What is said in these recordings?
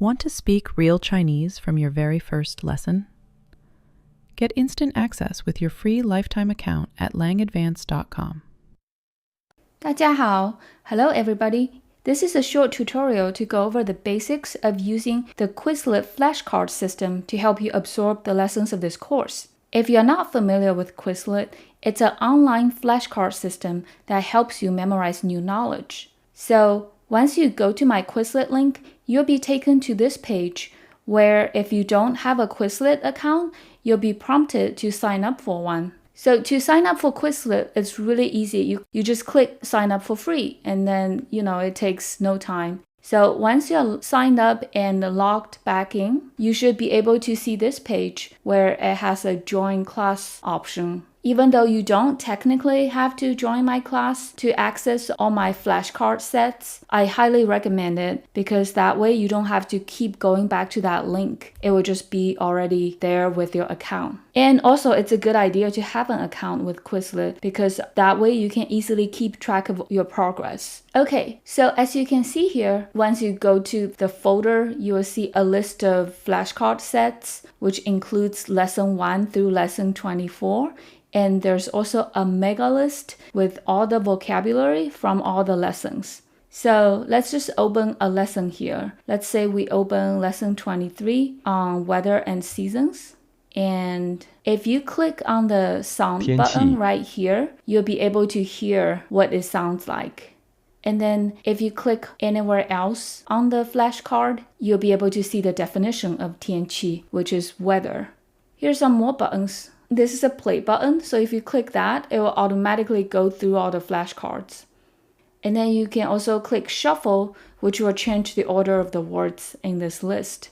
Want to speak real Chinese from your very first lesson? Get instant access with your free lifetime account at LangAdvance.com. 大家好 Hello everybody. This is a short tutorial to go over the basics of using the Quizlet flashcard system to help you absorb the lessons of this course. If you're not familiar with Quizlet, it's an online flashcard system that helps you memorize new knowledge. So once you go to my Quizlet link, you'll be taken to this page where if you don't have a Quizlet account, you'll be prompted to sign up for one. So to sign up for Quizlet, it's really easy. You just click sign up for free and then, it takes no time. So once you're signed up and logged back in, you should be able to see this page where it has a join class option. Even though you don't technically have to join my class to access all my flashcard sets, I highly recommend it because that way you don't have to keep going back to that link. It will just be already there with your account. And also, it's a good idea to have an account with Quizlet because that way you can easily keep track of your progress. Okay, so as you can see here, once you go to the folder, you will see a list of flashcard sets, which includes lesson 1 through lesson 24. And there's also a mega list with all the vocabulary from all the lessons. So let's just open a lesson here. Let's say we open lesson 23 on weather and seasons. And if you click on the sound button right here, you'll be able to hear what it sounds like. And then if you click anywhere else on the flashcard, you'll be able to see the definition of 天气, which is weather. Here's some more buttons. This is a play button, so if you click that, it will automatically go through all the flashcards. And then you can also click shuffle, which will change the order of the words in this list.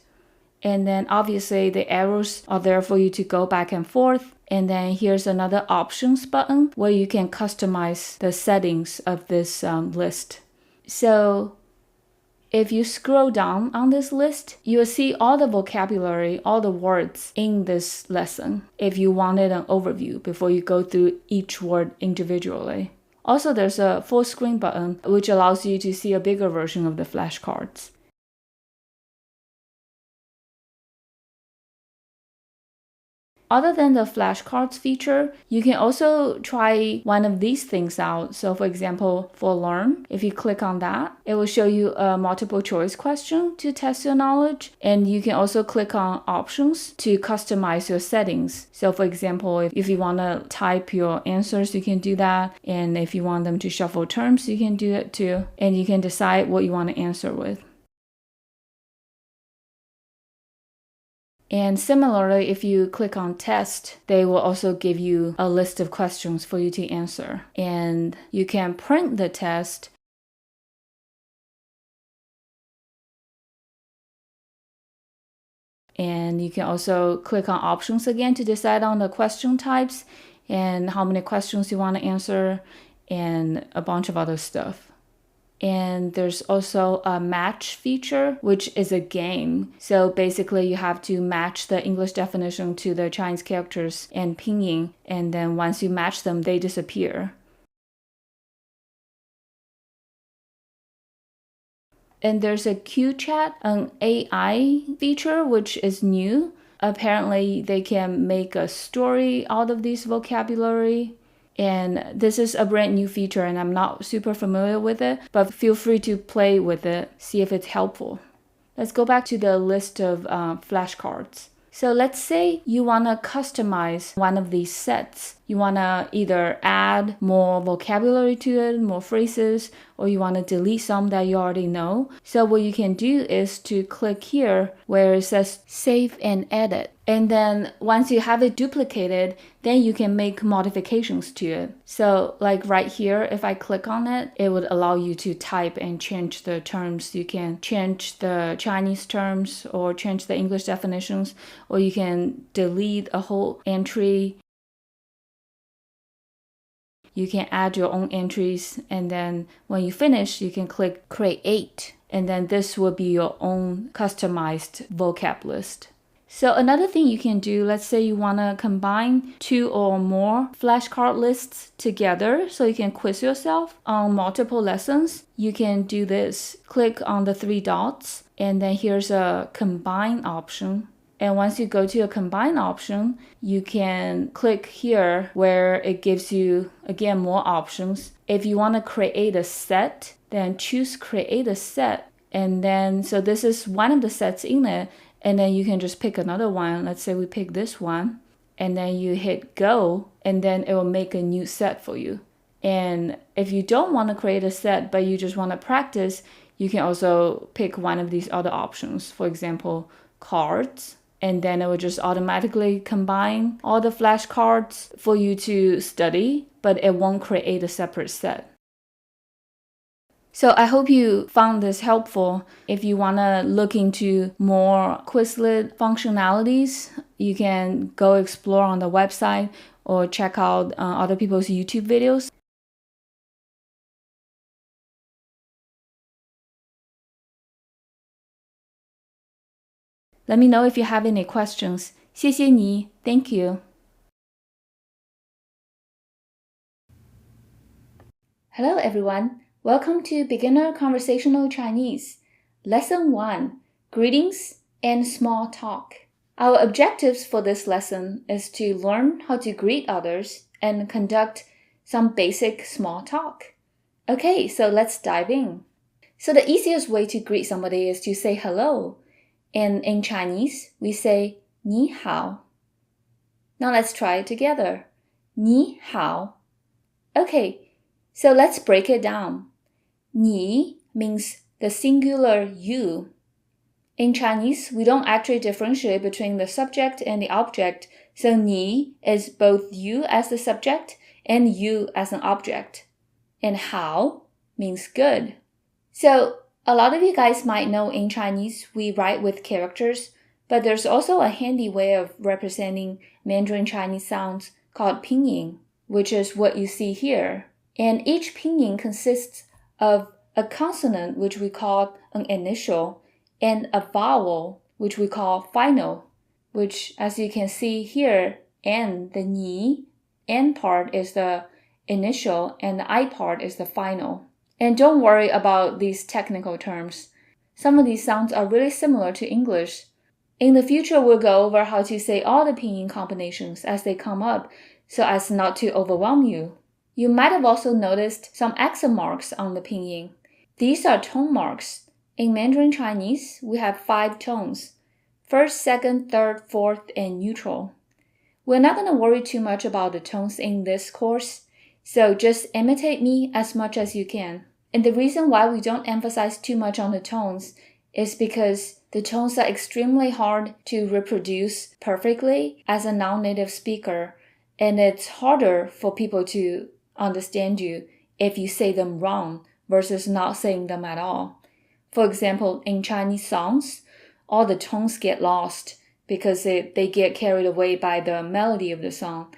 And then obviously the arrows are there for you to go back and forth. And then here's another options button where you can customize the settings of this list. So if you scroll down on this list, you will see all the vocabulary, all the words in this lesson if you wanted an overview before you go through each word individually. Also, there's a full screen button which allows you to see a bigger version of the flashcards. Other than the flashcards feature, you can also try one of these things out. So for example, for Learn, if you click on that, it will show you a multiple choice question to test your knowledge. And you can also click on options to customize your settings. So for example, if you want to type your answers, you can do that. And if you want them to shuffle terms, you can do it too. And you can decide what you want to answer with. And similarly, if you click on test, they will also give you a list of questions for you to answer. And you can print the test. And you can also click on options again to decide on the question types and how many questions you want to answer and a bunch of other stuff. And there's also a match feature, which is a game. So basically you have to match the English definition to the Chinese characters and pinyin. And then once you match them, they disappear. And there's a QChat, an AI feature, which is new. Apparently they can make a story out of this vocabulary. And this is a brand new feature and I'm not super familiar with it, but feel free to play with it, see if it's helpful. Let's go back to the list of flashcards. So let's say you want to customize one of these sets. You want to either add more vocabulary to it, more phrases, or you want to delete some that you already know. So what you can do is to click here where it says save and edit. And then once you have it duplicated, then you can make modifications to it. So like right here, if I click on it, it would allow you to type and change the terms. You can change the Chinese terms or change the English definitions, or you can delete a whole entry. You can add your own entries, and then when you finish, you can click create. And then this will be your own customized vocab list. So another thing you can do, let's say you want to combine 2 or more flashcard lists together so you can quiz yourself on multiple lessons. You can do this. Click on the 3 dots and then here's a combine option. And once you go to a combine option, you can click here where it gives you, again, more options. If you want to create a set, then choose create a set. And then, so this is one of the sets in it. And then you can just pick another one. Let's say we pick this one. And then you hit go. And then it will make a new set for you. And if you don't want to create a set, but you just want to practice, you can also pick one of these other options. For example, cards. And then it will just automatically combine all the flashcards for you to study, but it won't create a separate set. So I hope you found this helpful. If you want to look into more Quizlet functionalities, you can go explore on the website or check out other people's YouTube videos. Let me know if you have any questions. 谢谢你. Thank you. Hello everyone. Welcome to Beginner Conversational Chinese. Lesson 1. Greetings and Small Talk. Our objectives for this lesson is to learn how to greet others and conduct some basic small talk. Okay, so let's dive in. So the easiest way to greet somebody is to say hello. And in Chinese, we say 你好. Now let's try it together. 你好. Okay, so let's break it down. 你 means the singular you. In Chinese, we don't actually differentiate between the subject and the object, so 你 is both you as the subject and you as an object. And 好 means good. So a lot of you guys might know in Chinese we write with characters, but there's also a handy way of representing Mandarin Chinese sounds called pinyin, which is what you see here. And each pinyin consists of a consonant, which we call an initial, and a vowel, which we call final, which, as you can see here, N, the ni, N part is the initial, and the I part is the final. And don't worry about these technical terms. Some of these sounds are really similar to English. In the future, we'll go over how to say all the pinyin combinations as they come up, so as not to overwhelm you. You might have also noticed some accent marks on the pinyin. These are tone marks. In Mandarin Chinese, we have 5 tones: first, second, third, fourth, and neutral. We're not going to worry too much about the tones in this course, so just imitate me as much as you can. And the reason why we don't emphasize too much on the tones is because the tones are extremely hard to reproduce perfectly as a non-native speaker, and it's harder for people to understand you if you say them wrong versus not saying them at all. For example, in Chinese songs, all the tones get lost because they get carried away by the melody of the song.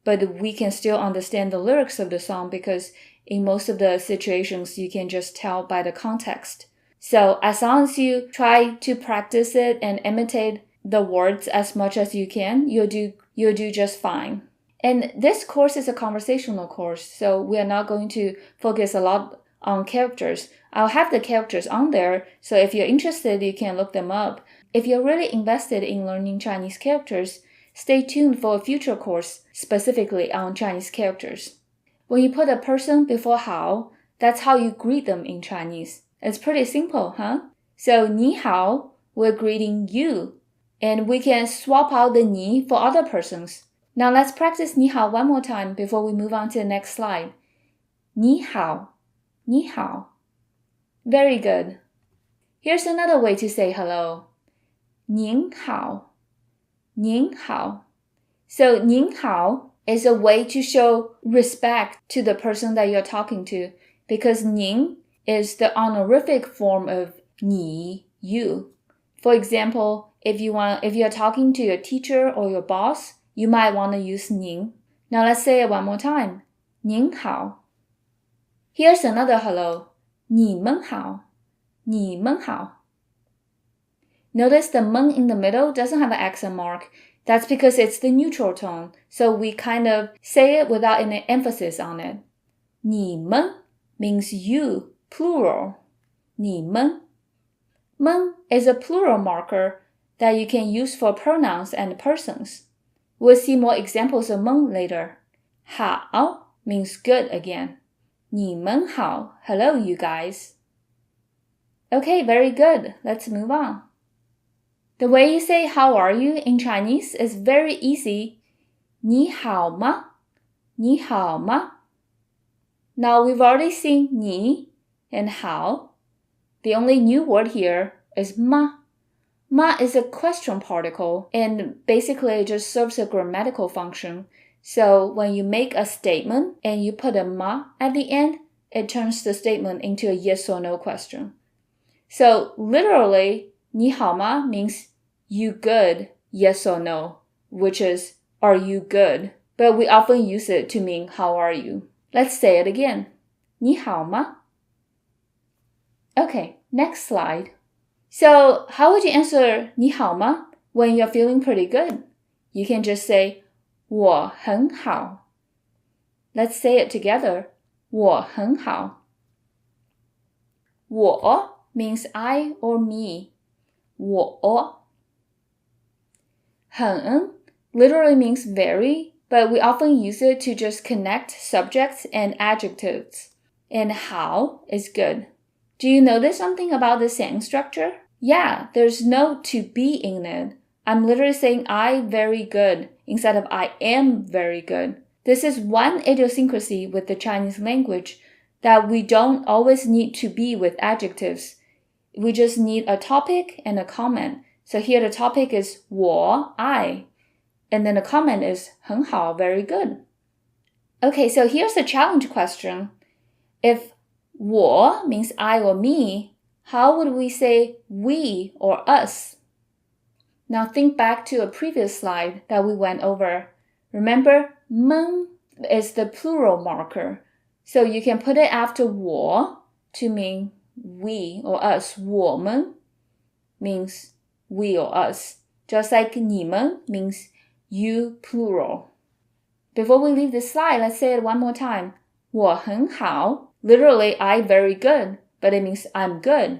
But we can still understand the lyrics of the song because in most of the situations, you can just tell by the context. So as long as you try to practice it and imitate the words as much as you can, you'll do just fine. And this course is a conversational course, so we are not going to focus a lot on characters. I'll have the characters on there, so if you're interested, you can look them up. If you're really invested in learning Chinese characters, stay tuned for a future course specifically on Chinese characters. When you put a person before 好, that's how you greet them in Chinese. It's pretty simple, huh? So 你好, we're greeting you. And we can swap out the 你 for other persons. Now let's practice 你好 one more time before we move on to the next slide. 你好, 你好. Very good. Here's another way to say hello. 您好, 您好. So 您好is a way to show respect to the person that you're talking to, because 您 is the honorific form of 你, you. For example, if you're talking to your teacher or your boss, you might want to use 您. Now let's say it one more time. 您好. Here's another hello. 你们好, 你们好. Notice the meng in the middle doesn't have an accent mark. That's because it's the neutral tone, so we kind of say it without any emphasis on it. 你们 means you, plural. 你们. Meng is a plural marker that you can use for pronouns and persons. We'll see more examples of meng later. 好 means good again. 你们好, hello you guys. Okay, very good. Let's move on. The way you say how are you in Chinese is very easy. 你好吗? 你好吗? Now we've already seen 你 and 好. The only new word here is ma. Ma is a question particle and basically it just serves a grammatical function. So when you make a statement and you put a ma at the end, it turns the statement into a yes or no question. So literally, 你好吗 means you good, yes or no, which is are you good? But we often use it to mean how are you? Let's say it again. 你好吗? Okay, next slide. So how would you answer 你好吗 when you're feeling pretty good? You can just say 我很好. Let's say it together. 我很好. 我 means I or me. 我. 很 literally means very, but we often use it to just connect subjects and adjectives. And 好 is good. Do you notice something about the sentence structure? Yeah, there's no to be in it. I'm literally saying I very good instead of I am very good. This is one idiosyncrasy with the Chinese language that we don't always need to be with adjectives. We just need a topic and a comment. So here the topic is 我, I. And then the comment is 很好, very good. Okay, so here's the challenge question. If 我 means I or me, how would we say we or us? Now think back to a previous slide that we went over. Remember, 们 is the plural marker. So you can put it after 我 to mean we or us. 我们 means we or us. Just like 你们 means you, plural. Before we leave this slide, let's say it one more time. 我很好. Literally, I very good, but it means I'm good.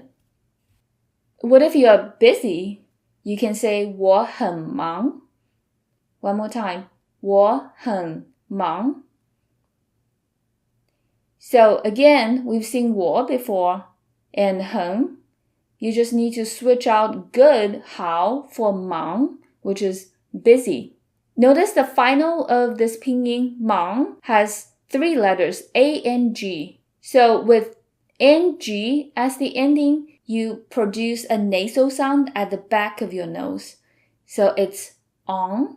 What if you are busy? You can say 我很忙. One more time. 我很忙. So again, we've seen 我 before, and 很. You just need to switch out good 好 for 忙, which is busy. Notice the final of this pinyin 忙 has 3 letters, A and G. So with ng as the ending, you produce a nasal sound at the back of your nose. So it's on,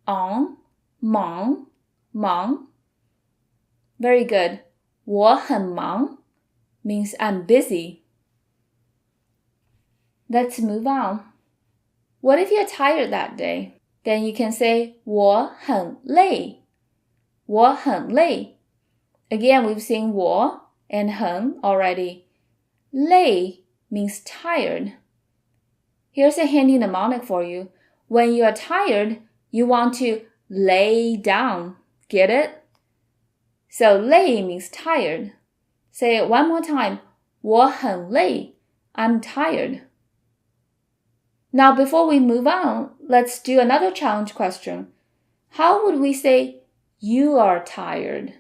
mong, mong. Very good. 我很忙 means I'm busy. Let's move on. What if you're tired that day? Then you can say 我很累. 我很累. Again, we've seen 我 and 很 already. 累 means tired. Here's a handy mnemonic for you. When you are tired, you want to lay down. Get it? So 累 means tired. Say it one more time. 我很累. I'm tired. Now, before we move on, let's do another challenge question. How would we say you are tired?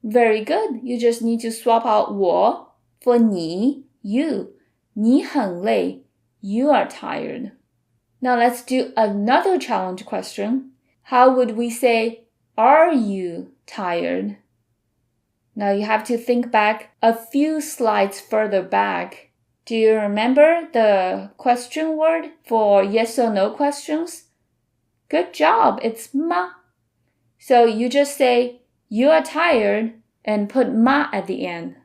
Very good. You just need to swap out 我 for 你, you. 你很累. You are tired. Now let's do another challenge question. How would we say, are you tired? Now you have to think back a few slides further back. Do you remember the question word for yes or no questions? Good job, it's ma. So you just say, you are tired, and put ma at the end.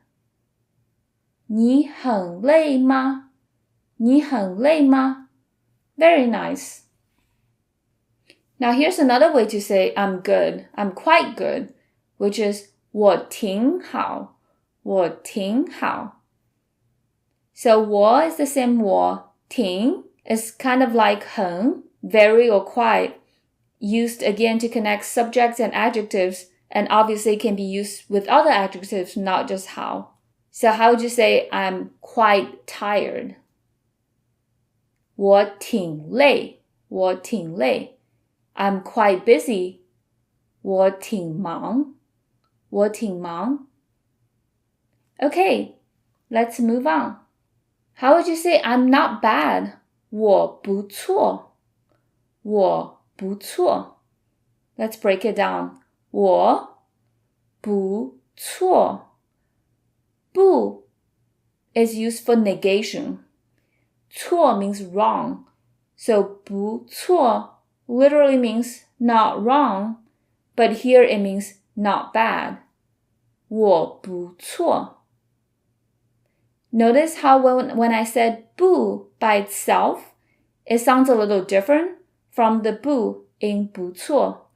你很累吗? 你很累吗? Very nice. Now here's another way to say I'm good, I'm quite good, which is 我挺好, 我挺好. So 我 is the same 我，挺 is kind of like 很, very or quite, used again to connect subjects and adjectives, and obviously can be used with other adjectives, not just how. So how would you say I'm quite tired? 我挺累，我挺累。I'm quite busy. 我挺忙，我挺忙。Okay, let's move on. How would you say I'm not bad? 我不错，我不错。Let's break it down. 我不错。不 is used for negation. 错 means wrong. So 不错 literally means not wrong, but here it means not bad. 我不错。Notice how when I said 不 by itself, it sounds a little different from the 不 in 不错.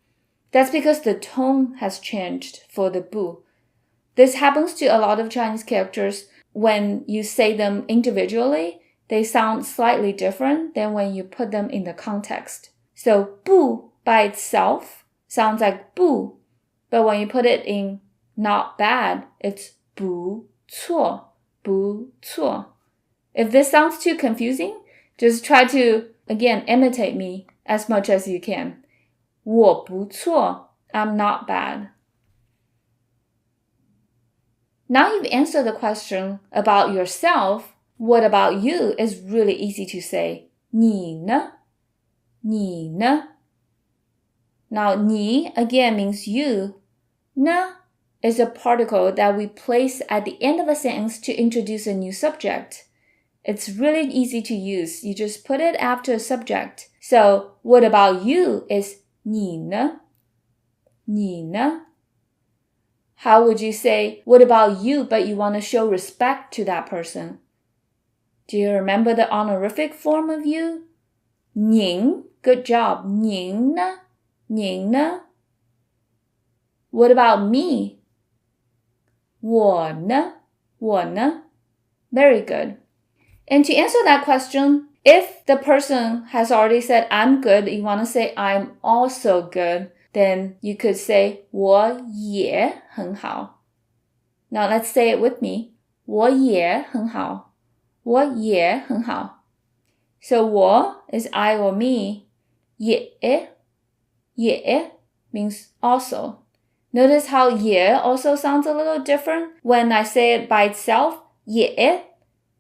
That's because the tone has changed for the 不. This happens to a lot of Chinese characters. When you say them individually, they sound slightly different than when you put them in the context. So 不 by itself sounds like 不, but when you put it in not bad, it's 不错, 不错. If this sounds too confusing, just try to, again, imitate me as much as you can. 我不错, I'm not bad. Now you've answered the question about yourself, what about you is really easy to say. 你呢? 你呢? Now, 你 again means you. 呢 is a particle that we place at the end of a sentence to introduce a new subject. It's really easy to use. You just put it after a subject. So, what about you is 你呢? 你呢? How would you say, what about you, but you want to show respect to that person? Do you remember the honorific form of you? 您, good job. 您呢? 您呢? What about me? 我呢? 我呢? Very good. And to answer that question, if the person has already said I'm good, you want to say I'm also good, then you could say 我也很好. Now let's say it with me. 我也很好. 我也很好. So 我 is I or me. 也means also. Notice how 也 also sounds a little different when I say it by itself, 也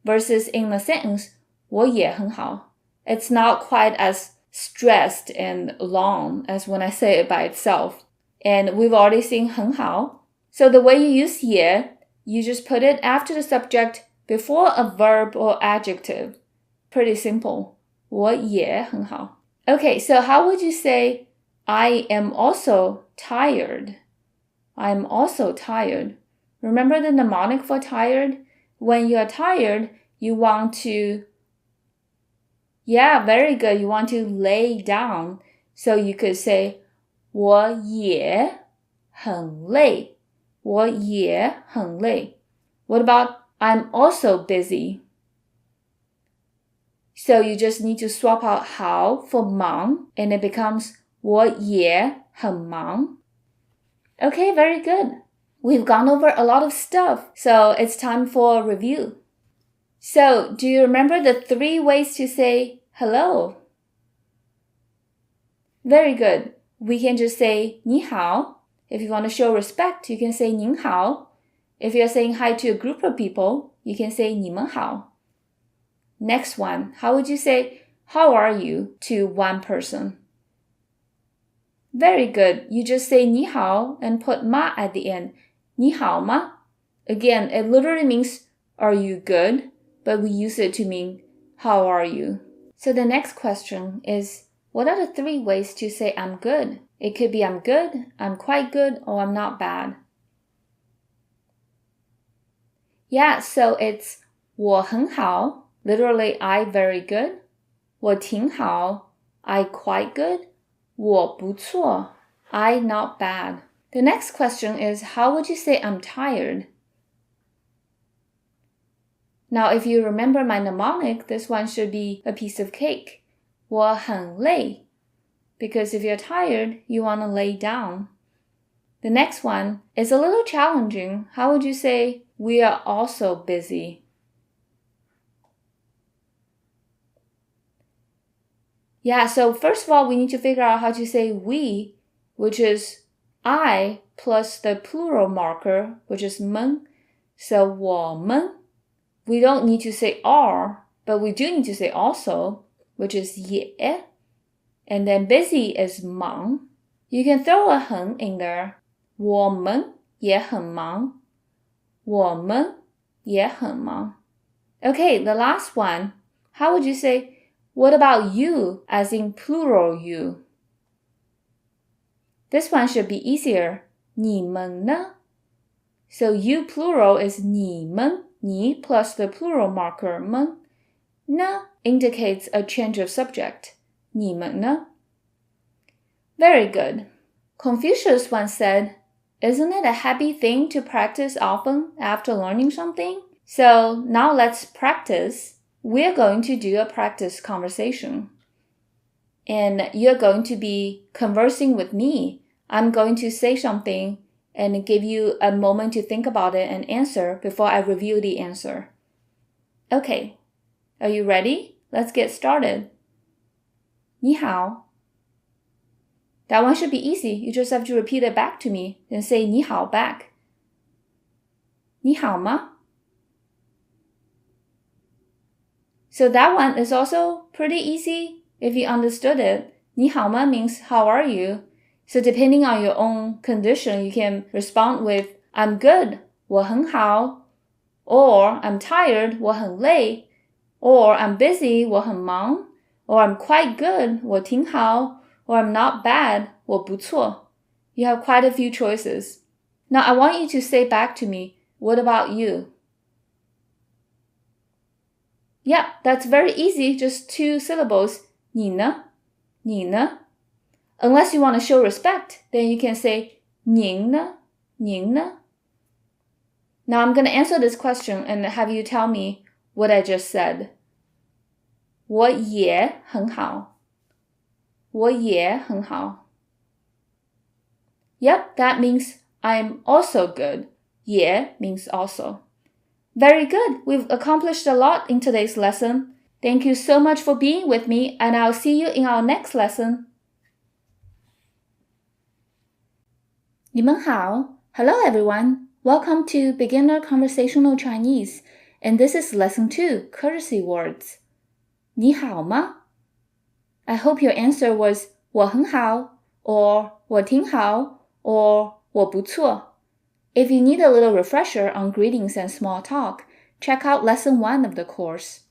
versus in the sentence, 我也很好. It's not quite as stressed and long as when I say it by itself. And we've already seen 很好. So the way you use 也, you just put it after the subject before a verb or adjective. Pretty simple. 我也很好. Okay, so how would you say I am also tired? I'm also tired. Remember the mnemonic for tired? When you're tired, you want to, yeah, very good. You want to lay down. So you could say, 我也很累. 我也很累. What about I'm also busy? So you just need to swap out 好 for 忙, and it becomes 我也很忙. Okay, very good. We've gone over a lot of stuff, so it's time for review. So, do you remember the 3 ways to say hello? Very good. We can just say 你好. If you want to show respect, you can say 您好. If you're saying hi to a group of people, you can say 你们好. Next one, how would you say how are you to one person? Very good. You just say 你好 and put 吗 at the end. 你好吗? Again, it literally means are you good? But we use it to mean how are you? So the next question is, what are the 3 ways to say I'm good? It could be I'm good, I'm quite good, or I'm not bad. Yeah, so it's 我很好, literally I very good. 我挺好, I quite good. 我不错, I not bad. The next question is, how would you say I'm tired? Now, if you remember my mnemonic, this one should be a piece of cake. 我很累. Because if you're tired, you want to lay down. The next one is a little challenging. How would you say, we are also busy? Yeah, so first of all, we need to figure out how to say we, which is I plus the plural marker, which is 们. So 我们. We don't need to say are, but we do need to say also, which is 也. And then busy is 忙. You can throw a 很 in there. 我们也很忙. 我们也很忙. Okay, the last one. How would you say, what about you, as in plural you? This one should be easier. 你们呢? So you plural is 你们, 你 plus the plural marker 们. 呢 indicates a change of subject. 你们呢? Very good. Confucius once said, isn't it a happy thing to practice often after learning something? So now let's practice. We're going to do a practice conversation. And you're going to be conversing with me. I'm going to say something and give you a moment to think about it and answer before I review the answer. Okay, are you ready? Let's get started. 你好. That one should be easy. You just have to repeat it back to me and say 你好 back. 你好吗? So that one is also pretty easy if you understood it. 你好吗 means how are you? So depending on your own condition, you can respond with I'm good, 我很好, or I'm tired, 我很累, or I'm busy, 我很忙, or I'm quite good, 我挺好, or I'm not bad, 我不错. You have quite a few choices. Now I want you to say back to me, what about you? Yeah, that's very easy, just 2 syllables. 你呢? 你呢? Unless you want to show respect, then you can say 您呢? 您呢? Now I'm going to answer this question and have you tell me what I just said. 我也很好. 我也很好. Yep, that means I'm also good. 也 means also. Very good. We've accomplished a lot in today's lesson. Thank you so much for being with me, and I'll see you in our next lesson. 你们好. Hello everyone. Welcome to Beginner Conversational Chinese, and this is Lesson 2, Courtesy Words. 你好吗? I hope your answer was 我很好, or 我挺好, or 我不错. If you need a little refresher on greetings and small talk, check out Lesson 1 of the course.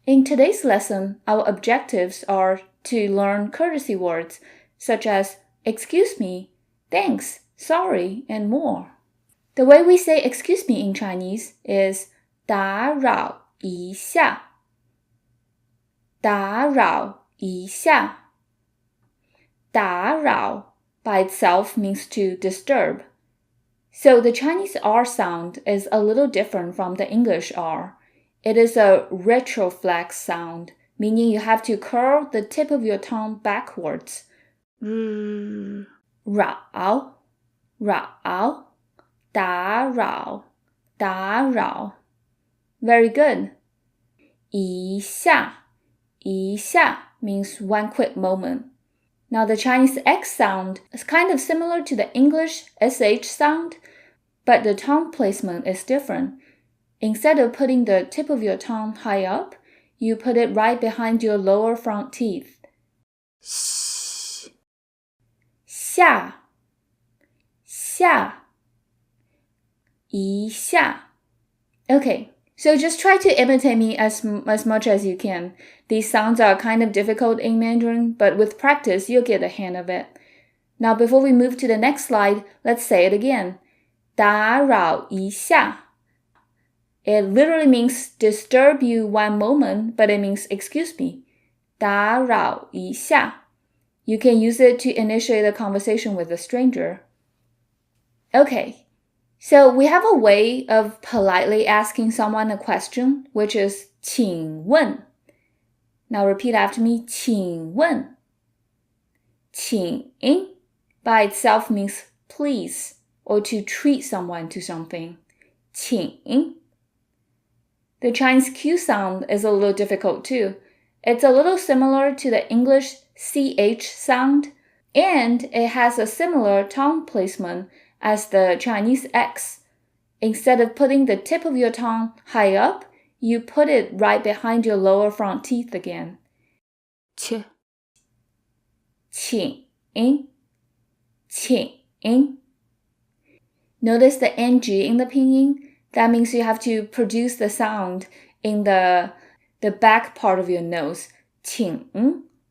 In today's lesson, our objectives are to learn courtesy words such as excuse me, thanks, sorry, and more. The way we say excuse me in Chinese is 打扰一下. 打扰一下. 打扰 by itself means to disturb. So the Chinese R sound is a little different from the English R. It is a retroflex sound, meaning you have to curl the tip of your tongue backwards. 扰 扰 打扰 打扰 Very good. 一下 means one quick moment. Now the Chinese X sound is kind of similar to the English SH sound, but the tongue placement is different. Instead of putting the tip of your tongue high up, you put it right behind your lower front teeth. 下一下 Okay, so just try to imitate me as much as you can. These sounds are kind of difficult in Mandarin, but with practice, you'll get the hang of it. Now, before we move to the next slide, let's say it again. 打扰一下. It literally means disturb you one moment, but it means excuse me. 打扰一下. You can use it to initiate a conversation with a stranger. Okay, So we have a way of politely asking someone a question, which is 请问. Now repeat after me, 请问. 请 by itself means please or to treat someone to something. 请. The Chinese Q sound is a little difficult too. It's a little similar to the English CH sound, and it has a similar tongue placement as the Chinese X. Instead of putting the tip of your tongue high up, you put it right behind your lower front teeth again. Ch. 请 请. Notice the ng in the pinyin? That means you have to produce the sound in the back part of your nose. 请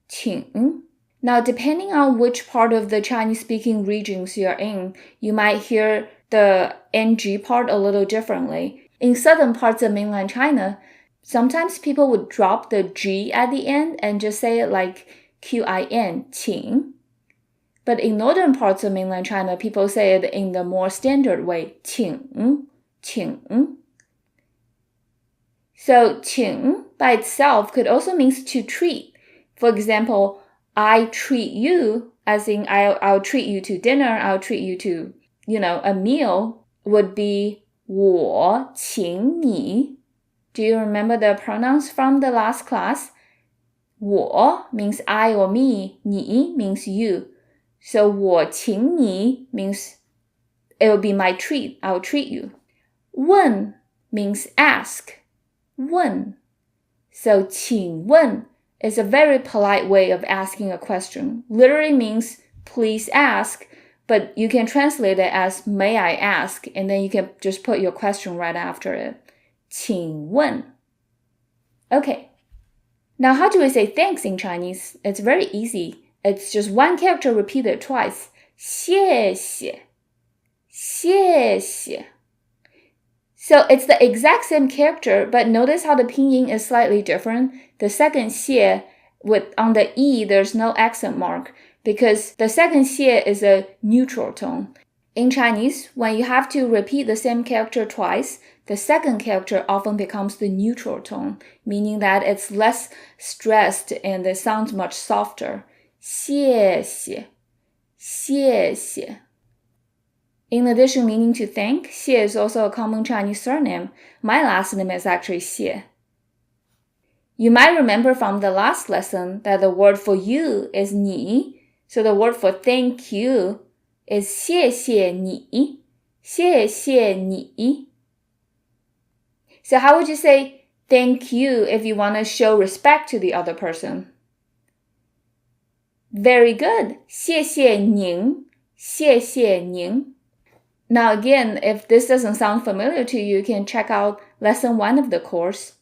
请. Now, depending on which part of the Chinese-speaking regions you're in, you might hear the ng part a little differently. In southern parts of mainland China, sometimes people would drop the g at the end and just say it like qin, 请. But in northern parts of mainland China, people say it in the more standard way, 请 请. So 请 by itself could also mean to treat. For example, I treat you, as in I'll treat you to dinner, I'll treat you to, a meal, would be 我请你. Do you remember the pronouns from the last class? 我 means I or me, 你 means you. So 我请你 means it will be my treat, I'll treat you. 问 means ask. 问. So 请问 is a very polite way of asking a question. Literally means please ask, but you can translate it as may I ask, and then you can just put your question right after it. 请问. Okay. Now how do we say thanks in Chinese? It's very easy. It's just one character repeated twice. 谢谢. 谢谢. So it's the exact same character, but notice how the pinyin is slightly different. The second 谢, on the E, there's no accent mark because the second 谢is a neutral tone. In Chinese, when you have to repeat the same character twice, the second character often becomes the neutral tone, meaning that it's less stressed and it sounds much softer. 谢谢, 谢谢. In addition, meaning to thank, 谢 is also a common Chinese surname. My last name is actually 谢. You might remember from the last lesson that the word for you is 你, so the word for thank you is 谢谢你, 谢谢你. So how would you say thank you if you want to show respect to the other person? Very good. 谢谢您, 谢谢您. Now again, if this doesn't sound familiar to you, you can check out lesson 1 of the course.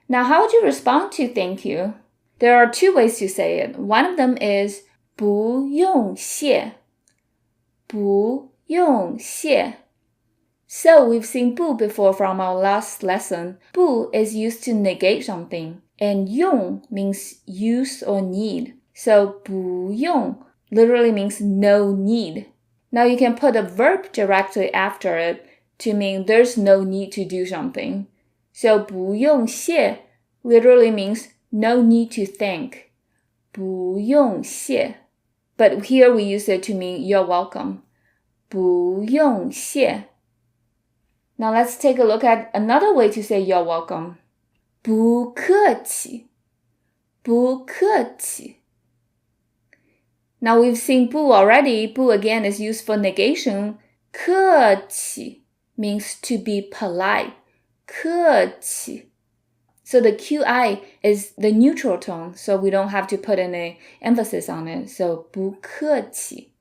Now, how would you respond to thank you? There are 2 ways to say it. One of them is 不用谢, 不用谢. So we've seen 不 before from our last lesson. 不 is used to negate something, and 用 means use or need. So 不用 literally means no need. Now you can put a verb directly after it to mean there's no need to do something. So 不用谢 literally means no need to thank. 不用谢. But here we use it to mean you're welcome. 不用谢. Now let's take a look at another way to say you're welcome. 不客气, 不客气. Now we've seen 不 already. 不 again is used for negation. 客气 means to be polite. 客气. So the qi is the neutral tone, so we don't have to put any emphasis on it. So 不客气.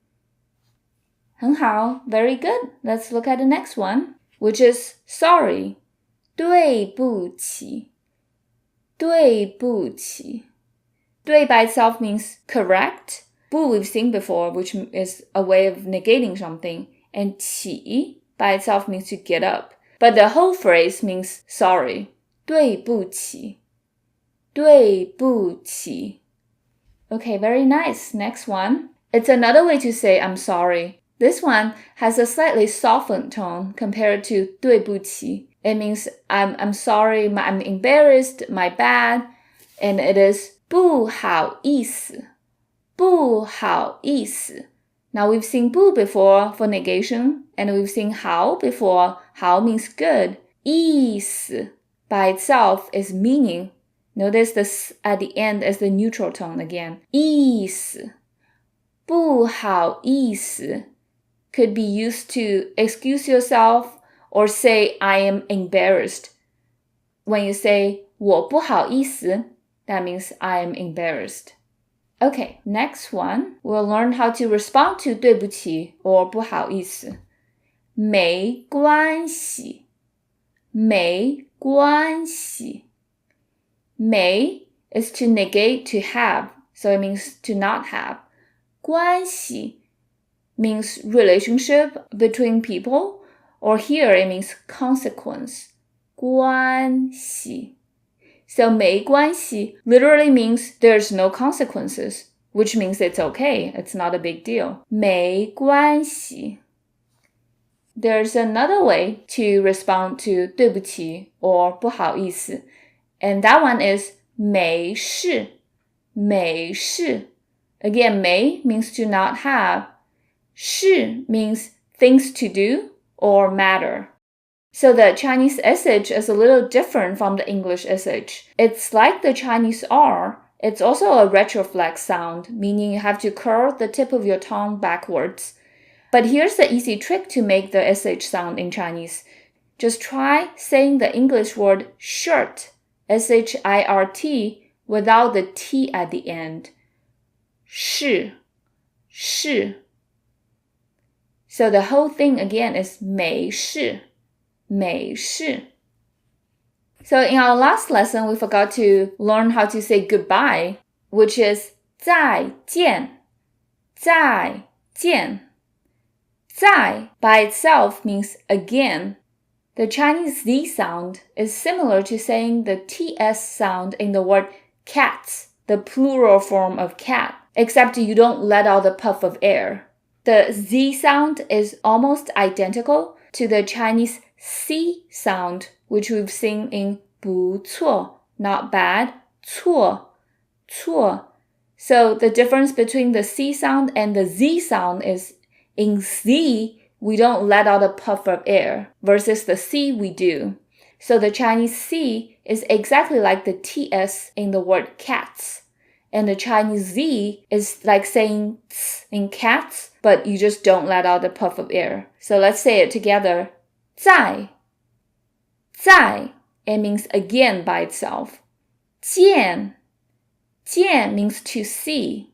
很好, very good. Let's look at the next one, which is sorry. 对不起, 对不起. 对 by itself means correct. 不 we've seen before, which is a way of negating something. And 起 by itself means to get up. But the whole phrase means sorry. 对不起, 对不起. Okay, very nice. Next one. It's another way to say I'm sorry. This one has a slightly softened tone compared to 对不起. It means I'm sorry, I'm embarrassed, my bad. And it is 不好意思,不好意思. Now we've seen 不 before for negation, and we've seen 好 before. 好 means good. 意思 by itself is meaning. Notice this at the end as the neutral tone again. 意思不好意思 could be used to excuse yourself or say I am embarrassed. When you say 我不好意思, that means I am embarrassed. Okay, next one, we'll learn how to respond to 对不起 or 不好意思。没关系，没关系。没 is to negate to have, so it means to not have. 关系 means relationship between people, or here it means consequence. 关系. So 没关系 literally means there's no consequences, which means it's okay, it's not a big deal. 没关系. There's another way to respond to 对不起 or 不好意思, and that one is 没事,没事. Again, 没 means to not have. 事 means things to do or matter. So the Chinese sh is a little different from the English sh. It's like the Chinese r. It's also a retroflex sound, meaning you have to curl the tip of your tongue backwards. But here's the easy trick to make the sh sound in Chinese. Just try saying the English word shirt, S-H-I-R-T, without the T at the end. 是,是. So the whole thing again is 没事,没事. So in our last lesson, we forgot to learn how to say goodbye, which is 再见,再见. 再 by itself means again. The Chinese Z sound is similar to saying the TS sound in the word cats, the plural form of cat, except you don't let out the puff of air. The Z sound is almost identical to the Chinese C sound, which we've seen in 不错, not bad, 错, 错. So the difference between the C sound and the Z sound is in Z, we don't let out a puff of air, versus the C we do. So the Chinese C is exactly like the TS in the word cats. And the Chinese Z is like saying ts in cats, but you just don't let out a puff of air. So let's say it together. 再,再, it means again by itself. 见, 见 means to see.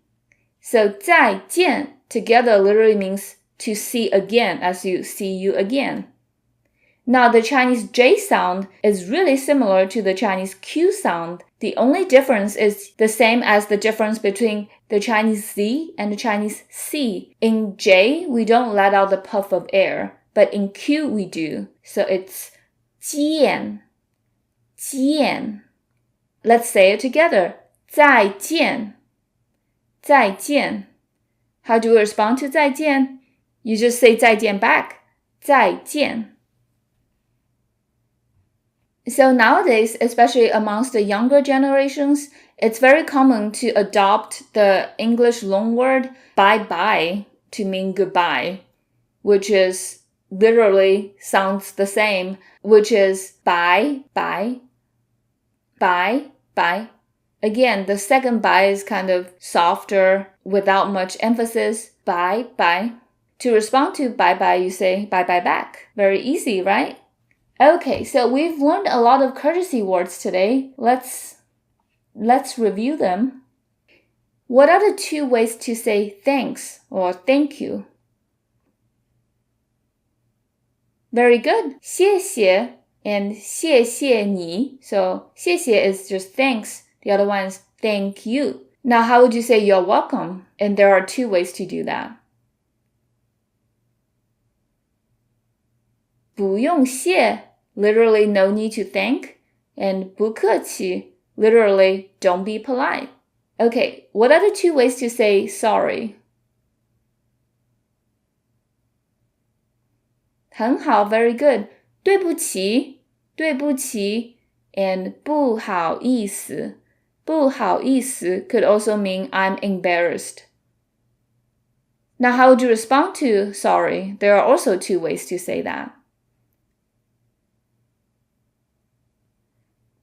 So 再见 together literally means to see again, as you see you again. Now the Chinese J sound is really similar to the Chinese Q sound. The only difference is the same as the difference between the Chinese Z and the Chinese C. In J, we don't let out the puff of air, but in Q we do. So it's 见, 见. Let's say it together. 再见, 再见. How do we respond to 再见? You just say 再见 back. 再见. So nowadays, especially amongst the younger generations, it's very common to adopt the English loanword bye-bye to mean goodbye, which is literally sounds the same, which is bye, bye, bye, bye. Again, the second bye is kind of softer without much emphasis. Bye, bye. To respond to bye-bye, you say bye-bye back. Very easy, right? Okay, so we've learned a lot of courtesy words today. Let's review them. What are the two ways to say thanks or thank you? Very good. 谢谢 and 谢谢你. So 谢谢 is just thanks. The other one is thank you. Now, how would you say you're welcome? And there are two ways to do that. 不用谢 literally no need to thank, and 不客气 literally don't be polite. Okay, what are the two ways to say sorry? 很好 very good. 对不起对不起 and 不好意思不好意思 could also mean I'm embarrassed. Now, how would you respond to sorry? There are also two ways to say that.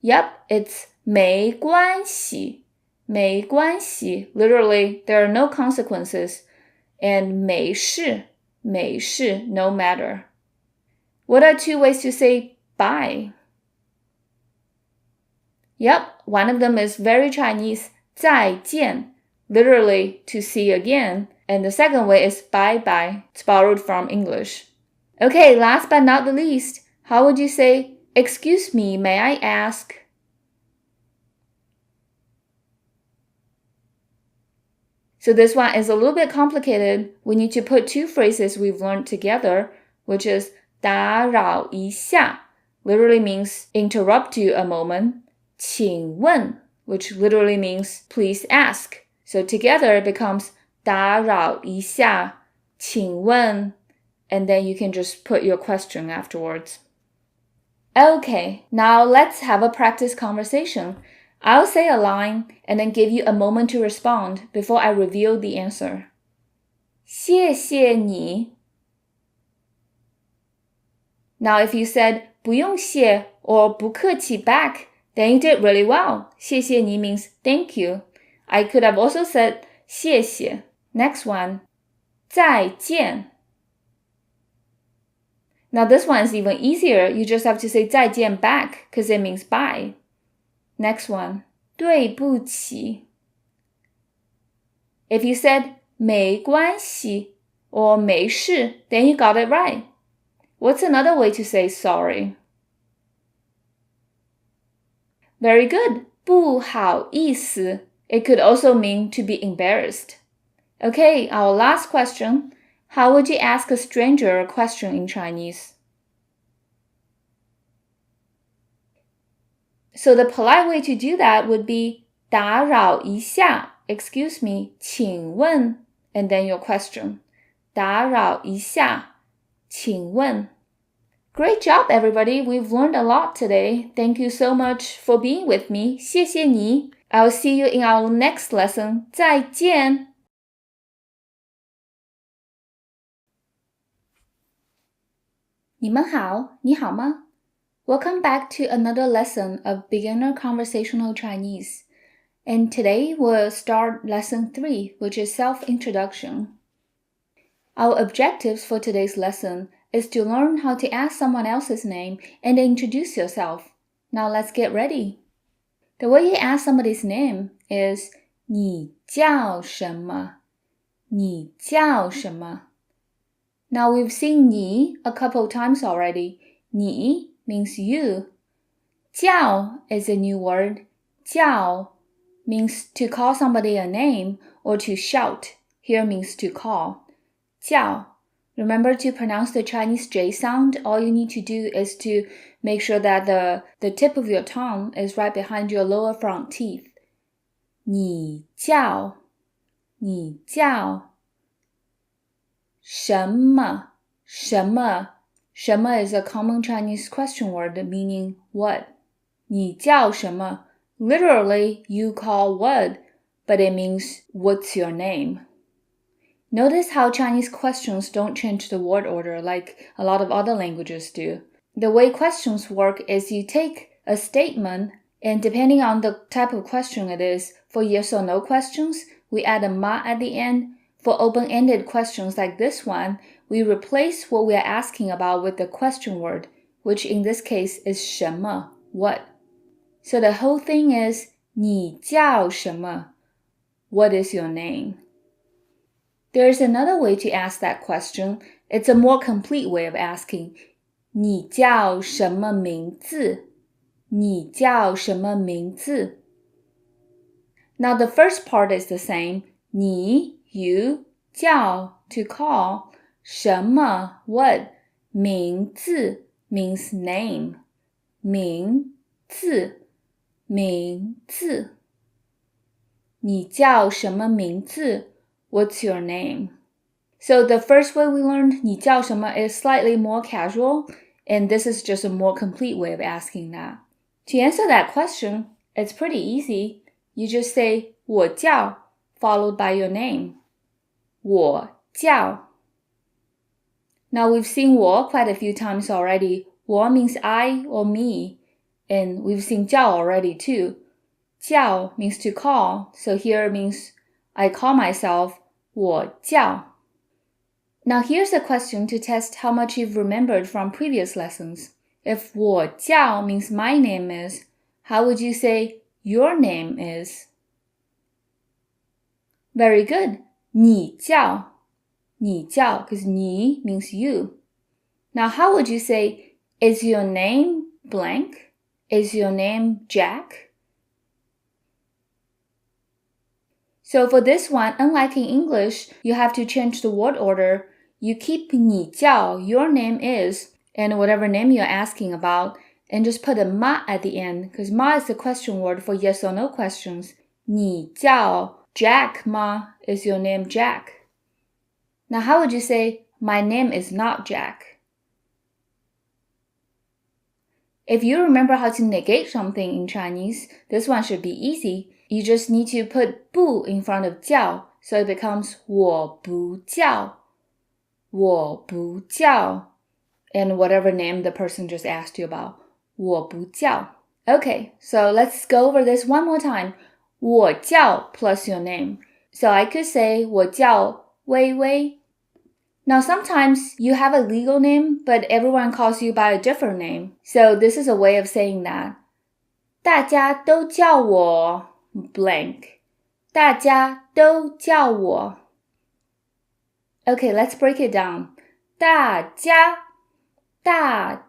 Yep, it's 没关系没关系 Literally, there are no consequences. And 没事没事 no matter. What are two ways to say bye? Yep, one of them is very Chinese, 再见 Literally, to see again. And the second way is bye-bye. It's borrowed from English. Okay, last but not the least, how would you say, excuse me, may I ask? So this one is a little bit complicated. We need to put two phrases we've learned together, which is 打扰一下, literally means interrupt you a moment. 请问, which literally means please ask. So together it becomes 打扰一下请问 and then you can just put your question afterwards. Okay, now let's have a practice conversation. I'll say a line and then give you a moment to respond before I reveal the answer. 谢谢你. Now if you said 不用谢 or 不客气 back, then you did really well. 谢谢你 means thank you. I could have also said 谢谢. Next one, 再见. Now this one is even easier. You just have to say 再见 back because it means bye. Next one, 对不起. If you said 没关系 or 没事, then you got it right. What's another way to say sorry? Very good. 不好意思. It could also mean to be embarrassed. Okay, our last question. How would you ask a stranger a question in Chinese? So the polite way to do that would be 打扰一下, excuse me, 请问, and then your question. 打扰一下, 请问. Great job, everybody. We've learned a lot today. Thank you so much for being with me. 谢谢你. I'll see you in our next lesson. 再见.你们好，你好吗? Welcome back to another lesson of Beginner Conversational Chinese. And today we'll start lesson 3, which is self-introduction. Our objectives for today's lesson is to learn how to ask someone else's name and introduce yourself. Now let's get ready. The way you ask somebody's name is 你叫什么?你叫什么? Now we've seen 你 a couple times already. 你 means you. 叫 is a new word. 叫 means to call somebody a name or to shout. Here means to call. 叫. Remember to pronounce the Chinese J sound. All you need to do is to make sure that the tip of your tongue is right behind your lower front teeth. 你叫你叫什么什么什么 is a common Chinese question word meaning what. 你叫什么 Literally, you call what, but it means what's your name. Notice how Chinese questions don't change the word order like a lot of other languages do. The way questions work is you take a statement, and depending on the type of question it is, for yes or no questions, we add a ma at the end. For open-ended questions like this one, we replace what we are asking about with the question word, which in this case is 什么, what. So the whole thing is 你叫什么? What is your name? There's another way to ask that question. It's a more complete way of asking. 你叫什么名字? 你叫什么名字? Now the first part is the same. 你 you, 叫 to call, 什么 what, 名字 means name, 名字名字你叫什么名字? What's your name? So the first way we learned 你叫什么 is slightly more casual, and this is just a more complete way of asking that. To answer that question, it's pretty easy. You just say 我叫 followed by your name. 我叫. Now we've seen 我 quite a few times already. 我 means I or me, and we've seen 叫 already too. 叫 means to call, so here it means I call myself 我叫. Now here's a question to test how much you've remembered from previous lessons. If 我叫 means my name is, how would you say your name is? Very good. 你叫. 你叫, because 你 means you. Now how would you say, is your name blank? Is your name Jack? So for this one, unlike in English, you have to change the word order. You keep 你叫, your name is, and whatever name you're asking about, and just put a ma at the end, because ma is the question word for yes or no questions. 你叫 Jack ma, is your name Jack? Now how would you say, my name is not Jack? If you remember how to negate something in Chinese, this one should be easy. You just need to put 不 in front of 叫, so it becomes 我不叫. 我不叫. And whatever name the person just asked you about. 我不叫. Okay, so let's go over this one more time. 我叫 plus your name. So I could say 我叫微微. Now sometimes you have a legal name, but everyone calls you by a different name. So this is a way of saying that. 大家都叫我 blank. 大家都叫我. Okay, let's break it down. 大家 大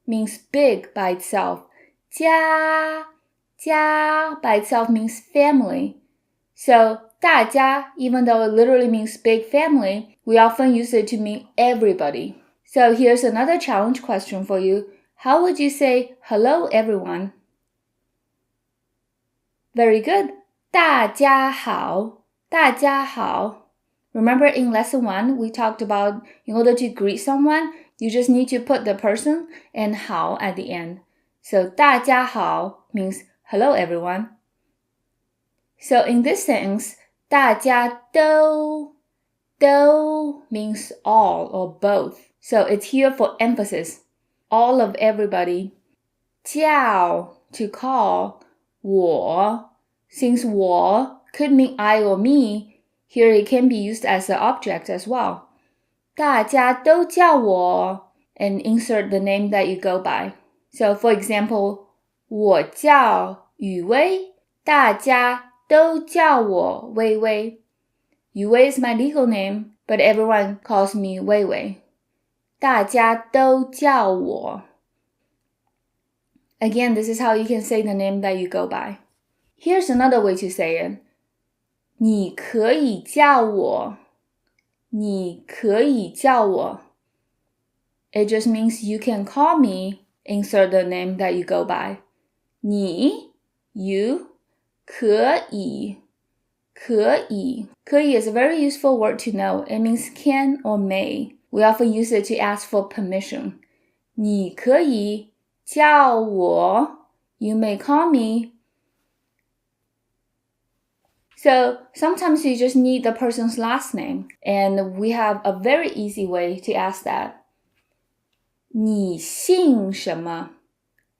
means big by itself. 家 by itself means family. So 大家, even though it literally means big family, we often use it to mean everybody. So here's another challenge question for you. How would you say hello everyone? Very good. 大家好. 大家好. Remember in lesson 1, we talked about in order to greet someone, you just need to put the person and 好 at the end. So 大家好 means hello everyone. So in this sentence, 大家都 means all or both. So it's here for emphasis. All of everybody. 叫 to call. 我 since 我 could mean I or me, here it can be used as an object as well. 大家都叫我 and insert the name that you go by. So for example, 我叫雨薇，大家都叫我薇薇。雨薇 is my legal name, but everyone calls me 薇薇。大家都叫我。Again, this is how you can say the name that you go by. Here's another way to say it. 你可以叫我。你可以叫我。It just means you can call me, insert the name that you go by. 你 you 可以可以 is a very useful word to know. It means can or may. We often use it to ask for permission. 你可以叫我 You may call me. So sometimes you just need the person's last name, and we have a very easy way to ask that. 你姓什么？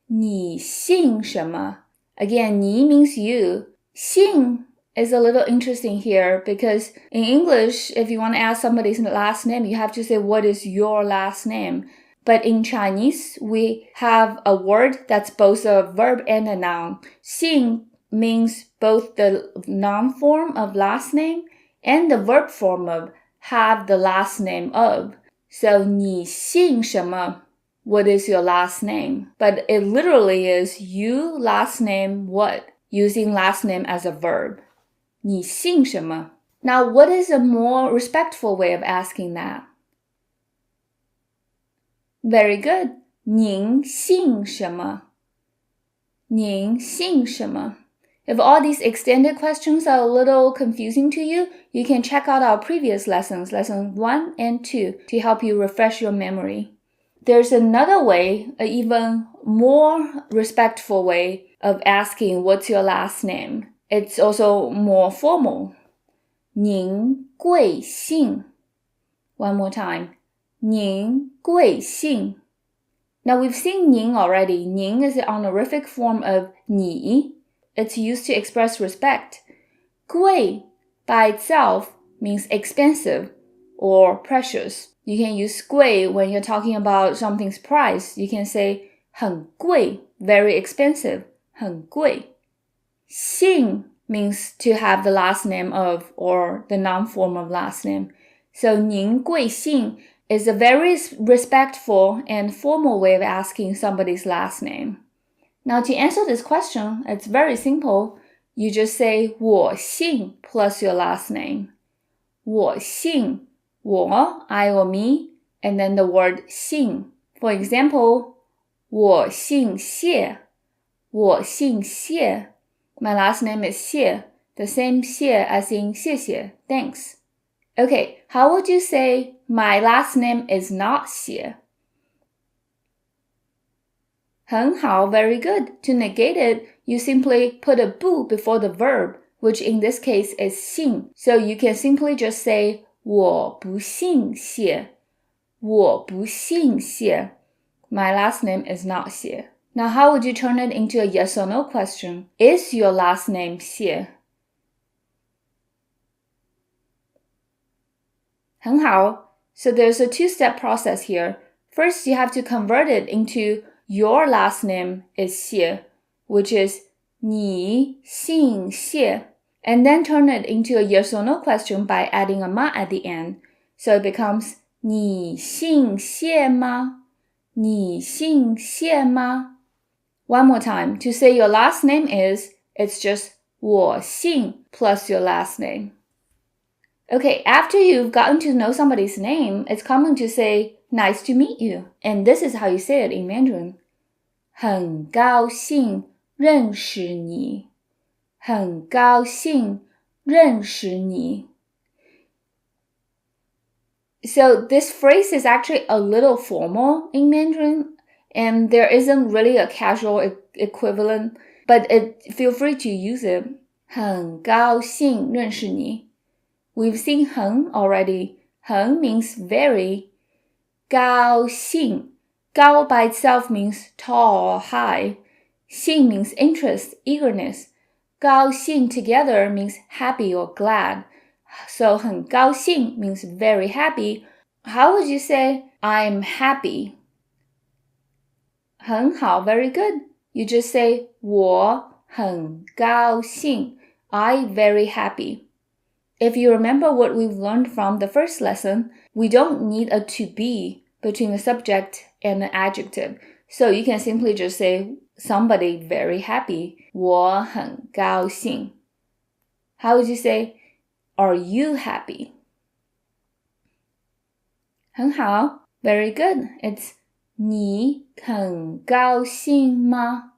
你姓什么？ Again, 你 means you. 姓 is a little interesting here because in English, if you want to ask somebody's last name, you have to say, what is your last name? But in Chinese, we have a word that's both a verb and a noun. 姓 means both the noun form of last name and the verb form of have the last name of. So 你姓什么? What is your last name? But it literally is you last name what? Using last name as a verb. 你姓什么? Now, what is a more respectful way of asking that? Very good. 您姓什么? 您姓什么? If all these extended questions are a little confusing to you, you can check out our previous lessons, lesson 1 and 2, to help you refresh your memory. There's another way, an even more respectful way of asking what's your last name. It's also more formal. 您贵姓? One more time. 您贵姓? Now we've seen 您 already. 您 is the honorific form of 你. It's used to express respect. 贵 by itself means expensive or precious. You can use 贵 when you're talking about something's price. You can say 很贵, very expensive, 很贵. 姓 means to have the last name of or the noun form of last name. So 您贵姓 is a very respectful and formal way of asking somebody's last name. Now to answer this question, it's very simple. You just say 我姓 plus your last name. 我姓, 我, I or me, and then the word 姓. For example, 我姓谢, 我姓谢. My last name is Xie, the same Xie as in 谢谢, thanks. Okay, how would you say my last name is not Xie? 很好, very good. To negate it, you simply put a bu before the verb, which in this case is 姓. So you can simply just say 我不姓谢. 我不姓谢. My last name is not Xie. Now how would you turn it into a yes or no question? Is your last name Xie? 很好. So there's a two-step process here. First, you have to convert it into your last name is Xie, which is 你姓谢, and then turn it into a yes or no question by adding a ma at the end. So it becomes 你姓谢吗? 你姓谢吗? One more time. To say your last name is, it's just 我姓 plus your last name. Okay, after you've gotten to know somebody's name, it's common to say, nice to meet you. And this is how you say it in Mandarin. 很高兴认识你. 很高兴认识你. So this phrase is actually a little formal in Mandarin, and there isn't really a casual equivalent, but feel free to use it. 很高兴认识你. We've seen 很 already. 很 means very. 高兴. 高 by itself means tall or high. 兴 means interest, eagerness. 高兴 together means happy or glad. So 很高兴 means very happy. How would you say I'm happy? 很好, very good. You just say 我很高兴. I very happy. If you remember what we've learned from the first lesson, we don't need a to be between the subject and the adjective. So you can simply just say somebody very happy. 我很高兴. How would you say, are you happy? 很好, very good. It's 你很高兴吗?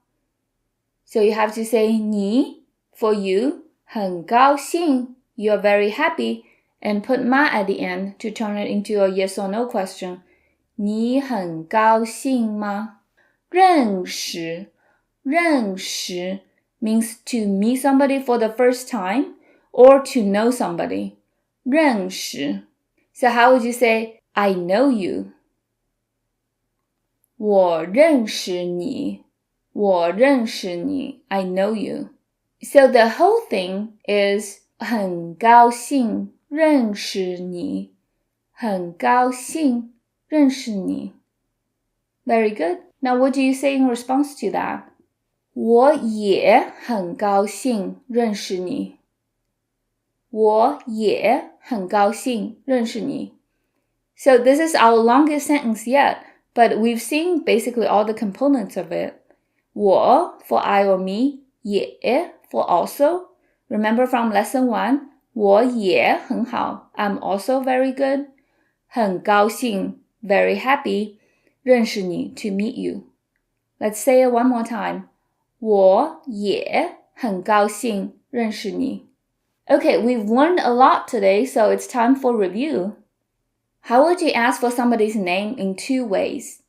So you have to say 你 for you, 很高兴. You're very happy, and put ma at the end to turn it into a yes or no question. 你很高兴吗? 认识 means to meet somebody for the first time or to know somebody. 认识. So how would you say, I know you? 我认识你. 我认识你. I know you. So the whole thing is 很高兴认识你. 很高兴认识你. Very good. Now what do you say in response to that? 我也很高兴认识你. 我也很高兴认识你. So this is our longest sentence yet, but we've seen basically all the components of it. 我 for I or me, 也 for also. Remember from lesson 1, 我也很好. I'm also very good. 很高兴 very happy. 认识你 to meet you. Let's say it one more time. 我也很高兴认识你。Okay, we've learned a lot today, so it's time for review. How would you ask for somebody's name in 2 ways?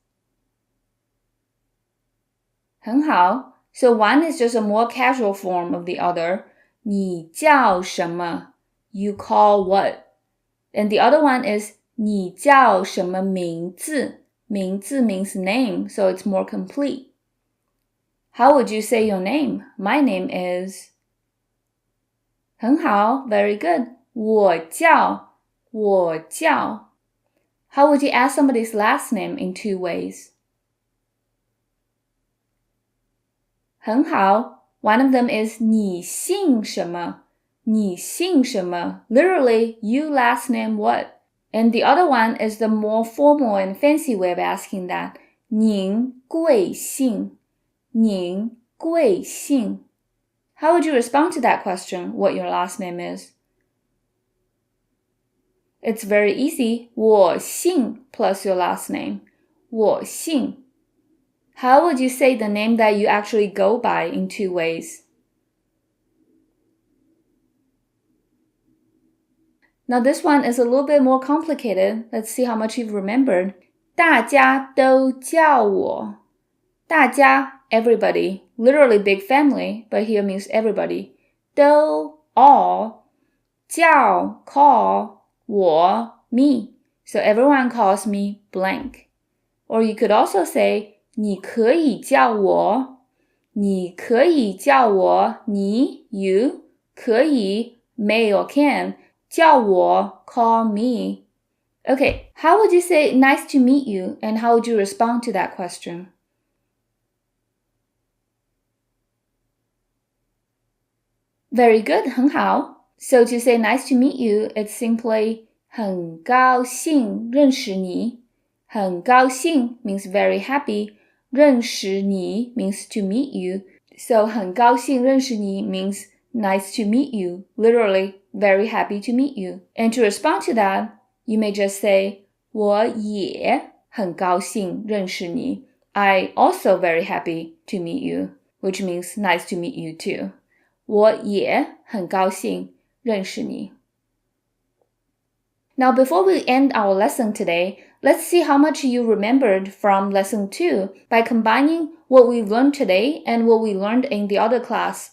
很好. So one is just a more casual form of the other. 你叫什么? You call what? And the other one is 你叫什么名字? 名字 means name, so it's more complete. How would you say your name? My name is... 很好, very good. 我叫. How would you ask somebody's last name in 2 ways? 很好. One of them is 你姓什么? 你姓什么? Literally, you last name what? And the other one is the more formal and fancy way of asking that. 您贵姓? 您贵姓? How would you respond to that question, what your last name is? It's very easy. 我姓 plus your last name. 我姓. How would you say the name that you actually go by in 2 ways? Now this one is a little bit more complicated. Let's see how much you've remembered. 大家都叫我. 大家, everybody. Literally big family, but here means everybody. 都, all. 叫, call. 我, me. So everyone calls me blank. Or you could also say, 你可以叫我. 你可以叫我. 你, you. 可以, may or can. 叫我, call me. Okay, how would you say nice to meet you, and how would you respond to that question? Very good, 很好. So to say nice to meet you, it's simply 很高兴认识你. 很高兴 means very happy. 认识你 means to meet you. So 很高兴认识你 means nice to meet you. Literally, very happy to meet you. And to respond to that, you may just say 我也很高兴认识你. I also very happy to meet you, which means nice to meet you too. 我也很高兴认识你. Now, before we end our lesson today, let's see how much you remembered from lesson 2 by combining what we learned today and what we learned in the other class.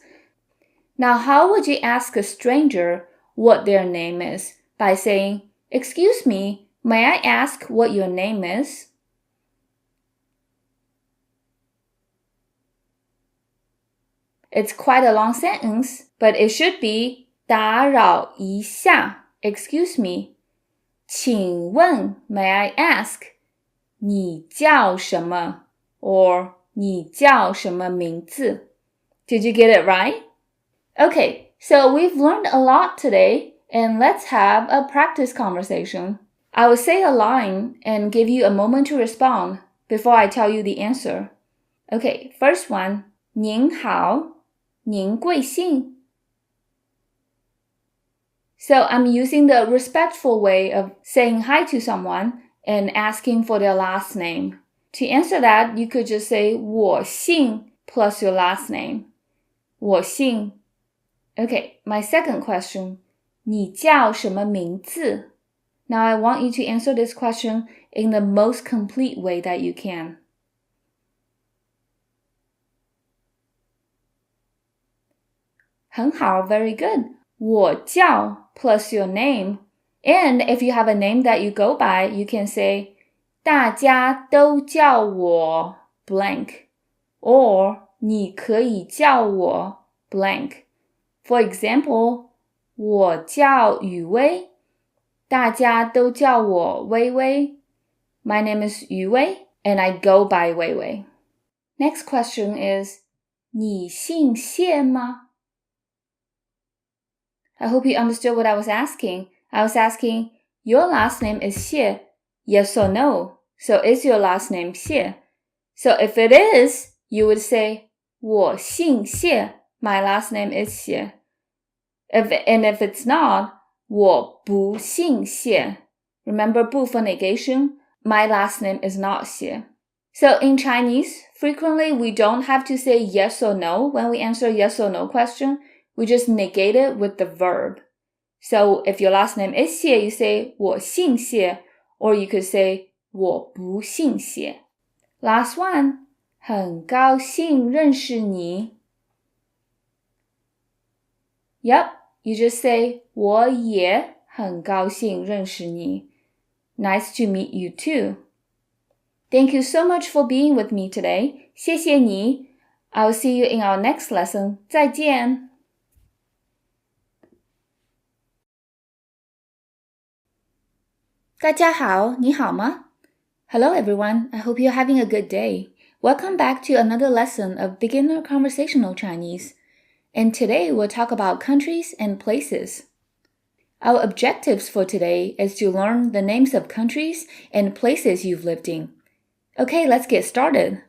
Now, how would you ask a stranger what their name is? By saying, "Excuse me, may I ask what your name is?" It's quite a long sentence, but it should be 打扰一下. Excuse me. 请问, may I ask? 你叫什么? Or 你叫什么名字? Did you get it right? Okay, so we've learned a lot today, and let's have a practice conversation. I will say a line and give you a moment to respond before I tell you the answer. Okay, first one. 您好, 您贵姓? So I'm using the respectful way of saying hi to someone and asking for their last name. To answer that, you could just say 我姓 plus your last name. 我姓. Okay, my second question. 你叫什么名字? Now I want you to answer this question in the most complete way that you can. 很好, very good. 我叫 plus your name. And if you have a name that you go by, you can say 大家都叫我 blank. Or 你可以叫我 blank. For example, 我叫雨薇. 大家都叫我薇薇. My name is Yu Wei, and I go by Wei Wei. Next question is, 你姓谢吗? I hope you understood what I was asking. I was asking, your last name is Xie, yes or no? So is your last name Xie? So if it is, you would say, 我姓谢, my last name is Xie. If it's not, 我不姓谢. Remember 不 for negation? My last name is not Xie. So in Chinese, frequently we don't have to say yes or no when we answer a yes or no question. We just negate it with the verb. So if your last name is Xie, you say 我姓谢, or you could say 我不姓谢. Last one, 很高兴认识你. Yep, you just say 我也很高兴认识你. Nice to meet you too. Thank you so much for being with me today. 谢谢你. I'll see you in our next lesson. 再见. Hello everyone, I hope you're having a good day. Welcome back to another lesson of beginner conversational Chinese. And today we'll talk about countries and places. Our objectives for today is to learn the names of countries and places you've lived in. Okay, let's get started.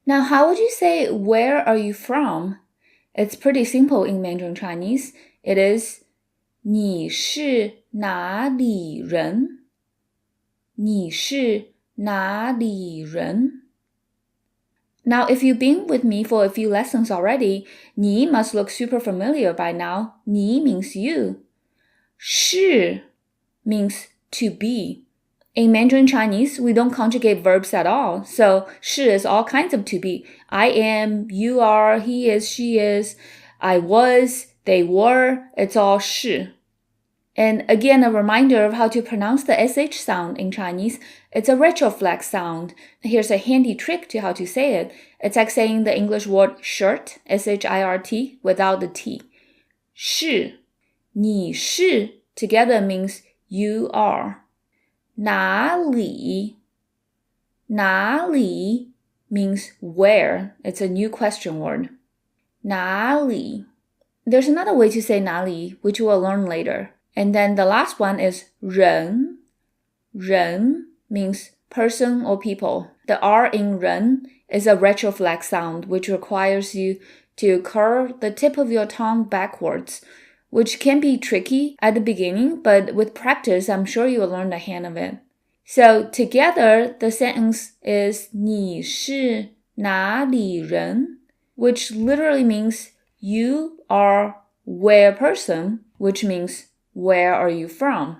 Now, how would you say, where are you from? It's pretty simple in Mandarin Chinese. It is, 你是哪里人? 你是哪里人? Now, if you've been with me for a few lessons already, 你 must look super familiar by now. 你 means you. 是 means to be. In Mandarin Chinese, we don't conjugate verbs at all. So, 是 is all kinds of to be. I am, you are, he is, she is, I was, they were. It's all 是. And again, a reminder of how to pronounce the SH sound in Chinese. It's a retroflex sound. Here's a handy trick to how to say it. It's like saying the English word shirt, S-H-I-R-T, without the T. 是, 你是 together means you are. 哪里? 哪里 means where. It's a new question word. 哪里? There's another way to say 哪里, which we'll learn later. And then the last one is 人. 人 means person or people. The R in 人 is a retroflex sound, which requires you to curl the tip of your tongue backwards, which can be tricky at the beginning, but with practice, I'm sure you will learn the hang of it. So together, the sentence is 你是哪里人? Which literally means you are where person, which means where are you from?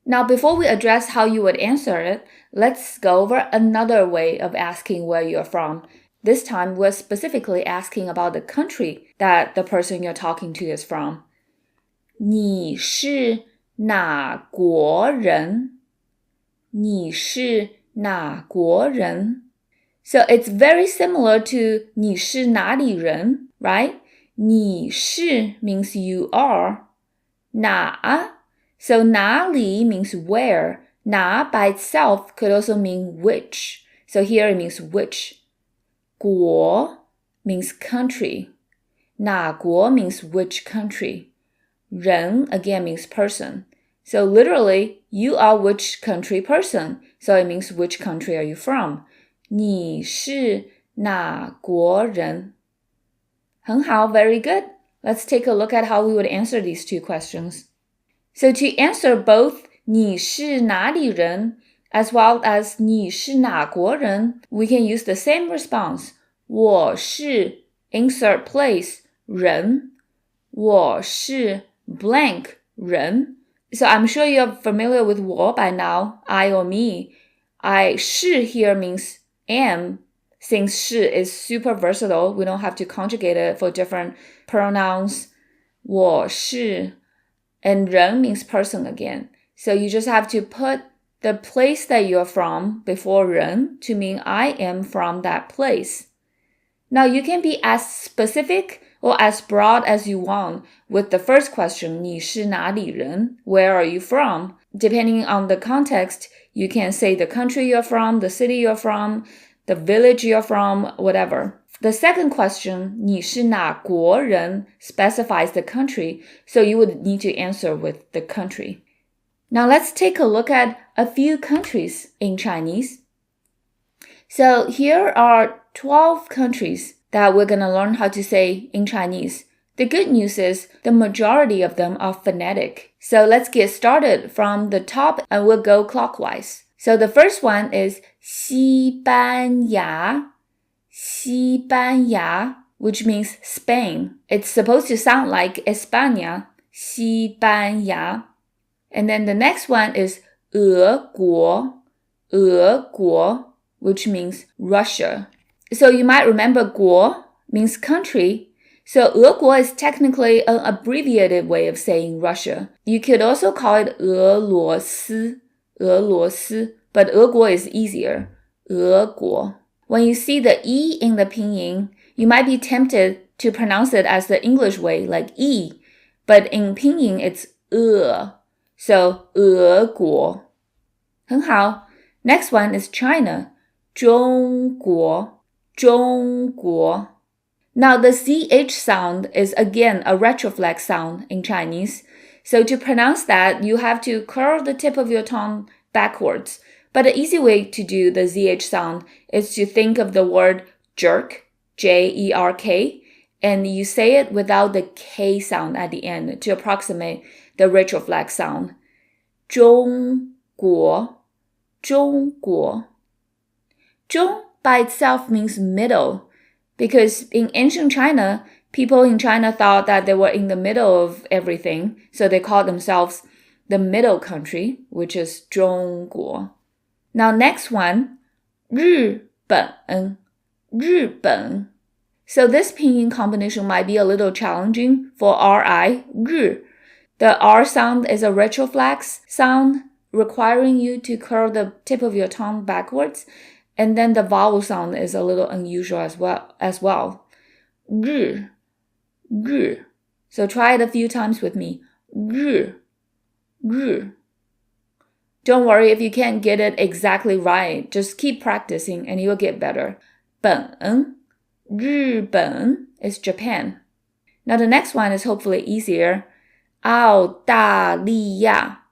Now, before we address how you would answer it, let's go over another way of asking where you're from. This time, we're specifically asking about the country that the person you're talking to is from. 你是哪国人? 你是哪国人? So it's very similar to 你是哪里人, right? 你是 means you are. 哪? So 哪里 means where. 哪 by itself could also mean which. So here it means which. 国 means country. 哪国 means which country. 人 again means person. So literally, you are which country person. So it means which country are you from. 你是哪国人? 很好, very good. Let's take a look at how we would answer these two questions. So to answer both 你是哪里人 as well as 你是哪国人, we can use the same response. 我是 insert place 人. 我是 blank 人. So I'm sure you're familiar with 我 by now, I or me. I 是 here means am. Since 是 is super versatile, we don't have to conjugate it for different pronouns. 我是 and 人 means person again. So you just have to put the place that you're from before 人 to mean I am from that place. Now you can be as specific or as broad as you want with the first question, 你是哪里人? Where are you from? Depending on the context, you can say the country you're from, the city you're from, the village you're from, whatever. The second question, 你是哪国人 specifies the country, so you would need to answer with the country. Now let's take a look at a few countries in Chinese. So here are 12 countries that we're going to learn how to say in Chinese. The good news is the majority of them are phonetic. So let's get started from the top and we'll go clockwise. So the first one is 西班牙, 西班牙, which means Spain. It's supposed to sound like España, 西班牙. And then the next one is 俄国, 俄国, which means Russia. So you might remember 国 means country. So 俄国 is technically an abbreviated way of saying Russia. You could also call it 俄罗斯, 俄罗斯, but 俄国 is easier, 俄国. When you see the E in the pinyin, you might be tempted to pronounce it as the English way, like E, but in pinyin it's so 俄国. 很好. Next one is China, 中国, 中国. Now the CH sound is again a retroflex sound in Chinese. So to pronounce that, you have to curl the tip of your tongue backwards. But the easy way to do the ZH sound is to think of the word jerk, J-E-R-K, and you say it without the K sound at the end to approximate the retroflex sound. 中国, 中国. 中 by itself means middle, because in ancient China, people in China thought that they were in the middle of everything, so they called themselves the middle country, which is 中国. Now next one, 日本, 日本. So this pinyin combination might be a little challenging for RI, 日. The R sound is a retroflex sound, requiring you to curl the tip of your tongue backwards, and then the vowel sound is a little unusual as well. 日, 日. So try it a few times with me. 日, 日. Don't worry if you can't get it exactly right. Just keep practicing and you'll get better. 本, 日本 is Japan. Now the next one is hopefully easier. 澳大利亚,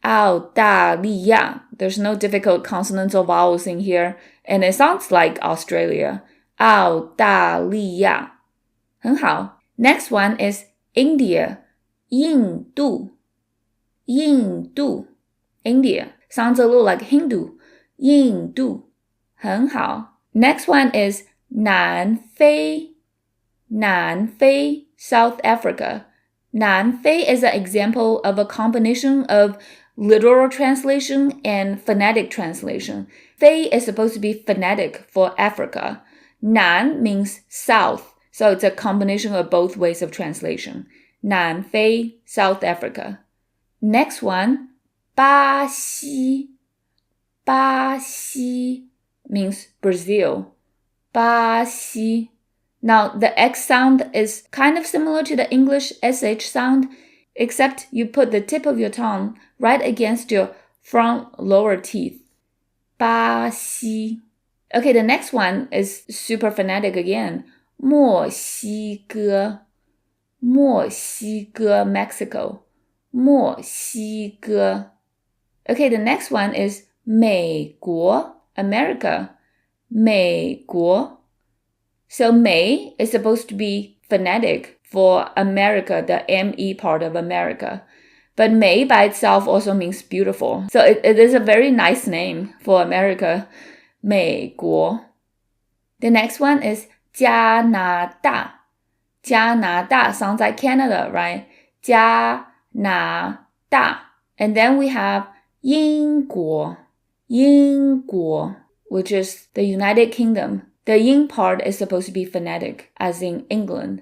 澳大利亚. There's no difficult consonants or vowels in here, and it sounds like Australia. 澳大利亚. 很好. Next one is India, 印度, 印度. India sounds a little like Hindu, 印度. 很好. Next one is 南非, 南非, South Africa. 南非 is an example of a combination of literal translation and phonetic translation. 非 is supposed to be phonetic for Africa. 南 means south, so it's a combination of both ways of translation. 南非, South Africa. Next one, 巴西, 巴西 means Brazil. 巴西. Now, the X sound is kind of similar to the English SH sound, except you put the tip of your tongue right against your front lower teeth. 巴西. Okay, the next one is super phonetic again. 墨西哥, 墨西哥, Mexico. 墨西哥. Okay, the next one is 美国, America. 美国. So 美 is supposed to be phonetic for America, the ME part of America. But 美 by itself also means beautiful. So it is a very nice name for America, 美国. The next one is 加拿大. 加拿大 sounds like Canada, right? 加拿大. And then we have 英国, 英国, which is the United Kingdom. The yin part is supposed to be phonetic, as in England.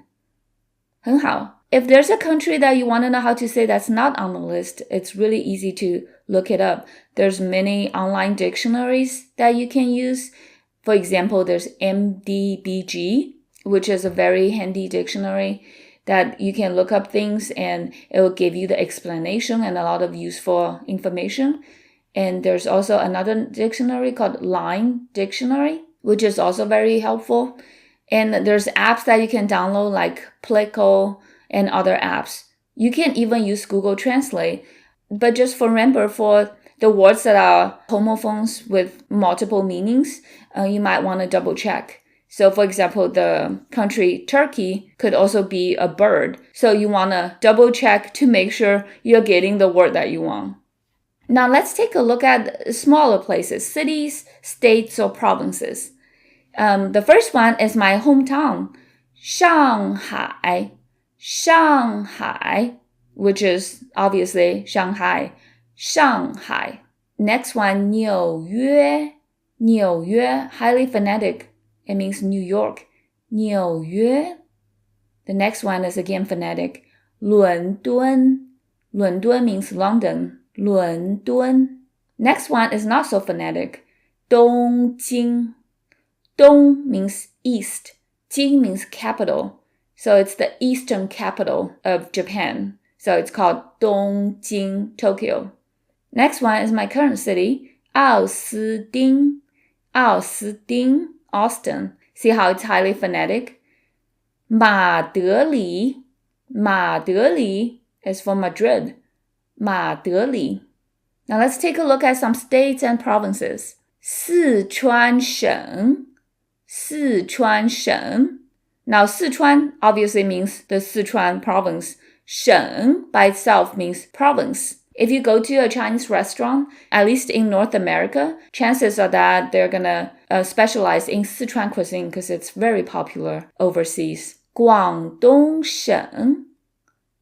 很好. If there's a country that you want to know how to say that's not on the list, it's really easy to look it up. There's many online dictionaries that you can use. For example, there's MDBG, which is a very handy dictionary that you can look up things and it will give you the explanation and a lot of useful information. And there's also another dictionary called Line Dictionary, which is also very helpful. And there's apps that you can download like Pleco and other apps. You can even use Google Translate. But just remember, for the words that are homophones with multiple meanings, you might want to double check. So for example, the country Turkey could also be a bird. So you want to double check to make sure you're getting the word that you want. Now let's take a look at smaller places, cities, states, or provinces. The first one is my hometown, Shanghai, Shanghai, which is obviously Shanghai, Shanghai. Next one, 纽约, 纽约, highly phonetic. It means New York, 纽约. The next one is again phonetic, 伦敦, 伦敦 means London, 伦敦. Next one is not so phonetic, 东京. 东 means east, 京 means capital. So it's the eastern capital of Japan. So it's called Dongjing, Tokyo. Next one is my current city, 奥斯汀, 奥斯汀, Austin. See how it's highly phonetic? 马德里, 马德里 is for Madrid, 马德里. Now let's take a look at some states and provinces. 四川省, 四川省. Now Sichuan obviously means the Sichuan province. 省 by itself means province. If you go to a Chinese restaurant, at least in North America, chances are that they're gonna specialize in Sichuan cuisine because it's very popular overseas. 广东省,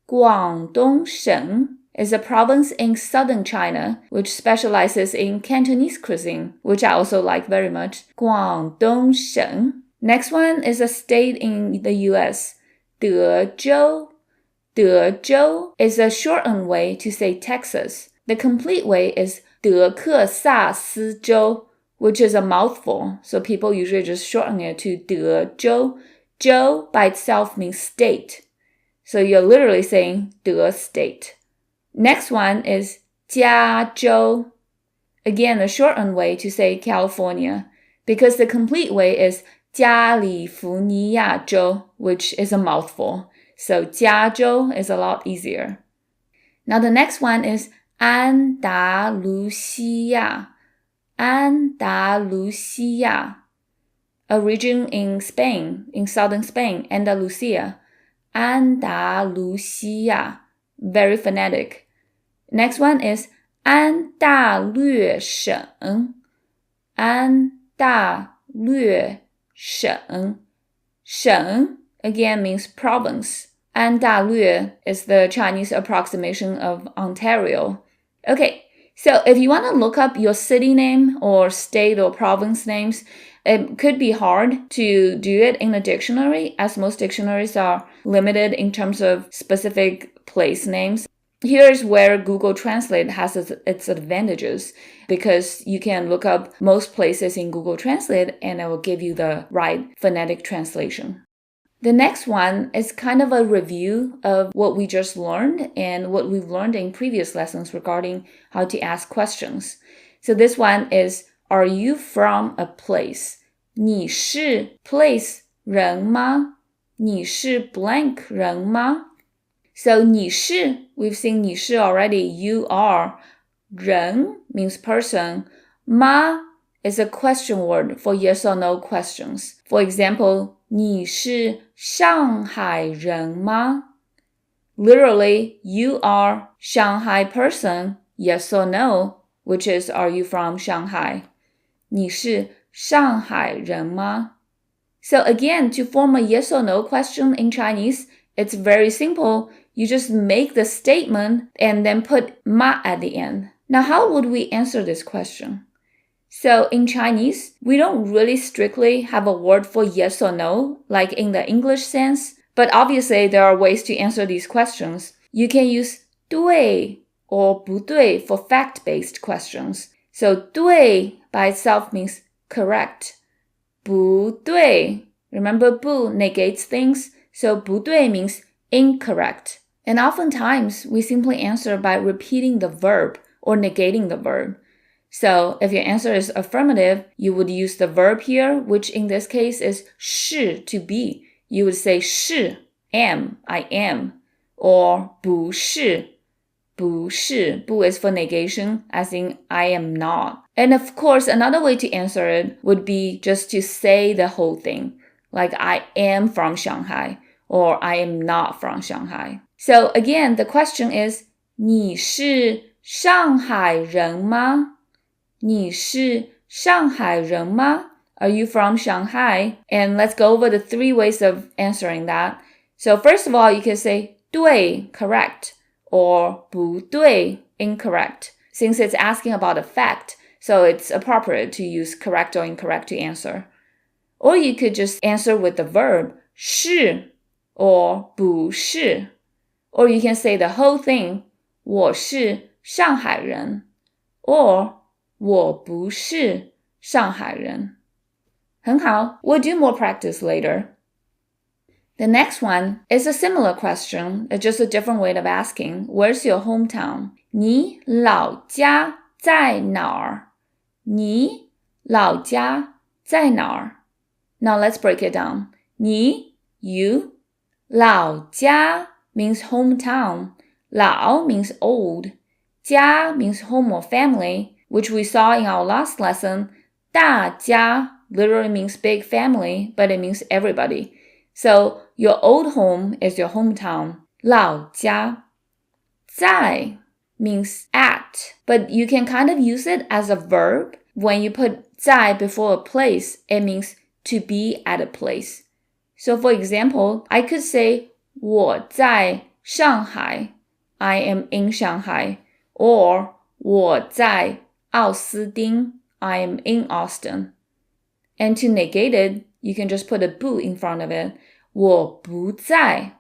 广东省 is a province in southern China which specializes in Cantonese cuisine, which I also like very much. 广东省. Next one is a state in the US, 德州. 德州 is a shortened way to say Texas. The complete way is 德克萨斯州, which is a mouthful, so people usually just shorten it to 德州. 州 by itself means state, so you're literally saying 德 state. Next one is 加州. Again, a shortened way to say California, because the complete way is 加利福尼亚州, which is a mouthful. So 加州 is a lot easier. Now the next one is 安达卢西亚. 安达卢西亚. A region in Spain, in southern Spain, Andalusia. 安达卢西亚. Very phonetic. Next one is 安大略省. 安大略省. 省 again means province. 安大略 is the Chinese approximation of Ontario. Okay, so if you want to look up your city name or state or province names, it could be hard to do it in a dictionary, as most dictionaries are limited in terms of specific place names. Here's where Google Translate has its advantages, because you can look up most places in Google Translate and it will give you the right phonetic translation. The next one is kind of a review of what we just learned and what we've learned in previous lessons regarding how to ask questions. So this one is, are you from a place? 你是 place 人吗? 你是 blank 人吗? So 你是, we've seen 你是 already, you are. 人 means person. 吗 is a question word for yes or no questions. For example, 你是上海人吗? Literally, you are Shanghai person, yes or no, which is, are you from Shanghai? 你是上海人吗? So again, to form a yes or no question in Chinese, it's very simple. You just make the statement and then put ma at the end. Now, how would we answer this question? So in Chinese, we don't really strictly have a word for yes or no, like in the English sense. But obviously, there are ways to answer these questions. You can use 对 or 不对 for fact-based questions. So 对 by itself means correct. 不对, remember 不 negates things, so 不对 means incorrect. And oftentimes, we simply answer by repeating the verb or negating the verb. So if your answer is affirmative, you would use the verb here, which in this case is 是 to be. You would say 是 am, I am, or 不是 不是 不 is for negation, as in I am not. And of course, another way to answer it would be just to say the whole thing, like I am from Shanghai, or I am not from Shanghai. So again, the question is, 你是上海人吗？你是上海人吗？ Are you from Shanghai? And let's go over the 3 ways of answering that. So first of all, you can say 对 correct or 不对 incorrect. Since it's asking about a fact, so it's appropriate to use correct or incorrect to answer. Or you could just answer with the verb 是 or 不是. Or you can say the whole thing 我是上海人 or 我不是上海人。很好， we'll do more practice later. The next one is a similar question, it's just a different way of asking. Where's your hometown? 你老家在哪儿？你老家在哪儿？ Now let's break it down. 你 you, 老家 means hometown. 老 means old. 家 means home or family, which we saw in our last lesson. 大家 literally means big family, but it means everybody. So your old home is your hometown. 老家。在 means at, but you can kind of use it as a verb. When you put 在 before a place, it means to be at a place. So for example, I could say 我在上海 I am in Shanghai, or 我在奥斯汀 I am in Austin. And to negate it, you can just put a 不 in front of it. 我不在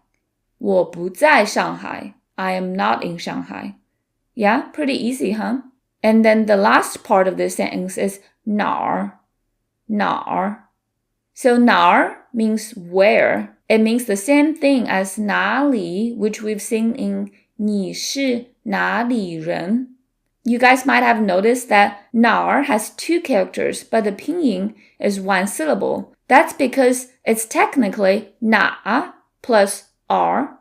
上海 I am not in Shanghai. Yeah, pretty easy, huh? And then the last part of this sentence is 哪儿. So 哪儿 means where. It means the same thing as 哪里, which we've seen in 你是哪里人. You guys might have noticed that 哪儿 has 2 characters, but the pinyin is 1 syllable. That's because it's technically 哪 plus r,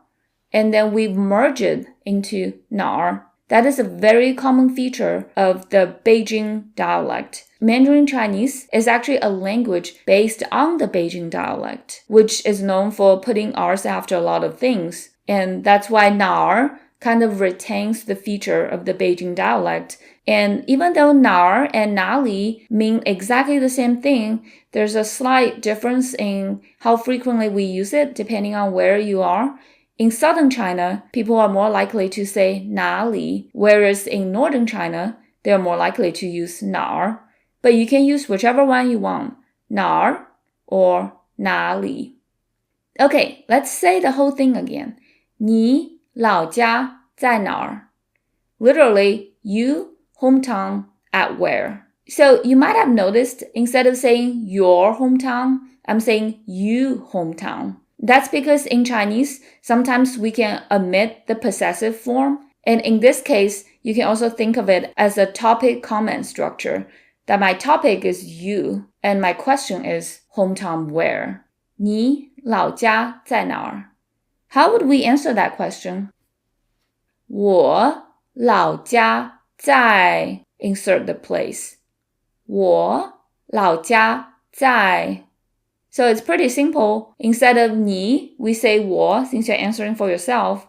and then we've merged it into 哪儿. That is a very common feature of the Beijing dialect. Mandarin Chinese is actually a language based on the Beijing dialect, which is known for putting r's after a lot of things. And that's why 哪儿 kind of retains the feature of the Beijing dialect. And even though 哪儿 and 哪里 mean exactly the same thing, there's a slight difference in how frequently we use it depending on where you are. In southern China, people are more likely to say 哪里, whereas in northern China, they're more likely to use 哪儿. But you can use whichever one you want, 哪儿 or 哪里. Okay, let's say the whole thing again. 你老家在哪儿? Literally, you, hometown, at where. So you might have noticed, instead of saying your hometown, I'm saying you hometown. That's because in Chinese, sometimes we can omit the possessive form. And in this case, you can also think of it as a topic comment structure. That my topic is you, and my question is hometown where. 你老家在哪儿? How would we answer that question? 我老家在 insert the place. 我老家在. So it's pretty simple. Instead of 你, we say 我 since you're answering for yourself.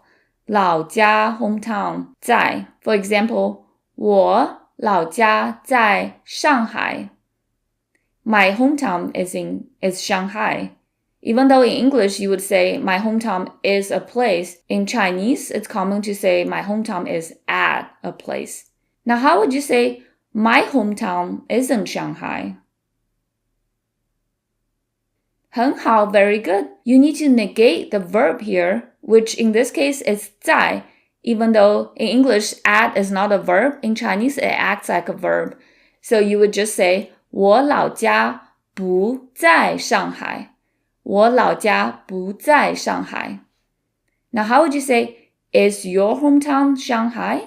老家 hometown 在. For example, 我老家在上海. My hometown is Shanghai. Even though in English you would say my hometown is a place, in Chinese it's common to say my hometown is at a place. Now how would you say my hometown isn't Shanghai? 很好, very good. You need to negate the verb here, which in this case is 在. Even though in English at is not a verb, in Chinese it acts like a verb. So you would just say 我老家不在上海. 我老家不在上海. Now how would you say, is your hometown Shanghai?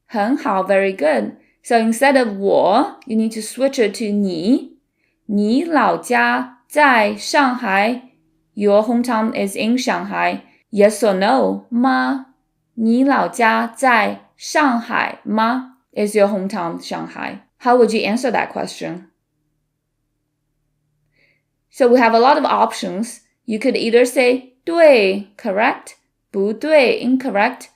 很好, very good. So instead of 我, you need to switch it to 你. 你老家在上海. Your hometown is in Shanghai. Yes or no, 吗? 你老家在上海吗? Is your hometown Shanghai? How would you answer that question? So we have a lot of options. You could either say 对, correct, 不对 incorrect.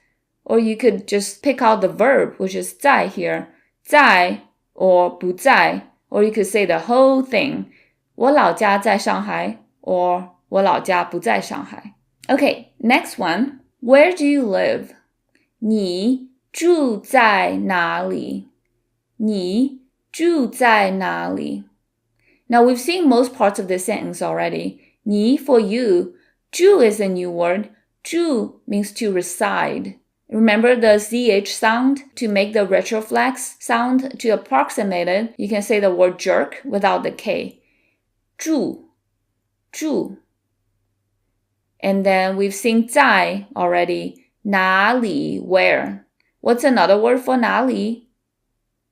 Or you could just pick out the verb, which is 在 here. 在 or 不在. Or you could say the whole thing. 我老家在上海 or 我老家不在上海. Okay, next one. Where do you live? 你住在哪里？你住在哪里？ Now we've seen most parts of this sentence already. 你 for you. 住 is a new word. 住 means to reside. Remember the ZH sound? To make the retroflex sound, to approximate it, you can say the word jerk without the K. 住 And then we've seen 在 already. 哪里 where? What's another word for 哪里?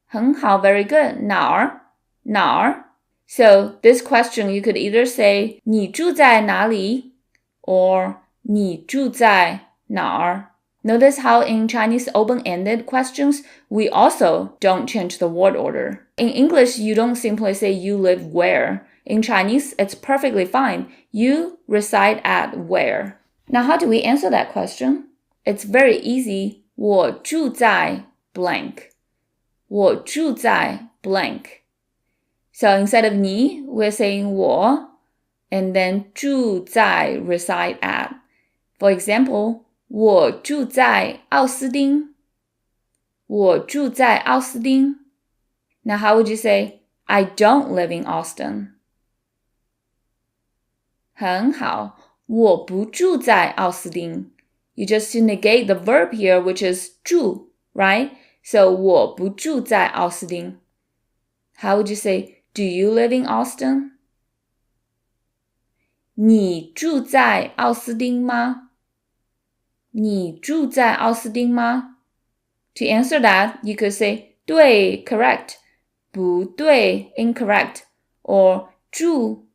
很好, very good. 哪儿? So this question you could either say 你住在哪里 or 你住在哪儿? Notice how in Chinese open-ended questions, we also don't change the word order. In English, you don't simply say you live where. In Chinese, it's perfectly fine. You reside at where. Now, how do we answer that question? It's very easy. 我住在 blank. 我住在 blank. So instead of 你, we're saying 我 and then 住在 reside at. For example, 我住在奥斯汀。我住在奥斯汀。Now how would you say, I don't live in Austin? 很好，我不住在奥斯汀。You just negate the verb here, which is 住, right? So 我不住在奥斯汀。How would you say, do you live in Austin? 你住在奥斯汀吗？你住在奥斯汀吗？ To answer that, you could say 对 correct, 不对 incorrect, or 住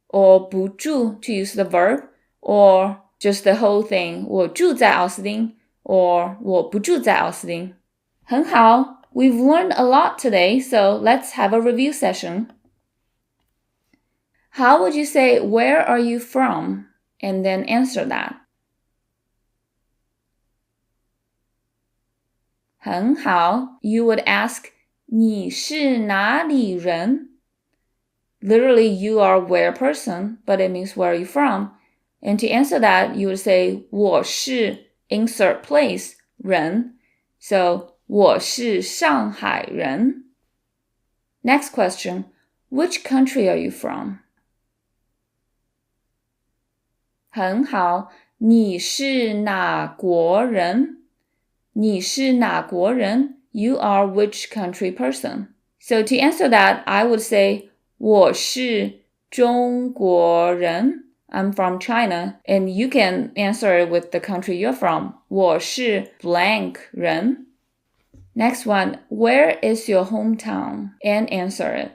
or 不住 to use the verb, or just the whole thing, 我住在奥斯汀 or 我不住在奥斯汀。很好， we've learned a lot today, so let's have a review session. How would you say, where are you from? And then answer that. 很好 You would ask, 你是哪里人? Literally, you are where person, but it means where are you from? And to answer that, you would say, 我是 insert place, 人. So, 我是上海人. Next question, which country are you from? 很好，你是哪国人？你是哪国人？ You are which country person? So to answer that, I would say 我是中国人。I'm from China, and you can answer it with the country you're from. 我是 blank 人。Next one, where is your hometown? And answer it.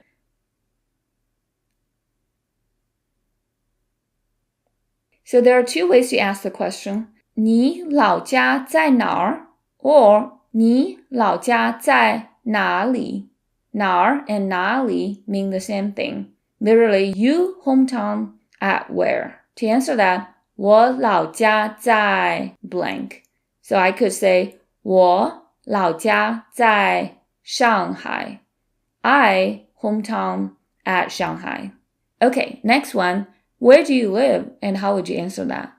So there are two ways to ask the question. 你老家在哪儿? Or 你老家在哪里? 哪儿 and 哪里 mean the same thing. Literally, you hometown at where? To answer that, 我老家在 blank. So I could say 我老家在上海. I hometown at Shanghai. Okay, next one. Where do you live and how would you answer that?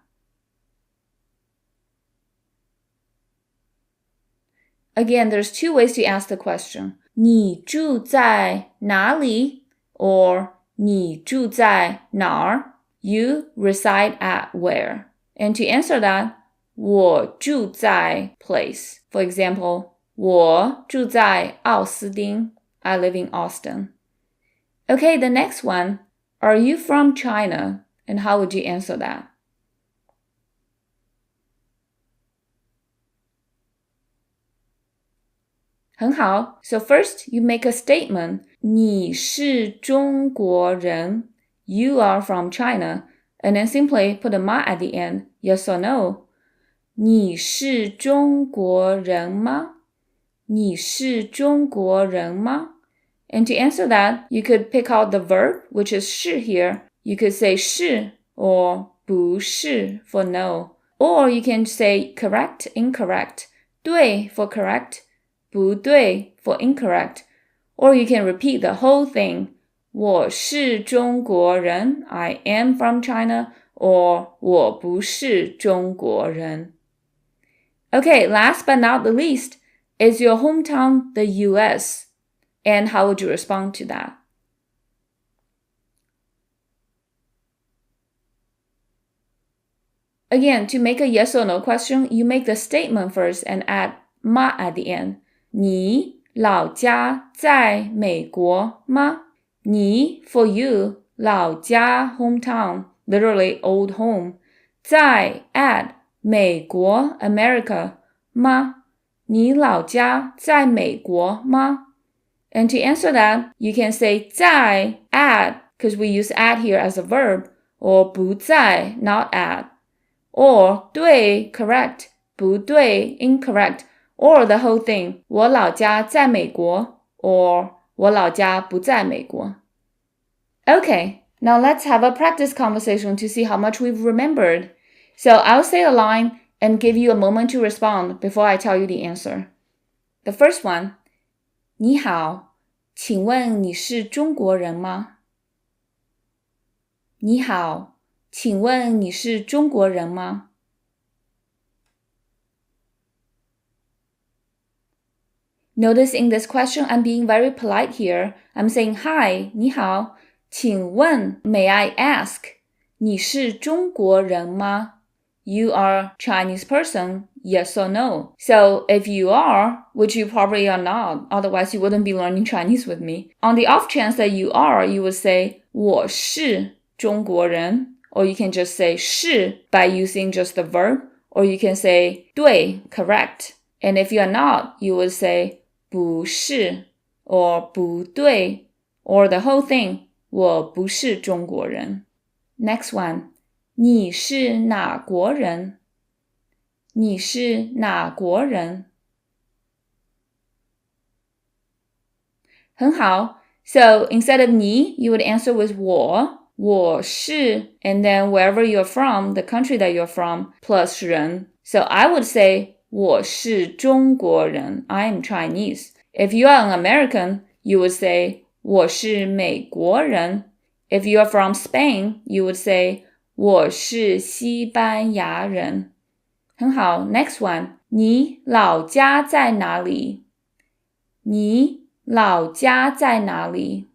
Again, there's two ways to ask the question. 你住在哪里? Or 你住在哪儿? You reside at where? And to answer that, 我住在 place. For example, 我住在奥斯汀. I live in Austin. Okay, the next one. Are you from China? And how would you answer that?很好. So first, you make a statement. 你是中国人. You are from China. And then simply put a ma at the end. Yes or no. 你是中国人吗? 你是中国人吗? And to answer that, you could pick out the verb, which is 是 here. You could say 是 or 不是 for no. Or you can say correct, incorrect. 对 for correct, 不对 for incorrect. Or you can repeat the whole thing. 我是中国人 I am from China. Or 我不是中国人 Okay, last but not the least, is your hometown the US? And how would you respond to that? Again, to make a yes or no question, you make the statement first and add 吗 at the end. 你老家在美国吗？你 for you, 老家 hometown, literally old home. 在 add 美国 America 吗？你老家在美国吗？ And to answer that, you can say 在 add, because we use add here as a verb, or 不在 not add. Or 对 correct, 不对 incorrect, or the whole thing, 我老家在美国 or 我老家不在美国 Okay, now let's have a practice conversation to see how much we've remembered. So I'll say a line and give you a moment to respond before I tell you the answer. The first one, 你好，请问你是中国人吗？你好，请问你是中国人吗？ Notice in this question, I'm being very polite here. I'm saying, Hi, 你好，请问 may I ask, 你是中国人吗？ You are Chinese person, yes or no? So if you are, which you probably are not, otherwise you wouldn't be learning Chinese with me. On the off chance that you are, you would say 我是中国人, or you can just say 是 by using just the verb, or you can say 对 correct. And if you're not, you would say 不是 or 不对 or the whole thing 我不是中国人 Next one 你是哪国人你是哪国人很好 So instead of 你 you would answer with 我是 and then wherever you're from, the country that you're from, plus 人 So I would say 我是中国人 I am Chinese. If you are an American, you would say 我是美国人 If you are from Spain, you would say 我是西班牙人很好 Next one 你老家在哪里你老家在哪里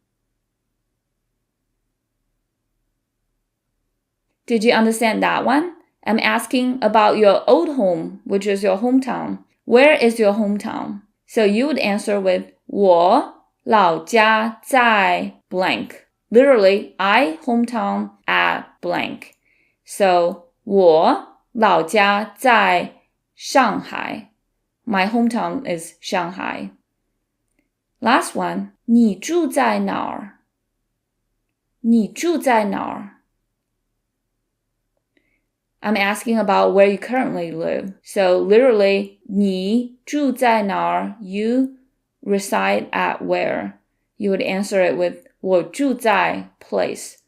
Did you understand that one? I'm asking about your old home, which is your hometown. Where is your hometown? So you would answer with 我老家在 blank. Literally, I hometown at blank. So 我老家在上海. My hometown is Shanghai. Last one, 你住在哪儿你住在哪儿I'm asking about where you currently live. So literally, 你住在哪儿 you reside at where. You would answer it with 我住在 place.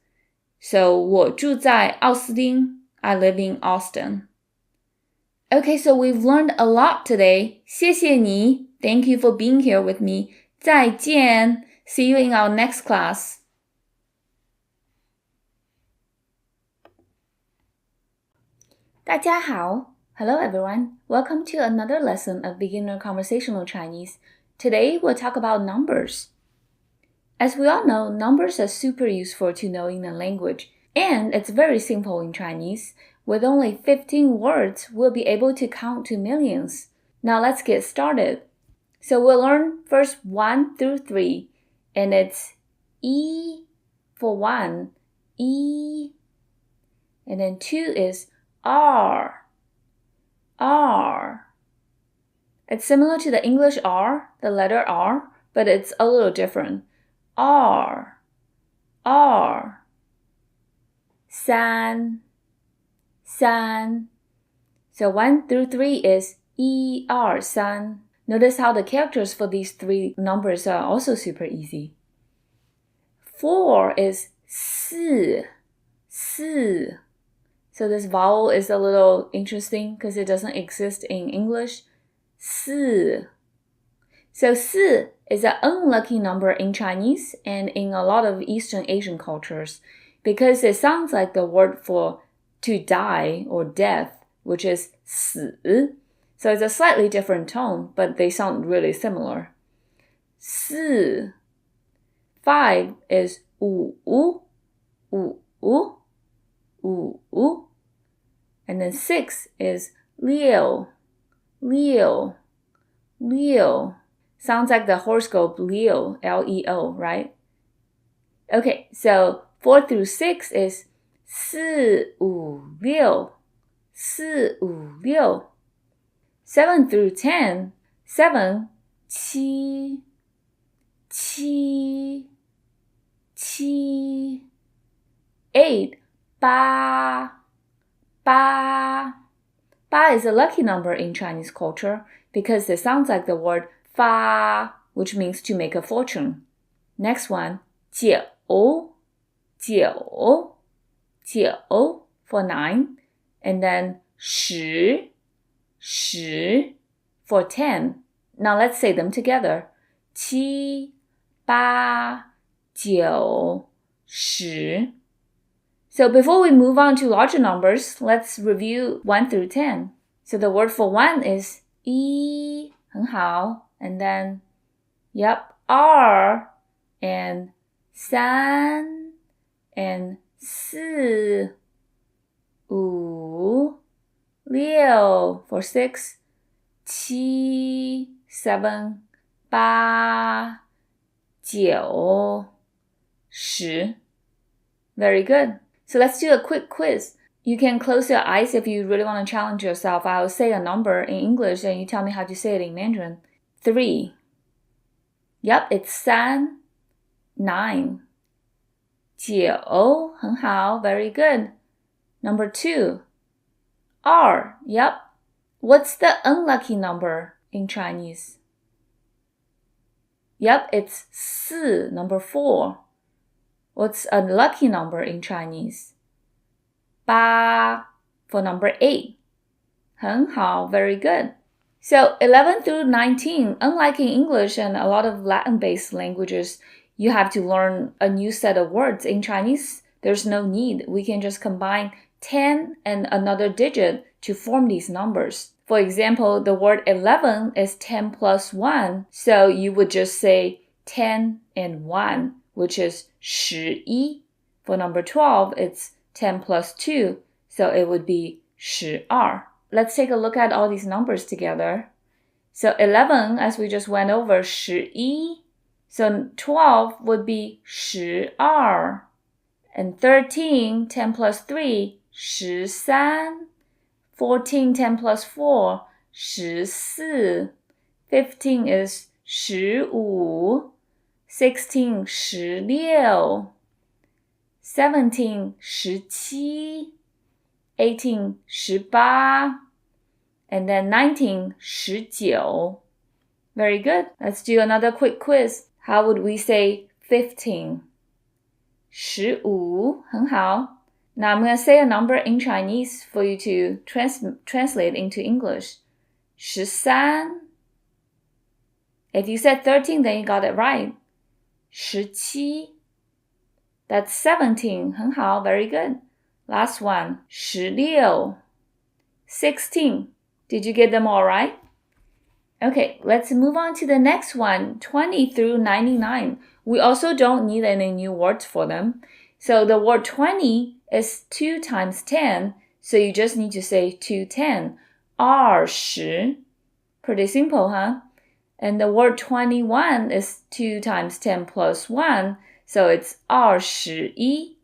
So 我住在奥斯汀 I live in Austin. Okay, so we've learned a lot today. 谢谢你 Thank you for being here with me. 再见 See you in our next class. Hello everyone. Welcome to another lesson of beginner conversational Chinese. Today we'll talk about numbers. As we all know, numbers are super useful to know in a language, and it's very simple in Chinese. With only 15 words, we'll be able to count to millions. Now let's get started. So we'll learn first 1 through 3, and it's E for 1, E, and then 2 is R. It's similar to the English R, the letter R, but it's a little different. R. 三. So 1 through 3 is ER, 三. Notice how the characters for these three numbers are also super easy. 4 is 四. So So this vowel is a little interesting because it doesn't exist in English. 4. So 4 is an unlucky number in Chinese and in a lot of Eastern Asian cultures because it sounds like the word for to die or death, which is 死. So it's a slightly different tone, but they sound really similar. 4. 5 is 五, 五, 五. And then 6 is 六. Sounds like the horoscope Leo, Leo, right? Okay, so 4 through 6 is 4, 5, 6. 4, 5, 6. 7 through 10, 7, 7. 8, 8. 8 is a lucky number in Chinese culture because it sounds like the word 发, which means to make a fortune. Next one, 9, 9 for 9. And then 10, 10 for 10. Now let's say them together. 7, 8, 9, 10. So before we move on to larger numbers, let's review 1 through 10. So the word for 1 is 一, 很好. And then, 2 and 3 and 4, 5, 6 for 6, 7, 7, 8, 9, 10. Very good. So let's do a quick quiz. You can close your eyes if you really want to challenge yourself. I'll say a number in English and you tell me how to say it in Mandarin. 3. Yep, it's 3, 9. 9, 很好, very good. Number 2. R, yep. What's the unlucky number in Chinese? Yep, it's 4, number 4. What's a lucky number in Chinese? 8 for number 8. 很好, very good. So 11 through 19, unlike in English and a lot of Latin-based languages, you have to learn a new set of words. In Chinese, there's no need. We can just combine 10 and another digit to form these numbers. For example, the word 11 is 10 plus 1, so you would just say 10 and 1, which is 11. For number 12, it's 10 plus 2, so it would be 12. Let's take a look at all these numbers together. So 11, as we just went over, 11. So 12 would be 12. And 13, 10 plus 3, 13. 14, 10 plus 4, 14. 15 is 15. 16, 16. 17, 17. 18, 18. And then 19, 19. Very good. Let's do another quick quiz. How would we say 15? 15, 很好. Now I'm going to say a number in Chinese for you to translate into English. 13. If you said 13, then you got it right. 17. That's 17. 很好, very good. Last one. 16. 16. Did you get them all right? Okay, let's move on to the next one. 20 through 99. We also don't need any new words for them. So the word 20 is 2 times 10, so you just need to say 210. 20. Pretty simple, huh? And the word 21 is 2 times 10 plus 1, so it's 21.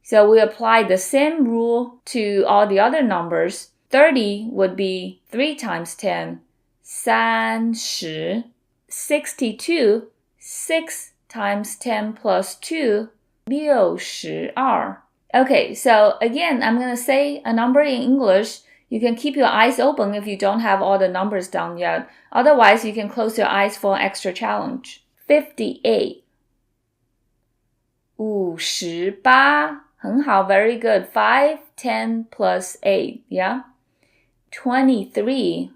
So we apply the same rule to all the other numbers. 30 would be 3 times 10, 30. 62, 6 times 10 plus 2, 62. Okay, so again, I'm going to say a number in English. You can keep your eyes open if you don't have all the numbers down yet. Otherwise, you can close your eyes for an extra challenge. 58. 58. 很好, very good. 58. 10 plus 8, yeah? 23.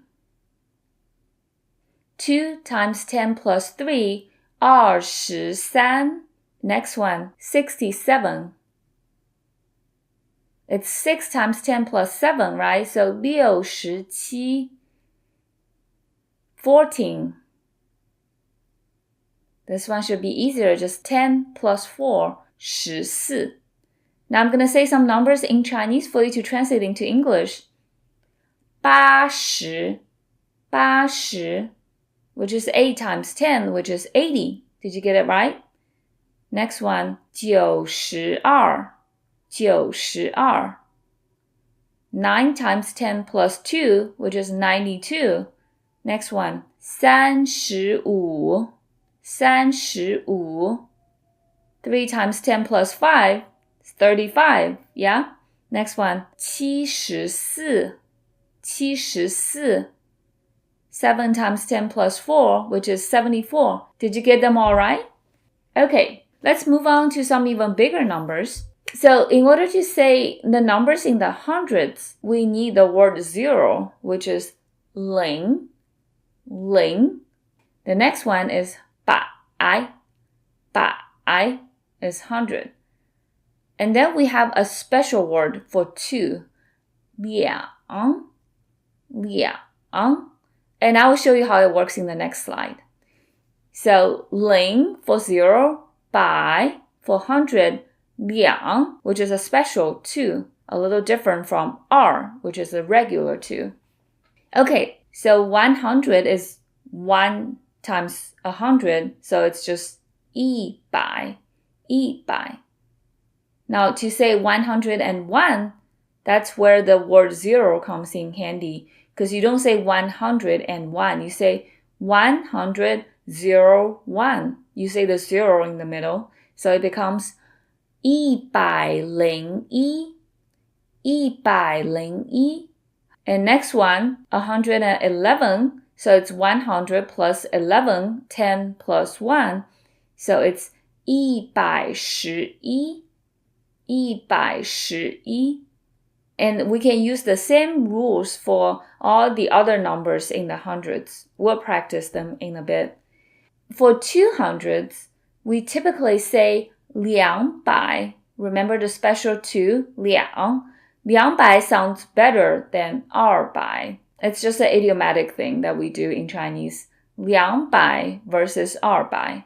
2 times 10 plus 3, 23. Next one, 67. It's 6 times 10 plus 7, right? So 67. 14. This one should be easier, just 10 plus 4, 14. Now I'm going to say some numbers in Chinese for you to translate into English. 80, 80, which is 8 times 10, which is 80. Did you get it right? Next one, 92, 92. 9 times 10 plus 2, which is 92. Next one, 35, 35. 3 times 10 plus 5 is 35, yeah? Next one, 74, 74. 7 times 10 plus 4, which is 74. Did you get them all right? Okay, let's move on to some even bigger numbers. So in order to say the numbers in the hundreds, we need the word 0, which is 0, 0. The next one is 百, 百 is 100. And then we have a special word for 2, 两, 两. And I will show you how it works in the next slide. So 0 for 0, 百 for 100, 两, which is a special 2, a little different from 二, which is a regular 2. Okay, so 100 is 1 times 100, so it's just 100, 100. Now to say 101, that's where the word 0 comes in handy, because you don't say 101, you say 101. You say the 0 in the middle, so it becomes 101, 101. And next one, 111, so it's 100 plus 11, 10 plus 1, so it's 111, 111. And we can use the same rules for all the other numbers in the hundreds. We'll practice them in a bit. For 200s, we typically say 200. Remember the special 2, 两. 200 sounds better than 200. It's just an idiomatic thing that we do in Chinese. 200 versus 200.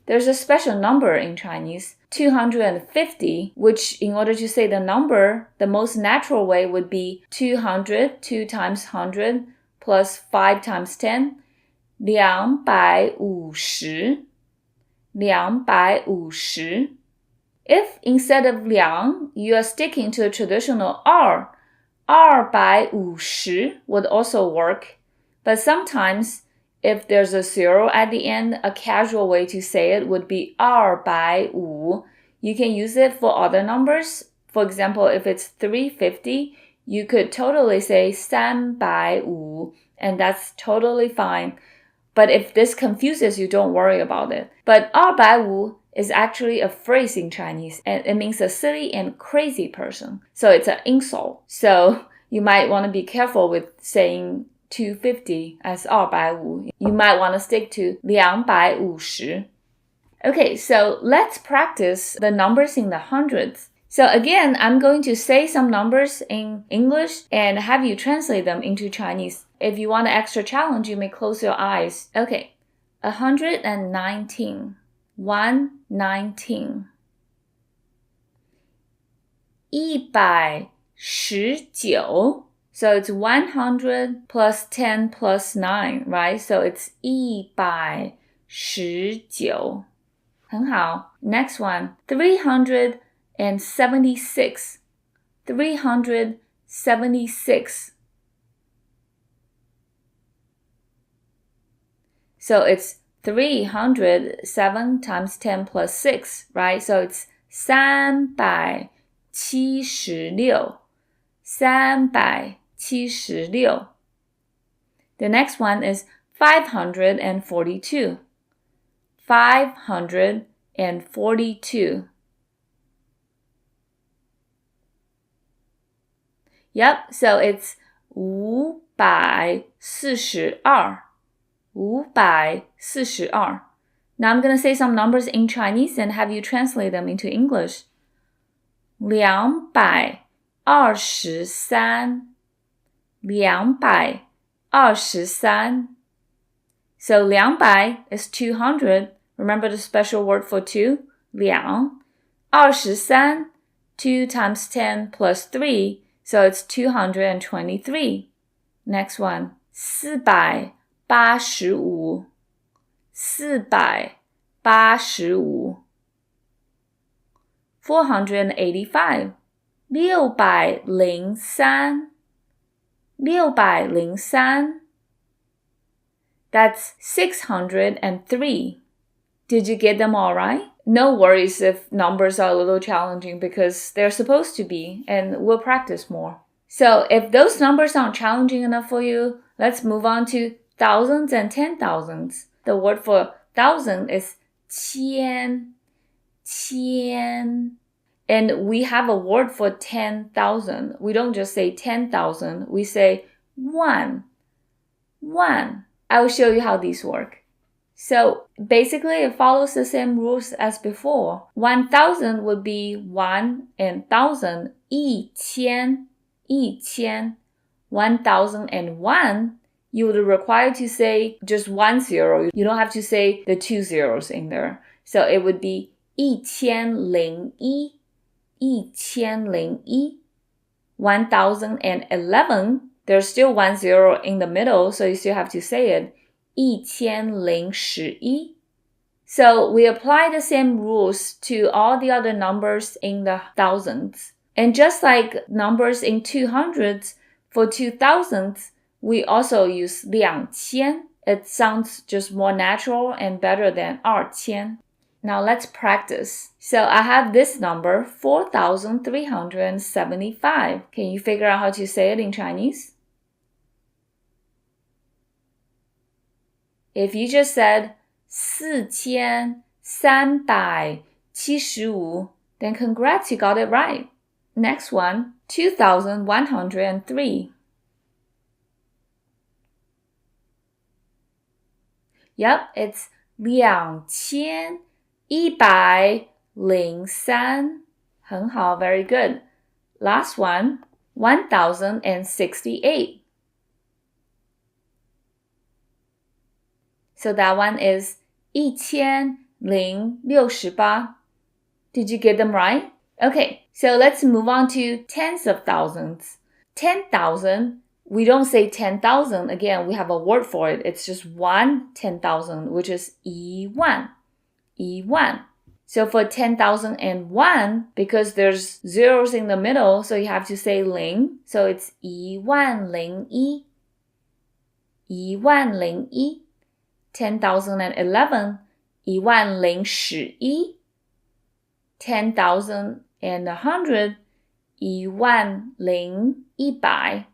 There's a special number in Chinese, 250, which in order to say the number, the most natural way would be 200, 2 times 100, plus 5 times 10, 250, 250. If instead of 两, you are sticking to a traditional 2, 250 would also work. But sometimes, if there's a 0 at the end, a casual way to say it would be 250. You can use it for other numbers. For example, if it's 350, you could totally say 350, and that's totally fine. But if this confuses you, don't worry about it. But 250 is actually a phrase in Chinese, and it means a silly and crazy person. So it's an insult. So you might want to be careful with saying 250 as 250. You might want to stick to 250. Okay, so let's practice the numbers in the hundreds. So again, I'm going to say some numbers in English and have you translate them into Chinese. If you want an extra challenge, you may close your eyes. Okay, 119, 119. 119. So it's 100 plus 10 plus 9, right? So it's 119. 很好. Next one, 376. 376. So it's 300, 7 times 10 plus 6, right? So it's 376. 376. The next one is 542. 542. Yep, so it's 542. 542. Now I'm going to say some numbers in Chinese and have you translate them into English. 223. 223. So 200 is 200. Remember the special word for 2? 2. 23. 2 times 10 plus 3. So it's 223. Next one. 485. 485. 485. 603. 603. That's 603. Did you get them all right? No worries if numbers are a little challenging because they're supposed to be, and we'll practice more. So if those numbers aren't challenging enough for you, let's move on to thousands and 10,000s. The word for thousand is 千. 千. And we have a word for 10,000. We don't just say 10,000. We say 1. 1. I will show you how these work. So basically it follows the same rules as before. 1,000 would be 1 and 1,000. 一千. 一千. 1,001, you would require to say just 1 0. You don't have to say the 2 zeros in there. So it would be 1001. 1001. 1,011, there's still 1 0 in the middle, so you still have to say it. 1011. So we apply the same rules to all the other numbers in the thousands. And just like numbers in 200s, for 2000s, we also use 2000. It sounds just more natural and better than 2000. Now let's practice. So I have this number, 4,375. Can you figure out how to say it in Chinese? If you just said 4,375, then congrats, you got it right. Next one, 2,103. Yep, it's 2,103. 很好, very good. Last one, 1,068. So that one is 1,068. Did you get them right? Okay, so let's move on to tens of thousands. 10,000, we don't say 10,000. Again, we have a word for it. It's just 10,000, which is 1,000. 1,000. So for 10,001, because there's zeros in the middle, so you have to say 0. So it's 1001. 1001. 10,011, 1011. 10,100, 1100.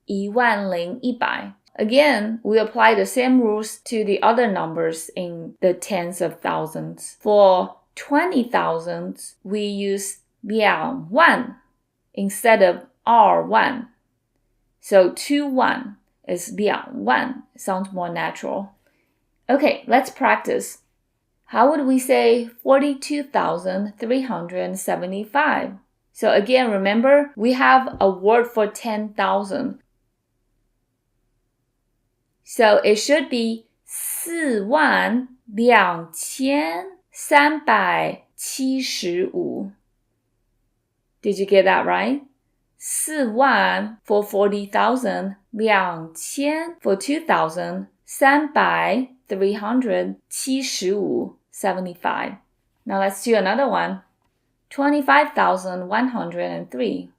1100. Again, we apply the same rules to the other numbers in the tens of thousands. For 20,000, we use 2万 instead of R1. So 21 is 2万. Sounds more natural. Okay, let's practice. How would we say 42,375? So again, remember, we have a word for 10,000. So it should be 42,375. Did you get that right? 4,000 for 40,000, 2,000 for 2,000, 300, 375. Now let's do another one. 25,103.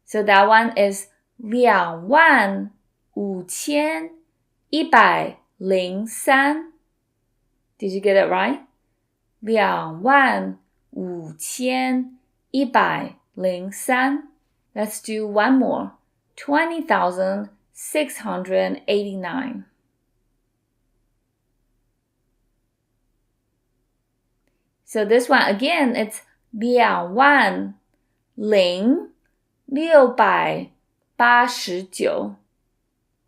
So that one is 25,103. Did you get it right? 25,103. Let's do one more. 20,689. So this one, again, it's 20,689.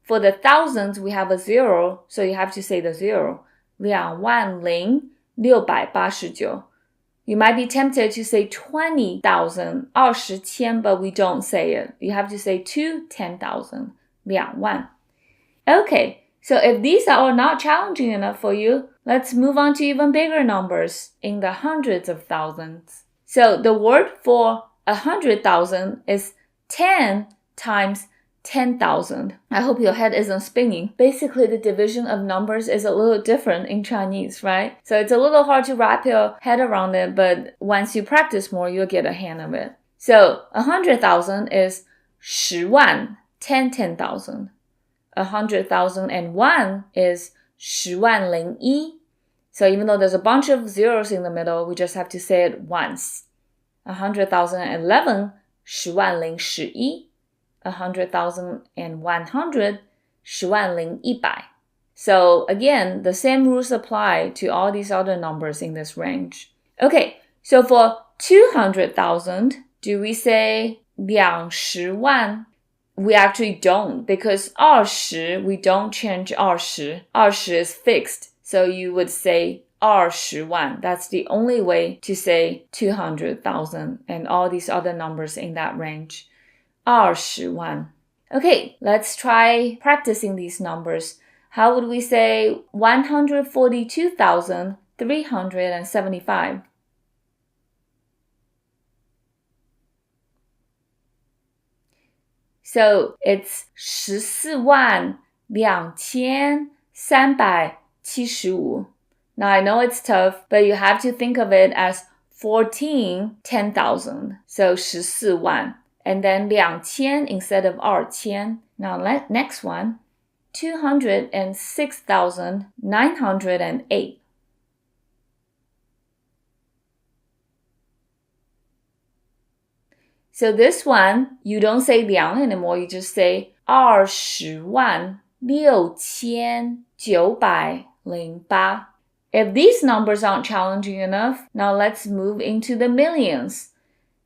For the thousands, we have a zero, so you have to say the zero. 20,689. You might be tempted to say 20,000, 20,000, but we don't say it. You have to say to 10,000, 2,000. Okay, so if these are all not challenging enough for you, let's move on to even bigger numbers in the hundreds of thousands. So the word for 100,000 is 10 times 10,000. I hope your head isn't spinning. Basically, the division of numbers is a little different in Chinese, right? So it's a little hard to wrap your head around it, but once you practice more, you'll get a hang of it. So 100,000 is 10,000, 10,000. 100,001 is 10,001. So even though there's a bunch of zeros in the middle, we just have to say it once. 100,011, 10,011. 100,100, 10,100. So again, the same rules apply to all these other numbers in this range. Okay, so for 200,000, do we say 200,000? We actually don't, because 20, we don't change 20. 20 is fixed, so you would say 20,000. That's the only way to say 200,000 and all these other numbers in that range. 20,000. Okay, let's try practicing these numbers. How would we say 142,375? So it's 14,275. Now I know it's tough, but you have to think of it as 14 10,000. So 14,000. And then 2,000 instead of 2,000. Now next one, 206,908. So this one, you don't say 两 anymore, you just say 20,6,908. If these numbers aren't challenging enough, now let's move into the millions.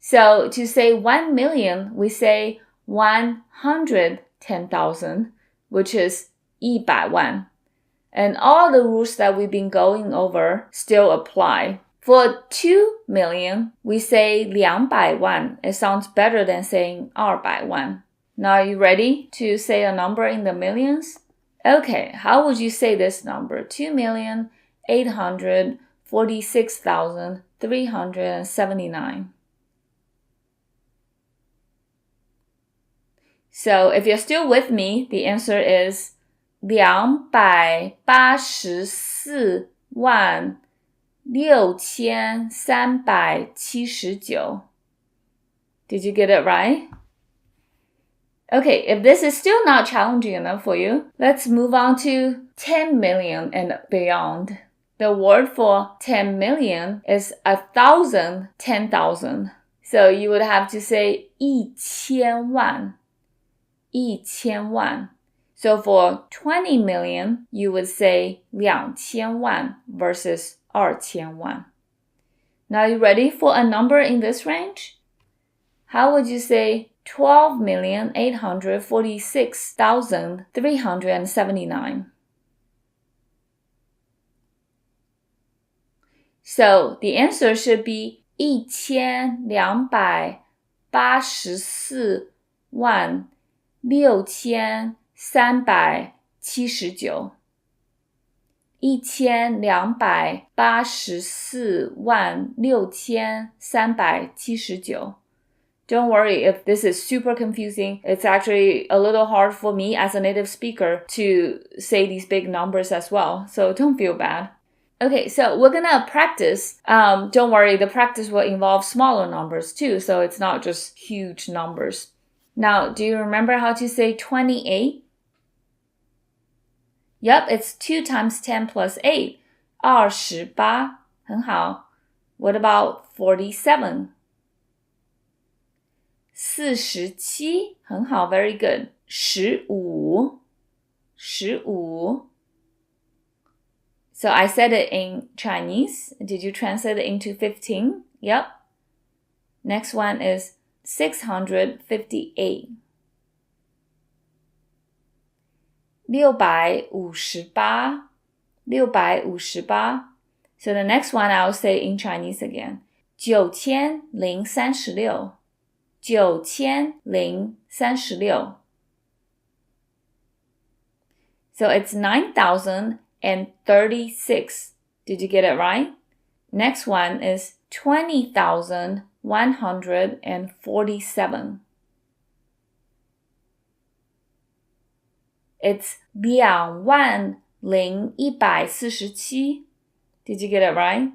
So to say 1 million, we say 110,000, which is 100,000. And all the rules that we've been going over still apply. For 2 million, we say 200,000. It sounds better than saying 200,000. Now are you ready to say a number in the millions? Okay, how would you say this number? 2,846,379. So if you're still with me, the answer is 284,6,379. Did you get it right? Okay, if this is still not challenging enough for you, let's move on to 10 million and beyond. The word for 10 million is 1,000, 10,000. So you would have to say 1,000,000. 1,000,000. So for 20 million, you would say 2,000,000 versus 2,000,000. Now you ready for a number in this range? How would you say 12,846,379? So the answer should be 1,284,6,379. 1,284,6,379. Don't worry if this is super confusing. It's actually a little hard for me as a native speaker to say these big numbers as well. So don't feel bad. Okay, so we're gonna practice. Don't worry, the practice will involve smaller numbers too, so it's not just huge numbers. Now, do you remember how to say 28? Yep, it's 2 times 10 plus 8. 28. 很好. What about 47? 47. 很好, very good. 15. 15. So I said it in Chinese. Did you translate it into 15? Yep. Next one is 658. 658. 658. So the next one I'll say in Chinese again. 9036. 9036. So it's 9,036. Did you get it right? Next one is 20,147. It's 20,147. Did you get it right?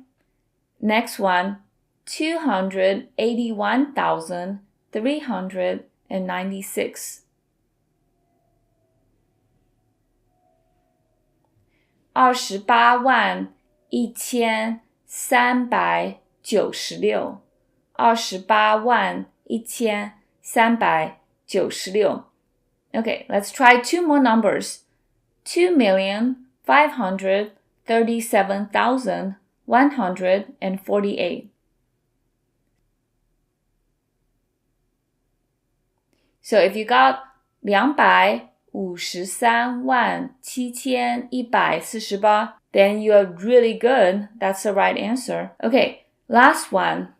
Next one, 281,396. 28,1396. 28,1396. Okay, let's try two more numbers. 2,537,148. So if you got 253,7148, then you are really good. That's the right answer. Okay, last one.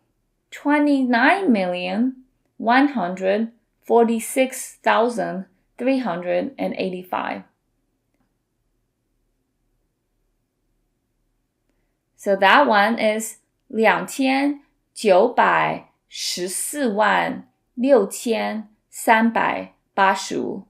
29,146,385. So that one is 2,914,6385.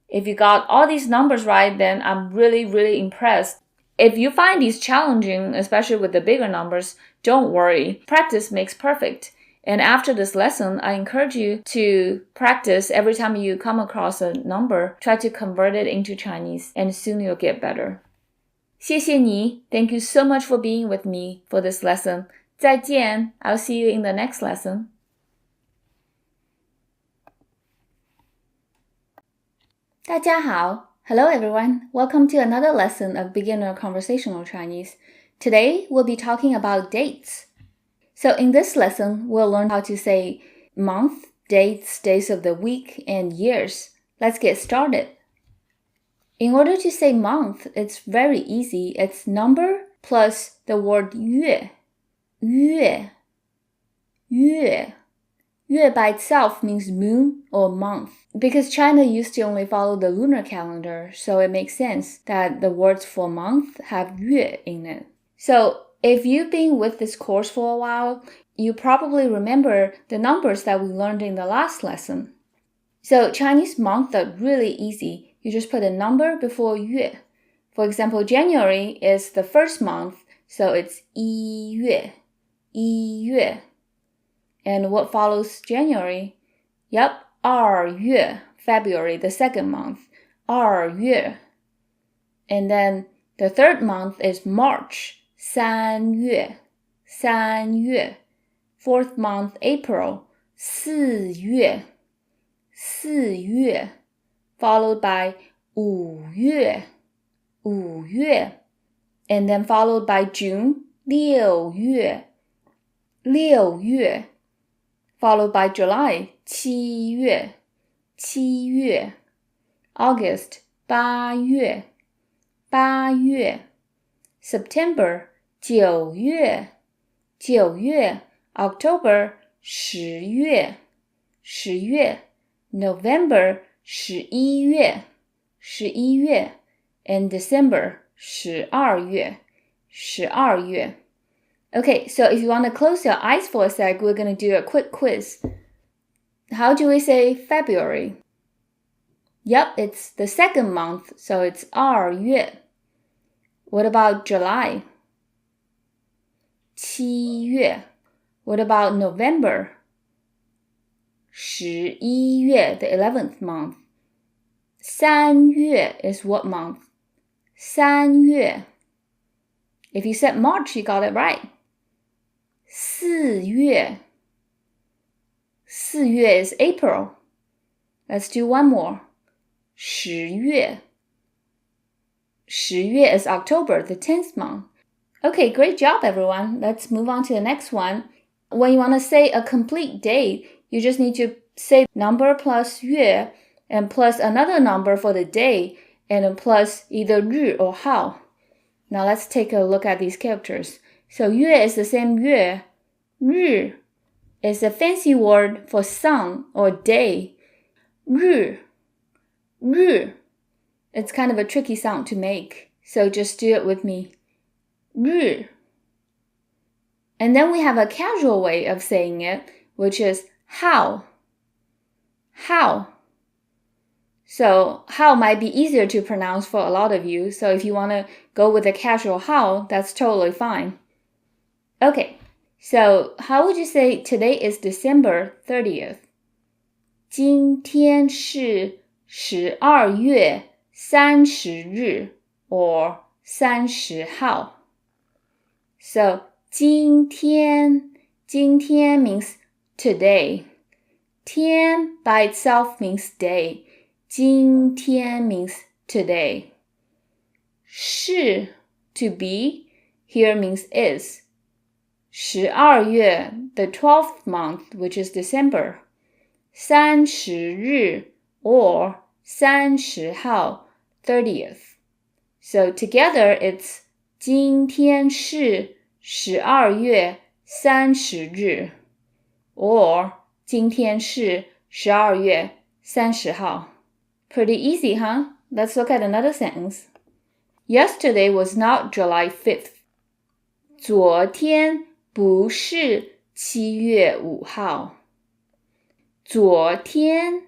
If you got all these numbers right, then I'm really, really impressed. If you find these challenging, especially with the bigger numbers, don't worry. Practice makes perfect. And after this lesson, I encourage you to practice every time you come across a number. Try to convert it into Chinese, and soon you'll get better. 谢谢你. Thank you so much for being with me for this lesson. 再见. I'll see you in the next lesson. 大家好. Hello everyone. Welcome to another lesson of beginner conversational Chinese. Today we'll be talking about dates. So in this lesson, we'll learn how to say month, dates, days of the week, and years. Let's get started. In order to say month, it's very easy. It's number plus the word 月. 月. 月. 月 by itself means moon or month. Because China used to only follow the lunar calendar, so it makes sense that the words for month have 月 in it. So if you've been with this course for a while, you probably remember the numbers that we learned in the last lesson. So Chinese months are really easy. You just put a number before 月. For example, January is the first month, so it's 一月. 一月. And what follows January? Yep, 二月, February, the second month. 二月. And then the third month is March. 三月. 三月. Fourth month, April. 四月. 四月. Followed by 五月. 五月. And then followed by June. 六月. 六月. Followed by July. 七月. 七月. August. 八月. 八月. September. 九月. 九月. October. 十月. 十月. November. 十一月. 十一月. And December. 十二月. 十二月. Okay, so if you want to close your eyes for a sec, we're going to do a quick quiz. How do we say February? Yep, it's the second month, so it's 二月. What about July? 七月. What about November? 十一月, the 11th month. 三月 is what month? 三月. If you said March, you got it right. 四月. 四月 is April. Let's do one more. 十月. 十月 is October, the 10th month. Okay, great job, everyone. Let's move on to the next one. when you want to say a complete date, you just need to say number plus 月 and plus another number for the day and plus either 日 or 号. Now let's take a look at these characters. So 月 is the same 月. 日 is a fancy word for sun or day. 日 It's kind of a tricky sound to make, so just do it with me. 日 And then we have a casual way of saying it, which is how. So how might be easier to pronounce for a lot of you, so if you want to go with a casual how, that's totally fine. Okay, so how would you say today is December 30th? 今天是12月30日 or 30号. So 今天 means today. 天 by itself means day. 今天 means today. 是 to be here means is. 12月 the 12th month, which is December. 30日 or 30号 30th. So together it's 今天是12月30日 or 今天是12月30号. Pretty easy, huh? Let's look at another sentence. Yesterday was not July 5th. 昨天不是7月5号. 昨天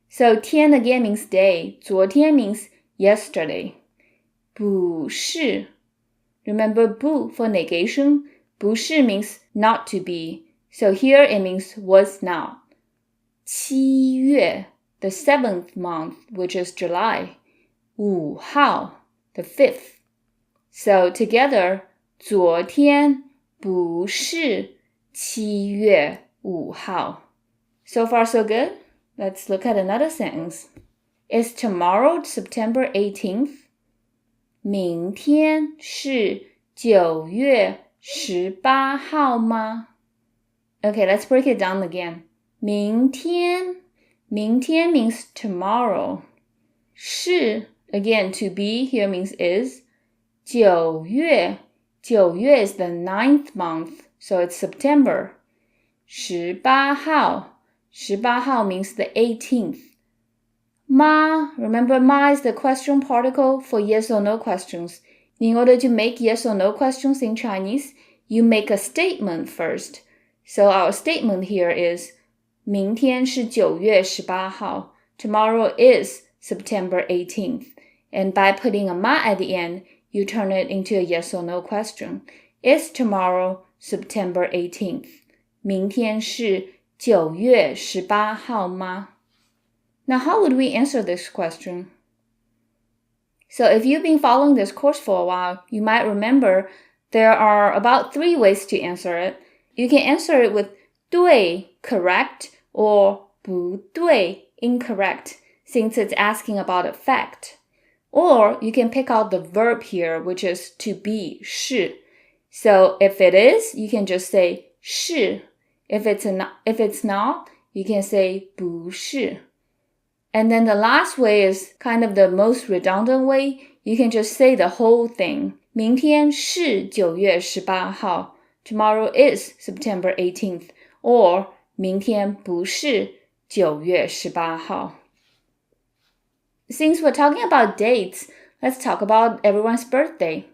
So 天 again means day. 昨天 means yesterday. 不是 Remember 不 for negation. 不是 means not to be. So here it means was not. 7月 the 7th month, which is July. 5号 the 5th. So together, 昨天不是7月5号. So far so good? Let's look at another sentence. Is tomorrow September 18th? 明天是9月18号吗? Okay, let's break it down again. 明天 means tomorrow. 是 again, to be here means is. 9月 is the 9th month, so it's September. 18号 means the 18th. 吗 remember 吗 is the question particle for yes or no questions. In order to make yes or no questions in Chinese, you make a statement first. So our statement here is 明天是9月18号. Tomorrow is September 18th. And by putting a ma at the end, you turn it into a yes or no question. Is tomorrow September 18th? 明天是9月18号吗? Now, how would we answer this question? So if you've been following this course for a while, you might remember there are about 3 ways to answer it. You can answer it with 对 correct or 不对 incorrect, since it's asking about a fact. Or you can pick out the verb here, which is to be, 是. So if it is, you can just say 是. If it's not, you can say 不是. And then the last way is kind of the most redundant way. You can just say the whole thing. 明天是9月18号. Tomorrow is September 18th. Or 明天不是9月18号. Since we're talking about dates, let's talk about everyone's birthday.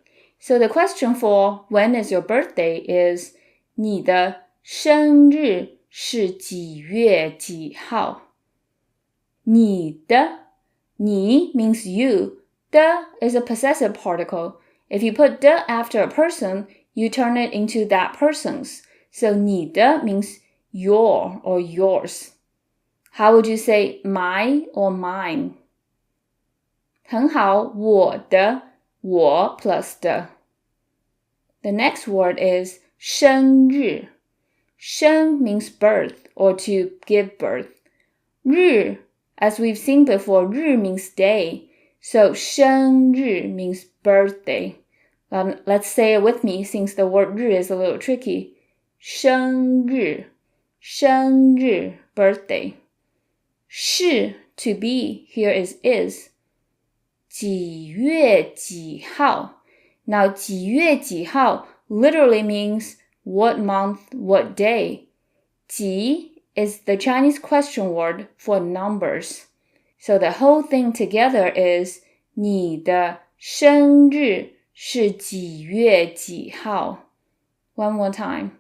So the question for when is your birthday is 你的生日是几月几号? 你的 你 means you. 的 is a possessive particle. If you put 的 after a person, you turn it into that person's. So 你的 means your or yours. How would you say my or mine? 很好，我的 我 plus 的. The next word is 生日. 生 means birth or to give birth. 日 as we've seen before, 日 means day. So 生日 means birthday. Let's say it with me since the word 日 is a little tricky. 生日生日 birthday 是 to be, here is 几月几号 Now 几月几号 literally means what month, what day 几 is the Chinese question word for numbers. So the whole thing together is 你的生日是几月几号 One more time.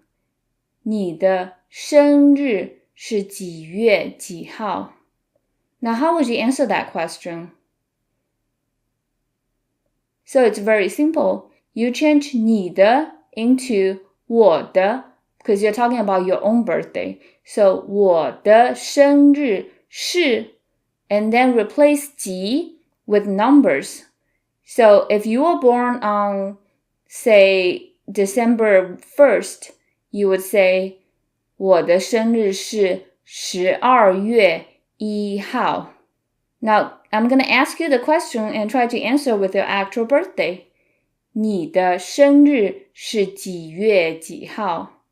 你的生日是几月几号 Now how would you answer that question? So it's very simple. You change 你的 into 我的 because you're talking about your own birthday. So 我的生日是 and then replace 几 with numbers. So if you were born on, say, December 1st, you would say 我的生日是12月1号 Now, I'm going to ask you the question and try to answer with your actual birthday. 你的生日是几月几号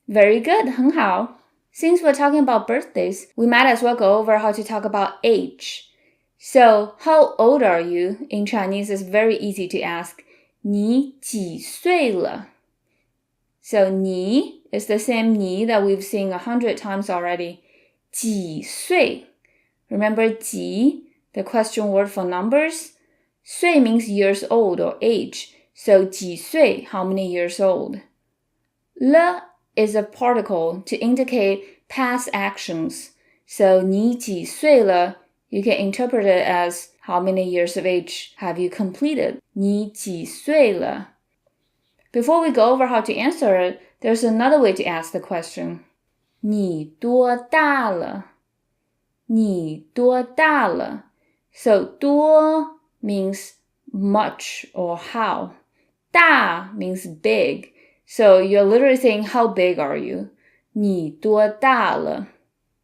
Very good, 很好 Since we're talking about birthdays, we might as well go over how to talk about age. So, how old are you? In Chinese, is very easy to ask. 你几岁了 So, 你 is the same 你 that we've seen 100 times already. 几岁 Remember 几, the question word for numbers? 岁 means years old or age. So, 几岁, how many years old? 了 is a particle to indicate past actions. So, 你几岁了 you can interpret it as how many years of age have you completed? 你几岁了 Before we go over how to answer it, there's another way to ask the question. 你多大了你多大了 So, 多 means much or how. 大 means big. So, you're literally saying, how big are you? 你多大了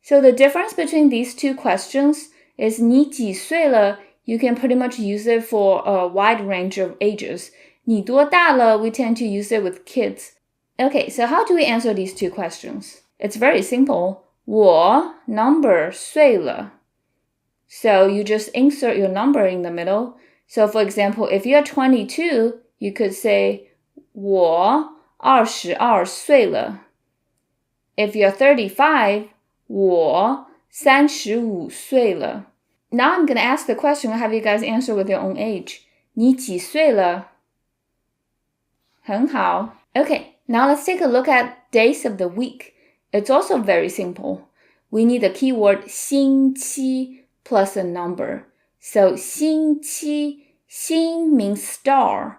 So, the difference between these two questions is 你几岁了 you can pretty much use it for a wide range of ages. 你多大了 we tend to use it with kids. Okay, so how do we answer these two questions? It's very simple. 我 number 岁了 So you just insert your number in the middle. So for example, if you're 22, you could say 我22岁了 If you're 35, 我35岁了 Now I'm going to ask the question, have you guys answer with your own age. 你几岁了很好 Okay, now let's take a look at days of the week. It's also very simple. We need the keyword 星期 plus a number. So 星期 星 means star.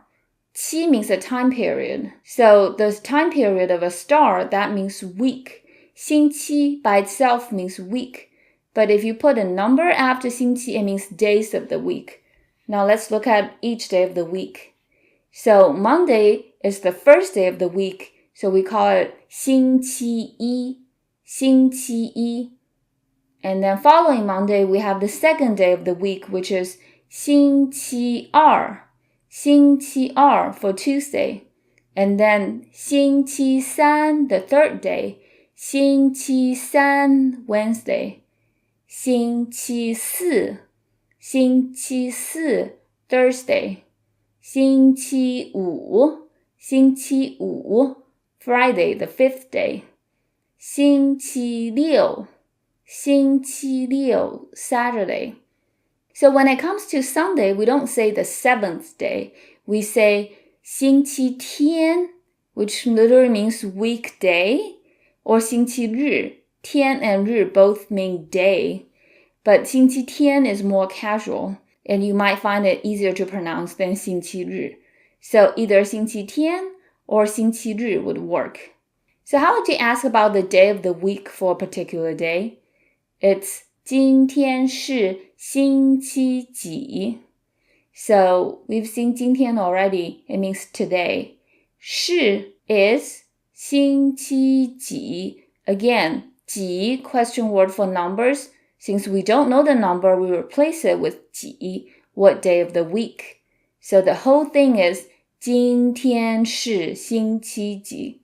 期 means a time period. So the time period of a star, that means week. 星期 by itself means week. But if you put a number after 星期, it means days of the week. Now let's look at each day of the week. So Monday is the first day of the week. So we call it 星期一 星期一 And then following Monday, we have the second day of the week, which is 星期二 星期二 for Tuesday. And then 星期三 the third day. 星期三 Wednesday. 星期四星期四 Thursday. 星期五星期五 Friday, the fifth day. 星期六星期六 Saturday. So when it comes to Sunday, we don't say the seventh day. We say 星期天 which literally means weekday, or 星期日 天 and 日 both mean day. But 星期天 is more casual, and you might find it easier to pronounce than 星期日. So either 星期天 or 星期日 would work. So how would you ask about the day of the week for a particular day? It's 今天是星期几 So we've seen 今天 already. It means today. 是 is 星期几 Again, 几 question word for numbers. Since we don't know the number, we replace it with 几 what day of the week. So the whole thing is 今天是星期几?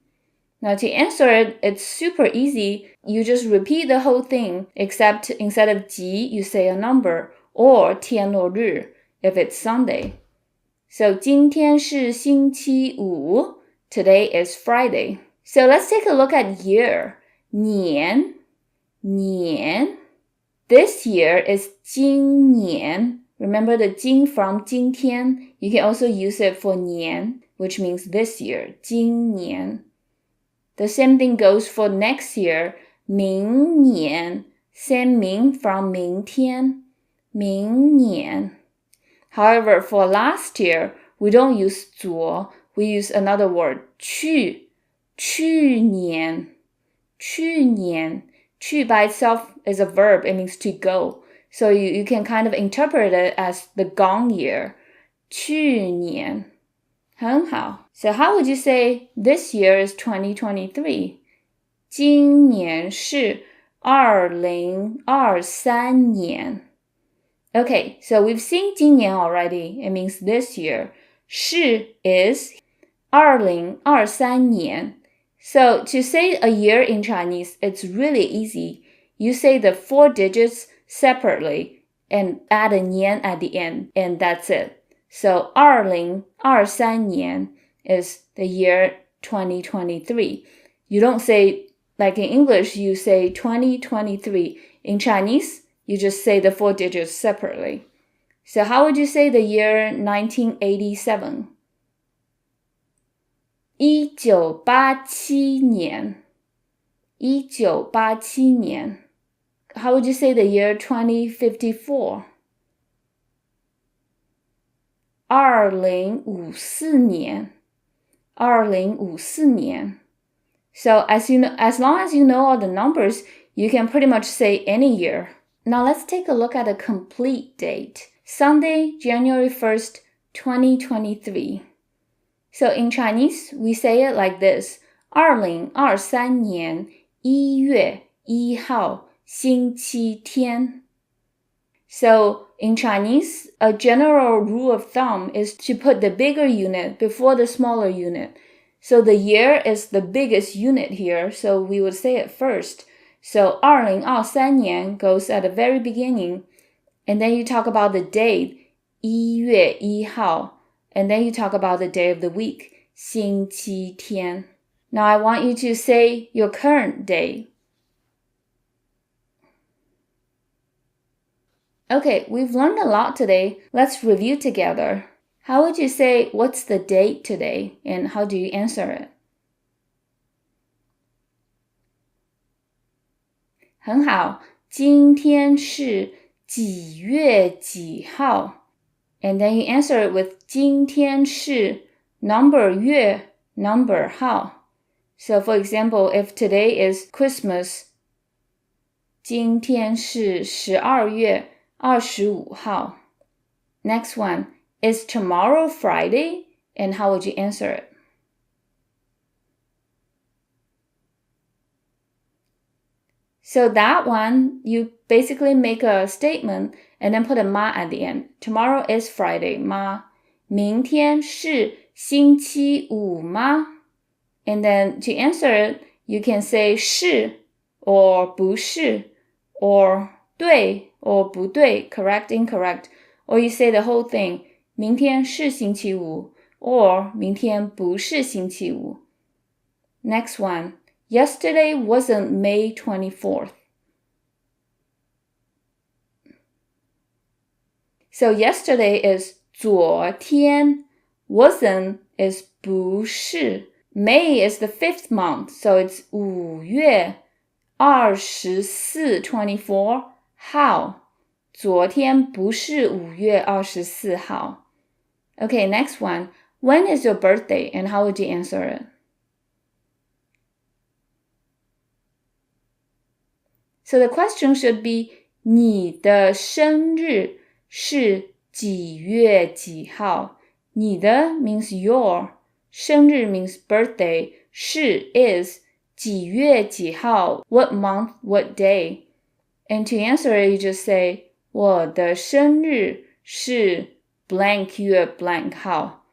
Now to answer it, it's super easy. You just repeat the whole thing, except instead of 几, you say a number, or 天或日 if it's Sunday. So 今天是星期五, today is Friday. So let's take a look at year. 年 This year is 今年. Remember the 今 from 今天? You can also use it for 年, which means this year, 今年. The same thing goes for next year, 明年. Same 明 from 明天, 明年. However, for last year, we don't use 昨, we use another word, 去年. 去 by itself is a verb, it means to go. So you can kind of interpret it as the gone year. 去年. 很好. So how would you say this year is 2023? 今年是2023年. Okay, so we've seen 今年 already. It means this year. 是 is 2023年. So to say a year in Chinese, it's really easy. You say the 4 digits separately and add a 年 at the end, and that's it. So 2023年 is the year 2023. You don't say, like in English, you say 2023. In Chinese, you just say the 4 digits separately. So how would you say the year 1987? 1987年. How would you say the year 2054? 2054年. So as long as you know all the numbers, you can pretty much say any year. Now let's take a look at a complete date. Sunday, January 1st, 2023. So in Chinese, we say it like this. 2023年1月1号星期天. So in Chinese, a general rule of thumb is to put the bigger unit before the smaller unit. So the year is the biggest unit here, so we would say it first. So 2023年 goes at the very beginning, and then you talk about the date, 1月1号, and then you talk about the day of the week, 星期天. Now I want you to say your current day. Okay, we've learned a lot today. Let's review together. How would you say, what's the date today? And how do you answer it? 很好，今天是几月几号? And then you answer it with 今天是 number 月 number 号. So for example, if today is Christmas, 今天是12月25号. Next one, is tomorrow Friday? And how would you answer it? So that one, you basically make a statement and then put a 嘛 at the end. Tomorrow is Friday, 嘛. 明天是星期五吗? And then to answer it, you can say 是 or 不是 or 对 or 不对, correct, incorrect. Or you say the whole thing, 明天是星期五 or 明天不是星期五. Next one, yesterday wasn't May 24th. So yesterday is 昨天, wasn't is 不是. May is the 5th month, so it's 5月24 24 号. 昨天不是5月24号. Okay, next one. When is your birthday and how would you answer it? So the question should be 你的生日是几月几号? 你的 means your. 生日 means birthday. 是 is 几月几号? What month, what day? And to answer it, you just say 我的生日是 blank 月 blank 号.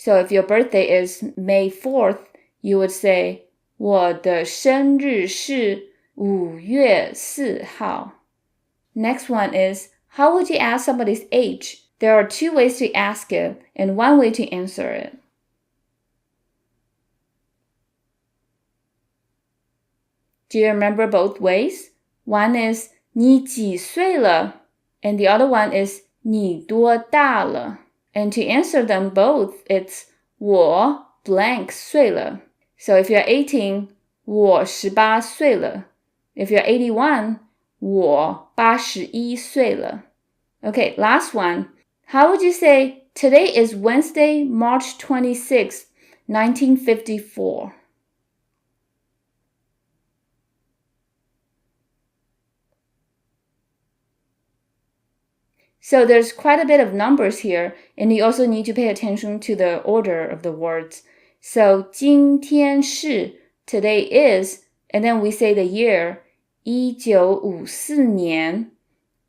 So if your birthday is May 4th, you would say 我的生日是5月4号. Next one is, how would you ask somebody's age? There are 2 ways to ask it and 1 way to answer it. Do you remember both ways? One is 你几岁了? And the other one is 你多大了? And to answer them both, it's 我 blank 岁了. So if you're 18, 我18岁了. If you're 81, 我81岁了. Okay, last one. How would you say, today is Wednesday, March 26th, 1954? So there's quite a bit of numbers here, and you also need to pay attention to the order of the words. So 今天是 today is, and then we say the year 1954年,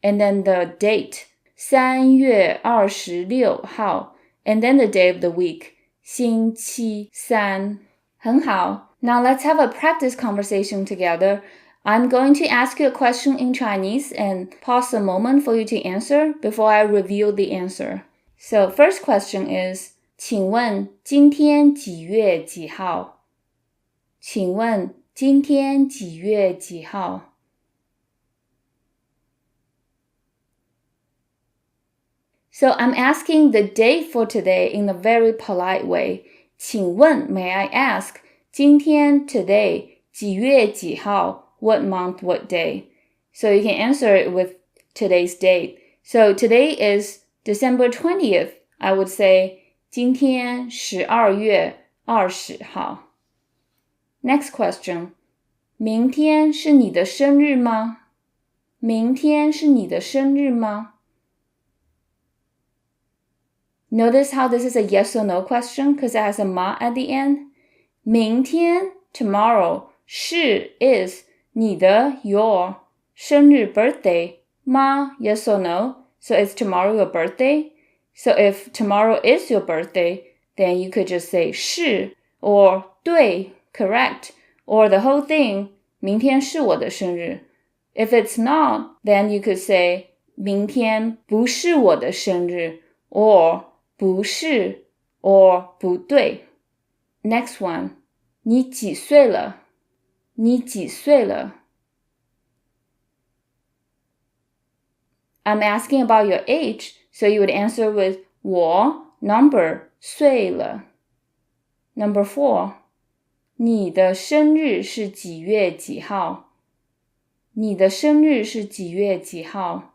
and then the date 3月26号, and then the day of the week 星期三. 很好. Now let's have a practice conversation together. I'm going to ask you a question in Chinese and pause a moment for you to answer before I reveal the answer. So first question is, 请问今天几月几号? 请问今天几月几号? So I'm asking the date for today in a very polite way. 请问, may I ask, 今天 today, 几月几号? What month, what day? So you can answer it with today's date. So today is December 20th. I would say 今天12月20号. Next question. 明天是你的生日吗? 明天是你的生日吗? Notice how this is a yes or no question because it has a ma at the end. 明天, tomorrow. 是 is, 你的 your, 生日 birthday, 吗 yes or no, so is tomorrow your birthday? So if tomorrow is your birthday, then you could just say 是 or 对 correct, or the whole thing 明天是我的生日. If it's not, then you could say 明天不是我的生日 or 不是 or 不对. Next one. 你几岁了? 你几岁了? I'm asking about your age, so you would answer with 我 number 岁了. Number 4. 你的生日是几月几号? 你的生日是几月几号?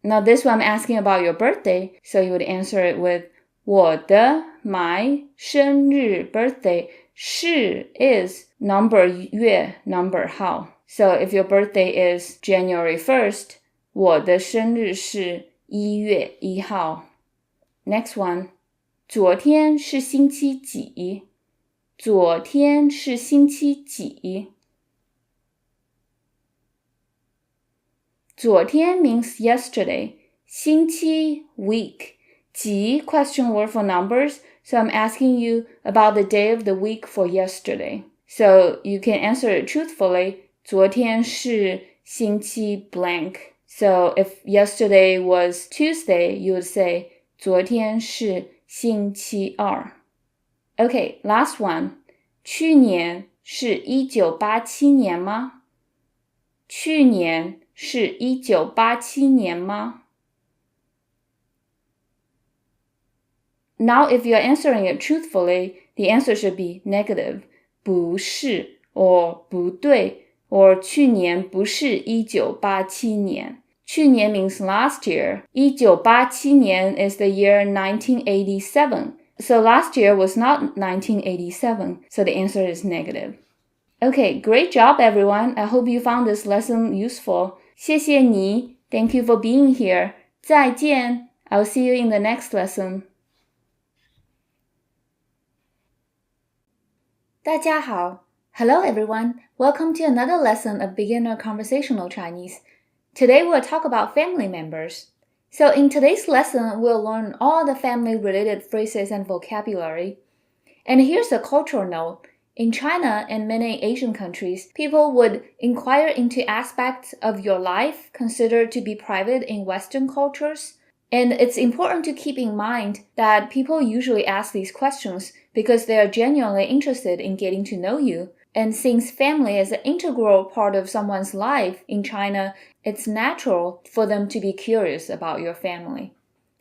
Now this one I'm asking about your birthday, so you would answer it with 我的 my 生日 birthday 是 is number 月 number 号. So if your birthday is January 1st, 我的生日是1月1号. Next one. 昨天是星期几? 昨天是星期几? 昨天 means yesterday. 星期 week. 几 question word for numbers, so I'm asking you about the day of the week for yesterday. So you can answer it truthfully. 昨天是星期 blank. So if yesterday was Tuesday, you would say 昨天是星期二. Okay, last one. 去年是1987年吗? 去年是1987年吗? Now, if you're answering it truthfully, the answer should be negative. 不是 or 不对 or 去年不是1987年. 去年 means last year. 1987年 is the year 1987. So last year was not 1987. So the answer is negative. Okay, great job everyone. I hope you found this lesson useful. 谢谢你. Thank you for being here. 再见. I'll see you in the next lesson. 大家好. Hello everyone. Welcome to another lesson of beginner conversational Chinese. Today we'll talk about family members. So in today's lesson, we'll learn all the family-related phrases and vocabulary. And here's a cultural note. In China and many Asian countries, people would inquire into aspects of your life considered to be private in Western cultures. And it's important to keep in mind that people usually ask these questions because they are genuinely interested in getting to know you. And since family is an integral part of someone's life in China, it's natural for them to be curious about your family.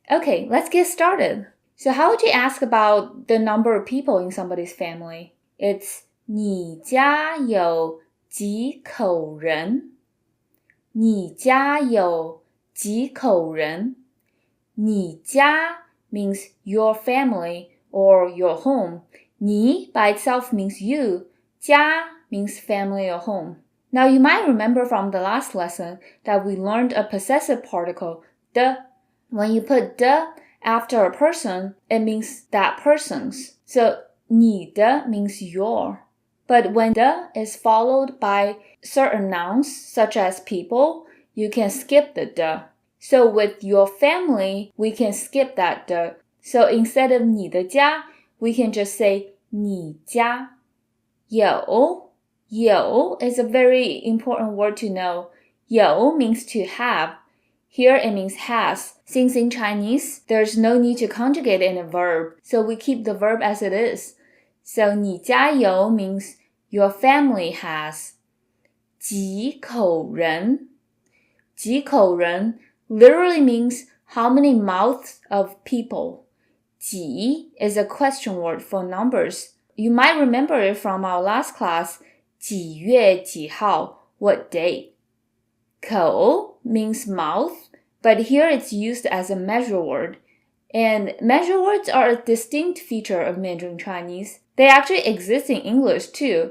Okay, let's get started. So how would you ask about the number of people in somebody's family? It's 你家有几口人？你家有几口人？你家 means your family or your home. 你 by itself means you. 家 means family or home. Now you might remember from the last lesson that we learned a possessive particle, 的. When you put 的 after a person, it means that person's. So 你的 means your. But when 的 is followed by certain nouns such as people, you can skip the 的. So with your family, we can skip that 的. So instead of 你的家, we can just say 你家。有 is a very important word to know. 有 means to have. Here it means has. Since in Chinese, there's no need to conjugate in a verb, so we keep the verb as it is. So 你家有 means your family has. 几口人 几口人 literally means how many mouths of people. 几 is a question word for numbers. You might remember it from our last class, 几月几号, what date. 口 means mouth, but here it's used as a measure word. And measure words are a distinct feature of Mandarin Chinese. They actually exist in English too,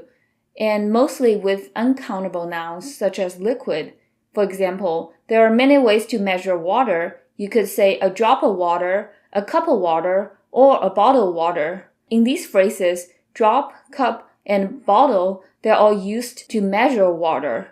and mostly with uncountable nouns such as liquid. For example, there are many ways to measure water. You could say a drop of water, a cup of water, or a bottle of water. In these phrases, drop, cup, and bottle, they're all used to measure water.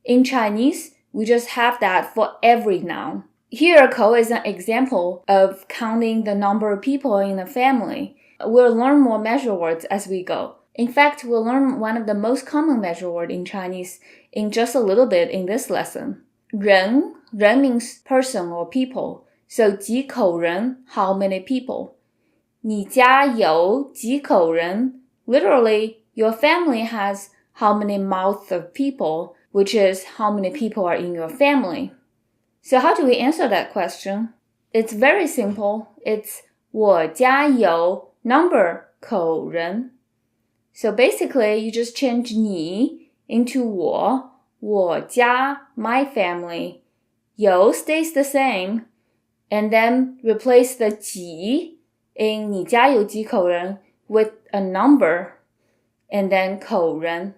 In Chinese, we just have that for every noun. Here, 口 is an example of counting the number of people in a family. We'll learn more measure words as we go. In fact, we'll learn one of the most common measure words in Chinese in just a little bit in this lesson. 人 means person or people. So 几口人, how many people. 你家有几口人 literally, your family has how many mouths of people, which is how many people are in your family. So how do we answer that question? It's very simple. It's 我家有 number 口人. So basically, you just change 你 into 我家 my family. 有 stays the same. And then replace the 几 in 你家有几口人 with a number. And then 口人.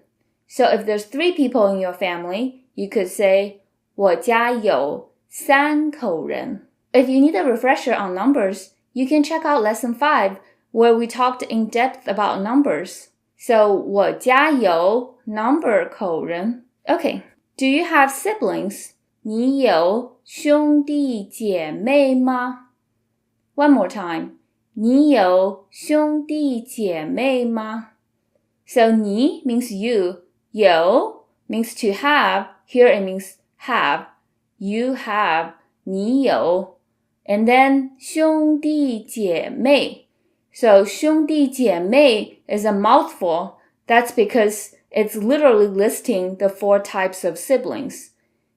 So if there's 3 people in your family, you could say 我家有3口人. If you need a refresher on numbers, you can check out lesson 5 where we talked in depth about numbers. So 我家有 number 口人. Okay, do you have siblings? 你有兄弟姐妹吗? One more time. 你有兄弟姐妹吗? So 你 means you. 有 means to have. Here it means have. You have. 你有. And then 兄弟姐妹. So 兄弟姐妹 is a mouthful. That's because it's literally listing the 4 types of siblings.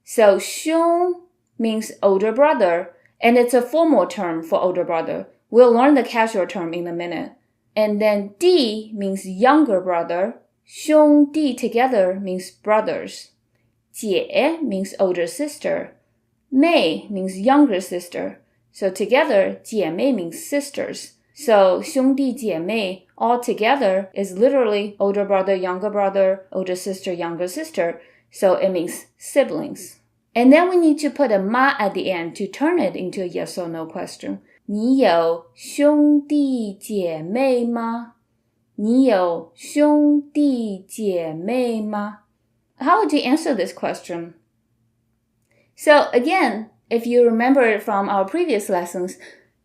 So 兄 means older brother, and it's a formal term for older brother. We'll learn the casual term in a minute. And then 弟 means younger brother. 兄弟 together means brothers. 姐 means older sister. 妹 means younger sister. So together, 姐妹 means sisters. So 兄弟姐妹 all together is literally older brother, younger brother, older sister, younger sister. So it means siblings. And then we need to put a ma at the end to turn it into a yes or no question. 你有兄弟姐妹吗? 你有兄弟姐妹吗? How would you answer this question? So again, If you remember it from our previous lessons,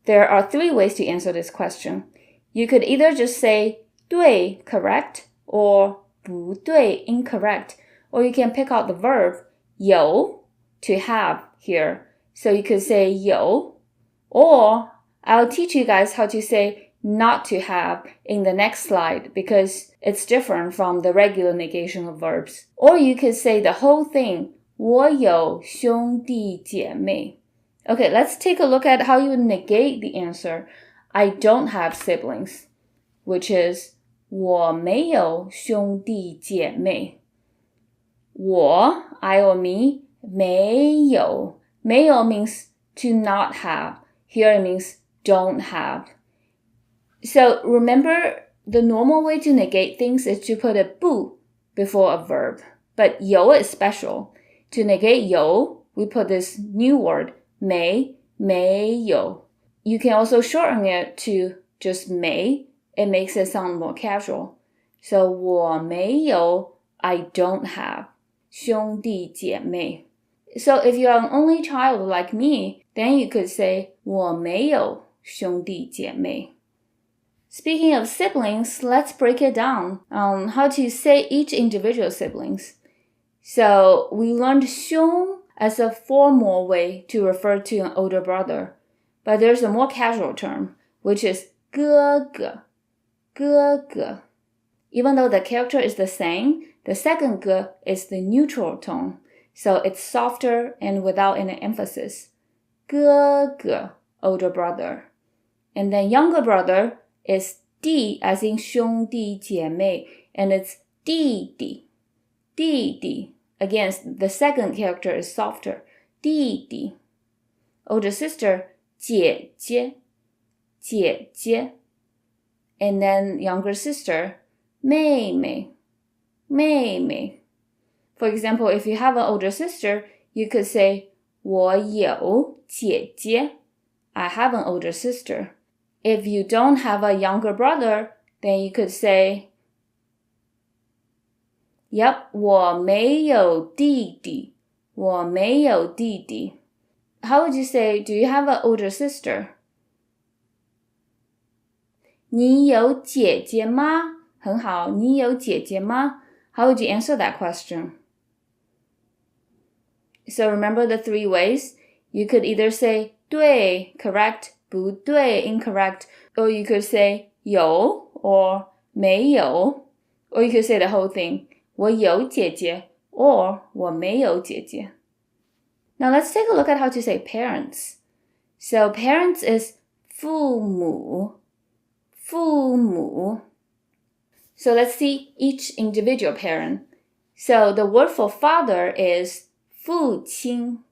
there are 3 ways to answer this question. You could either just say 对 correct or 不对 incorrect, or you can pick out the verb 有 to have here. So you could say 有, or I'll teach you guys how to say not to have in the next slide because it's different from the regular negation of verbs. Or you could say the whole thing, 我有兄弟姐妹. Okay, let's take a look at how you negate the answer, I don't have siblings, which is 我没有兄弟姐妹. 我, I or me, 没有. 没有 means to not have. Here it means don't have. So remember, the normal way to negate things is to put a 不 before a verb. But 有 is special. To negate 有, we put this new word, 没有. You can also shorten it to just 没. It makes it sound more casual. So 我没有, I don't have 兄弟姐妹. So if you are an only child like me, then you could say 我没有兄弟姐妹. Speaking of siblings, let's break it down on how to say each individual siblings. So we learned 兄 as a formal way to refer to an older brother, but there's a more casual term, which is 哥哥. Even though the character is the same, the second 哥 is the neutral tone, so it's softer and without any emphasis. 哥哥, older brother. And then younger brother is 弟 as in 兄弟姐妹, and it's 弟弟. Again, the second character is softer. 弟弟. Older sister, 姐姐. And then younger sister, 妹妹. For example, if you have an older sister, you could say 我有姐姐. I have an older sister. If you don't have a younger brother, then you could say, yep, 我没有弟弟. How would you say, do you have an older sister? 你有姐姐吗? 很好，你有姐姐吗? How would you answer that question? So remember the 3 ways? You could either say 对 correct, 不对 incorrect, or you could say 有 or 没有, or you could say the whole thing, 我有姐姐 or 我没有姐姐. Now let's take a look at how to say parents. So parents is 父母. So let's see each individual parent. So the word for father is 父亲.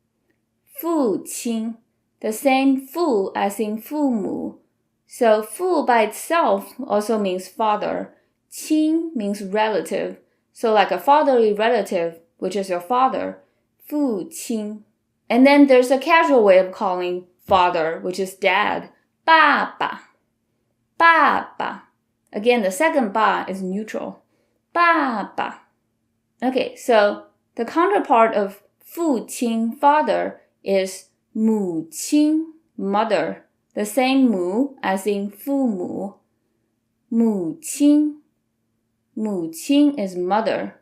The same 父 as in 父母. So 父 by itself also means father. 亲 means relative. So like a fatherly relative, which is your father. 父亲. And then there's a casual way of calling father, which is dad. 爸爸. Again, the second 爸 is neutral. 爸爸. Okay, so the counterpart of 父亲 father is 母亲 mother. The same 母 as in 父母. 母亲 is mother.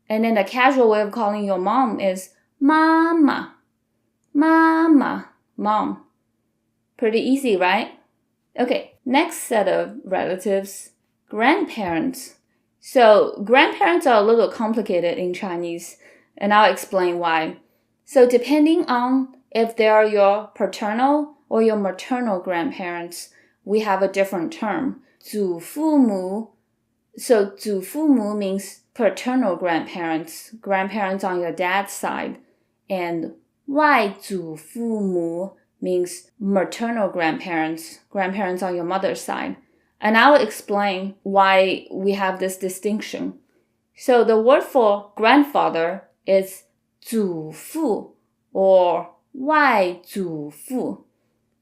And then the casual way of calling your mom is 妈妈. Mom. Pretty easy, right? Okay, next set of relatives, grandparents. So grandparents are a little complicated in Chinese, and I'll explain why. So depending on if they are your paternal or your maternal grandparents, we have a different term. 祖父母. So 祖父母 means paternal grandparents on your dad's side. And 外祖父母 means maternal grandparents on your mother's side. And I will explain why we have this distinction. So the word for grandfather is 祖父 or 外祖父.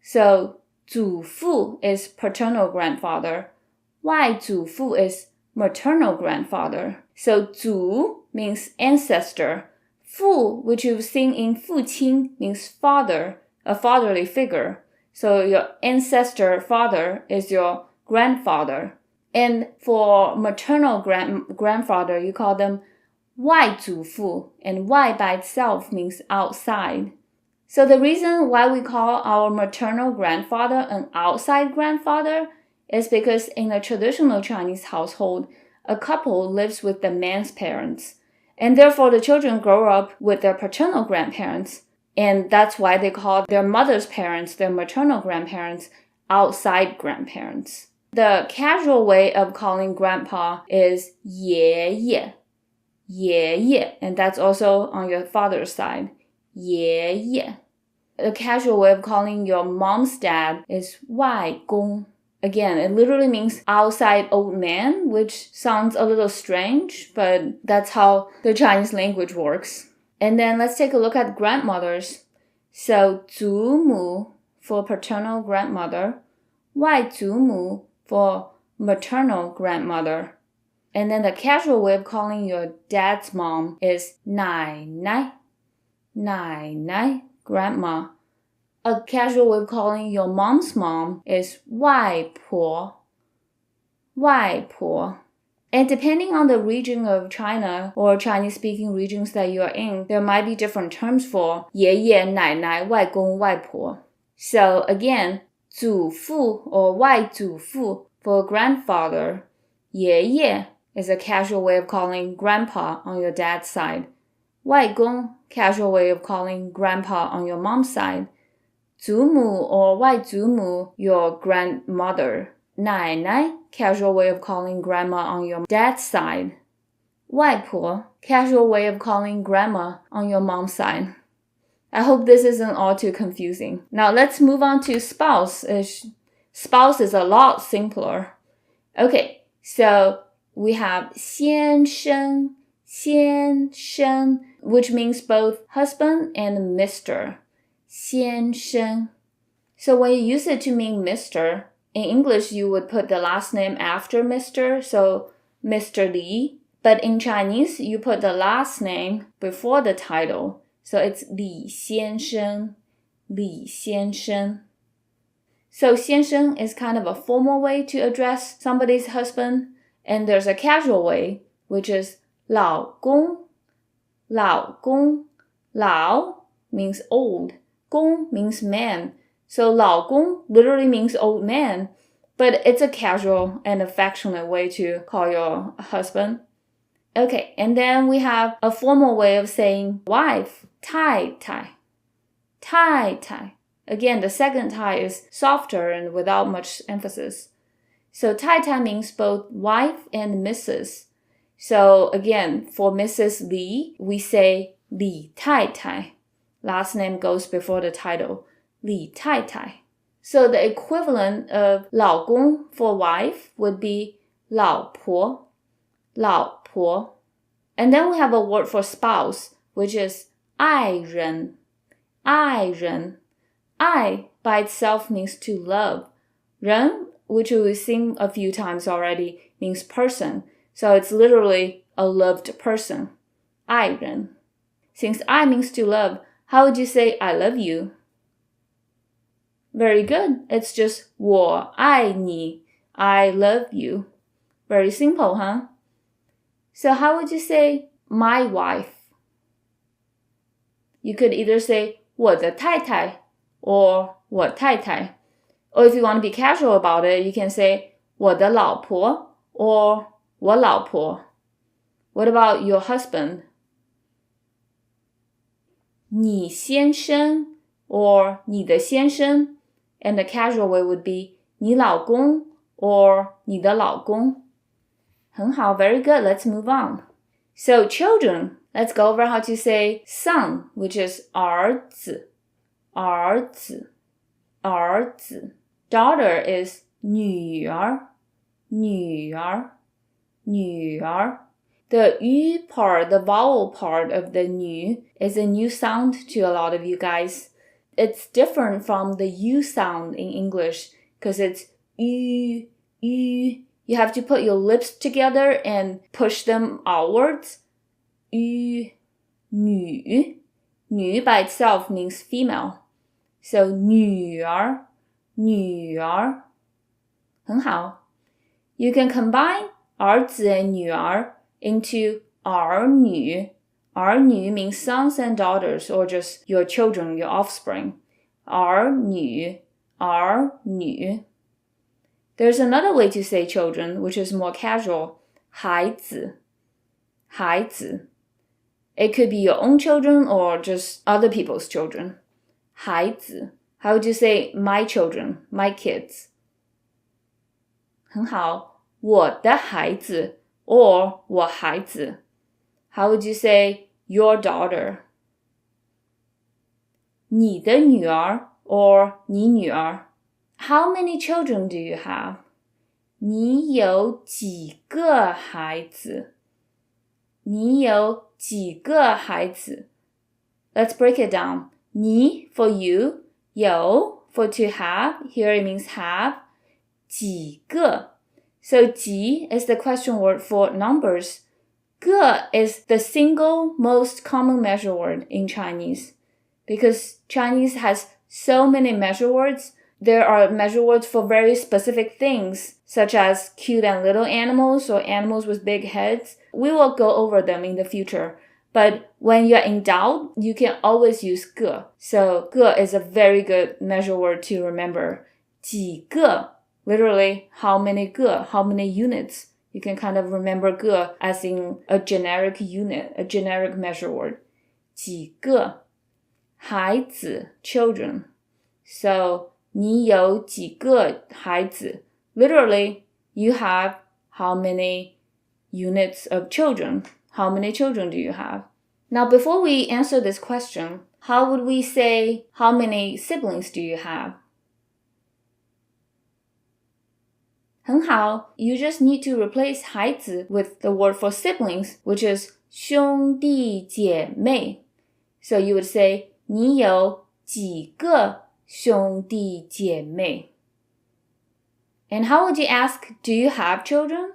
So 祖父 is paternal grandfather. 外祖父 is maternal grandfather. So 祖 means ancestor. 父, which you've seen in 父亲, means father, a fatherly figure. So your ancestor father is your grandfather. And for maternal grandfather, you call them 外祖父, and 外 by itself means outside. So the reason why we call our maternal grandfather an outside grandfather is because in a traditional Chinese household, a couple lives with the man's parents, and therefore the children grow up with their paternal grandparents, and that's why they call their mother's parents, their maternal grandparents, outside grandparents. The casual way of calling grandpa is 爷爷, 爷爷, and that's also on your father's side, 爷爷. The casual way of calling your mom's dad is 外公. Again, it literally means outside old man, which sounds a little strange, but that's how the Chinese language works. And then let's take a look at grandmothers. So 祖母 for paternal grandmother, 外祖母 for maternal grandmother. And then the casual way of calling your dad's mom is 奶奶, 奶奶, grandma. A casual way of calling your mom's mom is 外婆, 外婆. And depending on the region of China or Chinese-speaking regions that you are in, there might be different terms for 爷爷, 奶奶, 外公, 外婆. So again, 祖父 or 外祖父 for grandfather. 爷爷 is a casual way of calling grandpa on your dad's side. 外公, casual way of calling grandpa on your mom's side. 祖母 or 外祖母, your grandmother. 奶奶, casual way of calling grandma on your dad's side. 外婆, casual way of calling grandma on your mom's side. I hope this isn't all too confusing. Now let's move on to spouse. Spouse is a lot simpler. Okay, so we have 先生, 先生, which means both husband and Mr. 先生. So when you use it to mean Mr., in English you would put the last name after Mr., so Mr. Li. But in Chinese, you put the last name before the title. So it's 李先生, 李先生. So 先生 is kind of a formal way to address somebody's husband. And there's a casual way, which is 老公, 老公. 老 means old. 公 means man. So 老公 literally means old man, but it's a casual and affectionate way to call your husband. Okay, and then we have a formal way of saying wife, 太太, 太太. Again, the second tai is softer and without much emphasis. So 太太 means both wife and Mrs. So again, for Mrs. Li, we say 李太太. Last name goes before the title. 李太太. So the equivalent of 老公 for wife would be 老婆, 老婆. And then we have a word for spouse, which is 爱人, 爱人. 爱 by itself means to love. 人, which we've seen a few times already, means person. So it's literally a loved person. 爱人. Since 爱 means to love, how would you say I love you? Very good. It's just 我爱你, I love you. Very simple, huh? So how would you say my wife? You could either say 我的太太 or 我太太. Or if you want to be casual about it, you can say 我的老婆 or 我老婆. What about your husband? 你先生 or 你的先生. And the casual way would be 你老公 or 你的老公. 很好, very good. Let's move on. So children, let's go over how to say son, which is 儿子, 儿子, 儿子. Daughter is 女儿, 女儿, 女儿. The yu part, the vowel part of the 女 is a new sound to a lot of you guys. It's different from the U sound in English because it's yu, yu. You have to put your lips together and push them outwards. Yu, 女 by itself means female. So 女儿很好 You can combine 儿子 and 女儿 into 儿女儿女 means sons and daughters or just your children, your offspring. 儿女 There's another way to say children, which is more casual. 孩子 It could be your own children or just other people's children. 孩子 How would you say my children, my kids? 很好我的孩子 or 我孩子 How would you say your daughter? 你的女儿 or 你女儿 How many children do you have? 你有几个孩子？你有几个孩子？ Let's break it down. 你 for you, 有 for to have, here it means have, 几个 So 几 is the question word for numbers. 个 is the single most common measure word in Chinese. Because Chinese has so many measure words, there are measure words for very specific things, such as cute and little animals or animals with big heads. We will go over them in the future. But when you're in doubt, you can always use 个. So 个 is a very good measure word to remember. 几个 literally how many 个, how many units. You can kind of remember 个 as in a generic unit, a generic measure word. 几个孩子 children. So 你有几个孩子 Literally, you have how many units of children? How many children do you have? Now, before we answer this question, how would we say how many siblings do you have? 很好 You just need to replace 孩子 with the word for siblings, which is 兄弟姐妹 So you would say 你有几个兄弟姐妹 And how would you ask, do you have children?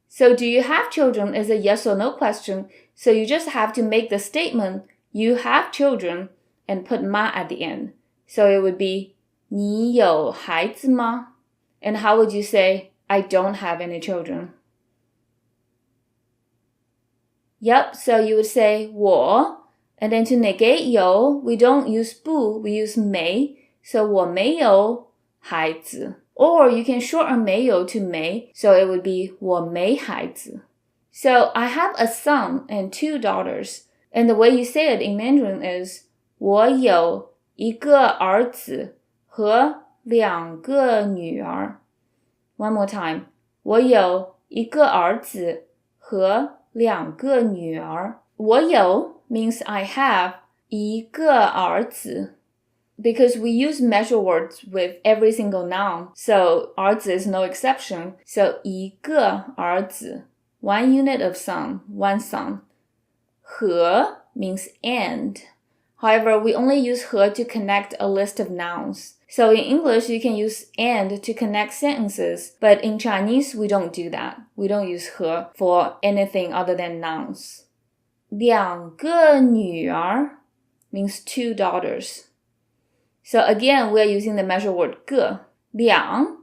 So do you have children is a yes or no question, so you just have to make the statement, you have children, and put ma at the end. So it would be, 你有孩子吗? And how would you say, I don't have any children? Yep, so you would say, 我, and then to negate 有, we don't use 不, we use 没, so 我没有孩子 Or you can shorten 没有 to 没, so it would be 我没孩子 So I have a son and 2 daughters, and the way you say it in Mandarin is 我有一个儿子和2个女儿 One more time 我有一个儿子和2个女儿我有 means I have 一个儿子Because we use measure words with every single noun, so 儿子 is no exception. So 一个儿子 one unit of son, one son. 和 means and. However, we only use 和 to connect a list of nouns. So in English, you can use and to connect sentences, but in Chinese, we don't do that. We don't use 和 for anything other than nouns. 2个女儿 means 2 daughters. So again, we're using the measure word 个 2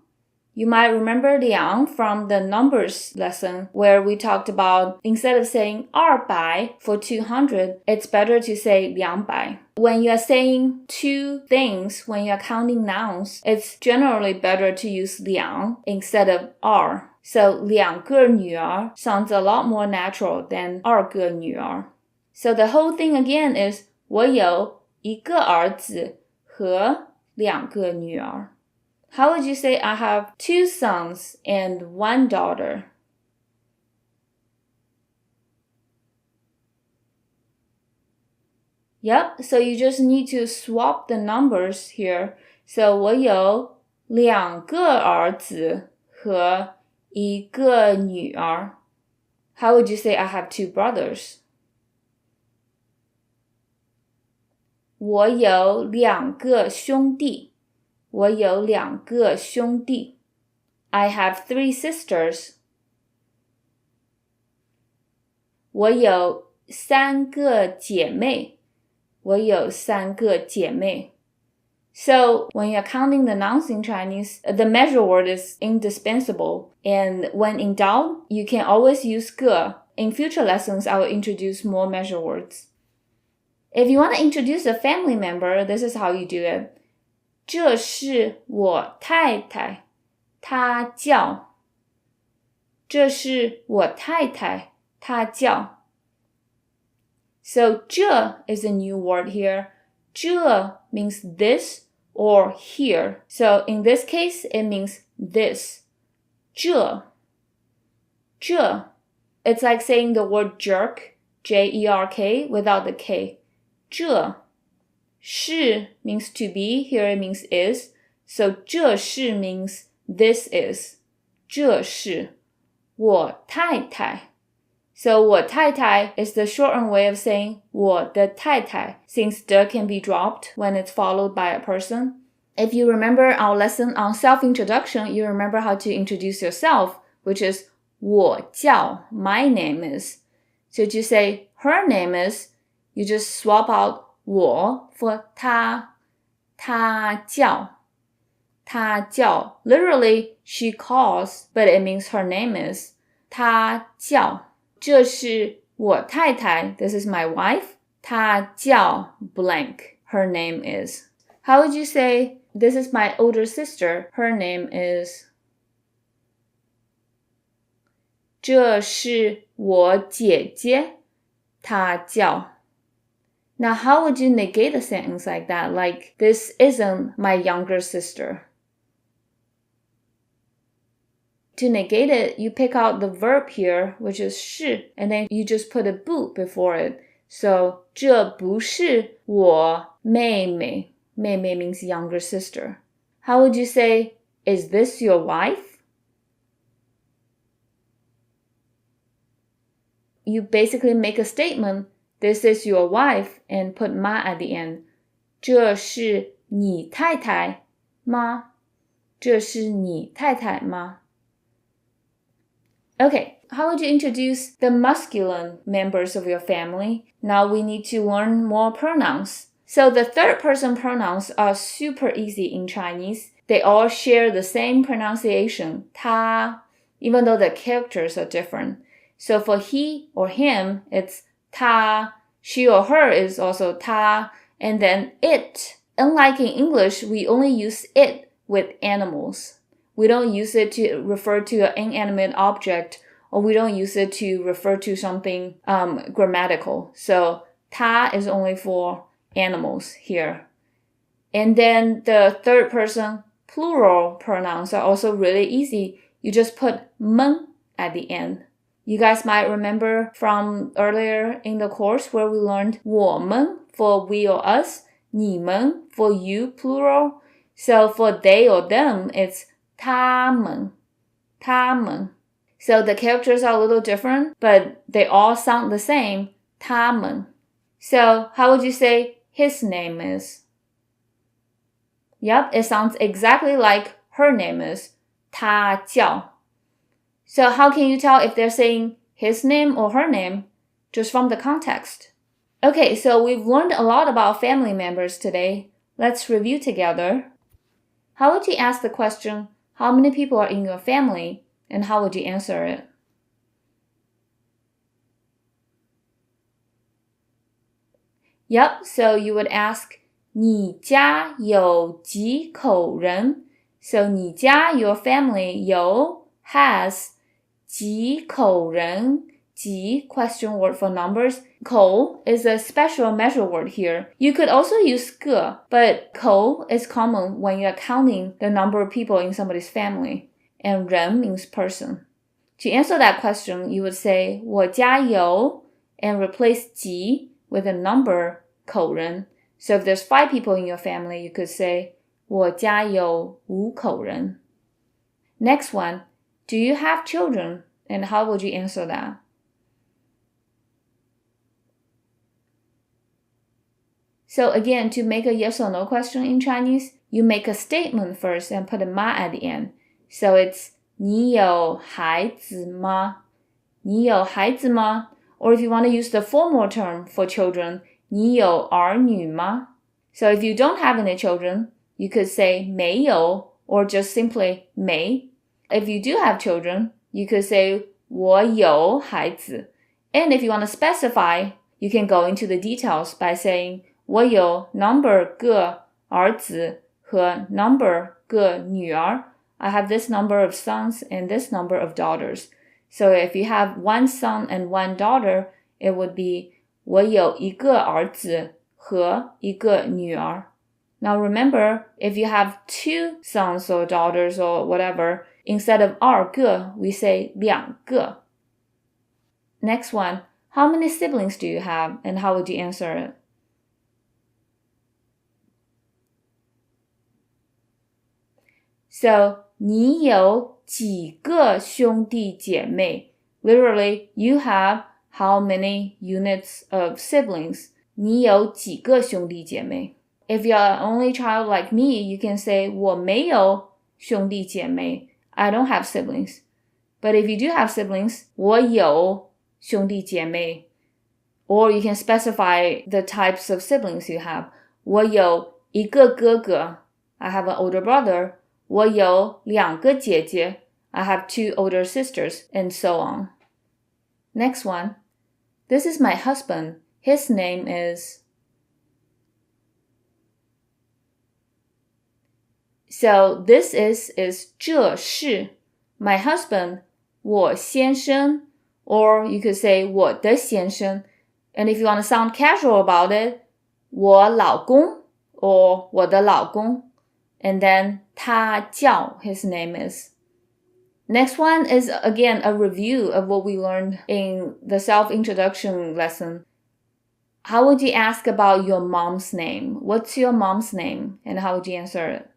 You might remember 2 from the numbers lesson where we talked about instead of saying 200 for 200, it's better to say 200. When you are saying 2 things, when you are counting nouns, it's generally better to use 2 instead of 2. So 2个女儿 sounds a lot more natural than 2个女儿. So the whole thing again is 我有一个儿子和2个女儿 How would you say I have 2 sons and 1 daughter? Yep, so you just need to swap the numbers here. So 我有2个儿子和1个女儿 How would you say I have 2 brothers? 我有2个兄弟我有2个兄弟 I have 3 sisters. 我有3个姐妹。我有3个姐妹。So when you're counting the nouns in Chinese, the measure word is indispensable. And when in doubt, you can always use 个. In future lessons, I will introduce more measure words. If you want to introduce a family member, this is how you do it. 这是我太太，她叫。这是我太太，她叫。So 这 is a new word here. 这 means this or here. So in this case, it means this. 这 It's like saying the word jerk, J-E-R-K, without the K. 这是 means to be, here it means is. So 这是 means this is. 这是我太太。So 我太太 is the shortened way of saying 我的太太, since the can be dropped when it's followed by a person. If you remember our lesson on self-introduction, you remember how to introduce yourself, which is 我叫, my name is. So to say her name is, you just swap out 我 for 她叫. 她叫. Literally, she calls, but it means her name is. 她叫。这是我太太. This is my wife. 她叫 blank. Her name is. How would you say, this is my older sister. Her name is. 这是我姐姐. 她叫. Now, how would you negate a sentence like that? Like, this isn't my younger sister. To negate it, you pick out the verb here, which is 是, and then you just put a 不 before it. So, 这不是我妹妹. 妹妹 means younger sister. How would you say, is this your wife? You basically make a statement, this is your wife, and put 吗 at the end. 这是你太太吗? 这是你太太吗? Okay, how would you introduce the masculine members of your family? Now we need to learn more pronouns. So the third person pronouns are super easy in Chinese. They all share the same pronunciation, 他, even though the characters are different. So for he or him, it's 他. She or her is also 他. And then it. Unlike in English, we only use it with animals. We don't use it to refer to an inanimate object, or we don't use it to refer to something grammatical. So 他 is only for animals here. And then the third person plural pronouns are also really easy. You just put 们 at the end. You guys might remember from earlier in the course where we learned 我们 for we or us, 你们 for you, plural. So for they or them, it's 他们. So the characters are a little different, but they all sound the same, 他们. So how would you say his name is? Yep, it sounds exactly like her name is, 她叫. So how can you tell if they're saying his name or her name? Just from the context. Okay, so we've learned a lot about family members today. Let's review together. How would you ask the question, how many people are in your family? And how would you answer it? Yep, so you would ask, 你家有几口人? So 你家, your family, 有 has 几口人? 几 question word for numbers. 口 is a special measure word here. You could also use 个, but 口 is common when you're counting the number of people in somebody's family. And 人 means person. To answer that question, you would say 我家有 and replace 几 with a number, 口人. So if there's 5 people in your family, you could say 我家有5口人. Next one, do you have children? And how would you answer that? So again, to make a yes or no question in Chinese, you make a statement first and put a 吗 at the end. So it's 你有孩子吗? 你有孩子吗? Or if you want to use the formal term for children, 你有儿女吗? So if you don't have any children, you could say 没有 or just simply 没. If you do have children, you could say 我有孩子. And if you want to specify, you can go into the details by saying 我有 number 个儿子和 number 个女儿. I have this number of sons and this number of daughters. So if you have one son and one daughter, it would be 我有一个儿子和一个女儿. Now remember, if you have two sons or daughters or whatever, instead of 二个, we say 两个. Next one, how many siblings do you have and how would you answer it? So, 你有几个兄弟姐妹? Literally, you have how many units of siblings? 你有几个兄弟姐妹? If you're an only child like me, you can say 我没有兄弟姐妹. I don't have siblings. But if you do have siblings, 我有兄弟姐妹. Or you can specify the types of siblings you have. 我有一个哥哥. I have an older brother. 我有两个姐姐. I have two older sisters, and so on. Next one. This is my husband. His name is... So this is 这是 my husband, 我先生, or you could say 我的先生. And if you want to sound casual about it, 我老公 or 我的老公. And then 他叫 his name is. Next one is again a review of what we learned in the self-introduction lesson. How would you ask about your mom's name? What's your mom's name? And how would you answer it?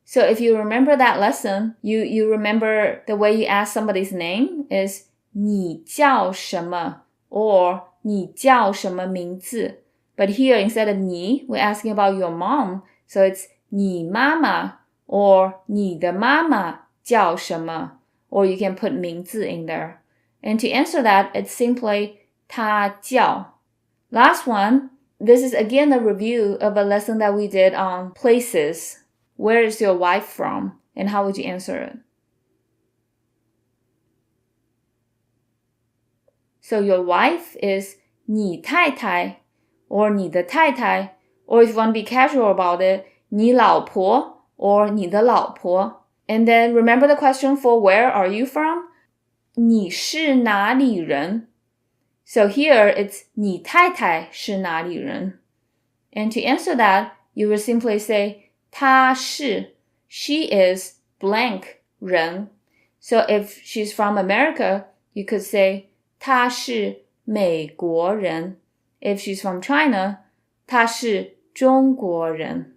So if you remember that lesson, you remember the way you ask somebody's name is 你叫什么 or 你叫什么名字. But here, instead of 你, we're asking about your mom. So it's 你妈妈 or 你的妈妈叫什么. Or you can put 名字 in there. And to answer that, it's simply 她叫. Last one, this is again a review of a lesson that we did on places. Where is your wife from? And how would you answer it? So your wife is 你太太 or 你的太太, or if you want to be casual about it, 你老婆 or 你的老婆. And then remember the question for where are you from? 你是哪里人? So here it's 你太太是哪里人? And to answer that, you would simply say 她是 she is blank 人. So if she's from America, you could say 她是美国人. If she's from China, 她是中国人.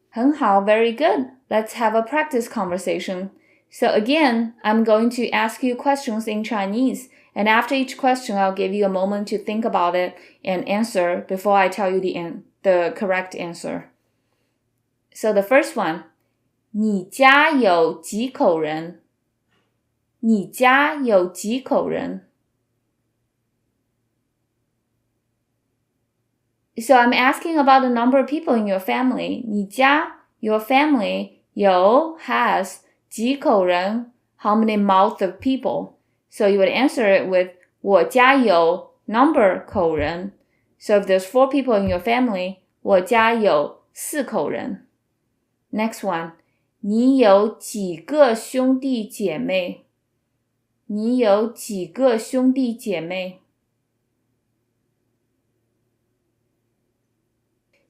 很好, very good. Let's have a practice conversation. So again, I'm going to ask you questions in Chinese, and after each question, I'll give you a moment to think about it and answer before I tell you the correct answer. So the first one, 你家有几口人? 你家有几口人? So I'm asking about the number of people in your family. 你家 your family, 有 has 几口人 how many mouths of people. So you would answer it with 我家有 number 口人. So if there's 4 people in your family, 我家有4口人. Next one, 你有几个兄弟姐妹? 你有几个兄弟姐妹?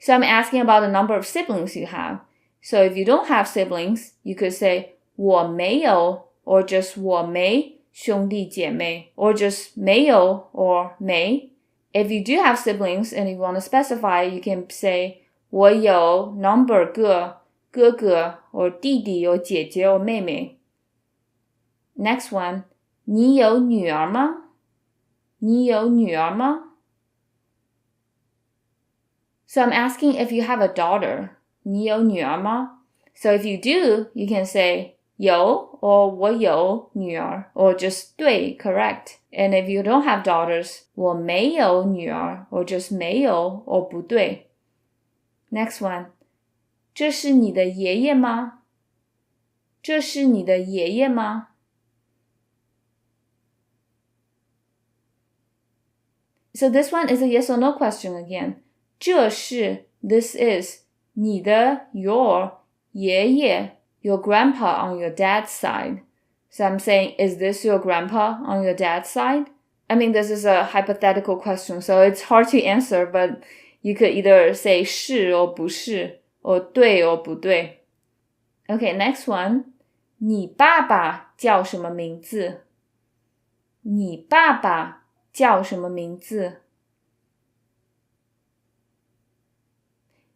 So I'm asking about the number of siblings you have. So if you don't have siblings, you could say 我没有 or just 我没兄弟姐妹 or just 没有 or 没. If you do have siblings and you want to specify, you can say 我有 number 个哥哥 or 弟弟 or 姐姐 or 妹妹. Next one, 你有女儿吗? 你有女儿吗? So I'm asking if you have a daughter. 你有女儿吗? So if you do, you can say 有 or 我有女儿 or just 对 correct. And if you don't have daughters, 我没有女儿 or just 没有 or 不对。Next one. 这是你的爷爷吗？这是你的爷爷吗？ So this one is a yes or no question again. 这是 this is 你的 your 爷爷 your grandpa on your dad's side. So I'm saying, is this your grandpa on your dad's side? I mean, this is a hypothetical question, so it's hard to answer, but you could either say 是 or 不是 or 对 or 不对。Okay, next one. 你爸爸叫什么名字？你爸爸叫什么名字？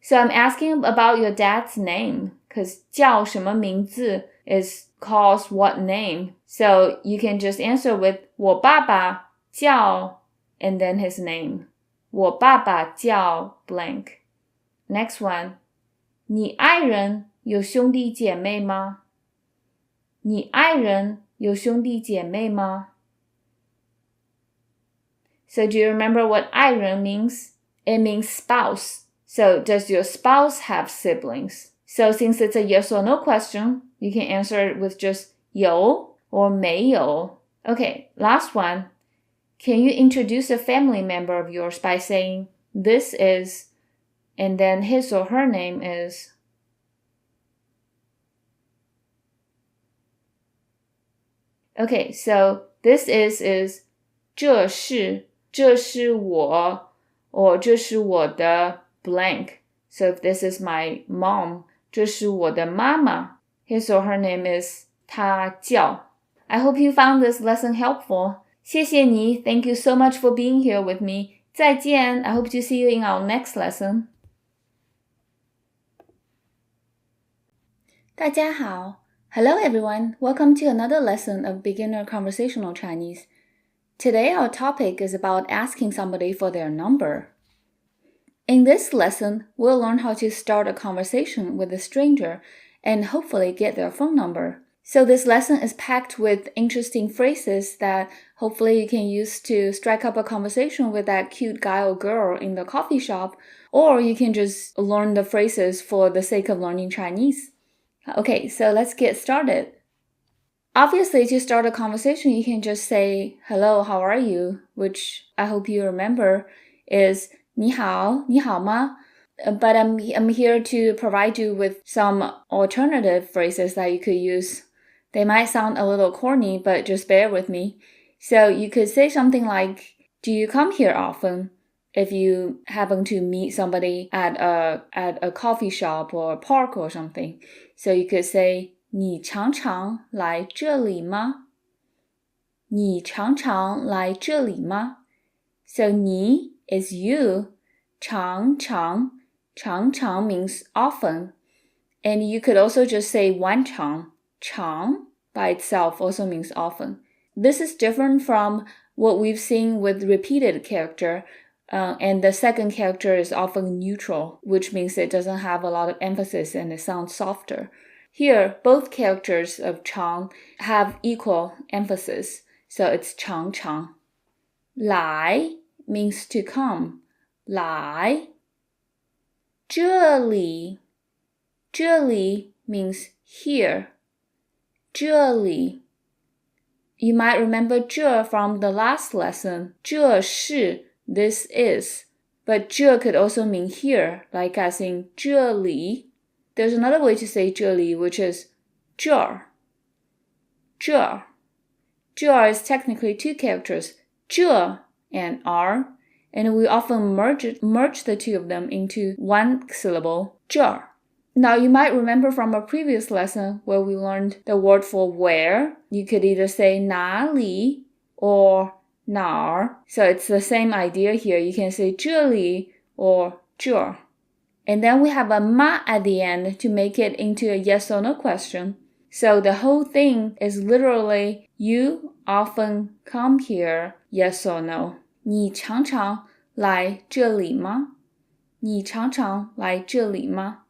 So I'm asking about your dad's name, because 叫什么名字 is calls what name. So you can just answer with 我爸爸叫 and then his name. 我爸爸叫 blank. Next one. 你爱人有兄弟姐妹吗？你爱人有兄弟姐妹吗？ So do you remember what 爱人 means? It means spouse. So does your spouse have siblings? So since it's a yes or no question, you can answer it with just 有 or 没有. Okay, last one. Can you introduce a family member of yours by saying this is, and then his or her name is? Okay, so this is 这是我 or 这是我的 blank. So if this is my mom, 这是我的妈妈. His or her name is 她叫. I hope you found this lesson helpful. 谢谢你. Thank you so much for being here with me. 再见. I hope to see you in our next lesson. 大家好. Hello everyone. Welcome to another lesson of Beginner Conversational Chinese. Today our topic is about asking somebody for their number. In this lesson, we'll learn how to start a conversation with a stranger and hopefully get their phone number. So this lesson is packed with interesting phrases that hopefully you can use to strike up a conversation with that cute guy or girl in the coffee shop, or you can just learn the phrases for the sake of learning Chinese. Okay, so let's get started. Obviously, to start a conversation, you can just say, hello, how are you? Which I hope you remember is 你好,你好吗? But I'm here to provide you with some alternative phrases that you could use. They might sound a little corny, but just bear with me. So you could say something like, do you come here often? If you happen to meet somebody at a coffee shop or a park or something. So you could say, 你常常来这里吗？你常常来这里吗？ So 你 is you. 常常 means often. And you could also just say 完常. 常 by itself also means often. This is different from what we've seen with repeated character. And the second character is often neutral, which means it doesn't have a lot of emphasis and it sounds softer. Here, both characters of 常 have equal emphasis, so it's 常常. 来 means to come. 来. 这里 means here. 这里. You might remember 这 from the last lesson. 这是 this is. But 这 could also mean here, like as in 这里. There's another way to say 这里, which is 这儿. 这儿. 这儿 is technically two characters, 这 and r, and we often merge the two of them into one syllable, 这儿. Now you might remember from a previous lesson where we learned the word for where. You could either say 哪里 or 哪儿. So it's the same idea here. You can say 这里 or 这儿. And then we have a 吗 at the end to make it into a yes or no question. So the whole thing is literally, you often come here, yes or no. 你常常来这里吗? 你常常来这里吗?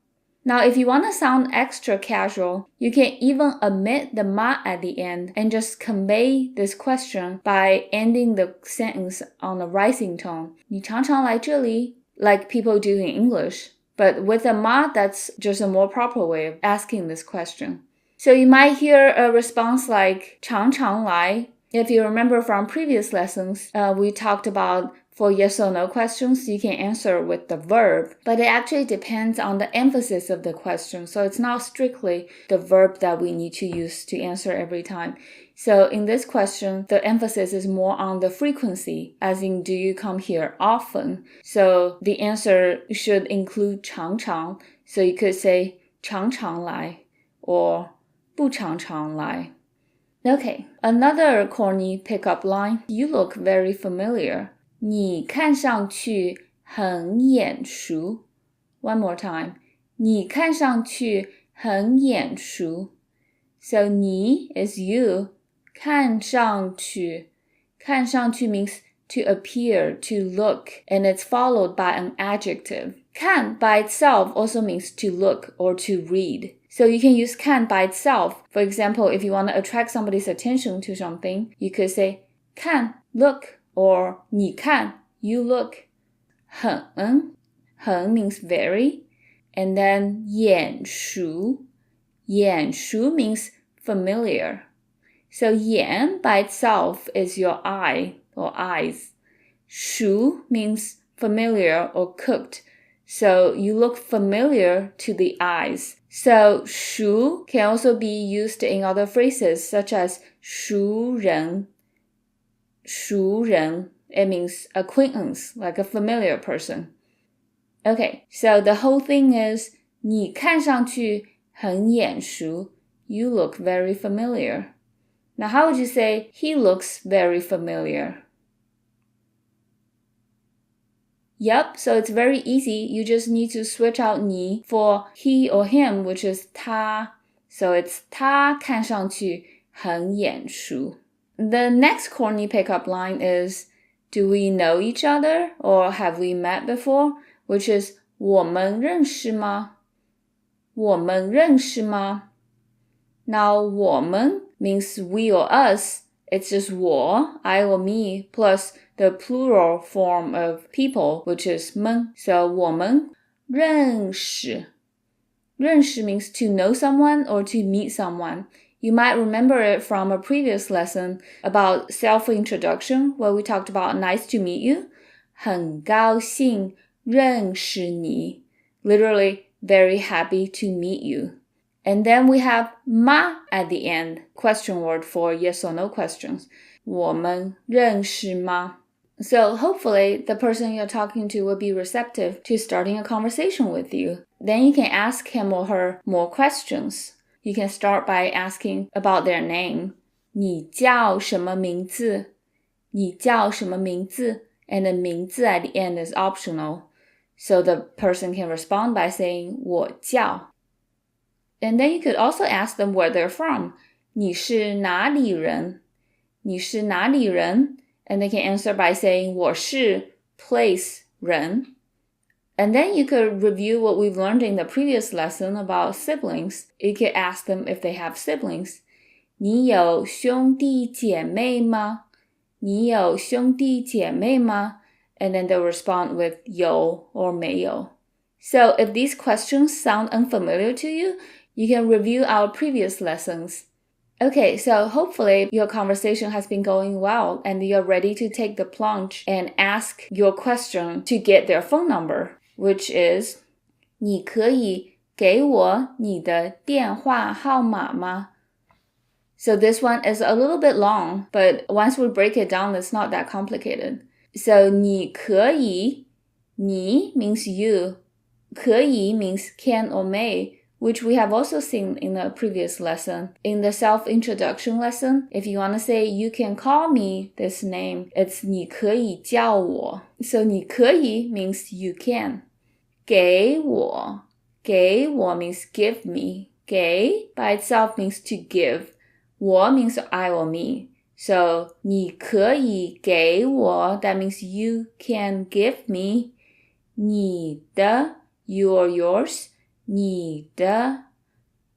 Now, if you want to sound extra casual, you can even omit the ma at the end and just convey this question by ending the sentence on a rising tone. 你常常来这里? Like people do in English. But with a ma, that's just a more proper way of asking this question. So you might hear a response like 常常来. If you remember from previous lessons, we talked about for yes or no questions, you can answer with the verb, but it actually depends on the emphasis of the question. So it's not strictly the verb that we need to use to answer every time. So in this question, the emphasis is more on the frequency, as in do you come here often? So the answer should include 常常. So you could say 常常来 or 不常常来. Okay, another corny pickup line. You look very familiar. 你看上去很眼熟. One more time. 你看上去很眼熟. So 你 is you. 看上去means to appear, to look, and it's followed by an adjective. 看 by itself also means to look or to read. So you can use 看 by itself. For example, if you want to attract somebody's attention to something, you could say 看 look, or 你看 you look. 很 means very, and then 眼熟 means familiar. So 眼 by itself is your eye or eyes. 熟 means familiar or cooked. So you look familiar to the eyes. So 熟 can also be used in other phrases such as 熟人. 熟人, it means acquaintance, like a familiar person. Okay, so the whole thing is 你看上去很眼熟. You look very familiar. Now, how would you say he looks very familiar? Yep, so it's very easy. You just need to switch out 你 for he or him, which is 他. So it's 他看上去很眼熟. The next corny pickup line is, do we know each other or have we met before? Which is 我们认识吗? 我们认识吗? Now, 我们 means we or us. It's just 我, I or me, plus the plural form of people, which is 们. So 我们认识. 认识 means to know someone or to meet someone. You might remember it from a previous lesson about self-introduction, where we talked about nice to meet you. 很高兴认识你. Literally, very happy to meet you. And then we have 吗 at the end, question word for yes or no questions. 我们认识吗? So hopefully the person you're talking to will be receptive to starting a conversation with you. Then you can ask him or her more questions. You can start by asking about their name. 你叫什么名字? 你叫什么名字? And the 名字 at the end is optional. So the person can respond by saying 我叫. And then you could also ask them where they're from. 你是哪里人? 你是哪里人? And they can answer by saying 我是 place 人. And then you could review what we've learned in the previous lesson about siblings. You could ask them if they have siblings. 你有兄弟姐妹吗? 你有兄弟姐妹吗? And then they'll respond with 有 or 没有. So if these questions sound unfamiliar to you, you can review our previous lessons. Okay, so hopefully your conversation has been going well and you're ready to take the plunge and ask your question to get their phone number, which is 你可以给我你的电话号码吗? So this one is a little bit long, but once we break it down, it's not that complicated. So 你可以, 你 means you, 可以 means can or may, which we have also seen in a previous lesson. In the self-introduction lesson, if you want to say you can call me this name, it's 你可以叫我. So 你可以 means you can. 给我means give me. 给 by itself means to give. 我 means I or me. So 你可以给我 that means you can give me. 你的 you or yours. 你的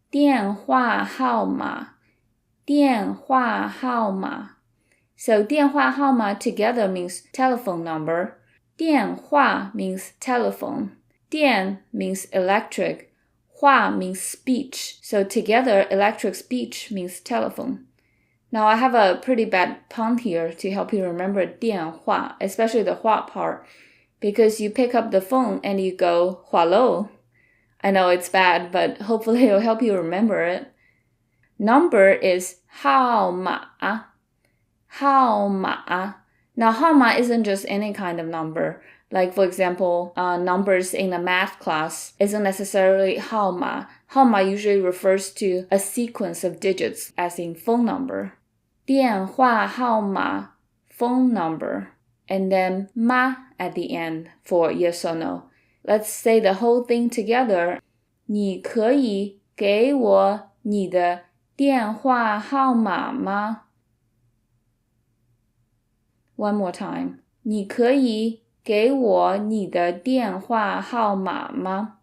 电话号码电话号码 So 电话号码 together means telephone number. 电话 means telephone. 电 means electric. 话 means speech. So together, electric speech means telephone. Now I have a pretty bad pun here to help you remember 电话, especially the 话 part, because you pick up the phone and you go, hello. I know it's bad, but hopefully it'll help you remember it. Number is 号码. 号码. Now, 号码 isn't just any kind of number. Like, for example, numbers in a math class isn't necessarily 号码. 号码 usually refers to a sequence of digits, as in phone number. 电话号码 phone number. And then 吗 at the end for yes or no. Let's say the whole thing together. 你可以给我你的电话号码吗？One more time. 你可以给我你的电话号码吗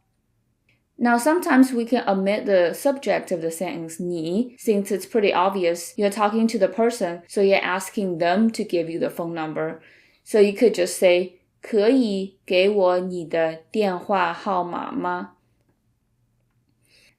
Now, sometimes we can omit the subject of the sentence, 你, since it's pretty obvious you're talking to the person, so you're asking them to give you the phone number. So you could just say, 可以给我你的电话号码吗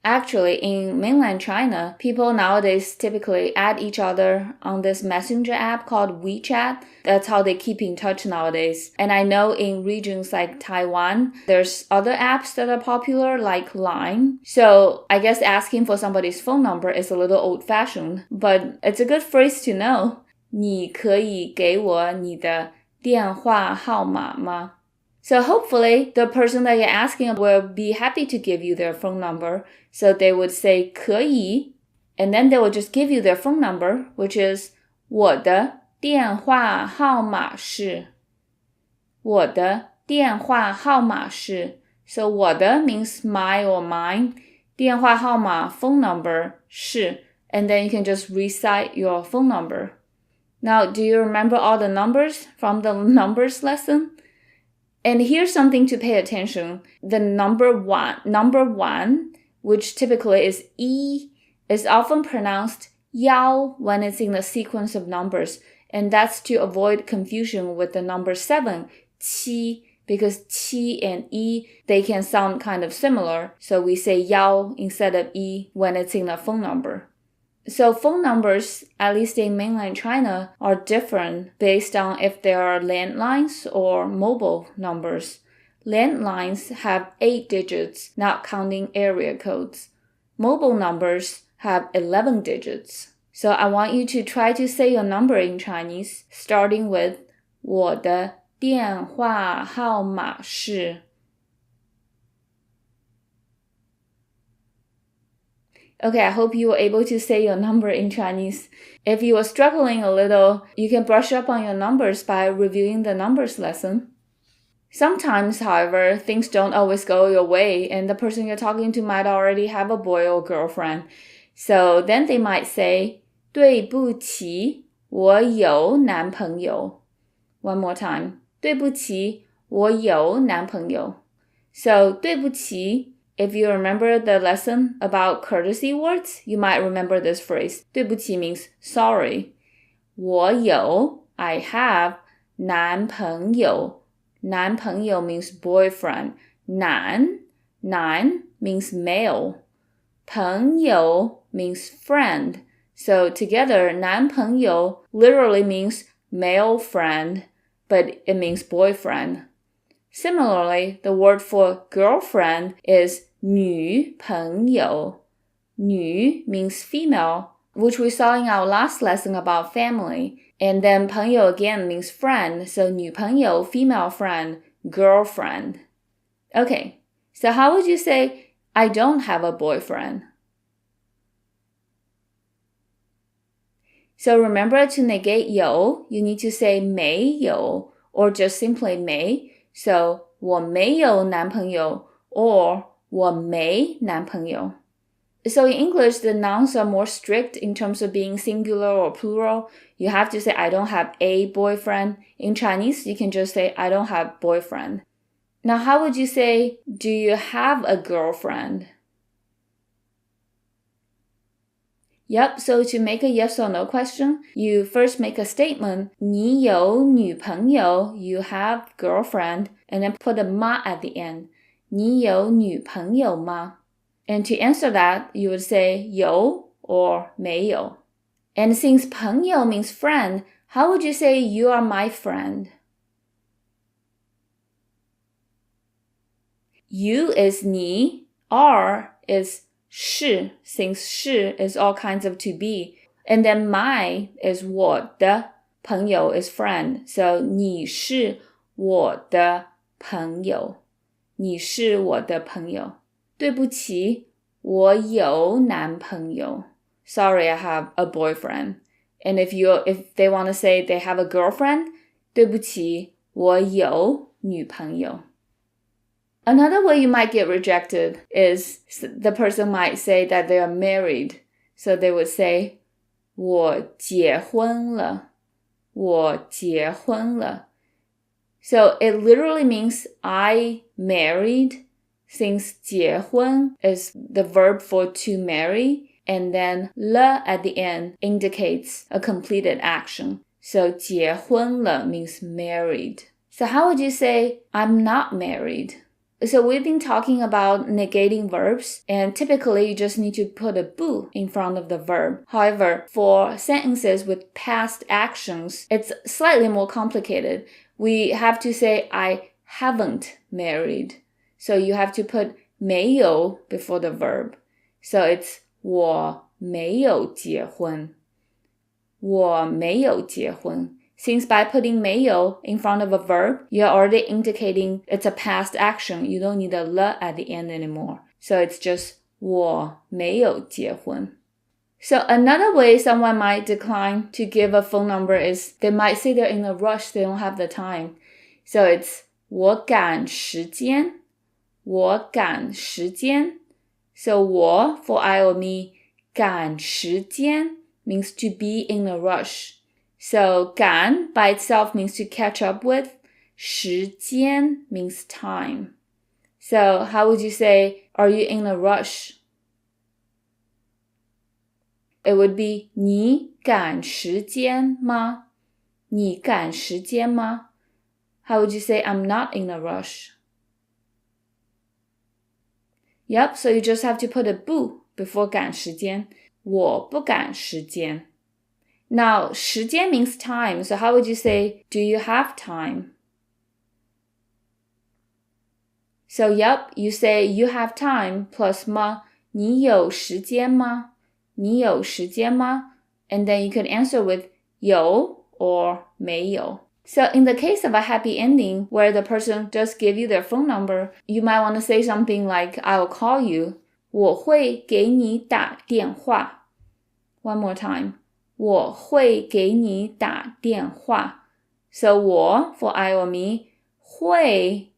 Actually, in mainland China, people nowadays typically add each other on this messenger app called WeChat. That's how they keep in touch nowadays. And I know in regions like Taiwan, there's other apps that are popular like Line. So I guess asking for somebody's phone number is a little old-fashioned, but it's a good phrase to know. 你可以给我你的电话号码吗So hopefully, the person that you're asking will be happy to give you their phone number. So they would say 可以, and then they will just give you their phone number, which is 我的电话号码是我的电话号码是 So 我的 means my or mine. 电话号码 phone number 是 and then you can just recite your phone number. Now, do you remember all the numbers from the numbers lesson? And here's something to pay attention. The number one, which typically is E, is often pronounced 幺 when it's in the sequence of numbers. And that's to avoid confusion with the number 7, 七, because 七 and E, they can sound kind of similar. So we say 幺 instead of E when it's in a phone number. So phone numbers, at least in mainland China, are different based on if they are landlines or mobile numbers. Landlines have 8 digits, not counting area codes. Mobile numbers have 11 digits. So I want you to try to say your number in Chinese, starting with 我的电话号码是Okay, I hope you were able to say your number in Chinese. If you are struggling a little, you can brush up on your numbers by reviewing the numbers lesson. Sometimes, however, things don't always go your way, and the person you're talking to might already have a boy or girlfriend. So then they might say, 对不起，我有男朋友. One more time. 对不起，我有男朋友. So, 对不起, if you remember the lesson about courtesy words, you might remember this phrase. 对不起 means sorry. 我有, I have, 男朋友. 男朋友 means boyfriend. 男 means male. 朋友 means friend. So together, 男朋友 literally means male friend, but it means boyfriend. Similarly, the word for girlfriend is 女朋友. 女 means female, which we saw in our last lesson about family. And then 朋友 again means friend, so 女朋友, female friend, girlfriend. Okay, so how would you say, I don't have a boyfriend? So remember to negate 有, you need to say 没有, or just simply 没. So 我没有男朋友 or 我没男朋友. So in English, the nouns are more strict in terms of being singular or plural. You have to say, I don't have a boyfriend. In Chinese, you can just say, I don't have boyfriend. Now, how would you say, do you have a girlfriend? Yep, so to make a yes or no question, you first make a statement, 你有女朋友, you have girlfriend, and then put a 吗 at the end. 你有女朋友吗? And to answer that, you would say 有 or 没有. And since 朋友 means friend, how would you say you are my friend? You is 你, are is 是, since 是 is all kinds of to be. And then my is 我的, 朋友 is friend. So 你是我的朋友. 你是我的朋友. 对不起，我有男朋友. Sorry, I have a boyfriend. And if they want to say they have a girlfriend, 对不起，我有女朋友. Another way you might get rejected is the person might say that they are married. So they would say, 我结婚了. 我结婚了. So it literally means I married, since 结婚 is the verb for to marry, and then 了 at the end indicates a completed action. So 结婚了 means married. So how would you say, I'm not married? So we've been talking about negating verbs, and typically you just need to put a 不 in front of the verb. However, for sentences with past actions, it's slightly more complicated. We have to say, I haven't married. So you have to put 没有 before the verb. So it's 我没有结婚. 我没有结婚. Since by putting 没有 in front of a verb, you're already indicating it's a past action. You don't need a 了 at the end anymore. So it's just 我没有结婚. So another way someone might decline to give a phone number is they might say they're in a rush, they don't have the time. So it's 我赶时间. 我赶时间. So 我 for I or me, 赶时间 means to be in a rush. So 赶 by itself means to catch up with. 时间 means time. So how would you say, are you in a rush? It would be 你赶时间吗? 你赶时间吗? How would you say, I'm not in a rush? Yep, so you just have to put a 不 before 赶时间. 我不赶时间. Now, 时间 means time, so how would you say, do you have time? So, yep, you say you have time plus 吗? 你有时间吗? 你有时间吗? And then you could answer with 有 or 没有. So in the case of a happy ending where the person does give you their phone number, you might want to say something like, I will call you. 我会给你打电话. One more time. 我会给你打电话. So 我 for I or me, 会.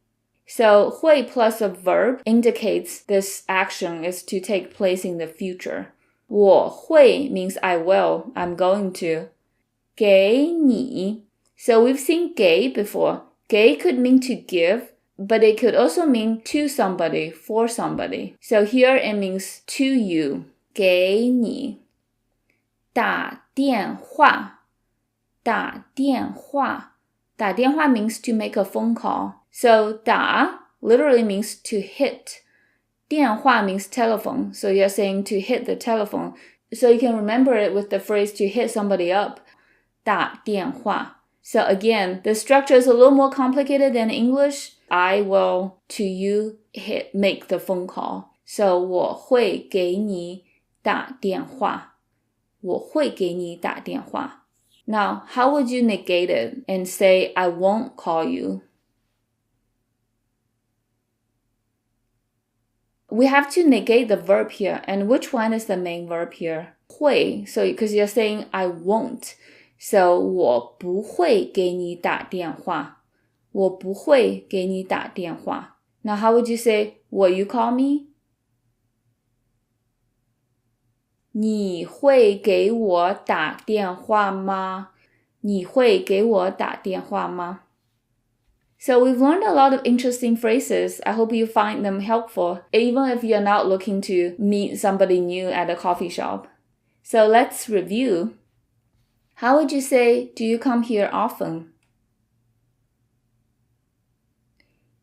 So 会 plus a verb indicates this action is to take place in the future. 我会 means I will, I'm going to. 给你. So we've seen 给 before. 给 could mean to give, but it could also mean to somebody, for somebody. So here it means to you. 给你. 打电话. 打电话. 打电话 means to make a phone call. So 打 literally means to hit. 电话 means telephone. So you're saying to hit the telephone. So you can remember it with the phrase to hit somebody up. 打电话. So again, the structure is a little more complicated than English. I will, to you, make the phone call. So 我会给你打电话. 我会给你打电话. Now, how would you negate it and say, I won't call you? We have to negate the verb here. And which one is the main verb here? 会. So because you're saying, I won't. So 我不会给你打电话. 我不会给你打电话. Now, how would you say, will you call me? 你会给我打电话吗? 你会给我打电话吗? So we've learned a lot of interesting phrases. I hope you find them helpful, even if you're not looking to meet somebody new at a coffee shop. So let's review. How would you say, do you come here often?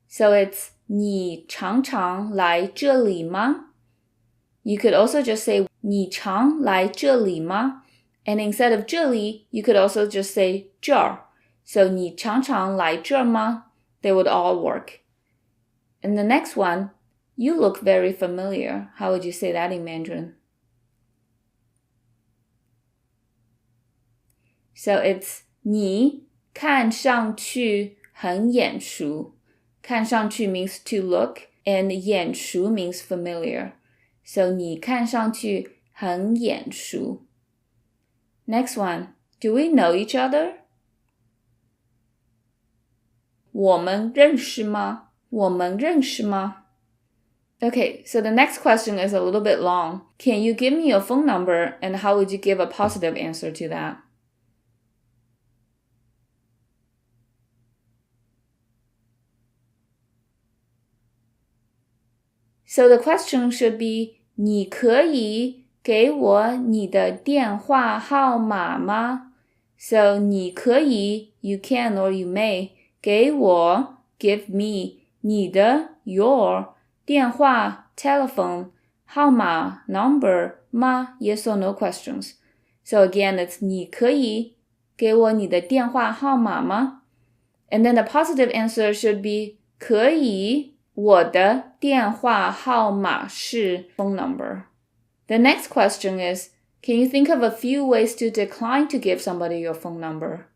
So it's 你常常来这里吗? You could also just say 你常来这里吗? And instead of 这里, you could also just say 这儿. So 你常常来这儿吗? They would all work. And the next one, you look very familiar. How would you say that in Mandarin? So it's 你看上去很眼熟. 看上去 means to look, and 眼熟 means familiar. So 你看上去很眼熟. Next one, do we know each other? 我们认识吗? 我们认识吗? Okay, so the next question is a little bit long. Can you give me your phone number, and how would you give a positive answer to that? So the question should be, 你可以给我你的电话号码吗? So 你可以, you can or you may, 给我, give me, 你的, your, 电话, telephone, 号码, number, 吗, yes or no questions. So again, it's 你可以给我你的电话号码吗? And then the positive answer should be 可以我的电话号码是 phone number. The next question is, can you think of a few ways to decline to give somebody your phone number?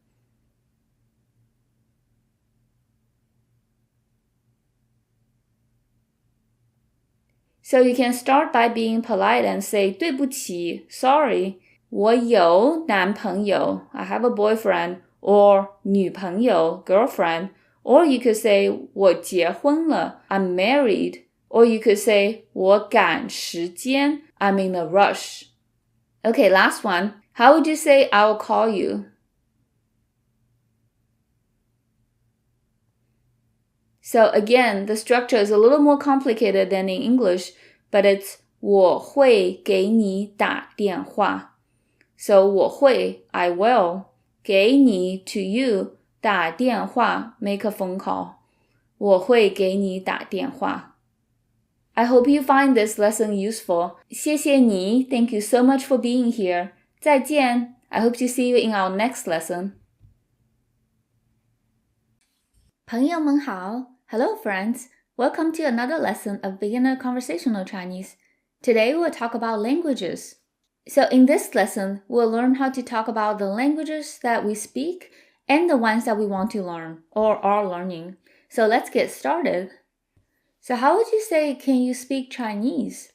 So you can start by being polite and say 对不起, sorry, 我有男朋友, I have a boyfriend, or 女朋友, girlfriend, or you could say 我结婚了, I'm married, or you could say 我赶时间, I'm in a rush. Okay, last one. How would you say I'll call you? So again, the structure is a little more complicated than in English, but it's 我会给你打电话. So 我会, I will, 给你 to you, 打电话, make a phone call. 我会给你打电话. I hope you find this lesson useful. 谢谢你, thank you so much for being here. 再见, I hope to see you in our next lesson. 朋友们好. Hello friends, welcome to another lesson of beginner conversational Chinese. Today we'll talk about languages. So in this lesson, we'll learn how to talk about the languages that we speak and the ones that we want to learn or are learning. So let's get started. So how would you say, can you speak Chinese?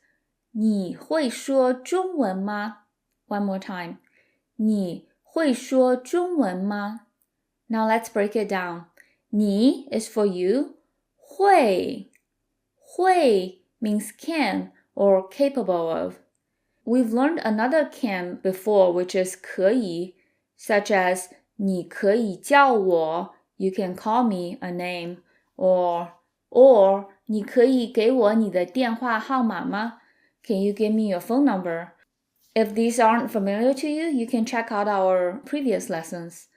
你会说中文吗? One more time. 你会说中文吗? Now let's break it down. 你 is for you. 会means can or capable of. We've learned another can before, which is 可以, such as 你可以叫我, you can call me a name, or 你可以给我你的电话号码吗? Can you give me your phone number? If these aren't familiar to you, you can check out our previous lessons.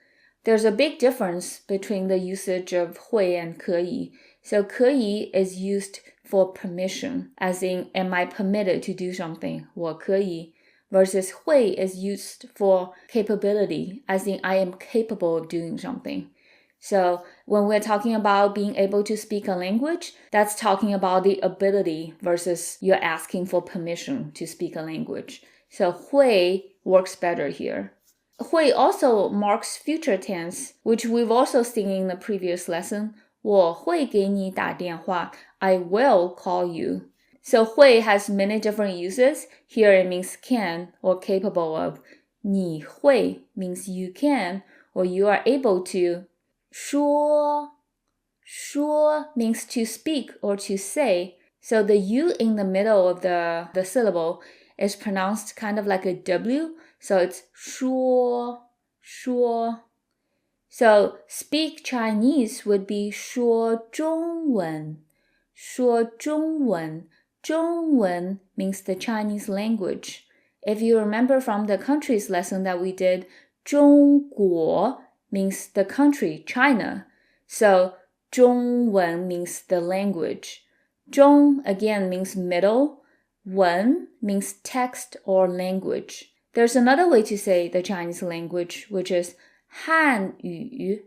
There's a big difference between the usage of 会 and 可以. So 可以 is used for permission, as in, am I permitted to do something? 我可以. Versus 会 is used for capability, as in, I am capable of doing something. So when we're talking about being able to speak a language, that's talking about the ability versus you're asking for permission to speak a language. So 会 works better here. 会 also marks future tense, which we've also seen in the previous lesson. 我会给你打电话. I will call you. So 会 has many different uses. Here it means can or capable of. 你会 means you can or you are able to. 说 means to speak or to say. So the U in the middle of the syllable is pronounced kind of like a W. So it's 说. So speak Chinese would be 说中文。说中文。中文 means the Chinese language. If you remember from the countries lesson that we did, 中国 means the country, China. So 中文 means the language. 中 again means middle. 文 means text or language. There's another way to say the Chinese language, which is 汉语。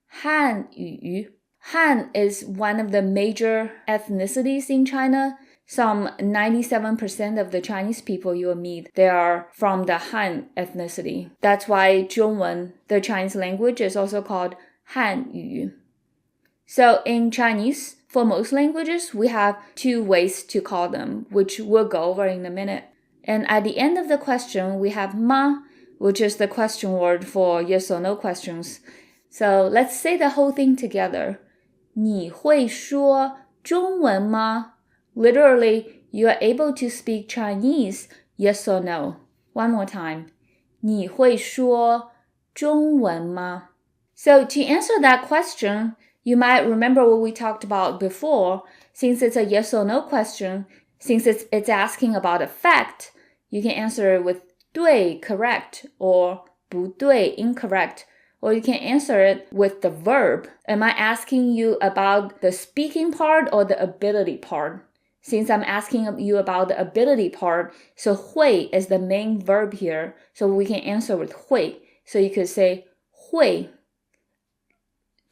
汉语。Han is one of the major ethnicities in China. Some 97% of the Chinese people you will meet, they are from the Han ethnicity. That's why 中文, the Chinese language, is also called 汉语. So in Chinese, for most languages, we have two ways to call them, which we'll go over in a minute. And at the end of the question, we have ma, which is the question word for yes or no questions. So let's say the whole thing together. 你会说中文吗? Literally, you are able to speak Chinese, yes or no. One more time. 你会说中文吗? So to answer that question, you might remember what we talked about before. Since it's a yes or no question, since it's asking about a fact, you can answer it with 对 correct or 不对 incorrect. Or you can answer it with the verb. Am I asking you about the speaking part or the ability part? Since I'm asking you about the ability part, so 会 is the main verb here. So we can answer with 会. So you could say 会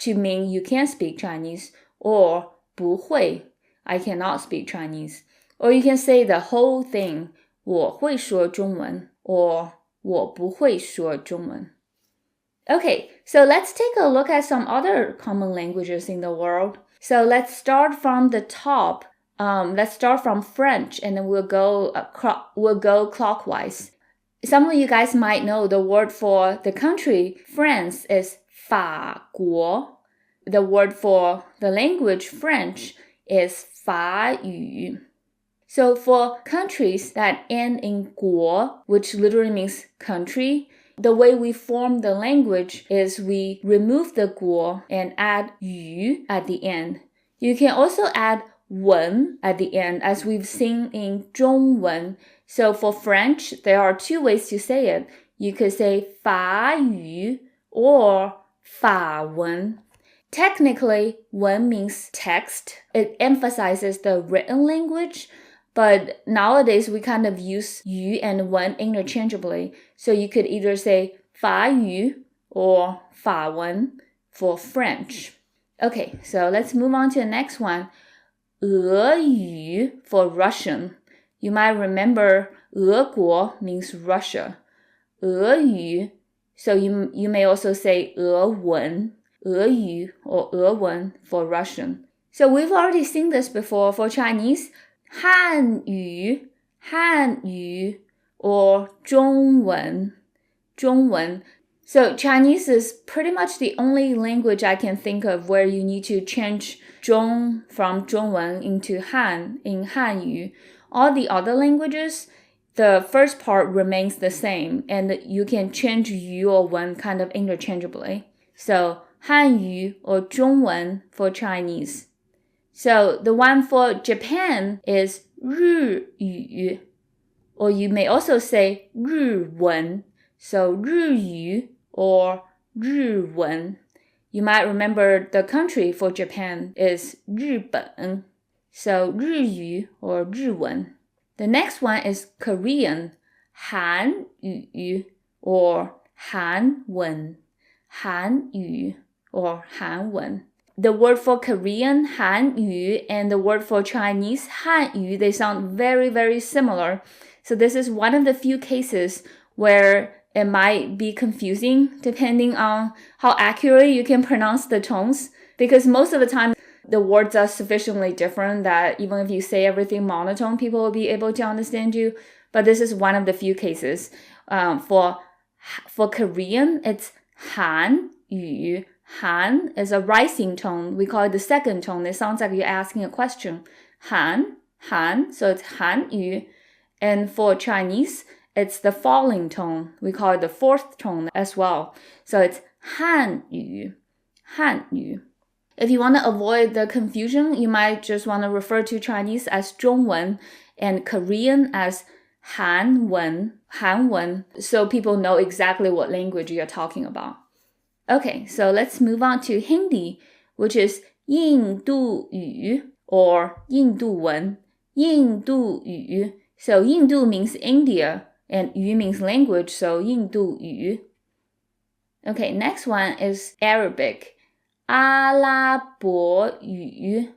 to mean you can speak Chinese, or 不会, I cannot speak Chinese. Or you can say the whole thing, 我会说中文 or 我不会说中文. Okay, so let's take a look at some other common languages in the world. So let's start from the top. Let's start from French, and then we'll go clockwise. Some of you guys might know the word for the country, France, is 法国. The word for the language, French, is 法语. So for countries that end in 国, which literally means country, the way we form the language is we remove the 国 and add 语 at the end. You can also add 文 at the end, as we've seen in 中文. So for French, there are two ways to say it. You could say 法语 or 法文. Technically, 文 means text. It emphasizes the written language. But nowadays, we kind of use 语 and 文 interchangeably. So you could either say 法语 or 法文 for French. Okay, so let's move on to the next one. 俄语 for Russian. You might remember 俄国 means Russia. 俄语, so you may also say 俄文, 俄语 or 俄文 for Russian. So we've already seen this before for Chinese. 汉语 or 中文 So Chinese is pretty much the only language I can think of where you need to change 中 from 中文 into Han in 汉语. All the other languages, the first part remains the same, and you can change 语 or 文 kind of interchangeably. So 汉语 or 中文 for Chinese. So the one for Japan is 日语, or you may also say 日文. So 日语 or 日文. You might remember the country for Japan is 日本. So 日语 or 日文. The next one is Korean, 韩语 or 韩文. 韩语 or 韩文. The word for Korean, 韩语, and the word for Chinese, 汉语, they sound very, very similar. So this is one of the few cases where it might be confusing depending on how accurately you can pronounce the tones. Because most of the time, the words are sufficiently different that even if you say everything monotone, people will be able to understand you. But this is one of the few cases. For Korean, it's 韩语. Han is a rising tone. We call it the second tone. It sounds like you're asking a question. Han, so it's 韩语. And for Chinese, it's the falling tone. We call it the fourth tone as well. So it's 汉语. If you want to avoid the confusion, you might just want to refer to Chinese as 中文 and Korean as 韩文, so people know exactly what language you're talking about. Okay, so let's move on to Hindi, which is 印度语 or 印度文. 印度语. So 印度 means India and 语 means language, so 印度语. Okay, next one is Arabic. 阿拉伯语.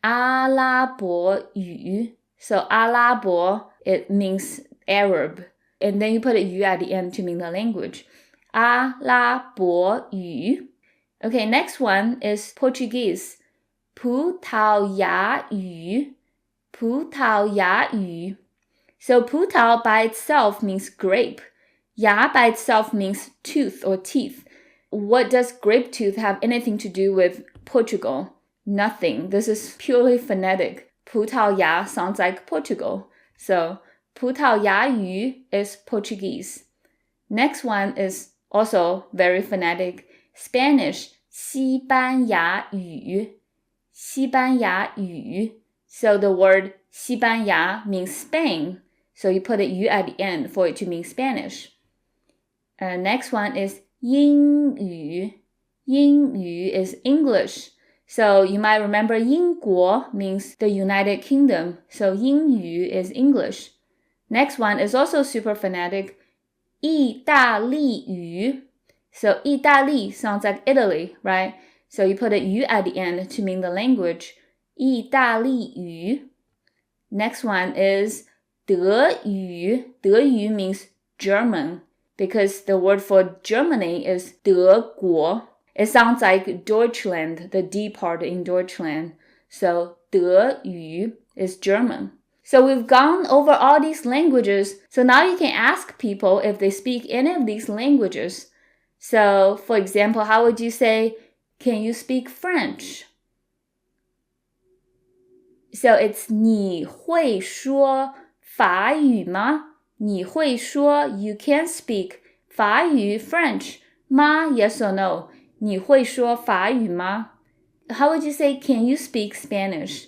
阿拉伯语. So 阿拉伯, it means Arab. And then you put a 语 at the end to mean the language. 阿拉伯语. Okay, next one is Portuguese. 葡萄牙语. 葡萄牙语. So 葡萄 by itself means grape. 牙 by itself means tooth or teeth. What does grape tooth have anything to do with Portugal? Nothing. This is purely phonetic. 葡萄牙 sounds like Portugal. So 葡萄牙语 is Portuguese. Next one is also very phonetic. Spanish. 西班牙语. 西班牙语. So the word 西班牙 means Spain. So you put a 语 at the end for it to mean Spanish. Next one is 英语. 英语 is English. So you might remember 英国 means the United Kingdom. So 英语 is English. Next one is also super phonetic. 意大利语. So 意大利 sounds like Italy, right? So you put a 语 at the end to mean the language. 意大利语. Next one is 德语. 德语 means German because the word for Germany is 德国. It sounds like Deutschland, the D part in Deutschland. So 德语 is German. So we've gone over all these languages. So now you can ask people if they speak any of these languages. So for example, how would you say, can you speak French? So it's 你会说法语吗? 你会说 you can speak 法语 French 吗? Yes or no? 你会说法语吗? How would you say, can you speak Spanish?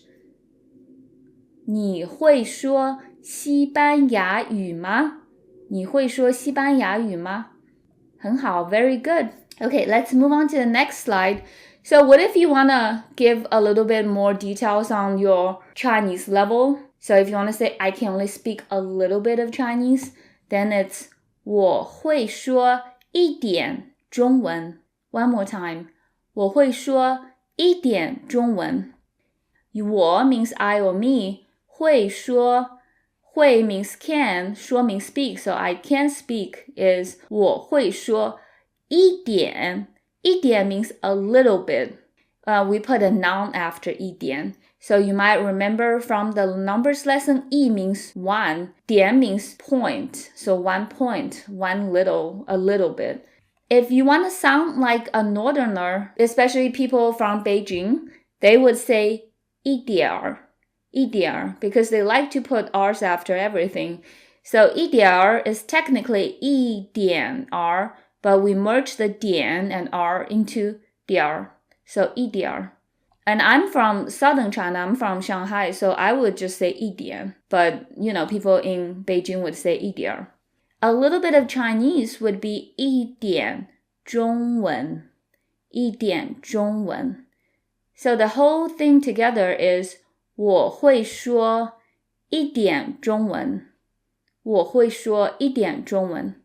你会说西班牙语吗? 你会说西班牙语吗? 很好, very good. Okay, let's move on to the next slide. So what if you want to give a little bit more details on your Chinese level? So if you want to say, I can only speak a little bit of Chinese, then it's 我会说一点中文. One more time. 我会说一点中文. 我 means I or me. 会说会 means can. 说 means speak. So I can speak is 我会说一点. 一点 means a little bit. We put a noun after 一点. So you might remember from the numbers lesson, 一 means one, 点 means point. So 1 point, one little, a little bit. If you want to sound like a northerner, especially people from Beijing, they would say 一点, because they like to put R's after everything. So 一点 is technically 一点 R, but we merge the 点 and R into 点. So 一点. And I'm from southern China, I'm from Shanghai, so I would just say 一点. But, people in Beijing would say 一点. A little bit of Chinese would be 一点中文. 一点中文. So the whole thing together is 我会说一点中文. 我会说一点中文.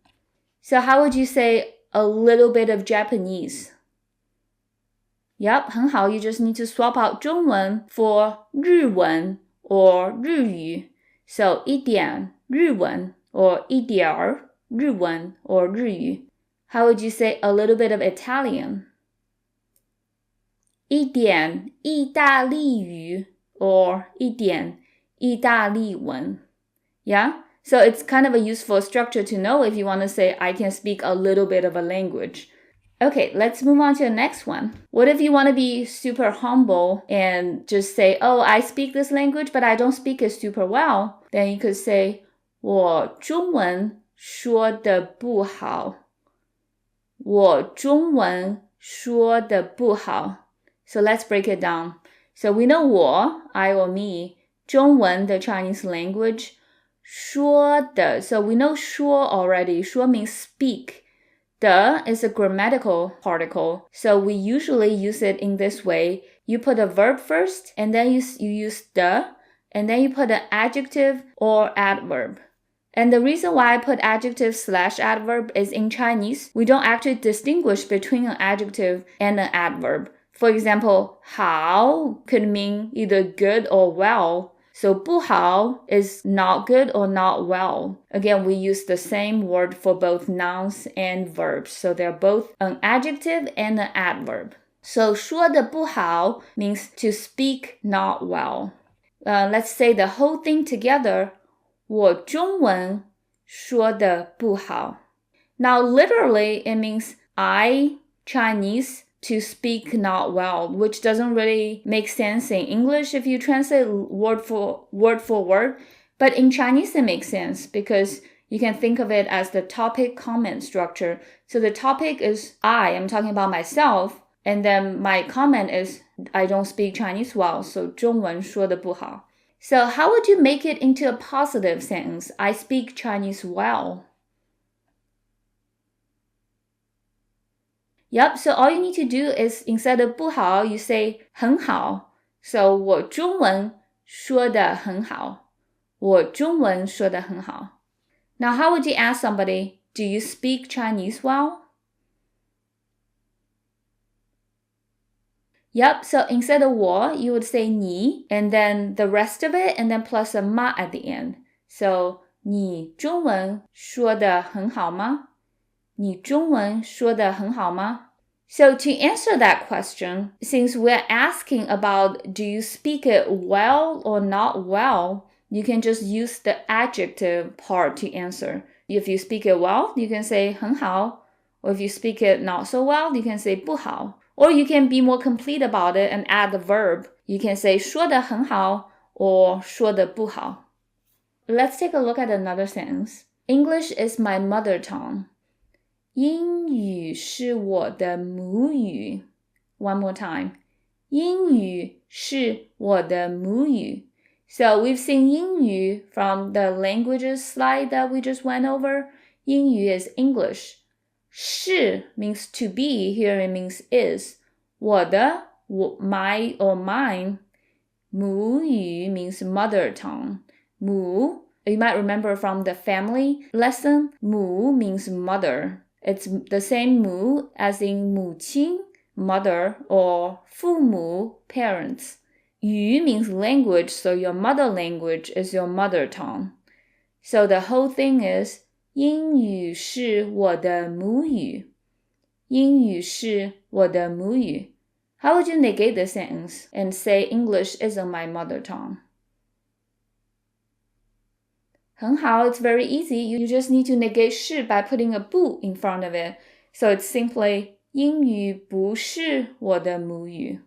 So how would you say a little bit of Japanese? Yep, 很好. You just need to swap out 中文 for 日文 or 日语. So 一点日文 or 一点日文 or 日语. How would you say a little bit of Italian? 一点意大利语 or 一点意大利文. Yeah? So it's kind of a useful structure to know if you want to say, I can speak a little bit of a language. Okay, let's move on to the next one. What if you want to be super humble and just say, oh, I speak this language, but I don't speak it super well? Then you could say, 我中文说得不好.我中文说的不好。So let's break it down. So we know 我, I or me, 中文 the Chinese language, 说的, so we know 说 already. 说 means speak. 的 is a grammatical particle, so we usually use it in this way. You put a verb first, and then you use 的, and then you put an adjective or adverb. And the reason why I put adjective / adverb is in Chinese, we don't actually distinguish between an adjective and an adverb. For example, 好 could mean either good or well. So 不好 is not good or not well. Again, we use the same word for both nouns and verbs. So they're both an adjective and an adverb. So 说得不好 means to speak not well. Let's say the whole thing together. 我中文说得不好. Now, literally, it means I, Chinese, to speak not well, which doesn't really make sense in English if you translate word for word. But in Chinese, it makes sense because you can think of it as the topic comment structure. So the topic is I'm talking about myself, and then my comment is I don't speak Chinese well, so 中文说得不好. So how would you make it into a positive sentence? I speak Chinese well. Yep, so all you need to do is instead of 不好, you say 很好. So 我中文说得很好. 我中文说得很好. Now how would you ask somebody, do you speak Chinese well? Yep, so instead of 我, you would say 你, and then the rest of it, and then plus a 吗 at the end. So 你中文说得很好吗? 你中文说得很好吗? So to answer that question, since we're asking about do you speak it well or not well, you can just use the adjective part to answer. If you speak it well, you can say 很好. Or if you speak it not so well, you can say 不好. Or you can be more complete about it and add the verb. You can say 说得很好 or 说得不好. Let's take a look at another sentence. English is my mother tongue. 英语是我的母语. One more time. 英语是我的母语. So we've seen 英语 from the languages slide that we just went over. 英语 is English. 是 means to be, here it means is. 我的 my or mine. 母语 means mother tongue. 母, you might remember from the family lesson, 母 means mother. It's the same 母 as in 母亲, mother, or 父母, parents. 语 means language, so your mother language is your mother tongue. So the whole thing is 英语是我的母语. 英语是我的母语. How would you negate the sentence and say English isn't my mother tongue? 很好, it's very easy. You just need to negate 是 by putting a 不 in front of it. So it's simply 英语不是我的母语.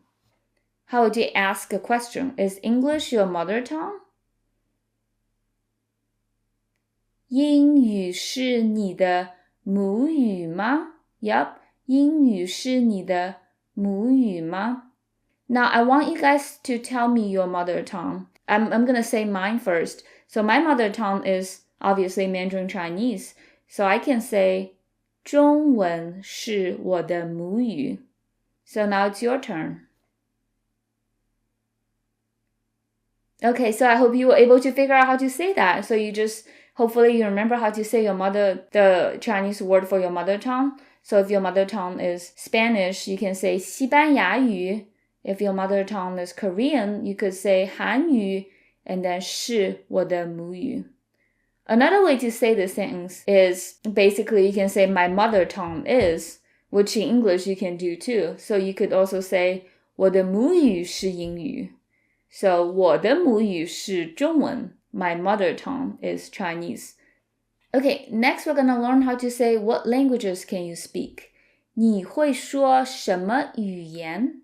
How would you ask a question? Is English your mother tongue? 英语是你的母语吗? Yep, 英语是你的母语吗? Now, I want you guys to tell me your mother tongue. I'm going to say mine first. So my mother tongue is obviously Mandarin Chinese. So I can say 中文是我的母语. So now it's your turn. Okay, so I hope you were able to figure out how to say that. So hopefully you remember how to say the Chinese word for your mother tongue. So if your mother tongue is Spanish, you can say 西班牙语. If your mother tongue is Korean, you could say 韩语, and then 是我的母语. Another way to say this sentence is basically you can say my mother tongue is, which in English you can do too. So you could also say 我的母语是英语. So 我的母语是中文. My mother tongue is Chinese. Okay, next we're going to learn how to say what languages can you speak. 你会说什么语言?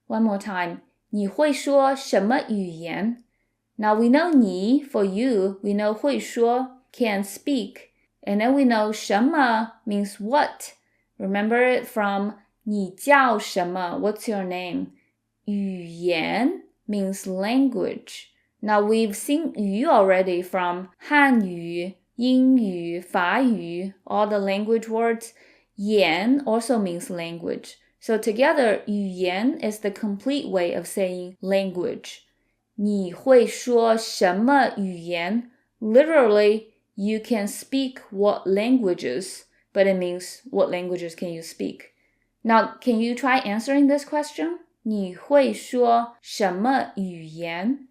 One more time. 你会说什么语言? Now we know 你 for you, we know 会说 can speak, and then we know 什么 means what, Remember it from 你叫什么? What's your name? 语言 means language. Now we've seen 语 already from 汉语, 英语, 法语, all the language words. 言 also means language. So together, 语言 is the complete way of saying language. 你会说什么语言? Literally, you can speak what languages, but it means what languages can you speak? Now, can you try answering this question? 你会说什么语言?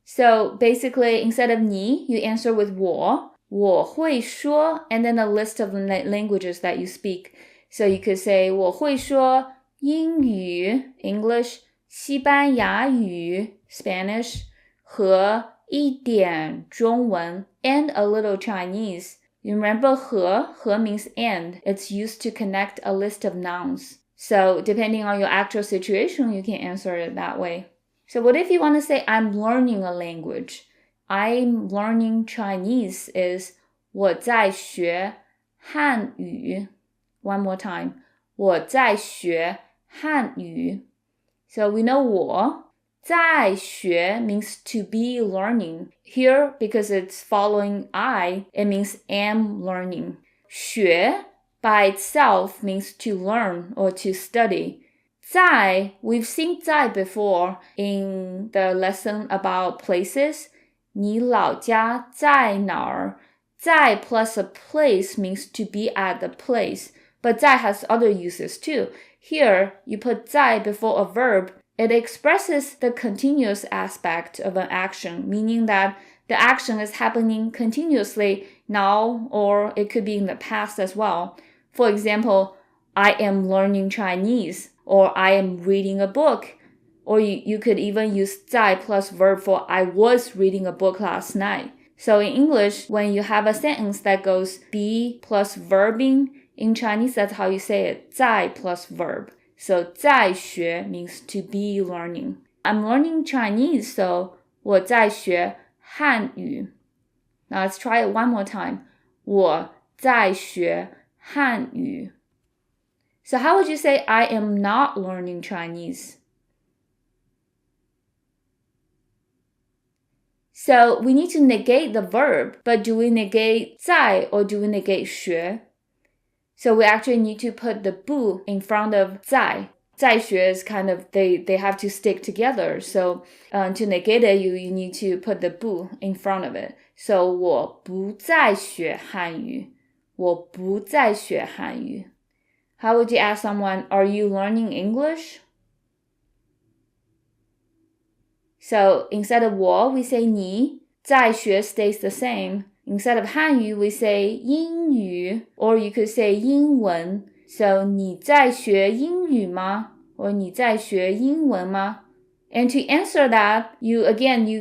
So basically, instead of 你, you answer with 我会说 and then a list of languages that you speak. So you could say 我会说英语 English, 西班牙语 Spanish, 和一点中文 and a little Chinese. You remember 和 means and. It's used to connect a list of nouns. So depending on your actual situation, you can answer it that way. So what if you want to say, I'm learning a language? I'm learning Chinese is 我在学汉语. One more time. 我在学汉语. So we know 我在学 means to be learning. Here, because it's following I, it means am learning. 学 by itself means to learn or to study. 在, we've seen 在 before in the lesson about places. 你老家在哪儿? 在 plus a place means to be at the place, but 在 has other uses too. Here, you put 在 before a verb. It expresses the continuous aspect of an action, meaning that the action is happening continuously now, or it could be in the past as well. For example, I am learning Chinese, or I am reading a book. Or you could even use 在 plus verb for I was reading a book last night. So in English, when you have a sentence that goes be plus verbing, in Chinese, that's how you say it, 在 plus verb. So 在学 means to be learning. I'm learning Chinese, so 我在学汉语. Now let's try it one more time. 我在学汉语. So how would you say I am not learning Chinese? So we need to negate the verb, but do we negate 在 or do we negate 学? So we actually need to put the 不 in front of 在. 在学 is kind of, they have to stick together. So to negate it, you need to put the 不 in front of it. So 我不再学汉语. 我不再学汉语. How would you ask someone, are you learning English? So instead of 我, we say 你. 在学 stays the same. Instead of 汉语, we say 英语, or you could say 英文. So 你在学英语吗? Or 你在学英文吗? And to answer that, you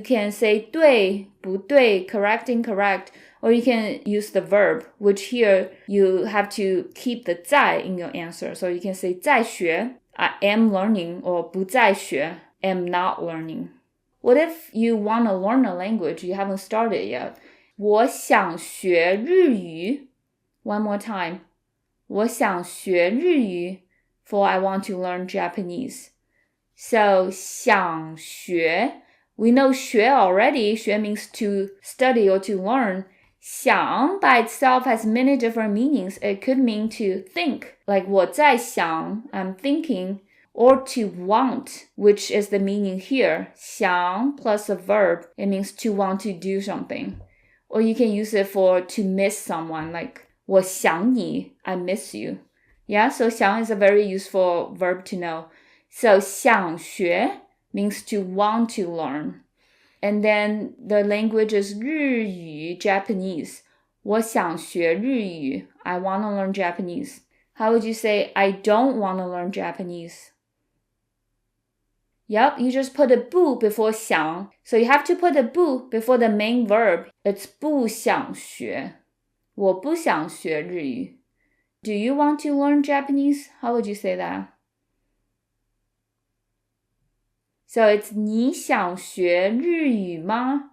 can say 对, 不对, correct, incorrect, or you can use the verb, which here you have to keep the 在 in your answer. So you can say 在学, I am learning, or 不在学, am not learning. What if you want to learn a language, you haven't started yet? 我想学日语. One more time. 我想学日语, for I want to learn Japanese. So 想学, we know 学 already. 学 means to study or to learn. 想 by itself has many different meanings. It could mean to think, like 我在想, I'm thinking, or to want, which is the meaning here. 想 plus a verb, it means to want to do something. Or you can use it for to miss someone, like 我想你, I miss you. Yeah, so 想 is a very useful verb to know. So 想学 means to want to learn. And then the language is 日语, Japanese. 我想学日语, I want to learn Japanese. How would you say I don't want to learn Japanese? Yep, you just put a 不 before 想. So you have to put a 不 before the main verb. It's 不想学. 我不想学日语. Do you want to learn Japanese? How would you say that? So it's 你想学日语吗?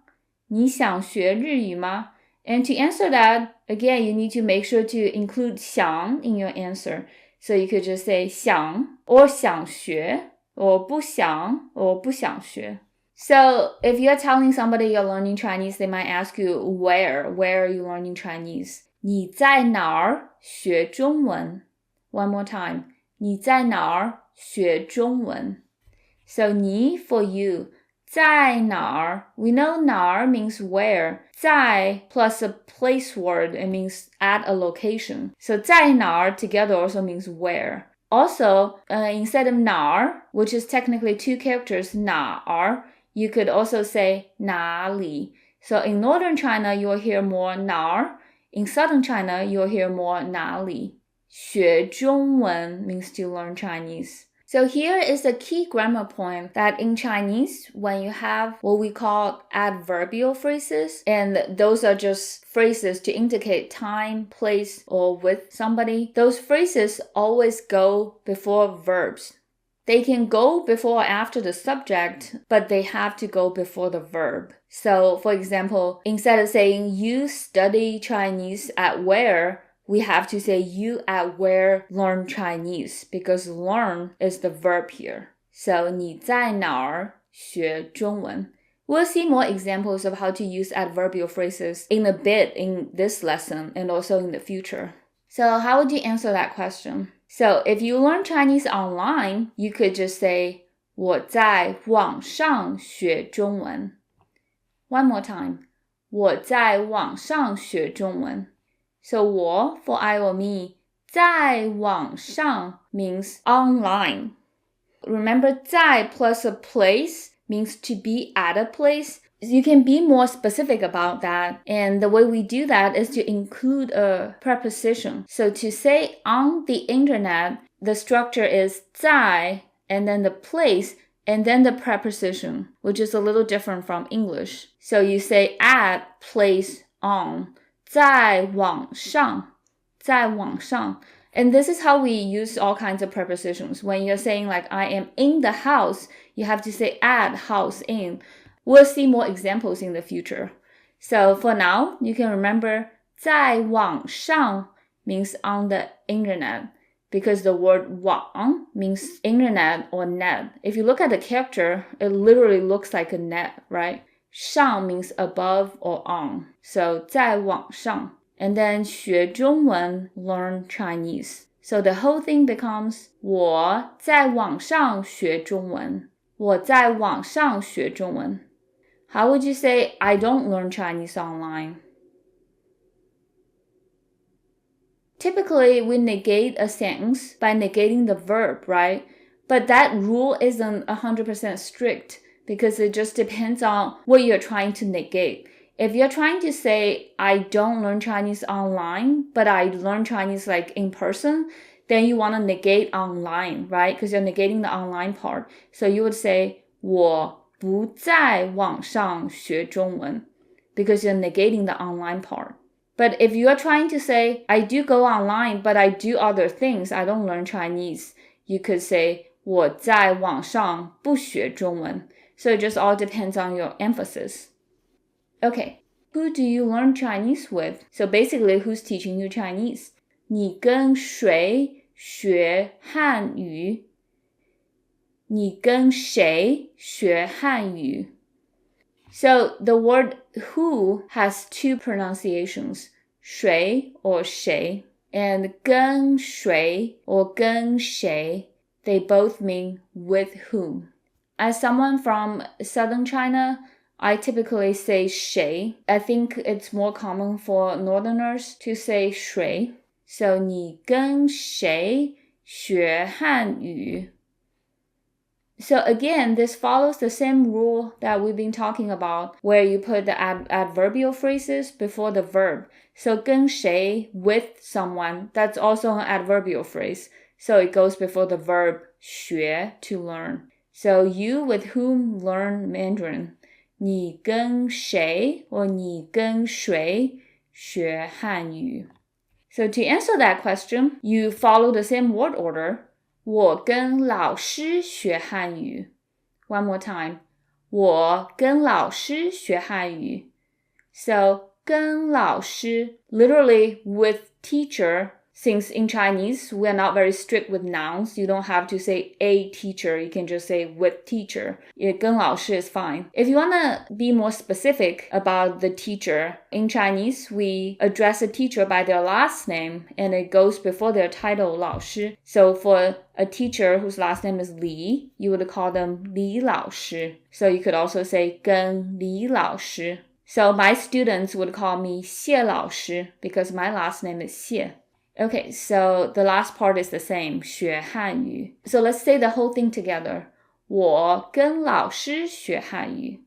你想学日语吗? And to answer that, again, you need to make sure to include 想 in your answer. So you could just say 想 or 想学 or 不想 or 不想学. So if you're telling somebody you're learning Chinese, they might ask you where are you learning Chinese? 你在哪儿学中文? One more time. 你在哪儿学中文? So 你 for you. 在哪儿? We know 哪儿 means where. 在 plus a place word, it means at a location. So 在哪儿 together also means where. Also, instead of 哪儿, which is technically two characters, 哪儿, you could also say 哪里. So in northern China, you'll hear more 哪儿. In southern China, you'll hear more 哪里. 学中文 means to learn Chinese. So here is a key grammar point that in Chinese, when you have what we call adverbial phrases, and those are just phrases to indicate time, place, or with somebody, those phrases always go before verbs. They can go before or after the subject, but they have to go before the verb. So, for example, instead of saying, you study Chinese at where, we have to say you at where learn Chinese because learn is the verb here. So 你在哪儿学中文? We'll see more examples of how to use adverbial phrases in a bit in this lesson and also in the future. So how would you answer that question? So if you learn Chinese online, you could just say 我在网上学中文. One more time. 我在网上学中文. So 我 for I or me, 在网上 means online. Remember 在 plus a place means to be at a place. You can be more specific about that. And the way we do that is to include a preposition. So to say on the internet, the structure is 在 and then the place and then the preposition, which is a little different from English. So you say at, place, on. 在网上, 在网上. And this is how we use all kinds of prepositions. When you're saying like, I am in the house, you have to say at, house, in. We'll see more examples in the future. So for now, you can remember 在网上 means on the internet because the word 网 means internet or net. If you look at the character, it literally looks like a net, right? 上 means above or on. So 在网上. And then 学中文 learn Chinese. So the whole thing becomes 我在网上学中文. 我在网上学中文. How would you say I don't learn Chinese online? Typically, we negate a sentence by negating the verb, right? But that rule isn't 100% strict because it just depends on what you're trying to negate. If you're trying to say, I don't learn Chinese online, but I learn Chinese like in person, then you want to negate online, right? Because you're negating the online part. So you would say, 我不在网上学中文 because you're negating the online part. But if you are trying to say, I do go online, but I do other things, I don't learn Chinese, you could say, 我在网上不学中文. So it just all depends on your emphasis. Okay, who do you learn Chinese with? So basically, who's teaching you Chinese? 你跟谁学汉语? 你跟谁学汉语? So the word who has two pronunciations, 谁 or 谁, and 跟谁 or 跟谁, they both mean with whom. As someone from southern China, I typically say 谁. I think it's more common for northerners to say 谁. So 你跟谁学汉语? So again, this follows the same rule that we've been talking about, where you put the adverbial phrases before the verb. So 跟谁 with someone, that's also an adverbial phrase. So it goes before the verb 学 to learn. So you with whom learn Mandarin. 你跟谁 or 你跟谁学汉语? So to answer that question, you follow the same word order. 我跟老师学汉语. One more time. 我跟老师学汉语. So 跟老师 literally with teacher. Since in Chinese, we're not very strict with nouns, you don't have to say a teacher, you can just say with teacher. 跟老师 is fine. If you want to be more specific about the teacher, in Chinese, we address a teacher by their last name, and it goes before their title, 老师. So for a teacher whose last name is Li, you would call them 李老师. So you could also say 跟李老师. So my students would call me 谢老师 because my last name is 谢. Okay, so the last part is the same, 学汉语. So let's say the whole thing together. 我跟老师学汉语.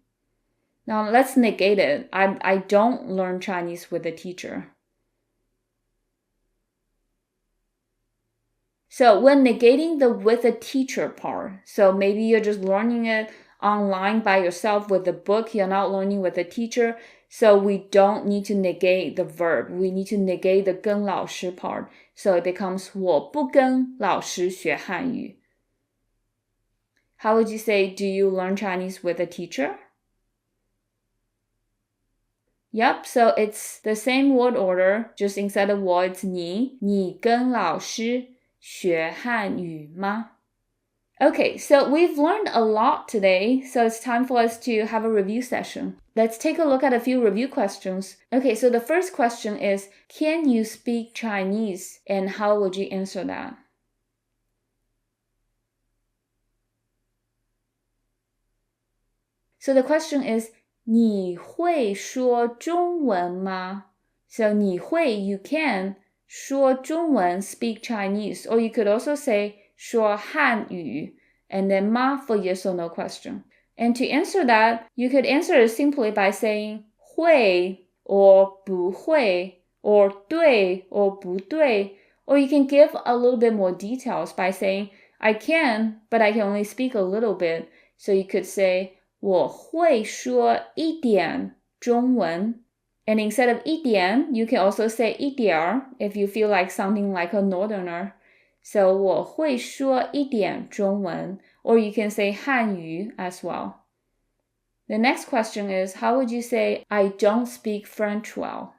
Now let's negate it. I don't learn Chinese with a teacher. So when negating the with a teacher part, so maybe you're just learning it online by yourself with a book, you're not learning with a teacher, so we don't need to negate the verb. We need to negate the 跟老师 part. So it becomes 我不跟老师学汉语. How would you say, do you learn Chinese with a teacher? Yep, so it's the same word order, just instead of 我 it's 你. 你跟老师学汉语吗? Okay, so we've learned a lot today, so it's time for us to have a review session. Let's take a look at a few review questions. Okay, so the first question is, can you speak Chinese? And how would you answer that? So the question is, 你会说中文吗? So 你会, you can, 说中文, speak Chinese, or you could also say 说汉语, and then 吗 for yes or no question. And to answer that, you could answer it simply by saying 会 or 不会 or 对 or 不对, or you can give a little bit more details by saying I can, but I can only speak a little bit. So you could say 我会说一点中文. And instead of 一点, you can also say 一点 if you feel like sounding like a northerner. So 我会说一点中文, or you can say 汉语 as well. The next question is, how would you say I don't speak French well?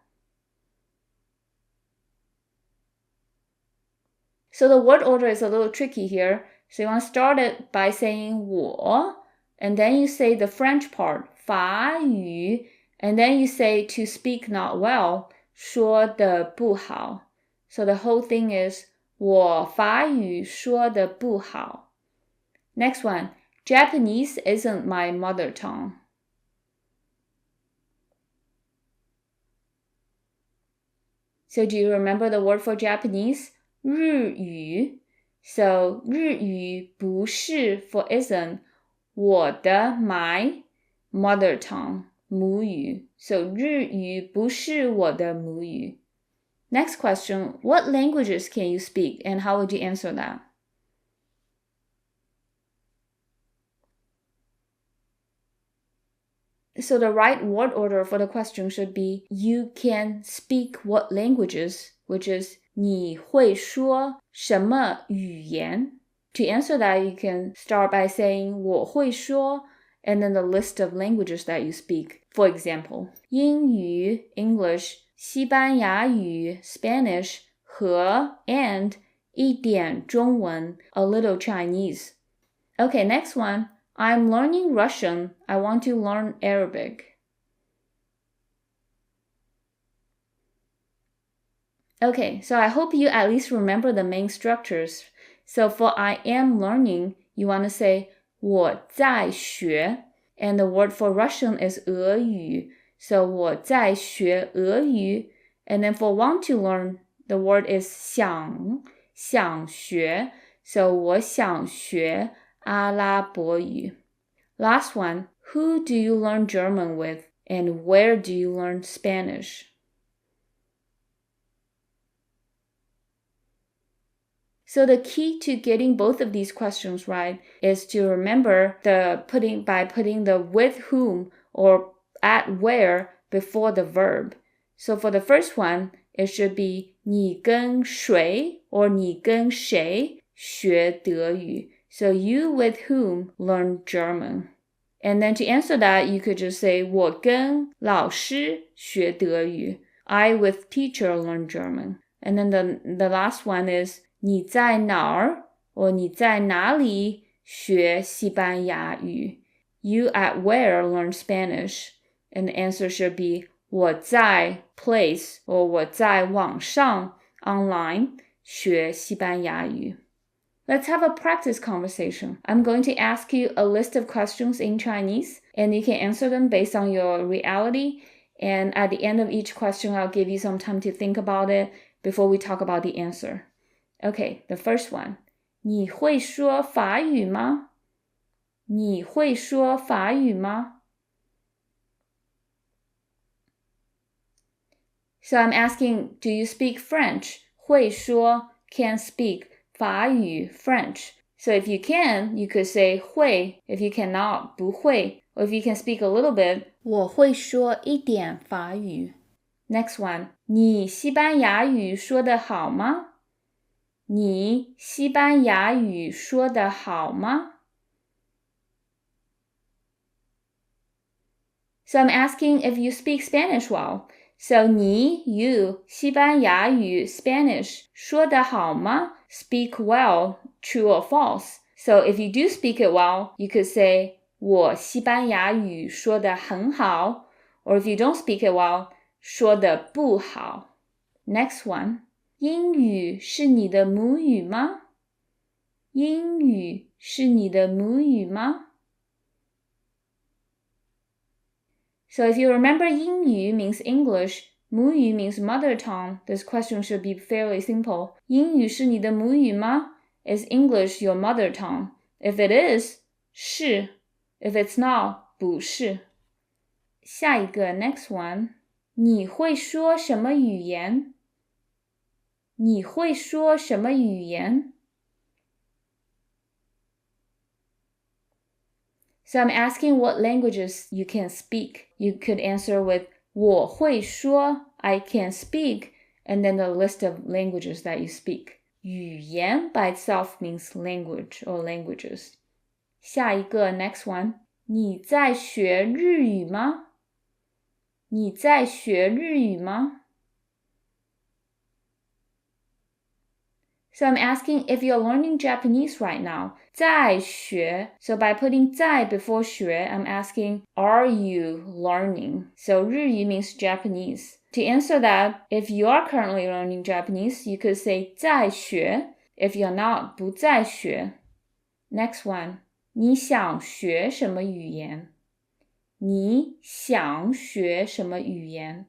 So the word order is a little tricky here. So you want to start it by saying 我, and then you say the French part, 法语, and then you say to speak not well, 说得不好. So the whole thing is 我法语说得不好. Next one, Japanese isn't my mother tongue. So do you remember the word for Japanese? 日语. So 日语不是 for isn't, 我的 my mother tongue, 母语. So 日语不是我的母语. Next question, what languages can you speak and how would you answer that? So the right word order for the question should be you can speak what languages, which is 你会说什么语言? To answer that, you can start by saying 我会说 and then the list of languages that you speak. For example, 英语 English, 西班牙语 Spanish 和 and 一点中文 a little Chinese. Okay, next one. I'm learning Russian. I want to learn Arabic. Okay, so I hope you at least remember the main structures. So for I am learning, you want to say 我在学, and the word for Russian is 俄语. So 我在学俄语. And then for want to learn, the word is 想学. So 我想学阿拉伯语. Last one, who do you learn German with and where do you learn Spanish? So the key to getting both of these questions right is to remember by putting the with whom or at where before the verb. So for the first one, it should be 你跟谁 or 你跟谁学德语. So you with whom learn German. And then to answer that, you could just say 我跟老师学德语. I with teacher learn German. And then the last one is 你在哪儿 or 你在哪里学西班牙语? You at where learn Spanish? And the answer should be 我在 place or 我在网上 online 学西班牙语. Let's have a practice conversation. I'm going to ask you a list of questions in Chinese, and you can answer them based on your reality. And at the end of each question, I'll give you some time to think about it before we talk about the answer. Okay, the first one. 你会说法语吗？你会说法语吗？ So I'm asking, do you speak French? 会说 can speak. 法语 French. So if you can, you could say 会. If you cannot, 不会. Or if you can speak a little bit, 我会说一点法语. Next one. 你西班牙语说得好吗？你西班牙语说得好吗？ So I'm asking if you speak Spanish well. So 你 you 西班牙语 Spanish 说得好吗？ Speak well, true or false. So if you do speak it well, you could say 我西班牙语说得很好. Or if you don't speak it well, 说得不好. Next one. 英语是你的母语吗？英语是你的母语吗？ So if you remember 英语 means English, 母语 means mother tongue, this question should be fairly simple. 英语是你的母语吗? Is English your mother tongue? If it is, 是. If it's not, 不是. 下一个 next one. 你会说什么语言？你会说什么语言？ So I'm asking what languages you can speak. You could answer with 我会说 I can speak, and then the list of languages that you speak. 语言 by itself means language or languages. 下一个 next one. 你在学日语吗？你在学日语吗？ So I'm asking if you're learning Japanese right now. 在学. So by putting 在 before 学, I'm asking, are you learning? So 日语 means Japanese. To answer that, if you are currently learning Japanese, you could say 在学. If you're not, 不在学. Next one. 你想学什么语言？你想学什么语言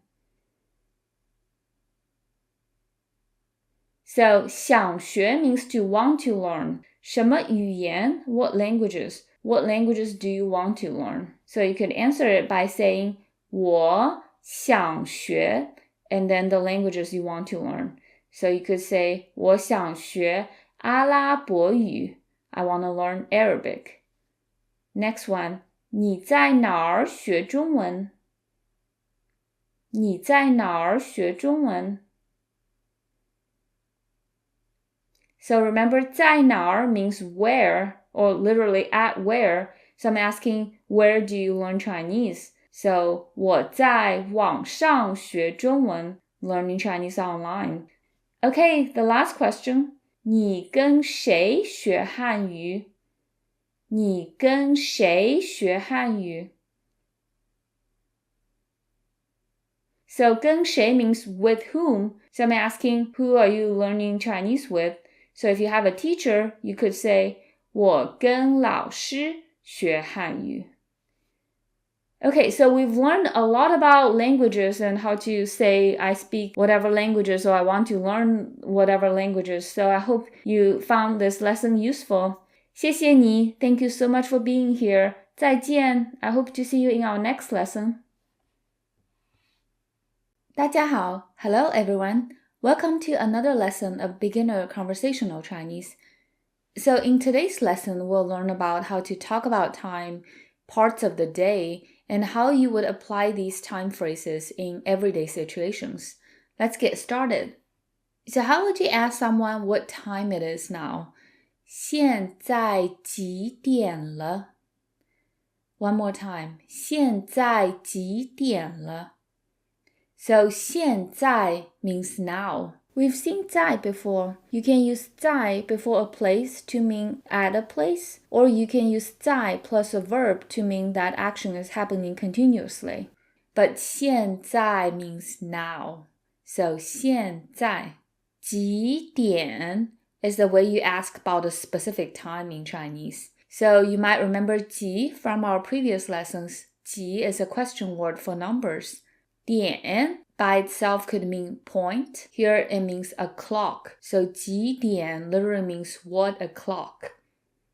？So 想学 means to want to learn. 什么语言 what languages? What languages do you want to learn? So you could answer it by saying 我想学 and then the languages you want to learn. So you could say 我想学阿拉伯语 I want to learn Arabic. Next one. 你在哪儿学中文？你在哪儿学中文？So remember, 在哪儿 means where, or literally at where. So I'm asking, where do you learn Chinese? So 我在网上学中文 learning Chinese online. Okay, the last question. 你跟谁学汉语？你跟谁学汉语？So 跟谁 means with whom. So I'm asking, who are you learning Chinese with? So if you have a teacher, you could say 我跟老师学汉语. Okay, so we've learned a lot about languages and how to say I speak whatever languages or I want to learn whatever languages. So I hope you found this lesson useful. 谢谢你. Thank you so much for being here. 再见. I hope to see you in our next lesson. 大家好. Hello everyone. Welcome to another lesson of beginner conversational Chinese. So in today's lesson, we'll learn about how to talk about time, parts of the day, and how you would apply these time phrases in everyday situations. Let's get started. So how would you ask someone what time it is now? 现在几点了？ One more time. 现在几点了? So 现在 means now. We've seen 在 before. You can use 在 before a place to mean at a place, or you can use 在 plus a verb to mean that action is happening continuously. But 现在 means now. So 现在几点 is the way you ask about a specific time in Chinese. So you might remember 几 from our previous lessons. 几 is a question word for numbers. 点 by itself could mean point. Here it means a clock. So 几点 literally means what o'clock.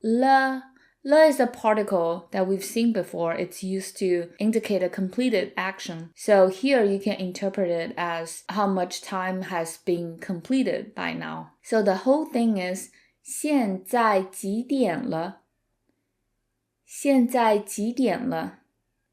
Le is a particle that we've seen before. It's used to indicate a completed action. So here you can interpret it as how much time has been completed by now. So the whole thing is 现在几点了?现在几点了?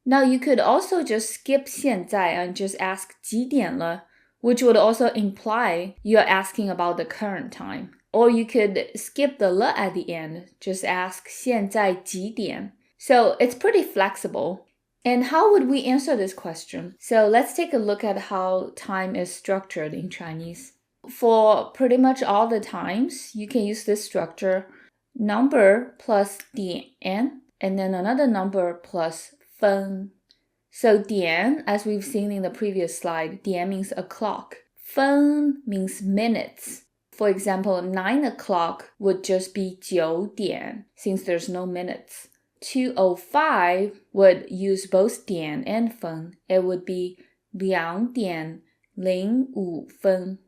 Now you could also just skip 现在 and just ask 几点了, which would also imply you're asking about the current time. Or you could skip the 了 at the end, just ask 现在几点? So it's pretty flexible. And how would we answer this question? So let's take a look at how time is structured in Chinese. For pretty much all the times, you can use this structure, number plus 点, and then another number plus 分. So 点, as we've seen in the previous slide, 点 means o'clock. 分 means minutes. For example, 9 o'clock would just be 9点, since there's no minutes. 2:05 would use both 点 and 分. It would be 2点05分.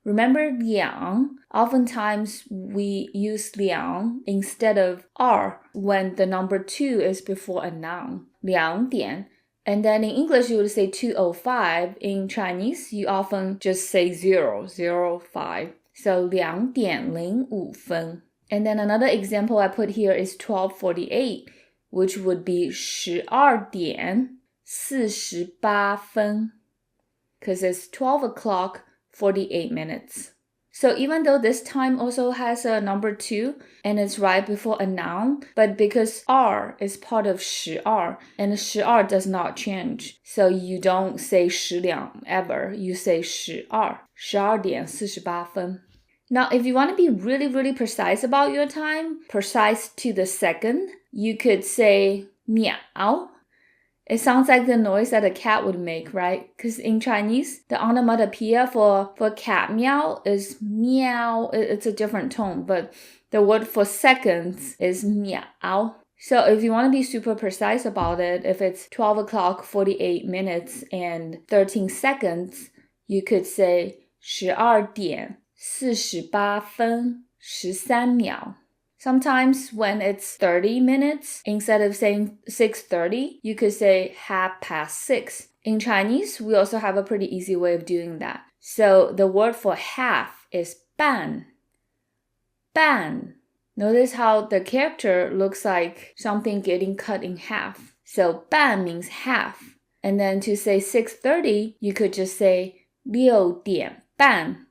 Remember 两? Oftentimes we use 两 instead of r when the number 2 is before a noun. 2点. And then in English you would say 2:05. In Chinese you often just say 0:05. So 2点05分. And then another example I put here is 12:48, which would be 12点48分, because it's 12 o'clock 48 minutes. So even though this time also has a number 2 and it's right before a noun, but because r is part of 12 and 12 does not change, so you don't say 12ever, you say 12 点48分. Now, if you want to be really, really precise about your time, precise to the second, you could say 秒. It sounds like the noise that a cat would make, right? Because in Chinese, the onomatopoeia for cat meow is meow. It's a different tone, but the word for seconds is 秒. So if you want to be super precise about it, if it's 12 o'clock 48 minutes and 13 seconds, you could say 12点48分13秒. Sometimes when it's 30 minutes, instead of saying 6:30, you could say 6:30. In Chinese, we also have a pretty easy way of doing that. So the word for half is 半. 半. Notice how the character looks like something getting cut in half. So 半 means half. And then to say 6:30, you could just say 6点半.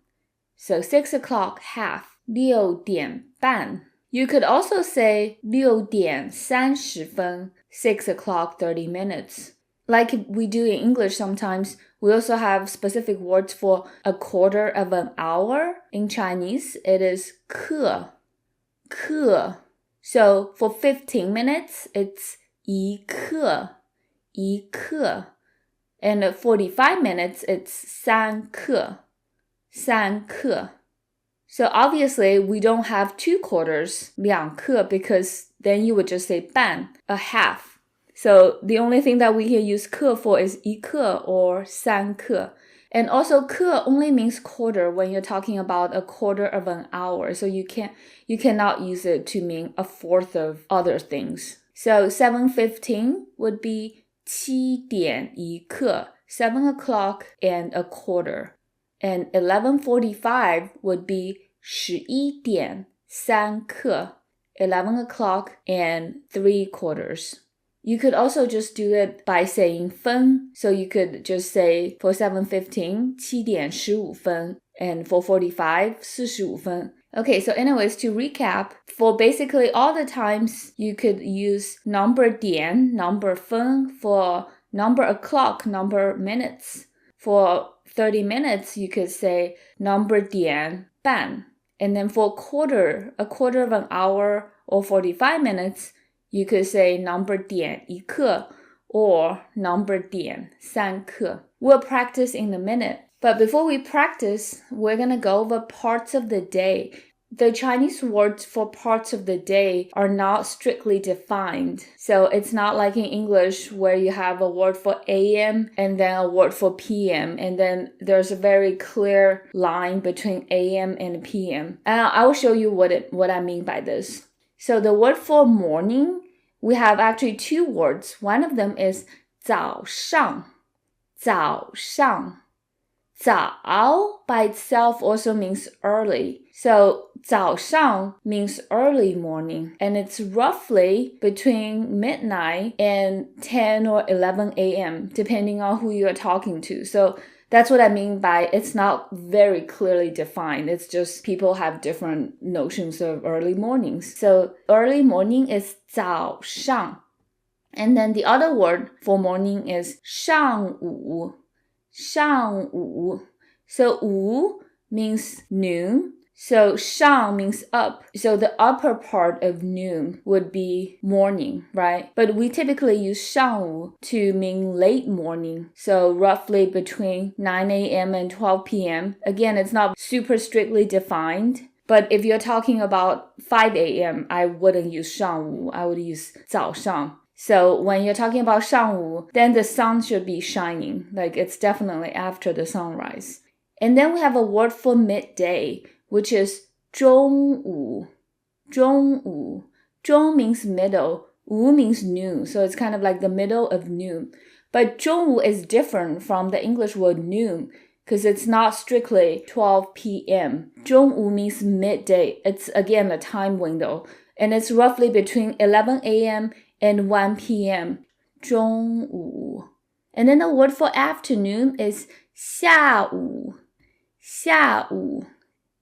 So 6 o'clock half, 6点半. You could also say 6点30分, 6 o'clock 30 minutes. Like we do in English sometimes, we also have specific words for a quarter of an hour. In Chinese, it is 刻. So for 15 minutes, it's 一刻. And at 45 minutes, it's 三刻. So obviously, we don't have 2 quarters, 两刻, because then you would just say 半, a half. So the only thing that we can use 刻 for is 一刻 or 三刻. And also 刻 only means quarter when you're talking about a quarter of an hour. So you cannot use it to mean a fourth of other things. So 7:15 would be 7点一刻, 7 o'clock and a quarter. And 11:45 would be 11点三刻, 11 o'clock and 3/4. You could also just do it by saying 分. So you could just say for 7:15, 7点15分, and for 45, 45分. Okay, so anyways, to recap, for basically all the times, you could use number 点, number 分 for number o'clock, number minutes. For 30 minutes, you could say number 点半. And then for a quarter of an hour or 45 minutes, you could say number 点一刻 or number 点三刻. We'll practice in a minute. But before we practice, we're going to go over parts of the day. The Chinese words for parts of the day are not strictly defined. So it's not like in English where you have a word for AM and then a word for PM. And then there's a very clear line between AM and PM. And I will show you what I mean by this. So the word for morning, we have actually two words. One of them is 早上. 早上. 早 by itself also means early. So 早上 means early morning, and it's roughly between midnight and 10 or 11 a.m. depending on who you're talking to. So that's what I mean by it's not very clearly defined. It's just people have different notions of early mornings. So early morning is 早上. And then the other word for morning is 上午. 上午. So 午 means noon. So 上 means up. So the upper part of noon would be morning, right? But we typically use 上午 to mean late morning. So roughly between 9 a.m. and 12 p.m. Again, it's not super strictly defined. But if you're talking about 5 a.m., I wouldn't use 上午. I would use 早上. So when you're talking about 上午, then the sun should be shining. Like it's definitely after the sunrise. And then we have a word for midday, which is 中午. 中午. 中 means middle. 午 means noon. So it's kind of like the middle of noon. But 中午 is different from the English word noon because it's not strictly 12 p.m. 中午 means midday. It's again a time window. And it's roughly between 11 a.m. and 1 p.m. 中午. And then the word for afternoon is 下午. 下午.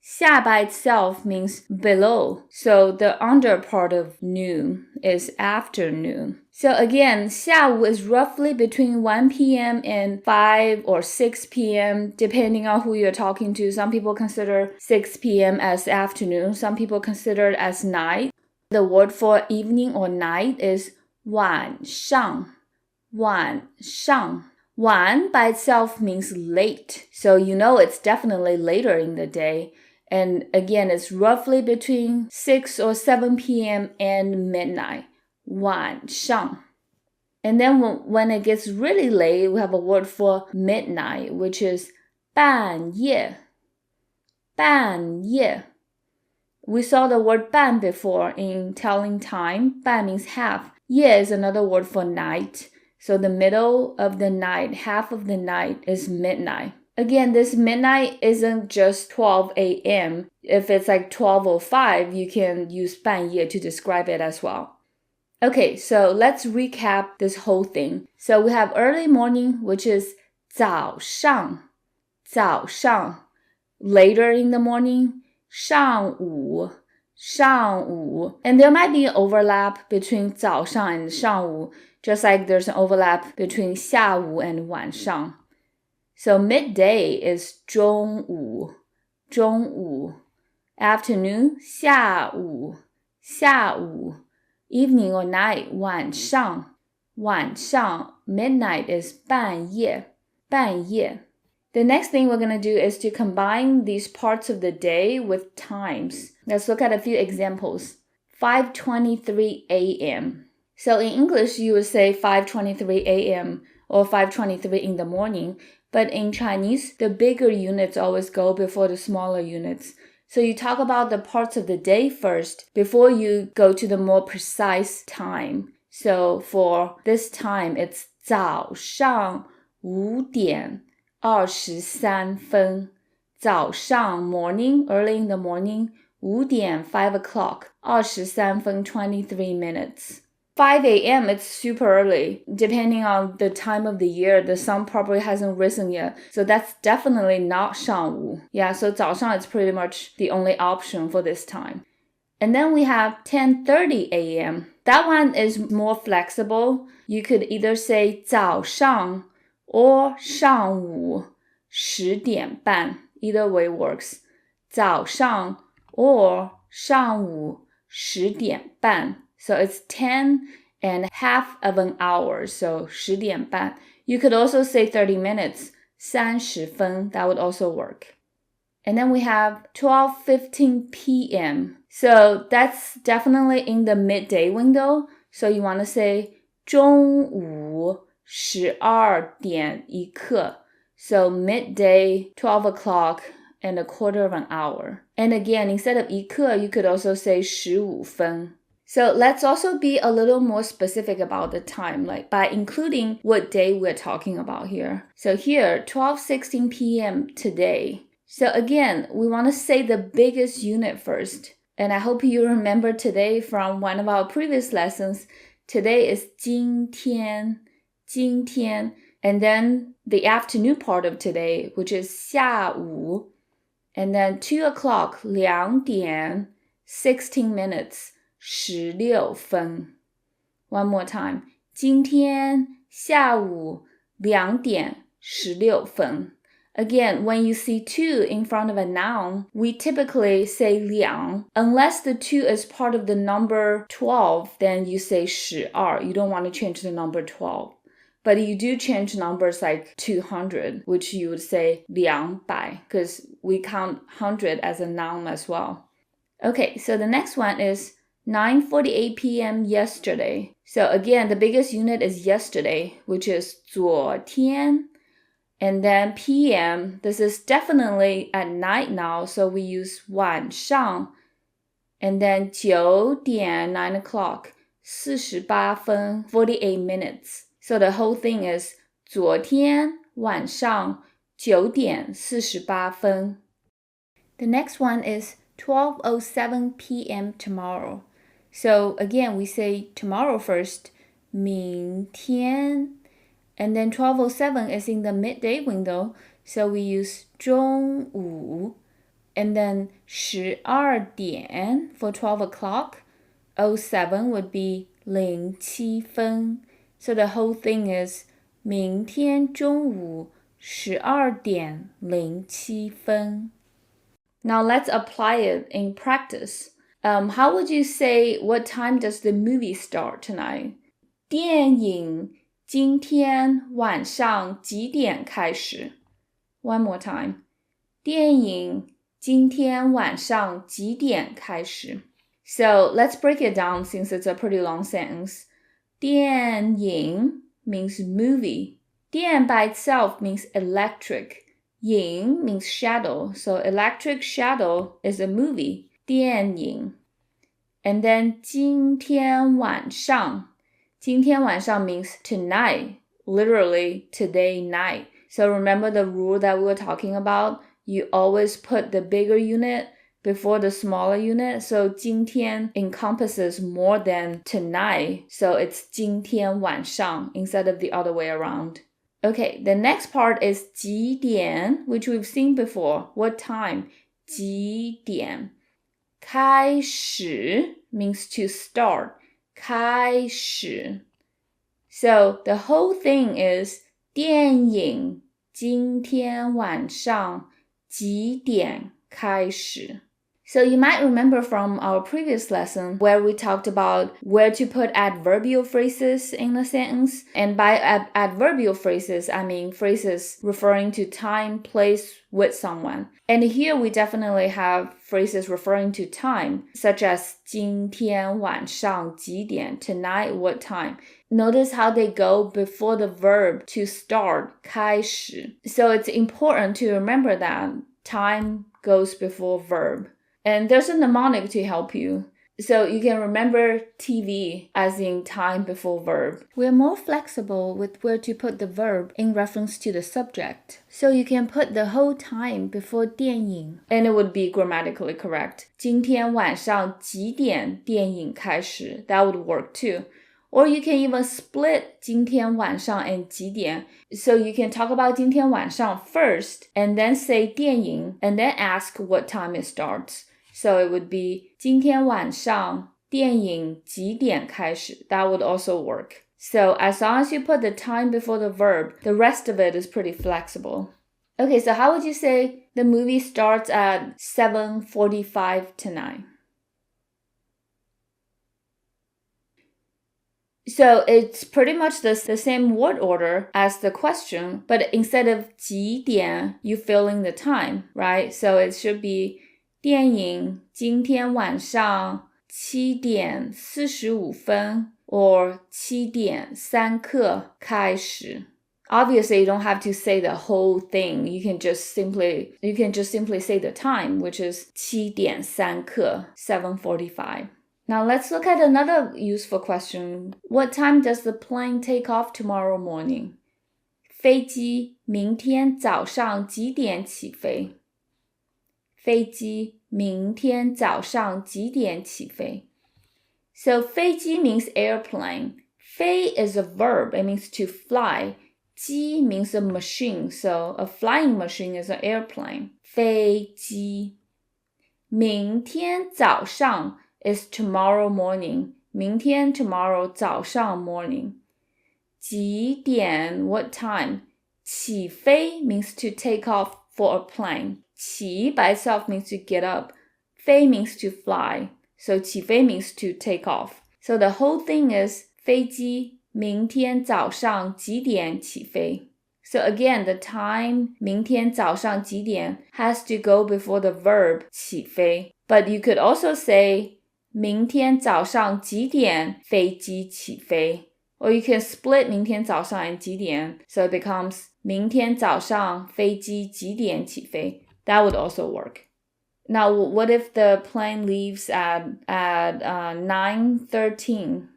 下 by itself means below. So the under part of noon is afternoon. So again, 下午 is roughly between 1 p.m. and 5 or 6 p.m. depending on who you're talking to. Some people consider 6 p.m. as afternoon. Some people consider it as night. The word for evening or night is 晚上. 晚上. 晚 by itself means late. So you know it's definitely later in the day. And again, it's roughly between 6 or 7 p.m. and midnight. 晚上. And then when it gets really late, we have a word for midnight, which is 半夜. 半夜. We saw the word 半 before in telling time. 半means half. 夜 is another word for night. So the middle of the night, half of the night is midnight. Again, this midnight isn't just 12 a.m. If it's like 12:05, you can use 半夜 to describe it as well. Okay, so let's recap this whole thing. So we have early morning, which is 早上. 早上. Later in the morning, 上午. 上午. And there might be an overlap between 早上 and 上午, just like there's an overlap between 下午 and 晚上. So midday is 中午. 中午. Afternoon, 下午. 下午. Evening or night, 晚上. 晚上. Midnight is 半夜. 半夜. The next thing we're going to do is to combine these parts of the day with times. Let's look at a few examples. 5:23 a.m. So in English, you would say 5:23 a.m. or 5:23 in the morning. But in Chinese, the bigger units always go before the smaller units. So you talk about the parts of the day first before you go to the more precise time. So for this time, it's 早上5点23分. 早上 morning, early in the morning. 5点 5 o'clock. 23分 23 minutes. 5 a.m. it's super early. Depending on the time of the year, the sun probably hasn't risen yet. So that's definitely not 上午. Yeah, so 早上 is pretty much the only option for this time. And then we have 10:30 a.m. That one is more flexible. You could either say 早上 or 上午10点半. Either way works. 早上 or 上午10点半. So it's 10 and half of an hour. So 10点半. You could also say 30 minutes. 30分. That would also work. And then we have 12:15 p.m. So that's definitely in the midday window. So you want to say 中午12点一刻. So midday, 12 o'clock and a quarter of an hour. And again, instead of 一刻, you could also say 15分. So let's also be a little more specific about the time, like by including what day we're talking about here. So here, 12:16 p.m. today. So again, we want to say the biggest unit first. And I hope you remember today from one of our previous lessons. Today is 今天, 今天. And then the afternoon part of today, which is 下午. And then 2 o'clock, 2点, 16 minutes, 16分. One more time. 今天下午2点16分. Again, when you see 2 in front of a noun, we typically say 2. Unless the 2 is part of the number 12, then you say 12. You don't want to change the number 12. But you do change numbers like 200, which you would say 200, because we count 100 as a noun as well. Okay, so the next one is 9:48 p.m. yesterday. So again, the biggest unit is yesterday, which is 昨天. And then p.m., this is definitely at night now, so we use 晚上. And then 9点, 9 o'clock, 48分, 48 minutes. So the whole thing is 昨天晚上9点48分. The next one is 12:07 p.m. tomorrow. So again, we say tomorrow first, 明天. And then 12:07 is in the midday window, so we use 中午. And then 12点 for 12 o'clock. 07 would be 07分. So the whole thing is 明天中午12点07分. Now let's apply it in practice. How would you say, what time does the movie start tonight? 电影今天晚上几点开始? One more time. 电影今天晚上几点开始? So let's break it down since it's a pretty long sentence. 电影 means movie. 电 by itself means electric. 影 means shadow. So electric shadow is a movie. 电影. And then 今天晚上. 今天晚上 means tonight. Literally today night. So remember the rule that we were talking about? You always put the bigger unit before the smaller unit. So 今天 encompasses more than tonight. So it's 今天晚上 instead of the other way around. Okay, the next part is 几点, which we've seen before. What time? 几点. 开始 means to start. 开始. So the whole thing is 电影今天晚上几点开始? So you might remember from our previous lesson where we talked about where to put adverbial phrases in a sentence. And by adverbial phrases, I mean phrases referring to time, place, with someone. And here we definitely have phrases referring to time, such as 今天晚上几点, tonight, what time. Notice how they go before the verb to start, 开始. So it's important to remember that time goes before verb. And there's a mnemonic to help you. So you can remember TV as in time before verb. We're more flexible with where to put the verb in reference to the subject. So you can put the whole time before 电影. And it would be grammatically correct. 今天晚上几点电影开始? That would work too. Or you can even split 今天晚上 and 几点. So you can talk about 今天晚上 first, and then say 电影, and then ask what time it starts. So it would be 今天晚上电影几点开始? That would also work. So as long as you put the time before the verb, the rest of it is pretty flexible. Okay, so how would you say the movie starts at 7:45 tonight? So it's pretty much the same word order as the question, but instead of 几点, you fill in the time, right? So it should be 电影今天晚上7点45分 or 7点3刻开始. Obviously, you don't have to say the whole thing. You can just simply say the time, which is 7点3刻, 7:45. Now let's look at another useful question. What time does the plane take off tomorrow morning? 飞机明天早上几点起飞？飞机明天早上几点起飞？ So 飞机 means airplane. 飞 is a verb. It means to fly. 机 means a machine. So a flying machine is an airplane. 飞机明天早上is tomorrow morning. 明天 tomorrow 早上 morning. 几点 what time? 起飞 means to take off for a plane. 起 by itself means to get up. 飞 means to fly. So 起飞 means to take off. So the whole thing is 飞机明天早上几点起飞? So again, the time 明天早上几点 has to go before the verb 起飞. But you could also say 明天早上几点飞机起飞? Or you can split 明天早上 and 几点, so it becomes 明天早上飞机几点起飞? That would also work. Now, what if the plane leaves at 9:13?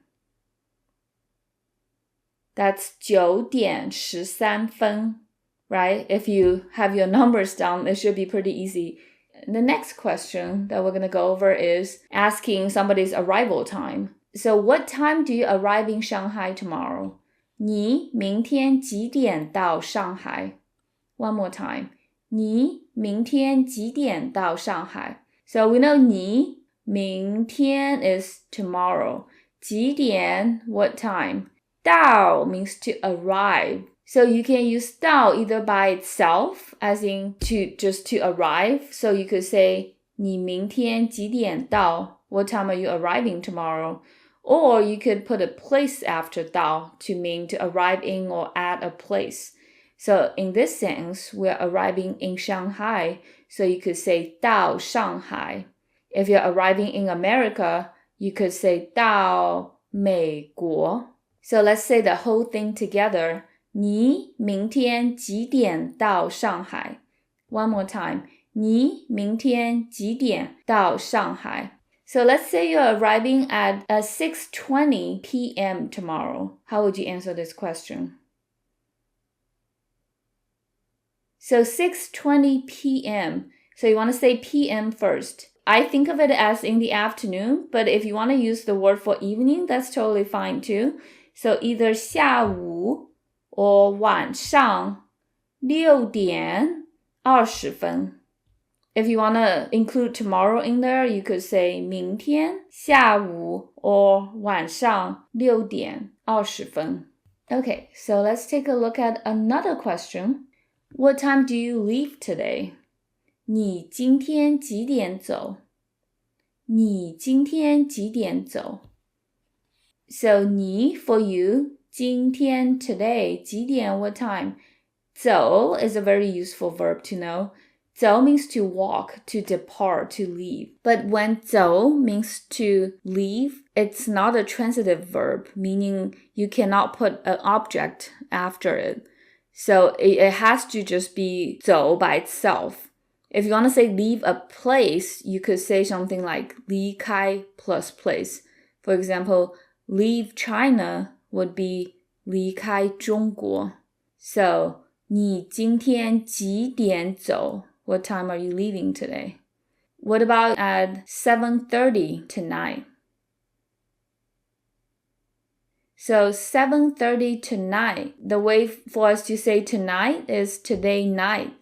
That's 9点13分, right? If you have your numbers down, it should be pretty easy. The next question that we're going to go over is asking somebody's arrival time. So what time do you arrive in Shanghai tomorrow? 你明天几点到上海? One more time. 你明天几点到上海? So we know 你明天 is tomorrow. 几点 what time? 到 means to arrive. So you can use 到 either by itself, as in just to arrive. So you could say 你明天几点到? What time are you arriving tomorrow? Or you could put a place after 到 to mean to arrive in or at a place. So in this sentence, we're arriving in Shanghai. So you could say 到上海. If you're arriving in America, you could say 到美国. So let's say the whole thing together. 你明天几点到上海? One more time. 你明天几点到上海? So let's say you're arriving at 6:20 p.m. tomorrow. How would you answer this question? So 6:20 p.m. So you want to say p.m. first. I think of it as in the afternoon, but if you want to use the word for evening, that's totally fine too. So either 下午 or 晚上6点20分. If you want to include tomorrow in there, you could say 明天下午 or 晚上6点20分. Okay, so let's take a look at another question. What time do you leave today? 你今天几点走? 你今天几点走? So 你 for you, 今天 today, 几点 what time? 走 is a very useful verb to know. 走 means to walk, to depart, to leave. But when 走 means to leave, it's not a transitive verb, meaning you cannot put an object after it. So it has to just be 走 by itself. If you want to say leave a place, you could say something like 离开 plus place. For example, leave China would be 离开中国. So, 你今天几点走? What time are you leaving today? What about at 7:30 tonight? So 7:30 tonight. The way for us to say tonight is today night.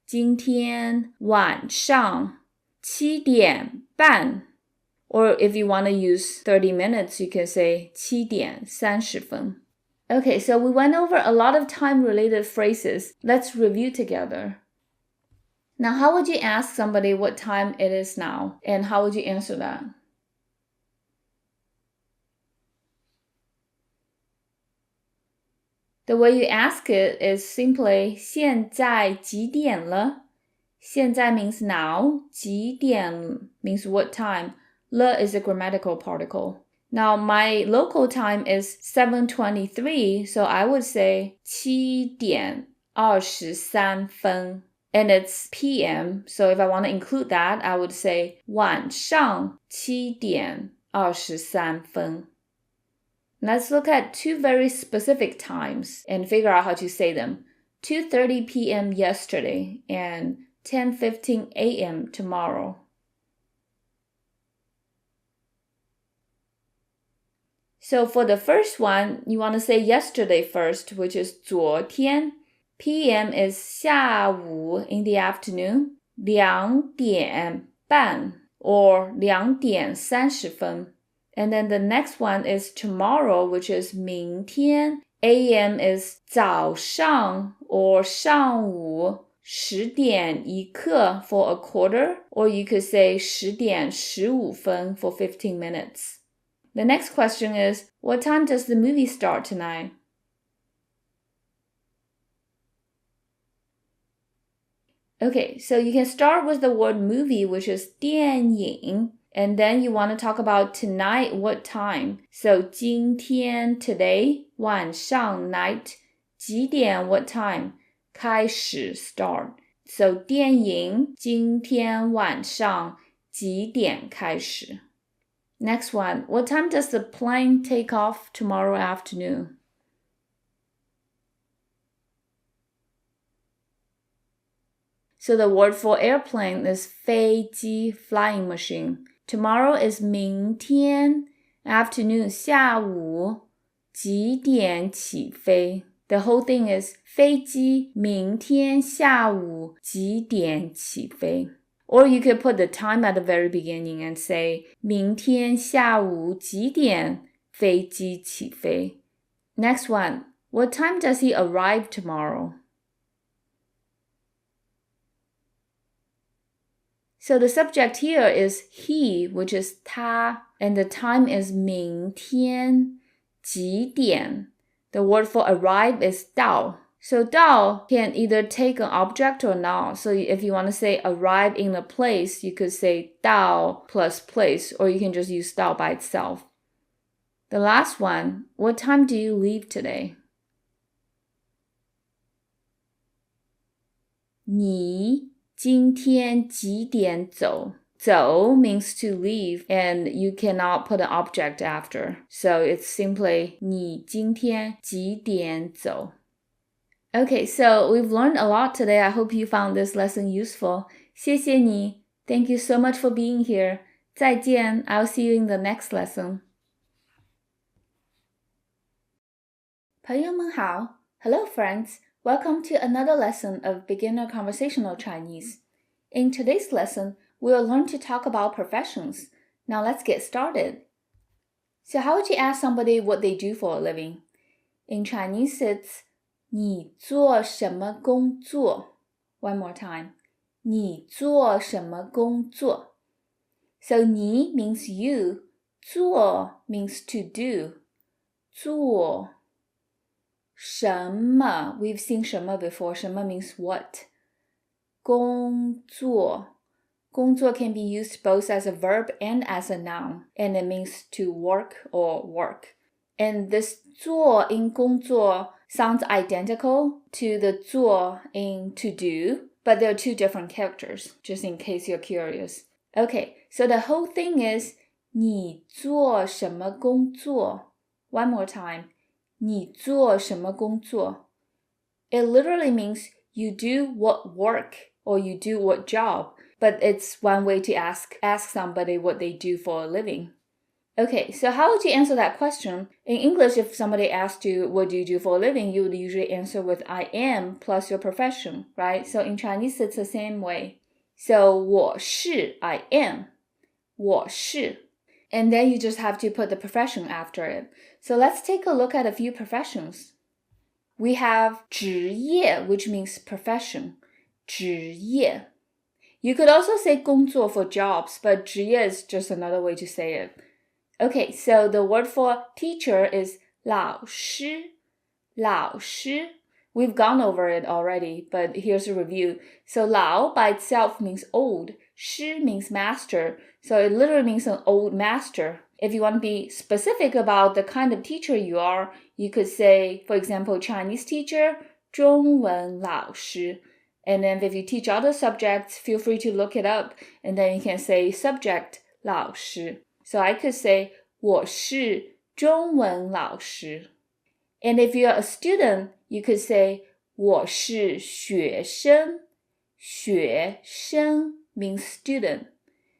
今天晚上7点半. Or if you want to use 30 minutes, you can say 7点30分. Okay, so we went over a lot of time-related phrases. Let's review together. Now, how would you ask somebody what time it is now? And how would you answer that? The way you ask it is simply 现在几点了? 现在 means now. 几点 means what time. 了 is a grammatical particle. Now, my local time is 7:23, so I would say 7点23分. And it's PM, so if I want to include that, I would say 晚上7点23分. Let's look at two very specific times and figure out how to say them. 2:30 p.m. yesterday and 10:15 a.m. tomorrow. So for the first one, you want to say yesterday first, which is 昨天. PM is 下午 in the afternoon, 2点半 or 2点30分. And then the next one is tomorrow, which is 明天. AM is 早上 or 上午10点1刻 for a quarter, or you could say 10点15分 for 15 minutes. The next question is, what time does the movie start tonight? Okay, so you can start with the word movie, which is 电影, and then you want to talk about tonight, what time. So 今天 today, 晚上 night, 几点 what time, 开始 start. So 电影今天晚上几点开始? Next one, what time does the plane take off tomorrow afternoon? So the word for airplane is 飞机, flying machine. Tomorrow is 明天, afternoon 下午几点起飞? The whole thing is 飞机明天下午几点起飞? Or you could put the time at the very beginning and say 明天下午几点飞机起飞? Next one, what time does he arrive tomorrow? So the subject here is he, which is 他, and the time is 明天几点. The word for arrive is 到. So 到 can either take an object or not. So if you want to say arrive in a place, you could say 到 plus place, or you can just use 到 by itself. The last one, what time do you leave today? 你今天几点走? 走 means to leave, and you cannot put an object after. So it's simply 你今天几点走? Okay, so we've learned a lot today. I hope you found this lesson useful. 谢谢你. Thank you so much for being here. 再见. I'll see you in the next lesson. 朋友们好. Hello, friends. Welcome to another lesson of Beginner Conversational Chinese. In today's lesson, we'll learn to talk about professions. Now let's get started. So how would you ask somebody what they do for a living? In Chinese, it's 你做什么工作? One more time. 你做什么工作? So 你 means you. 做 means to do. 做什么? We've seen 什么 before. 什么 means what? 工作. 工作 can be used both as a verb and as a noun, and it means to work or work. And this 做 in 工作 sounds identical to the 做 in to do, but they're two different characters, just in case you're curious. Okay, so the whole thing is 你做什么工作? One more time. 你做什么工作? It literally means you do what work or you do what job, but it's one way to ask somebody what they do for a living. Okay, so how would you answer that question? In English, if somebody asked you, what do you do for a living? You would usually answer with I am plus your profession, right? So in Chinese, it's the same way. So 我是 I am. 我是. And then you just have to put the profession after it. So let's take a look at a few professions. We have 职业, which means profession. 职业. You could also say 工作 for jobs, but 职业 is just another way to say it. Okay, so the word for teacher is 老师. 老师. We've gone over it already, but here's a review. So 老 by itself means old. 师 means master. So it literally means an old master. If you want to be specific about the kind of teacher you are, you could say, for example, Chinese teacher, 中文老师. And then if you teach other subjects, feel free to look it up. And then you can say subject 老师. So I could say 我是中文老师. And if you're a student, you could say 我是学生. 学生 means student.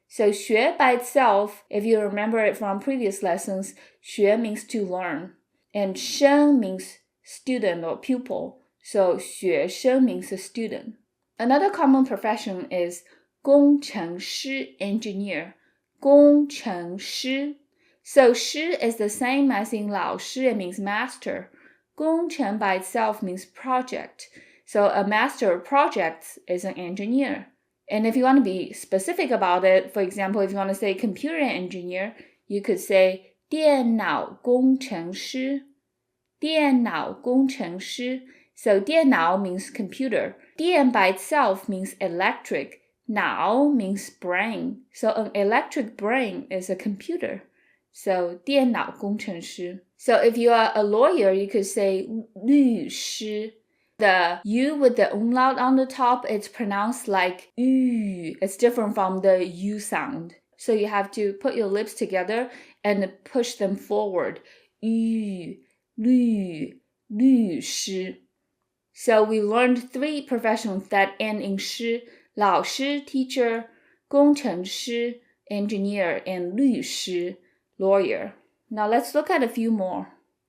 So 学 by itself, if you remember it from previous lessons, 学 means to learn. And 生 means student or pupil. So 学生 means a student. Another common profession is 工程师 engineer. 工程师. So 师 is the same as in 老师, it means master. 工程 by itself means project. So a master of projects is an engineer. And if you want to be specific about it, for example, if you want to say computer engineer, you could say 电脑工程师. 电脑工程师. So 电脑 means computer. 电 by itself means electric. 脑 means brain. So an electric brain is a computer. So 电脑工程师. So if you are a lawyer, you could say 律师. The U with the umlaut on the top, it's pronounced like yu. It's different from the U sound. So you have to put your lips together and push them forward. Yu, 律, 律师. So we learned 3 professions that end in 师. 老师 teacher, 工程师 engineer, and 律师 lawyer. Now let's look at a few more.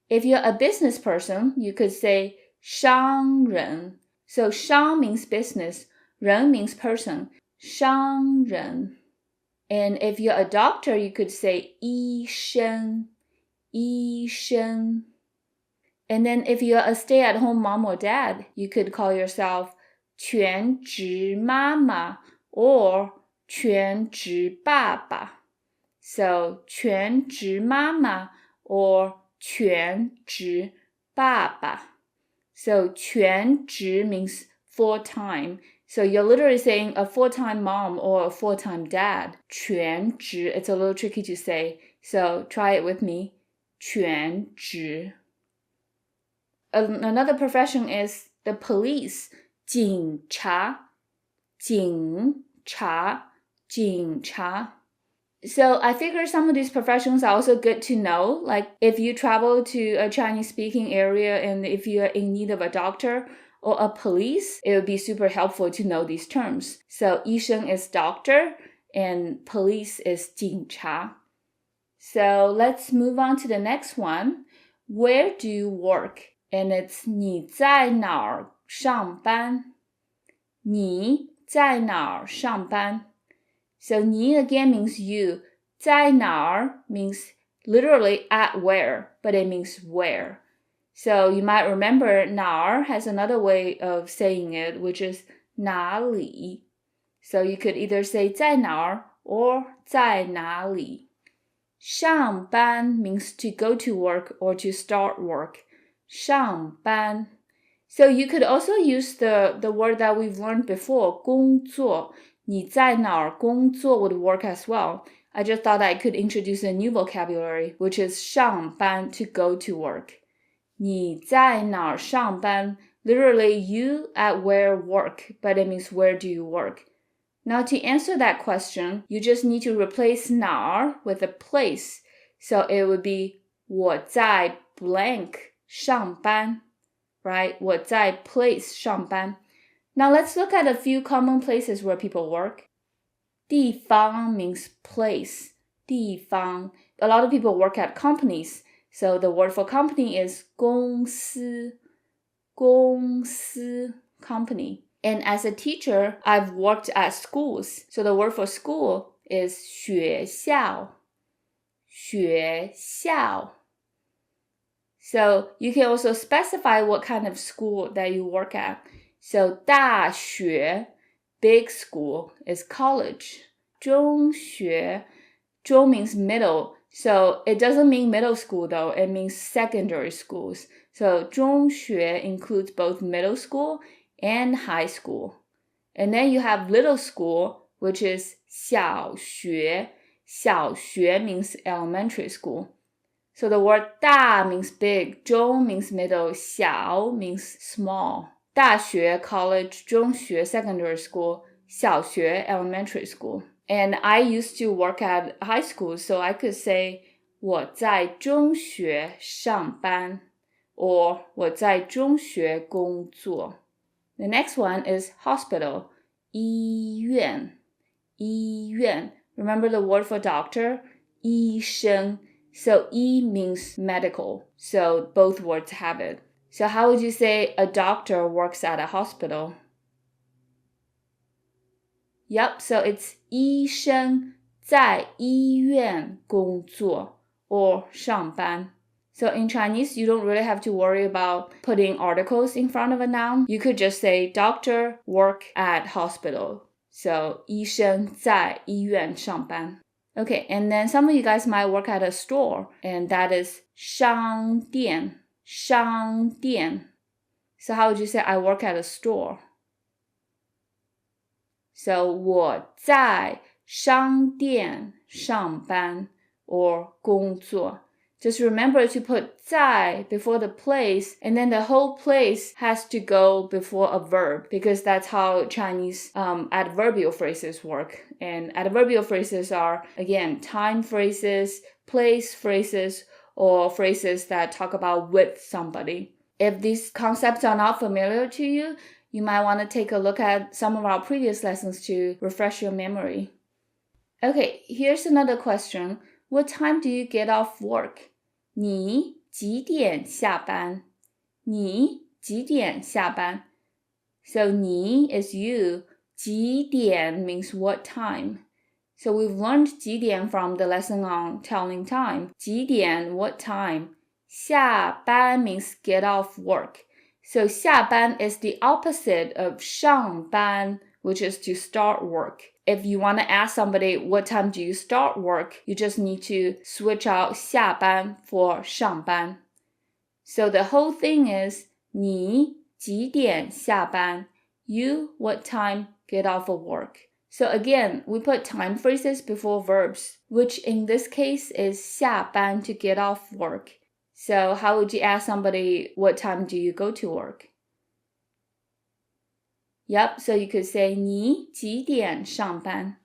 If you're a business person, you could say 商人. So 商 means business, 人 means person. 商人. And if you're a doctor, you could say 医生. 医生. And then if you're a stay-at-home mom or dad, you could call yourself 全职妈妈 or 全职爸爸. So 全职妈妈 or 全职爸爸. So 全职 means full-time. So you're literally saying a full-time mom or a full-time dad. 全职, it's a little tricky to say. So try it with me. 全职. Another profession is the police. 警察. 警察. 警察. So I figure some of these professions are also good to know. Like if you travel to a Chinese-speaking area and if you're in need of a doctor or a police, it would be super helpful to know these terms. So 医生 is doctor and police is 警察. So let's move on to the next one. Where do you work? And it's 你在哪儿上班? 你在哪儿上班? So 你 again means you. 在哪儿 means literally at where, but it means where. So you might remember 哪儿 has another way of saying it, which is 哪里. So you could either say 在哪儿 or 在哪里. 上班 means to go to work or to start work. 上班. So you could also use the word that we've learned before, 工作. 你在哪儿工作 would work as well. I just thought I could introduce a new vocabulary, which is 上班 to go to work. 你在哪儿上班 literally you at where work, but it means where do you work. Now to answer that question, you just need to replace 哪儿 with a place. So it would be 我在 blank 上班, right? 我在 place 上班. Now let's look at a few common places where people work. 地方 means place. 地方. A lot of people work at companies, so the word for company is 公司, 公司, company. And as a teacher, I've worked at schools, so the word for school is 学校, 学校. So you can also specify what kind of school that you work at. So 大学, big school, is college. 中学, 中 means middle, so it doesn't mean middle school though, it means secondary schools. So 中学 includes both middle school and high school. And then you have little school, which is 小学. 小学 means elementary school. So the word 大 means big, 中 means middle, 小 means small. 大学 college, 中学 secondary school, 小学 elementary school. And I used to work at high school, so I could say 我在中学上班 or 我在中学工作. The next one is hospital, 医院. 医院. Remember the word for doctor? 医生. So 医 means medical, so both words have it. So how would you say a doctor works at a hospital? Yep, so it's 医生在医院工作 or 上班. So in Chinese, you don't really have to worry about putting articles in front of a noun. You could just say doctor work at hospital. So 医生在医院上班. Okay, and then some of you guys might work at a store, and that is 商店, 商店. So how would you say I work at a store? So 我在商店上班 or 工作. Just remember to put 在 before the place, and then the whole place has to go before a verb, because that's how Chinese adverbial phrases work. And adverbial phrases are, again, time phrases, place phrases, or phrases that talk about with somebody. If these concepts are not familiar to you, you might want to take a look at some of our previous lessons to refresh your memory. Okay, here's another question. What time do you get off work? 你几点下班? 你几点下班? So 你 is you. 几点 means what time. So we've learned 几点 from the lesson on telling time. 几点, what time. 下班 means get off work. So 下班 is the opposite of 上班, which is to start work. If you want to ask somebody what time do you start work, you just need to switch out 下班 for 上班. So the whole thing is 你几点下班? You, what time, get off of work. So again, we put time phrases before verbs, which in this case is 下班 to get off work. So how would you ask somebody what time do you go to work? Yep, so you could say 你几点上班?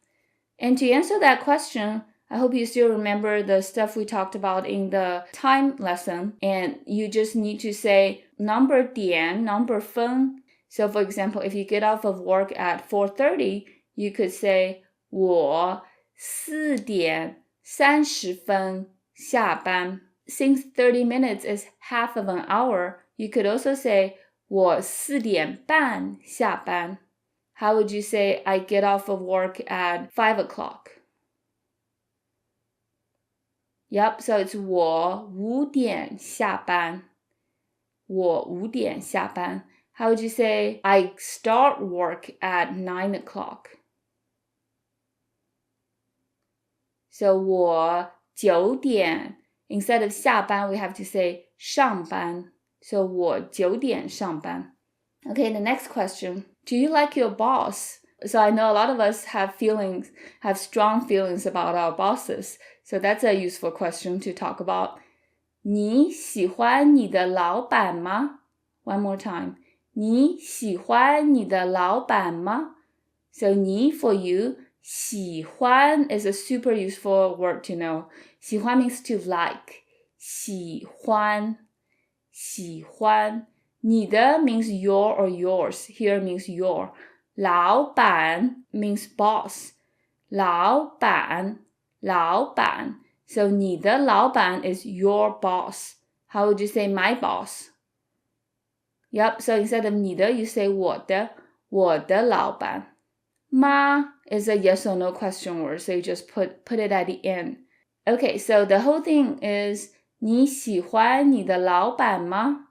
And to answer that question, I hope you still remember the stuff we talked about in the time lesson, and you just need to say number 点, number 分. So for example, if you get off of work at 4:30, you could say 我4点30分下班. Since 30 minutes is half of an hour, you could also say 我4点半下班. How would you say I get off of work at 5 o'clock? Yep, so it's 我5点下班. 我5点下班. How would you say I start work at 9 o'clock? So 我9点. Instead of 下班, we have to say 上班. So 我9点上班. Okay, the next question. Do you like your boss? So I know a lot of us have strong feelings about our bosses. So that's a useful question to talk about. 你喜欢你的老板吗? One more time. 你喜欢你的老板吗? So 你 for you. 喜欢 is a super useful word to know. 喜欢 means to like. 喜欢. 喜欢. 你的 means your or yours. Here means your. 老板 means boss. 老板.老板. So 你的老板 is your boss. How would you say my boss? Yep, so instead of 你的, you say 我的老板. 吗 is a yes or no question word, so you just put it at the end. Okay, so the whole thing is 你喜欢你的老板吗？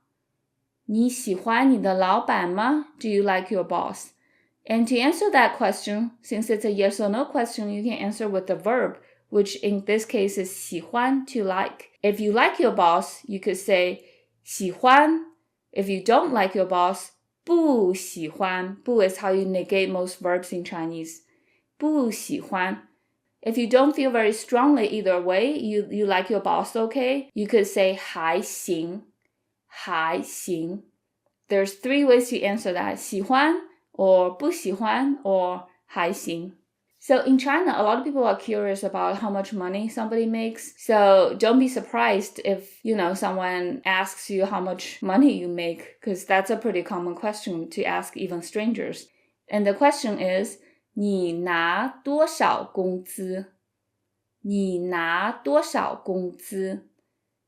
你喜欢你的老板吗？ Do you like your boss? And to answer that question, since it's a yes or no question, you can answer with the verb, which in this case is 喜欢 to like. If you like your boss, you could say 喜欢. If you don't like your boss, 不喜欢. 不 is how you negate most verbs in Chinese. 不喜欢. If you don't feel very strongly either way, you like your boss okay, you could say 还行. 还行. There's 3 ways to answer that. 喜欢 or 不喜欢 or 还行. So in China, a lot of people are curious about how much money somebody makes. So don't be surprised if, someone asks you how much money you make, because that's a pretty common question to ask even strangers. And the question is, 你拿多少工资？你拿多少工资？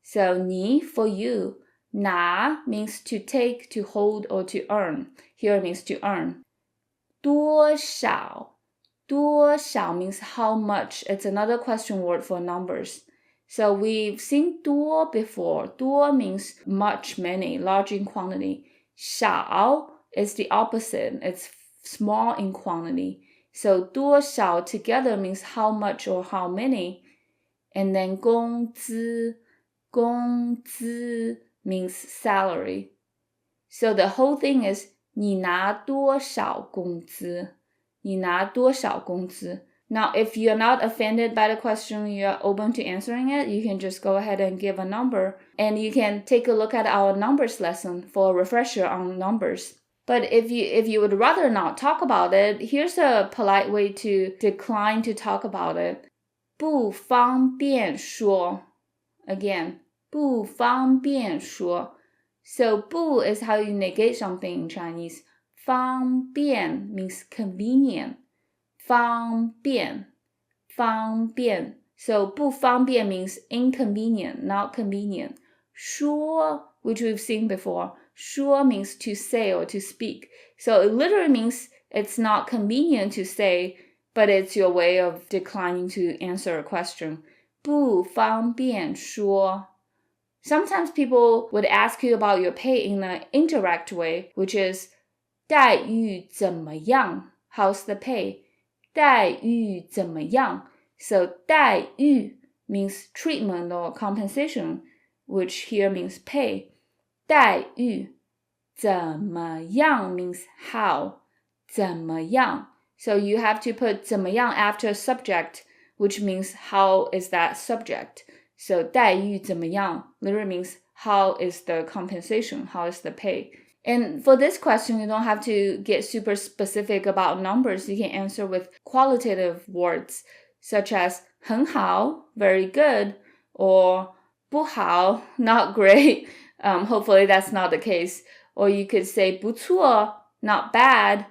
So 你 for you. 拿 means to take, to hold, or to earn. Here it means to earn. 多少 means how much. It's another question word for numbers. So we've seen 多 before. 多 means much, many, large in quantity. 少 is the opposite. It's small in quantity. So 多少 together means how much or how many. And then 工资 means salary. So the whole thing is 你拿多少工资？你拿多少工资？ Now, if you're not offended by the question, you're open to answering it, you can just go ahead and give a number. And you can take a look at our numbers lesson for a refresher on numbers. But if you would rather not talk about it, here's a polite way to decline to talk about it. 不方便说. Again, 不方便说. So 不 is how you negate something in Chinese. 方便 means convenient. 方便. So 不方便 means inconvenient, not convenient. 说, which we've seen before. 说 means to say or to speak. So it literally means it's not convenient to say, but it's your way of declining to answer a question. 不方便说. Sometimes people would ask you about your pay in an indirect way, which is 待遇怎么样? How's the pay? 待遇怎么样? So 待遇 means treatment or compensation, which here means pay. 待遇怎么样 means how. 怎么样? So you have to put 怎么样 after subject, which means how is that subject. So 待遇怎么样 literally means how is the compensation, how is the pay. And for this question, you don't have to get super specific about numbers. You can answer with qualitative words, such as 很好, very good, or 不好, not great. Hopefully that's not the case. Or you could say 不错, not bad,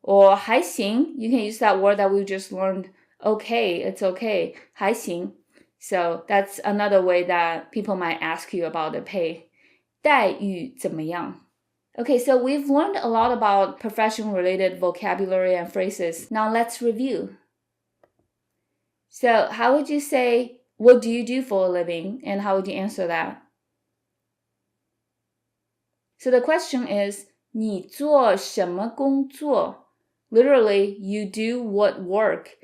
or 还行. You can use that word that we just learned. Okay, it's okay. 还行. So that's another way that people might ask you about the pay. 待遇怎么样? Okay, so we've learned a lot about profession-related vocabulary and phrases. Now let's review. So how would you say, what do you do for a living? And how would you answer that? So the question is, 你做什么工作? Literally, you do what work.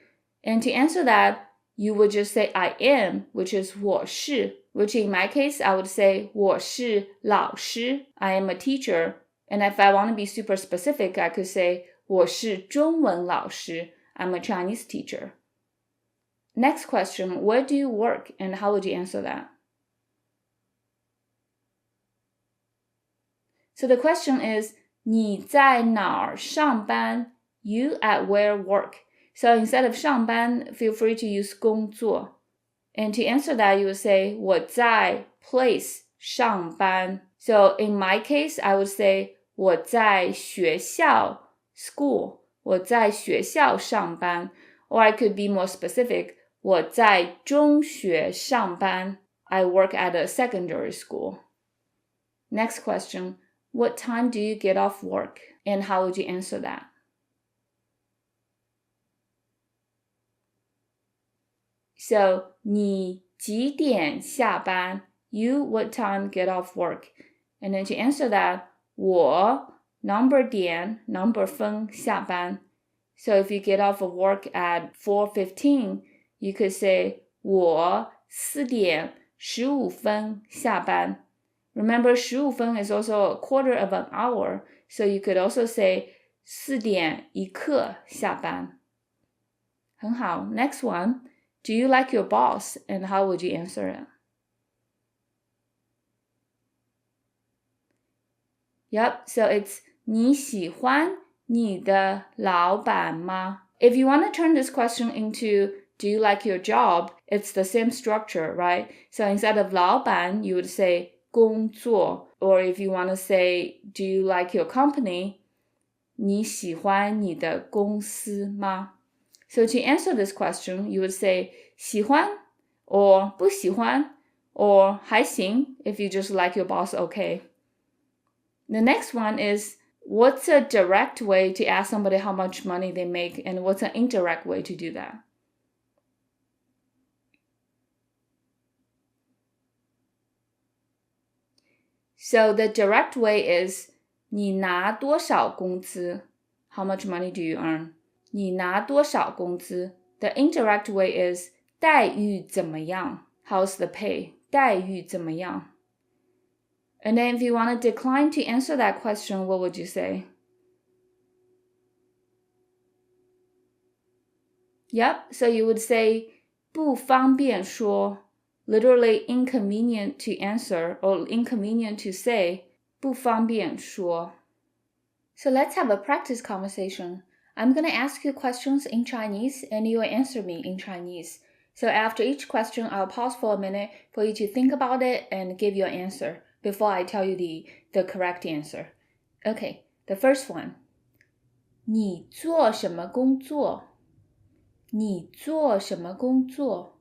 And to answer that, you would just say I am, which is 我是, which in my case, I would say 我是老师. I am a teacher. And if I want to be super specific, I could say 我是中文老师. I'm a Chinese teacher. Next question, where do you work and how would you answer that? So the question is, 你在哪儿上班? You at where work. So instead of 上班, feel free to use 工作. And to answer that, you would say 我在 place 上班. So in my case, I would say 我在学校 school. 我在学校上班. Or I could be more specific. 我在中学上班。I work at a secondary school. Next question, what time do you get off work? And how would you answer that? So, 你几点下班? You, what time get off work? And then to answer that, 我 number 点 number 分下班. So if you get off of work at 4:15, you could say 我4点15分下班. Remember, 15分 is also a quarter of an hour, so you could also say 4点1刻下班. 很好. Next one, do you like your boss? And how would you answer it? Yep, so it's 你喜欢你的老板吗? If you want to turn this question into do you like your job, it's the same structure, right? So instead of 老板, you would say 工作. Or if you want to say do you like your company, 你喜欢你的公司吗? So to answer this question, you would say 喜欢 or 不喜欢 or 还行 if you just like your boss okay. The next one is, what's a direct way to ask somebody how much money they make, and what's an indirect way to do that? So the direct way is, 你拿多少工资? How much money do you earn? 你拿多少工资? The indirect way is, 待遇怎么样? How's the pay? 待遇怎么样? And then if you want to decline to answer that question, what would you say? Yep, so you would say 不方便说, literally inconvenient to answer or inconvenient to say, 不方便说. So let's have a practice conversation. I'm going to ask you questions in Chinese and you will answer me in Chinese. So after each question, I'll pause for a minute for you to think about it and give your answer before I tell you the correct answer. Okay, the first one. 你做什么工作? 你做什么工作?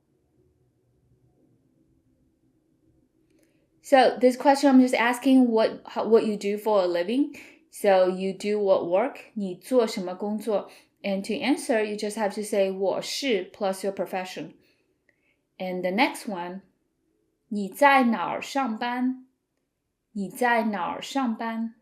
So this question, I'm just asking what you do for a living. So you do what work? 你做什么工作? And to answer, you just have to say 我是 plus your profession. And the next one. 你在哪儿上班? 你在哪儿上班?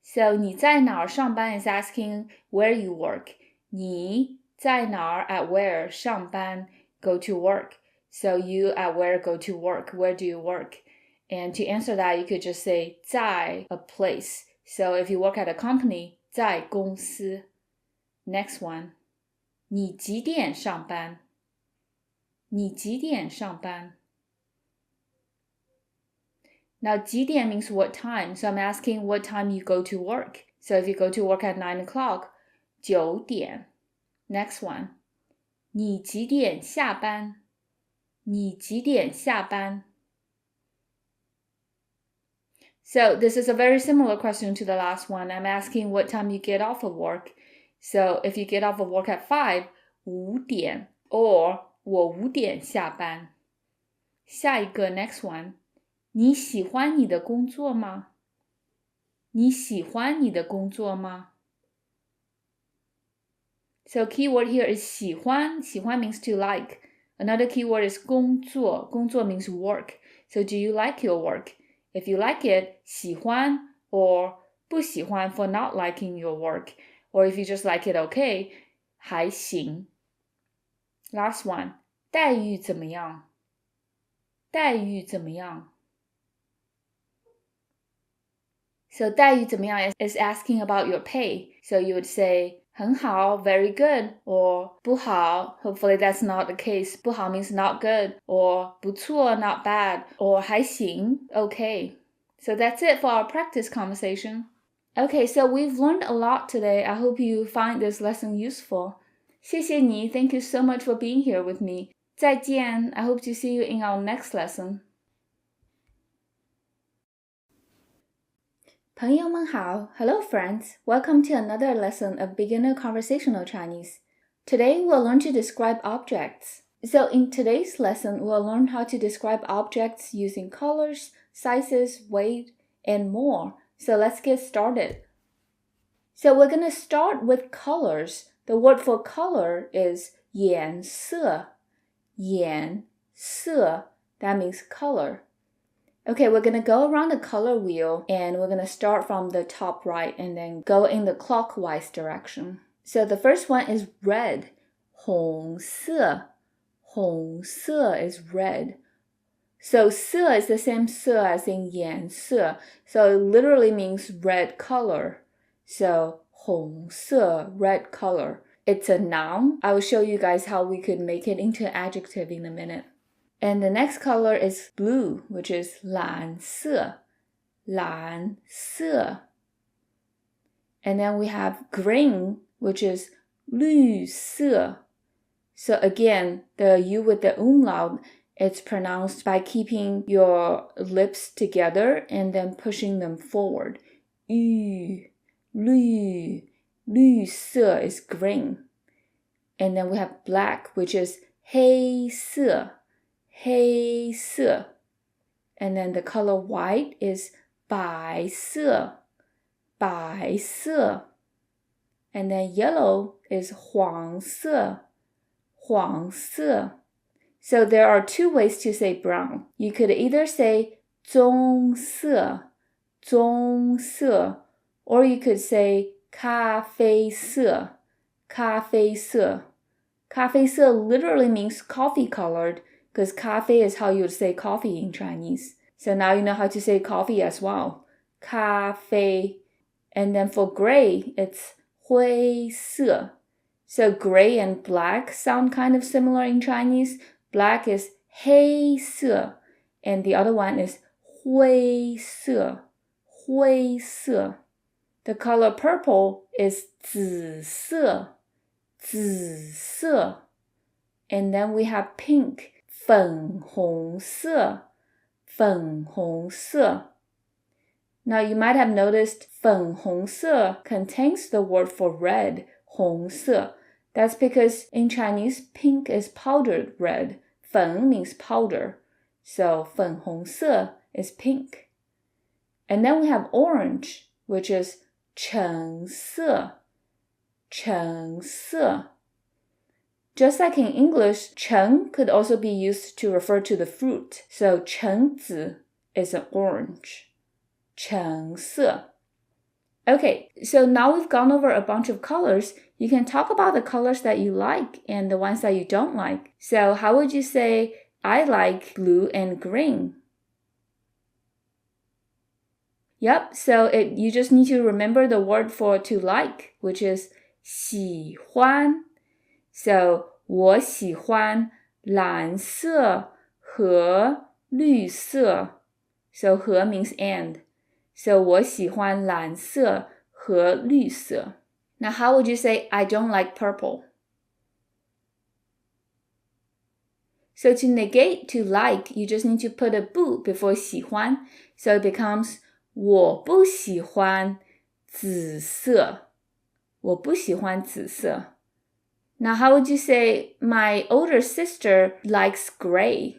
So 你在哪儿上班 is asking where you work. 你在哪儿 at where 上班 go to work. So you at where go to work. Where do you work? And to answer that, you could just say 在 a place. So if you work at a company, 在公司. Next one. 你几点上班? 你几点上班? Now, 几点 means what time. So I'm asking what time you go to work. So if you go to work at 9 o'clock, 9点. Next one. 你几点下班? 你几点下班? So this is a very similar question to the last one. I'm asking what time you get off of work. So if you get off of work at 5, 5点 or 我5点下班. 下一个 next one. 你喜欢你的工作吗? 你喜欢你的工作吗? So keyword here is 喜欢. 喜欢 means to like. Another keyword is 工作. 工作 means work. So do you like your work? If you like it, 喜欢 or 不喜欢 for not liking your work. Or if you just like it okay, 还行. Last one. 待遇怎么样? 待遇怎么样? So 待遇怎么样 is asking about your pay. So you would say 很好, very good, or 不好. Hopefully that's not the case. 不好 means not good, or 不错, not bad, or 还行, okay. So that's it for our practice conversation. Okay, so we've learned a lot today. I hope you find this lesson useful. 谢谢你, thank you so much for being here with me. 再见, I hope to see you in our next lesson. 朋友们好 Hello friends, welcome to another lesson of beginner conversational Chinese. Today we'll learn to describe objects. So in today's lesson, we'll learn how to describe objects using colors, sizes, weight, and more. So let's get started. So we're going to start with colors. The word for color is 颜色. 颜色, that means color. Okay, we're going to go around the color wheel and we're going to start from the top right and then go in the clockwise direction. So the first one is red. 红色. 红色 is red. So 色 is the same 色 as in 颜色. So it literally means red color. So 红色, red color. It's a noun. I will show you guys how we could make it into an adjective in a minute. And the next color is blue, which is 蓝色. 蓝色. And then we have green, which is 绿色. So again, the U with the umlaut, it's pronounced by keeping your lips together and then pushing them forward. 绿, 绿, 绿色 is green. And then we have black, which is 黑色. 黑色. And then the color white is 白色. 白色. And then yellow is 黄色. 黄色. So there are two ways to say brown. You could either say 棕色, 棕色, or you could say 咖啡色, 咖啡色. 咖啡色 literally means coffee colored, because 咖啡 is how you would say coffee in Chinese. So now you know how to say coffee as well. 咖啡. And then for gray, it's 灰色. So gray and black sound kind of similar in Chinese. Black is 黑色, and the other one is 灰色. 灰色. The color purple is 紫色. 紫色. And then we have pink. 粉红色. 粉红色. Now you might have noticed 粉红色 contains the word for red, 红色. That's because in Chinese, pink is powdered red. 粉 means powder. So 粉红色 is pink. And then we have orange, which is 橙色. 橙色. Just like in English, 橙 could also be used to refer to the fruit. So 橙子 is an orange. 橙色. Okay, so now we've gone over a bunch of colors. You can talk about the colors that you like and the ones that you don't like. So how would you say, I like blue and green? Yep, so you just need to remember the word for to like, which is 喜欢. So 我喜欢蓝色和绿色. So 和 means and. So 我喜欢蓝色和绿色. Now how would you say I don't like purple? So to negate to like, you just need to put a 不 before 喜欢. So it becomes 我不喜欢紫色. 我不喜欢紫色. Now how would you say my older sister likes gray?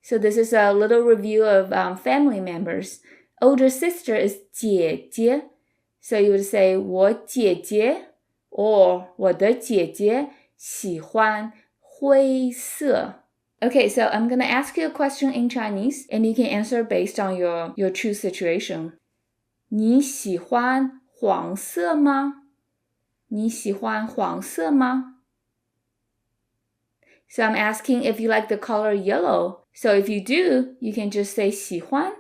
So this is a little review of family members. Older sister is 姐姐. So you would say 我姐姐 or 我的姐姐喜欢灰色. Okay, so I'm going to ask you a question in Chinese and you can answer based on your true situation. 你喜欢黄色吗? 你喜欢黄色吗? So I'm asking if you like the color yellow. So if you do, you can just say 喜欢,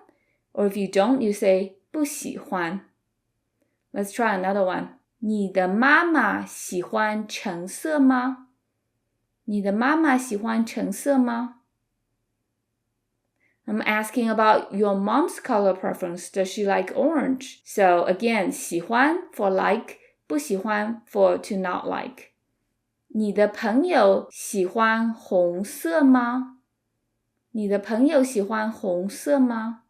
or if you don't, you say 不喜欢. Let's try another one. 你的妈妈喜欢橙色吗? 你的妈妈喜欢橙色吗? I'm asking about your mom's color preference. Does she like orange? So again, 喜欢 for like, 不喜欢 for to not like. 你的朋友喜欢红色吗? 你的朋友喜欢红色吗?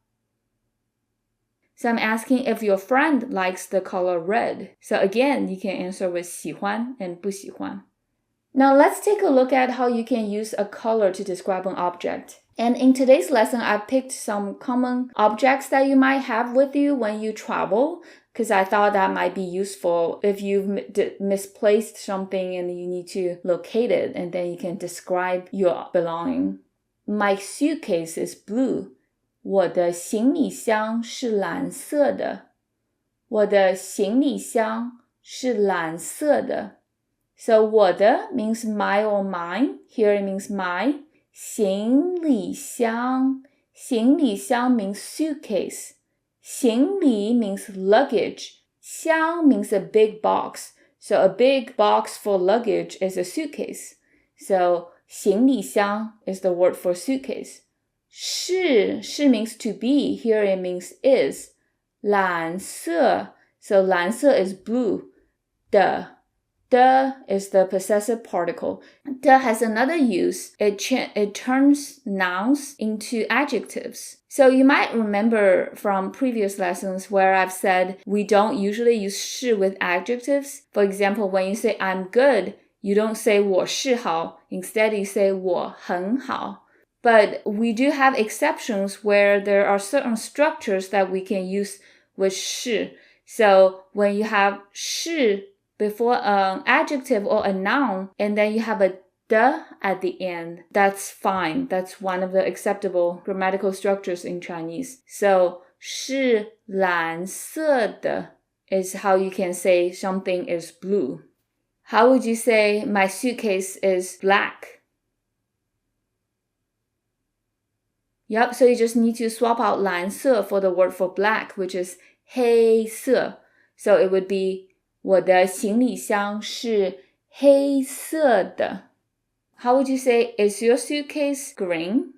So I'm asking if your friend likes the color red. So again, you can answer with 喜欢 and 不喜欢. Now let's take a look at how you can use a color to describe an object. And in today's lesson, I picked some common objects that you might have with you when you travel, because I thought that might be useful if you've misplaced something and you need to locate it, and then you can describe your belonging. My suitcase is blue. 我的行李箱是蓝色的。我的行李箱是蓝色的。So 我的 means my or mine. Here it means my. 行李箱means suitcase. 行李 means luggage. 箱 means a big box. So a big box for luggage is a suitcase. So 行李箱 is the word for suitcase. 是 means to be. Here it means is. 蓝色 so 蓝色 is blue. 的 is the possessive particle. 的 has another use. It turns nouns into adjectives. So you might remember from previous lessons where I've said we don't usually use 是 with adjectives. For example, when you say I'm good, you don't say 我是好. Instead, you say 我很好. But we do have exceptions where there are certain structures that we can use with 是. So when you have 是before an adjective or a noun, and then you have a 的 at the end, that's fine. That's one of the acceptable grammatical structures in Chinese. So 是蓝色的 is how you can say something is blue. How would you say my suitcase is black? Yep, so you just need to swap out 蓝色 for the word for black, which is 黑色. So it would be 我的行李箱是黑色的. How would you say, is your suitcase green?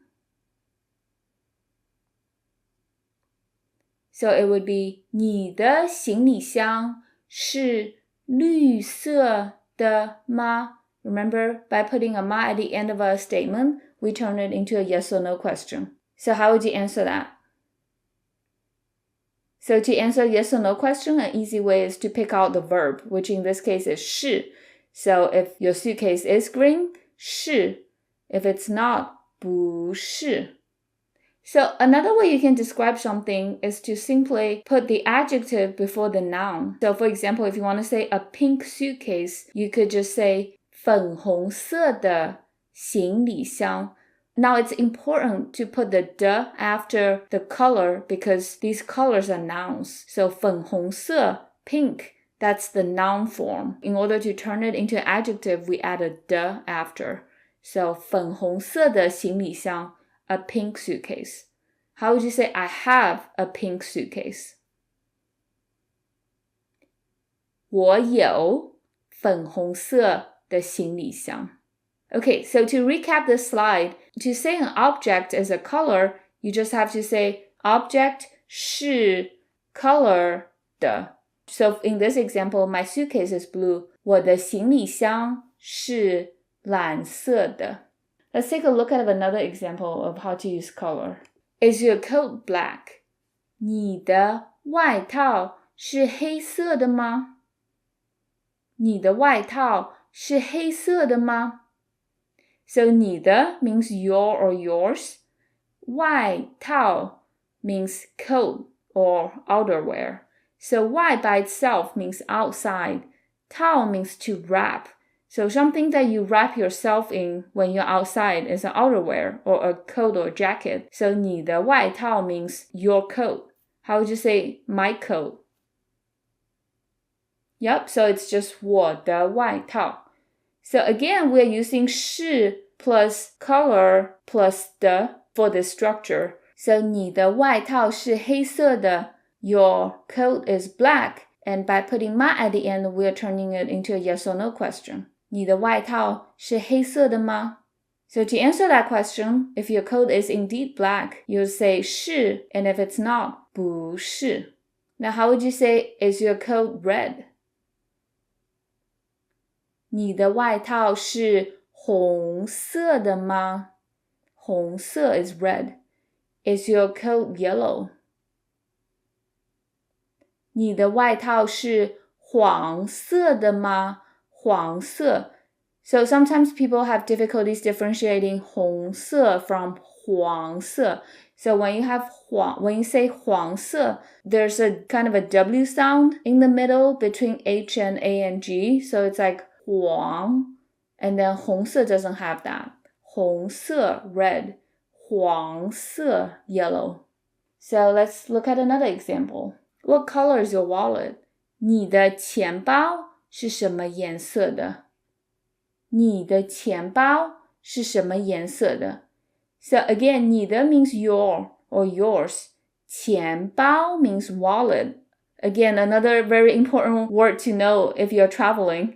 So it would be 你的行李箱是绿色的吗? Remember, by putting a 吗 at the end of a statement, we turn it into a yes or no question. So how would you answer that? So to answer yes or no question, an easy way is to pick out the verb, which in this case is 是. So if your suitcase is green, 是. If it's not, 不是. So another way you can describe something is to simply put the adjective before the noun. So for example, if you want to say a pink suitcase, you could just say 粉红色的行李箱. Now it's important to put the 的 after the color because these colors are nouns. So 粉红色, pink, that's the noun form. In order to turn it into an adjective, we add a 的 after. So 粉红色的行李箱, a pink suitcase. How would you say I have a pink suitcase? 我有粉红色的行李箱. Okay, so to recap this slide, to say an object is a color, you just have to say object 是 color 的. So in this example, my suitcase is blue. 我的行李箱是蓝色的. Let's take a look at another example of how to use color. Is your coat black? 你的外套是黑色的吗? 你的外套是黑色的吗? So 你的 means your or yours. 外套 means coat or outerwear. So 外 by itself means outside. 套 means to wrap. So something that you wrap yourself in when you're outside is an outerwear or a coat or jacket. So 你的外套 means your coat. How would you say my coat? Yep, so it's just 我的外套. So again, we're using 是 plus color plus 的 for this structure. So 你的外套是黑色的. Your coat is black. And by putting 吗 at the end, we're turning it into a yes or no question. 你的外套是黑色的吗? So to answer that question, if your coat is indeed black, you'll say 是, and if it's not, 不是. Now how would you say, is your coat red? 你的外套是红色的吗? 红色 is red. Is your coat yellow? 你的外套是黄色的吗？黄色。So sometimes people have difficulties differentiating 红色 from 黄色. So when you say 黄色, there's a kind of a W sound in the middle between H and A and G. So it's like 黄, and then 红色 doesn't have that. 红色 red, 黄色 yellow. So let's look at another example. What color is your wallet? 你的钱包是什么颜色的？你的钱包是什么颜色的？ So again, 你的 means your or yours. 钱包 means wallet. Again, another very important word to know if you're traveling.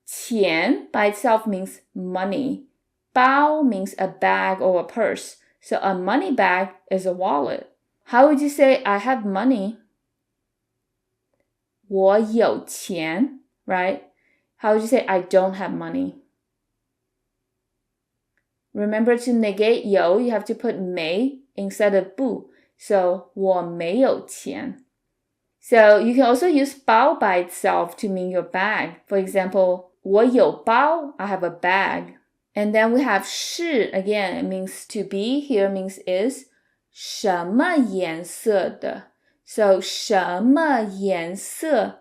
钱 by itself means money. 包 means a bag or a purse. So a money bag is a wallet. How would you say I have money? 我有钱, right? How would you say I don't have money? Remember to negate 有, you have to put 没 instead of 不. So 我没有钱. So you can also use 包 by itself to mean your bag. For example, 我有包, I have a bag. And then we have 是, again, it means to be, here means is. 什么颜色的? So 什么颜色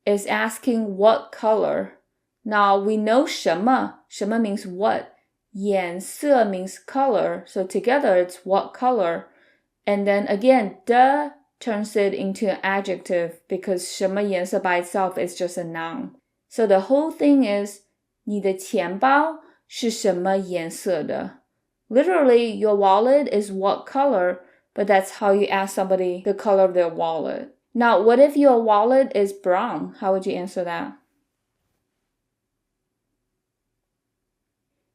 is asking what color. Now we know 什么means what. 颜色 means color. So together it's what color. And then again, 的 turns it into an adjective because 什么颜色 by itself is just a noun. So the whole thing is 你的钱包是什么颜色的? Literally, your wallet is what color, but that's how you ask somebody the color of their wallet. Now, what if your wallet is brown? How would you answer that?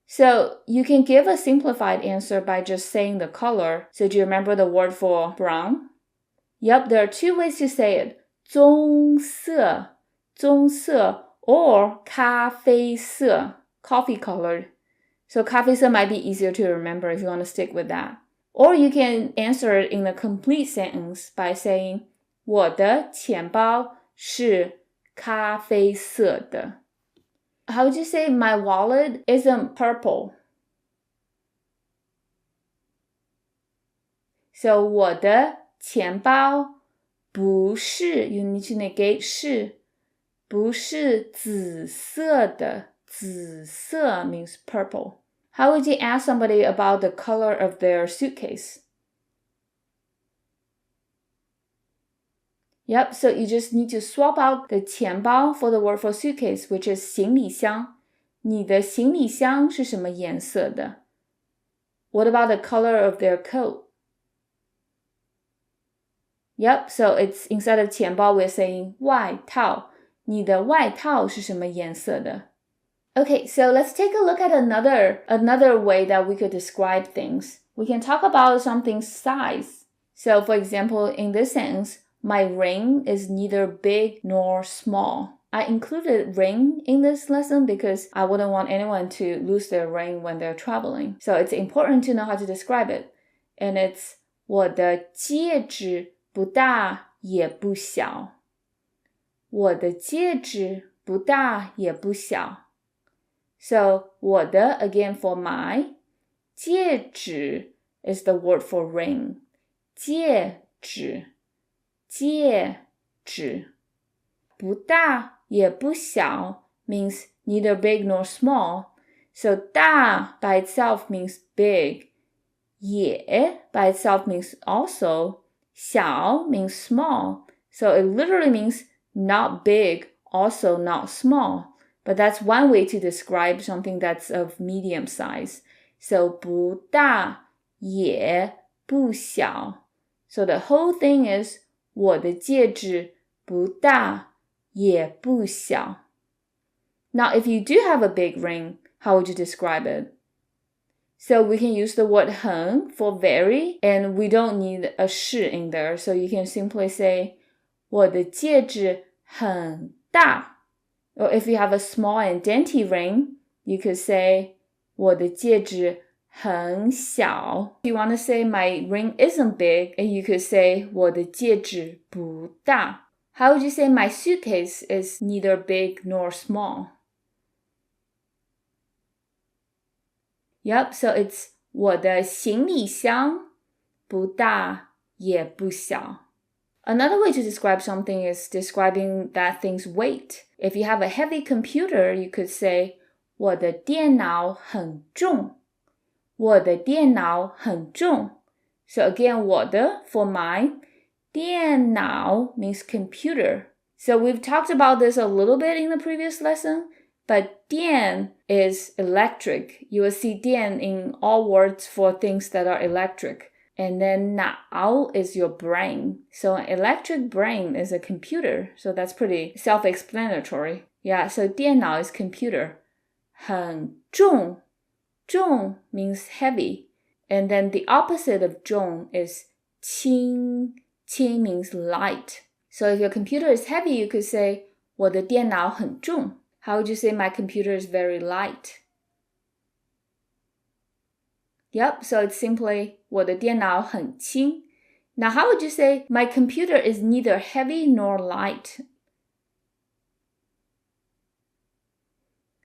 So you can give a simplified answer by just saying the color. So do you remember the word for brown? Yep, there are two ways to say it. 棕色, 棕色, or 咖啡色, coffee colored. So 咖啡色 might be easier to remember if you want to stick with that. Or you can answer it in a complete sentence by saying 我的钱包是咖啡色的. How would you say my wallet isn't purple? So 我的钱包不是 you need to negate 是不是紫色的紫色 means purple. How would you ask somebody about the color of their suitcase? Yep, so you just need to swap out the 钱包 for the word for suitcase, which is 行李箱. 你的行李箱是什么颜色的? What about the color of their coat? Yep, so it's instead of 钱包 we're saying 外套. 你的外套是什么颜色的? Okay, so let's take a look at another way that we could describe things. We can talk about something's size. So for example, in this sentence, my ring is neither big nor small. I included ring in this lesson because I wouldn't want anyone to lose their ring when they're traveling. So it's important to know how to describe it. And it's 我的戒指不大也不小. 我的戒指不大也不小. So 我的 again for my. 戒指 is the word for ring. 戒指戒指不大也不小 means neither big nor small. So 大 by itself means big. 也 by itself means also. 小 means small. So it literally means not big, also not small. But that's one way to describe something that's of medium size. So 不大也不小. So the whole thing is 我的戒指不大也不小. Now, if you do have a big ring, how would you describe it? So we can use the word 很 for very, and we don't need a 是 in there. So you can simply say 我的戒指很大. Or if you have a small and dainty ring, you could say 我的戒指很小. If you want to say my ring isn't big, and you could say 我的戒指不大. How would you say my suitcase is neither big nor small? Yep, so it's 我的行李箱不大也不小。Another way to describe something is describing that thing's weight. If you have a heavy computer, you could say 我的电脑很重。我的电脑很重。So again, 我的 for mine. 电脑 means computer. So we've talked about this a little bit in the previous lesson, but 电 is electric. You will see 电 in all words for things that are electric. And then 脑 is your brain. So an electric brain is a computer. So that's pretty self-explanatory. Yeah, so 电脑 is computer. 很重. 重 means heavy. And then the opposite of 重 is 轻. 轻 means light. So if your computer is heavy, you could say 我的电脑很重. How would you say my computer is very light? Yep, so it's simply 我的电脑很轻. Now how would you say my computer is neither heavy nor light?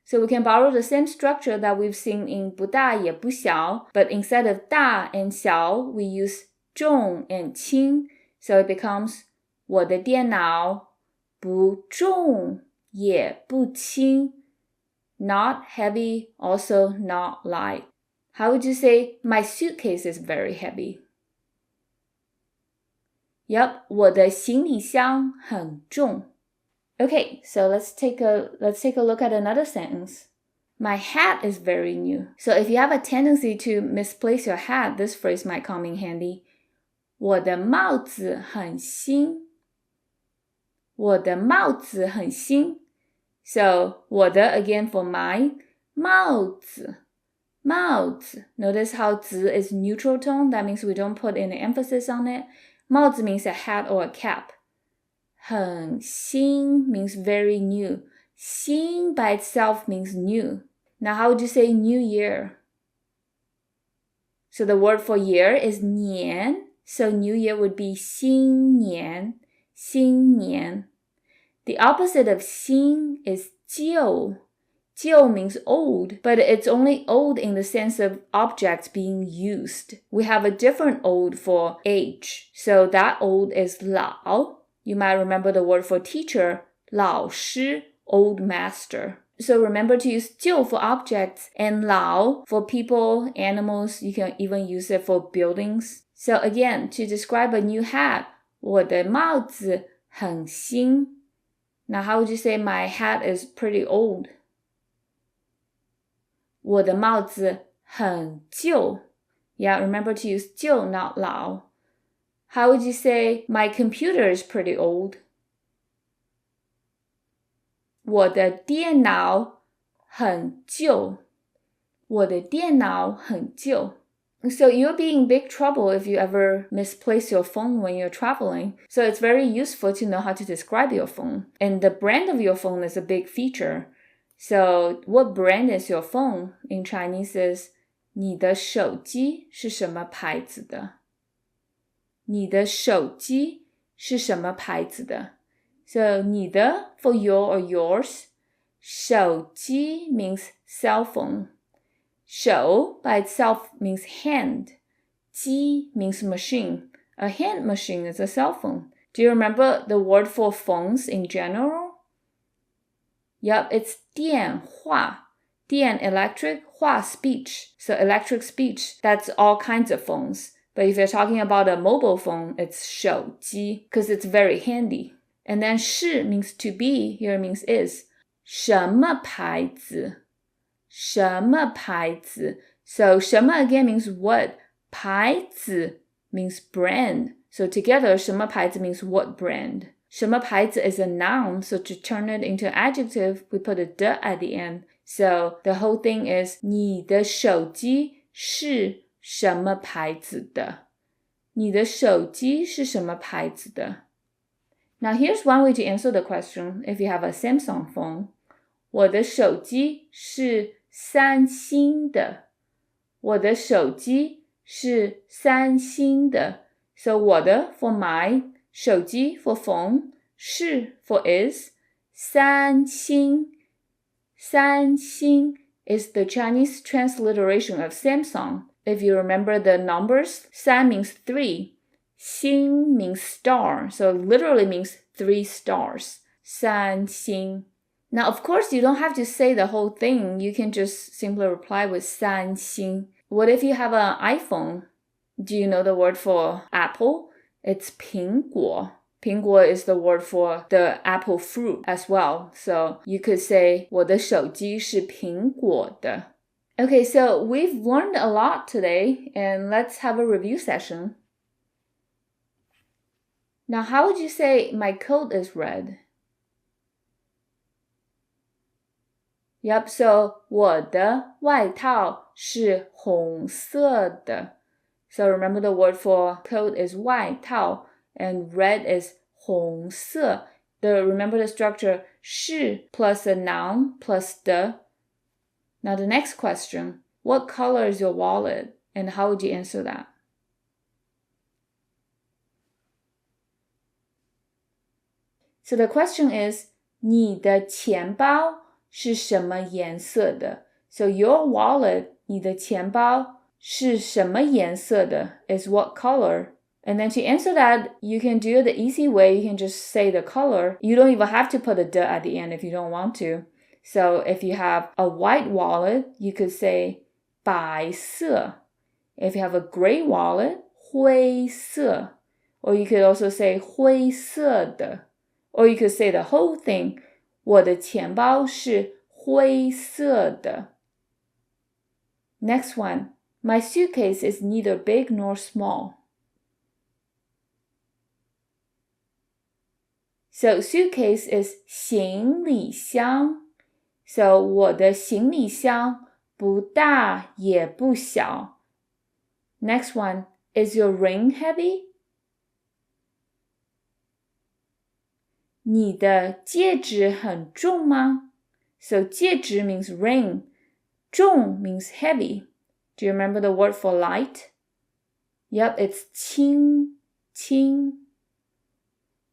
So we can borrow the same structure that we've seen in 不大也不小, but instead of 大 and 小, we use 重 and 轻. So it becomes 我的电脑不重也不轻. Not heavy, also not light. How would you say my suitcase is very heavy? Yep, 我的行李箱很重. Okay, so let's take a look at another sentence. My hat is very new. So if you have a tendency to misplace your hat, this phrase might come in handy. 我的帽子很新. 我的帽子很新. So 我的 again for mine. 帽子. 帽子. Notice how 子 is neutral tone. That means we don't put any emphasis on it. 帽子 means a hat or a cap. 很新 means very new. 新 by itself means new. Now how would you say new year? So the word for year is 年. So new year would be 新年. 新年. The opposite of 新 is 旧. 旧 means old, but it's only old in the sense of objects being used. We have a different old for age. So that old is 老. You might remember the word for teacher, 老师, old master. So remember to use 旧 for objects and 老 for people, animals. You can even use it for buildings. So again, to describe a new hat, 我的帽子很新. Now how would you say my hat is pretty old? 我的帽子很旧. Yeah, remember to use 旧, not 老. How would you say my computer is pretty old? 我的电脑很旧. 我的电脑很旧. So you'll be in big trouble if you ever misplace your phone when you're traveling. So it's very useful to know how to describe your phone. And the brand of your phone is a big feature. So what brand is your phone? In Chinese is 你的手机是什么牌子的? 你的手机是什么牌子的? So 你的 for your or yours. 手机 means cell phone. 手 by itself means hand. 机 means machine. A hand machine is a cell phone. Do you remember the word for phones in general? Yup, it's 电话. 电 electric, 话 speech. So electric speech, that's all kinds of phones. But if you're talking about a mobile phone, it's 手机 because it's very handy. And then 是 means to be, here means is. 什么牌子? 什么牌子? So 什么 again means what. 牌子 means brand. So together, 什么牌子 means what brand. 什么牌子 is a noun, so to turn it into an adjective, we put a 的 at the end. So the whole thing is 你的手机是什么牌子的? 你的手机是什么牌子的? Now here's one way to answer the question if you have a Samsung phone. 我的手机是三星的. 我的手机是三星的. So 我的 for my, 手机 for phone, 是 for is. 三星is the Chinese transliteration of Samsung. If you remember the numbers, 三 means 3. 星 means star, so literally means 3 stars. 三星. Now, of course, you don't have to say the whole thing. You can just simply reply with 三星. What if you have an iPhone? Do you know the word for apple? It's 苹果. 苹果 is the word for the apple fruit as well. So you could say 我的手机是苹果的. Okay, so we've learned a lot today, and let's have a review session. Now, how would you say my coat is red? Yep, so 我的外套是红色的. So remember the word for coat is 外套, and red is 红色. Remember the structure 是 plus a noun plus the. Now the next question, what color is your wallet, and how would you answer that? So the question is, 你的钱包是什么颜色的? So your wallet, 你的钱包是什么颜色的 is what color? And then to answer that, you can do it the easy way. You can just say the color. You don't even have to put a de at the end if you don't want to. So if you have a white wallet, you could say 白色. If you have a gray wallet, 灰色. Or you could also say 灰色的. Or you could say the whole thing. 我的钱包是灰色的. Next one. My suitcase is neither big nor small. So suitcase is 行李箱. So 我的行李箱不大也不小. Next one. Is your ring heavy? 你的戒指很重吗? So 戒指 means ring. 重 means heavy. Do you remember the word for light? Yep, it's 轻.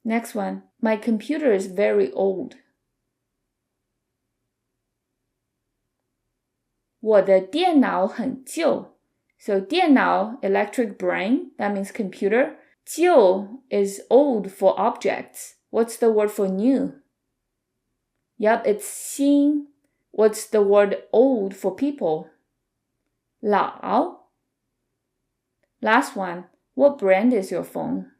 Next one. My computer is very old. 我的电脑很旧. So 电脑, electric brain, that means computer. 旧 is old for objects. What's the word for new? Yep, it's 新. What's the word old for people? 老. Last one. What brand is your phone?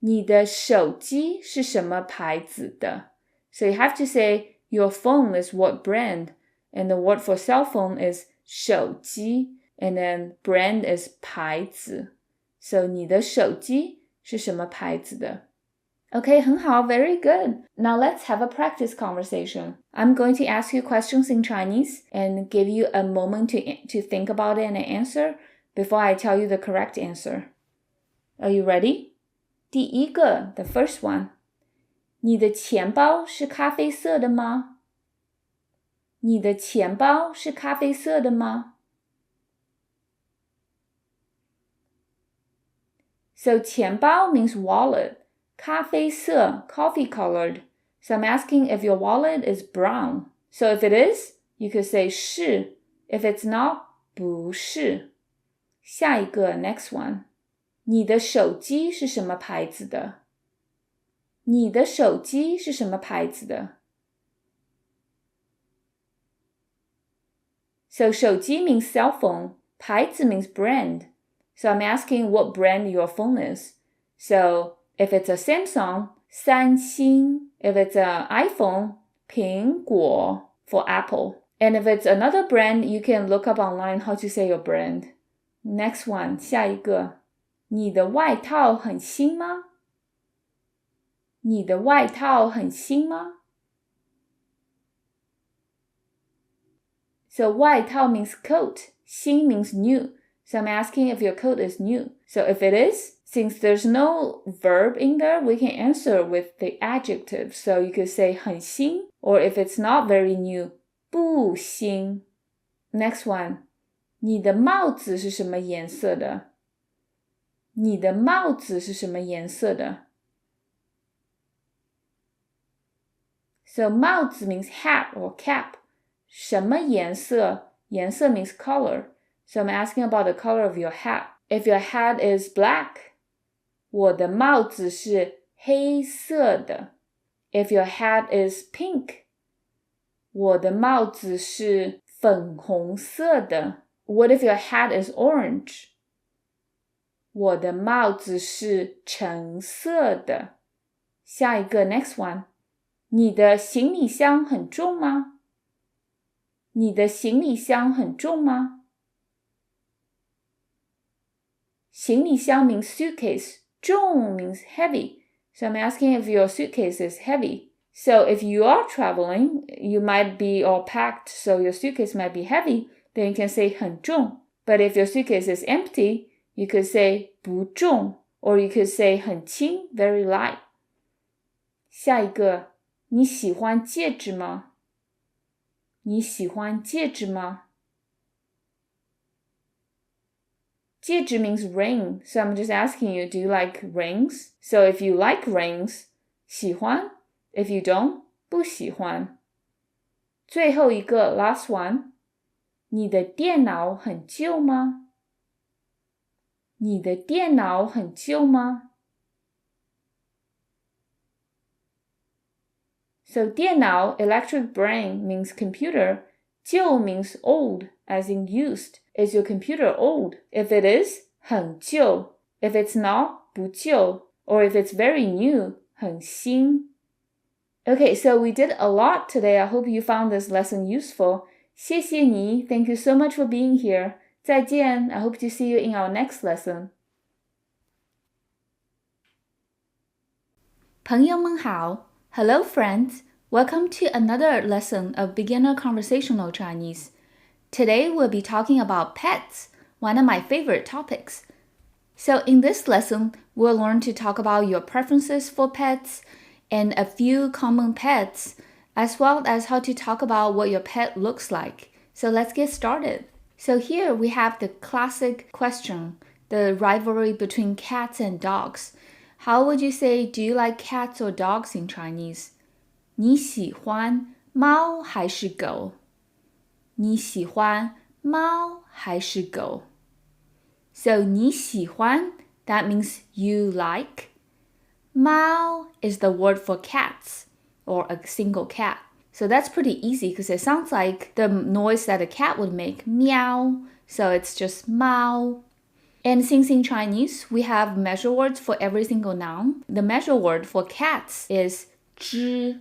你的手机是什么牌子的? So you have to say your phone is what brand, and the word for cell phone is 手机, and then brand is 牌子. So 你的手机是什么牌子的? Okay, 很好, very good. Now let's have a practice conversation. I'm going to ask you questions in Chinese and give you a moment to think about it and answer before I tell you the correct answer. Are you ready? 第一个, the first one. 你的钱包是咖啡色的吗? 你的钱包是咖啡色的吗? So 钱包 means wallet. 咖啡色, coffee colored. So I'm asking if your wallet is brown. So if it is, you could say 是. If it's not, 不是. 下一个, next one. 你的手机是什么牌子的? 你的手机是什么牌子的? So 手机 means cell phone. 牌子 means brand. So I'm asking what brand your phone is. So if it's a Samsung, 三星. If it's an iPhone, 苹果 for Apple. And if it's another brand, you can look up online how to say your brand. Next one, 下一个. 你的外套很新吗? 你的外套很新吗? So 外套 means coat. 新 means new. So I'm asking if your coat is new. So if it is, since there's no verb in there, we can answer with the adjective. So you could say 很新, or if it's not very new, 不新. Next one. 你的帽子是什么颜色的?你的帽子是什么颜色的？ So 帽子 means hat or cap. 什么颜色？颜色 means color. So I'm asking about the color of your hat. If your hat is black, 我的帽子是黑色的。If your hat is pink, 我的帽子是粉红色的。What if your hat is orange? 我的帽子是橙色的。下一个 next one. 你的行李箱很重吗？你的行李箱很重吗？行李箱 means suitcase. 重 means heavy. So I'm asking if your suitcase is heavy. So if you are traveling, you might be all packed, so your suitcase might be heavy, then you can say 很重. But if your suitcase is empty, you could say 不重, or you could say 很轻, very light. 下一个，你喜欢戒指吗？你喜欢戒指吗？戒指 means ring, so I'm just asking you, do you like rings? So if you like rings, 喜欢. If you don't, 不喜欢。最后一个 last one, 你的电脑很旧吗？你的电脑很旧吗？ So 电脑 electric brain means computer. 旧 means old, as in used. Is your computer old? If it is, 很旧. If it's not, 不旧. Or if it's very new, 很新。Okay, so we did a lot today. I hope you found this lesson useful. 谢谢你. Thank you so much for being here. 再见. I hope to see you in our next lesson. 朋友们好. Hello, friends. Welcome to another lesson of beginner conversational Chinese. Today we'll be talking about pets, one of my favorite topics. So in this lesson, we'll learn to talk about your preferences for pets and a few common pets, as well as how to talk about what your pet looks like. So let's get started. So here we have the classic question, the rivalry between cats and dogs. How would you say, do you like cats or dogs in Chinese? 你喜欢猫还是狗？你喜欢猫还是狗？ So 你喜欢, that means you like. 猫 is the word for cats, or a single cat. So that's pretty easy because it sounds like the noise that a cat would make, meow. So it's just 猫. And since in Chinese we have measure words for every single noun, the measure word for cats is 只.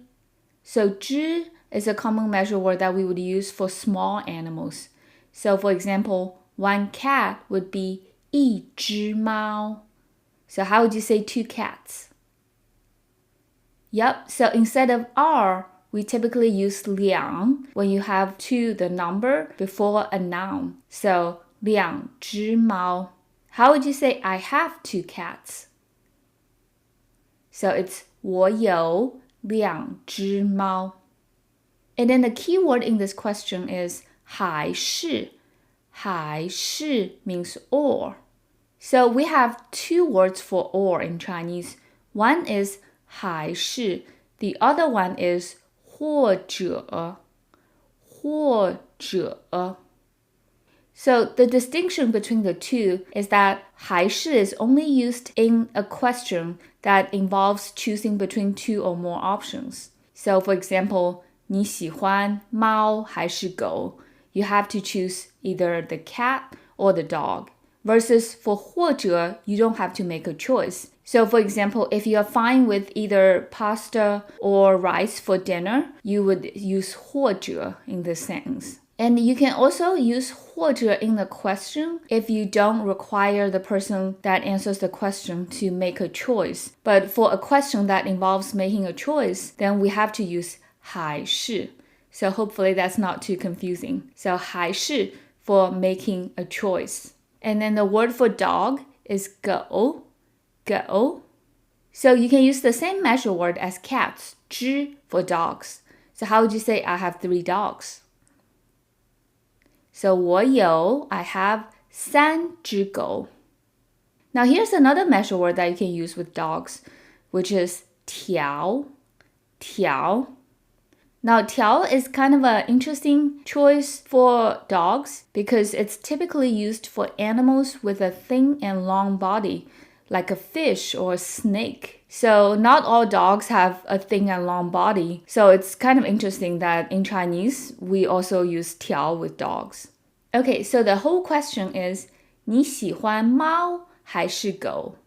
So 只 is a common measure word that we would use for small animals. So for example, one cat would be 一只猫. So how would you say two cats? Yep, so instead of R, we typically use 两 when you have two, the number, before a noun. So 两只猫. How would you say I have two cats? So it's 我有两只猫. And then the key word in this question is 还是. 还是 means or. So we have two words for or in Chinese. One is 还是, the other one is 或者. 或者. So the distinction between the two is that 还是 is only used in a question that involves choosing between two or more options. So for example, 你喜欢猫还是狗? You have to choose either the cat or the dog. Versus for 或者, you don't have to make a choice. So for example, if you're fine with either pasta or rice for dinner, you would use 或者 in this sentence. And you can also use 或者 in the question if you don't require the person that answers the question to make a choice. But for a question that involves making a choice, then we have to use 还是. So hopefully that's not too confusing. So 还是 for making a choice. And then the word for dog is 狗. 狗. So you can use the same measure word as cats, 只 for dogs. So how would you say I have 3 dogs? So 我有 I have 3只狗. Now here's another measure word that you can use with dogs, which is 条. Now, 条 is kind of an interesting choice for dogs because it's typically used for animals with a thin and long body, like a fish or a snake. So not all dogs have a thin and long body. So it's kind of interesting that in Chinese, we also use 条 with dogs. Okay, so the whole question is, 你喜欢猫还是狗?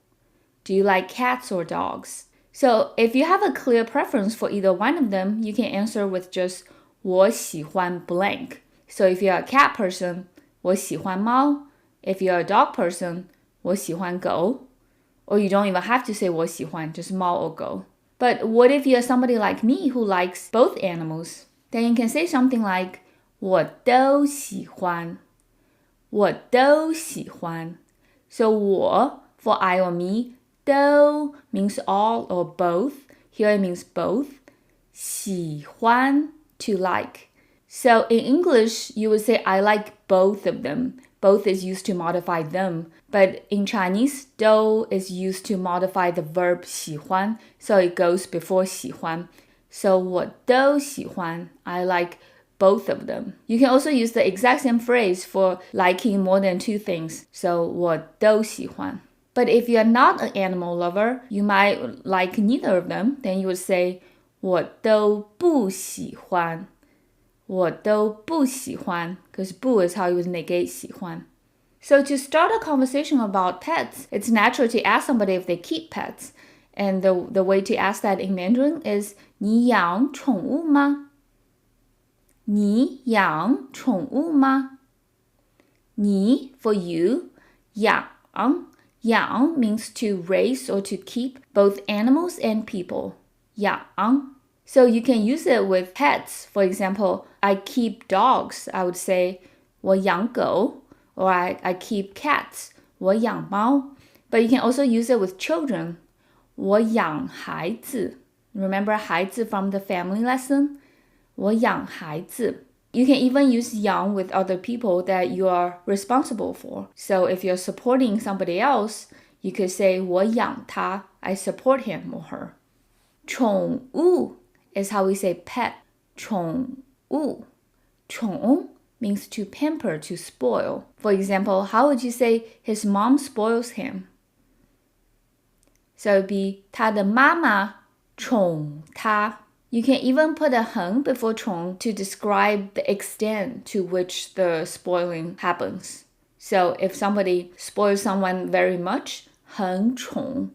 Do you like cats or dogs? So if you have a clear preference for either one of them, you can answer with just 我喜欢 blank. So if you're a cat person, 我喜欢猫. If you're a dog person, 我喜欢狗. Or you don't even have to say 我喜欢, just 猫 or 狗. But what if you're somebody like me who likes both animals? Then you can say something like 我都喜欢. 我都喜欢. So 我 for I or me, 都 means all or both. Here it means both. 喜欢 to like. So in English, you would say I like both of them. Both is used to modify them. But in Chinese, 都 is used to modify the verb 喜欢. So it goes before 喜欢. So 我都喜欢. I like both of them. You can also use the exact same phrase for liking more than two things. So 我都喜欢. But if you're not an animal lover, you might like neither of them. Then you would say 我都不喜欢. 我都不喜欢, because 不 is how you would negate 喜欢. So to start a conversation about pets, it's natural to ask somebody if they keep pets. And the way to ask that in Mandarin is 你养宠物吗? 你养宠物吗? 你 for you, 养 Yang means to raise or to keep both animals and people. Yang. So you can use it with pets. For example, I keep dogs. I would say 我养狗. Or I keep cats. 我养猫. But you can also use it with children. 我养孩子. Remember 孩子 from the family lesson? 我养孩子. You can even use 养 with other people that you are responsible for. So if you're supporting somebody else, you could say 我养他. I support him or her. 宠物 is how we say pet. 宠物. 宠 means to pamper, to spoil. For example, how would you say his mom spoils him? So it would be 他的妈妈宠他. You can even put a 横 before 宠 to describe the extent to which the spoiling happens. So if somebody spoils someone very much, 很宠.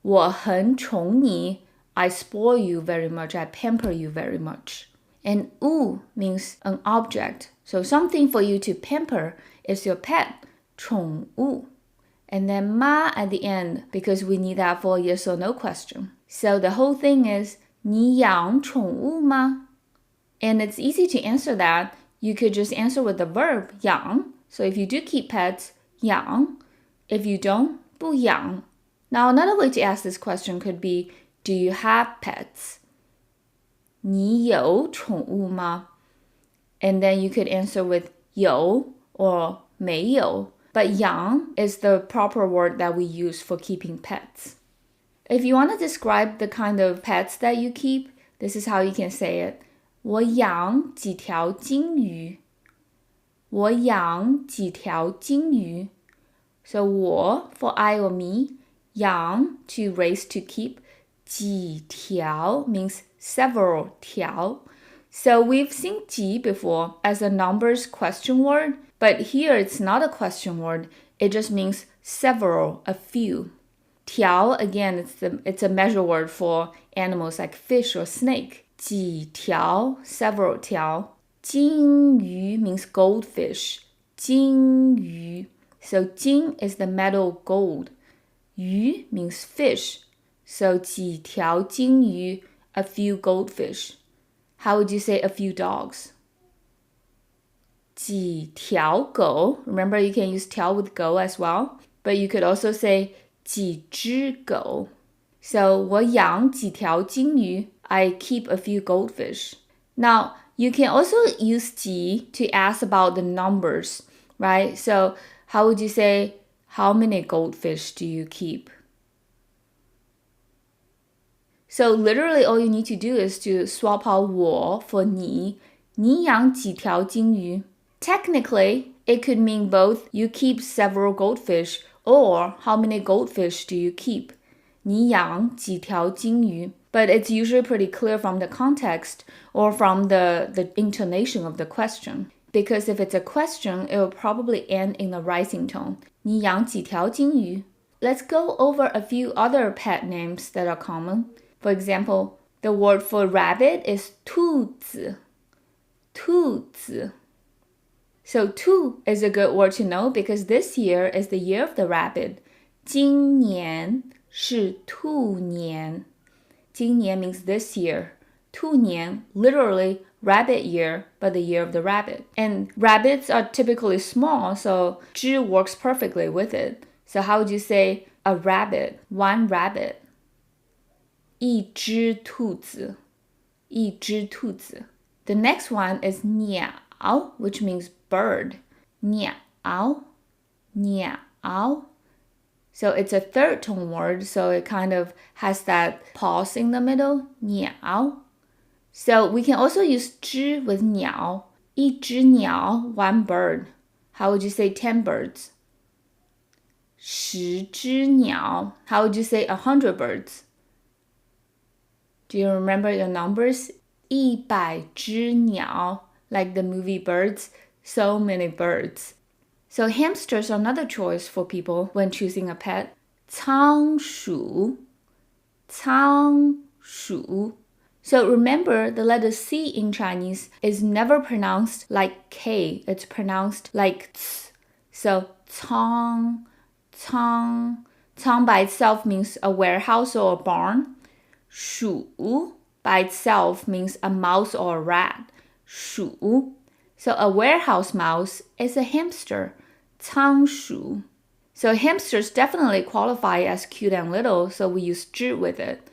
我很宠你. I spoil you very much. I pamper you very much. And 物 means an object. So something for you to pamper is your pet. 宠物. And then 妈 at the end, because we need that for a yes or no question. So the whole thing is 你养宠物吗? And it's easy to answer that. You could just answer with the verb 养. So if you do keep pets, 养. If you don't, 不养. Now another way to ask this question could be, do you have pets? 你有宠物吗? And then you could answer with 有 or 没有. But 养 is the proper word that we use for keeping pets. If you want to describe the kind of pets that you keep, this is how you can say it. 我养几条金鱼. 我养几条金鱼. So 我 for I or me, 养 to raise, to keep. 几条 means several 条. So we've seen 几 before as a numbers question word, but here it's not a question word. It just means several, a few. 条, again, it's a measure word for animals like fish or snake. 几条, several 条. 金鱼 means goldfish. 金鱼. So 金 is the metal gold. 鱼 means fish. So 几条金鱼, a few goldfish. How would you say a few dogs? 几条狗. Remember, you can use 条 with 狗 as well. But you could also say 几只狗. So 我养几条金鱼. I keep a few goldfish. Now, you can also use 几 to ask about the numbers, right? So how would you say how many goldfish do you keep? So literally all you need to do is to swap out 我 for 你。你养几条金鱼? Technically, it could mean both you keep several goldfish or how many goldfish do you keep? 你养几条金鱼? But it's usually pretty clear from the context or from the intonation of the question. Because if it's a question, it will probably end in a rising tone. 你养几条金鱼? Let's go over a few other pet names that are common. For example, the word for rabbit is 兔子. 兔子. So 兔 is a good word to know because this year is the year of the rabbit. 今年是兔年. 今年 means this year. 兔年 literally rabbit year, but the year of the rabbit. And rabbits are typically small, so 只 works perfectly with it. So how would you say a rabbit? One rabbit. 一只兔子. 一只兔子. The next one is 鸟, which means bird. 鸟, 鸟. So it's a third tone word, so it kind of has that pause in the middle. 鸟. So we can also use 只 with 鸟. 一只鸟, one bird. How would you say 10 birds? 十只鸟. How would you say 100 birds? Do you remember your numbers? 100只鸟, like the movie Birds, so many birds. So hamsters are another choice for people when choosing a pet. 仓鼠. So remember, the letter C in Chinese is never pronounced like K. It's pronounced like ts. So 仓. 仓 by itself means a warehouse or a barn. 鼠 by itself means a mouse or a rat. 鼠. So a warehouse mouse is a hamster. 仓鼠. So hamsters definitely qualify as cute and little, so we use 只 with it.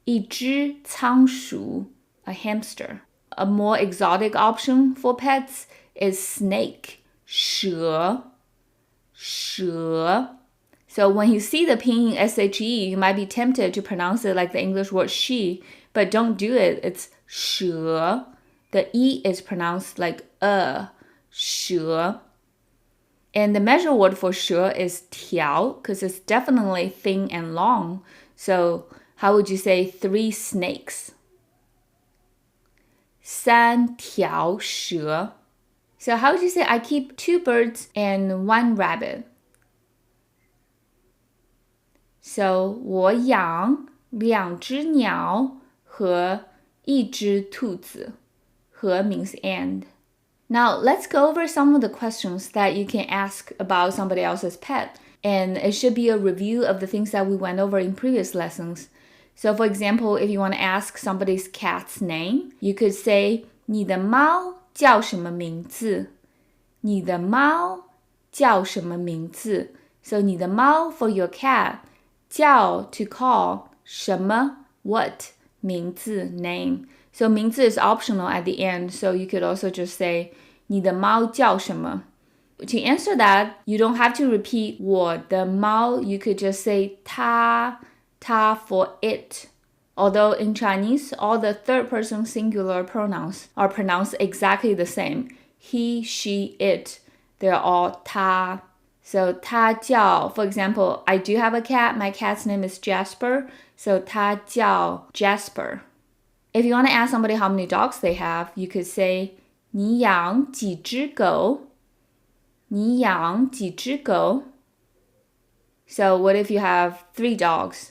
一只仓鼠, a hamster. A more exotic option for pets is snake. 蛇. So when you see the pinyin SHE, you might be tempted to pronounce it like the English word she, but don't do it. It's 蛇. The E is pronounced like 蛇. And the measure word for 蛇 is 条, because it's definitely thin and long. So how would you say 3 snakes? 三条蛇. So how would you say I keep 2 birds and 1 rabbit? So 我养2只鸟和1只兔子. 和 means and. Now let's go over some of the questions that you can ask about somebody else's pet. And it should be a review of the things that we went over in previous lessons. So for example, if you want to ask somebody's cat's name, you could say 你的猫叫什么名字? 你的猫叫什么名字? So 你的猫 for your cat. 叫 to call. 什么 what? 名字 name. So 名字 is optional at the end, so you could also just say 你的猫叫什么? To answer that, you don't have to repeat 我的猫. You could just say 它 for it. Although in Chinese, all the third-person singular pronouns are pronounced exactly the same. He, she, it. They're all 它. So 它叫, for example, I do have a cat. My cat's name is Jasper. So 它叫 Jasper. If you want to ask somebody how many dogs they have, you could say 你养几只狗? 你养几只狗? So what if you have 3 dogs?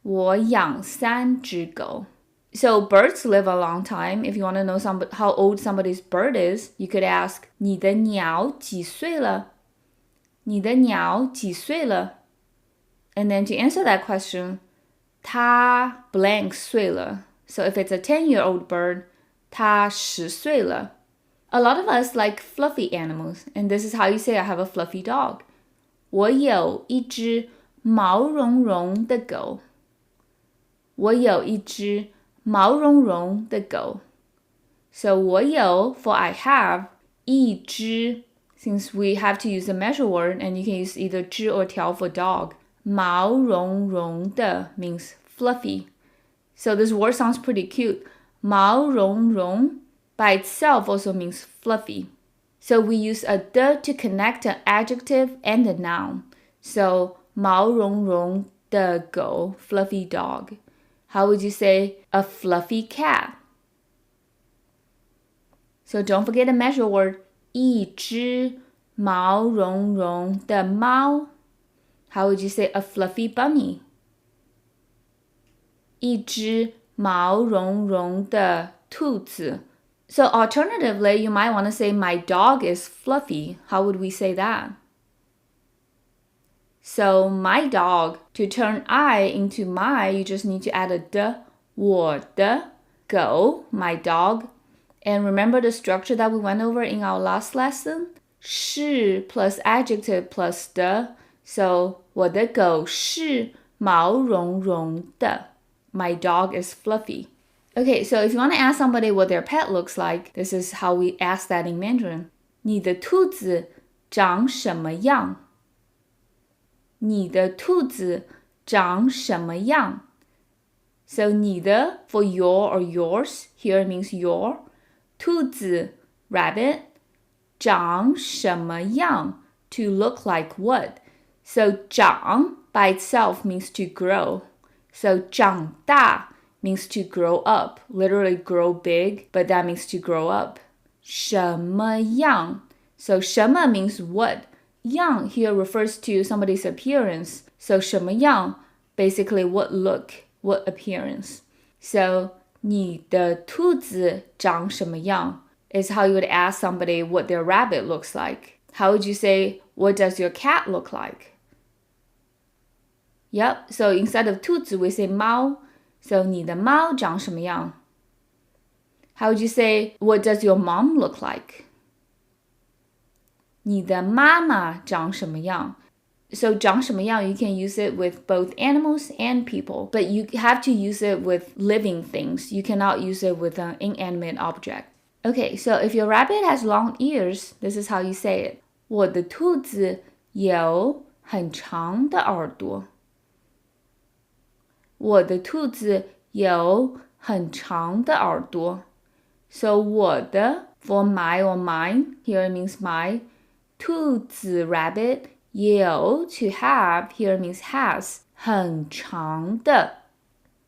我养3只狗. So birds live a long time. If you want to know how old somebody's bird is, you could ask 你的鸟几岁了? 你的鸟几岁了? And then to answer that question, 它 blank 岁了. So if it's a 10-year-old bird, 它10岁了. A lot of us like fluffy animals, and this is how you say I have a fluffy dog. 我有一只毛茸茸的狗. 我有一只毛茸茸的狗. So 我有 for I have, 一只 since we have to use a measure word, and you can use either 只 or 条 for dog. 毛茸茸的 means fluffy. So this word sounds pretty cute. 毛茸茸 by itself also means fluffy. So we use a 的 to connect an adjective and a noun. So 毛茸茸的狗 fluffy dog. How would you say a fluffy cat? So don't forget the measure word. 一只毛茸茸的猫. How would you say a fluffy bunny? 一只毛茸茸的兔子. So alternatively, you might want to say my dog is fluffy. How would we say that? So my dog, to turn I into my, you just need to add a 的, 我的狗, my dog. And remember the structure that we went over in our last lesson? 是 plus adjective plus 的. So 我的狗是毛茸茸的. My dog is fluffy. Okay, so if you want to ask somebody what their pet looks like, this is how we ask that in Mandarin. 你的兔子长什么样？你的兔子长什么样？ So 你的 for your or yours, here it means your. 兔子 rabbit. 长什么样 to look like what? So 长 by itself means to grow. So 长大 means to grow up, literally grow big, but that means to grow up. 什么样 So 什么 means what? 样 here refers to somebody's appearance. So 什么样 basically what look, what appearance. So 你的兔子长什么样 is how you would ask somebody what their rabbit looks like. How would you say, what does your cat look like? Yep, so instead of 兔子 we say 猫. So 你的猫长什么样 How would you say, what does your mom look like? 你的妈妈长什么样 So 长什么样 you can use it with both animals and people, but you have to use it with living things. You cannot use it with an inanimate object. Okay, so if your rabbit has long ears, this is how you say it. 我的兔子有很长的耳朵。我的兔子有很长的耳朵。So 我的 for my or mine, here it means my. 兔子 rabbit, 有 to have, here it means has. 很长的，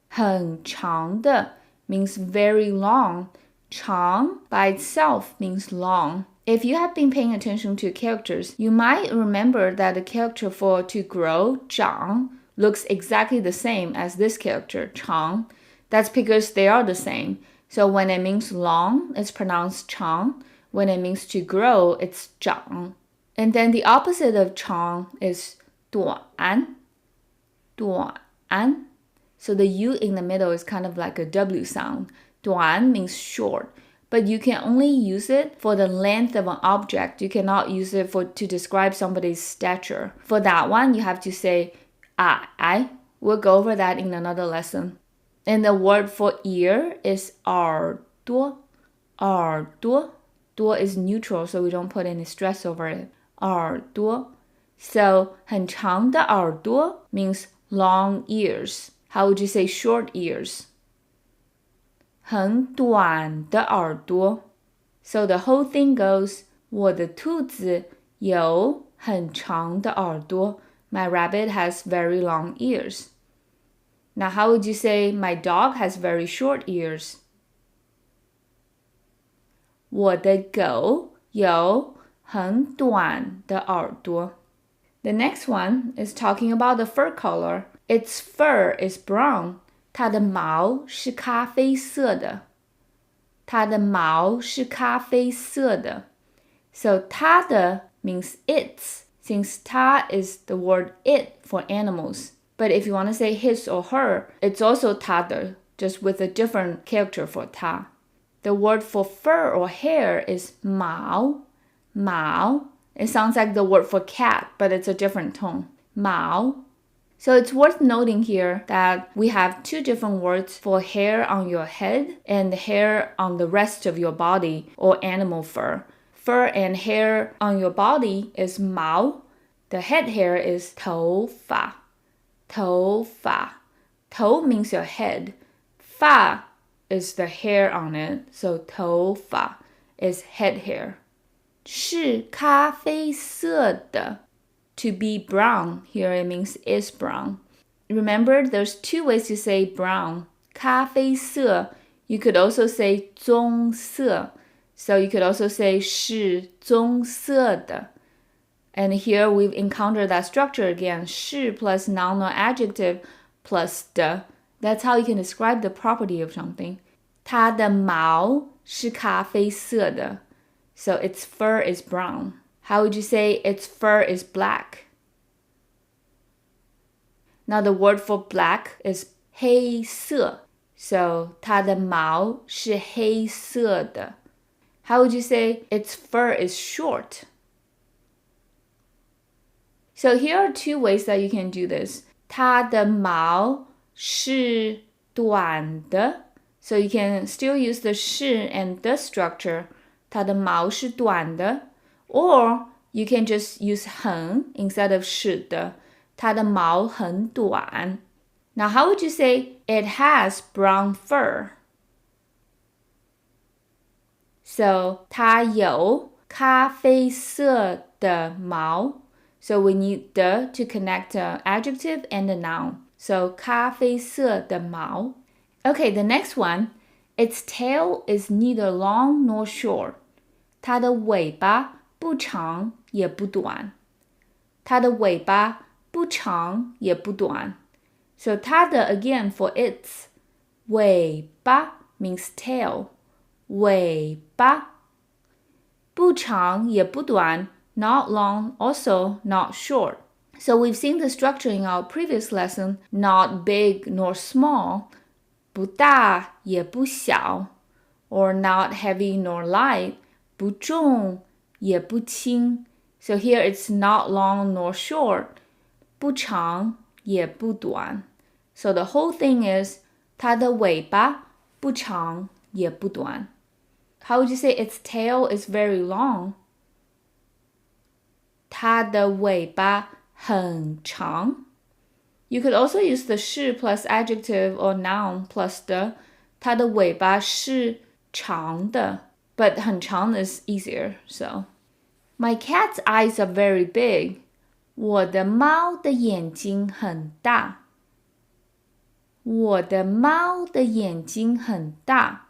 很长的 means very long. 长 by itself means long. If you have been paying attention to characters, you might remember that the character for to grow, 长, looks exactly the same as this character, 长. That's because they are the same. So when it means long, it's pronounced 长. When it means to grow, it's 长. And then the opposite of 长 is 短. 短. So the U in the middle is kind of like a W sound. 短 means short, but you can only use it for the length of an object. You cannot use it to describe somebody's stature. For that one, you have to say 矮. We'll go over that in another lesson. And the word for ear is 耳朵. 耳朵. 朵 is neutral, so we don't put any stress over it. 耳朵. So 很长的耳朵 means long ears. How would you say short ears? 很短的耳朵. So the whole thing goes, 我的兔子有很长的耳朵. My rabbit has very long ears. Now how would you say my dog has very short ears? 我的狗有很短的耳朵. The next one is talking about the fur color. Its fur is brown. 它的毛是咖啡色的。它的毛是咖啡色的。So 它的 means its, since 它 is the word it for animals. But if you want to say his or her, it's also 它的, just with a different character for 它. The word for fur or hair is 毛. 毛. It sounds like the word for cat, but it's a different tone. 毛. So it's worth noting here that we have two different words for hair on your head and hair on the rest of your body or animal fur. fur and hair on your body is 毛. The head hair is 头发. 头发. 头 means your head. 发 is the hair on it. So 头发 is head hair. 是咖啡色的. To be brown, here it means is brown. Remember, there's two ways to say brown. 咖啡色. You could also say 棕色. So you could also say 是棕色的. And here we've encountered that structure again. 是 plus noun or adjective plus 的. That's how you can describe the property of something. 它的毛是咖啡色的. So its fur is brown. How would you say its fur is black? Now the word for black is 黑色. So 它的毛是黑色的. How would you say its fur is short? So here are two ways that you can do this. 它的毛是短的. So you can still use the 是 and the structure. 它的毛是短的. Or you can just use 很 instead of 是的. 它的毛很短. Now how would you say it has brown fur? So 它有咖啡色的毛. So we need the to connect an adjective and a noun. So 咖啡色的毛. Okay, the next one. Its tail is neither long nor short. 它的尾巴不长也不短. 它的尾巴不长也不短. So 它的 again for its. 尾巴 means tail. 尾巴不长也不短. Not long, also not short. So we've seen the structure in our previous lesson. Not big nor small. 不大也不小. Or not heavy nor light. 不重也不轻. So here it's not long nor short. 不长也不短. So the whole thing is 它的尾巴不长也不短. How would you say its tail is very long? 它的尾巴很长. You could also use the 是 plus adjective or noun plus 的. 它的尾巴是长的. But 很长 is easier, so. My cat's eyes are very big. 我的猫的眼睛很大. 我的猫的眼睛很大.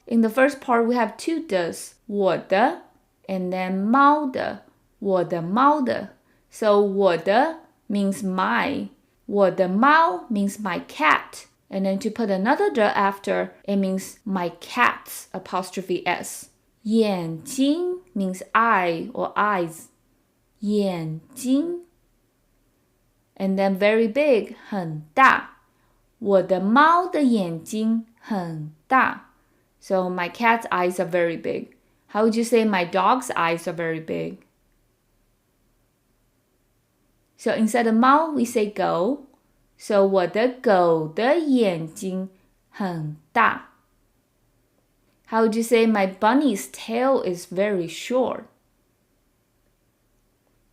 In the first part, we have two does. 我的 and then 猫的. 我的猫的. So 我的 means my. 我的猫 means my cat. And then to put another the after, it means my cat's apostrophe s. 眼睛 means eye or eyes. 眼睛. And then very big, 很大. 我的猫的眼睛很大. So my cat's eyes are very big. How would you say my dog's eyes are very big? So instead of 猫, we say 狗. So 我的狗的眼睛很大. How would you say my bunny's tail is very short?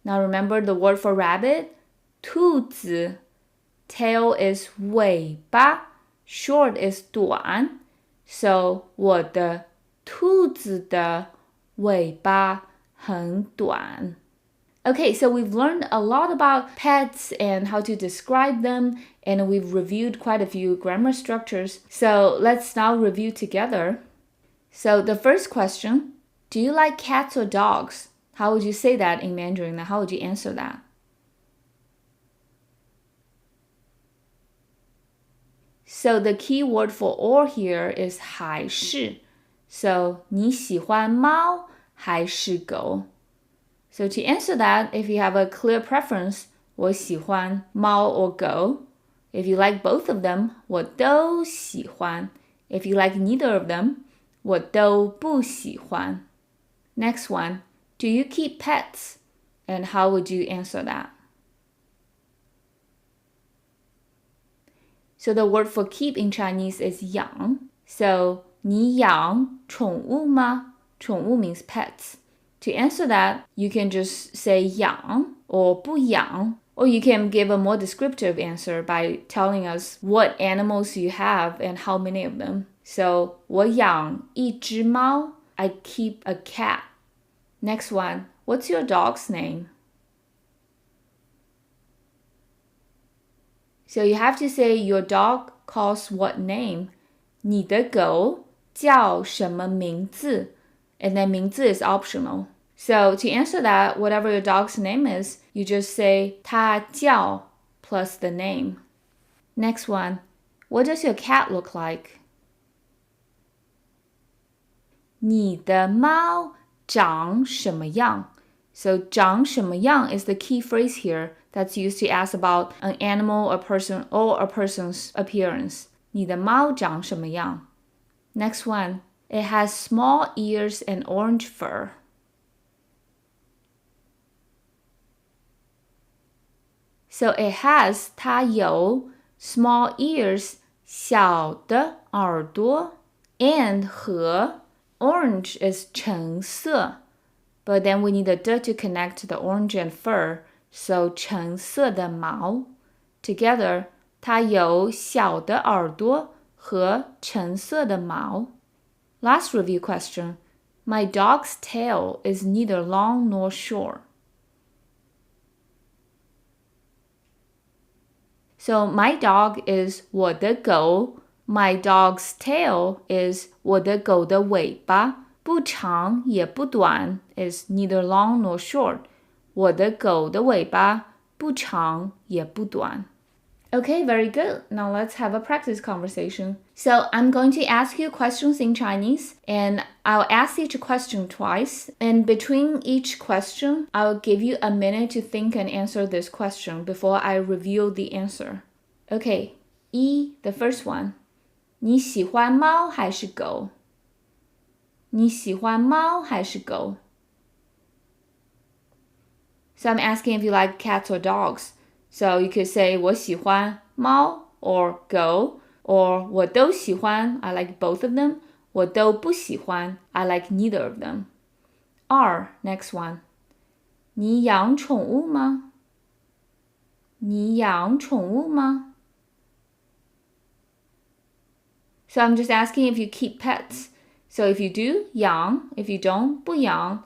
Now remember the word for rabbit? 兔子. Tail is 尾巴. Short is 短. So 我的兔子的尾巴很短. Okay, so we've learned a lot about pets and how to describe them, and we've reviewed quite a few grammar structures. So let's now review together. So the first question, do you like cats or dogs? How would you say that in Mandarin? How would you answer that? So the key word for or here is 还是. So 你喜欢猫还是狗? So to answer that, if you have a clear preference, 我喜欢猫 or 狗. If you like both of them, 我都喜欢. If you like neither of them, 我都不喜欢. Next one, do you keep pets? And how would you answer that? So the word for keep in Chinese is 养. So 你养宠物吗? 宠物 means pets. To answer that, you can just say 养 or 不养, or you can give a more descriptive answer by telling us what animals you have and how many of them. So, 我养一只猫. I keep a cat. Next one, what's your dog's name? So you have to say your dog calls what name? 你的狗叫什么名字? And then 名字 is optional. So to answer that, whatever your dog's name is, you just say 它叫 plus the name. Next one, what does your cat look like? 你的猫长什么样? So 长什么样 is the key phrase here that's used to ask about an animal, a person, or a person's appearance. 你的猫长什么样? Next one, it has small ears and orange fur. So it has 它有 small ears 小的耳朵 and 和 orange is 橙色 but then we need a d to connect the orange and fur so 橙色的毛 together 它有小的耳朵和橙色的毛 Last review question My dog's tail is neither long nor short So my dog is 我的狗 My dog's tail is 我的狗的尾巴不长也不短 is neither long nor short 我的狗的尾巴不长也不短 Okay, very good. Now let's have a practice conversation. So I'm going to ask you questions in Chinese and I'll ask each question twice. And between each question, I'll give you a minute to think and answer this question before I reveal the answer. Okay, the first one. 你喜欢猫还是狗? 你喜欢猫还是狗? So I'm asking if you like cats or dogs. So you could say 我喜欢猫 or 狗 or 我都喜欢 I like both of them 我都不喜欢 I like neither of them next one 你养宠物吗? 你养宠物吗? So I'm just asking if you keep pets. So if you do, 养 If you don't, 不养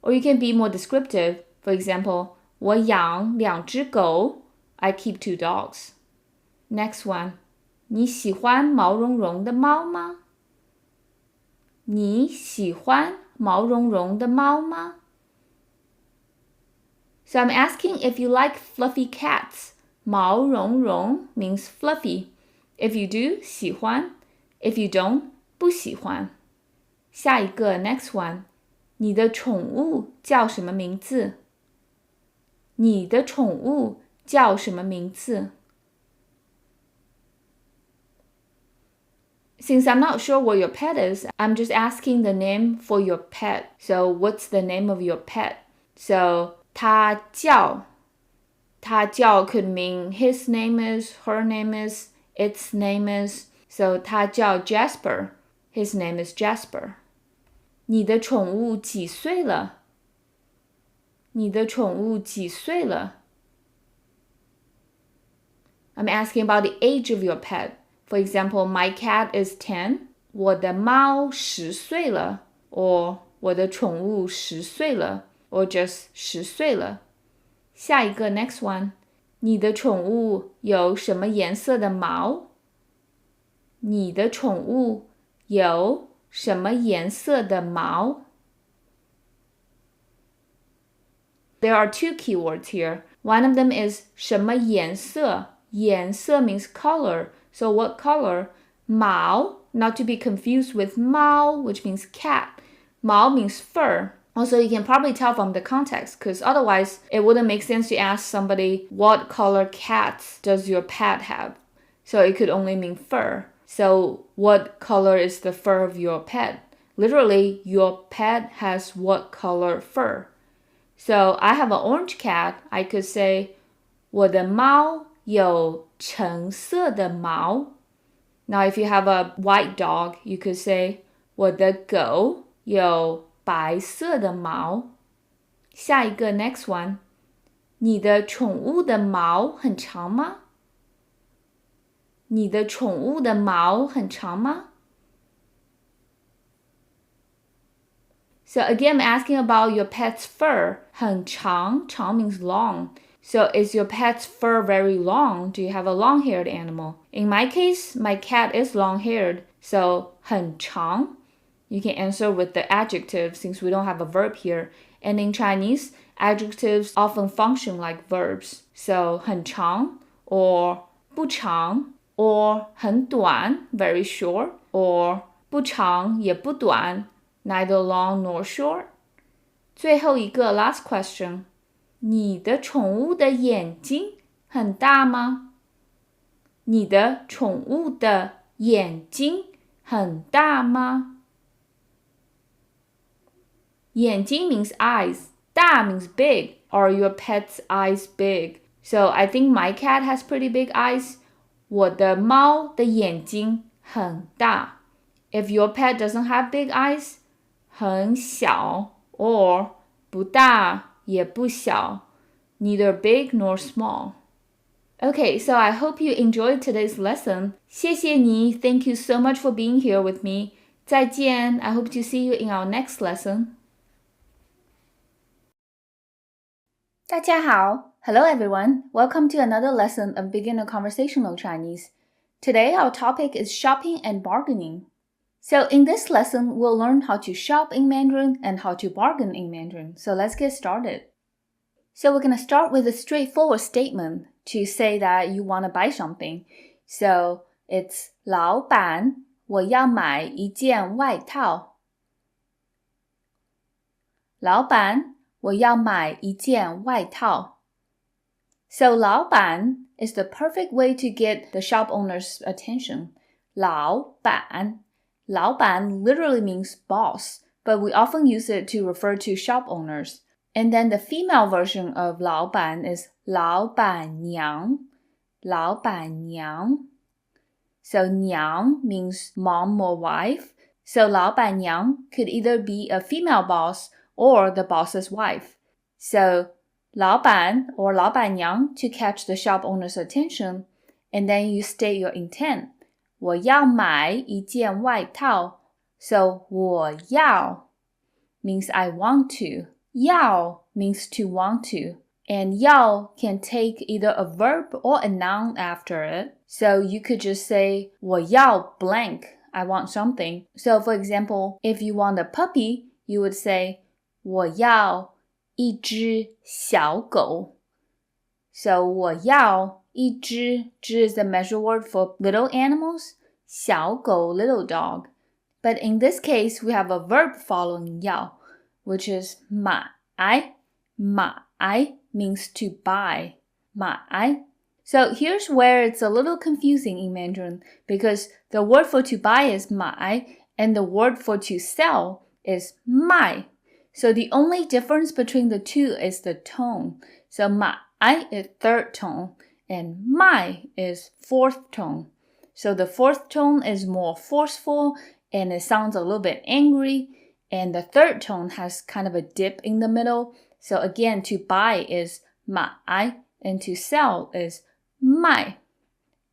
Or you can be more descriptive. For example, 我养2只狗 I keep 2 dogs. Next one. 你喜欢毛茸茸的猫吗? 你喜欢毛茸茸的猫吗? So I'm asking if you like fluffy cats. 毛茸茸 means fluffy. If you do, 喜欢. If you don't, 不喜欢. 下一个 next one. 你的宠物叫什么名字? 你的宠物叫什么名字? Since I'm not sure what your pet is, I'm just asking the name for your pet. So what's the name of your pet? So 它叫 could mean his name is, her name is, its name is. So 它叫 Jasper. His name is Jasper. 你的宠物几岁了? 你的宠物几岁了? I'm asking about the age of your pet. For example, my cat is 10. 我的猫10岁了 or 我的宠物10岁了 or just 10岁了。下一个 next one. 你的宠物有什么颜色的毛? 你的宠物有什么颜色的毛? There are 2 keywords here. One of them is 什么颜色? 颜色 means color. So what color? 毛, not to be confused with 猫, which means cat. 毛 means fur. Also, you can probably tell from the context, because otherwise it wouldn't make sense to ask somebody, what color cats does your pet have? So it could only mean fur. So what color is the fur of your pet? Literally, your pet has what color fur? So I have an orange cat. I could say, 我的猫有橙色的毛. Now, if you have a white dog, you could say, 我的狗有白色的毛。下一个 next one， 你的宠物的毛很长吗？你的宠物的毛很长吗？ So again, I'm asking about your pet's fur. 很长，长 means long. So is your pet's fur very long? Do you have a long-haired animal? In my case, my cat is long-haired. So 很长. You can answer with the adjective since we don't have a verb here. And in Chinese, adjectives often function like verbs. So 很长 or 不长 or 很短 very short or 不长也不短 neither long nor short. 最后一个 last question. 你的宠物的眼睛很大吗？你的宠物的眼睛很大吗？眼睛 means eyes. 大 means big. Are your pet's eyes big? So I think my cat has pretty big eyes. 我的猫的眼睛很大。If your pet doesn't have big eyes, 很小 or 不大也不小 neither big nor small. Okay, so I hope you enjoyed today's lesson. 谢谢你 Thank you so much for being here with me. 再见 I hope to see you in our next lesson. 大家好 Hello everyone. Welcome to another lesson of Beginner Conversational Chinese. Today our topic is shopping and bargaining. So in this lesson, we'll learn how to shop in Mandarin and how to bargain in Mandarin. So let's get started. So we're going to start with a straightforward statement to say that you want to buy something. So it's 老板，我要买一件外套。老板，我要买一件外套。So 老板 is the perfect way to get the shop owner's attention. 老板。老板 literally means boss, but we often use it to refer to shop owners. And then the female version of 老板 is 老板娘. 老板娘. So 娘 means mom or wife. So 老板娘 could either be a female boss or the boss's wife. So 老板 or 老板娘 to catch the shop owner's attention, and then you state your intent. 我要买一件外套 So 我要 means I want to. 要 means to want to. And 要 can take either a verb or a noun after it. So you could just say 我要 blank. I want something. So for example, if you want a puppy, you would say 我要一只小狗. So 我要一只 is the measure word for little animals. 小狗 little dog. But in this case, we have a verb following 要, which is 买. 买 means to buy. 买. So here's where it's a little confusing in Mandarin because the word for to buy is 买 and the word for to sell is 卖. So the only difference between the two is the tone. So 买 is third tone and 卖 is fourth tone. So the fourth tone is more forceful and it sounds a little bit angry. And the third tone has kind of a dip in the middle. So again, to buy is 买 and to sell is 卖.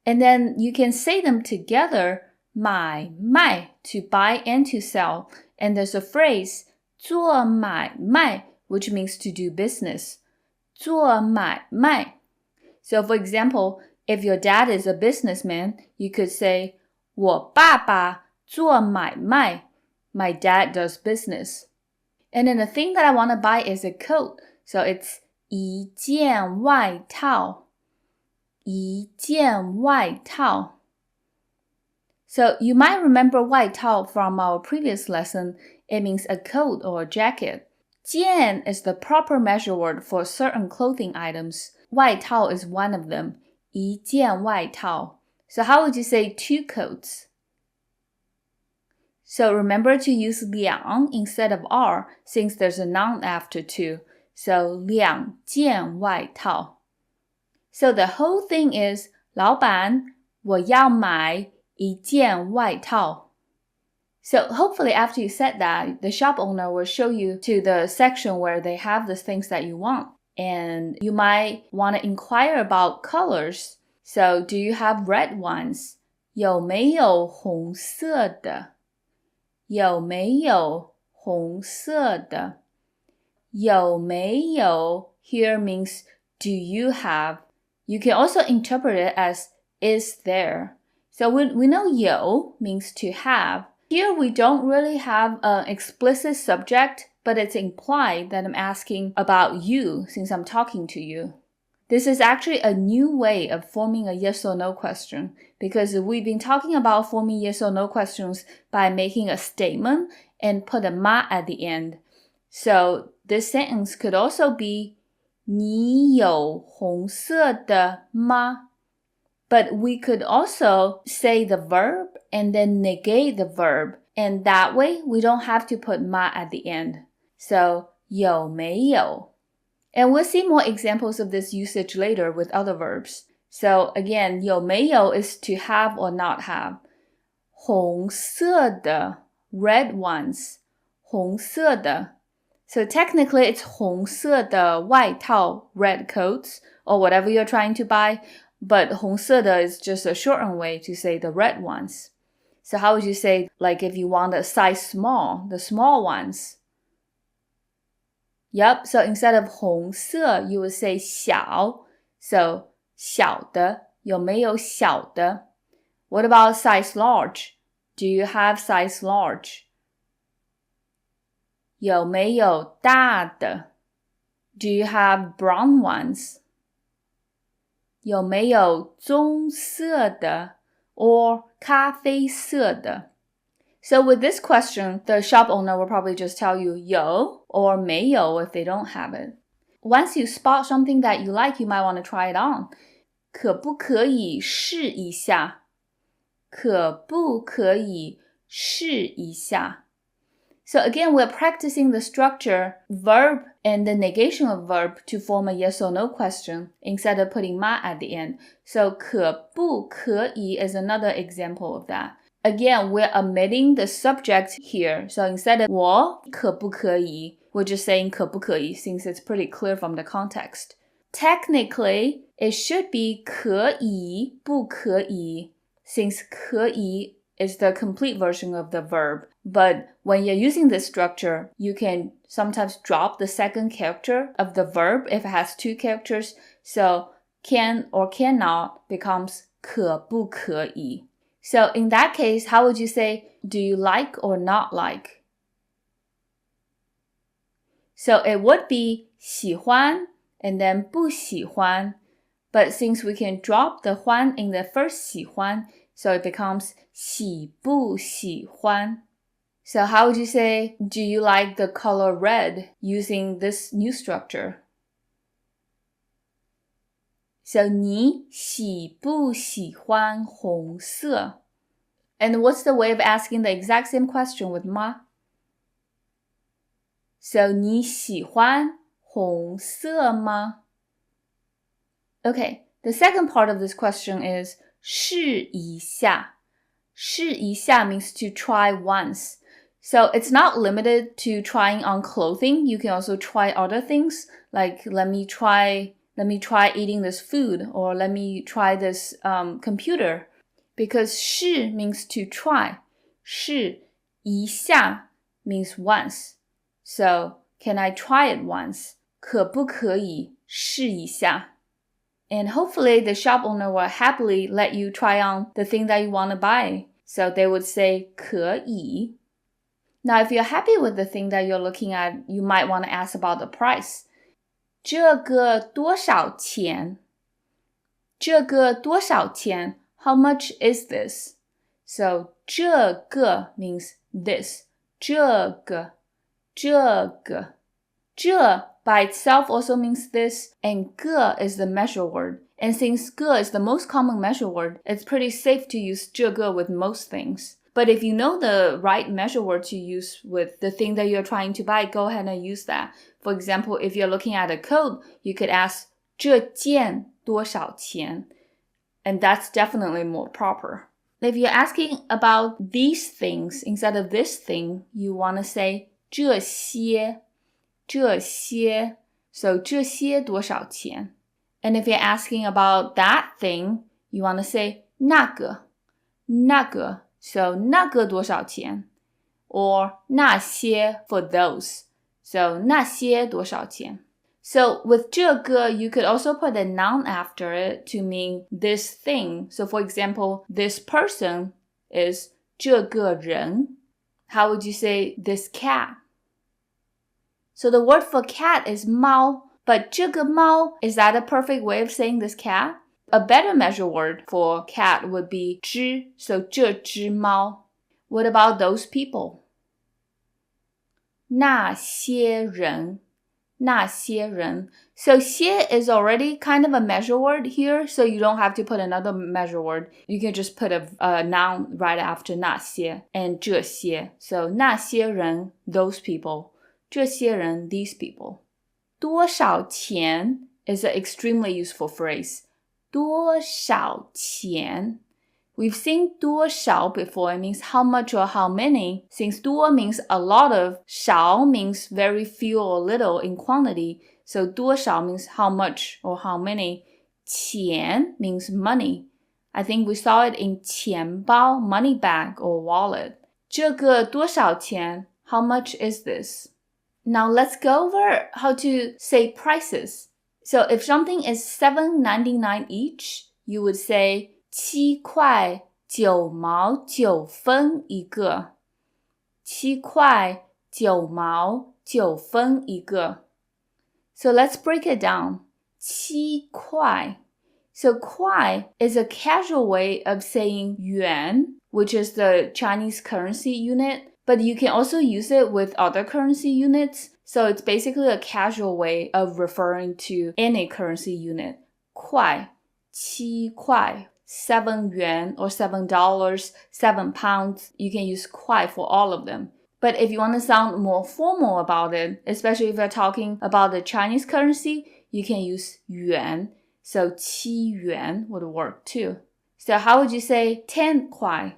And then you can say them together, 买卖 to buy and to sell. And there's a phrase 做买卖 which means to do business. 做买卖. So for example, if your dad is a businessman, you could say 我爸爸做买卖. My dad does business. And then the thing that I want to buy is a coat. So it's 一件外套. 一件外套. So you might remember 外套 from our previous lesson. It means a coat or a jacket. 件 is the proper measure word for certain clothing items. 外套 is one of them. 一件外套. So how would you say two coats? So remember to use 两 instead of r since there's a noun after two. So 两件外套. So the whole thing is 老板，我要买一件外套. So hopefully after you said that, the shop owner will show you to the section where they have the things that you want. And you might want to inquire about colors. So do you have red ones? 有没有红色的？有没有红色的？有没有 here means do you have? You can also interpret it as is there. So we know 有 means to have. Here we don't really have an explicit subject, but it's implied that I'm asking about you since I'm talking to you. This is actually a new way of forming a yes or no question because we've been talking about forming yes or no questions by making a statement and put a ma at the end. So this sentence could also be 你有红色的吗? But we could also say the verb and then negate the verb. And that way, we don't have to put ma at the end. So, 有没有? And we'll see more examples of this usage later with other verbs. So again, 有没有 is to have or not have. 红色的 red ones. 红色的. So technically, it's 红色的外套 red coats or whatever you're trying to buy. But 红色的 is just a shortened way to say the red ones. So how would you say, like if you want a size small, the small ones? Yep, so instead of 红色, you would say 小. So 小的, 有没有小的? What about size large? Do you have size large? 有没有大的? Do you have brown ones? 有没有棕色的 or 咖啡色的? So with this question, the shop owner will probably just tell you 有 or 没有 if they don't have it. Once you spot something that you like, you might want to try it on. 可不可以试一下? 可不可以试一下? So again, we're practicing the structure, verb, and the negation of verb to form a yes or no question instead of putting ma at the end. So 可不可以 is another example of that. Again, we're omitting the subject here. So instead of 我可不可以, we're just saying 可不可以 since it's pretty clear from the context. Technically, it should be 可以不可以 since 可以is the complete version of the verb. But when you're using this structure, you can sometimes drop the second character of the verb if it has two characters. So can or cannot becomes 可不可以. So in that case, how would you say, do you like or not like? So it would be 喜欢 and then 不喜欢. But since we can drop the 欢 in the first 喜欢, so it becomes 喜不喜欢. So how would you say, do you like the color red using this new structure? So 你喜不喜欢红色? And what's the way of asking the exact same question with 吗? So 你喜欢红色吗? Okay, the second part of this question is 试一下. 试一下 means to try once. So it's not limited to trying on clothing. You can also try other things, like let me try eating this food, or let me try this computer. Because 试 means to try. 试一下 means once. So can I try it once? 可不可以试一下? And hopefully the shop owner will happily let you try on the thing that you want to buy. So they would say 可以. Now, if you're happy with the thing that you're looking at, you might want to ask about the price. 这个多少钱? 这个多少钱? How much is this? So 这个 means this. 这个by itself also means this, and 个 is the measure word. And since 个 is the most common measure word, it's pretty safe to use 这个 with most things. But if you know the right measure word to use with the thing that you're trying to buy, go ahead and use that. For example, if you're looking at a coat, you could ask 这件多少钱? And that's definitely more proper. If you're asking about these things instead of this thing, you want to say 这些 So 这些多少钱? And if you're asking about that thing, you want to say 那个 So 那个多少钱? Or 那些 for those. So 那些多少钱? So with 这个, you could also put a noun after it to mean this thing. So for example, this person is 这个人. How would you say this cat? So the word for cat is 猫, but 这个猫, is that a perfect way of saying this cat? A better measure word for cat would be 只, so 这只猫. What about those people? 那些人 So 些 is already kind of a measure word here, so you don't have to put another measure word. You can just put a noun right after 那些 and 这些. So 那些人 those people. 这些人 these people. 多少钱 is an extremely useful phrase. 多少钱? We've seen 多少 before. It means how much or how many. Since 多 means a lot of, 少 means very few or little in quantity. So 多少 means how much or how many. 钱 means money. I think we saw it in 钱包, money bag or wallet. 这个多少钱? How much is this? Now let's go over how to say prices. So if something is $7.99 each, you would say 7块9毛9分一个 7块9毛9分一个 So let's break it down. 7块 So 块 is a casual way of saying yuan, which is the Chinese currency unit, but you can also use it with other currency units. So it's basically a casual way of referring to any currency unit. 块 7块 7 yuan or $7, 7 pounds. You can use 块 for all of them. But if you want to sound more formal about it, especially if you're talking about the Chinese currency, you can use yuan. So 7 yuan would work too. So how would you say 10 块?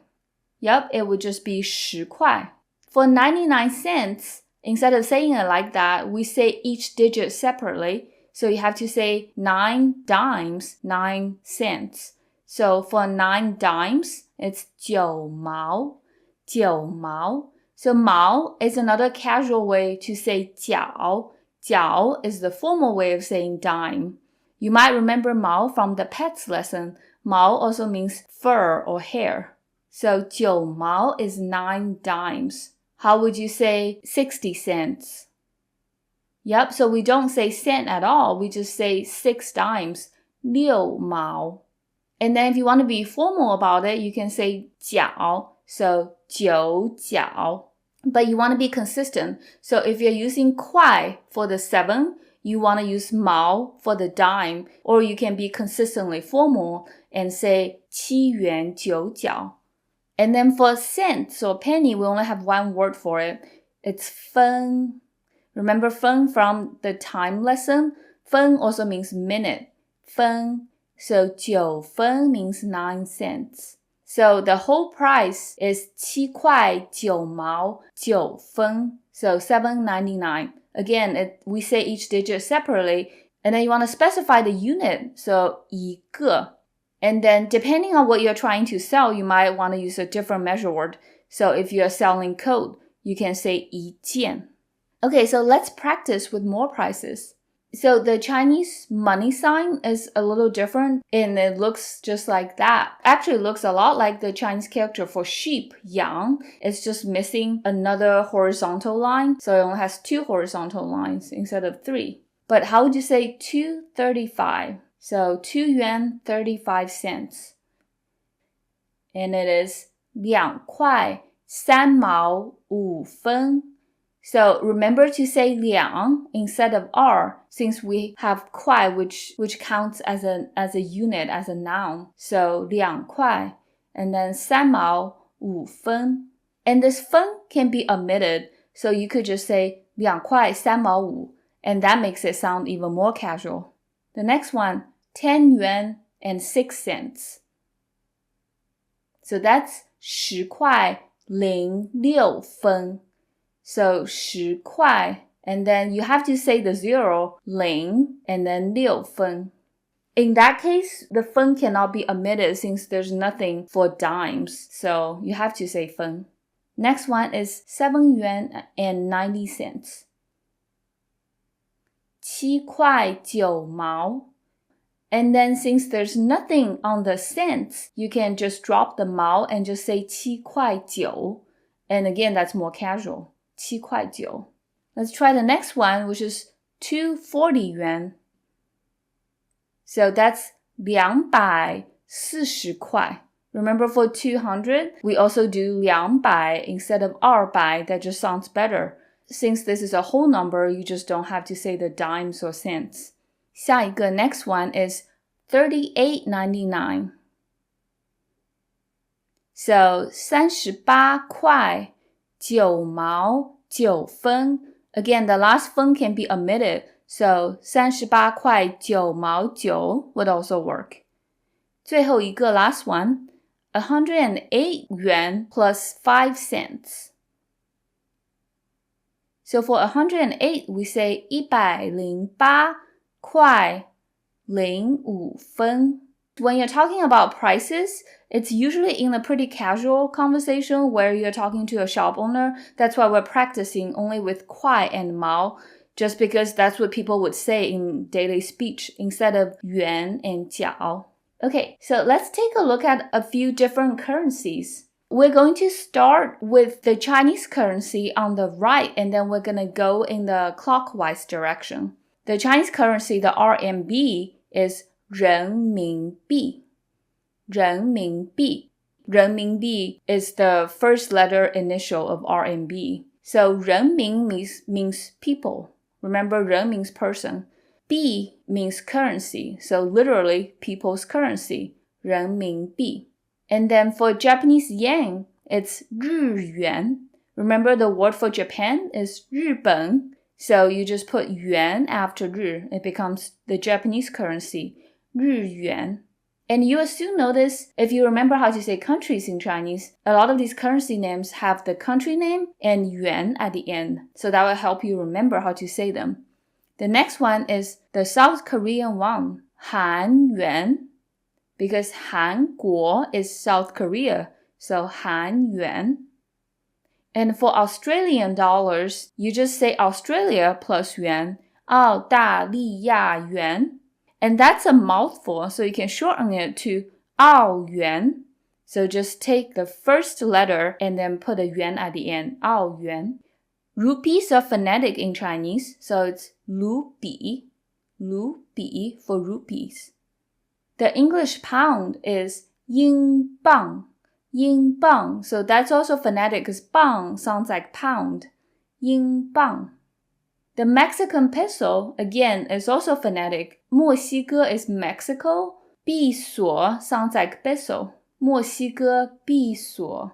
Yep, it would just be 10块. For 99 cents, instead of saying it like that, we say each digit separately. So you have to say 9 dimes, 9 cents. So for 9 dimes, it's 9毛 9毛 So 毛 is another casual way to say 角 角 is the formal way of saying dime. You might remember 毛 from the pets lesson. 毛also means fur or hair. So 9毛 is 9 dimes. How would you say 60 cents? Yep, so we don't say cent at all. We just say 6 dimes. 6毛 And then if you want to be formal about it, you can say 角 So 9角 But you want to be consistent. So if you're using 块 for the 7, you want to use 毛 for the dime. Or you can be consistently formal and say 7元9角 And then for cents or penny, we only have one word for it. It's 分. Remember 分 from the time lesson? 分also means minute. 分. So 9分 means 9 cents. So the whole price is 7块9毛9分. So $7.99. Again, we say each digit separately. And then you want to specify the unit. So 一个. And then depending on what you're trying to sell, you might want to use a different measure word. So if you're selling coat, you can say 一件. Okay, so let's practice with more prices. So the Chinese money sign is a little different and it looks just like that. Actually, it looks a lot like the Chinese character for sheep, 羊. It's just missing another horizontal line. So it only has 2 horizontal lines instead of 3. But how would you say 2.35? So 2 yuan 35 cents. And it is 2块3毛5分. So remember to say 两 instead of r, since we have 块, which counts as a unit, as a noun. So 2块 and then 3毛5分. And this 分 can be omitted, so you could just say 2块3毛5, and that makes it sound even more casual. The next one, 10 yuan and 6 cents. So that's 10块06分. So 10块, and then you have to say the 0, 0, and then 6分. In that case, the 分 cannot be omitted since there's nothing for dimes, so you have to say 分. Next one is 7 yuan and 90 cents. 7块9毛. And then since there's nothing on the cents, you can just drop the 毛 and just say 7块9. And again, that's more casual. 7块9. Let's try the next one, which is 240 yuan. So that's 240块. Remember for 200, we also do 200 instead of 200. That just sounds better. Since this is a whole number, you just don't have to say the dimes or cents. 下一个 next one is 38.99. So 38块9毛9分. Again, the last 分 can be omitted. So 38块9毛9 would also work. 最后一个 last one, 108 yuan plus 5 cents. So for 108, we say 108块05分. When you're talking about prices, it's usually in a pretty casual conversation where you're talking to a shop owner. That's why we're practicing only with 块 and 毛, just because that's what people would say in daily speech instead of yuan and 角. Okay, so let's take a look at a few different currencies. We're going to start with the Chinese currency on the right, and then we're going to go in the clockwise direction. The Chinese currency, the RMB, is 人民币. 人民币. 人民币 is the first letter initial of RMB. So 人民 means people. Remember, 人 means person. 币 means currency. So literally, people's currency. 人民币. And then for Japanese yen, it's 日元. Remember, the word for Japan is 日本. So you just put yuan after 日. It becomes the Japanese currency. 日元. And you will soon notice, if you remember how to say countries in Chinese, a lot of these currency names have the country name and yuan at the end. So that will help you remember how to say them. The next one is the South Korean won, 韩元, because 韩国 is South Korea, so 韩元. And for Australian dollars, you just say Australia plus yuan, 澳大利亚元. And that's a mouthful, so you can shorten it to 澳元. So just take the first letter and then put a yuan at the end, 澳元. Rupees are phonetic in Chinese, so it's 卢比for rupees. The English pound is 英镑, so that's also phonetic because 镑 sounds like pound, 英镑. The Mexican peso, again, is also phonetic. 墨西哥 is Mexico. 币所 sounds like peso. 墨西哥币所.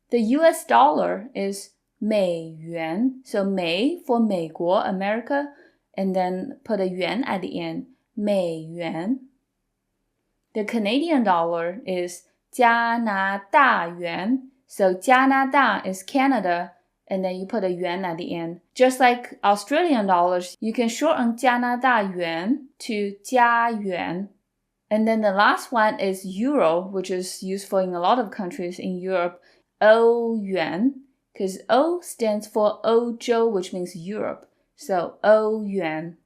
The US dollar is 美元. So 美 for 美国, America, and then put a yuan at the end. 美元. The Canadian dollar is 加拿大元. So 加拿大 is Canada, and then you put a yuan at the end. Just like Australian dollars, you can shorten 加拿大元 to 加元. And then the last one is euro, which is useful in a lot of countries in Europe, 欧元, because O stands for 欧洲, which means Europe. So 欧元.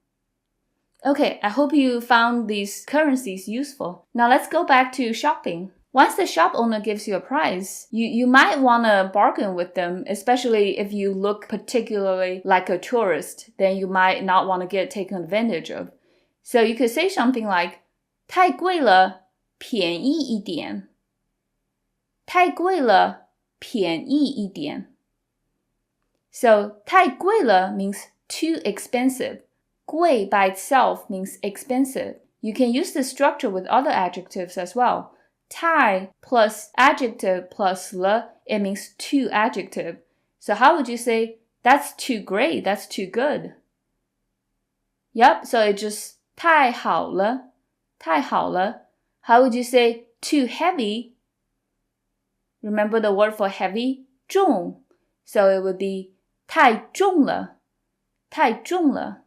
Okay, I hope you found these currencies useful. Now let's go back to shopping. Once the shop owner gives you a price, you might want to bargain with them, especially if you look particularly like a tourist, then you might not want to get taken advantage of. So you could say something like, 太贵了，便宜一点。太贵了，便宜一点。So 太贵了 means too expensive. 贵 by itself means expensive. You can use this structure with other adjectives as well. 太 plus adjective plus 了, it means too adjective. So how would you say, that's too great, that's too good? Yep, so it just 太好了，太好了. How would you say too heavy? Remember the word for heavy? 重. So it would be 太重了,太重了.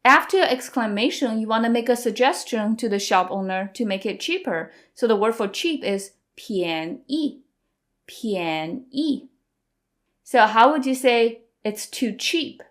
After your exclamation, you want to make a suggestion to the shop owner to make it cheaper. So the word for cheap is 便宜,便宜. So how would you say it's too cheap?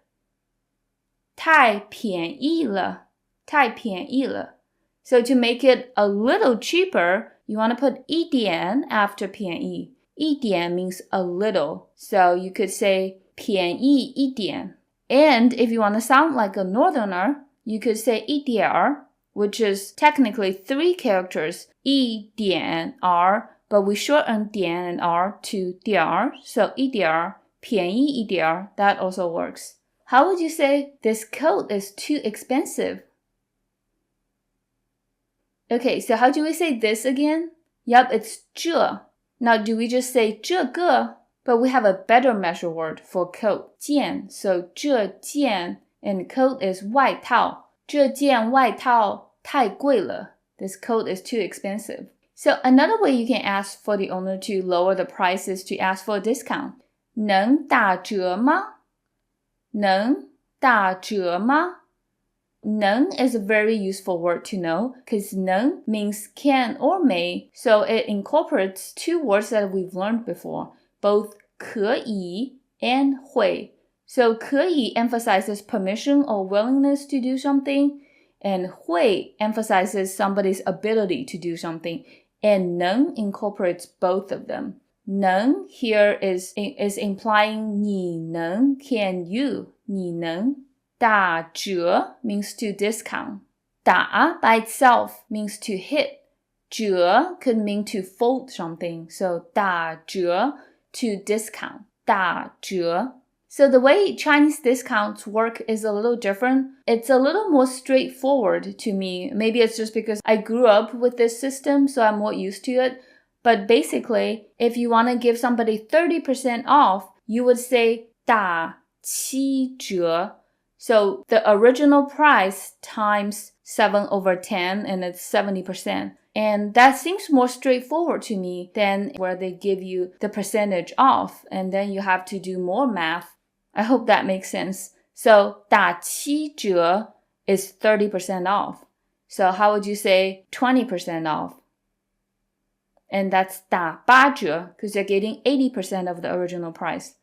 太便宜了,太便宜了. So to make it a little cheaper, you want to put 一点 after 便宜. 一点 means a little. So you could say 便宜一点. And if you want to sound like a northerner, you could say 一点儿, which is technically 3 characters, 一点儿, but we shorten 点 and r to 点儿, so 一点儿,便宜一点儿, that also works. How would you say this coat is too expensive? Okay, so how do we say this again? Yup, it's 这. Now, do we just say 这个? But we have a better measure word for coat, 件. So 这件 and coat is 外套. 这件外套太贵了. This coat is too expensive. So another way you can ask for the owner to lower the price is to ask for a discount. 能打折吗? 能打折吗? 能 is a very useful word to know because 能 means can or may, so it incorporates 2 words that we've learned before, both 可以 and 会. So 可以 emphasizes permission or willingness to do something, and 会 emphasizes somebody's ability to do something, and 能 incorporates both of them. 能 here is implying 你能 can you, 你能. 打折 means to discount. 打 by itself means to hit. 折 could mean to fold something. So 打折 to discount. 打折. So the way Chinese discounts work is a little different. It's a little more straightforward to me. Maybe it's just because I grew up with this system, so I'm more used to it. But basically, if you want to give somebody 30% off, you would say 打七折. So the original price times 7 over 10, and it's 70%. And that seems more straightforward to me than where they give you the percentage off, and then you have to do more math. I hope that makes sense. So 打七折 is 30% off. So how would you say 20% off? And that's 打八折 because you're getting 80% of the original price.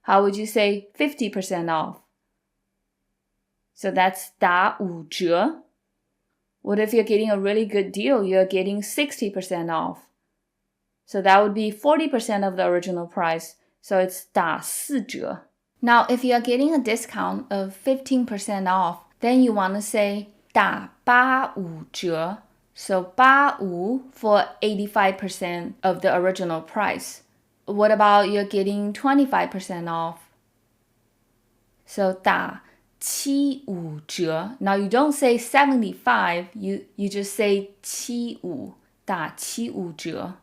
How would you say 50% off? So that's 打五折. What if you're getting a really good deal? You're getting 60% off. So that would be 40% of the original price. So it's 打四折. Now, if you are getting a discount of 15% off, then you want to say 打八五折. So 八五 for 85% of the original price. What about you're getting 25% off? So 打七五折. Now you don't say 75, you just say 七五, 打七五折.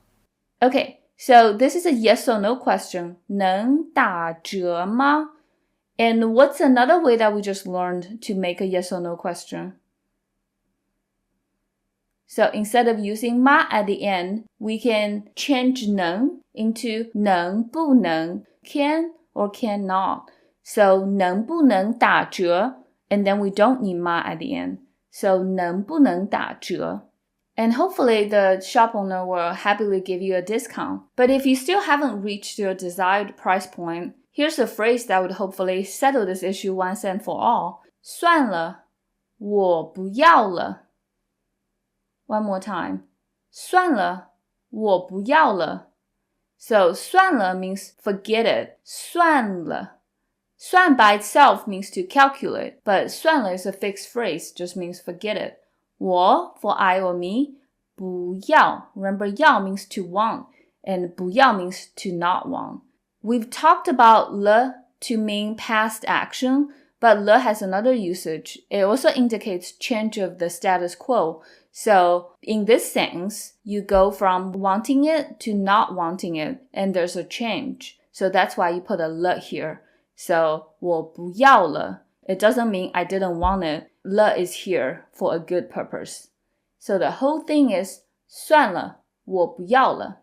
Okay, so this is a yes or no question. 能打折吗? And what's another way that we just learned to make a yes or no question? So instead of using 吗 at the end, we can change 能 into 能不能, can or cannot. So 能不能打折, and then we don't need 吗 at the end. So 能不能打折? And hopefully the shop owner will happily give you a discount. But if you still haven't reached your desired price point, here's a phrase that would hopefully settle this issue once and for all. 算了，我不要了. One more time. 算了，我不要了. So 算了 means forget it. 算了. 算 by itself means to calculate, but 算了 is a fixed phrase, just means forget it. 我 for I or me, 不要. Remember, 要 means to want, and 不要 means to not want. We've talked about 了 to mean past action, but 了 has another usage. It also indicates change of the status quo. So in this sentence, you go from wanting it to not wanting it, and there's a change. So that's why you put a 了 here. So 我不要了. It doesn't mean I didn't want it. 了 is here for a good purpose. So the whole thing is 算了，我不要了.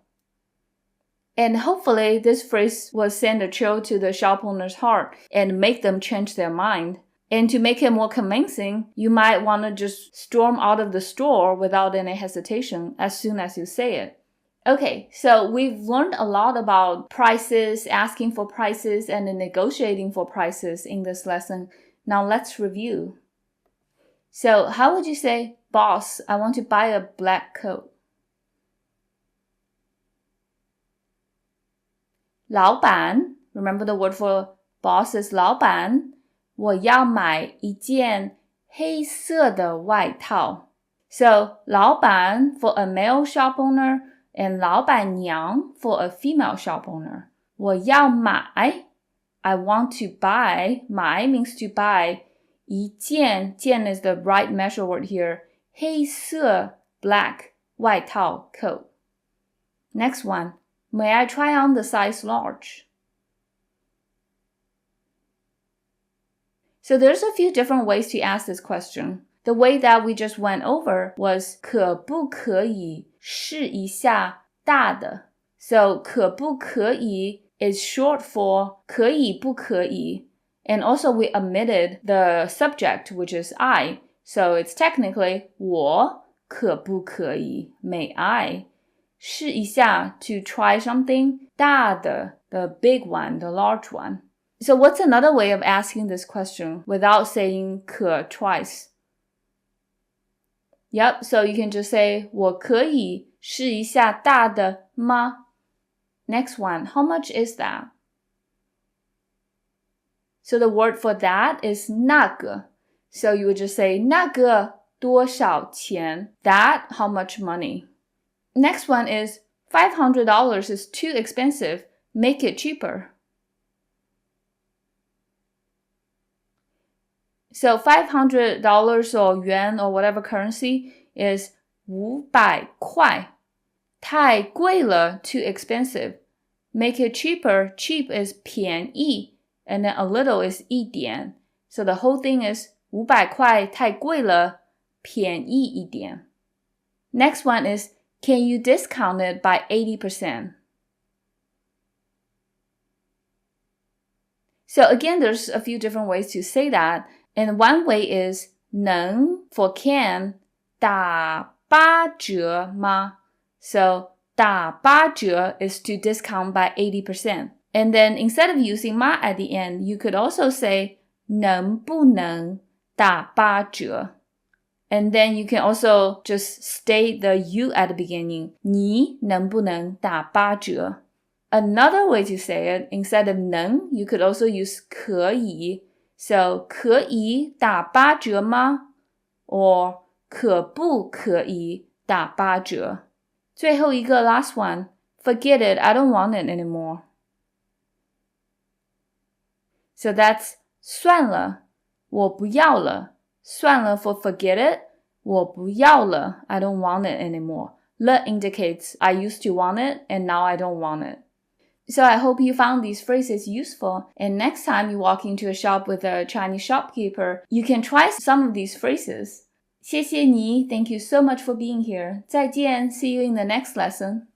And hopefully this phrase will send a chill to the shop owner's heart and make them change their mind. And to make it more convincing, you might want to just storm out of the store without any hesitation as soon as you say it. Okay, so we've learned a lot about prices, asking for prices, and negotiating for prices in this lesson. Now let's review. So how would you say, boss, I want to buy a black coat? 老板 remember the word for boss is 老板我要买一件黑色的外套 So 老板 for a male shop owner and 老板娘 for a female shop owner 我要买 I want to buy 买 means to buy 一件 件 is the right measure word here 黑色 black 外套 coat Next one May I try on the size large? So there's a few different ways to ask this question. The way that we just went over was 可不可以试一下大的 So 可不可以 is short for 可以不可以 And also we omitted the subject which is I So it's technically 我可不可以 May I 试一下 to try something 大的 the big one, the large one. So what's another way of asking this question without saying 可 twice? Yep, so you can just say 我可以试一下大的吗? Next one, how much is that? So the word for that is 那个 So you would just say 那个多少钱? That, how much money? Next one is $500 is too expensive. Make it cheaper. So $500 or yuan or whatever currency is 500块太贵了 too expensive. Make it cheaper. Cheap is 便宜 and then a little is 一点. So the whole thing is 500块太贵了便宜一点. Next one is Can you discount it by 80%? So again, there's a few different ways to say that. And one way is 能 for can 打八折吗? So 打八折 is to discount by 80%. And then instead of using 吗 at the end, you could also say 能不能打八折? And then you can also just state the you at the beginning. 你能不能打八折? Another way to say it, instead of 能, you could also use 可以. So 可以打八折吗? Or 可不可以打八折? 最后一个 last one. Forget it, I don't want it anymore. So that's 算了，我不要了。算了 for forget it, 我不要了 I don't want it anymore. Le indicates I used to want it and now I don't want it. So I hope you found these phrases useful and next time you walk into a shop with a Chinese shopkeeper, you can try some of these phrases. 谢谢你 Thank you so much for being here. 再见 See you in the next lesson.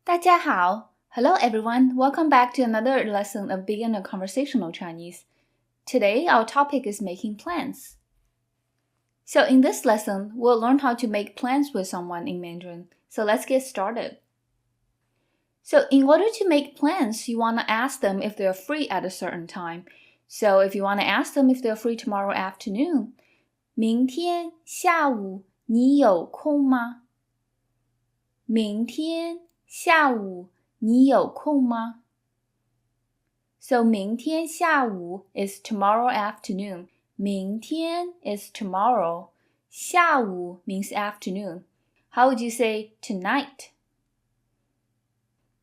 大家好 Hello everyone, welcome back to another lesson of Beginner Conversational Chinese. Today our topic is making plans. So in this lesson, we'll learn how to make plans with someone in Mandarin. So let's get started. So in order to make plans, you want to ask them if they're free at a certain time. So if you want to ask them if they're free tomorrow afternoon, 明天下午你有空吗? 明天下午你有空吗? So 明天下午 is tomorrow afternoon. 明天 is tomorrow. 下午 means afternoon. How would you say tonight?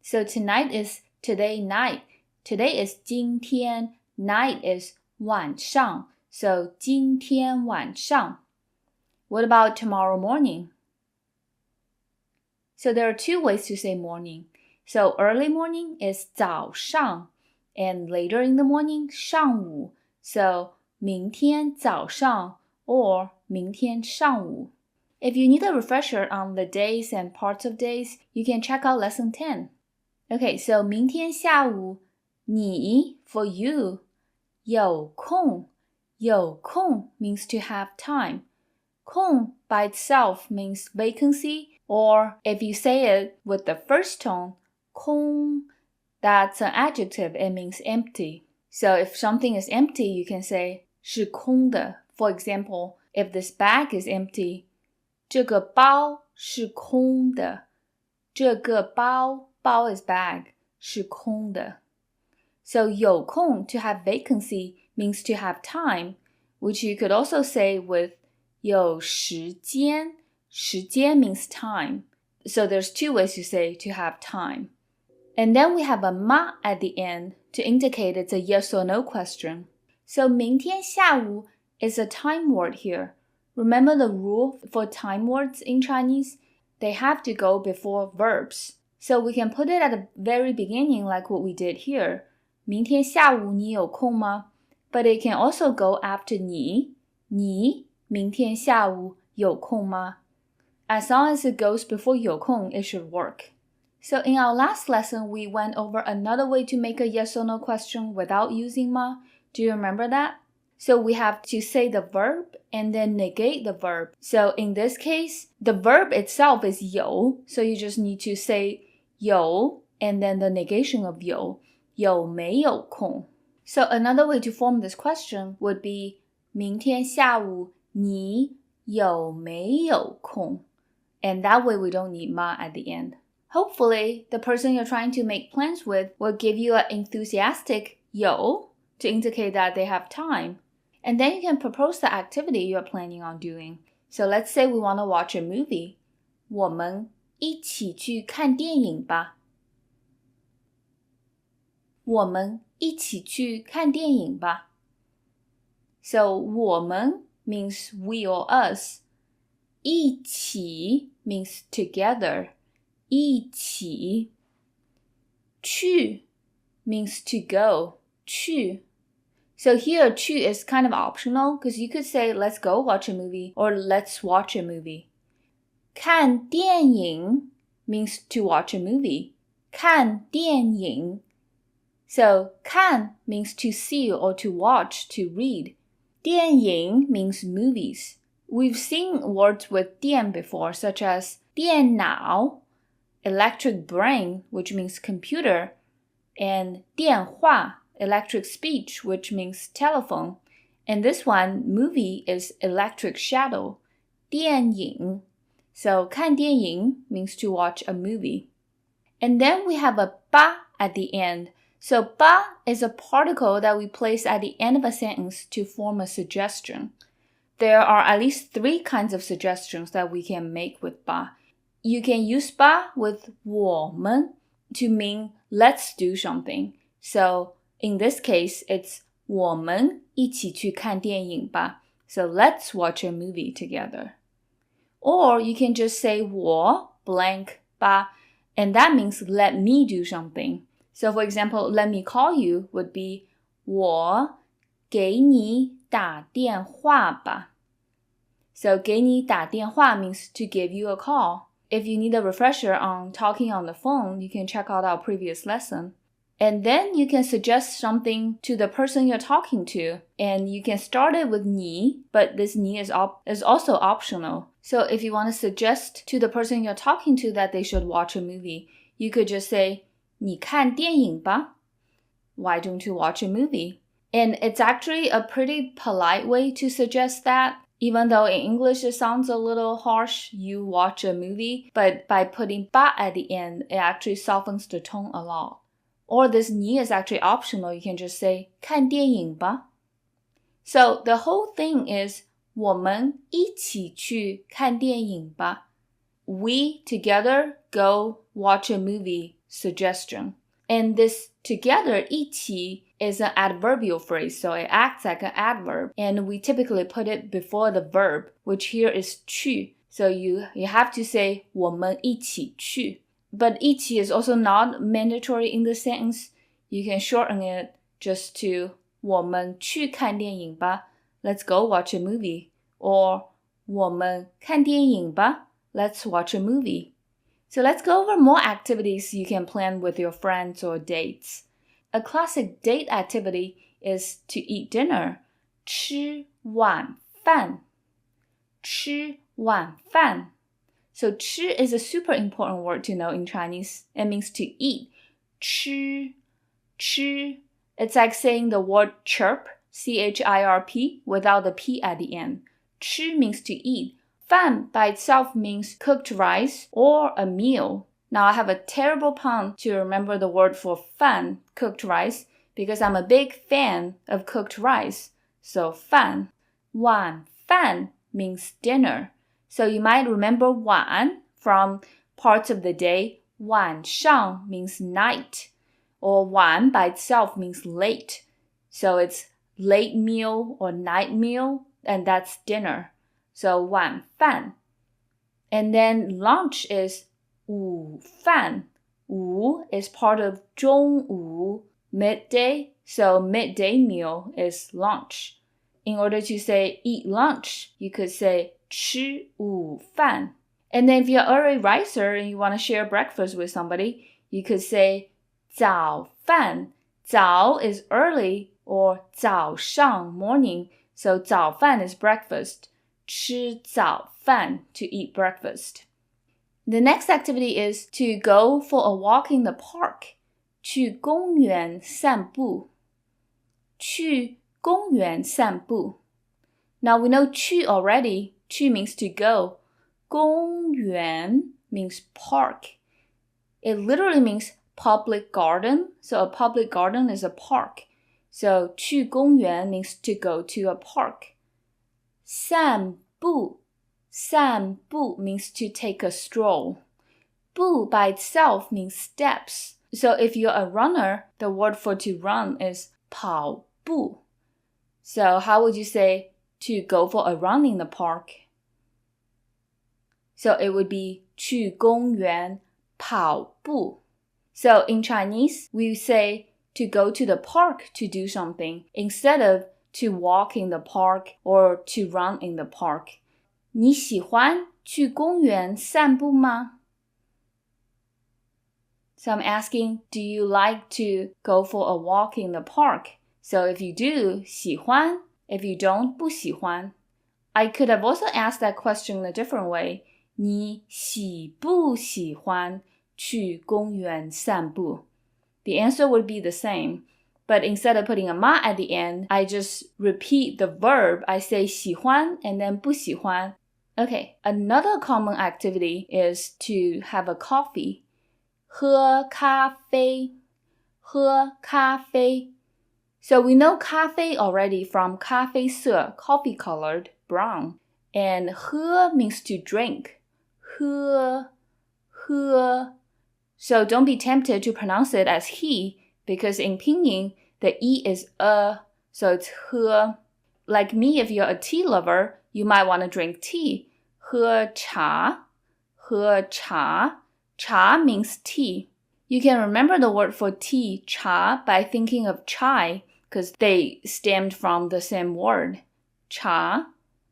So tonight is today night. Today is 今天. Night is 晚上. So 今天晚上. What about tomorrow morning? So there are two ways to say morning. So early morning is 早上 and later in the morning 上午. So 明天早上 or 明天上午. If you need a refresher on the days and parts of days, you can check out lesson 10. Okay, so 明天下午你 for you 有空有空 means to have time. 空 by itself means vacancy, or if you say it with the first tone, 空, that's an adjective, it means empty. So if something is empty, you can say 是空的. For example, if this bag is empty, 这个包是空的。这个包 is bag, 是空的。So 有空 to have vacancy means to have time, which you could also say with 有时间. 时间 means time. So there's two ways to say to have time. And then we have a 吗 at the end to indicate it's a yes or no question. So 明天下午 is a time word here. Remember the rule for time words in Chinese? They have to go before verbs. So we can put it at the very beginning like what we did here. 明天下午你有空吗? But it can also go after 你明天下午有空吗? As long as it goes before 有空, it should work. So in our last lesson, we went over another way to make a yes or no question without using 吗? Do you remember that? So we have to say the verb and then negate the verb. So in this case, the verb itself is 有, so you just need to say 有 and then the negation of 有没有空? So another way to form this question would be 明天下午你有没有空? And that way we don't need 吗 at the end. Hopefully, the person you're trying to make plans with will give you an enthusiastic 有 to indicate that they have time. And then you can propose the activity you're planning on doing. So let's say we want to watch a movie. 我们一起去看电影吧。我们一起去看电影吧。So 我们 means we or us. 一起 means together. 一起。去 means to go. 去。So here, 去 is kind of optional because you could say, let's go watch a movie or let's watch a movie. 看电影 means to watch a movie. 看电影. So 看 means to see or to watch, to read. 电影 means movies. We've seen words with 电 before, such as 电脑, electric brain, which means computer, and 电话, electric speech, which means telephone. And this one, movie, is electric shadow, 电影. So 看电影 means to watch a movie. And then we have a 吧 at the end. So 吧 is a particle that we place at the end of a sentence to form a suggestion. There are at least 3 kinds of suggestions that we can make with 吧. You can use 吧 with 我们 to mean let's do something. So in this case, it's 我们一起去看电影吧. So let's watch a movie together. Or you can just say 我 blank 吧, and that means let me do something. So for example, let me call you would be 我给你打电话吧. So 给你打电话 means to give you a call. If you need a refresher on talking on the phone, you can check out our previous lesson. And then you can suggest something to the person you're talking to. And you can start it with 你, but this 你 is also optional. So if you want to suggest to the person you're talking to that they should watch a movie, you could just say, 你看电影吧? Why don't you watch a movie? And it's actually a pretty polite way to suggest that. Even though in English it sounds a little harsh, you watch a movie, but by putting 吧 at the end, it actually softens the tone a lot. Or this 你 is actually optional. You can just say 看电影吧. So the whole thing is 我们一起去看电影吧. We together go watch a movie suggestion. And this together, 一起, is an adverbial phrase, so it acts like an adverb. And we typically put it before the verb, which here is 去. So you have to say 我们一起去. But 一起 is also not mandatory in the sentence. You can shorten it just to 我们去看电影吧. Let's go watch a movie. Or 我们看电影吧 Let's watch a movie. So let's go over more activities you can plan with your friends or dates. A classic date activity is to eat dinner. 吃晚饭吃晚饭 So 吃 is a super important word to know in Chinese. It means to eat. 吃 It's like saying the word chirp, C-H-I-R-P, without the P at the end. 吃 means to eat. 饭 by itself means cooked rice or a meal. Now I have a terrible pun to remember the word for 饭, cooked rice, because I'm a big fan of cooked rice. So 饭. 晚饭 means dinner. So you might remember 晚 from parts of the day. 晚上 means night. Or 晚 by itself means late. So it's late meal or night meal, and that's dinner. So 晚饭. And then lunch is 午饭. 午 is part of 中午, midday. So midday meal is lunch. In order to say eat lunch, you could say 吃午饭. And then if you're a riser and you want to share breakfast with somebody, you could say 早饭. 早 is early or 早上 morning. So 早饭 is breakfast. 吃早饭 to eat breakfast. The next activity is to go for a walk in the park. 去公园散步去公园散步 Now we know 去 already. 去 means to go. 公园 means park. It literally means public garden. So a public garden is a park. So 去公园 means to go to a park. 散步means to take a stroll. 步 by itself means steps. So if you're a runner, the word for to run is 跑步. So how would you say to go for a run in the park? So it would be 去公园跑步. So in Chinese, we say to go to the park to do something instead of to walk in the park or to run in the park. 你喜欢去公园散步吗? So I'm asking, do you like to go for a walk in the park? So if you do, 喜欢. If you don't, 不喜欢. I could have also asked that question in a different way. 你喜不喜欢去公园散步? The answer would be the same. But instead of putting a ma at the end, I just repeat the verb. I say 喜欢 and then 不喜欢. Okay, another common activity is to have a coffee. 喝咖啡So we know 咖啡 already from 咖啡色, coffee colored, brown. And 喝 means to drink. 喝 So don't be tempted to pronounce it as he, because in Pinyin, the E is so it's 喝. Like me, if you're a tea lover, you might want to drink tea. 喝茶 Cha means tea. You can remember the word for tea, cha, by thinking of chai, because they stemmed from the same word. Cha.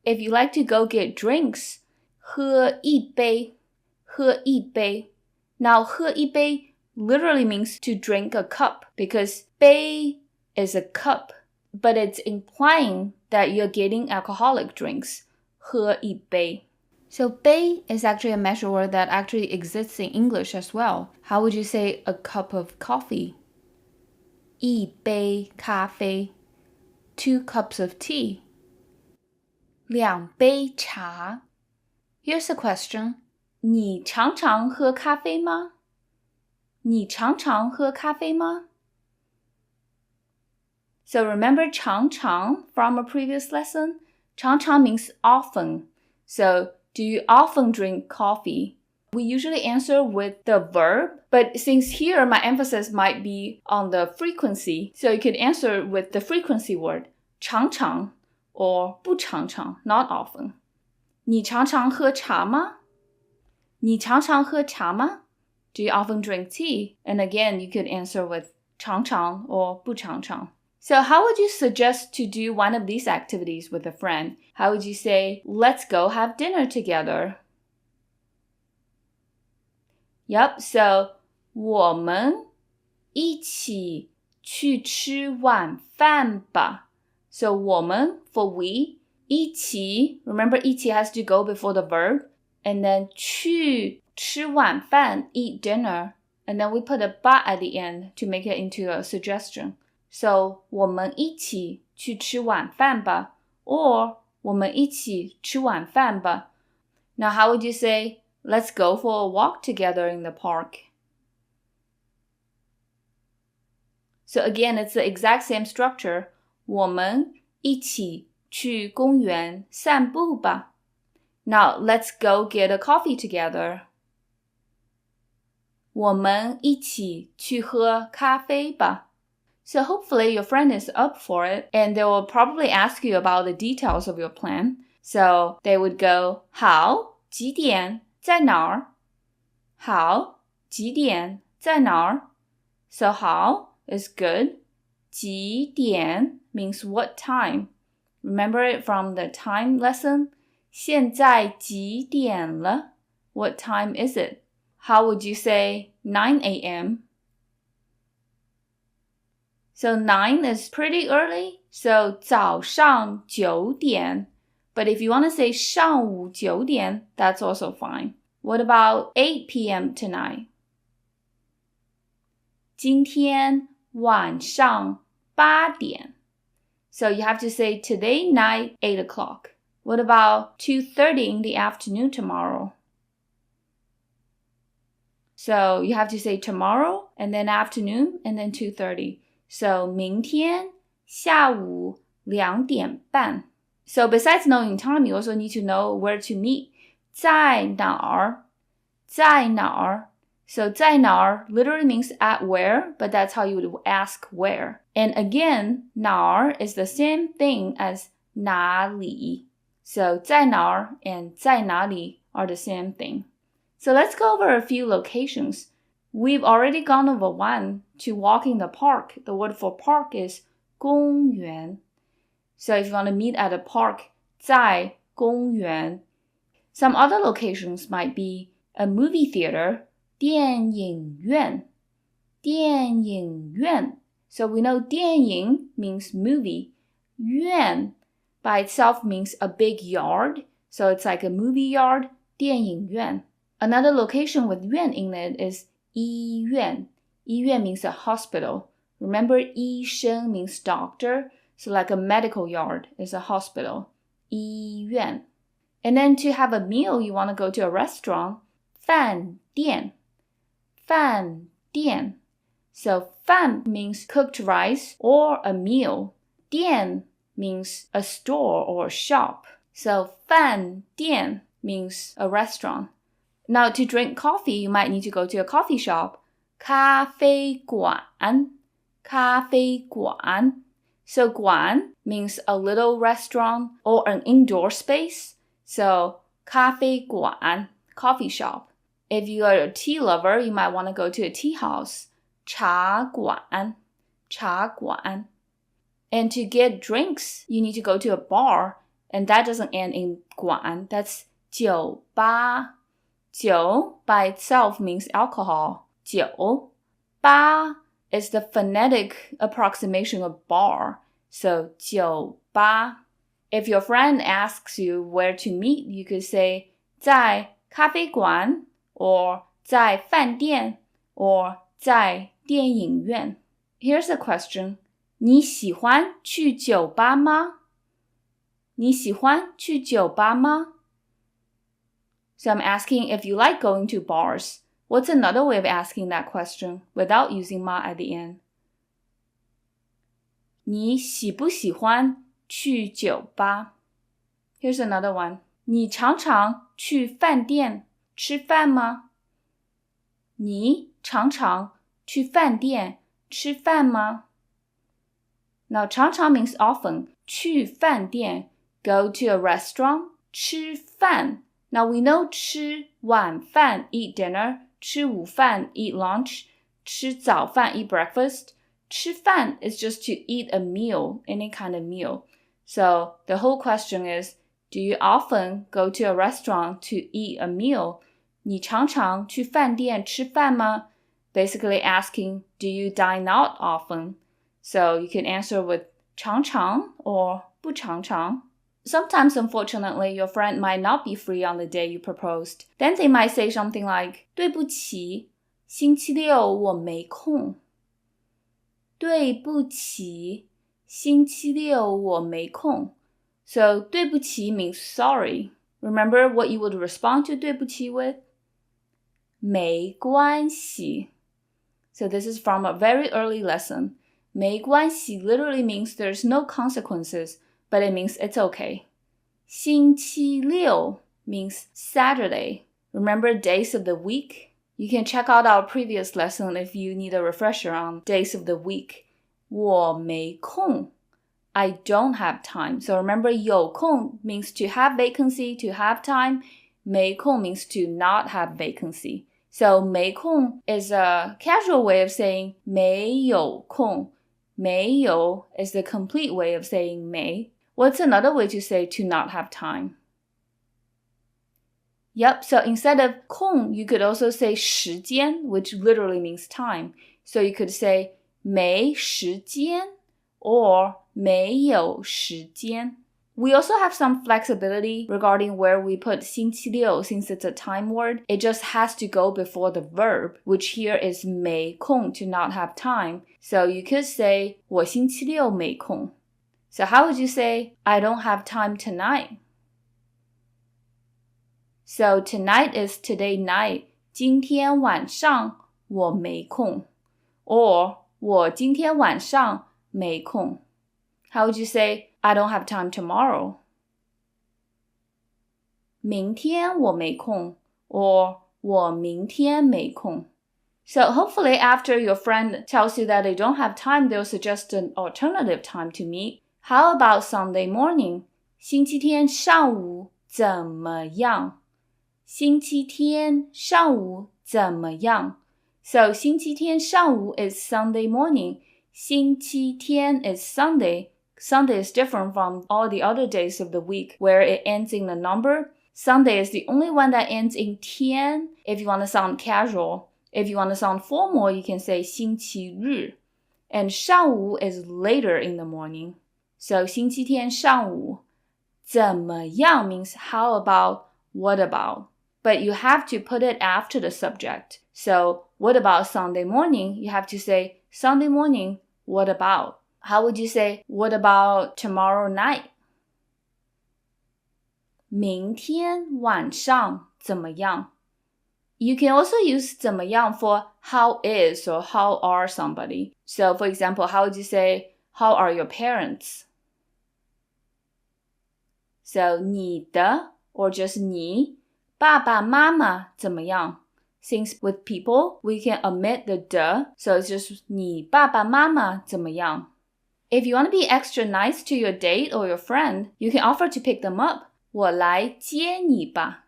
If you like to go get drinks, 喝一杯 Now, 喝一杯 literally means to drink a cup, because 杯 is a cup, but it's implying that you're getting alcoholic drinks. 喝一杯 So 杯 is actually a measure word that actually exists in English as well. How would you say a cup of coffee? 一杯咖啡 2 cups of tea. 两杯茶 Here's a question. 你常常喝咖啡吗? 你常常喝咖啡吗? So remember 常常 from a previous lesson? 常常 means often. So do you often drink coffee? We usually answer with the verb, but since here my emphasis might be on the frequency, so you could answer with the frequency word, 常常 or 不常常, not often. 你常常喝茶吗? 你常常喝茶吗? Do you often drink tea? And again, you could answer with 常常 or 不常常. So how would you suggest to do one of these activities with a friend? How would you say, let's go have dinner together? Yep, so 我们一起去吃晚饭吧. So 我们 for we, 一起, remember 一起 has to go before the verb, and then 去吃晚饭, eat dinner, and then we put a 吧 at the end to make it into a suggestion. So 我们一起去吃晚饭吧, or 我们一起吃晚饭吧. Now how would you say, let's go for a walk together in the park? So again, it's the exact same structure. 我们一起去公园散步吧. Now let's go get a coffee together. 我们一起去喝咖啡吧. So hopefully your friend is up for it, and they will probably ask you about the details of your plan. So they would go, 好，几点，在哪儿？好，几点，在哪儿？ So 好 is good. 几点 means what time. Remember it from the time lesson? 现在几点了? What time is it? How would you say 9 a.m.? So 9 is pretty early. So 早上9点. But if you want to say 上午9点, that's also fine. What about 8 p.m. tonight? 今天晚上8点. So you have to say today night 8 o'clock. What about 2:30 in the afternoon tomorrow? So you have to say tomorrow, and then afternoon, and then 2:30. So 明天下午2点半. So besides knowing time, you also need to know where to meet. 在哪儿？在哪儿？ So 在哪儿 literally means at where, but that's how you would ask where. And again, 哪儿 is the same thing as 哪里. So 在哪儿 and 在哪里 are the same thing. So let's go over a few locations. We've already gone over one, to walk in the park. The word for park is 公园. So if you want to meet at a park, 在公园. Some other locations might be a movie theater, 电影院. 电影院. So we know 电影 means movie. 院 by itself means a big yard. So it's like a movie yard, 电影院. Another location with 院 in it is 医院. 医院 means a hospital. Remember, 医生 means doctor. So like a medical yard is a hospital. 医院. And then to have a meal, you want to go to a restaurant. 饭店. 饭店. So 饭 means cooked rice or a meal. 店 means a store or a shop. So 饭店 means a restaurant. Now to drink coffee, you might need to go to a coffee shop. 咖啡馆. 咖啡馆. So 馆 means a little restaurant or an indoor space. So 咖啡馆, coffee shop. If you are a tea lover, you might want to go to a tea house. 茶馆. 茶馆. And to get drinks, you need to go to a bar. And that doesn't end in 馆. That's 酒吧. 酒 by itself means alcohol. 酒. Ba is the phonetic approximation of bar. So 酒吧. If your friend asks you where to meet, you could say 在咖啡馆 or 在饭店 or 在电影院. Here's a question. 你喜欢去酒吧吗？你喜欢去酒吧吗？ So I'm asking if you like going to bars. What's another way of asking that question without using ma at the end? 你喜不喜欢去酒吧？ Here's another one. 你常常去饭店吃饭吗？你常常去饭店吃饭吗？ Now 常常 means often. 去饭店 go to a restaurant. 吃饭 Now we know 吃晚饭 eat dinner. 吃午饭 eat lunch. 吃早饭 eat breakfast. 吃饭 is just to eat a meal, any kind of meal. So the whole question is, do you often go to a restaurant to eat a meal? 你常常去饭店吃饭吗? Basically asking, do you dine out often? So you can answer with 常常 or 不常常. Sometimes, unfortunately, your friend might not be free on the day you proposed. Then they might say something like, 对不起，星期六我没空。对不起，星期六我没空。So 对不起 means sorry. Remember what you would respond to 对不起 with? 没关系. So this is from a very early lesson. 没关系 literally means there's no consequences, but it means it's okay. 星期六 means Saturday. Remember days of the week? You can check out our previous lesson if you need a refresher on days of the week. 我没空. I don't have time. So remember 有空 means to have vacancy, to have time. 没空 means to not have vacancy. So 没空 is a casual way of saying 没有空. 没有 is the complete way of saying 没. What's another way to say to not have time? Yep, so instead of 空, you could also say 时间, which literally means time. So you could say 没时间 or 没有时间. We also have some flexibility regarding where we put 星期六 since it's a time word. It just has to go before the verb, which here is 没空 to not have time. So you could say 我星期六没空. So how would you say I don't have time tonight? So tonight is today night. 今天晚上我没空. Or 我今天晚上没空. How would you say I don't have time tomorrow? 明天我没空 or 我明天没空. So hopefully after your friend tells you that they don't have time, they'll suggest an alternative time to meet. How about Sunday morning? 星期天上午怎么样? 星期天上午怎么样? So 星期天上午 is Sunday morning. 星期天 is Sunday. Sunday is different from all the other days of the week where it ends in a number. Sunday is the only one that ends in 天 if you want to sound casual. If you want to sound formal, you can say 星期日. And 上午 is later in the morning. So 星期天上午怎么样 means how about, what about. But you have to put it after the subject. So what about Sunday morning? You have to say Sunday morning, what about? How would you say, what about tomorrow night? 明天晚上怎么样? You can also use 怎么样 for how is or how are somebody. So for example, how would you say, how are your parents? So 你的 or just 你, 爸爸妈妈怎么样? Since with people, we can omit the de, so it's just 你爸爸妈妈怎么样? If you want to be extra nice to your date or your friend, you can offer to pick them up. 我来接你吧.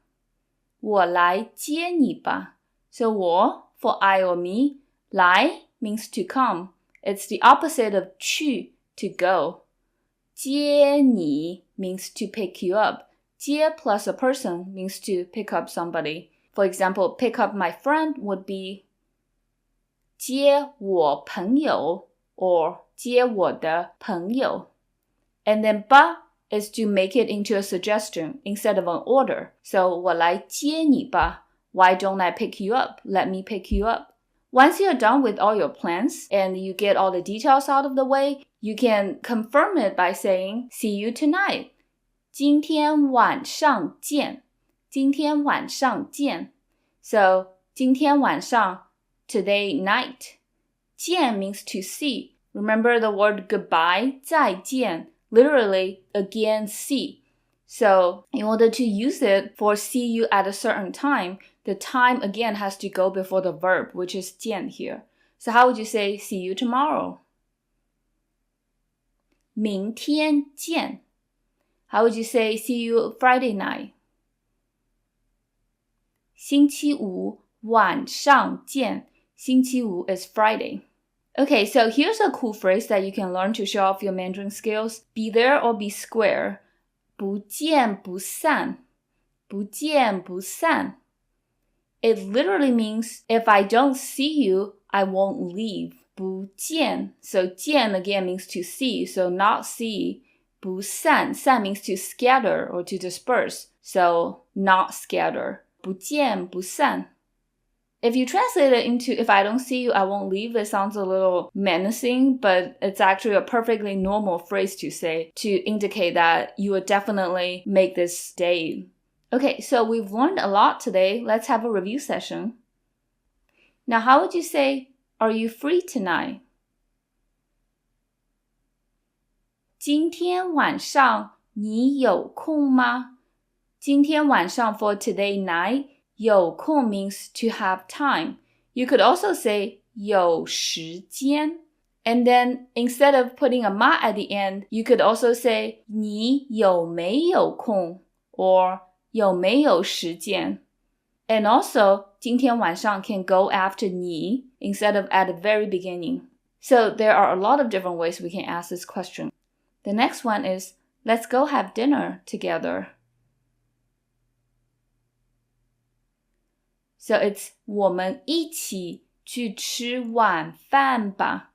我来接你吧. So 我 for I or me, 来 means to come. It's the opposite of 去, to go. 接你 means to pick you up. 接 plus a person means to pick up somebody. For example, pick up my friend would be 接我朋友 or 接我的朋友. And then 吧 is to make it into a suggestion instead of an order. So 我来接你吧. Why don't I pick you up? Let me pick you up. Once you're done with all your plans and you get all the details out of the way, you can confirm it by saying, see you tonight. 今天晚上见. 今天晚上见. So 今天晚上, today night. 见 means to see. Remember the word goodbye, 再见, literally again see. So in order to use it for see you at a certain time, the time again has to go before the verb, which is 见 here. So how would you say see you tomorrow? 明天见. How would you say see you Friday night? 星期五晚上见. 星期五 is Friday. Okay, so here's a cool phrase that you can learn to show off your Mandarin skills. Be there or be square. 不见不散，不见不散。It literally means if I don't see you, I won't leave. 不见, so 见 again means to see, so not see. 不散, 散 means to scatter or to disperse, so not scatter. 不见不散。If you translate it into if I don't see you, I won't leave, it sounds a little menacing, but it's actually a perfectly normal phrase to say to indicate that you will definitely make this day. Okay, so we've learned a lot today. Let's have a review session. Now, how would you say, are you free tonight? 今天晚上你有空吗？今天晚上 for today night, 有空 means to have time. You could also say 有时间. And then instead of putting a ma at the end, you could also say 你有没有空 or 有没有时间. And also, 今天晚上 can go after 你 instead of at the very beginning. So there are a lot of different ways we can ask this question. The next one is, let's go have dinner together. So it's 我们一起去吃晚饭吧.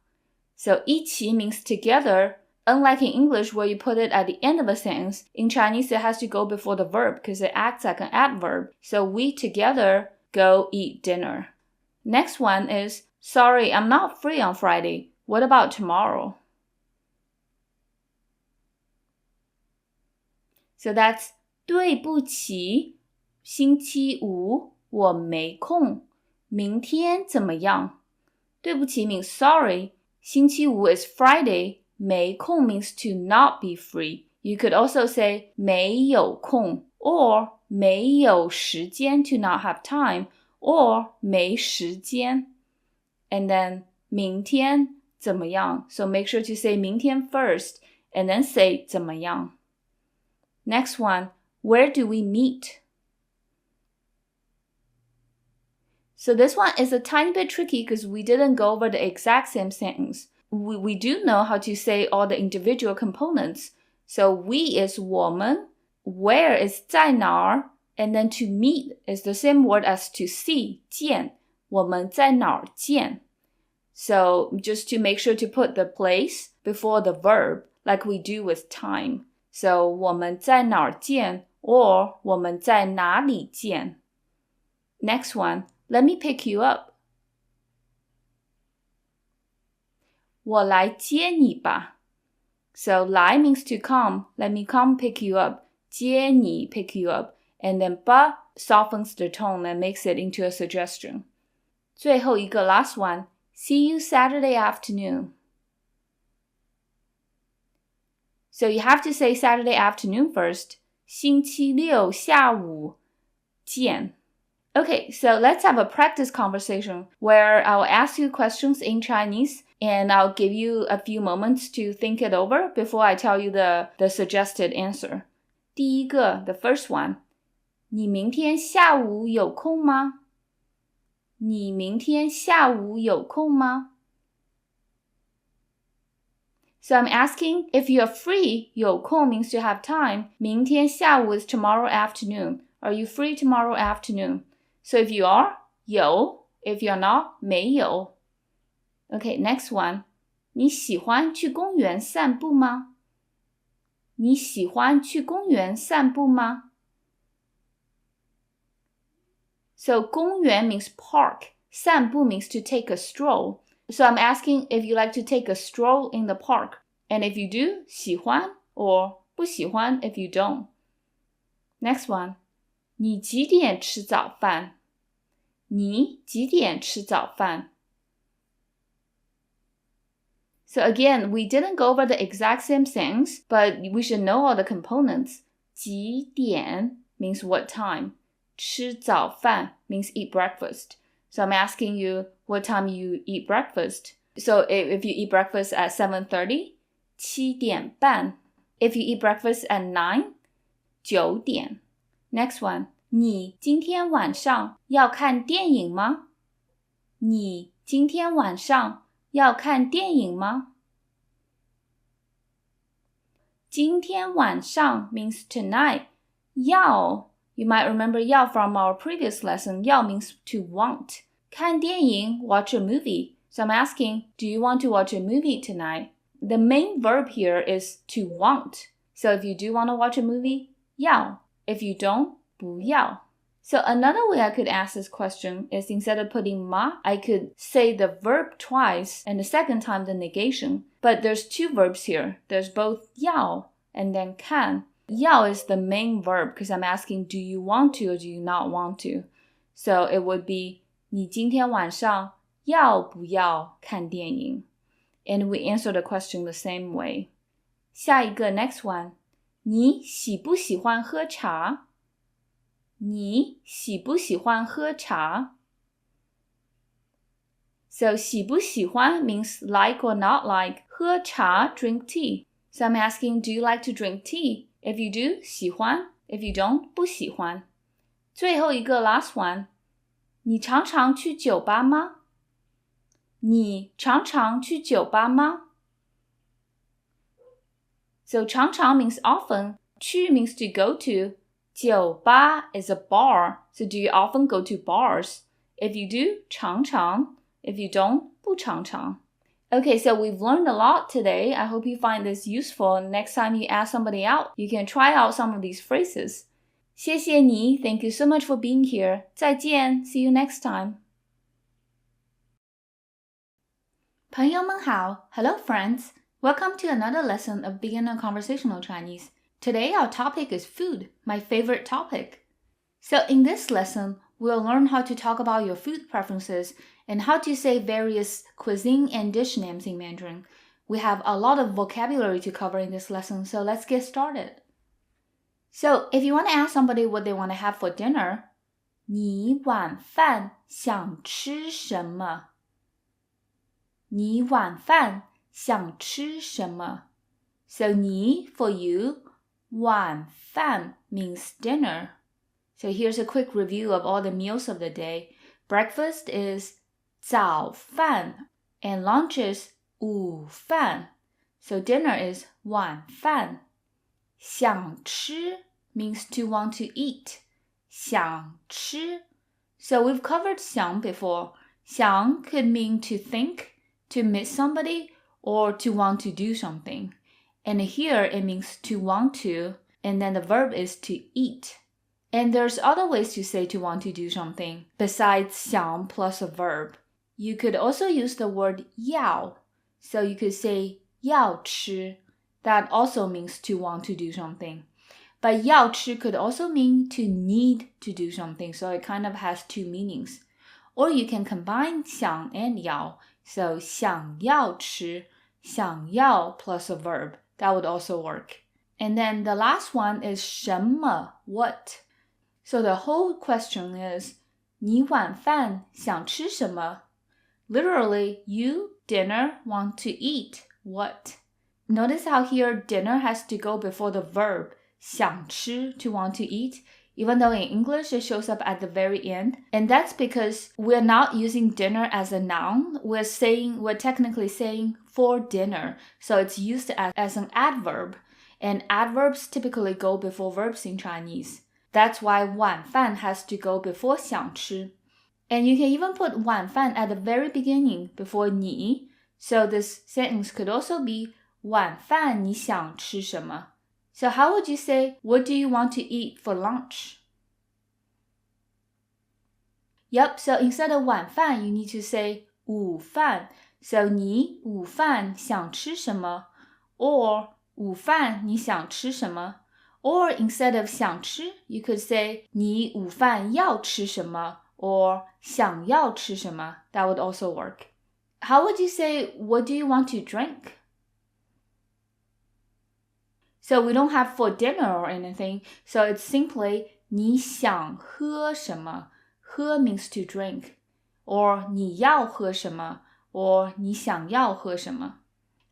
So 一起 means together. Unlike in English where you put it at the end of a sentence, in Chinese it has to go before the verb because it acts like an adverb. So we together go eat dinner. Next one is, sorry, I'm not free on Friday. What about tomorrow? So that's 对不起，星期五我没空，明天怎么样？对不起 means sorry. 星期五 is Friday. 没空 means to not be free. You could also say 没有空 or 没有时间 to not have time or 没时间. And then 明天怎么样? So make sure to say 明天 first and then say 怎么样. Next one, where do we meet? So this one is a tiny bit tricky because we didn't go over the exact same sentence. We do know how to say all the individual components. So we is 我们, where is 在哪儿, and then to meet is the same word as to see, 见,我们在哪儿见. So just to make sure to put the place before the verb like we do with time. So 我们在哪儿见 or 我们在哪里见. Next one, let me pick you up. 我来接你吧. So 来 means to come. Let me come pick you up. 接你 pick you up. And then 吧 softens the tone and makes it into a suggestion. 最后一个 last one. See you Saturday afternoon. So you have to say Saturday afternoon first. 星期六下午见. Okay, so let's have a practice conversation where I'll ask you questions in Chinese and I'll give you a few moments to think it over before I tell you the suggested answer. 第一个, the first one. 你明天下午有空吗? 你明天下午有空吗? So I'm asking if you're free, 有空 means to have time. 明天下午 is tomorrow afternoon. Are you free tomorrow afternoon? So if you are, 有. If you're not, 没有. Okay, next one. 你喜欢去公园散步吗? 你喜欢去公园散步吗? So 公园 means park. 散步 means to take a stroll. So I'm asking if you like to take a stroll in the park. And if you do, 喜欢 or 不喜欢 if you don't. Next one. 你几点吃早饭? 你几点吃早饭? So again, we didn't go over the exact same things, but we should know all the components. 几点 means what time. 吃早饭 means eat breakfast. So I'm asking you what time you eat breakfast. So if you eat breakfast at 7:30, 7点半. If you eat breakfast at 9, 9点. Next one. 你今天晚上要看电影吗? 你今天晚上要看电影吗？今天晚上 means tonight. 要 you might remember 要 from our previous lesson. 要 means to want. 看电影 watch a movie. So I'm asking, do you want to watch a movie tonight? The main verb here is to want. So if you do want to watch a movie, 要. If you don't, 不要. So another way I could ask this question is instead of putting ma, I could say the verb twice and the second time the negation. But there's two verbs here. There's both 要 and then 看. 要 is the main verb because I'm asking, do you want to or do you not want to? So it would be, 你今天晚上要不要看电影? And we answer the question the same way. 下一个 next one. 你喜不喜欢喝茶？你喜不喜欢喝茶？ So 喜不喜欢 means like or not like. 喝茶 drink tea. So I'm asking, do you like to drink tea? If you do, 喜欢. If you don't, 不喜欢。最后一个 last one. 你常常去酒吧吗？你常常去酒吧吗？ So 常常 means often. 去 means to go to. 酒吧 is a bar. So do you often go to bars? If you do, 常常. If you don't, 不常常。Okay, so we've learned a lot today. I hope you find this useful. Next time you ask somebody out, you can try out some of these phrases. 谢谢你. Thank you so much for being here. 再见. See you next time. 朋友们好. Hello, friends. Welcome to another lesson of Beginner Conversational Chinese. Today our topic is food, my favorite topic. So in this lesson, we'll learn how to talk about your food preferences and how to say various cuisine and dish names in Mandarin. We have a lot of vocabulary to cover in this lesson, so let's get started. So if you want to ask somebody what they want to have for dinner, 你晚饭想吃什么？你晚饭想吃什么？ So 你 for you, 晚饭 means dinner. So here's a quick review of all the meals of the day. Breakfast is 早饭 and lunch is 午饭. So dinner is 晚饭. 想吃 means to want to eat. 想吃. So we've covered 想 before. 想 could mean to think, to meet somebody, or to want to do something. And here it means to want to, and then the verb is to eat. And there's other ways to say to want to do something besides 想 plus a verb. You could also use the word 要. So you could say 要吃. That also means to want to do something. But 要吃 could also mean to need to do something. So it kind of has two meanings. Or you can combine 想 and 要. So 想要吃, 想要 plus a verb. That would also work. And then the last one is 什么, what. So the whole question is, 你晚饭想吃什么? Literally, you, dinner, want to eat what? Notice how here dinner has to go before the verb 想吃 to want to eat, even though in English it shows up at the very end. And that's because we're not using dinner as a noun. We're technically saying for dinner. So it's used as an adverb. And adverbs typically go before verbs in Chinese. That's why 晚饭 has to go before 想吃. And you can even put 晚饭 at the very beginning before 你. So this sentence could also be 晚饭你想吃什么? So how would you say, what do you want to eat for lunch? Yep, so instead of 晚饭, you need to say 午饭. So 你午饭想吃什么? Or 午饭你想吃什么? Or instead of 想吃, you could say 你午饭要吃什么? Or 想要吃什么? That would also work. How would you say, what do you want to drink? So we don't have for dinner or anything. So it's simply 你想喝什么? 喝 means to drink. Or 你要喝什么? Or 你想要喝什么?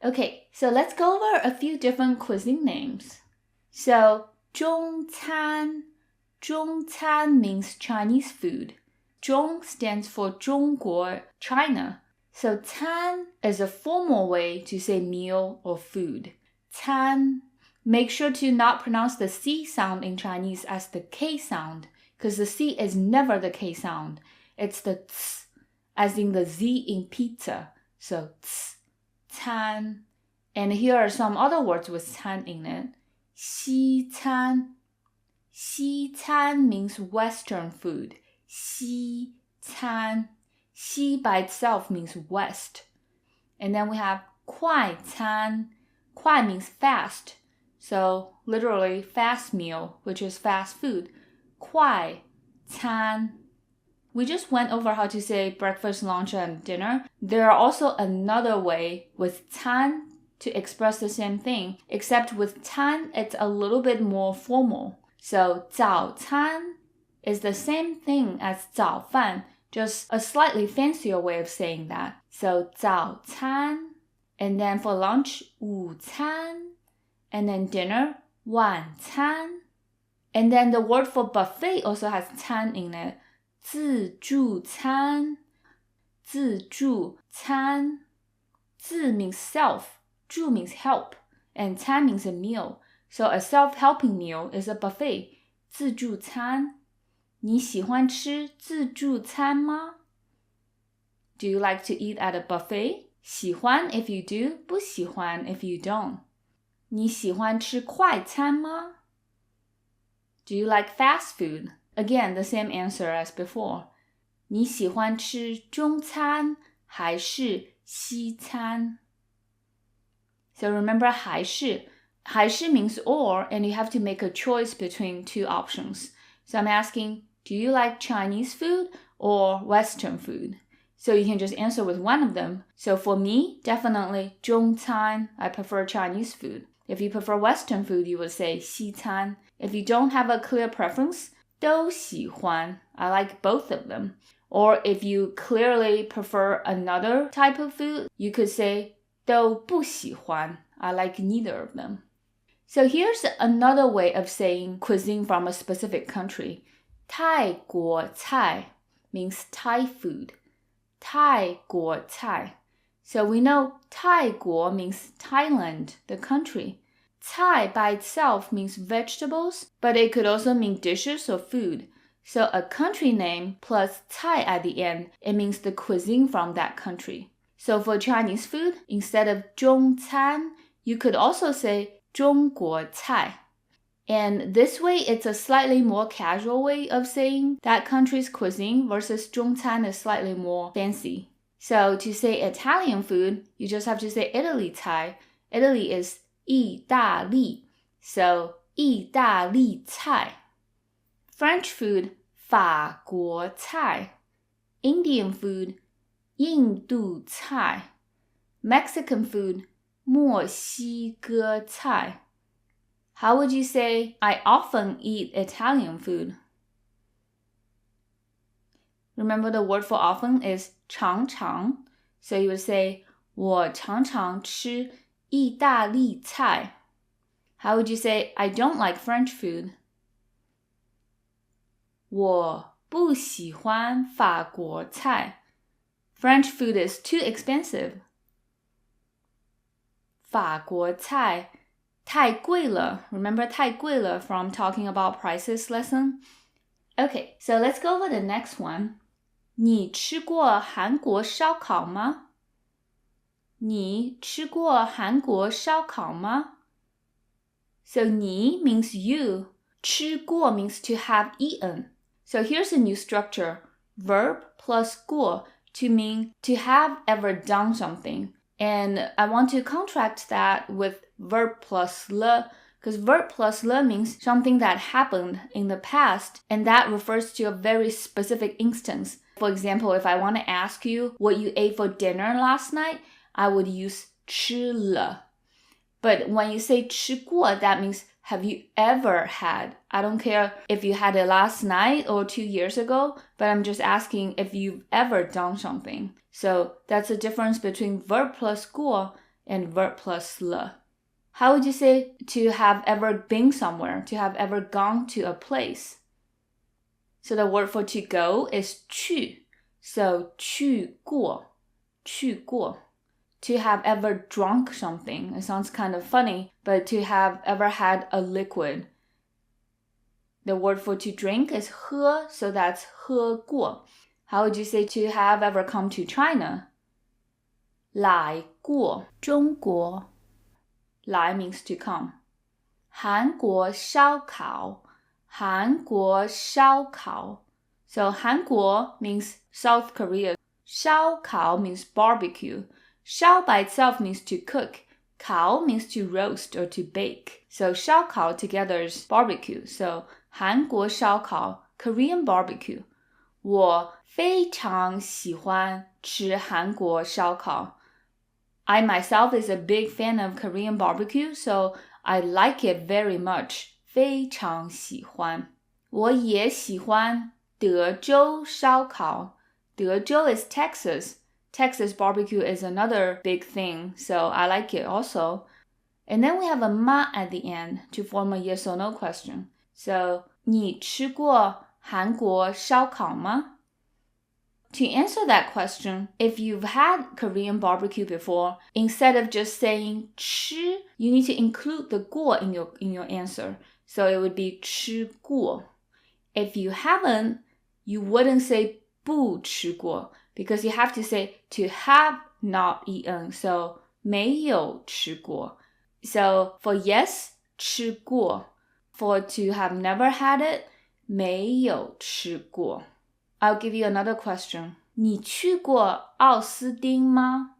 Okay, so let's go over a few different cuisine names. So 中餐. 中餐 means Chinese food. 中 stands for 中国, China. So 餐 is a formal way to say meal or food. 餐. Make sure to not pronounce the C sound in Chinese as the K sound, because the C is never the K sound. It's the ts, as in the Z in pizza. So 吃, 餐. And here are some other words with 餐 in it. 西餐. 西餐 means Western food. 西餐. 西 by itself means west. And then we have 快餐. 快 means fast. So literally fast meal, which is fast food. 快餐. We just went over how to say breakfast, lunch, and dinner. There are also another way with 餐 to express the same thing, except with 餐, it's a little bit more formal. So 早餐 is the same thing as 早饭, just a slightly fancier way of saying that. So 早餐. And then for lunch, 午餐. And then dinner, 晚餐. And then the word for buffet also has 餐 in it. 自助餐. 自助餐. 自 means self, 助 means help, and 餐 means a meal. So a self-helping meal is a buffet. 自助餐. 你喜欢吃自助餐吗? Do you like to eat at a buffet? 喜欢 if you do, 不喜欢 if you don't. 你喜欢吃快餐吗? Do you like fast food? Again, the same answer as before. 你喜欢吃中餐还是西餐? So remember 还是. 还是 means or, and you have to make a choice between two options. So I'm asking, do you like Chinese food or Western food? So you can just answer with one of them. So for me, definitely 中餐. I prefer Chinese food. If you prefer Western food, you would say 西餐. If you don't have a clear preference, 都喜欢. I like both of them. Or if you clearly prefer another type of food, you could say 都不喜欢. I like neither of them. So here's another way of saying cuisine from a specific country. 泰国菜 means Thai food. 泰国菜. So we know 泰国 means Thailand, the country. 菜 by itself means vegetables, but it could also mean dishes or food. So a country name plus 菜 at the end, it means the cuisine from that country. So for Chinese food, instead of 中餐, you could also say 中国菜. And this way, it's a slightly more casual way of saying that country's cuisine versus 中餐 is slightly more fancy. So to say Italian food, you just have to say Italy菜. Italy is 意大利. So 意大利菜. French food, 法国菜. Indian food, 印度菜. Mexican food, 墨西哥菜. How would you say, I often eat Italian food? Remember the word for often is 常常. So you would say, 我常常吃意大利菜. How would you say, I don't like French food? 我不喜欢法国菜. French food is too expensive. 法国菜太贵了. Remember 太贵了 from talking about prices lesson? Okay, so let's go over the next one. 你吃过韩国烧烤吗? 你吃过韩国烧烤吗? So 你 means you. 吃过 means to have eaten. So here's a new structure. Verb plus 过 to mean to have ever done something. And I want to contract that with verb plus le, because verb plus le means something that happened in the past, and that refers to a very specific instance. For example, if I want to ask you what you ate for dinner last night, I would use 吃了. But when you say 吃过, that means have you ever had? I don't care if you had it last night or 2 years ago, but I'm just asking if you've ever done something. So that's the difference between verb plus 过 and verb plus le. How would you say to have ever been somewhere, to have ever gone to a place? So the word for to go is 去. So 去过.去过. To have ever drunk something. It sounds kind of funny, but to have ever had a liquid. The word for to drink is 喝, so that's 喝过. How would you say to have ever come to China? 来过中国. 来 means to come. 韩国烧烤. 韩国烧烤. So 韩国 means South Korea. 烧烤 means barbecue. 烧 by itself means to cook. 烤 means to roast or to bake. So 烧烤 together is barbecue. So 韩国烧烤 Korean barbecue. 我非常喜欢吃韩国烧烤. I myself is a big fan of Korean barbecue, so I like it very much. 非常喜欢. 我也喜欢德州烧烤. 德州 is Texas. Texas barbecue is another big thing, so I like it also. And then we have a 吗 at the end to form a yes or no question. So, 你吃过韩国烧烤吗? To answer that question, if you've had Korean barbecue before, instead of just saying 吃, you need to include the 过 in your answer. So it would be 吃过. If you haven't, you wouldn't say 不吃过, because you have to say to have not eaten. So 没有吃过. So for yes, 吃过. For to have never had it, 没有吃过. I'll give you another question. 你去过奥斯汀吗?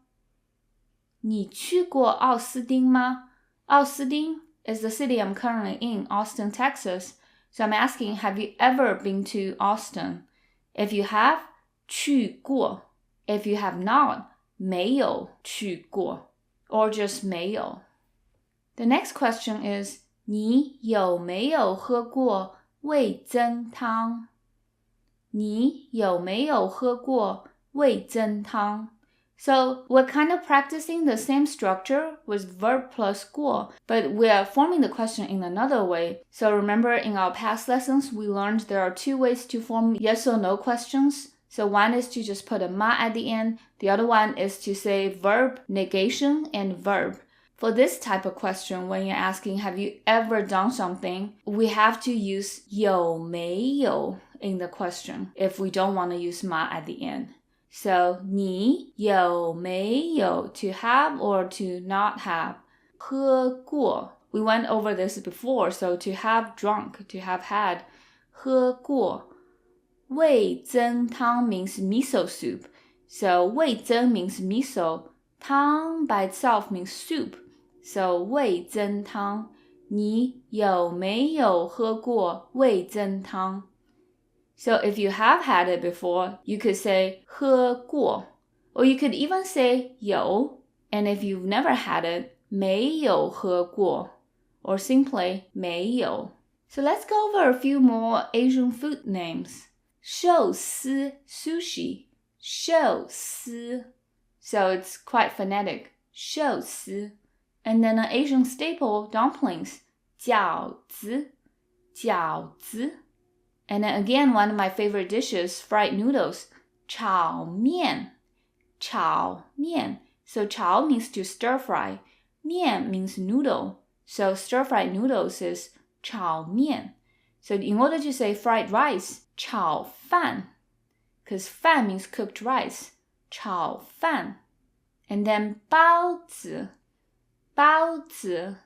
你去过奥斯汀吗? 奥斯汀 is the city I'm currently in, Austin, Texas. So I'm asking, have you ever been to Austin? If you have, 去过. If you have not, 没有去过. Or just 没有. The next question is, 你有没有喝过味噌汤? 你有没有喝过味噌汤? So we're kind of practicing the same structure with verb plus 过, but we are forming the question in another way. So remember in our past lessons, we learned there are two ways to form yes or no questions. So one is to just put a 吗 at the end. The other one is to say verb, negation, and verb. For this type of question, when you're asking, have you ever done something, we have to use 有没有 in the question if we don't want to use 吗 at the end. So, 你有没有 to have or to not have. 喝过. We went over this before, so to have drunk, to have had. 喝过. 味噌汤 means miso soup. So, 味噌 means miso. 汤 by itself means soup. So, 味噌汤. 你有没有喝过味噌汤? So if you have had it before, you could say 喝过. Or you could even say 有. And if you've never had it, 没有喝过. Or simply 没有. So let's go over a few more Asian food names. 寿司 sushi. 寿司. So it's quite phonetic. 寿司. And then an Asian staple, dumplings. 饺子. 饺子. And then again, one of my favorite dishes, fried noodles. 炒面. 炒面. So 炒 means to stir fry. 面 means noodle. So stir fried noodles is 炒面. So in order to say fried rice, 炒饭. Because 饭 means cooked rice. 炒饭. And then 包子. 包子.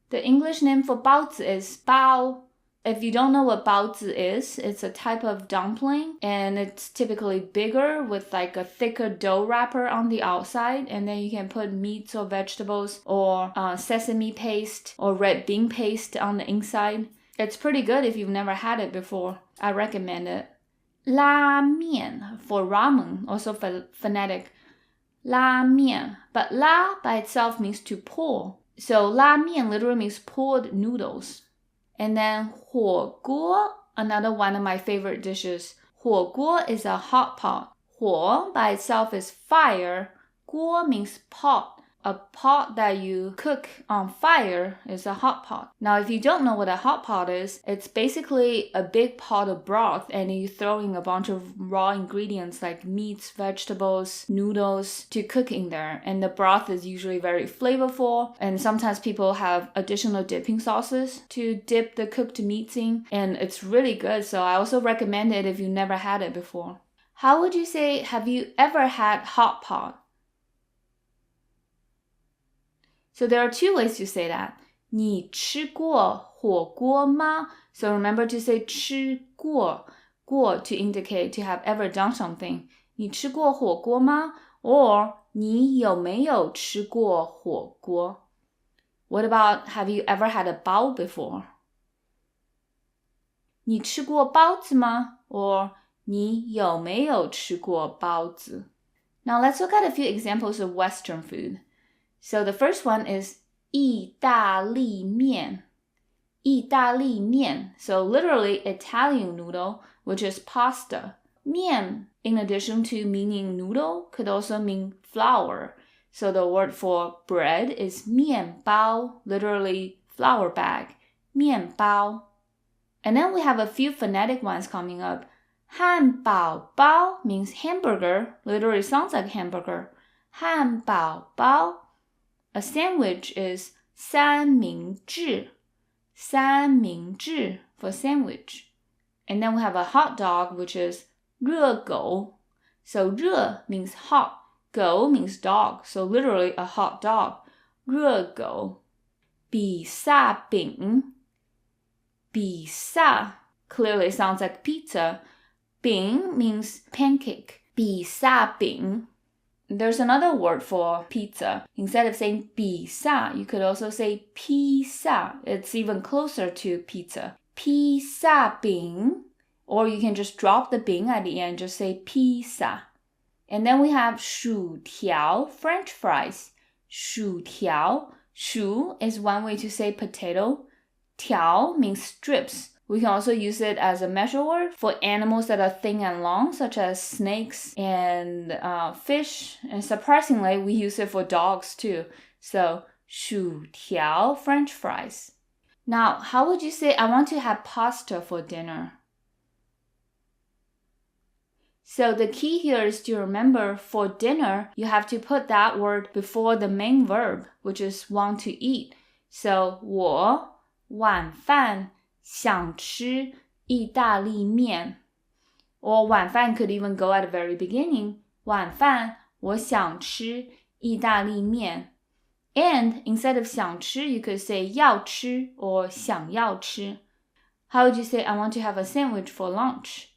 The English name for 包子 is 包. If you don't know what 包子 is, it's a type of dumpling, and it's typically bigger with like a thicker dough wrapper on the outside, and then you can put meats or vegetables or sesame paste or red bean paste on the inside. It's pretty good if you've never had it before. I recommend it. 拉面 for ramen, also phonetic. 拉面, but 拉 by itself means to pour. So 拉面 literally means poured noodles. And then 火锅, another one of my favorite dishes. 火锅 is a hot pot. 火 by itself is fire. 锅 means pot. a pot that you cook on fire is a hot pot. Now, if you don't know what a hot pot is, it's basically a big pot of broth and you throw in a bunch of raw ingredients like meats, vegetables, noodles to cook in there. And the broth is usually very flavorful. And sometimes people have additional dipping sauces to dip the cooked meats in. And it's really good. So I also recommend it if you never had it before. How would you say, have you ever had hot pot? So there are two ways to say that. 你吃过火锅吗? So remember to say 吃过, 过 to indicate to have ever done something. 你吃过火锅吗? Or 你有没有吃过火锅? What about have you ever had a bao before? 你吃过包子吗? Or 你有没有吃过包子? Now let's look at a few examples of Western food. So the first one is 意大利面. 意大利面. So literally Italian noodle, which is pasta. 面, in addition to meaning noodle, could also mean flour. So the word for bread is 面包, literally flour bag. 面包. And then we have a few phonetic ones coming up. 汉堡包 means hamburger, literally sounds like hamburger. 汉堡包. A sandwich is 三明治. 三明治 for sandwich. And then we have a hot dog, which is 热狗. So 热 means hot. 狗 means dog. So literally a hot dog. 热狗. 比萨饼. 比萨 clearly sounds like pizza. 饼 means pancake. 比萨饼. There's another word for pizza. Instead of saying 比萨, you could also say 披萨. It's even closer to pizza. 披萨饼. Or you can just drop the 饼 at the end, just say 披萨. And then we have 薯条, French fries. 薯条. 薯 is one way to say potato. 条 means strips. We can also use it as a measure word for animals that are thin and long, such as snakes and fish. And surprisingly, we use it for dogs too. So, 薯条 French fries. Now, how would you say, I want to have pasta for dinner? So the key here is to remember for dinner, you have to put that word before the main verb, which is want to eat. So, 我晚饭想吃意大利面. Or 晚饭 could even go at the very beginning. 晚饭我想吃意大利面. And instead of 想吃, you could say 要吃 or 想要吃. How would you say I want to have a sandwich for lunch?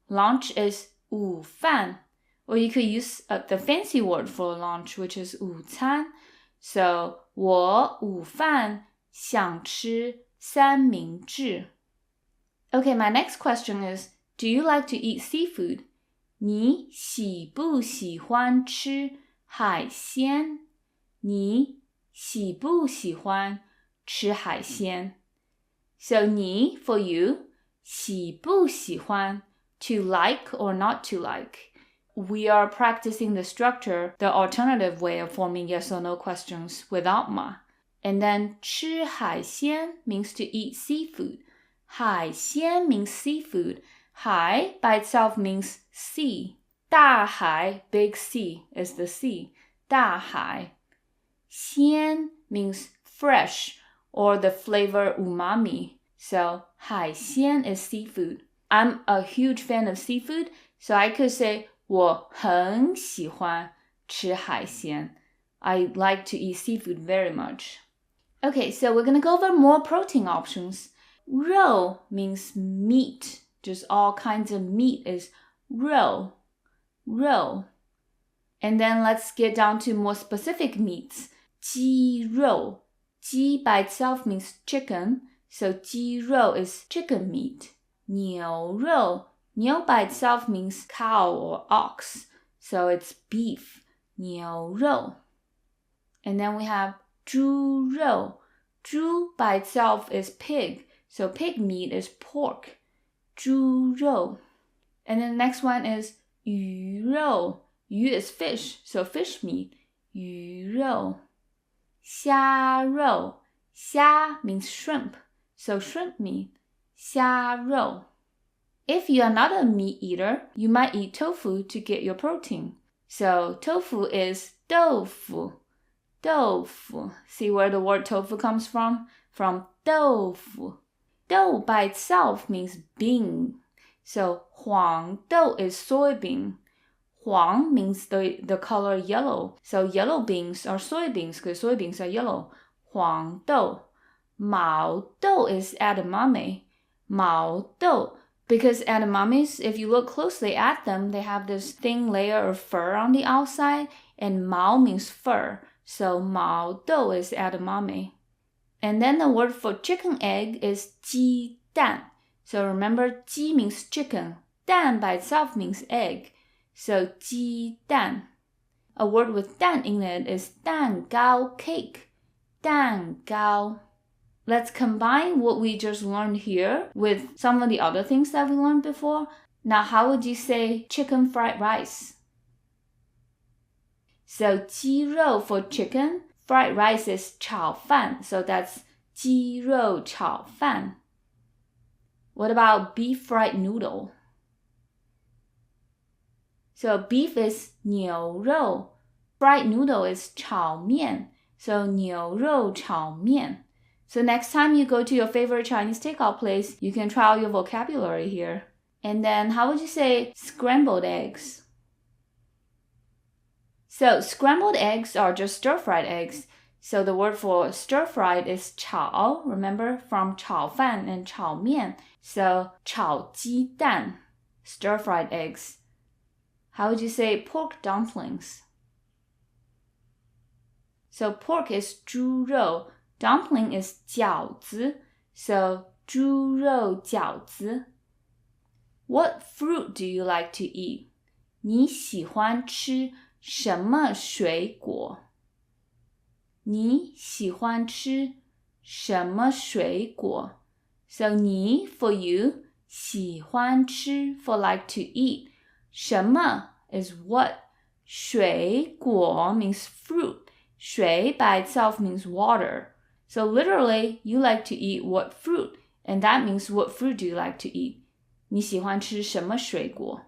Lunch is 午饭. Or you could use the fancy word for lunch, which is 午餐. So 我午饭想吃三明治. Okay, my next question is, do you like to eat seafood? 你喜不喜欢吃海鲜? 你喜不喜欢吃海鲜? So 你 for you, 喜不喜欢 to like or not to like. We are practicing the structure, the alternative way of forming yes or no questions without ma. And then 吃海鲜 means to eat seafood. 海鲜 means seafood. 海 by itself means sea. 大海, big sea, is the sea. 大海. 鲜 means fresh or the flavor umami. So 海鲜 is seafood. I'm a huge fan of seafood, so I could say 我很喜欢吃海鲜. I like to eat seafood very much. Okay, so we're going to go over more protein options. 肉 means meat. Just all kinds of meat is 肉. 肉. And then let's get down to more specific meats. 鸡肉. 鸡 by itself means chicken, so 鸡肉 is chicken meat. 牛肉. 牛 by itself means cow or ox, so it's beef. 牛肉. And then we have 猪肉. 猪 by itself is pig, so pig meat is pork. 猪肉. And then the next one is 鱼肉.鱼 is fish, so fish meat. 鱼肉。虾肉。虾 means shrimp, so shrimp meat. 虾肉。If you are not a meat eater, you might eat tofu to get your protein. So tofu is 豆腐. 豆腐. See where the word tofu comes from? From 豆腐. 豆 by itself means bean. So 黄豆 is soybean. 黄 means the color yellow. So yellow beans are soybeans because soybeans are yellow. 黄豆. 毛豆 is edamame. 毛豆. Because edamames, if you look closely at them, they have this thin layer of fur on the outside, and 毛 means fur, so 毛豆 is edamame. And then the word for chicken egg is 鸡蛋. So remember, 鸡 means chicken, 蛋 by itself means egg, so 鸡蛋. A word with 蛋 in it is 蛋糕 cake, 蛋糕. Let's combine what we just learned here with some of the other things that we learned before. Now, how would you say chicken fried rice? So, 鸡肉 for chicken, fried rice is 炒饭, so that's 鸡肉炒饭. What about beef fried noodle? So, beef is 牛肉, fried noodle is 炒面, so 牛肉炒面. So next time you go to your favorite Chinese takeout place, you can try out your vocabulary here. And then how would you say scrambled eggs? So scrambled eggs are just stir-fried eggs. So the word for stir-fried is 炒, remember, from 炒饭 and 炒面. So 炒鸡蛋, stir-fried eggs. How would you say pork dumplings? So pork is 猪肉. Dumpling is 饺子, so 猪肉饺子. What fruit do you like to eat? 你喜欢吃什么水果？你喜欢吃什么水果？ So 你 for you, 喜欢吃 for like to eat. 什么 is what. 水果 means fruit. 水 by itself means water. So literally, you like to eat what fruit, and that means what fruit do you like to eat? 你喜欢吃什么水果?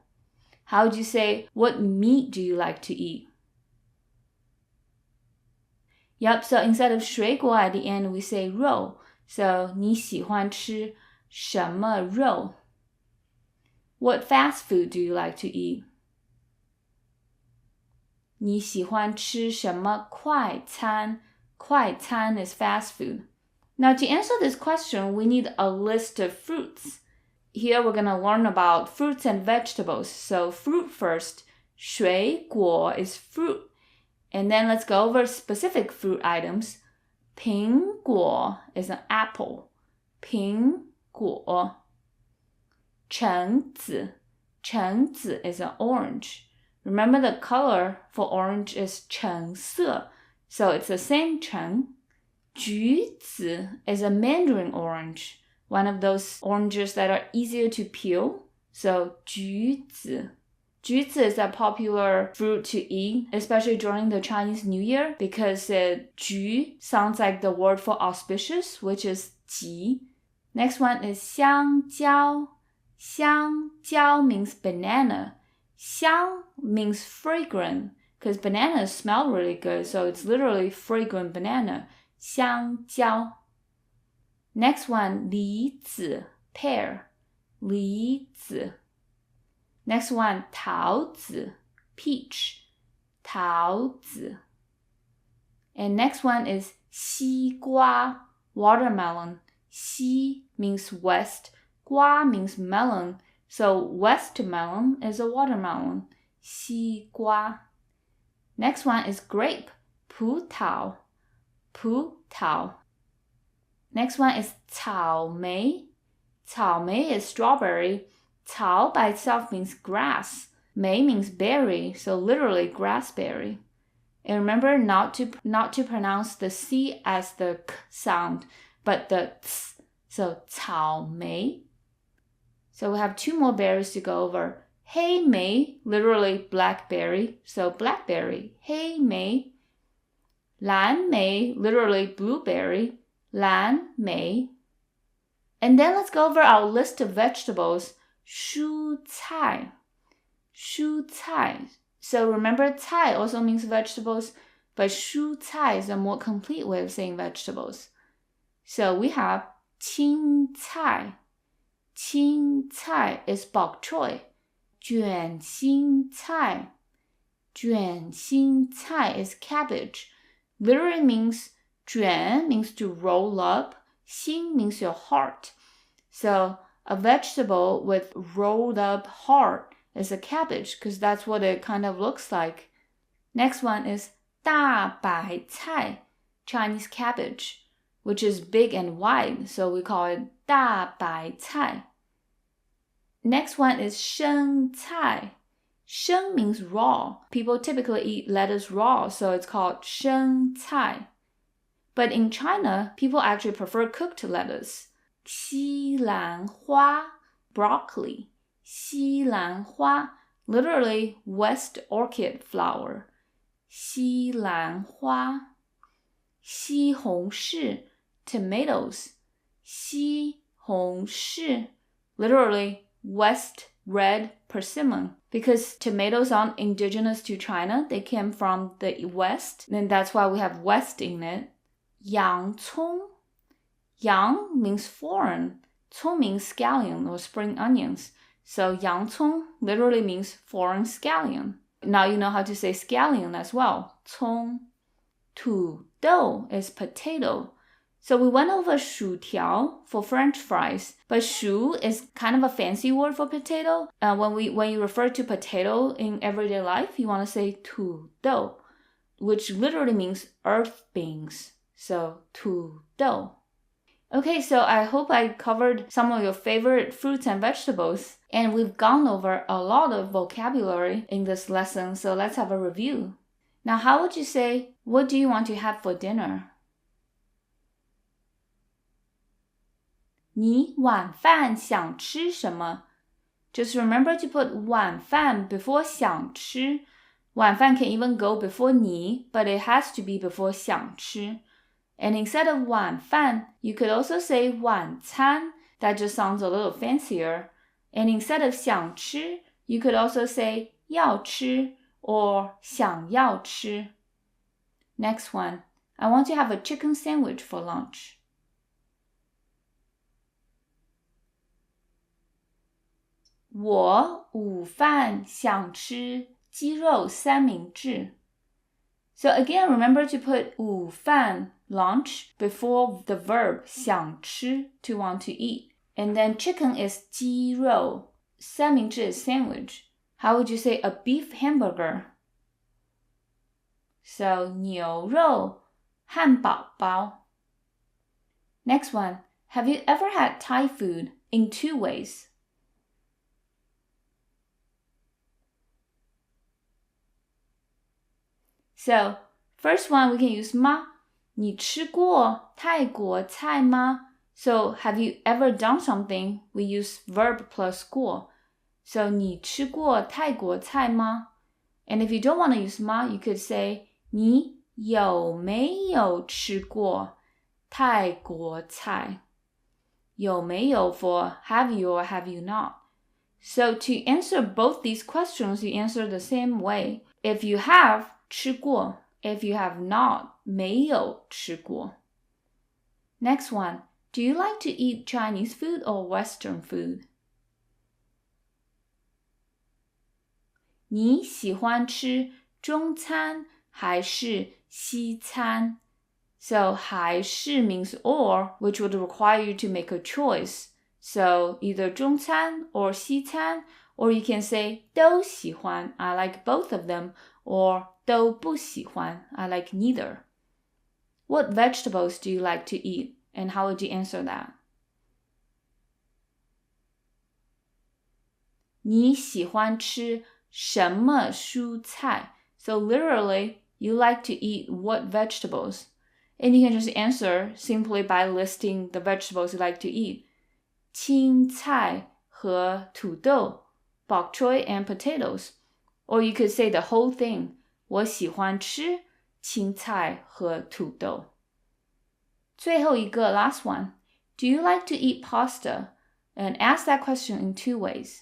How would you say, what meat do you like to eat? Yep, so instead of 水果 at the end, we say 肉. So 你喜欢吃什么肉? What fast food do you like to eat? 你喜欢吃什么快餐? 快餐 is fast food. Now to answer this question, we need a list of fruits. Here we're going to learn about fruits and vegetables. So fruit first. 水果 is fruit. And then let's go over specific fruit items. 苹果 is an apple. 苹果. 橙子. 橙子 is an orange. Remember the color for orange is 橙色. So it's the same 橙. 橘子 is a Mandarin orange, one of those oranges that are easier to peel. So 橘子. 橘子 is a popular fruit to eat, especially during the Chinese New Year, because 橘 sounds like the word for auspicious, which is 吉. Next one is 香蕉. 香蕉 means banana. 香 means fragrant, because bananas smell really good, so it's literally fragrant banana. 香蕉. Next one, 梨子, pear. 梨子. Next one, 桃子, peach. 桃子. And next one is 西瓜, watermelon. 西 means west, 瓜 means melon. So west melon is a watermelon. 西瓜. Next one is grape. 葡萄. 葡萄. Next one is 草莓. 草莓 is strawberry. 草 by itself means grass. 莓 means berry, so literally grassberry. And remember not to pronounce the C as the K sound, but the Ts. So 草莓. So we have two more berries to go over. 黑莓 literally blackberry, so blackberry, 黑莓。蓝莓 literally blueberry, 蓝莓。And then let's go over our list of vegetables. 蔬菜 蔬菜. So remember, 菜 also means vegetables, but 蔬菜 is a more complete way of saying vegetables. So we have 青菜. 青菜 is bok choy. 卷心菜. 卷心菜 is cabbage. Literally means 卷 means to roll up. 心 means your heart. So a vegetable with rolled up heart is a cabbage because that's what it kind of looks like. Next one is 大白菜, Chinese cabbage, which is big and wide, so we call it 大白菜. Next one is 生菜. 生 means raw. People typically eat lettuce raw, so it's called 生菜. But in China, people actually prefer cooked lettuce. 西兰花, broccoli. 西兰花, literally West orchid flower. 西兰花. 西红柿, tomatoes. 西红柿, literally West red persimmon. Because tomatoes aren't indigenous to China, they came from the West, and that's why we have West in it. 洋葱. Yang means foreign. 葱 means scallion or spring onions. So 洋葱 literally means foreign scallion. Now you know how to say scallion as well. 葱. 土豆 is potato. So we went over 薯条 for French fries, but 薯 is kind of a fancy word for potato. When you refer to potato in everyday life, you want to say 土豆, which literally means earth beings. So 土豆. Okay, so I hope I covered some of your favorite fruits and vegetables, and we've gone over a lot of vocabulary in this lesson, so let's have a review. Now, how would you say, what do you want to have for dinner? 你晚饭想吃什么? Just remember to put 晚饭 before 想吃. 晚饭 can even go before 你, but it has to be before 想吃. And instead of 晚饭, you could also say 晚餐. That just sounds a little fancier. And instead of 想吃, you could also say 要吃 or 想要吃. Next one. I want to have a chicken sandwich for lunch. 我午饭想吃鸡肉三明治. So again, remember to put 午饭 lunch before the verb 想吃 to want to eat. And then chicken is 鸡肉, 三明治 is sandwich. How would you say a beef hamburger? So 牛肉汉堡包. Next one. Have you ever had Thai food in two ways? So, first one we can use 吗? 你吃过泰国菜吗? So, have you ever done something? We use verb plus 过. So, 你吃过泰国菜吗? And if you don't want to use 吗, you could say 你有没有吃过泰国菜? 有没有 for have you or have you not? So, to answer both these questions, you answer the same way. If you have, 吃过. If you have not, 没有吃过. Next one. Do you like to eat Chinese food or Western food? 你喜欢吃中餐还是西餐? So 还是 means or, which would require you to make a choice. So either 中餐 or 西餐, or you can say 都喜欢, I like both of them, or 都不喜欢, I like neither. What vegetables do you like to eat, and how would you answer that? 你喜欢吃什么蔬菜? So literally, you like to eat what vegetables? And you can just answer simply by listing the vegetables you like to eat. 青菜和土豆 bok choy and potatoes. Or you could say the whole thing. 我喜欢吃青菜和土豆。最后一个 last one. Do you like to eat pasta? And ask that question in two ways.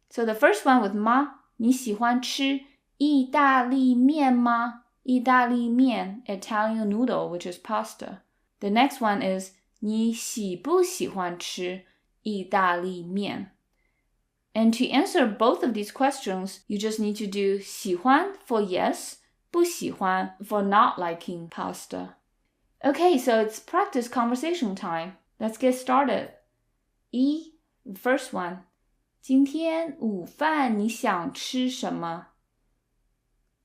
So the first one with 吗？你喜欢吃意大利面吗？意大利面 Italian noodle, which is pasta. The next one is 你喜不喜欢吃意大利面？ And to answer both of these questions, you just need to do 喜欢 for yes, 不喜欢 for not liking pasta. Okay, so it's practice conversation time. Let's get started. First one. 今天午饭你想吃什么？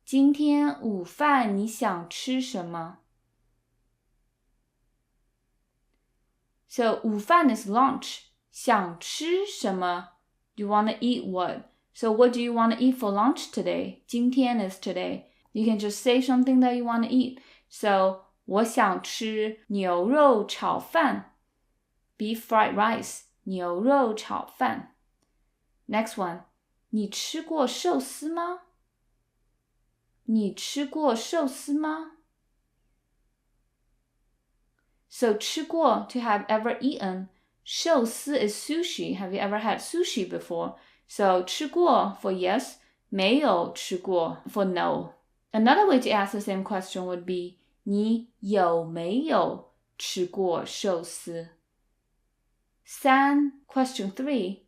今天午饭你想吃什么？ So 午饭 is lunch. 想吃什么？ You want to eat what? So what do you want to eat for lunch today? 今天 is today. You can just say something that you want to eat. So 我想吃牛肉炒饭 Beef fried rice 牛肉炒饭 Next one 你吃过寿司吗？你吃过寿司吗？ So 吃过 to have ever eaten 寿司 is sushi. Have you ever had sushi before? So 吃过 for yes 没有吃过 for no. Another way to ask the same question would be 你有没有吃过寿司？ Question 3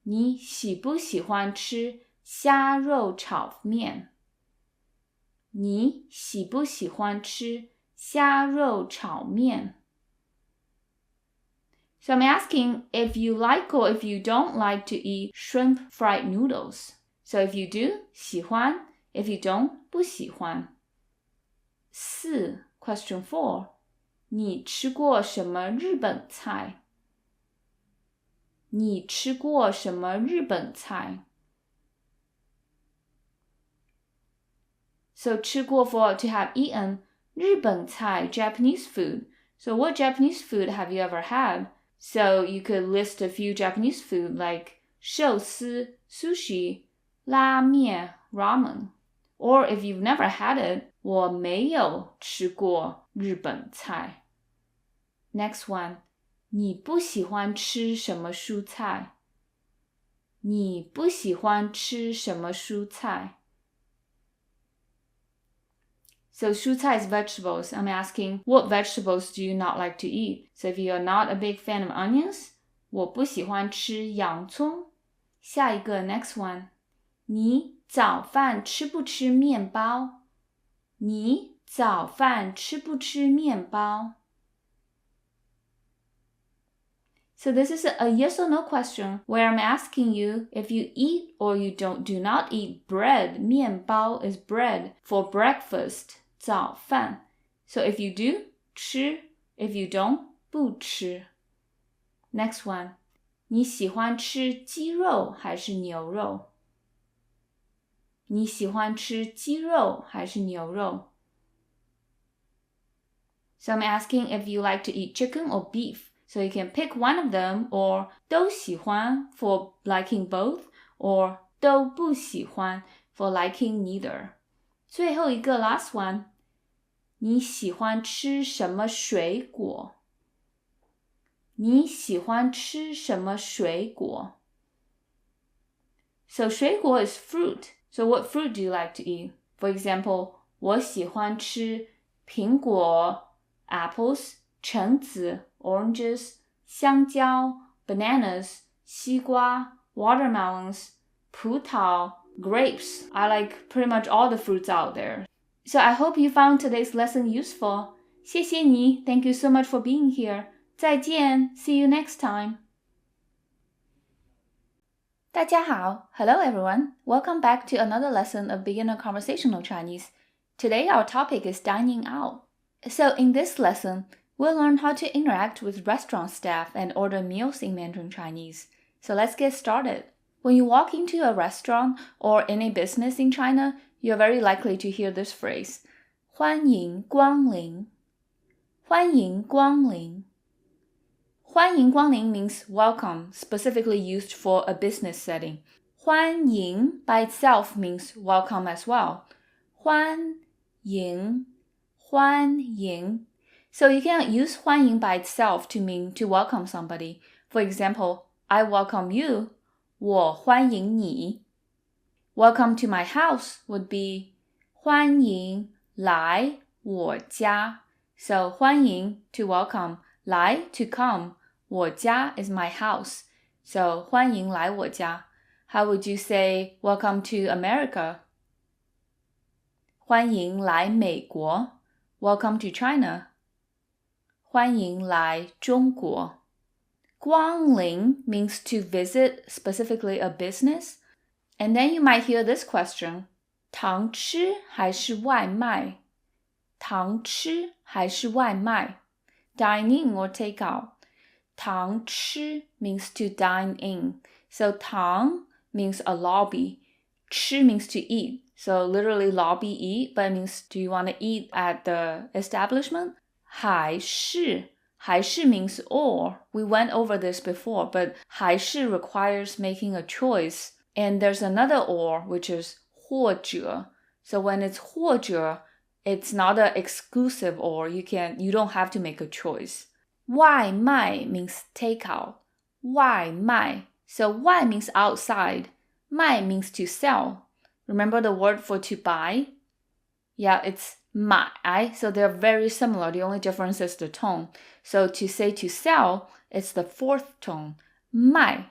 你喜不喜欢吃虾肉炒面？你喜不喜欢吃虾肉炒面？ So I'm asking if you like or if you don't like to eat shrimp fried noodles. So if you do, 喜欢 If you don't, 不喜欢 Question 4你吃过什么日本菜？你吃过什么日本菜？ So 吃过 for to have eaten 日本菜 Japanese food. So what Japanese food have you ever had? So you could list a few Japanese food like 寿司 sushi, 拉面 ramen. Or if you've never had it, 我没有吃过日本菜。 Next one, 你不喜欢吃什么蔬菜？你不喜欢吃什么蔬菜？ So 蔬菜 is vegetables. I'm asking, what vegetables do you not like to eat? So if you are not a big fan of onions, 我不喜欢吃洋葱。下一个 next one, 你早饭吃不吃面包？你早饭吃不吃面包？ So this is a yes or no question where I'm asking you if you eat or you do not eat bread. 面包 is bread for breakfast. 早饭 So if you do, 吃 If you don't, 不吃 Next one 你喜欢吃鸡肉还是牛肉？你喜欢吃鸡肉还是牛肉？ So I'm asking if you like to eat chicken or beef. So you can pick one of them or 都喜欢 for liking both or 都不喜欢 for liking neither. 最后一个 last one. 你喜欢吃什么水果？你喜欢吃什么水果？ So 水果 is fruit. So what fruit do you like to eat? For example, 我喜欢吃苹果 apples, 橙子 oranges, 香蕉 bananas, 西瓜 watermelons, 葡萄 grapes. I like pretty much all the fruits out there. So I hope you found today's lesson useful. 谢谢你 Thank you so much for being here. 再见 See you next time. 大家好 Hello everyone. Welcome back to another lesson of beginner conversational Chinese. Today our topic is dining out. So in this lesson, we'll learn how to interact with restaurant staff and order meals in Mandarin Chinese. So let's get started. When you walk into a restaurant or any business in China, you're very likely to hear this phrase, 欢迎光临。欢迎光临。欢欢迎光临 means welcome, specifically used for a business setting. 欢迎 by itself means welcome as well. 欢迎 So you can use 欢迎 by itself to mean to welcome somebody. For example, I welcome you. 我欢迎你。Welcome to my house would be 欢迎来我家。So 欢迎 to welcome, 来 to come, 我家 is my house. So 欢迎来我家。How would you say welcome to America? 欢迎来美国。Welcome to China. 欢迎来中国。光临 means to visit, specifically a business. And then you might hear this question, 堂吃还是外卖？堂吃还是外卖？ Dine in or take out. 堂吃 means to dine in. So 堂 means a lobby. 吃 means to eat. So literally lobby eat, but it means do you want to eat at the establishment? 还是 means or. We went over this before, but 还是 requires making a choice. And there's another or, which is 或者. So when it's 或者, it's not an exclusive or. You don't have to make a choice. 外卖 means takeout. 外卖. So 外 means outside. 卖 means to sell. Remember the word for to buy? Yeah, it's 买. So they're very similar. The only difference is the tone. So to say to sell, it's the fourth tone. 卖.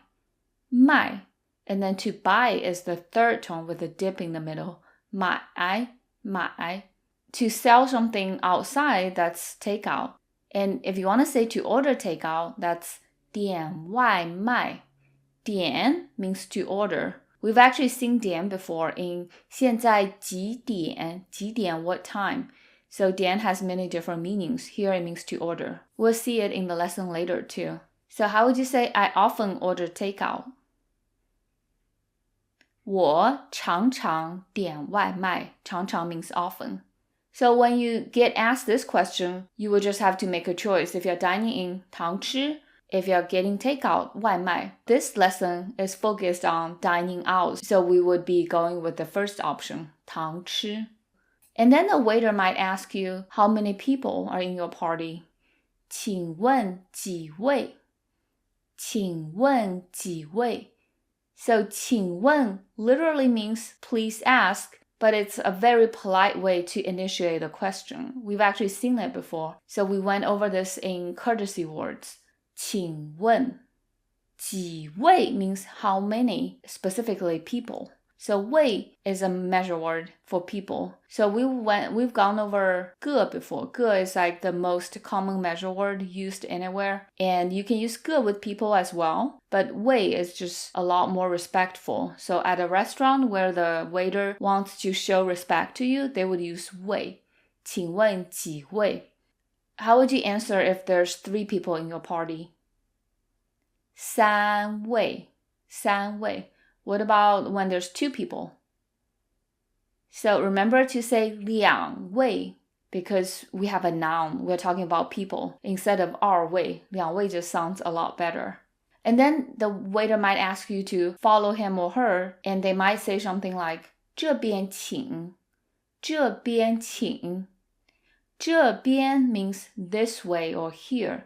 And then to buy is the third tone with a dip in the middle. 买. To sell something outside, that's takeout. And if you want to say to order takeout, that's 点外卖. 点 means to order. We've actually seen 点 before in 现在几点? 几点 what time? So 点 has many different meanings. Here it means to order. We'll see it in the lesson later too. So how would you say I often order takeout? 我常常点外卖. 常常 means often. So when you get asked this question, you will just have to make a choice. If you're dining in, 堂吃. If you're getting takeout, 外卖. This lesson is focused on dining out, so we would be going with the first option, 堂吃. And then the waiter might ask you how many people are in your party. 请问几位? 请问几位? So 请问 literally means please ask, but it's a very polite way to initiate a question. We've actually seen it before, so we went over this in courtesy words. 请问几位 means how many, specifically people. So 位 is a measure word for people. So we've gone over 个 before. 个 is like the most common measure word used anywhere. And you can use 个 with people as well. But 位 is just a lot more respectful. So at a restaurant where the waiter wants to show respect to you, they would use 位. 请问几位? How would you answer if there's 3 people in your party? 三位. What about when there's 2 people? So remember to say 两位 because we have a noun. We're talking about people instead of 二位. 两位 just sounds a lot better. And then the waiter might ask you to follow him or her, and they might say something like 这边请. 这边请. 这边 means this way or here.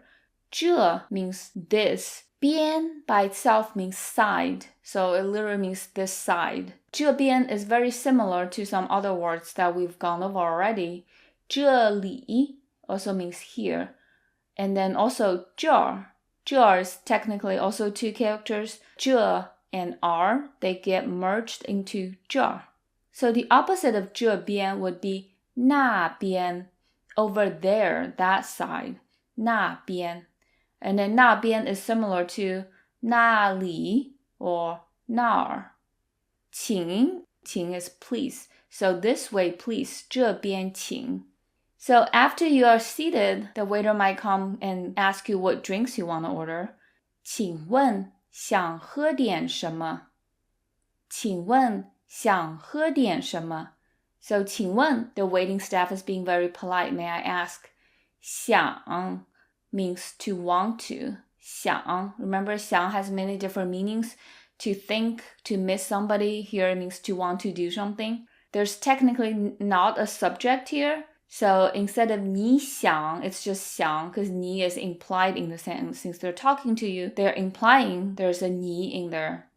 这 means this. 边 by itself means side, so it literally means this side. 这边 is very similar to some other words that we've gone over already. 这里 also means here. And then also 这儿. 这儿 is technically also 2 characters. 这 and r, they get merged into 这儿. So the opposite of 这边 would be 那边, over there, that side. 那边. And then 那边 is similar to 那里 or 那儿. 请 is please. So this way, please. 这边请. So after you are seated, the waiter might come and ask you what drinks you want to order. 请问想喝点什么? 请问想喝点什么? So 请问, the waiting staff is being very polite. May I ask? 想means to want to. 想. Remember, 想 has many different meanings. To think, to miss somebody, here it means to want to do something. There's technically not a subject here. So instead of 你想, it's just 想, because 你 is implied in the sentence. Since they're talking to you, they're implying there's a 你 in there.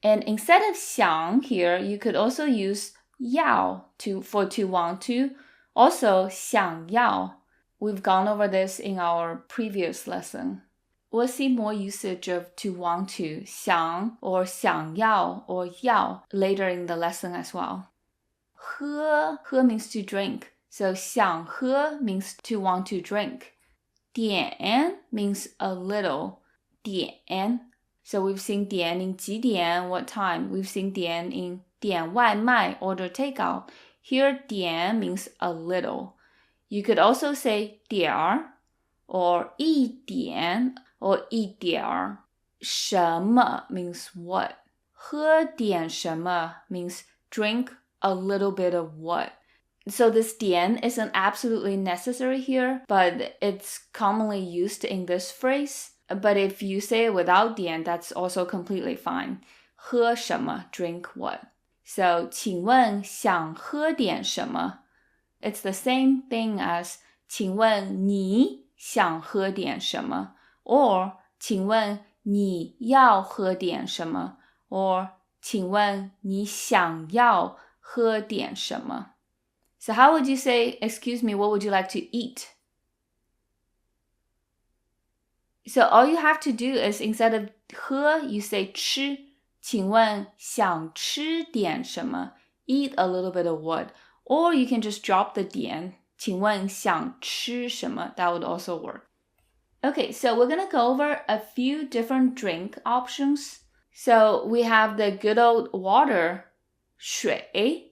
And instead of 想 here, you could also use 要 for to want to. Also 想要. We've gone over this in our previous lesson. We'll see more usage of to want to, 想 or 想要 or 要 later in the lesson as well. 喝 means to drink. So 想喝 means to want to drink. 点 means a little. 点. So we've seen 点 in 几点, what time. We've seen 点 in 点外卖, order takeout. Here 点 means a little. You could also say 点 or 一点 or 一点. 什么 means what. 喝点什么 means drink a little bit of what. So this 点 isn't absolutely necessary here, but it's commonly used in this phrase. But if you say it without 点, that's also completely fine. 喝什么 drink what. So 请问想喝点什么? It's the same thing as 请问你想喝点什么? Or 请问你要喝点什么? Or 请问你想要喝点什么? So how would you say, excuse me, what would you like to eat? So all you have to do is instead of 喝, you say 吃. 请问想吃点什么? Eat a little bit of what? Or you can just drop the 点. 请问想吃什么? That would also work. Okay, so we're going to go over a few different drink options. So we have the good old water, 水.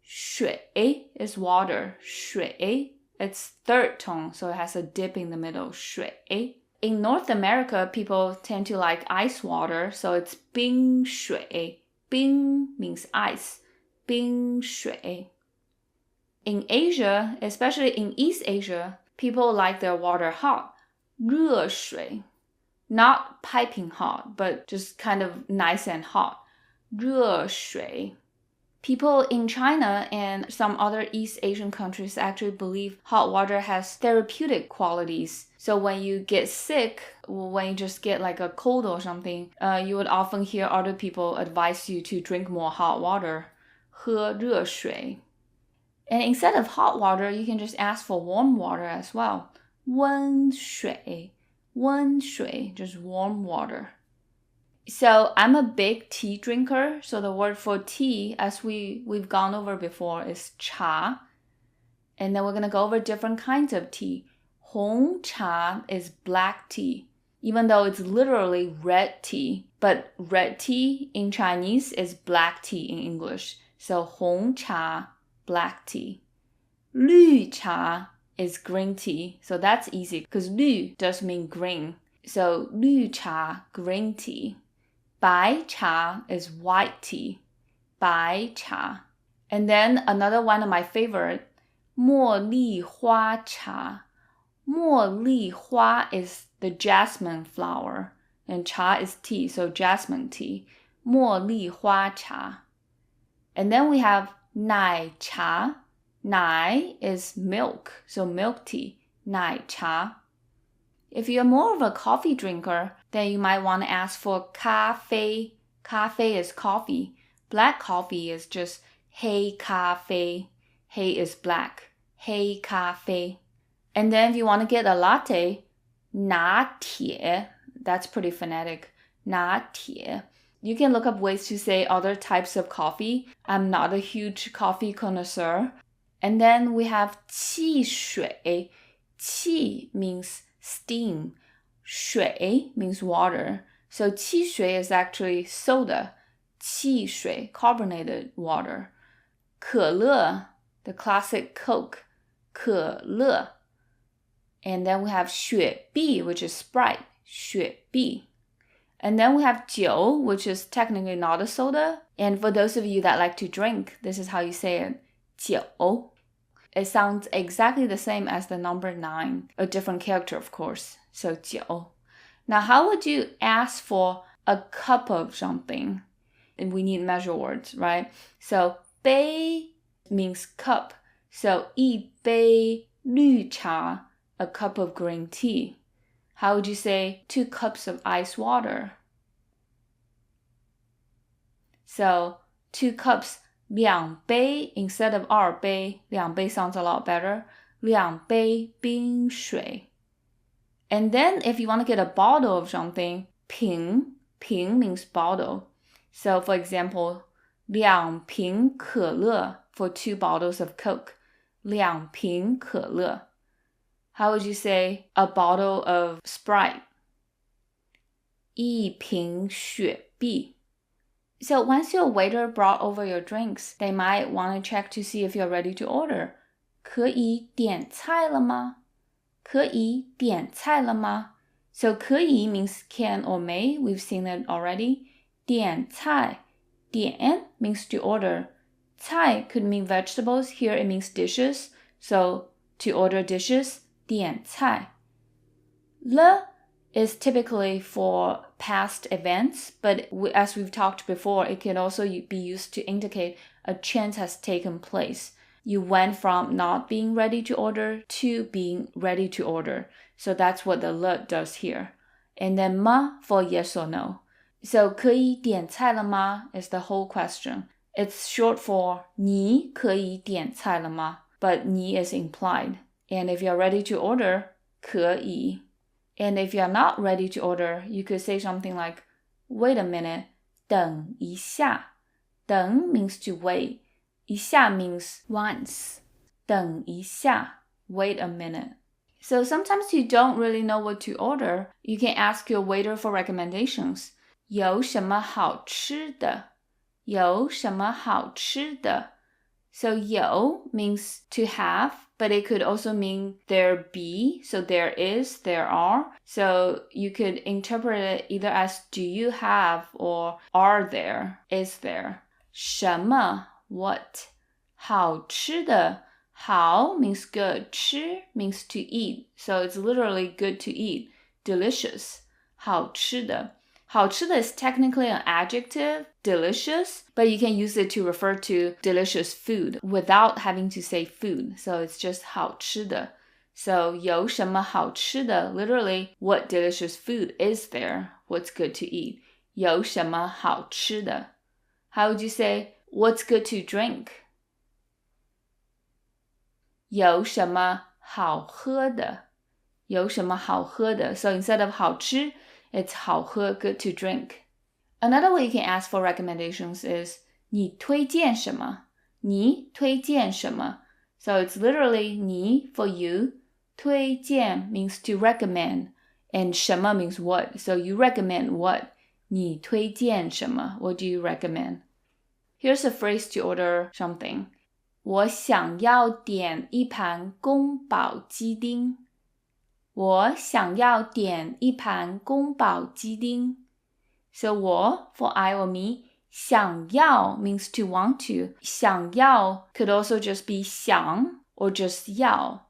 水 is water. 水. It's third tone, so it has a dip in the middle. 水. In North America, people tend to like ice water, so it's 冰水. 冰 means ice. 冰水. In Asia, especially in East Asia, people like their water hot. 热水. Not piping hot, but just kind of nice and hot. 热水. People in China and some other East Asian countries actually believe hot water has therapeutic qualities. So when you get sick, when you just get like a cold or something, you would often hear other people advise you to drink more hot water. 喝热水. And instead of hot water, you can just ask for warm water as well. 温水. 温水, just warm water. So I'm a big tea drinker. So the word for tea, as we've gone over before, is 茶. And then we're going to go over different kinds of tea. 红茶 is black tea, even though it's literally red tea. But red tea in Chinese is black tea in English. So 红茶, black tea. 绿茶 is green tea. So that's easy because 绿 does mean green. So 绿茶, green tea. 白茶 is white tea. 白茶. And then another one of my favorite, 茉莉花茶. 茉莉花 is the jasmine flower. And 茶 is tea, so jasmine tea. 茉莉花茶. And then we have 奶茶. 奶 is milk, so milk tea. 奶茶. If you're more of a coffee drinker, then you might want to ask for 咖啡. 咖啡 is coffee. Black coffee is just 黑咖啡. 黑 is black. 黑咖啡. And then if you want to get a latte, 拿铁. That's pretty phonetic. 拿铁. You can look up ways to say other types of coffee. I'm not a huge coffee connoisseur. And then we have 汽水. 汽 means steam. 水 means water. So 汽水 is actually soda. 汽水, carbonated water. 可乐, the classic Coke. 可乐. And then we have 雪碧, which is Sprite. 雪碧. And then we have 酒, which is technically not a soda. And for those of you that like to drink, this is how you say it. 酒. It sounds exactly the same as the number 9, a different character, of course. So 酒. Now, how would you ask for a cup of something? And we need measure words, right? So 杯 means cup. So 一杯绿茶, a cup of green tea. How would you say 2 cups of ice water? So 2 cups, 2杯 instead of 2杯, 2杯 sounds a lot better. 2杯冰水. And then if you want to get a bottle of something, 瓶 means bottle. So for example, 2瓶可乐 for 2 bottles of Coke. 2瓶可乐. How would you say a bottle of Sprite? 一瓶雪碧. So once your waiter brought over your drinks, they might want to check to see if you're ready to order. 可以点菜了吗？可以点菜了吗？ So 可以 means can or may. We've seen that already. 点菜. 点 means to order. 菜 could mean vegetables. Here it means dishes. So to order dishes, 点菜. 了 is typically for past events, but as we've talked before, it can also be used to indicate a change has taken place. You went from not being ready to order to being ready to order. So that's what the 了 does here. And then 吗 for yes or no. So 可以点菜了吗 is the whole question. It's short for 你可以点菜了吗 but 你 is implied. And if you're ready to order, 可以. And if you're not ready to order, you could say something like, wait a minute, 等一下. 等 means to wait. 一下 means once. 等一下, wait a minute. So sometimes you don't really know what to order. You can ask your waiter for recommendations. 有什么好吃的？有什么好吃的？ So 有 means to have, but it could also mean there be. So there is, there are. So you could interpret it either as do you have or are there, is there. 什么 what? 好吃的 好 means good. 吃 means to eat. So it's literally good to eat. Delicious. 好吃的. 好吃的 is technically an adjective, delicious, but you can use it to refer to delicious food without having to say food. So it's just 好吃的. So 有什么好吃的 literally what delicious food is there? What's good to eat? 有什么好吃的? How would you say what's good to drink? 有什么好喝的? 有什么好喝的? So instead of 好吃, it's 好喝, good to drink. Another way you can ask for recommendations is 你推荐什么? 你推荐什么? So it's literally 你 for you. 推荐 means to recommend. And 什么 means what. So you recommend what? 你推荐什么? What do you recommend? Here's a phrase to order something. 我想要点一盘宫保鸡丁。我想要点一盘宫保鸡丁。So 我 for I or me, 想要 means to want to. 想要 could also just be 想 or just 要。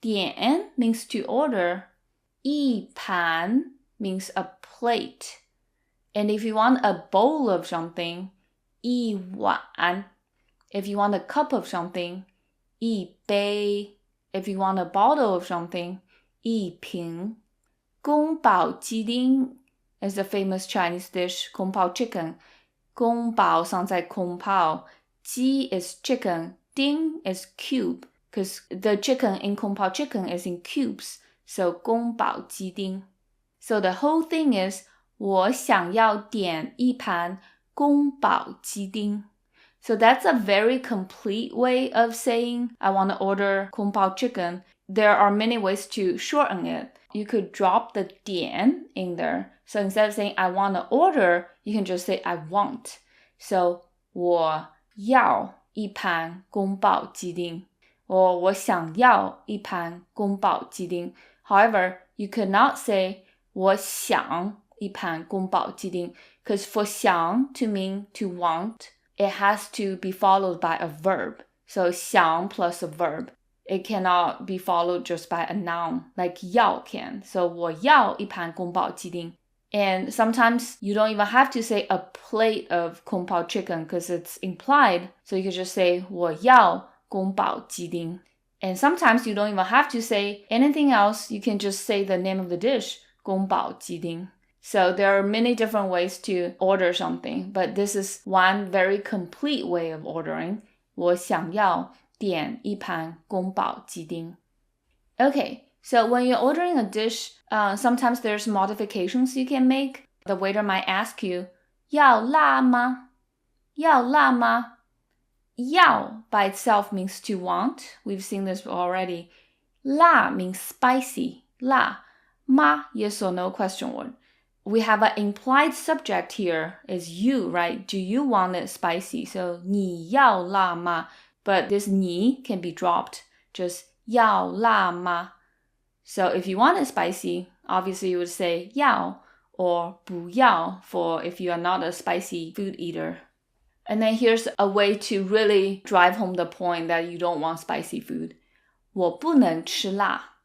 点 means to order. 一盘 means a plate. And if you want a bowl of something, 一碗. If you want a cup of something, 一杯. If you want a bottle of something, 一瓶。宫保鸡丁 is a famous Chinese dish, 宫保 chicken. 宫保 sounds like 空泡. 鸡 is chicken. 丁 is cube, because the chicken in 宫保 chicken is in cubes. So 宫保鸡丁. So the whole thing is 我想要点一盘宫保鸡丁。So that's a very complete way of saying I want to order 宫保 chicken. There are many ways to shorten it. You could drop the 点 in there. So instead of saying I want to order, you can just say I want. So 我要一盘宫保鸡丁. Or 我想要一盘宫保鸡丁. However, you could not say 我想一盘宫保鸡丁, because for 想 to mean to want, it has to be followed by a verb. So 想 plus a verb. it cannot be followed just by a noun, like 要 can. So 我要一盘宫保鸡丁. And sometimes you don't even have to say a plate of 宫保 chicken because it's implied. So you could just say 我要宫保鸡丁. And sometimes you don't even have to say anything else. You can just say the name of the dish, 宫保鸡丁. So there are many different ways to order something, but this is one very complete way of ordering. 我想要点一盘宫保鸡丁. Okay, so when you're ordering a dish, sometimes there's modifications you can make. The waiter might ask you, 要辣吗?要辣吗?要 by itself means to want. We've seen this already. 辣 means spicy. 辣. Ma, yes or no question word. We have an implied subject here is you, right? Do you want it spicy? So 你要辣吗? But this 你 can be dropped. Just 要辣吗? So if you want it spicy, obviously you would say 要 or 不要 for if you are not a spicy food eater. And then here's a way to really drive home the point that you don't want spicy food. 我不能吃辣.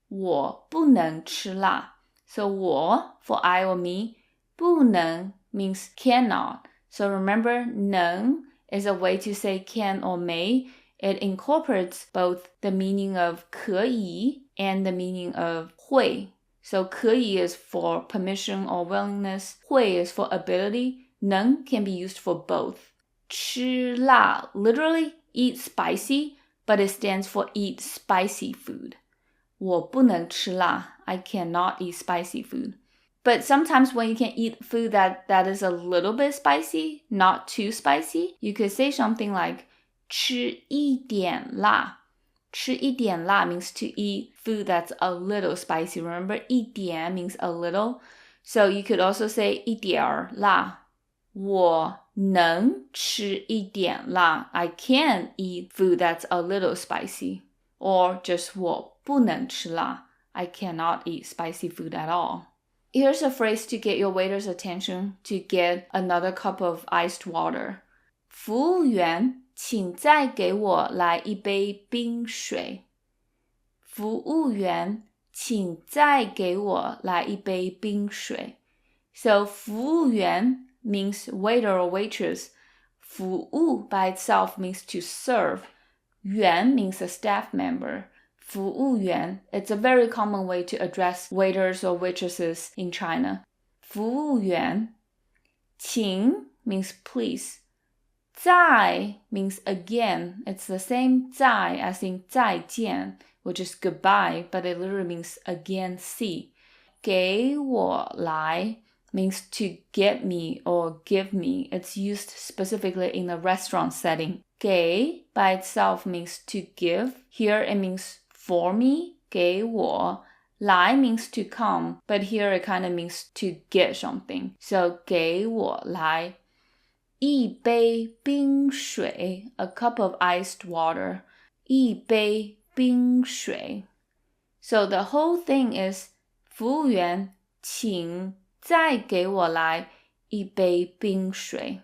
我不能吃辣. So 我 for I or me, 不能 means cannot. So remember, 能 is a way to say can or may. It incorporates both the meaning of 可以 and the meaning of 会. So 可以 is for permission or willingness. 会 is for ability. 能 can be used for both. 吃辣 literally eat spicy, but it stands for eat spicy food. 我不能吃辣. I cannot eat spicy food. But sometimes when you can eat food that is a little bit spicy, not too spicy, you could say something like 吃一点辣. 吃一点辣 means to eat food that's a little spicy. Remember, 一点 means a little. So you could also say 一点儿辣. 我能吃一点辣. I can eat food that's a little spicy. Or just 我不能吃辣. I cannot eat spicy food at all. Here's a phrase to get your waiter's attention to get another cup of iced water. 服务员请再给我来一杯冰水. 服务员请再给我来一杯冰水. So 服务员means waiter or waitress. 服务 by itself means to serve. 员 means a staff member. 服务员, it's a very common way to address waiters or waitresses in China. 服务员. 请 means please. 再 means again. It's the same 再 as in 再见, which is goodbye, but it literally means again see. 给我来 means to get me or give me. It's used specifically in a restaurant setting. 给 by itself means to give. Here it means for me, 给我. 来 means to come, but here it kind of means to get something. So 给我来一杯冰水, a cup of iced water. 一杯冰水. So the whole thing is 服务员请再给我来一杯冰水.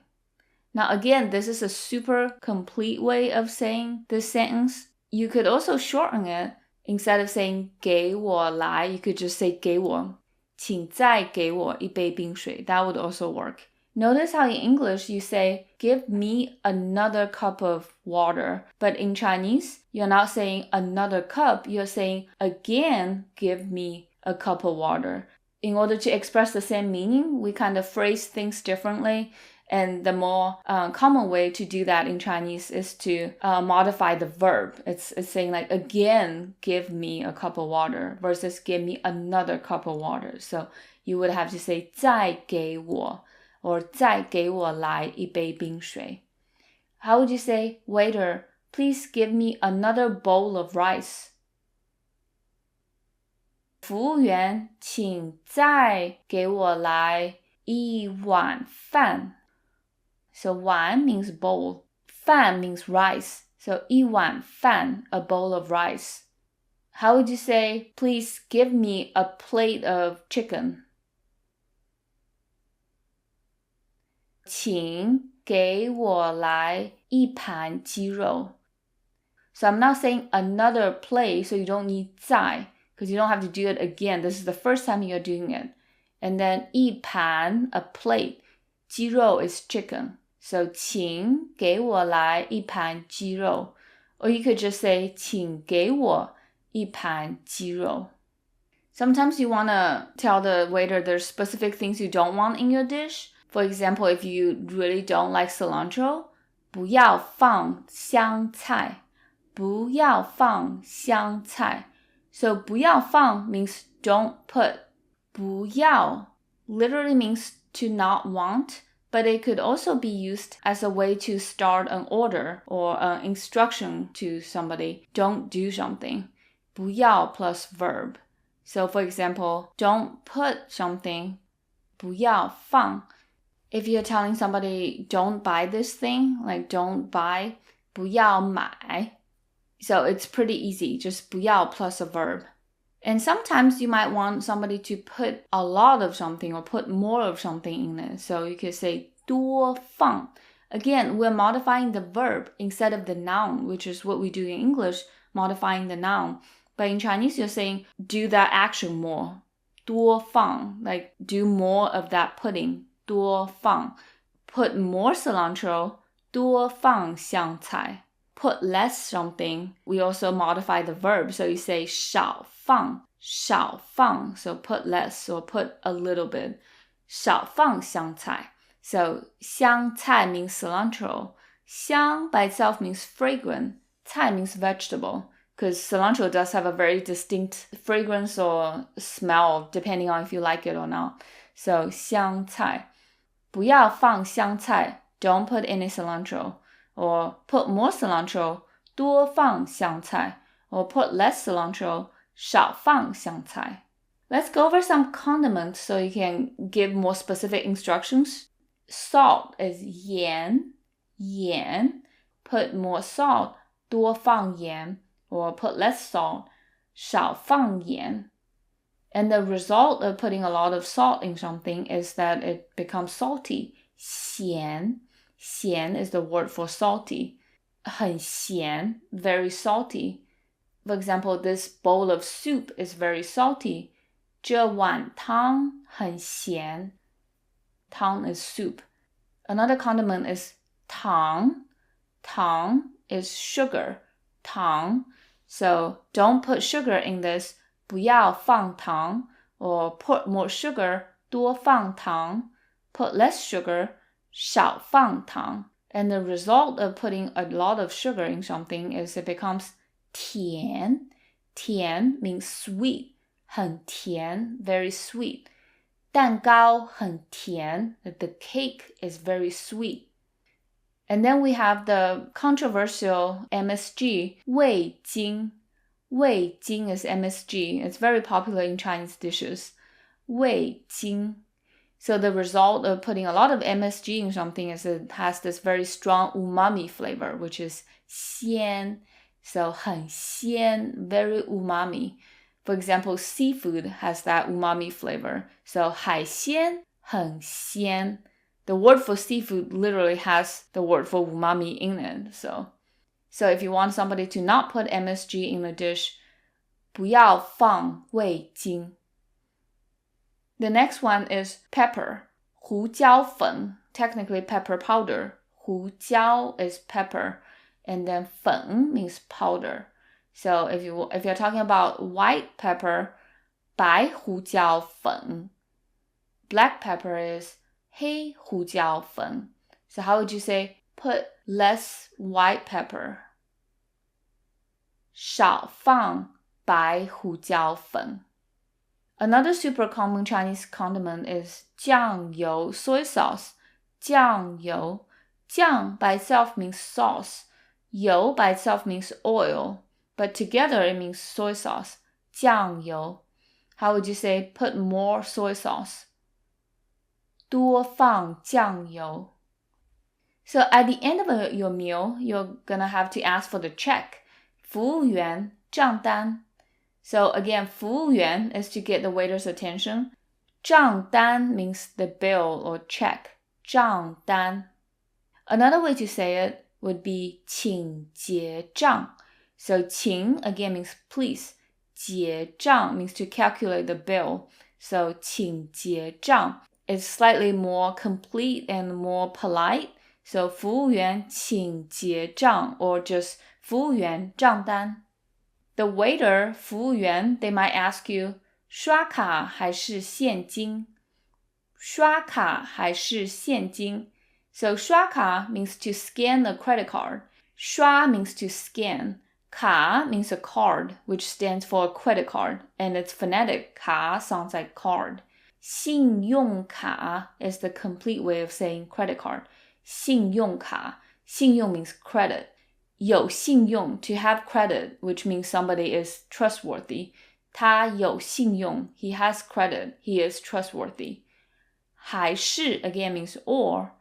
Now again, this is a super complete way of saying this sentence. You could also shorten it. Instead of saying 给我来, you could just say 给我. 请再给我一杯冰水. That would also work. Notice how in English you say, give me another cup of water. But in Chinese, you're not saying another cup. You're saying, again, give me a cup of water. In order to express the same meaning, we kind of phrase things differently. And the more common way to do that in Chinese is to modify the verb. It's saying like, again, give me a cup of water versus give me another cup of water. So you would have to say 再给我 or 再给我来一杯冰水. How would you say, waiter, please give me another bowl of rice? 服务员请再给我来一碗饭. So 碗 means bowl. 饭 means rice. So 一碗饭, a bowl of rice. How would you say, please give me a plate of chicken? 请给我来一盘鸡肉. So I'm not saying another plate, so you don't need 在 because you don't have to do it again. This is the first time you're doing it. And then 一盘, a plate. 鸡肉 is chicken. So 请给我来一盘鸡肉. Or you could just say 请给我一盘鸡肉. Sometimes you want to tell the waiter there's specific things you don't want in your dish. For example, if you really don't like cilantro, 不要放香菜. 不要放香菜. So 不要放 means don't put. 不要 literally means to not want, but it could also be used as a way to start an order or an instruction to somebody. Don't do something. 不要 plus verb. So for example, don't put something. 不要放. If you're telling somebody don't buy this thing, like don't buy, 不要买. So it's pretty easy, just 不要 plus a verb. And sometimes you might want somebody to put a lot of something or put more of something in it. So you could say 多放. Again, we're modifying the verb instead of the noun, which is what we do in English, modifying the noun. But in Chinese, you're saying do that action more. 多放, like do more of that pudding. 多放. Put more cilantro. 多放香菜. Put less something. We also modify the verb. So you say 少放. 少放. So put less or put a little bit. 少放香菜. So 香菜 means cilantro. 香 by itself means fragrant. 菜 means vegetable. Because cilantro does have a very distinct fragrance or smell depending on if you like it or not. So 香菜. 不要放香菜. Don't put any cilantro. Or put more cilantro. 多放香菜. Or put less cilantro. 少放香菜. Let's go over some condiments so you can give more specific instructions. Salt is 盐. 盐. Put more salt. 多放盐. Or put less salt. 少放盐. And the result of putting a lot of salt in something is that it becomes salty. 咸. 咸 is the word for salty. 很咸, very salty. For example, this bowl of soup is very salty. 这碗汤很咸. 汤 is soup. Another condiment is 糖. 糖 is sugar. 糖. So don't put sugar in this. 不要放糖. Or put more sugar. 多放糖. Put less sugar. 少放糖. And the result of putting a lot of sugar in something is it becomes 甜. 甜 means sweet. 很甜, very sweet. 蛋糕很甜. The cake is very sweet. And then we have the controversial MSG, 味精. 味精 is MSG. It's very popular in Chinese dishes. 味精. So the result of putting a lot of MSG in something is it has this very strong umami flavor, which is 鲜. So 很鲜, very umami. For example, seafood has that umami flavor. So 海鲜很鲜. The word for seafood literally has the word for umami in it. So if you want somebody to not put MSG in the dish, 不要放味精. The next one is pepper. 胡椒粉, technically pepper powder. 胡椒 is pepper, and then 粉 means powder. So if you're talking about white pepper, 白胡椒粉. Black pepper is 黑胡椒粉. So how would you say put less white pepper? 少放白胡椒粉. Another super common Chinese condiment is 酱油, soy sauce. 酱油. 酱 by itself means sauce. 油 by itself means oil. But together it means soy sauce. 酱油. How would you say put more soy sauce? 多放酱油. So at the end of your meal, you're gonna have to ask for the check. 服务员账单. So again, 服务员 is to get the waiter's attention. 账单 means the bill or check. 账单. Another way to say it would be 请结账. So 请 again means please. 结账 means to calculate the bill. So 请结账 is slightly more complete and more polite. So 服务员请结账 or just 服务员账单。The waiter 服务员 they might ask you 刷卡还是现金？刷卡还是现金？ So 刷卡 means to scan a credit card. 刷 means to scan. 卡 means a card, which stands for a credit card, and it's phonetic. 卡 sounds like card. 信用卡 is the complete way of saying credit card. 信用卡，信用 means credit. 有信用 to have credit, which means somebody is trustworthy. 他有信用 he has credit, he is trustworthy. 还是 again means or.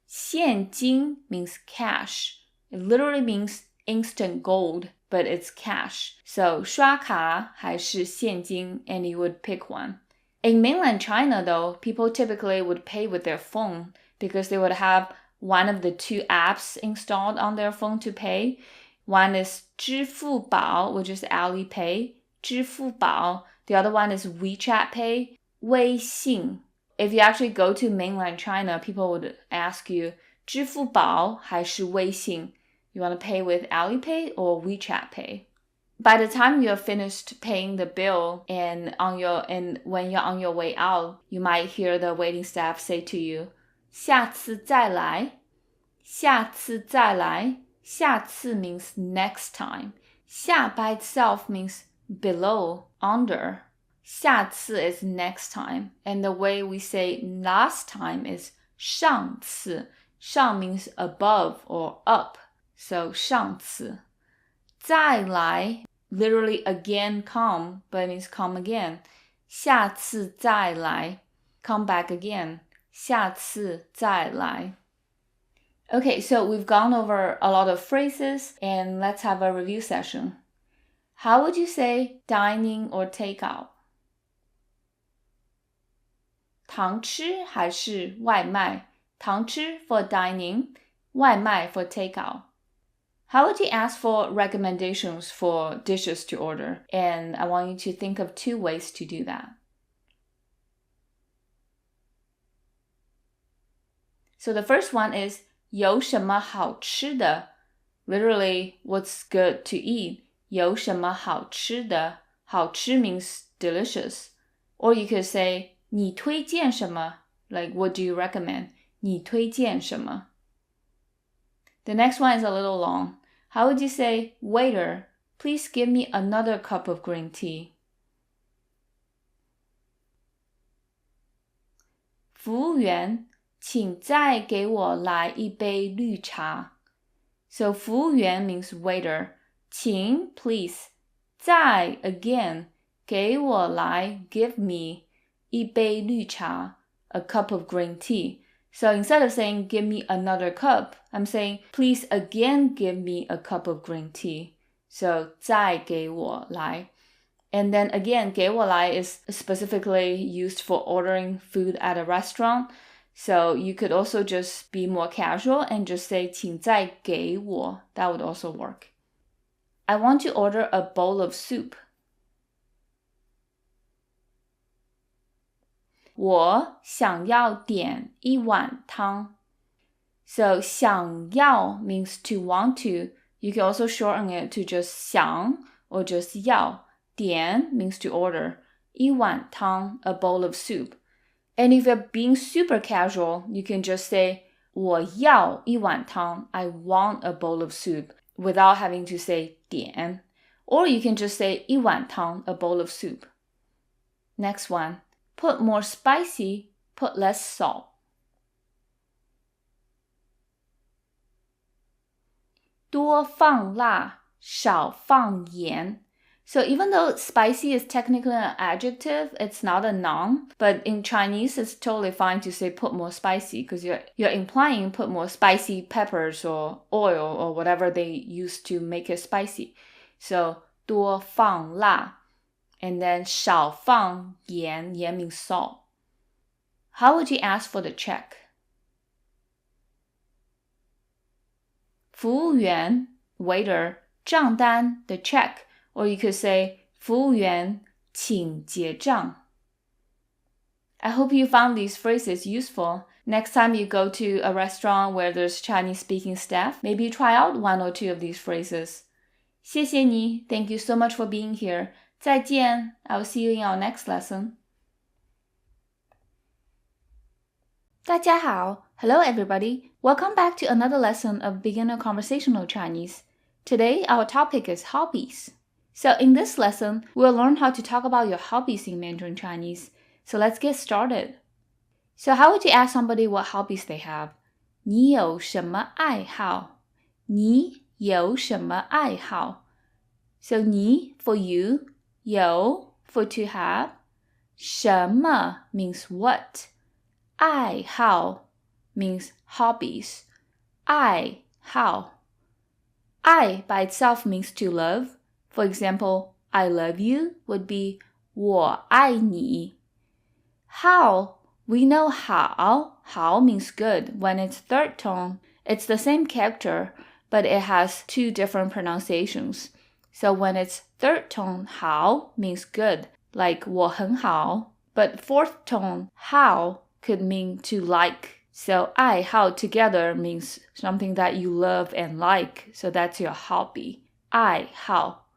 现金 means cash. It literally means instant gold, but it's cash. So 刷卡还是现金 and you would pick one. In mainland China though, people typically would pay with their phone because they would have one of the two apps installed on their phone to pay. One is 支付宝, which is Alipay, 支付宝. The other one is WeChat Pay, 微信. If you actually go to mainland China, people would ask you, 支付宝还是微信? You want to pay with Alipay or WeChat Pay? By the time you're finished paying the bill and when you're on your way out, you might hear the waiting staff say to you, 下次再来. 下次再来. 下次 means next time. 下 by itself means below, under. 下次 is next time. And the way we say last time is 上次. 上 means above or up. So 上次. 再来 literally again come, but it means come again. 下次再来. Come back again. 下次再来. Okay, so we've gone over a lot of phrases and let's have a review session. How would you say dining or takeout? 堂吃还是外卖? 堂吃 for dining, 外卖 for takeout. How would you ask for recommendations for dishes to order? And I want you to think of 2 ways to do that. So the first one is 有什么好吃的? Literally, what's good to eat? 有什么好吃的? 好吃 means delicious. Or you could say 你推荐什么? Like, what do you recommend? 你推荐什么? The next one is a little long. How would you say, waiter, please give me another cup of green tea? 服务员请再给我来一杯绿茶. So 服务员 means waiter. 请 please. 再 again. 给我来 give me 一杯绿茶 a cup of green tea. So instead of saying give me another cup, I'm saying please again give me a cup of green tea. So 再给我来. And then again, 给我来 is specifically used for ordering food at a restaurant. So you could also just be more casual and just say 请再给我. That would also work. I want to order a bowl of soup. 我想要点一碗汤. So 想要 means to want to. You can also shorten it to just 想 or just 要. 点 means to order. 一碗汤, a bowl of soup. And if you're being super casual, you can just say 我要一碗汤. I want a bowl of soup without having to say 点. Or you can just say 一碗汤, a bowl of soup. Next one. Put more spicy, put less salt. 多放辣，少放盐. So even though spicy is technically an adjective, it's not a noun. But in Chinese, it's totally fine to say put more spicy because you're implying put more spicy peppers or oil or whatever they use to make it spicy. So 多放辣. And then 少放盐, 盐 means salt. How would you ask for the check? 服务员 waiter, 账单 the check, or you could say 服务员请结账. I hope you found these phrases useful. Next time you go to a restaurant where there's Chinese-speaking staff, maybe try out one or two of these phrases. 谢谢你. Thank you so much for being here. 再见. I will see you in our next lesson. 大家好. Hello everybody. Welcome back to another lesson of Beginner Conversational Chinese. Today our topic is hobbies. So in this lesson, we'll learn how to talk about your hobbies in Mandarin Chinese. So let's get started. So how would you ask somebody what hobbies they have? 你有什么爱好? 你有什么爱好? So 你 for you, 有 for to have, 什么 means what, 爱好 means hobbies, 爱好. 爱 by itself means to love. For example, I love you would be 我爱你. How, we know how means good. When it's third tone, it's the same character, but it has two different pronunciations. So when it's third tone, 好 means good, like 我很好. But fourth tone, 好 could mean to like. So 爱好 together means something that you love and like. So that's your hobby. 爱好.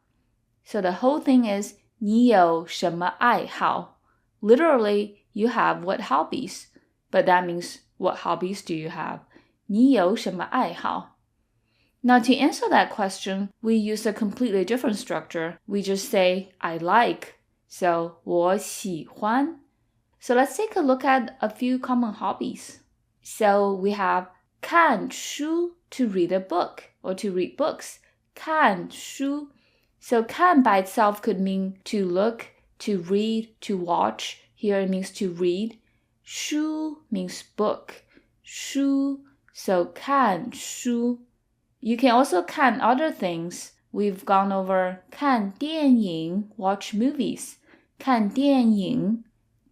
So the whole thing is 你有什么爱好? Literally, you have what hobbies, but that means what hobbies do you have? 你有什么爱好? Now to answer that question, we use a completely different structure. We just say I like. So 我喜欢. So let's take a look at a few common hobbies. So we have 看书 to read a book or to read books. 看书. So 看 by itself could mean to look, to read, to watch. Here it means to read. 书 means book. 书, so 看书. You can also 看 other things. We've gone over 看电影, watch movies. 看电影.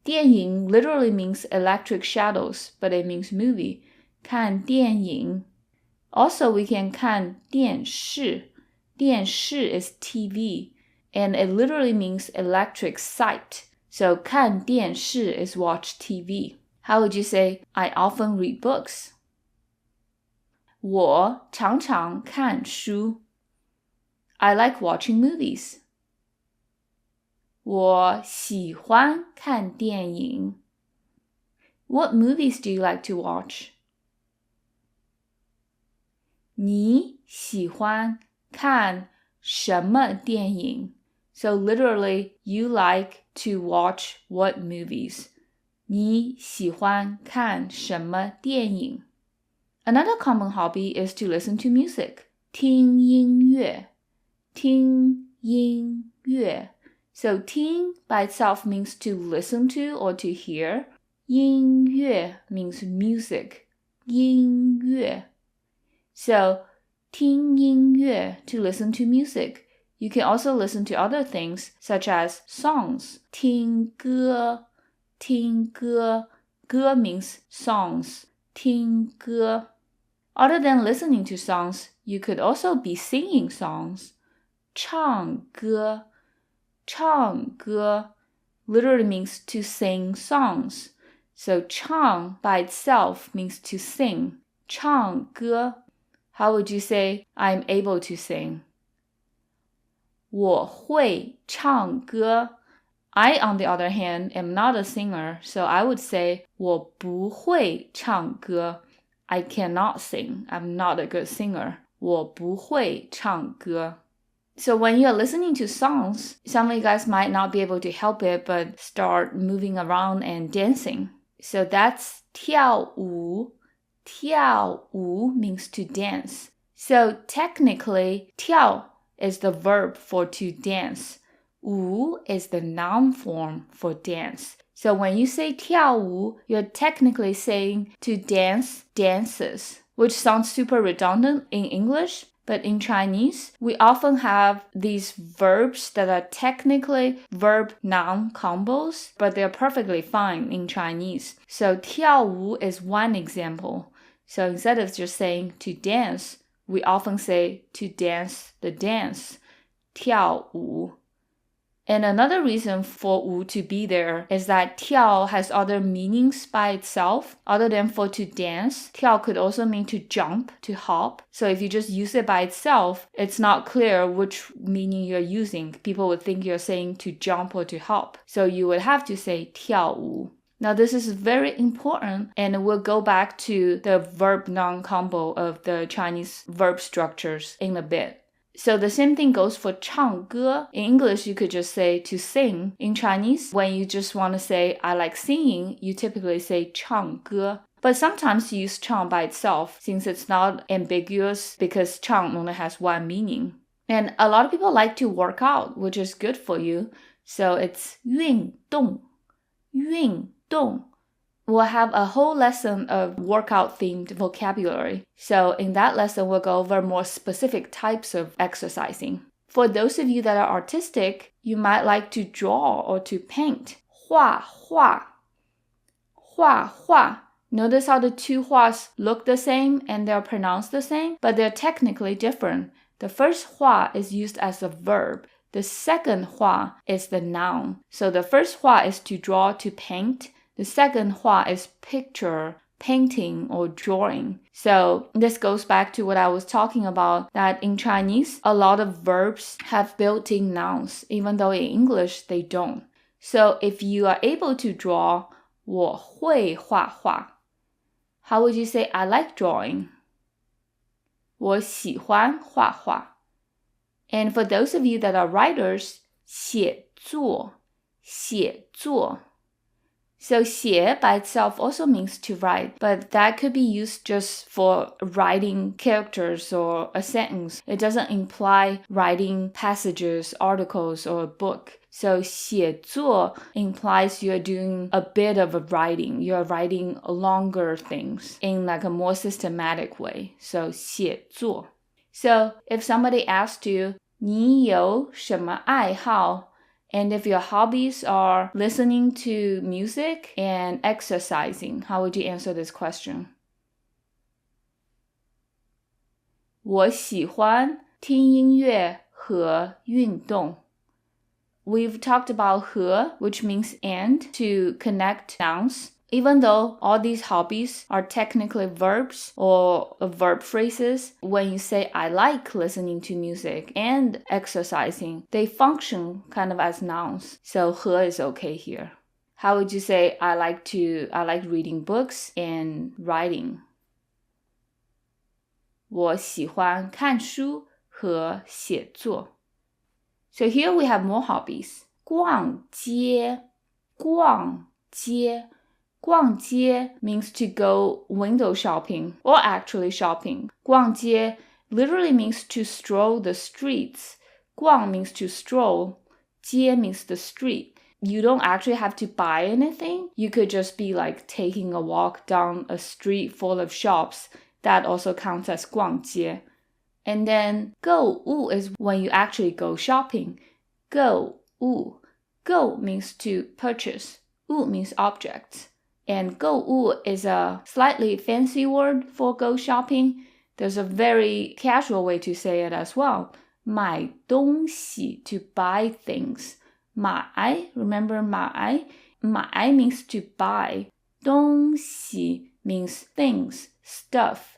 电影 literally means electric shadows, but it means movie. 看电影. Also, we can 看电视. 电视 is TV, and it literally means electric sight. So 看电视 is watch TV. How would you say, I often read books? 我常常看书. I like watching movies. 我喜欢看电影. What movies do you like to watch? 你喜欢看什么电影? So literally, you like to watch what movies? 你喜欢看什么电影? Another common hobby is to listen to music. 听音乐. 听音乐. So 听 by itself means to listen to or to hear. 音乐 means music. 音乐. So 听音乐 to listen to music. You can also listen to other things such as songs. 听歌. 听歌. 歌 means songs. 听歌. Other than listening to songs, you could also be singing songs. 唱歌. 唱歌 literally means to sing songs. So 唱 by itself means to sing. 唱歌. How would you say, I'm able to sing? 我会唱歌. I, on the other hand, am not a singer, so I would say 我不会唱歌. I cannot sing. I'm not a good singer. 我不会唱歌. So when you're listening to songs, some of you guys might not be able to help it but start moving around and dancing. So that's 跳舞. 跳舞 means to dance. So technically, 跳 is the verb for to dance. 舞 is the noun form for dance. So when you say 跳舞, you're technically saying to dance dances, which sounds super redundant in English. But in Chinese, we often have these verbs that are technically verb-noun combos, but they're perfectly fine in Chinese. So 跳舞 is one example. So instead of just saying to dance, we often say to dance the dance, 跳舞. And another reason for 舞 to be there is that 跳 has other meanings by itself. Other than for to dance, 跳 could also mean to jump, to hop. So if you just use it by itself, it's not clear which meaning you're using. People would think you're saying to jump or to hop. So you would have to say 跳舞. Now this is very important, and we'll go back to the verb-noun combo of the Chinese verb structures in a bit. So the same thing goes for 唱歌. In English, you could just say to sing. In Chinese, when you just want to say I like singing, you typically say 唱歌. But sometimes you use 唱 by itself since it's not ambiguous because 唱 only has one meaning. And a lot of people like to work out, which is good for you. So it's 运动. 运动. We'll have a whole lesson of workout-themed vocabulary. So in that lesson, we'll go over more specific types of exercising. For those of you that are artistic, you might like to draw or to paint. 画画. 画画. Notice how the two 画s look the same and they're pronounced the same, but they're technically different. The first 画 is used as a verb. The second 画 is the noun. So the first 画 is to draw, to paint. The second 画 is picture, painting, or drawing. So this goes back to what I was talking about, that in Chinese, a lot of verbs have built-in nouns, even though in English they don't. So if you are able to draw, 我会画画. How would you say I like drawing? 我喜欢画画. And for those of you that are writers, 写作, 写作. So 写 by itself also means to write, but that could be used just for writing characters or a sentence. It doesn't imply writing passages, articles, or a book. So 写作 implies you're doing a bit of a writing. You're writing longer things in like a more systematic way. So 写作. So if somebody asked you, 你有什么爱好? And if your hobbies are listening to music and exercising, how would you answer this question? 我喜欢听音乐和运动. We've talked about 和, which means and, to connect nouns. Even though all these hobbies are technically verbs or verb phrases, when you say I like listening to music and exercising, they function kind of as nouns. So 和 is okay here. How would you say I like reading books and writing? 我喜欢看书和写作. So here we have more hobbies. 逛街, 逛街. 逛街 means to go window shopping or actually shopping. 逛街 literally means to stroll the streets. 逛 means to stroll. 街 means the street. You don't actually have to buy anything. You could just be like taking a walk down a street full of shops. That also counts as 逛街. And then 购物 is when you actually go shopping. 购物. 购 means to purchase. 物 means objects. And 购物 is a slightly fancy word for go shopping. There's a very casual way to say it as well. 买东西, to buy things. 买, remember 买? 买 means to buy. 东西 means things, stuff.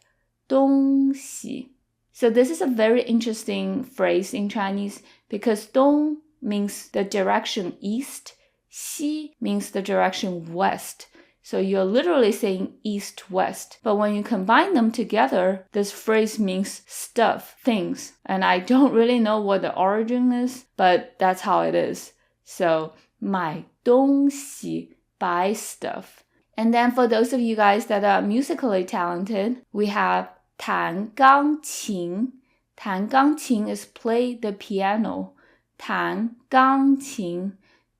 东西. So this is a very interesting phrase in Chinese because 东 means the direction east, 西 means the direction west. So you're literally saying east-west. But when you combine them together, this phrase means stuff, things. And I don't really know what the origin is, but that's how it is. So 买东西, buy stuff. And then for those of you guys that are musically talented, we have 弹钢琴. 弹钢琴 is play the piano. 弹钢琴.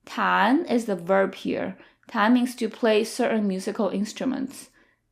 弹 is the verb here. 弹 means to play certain musical instruments.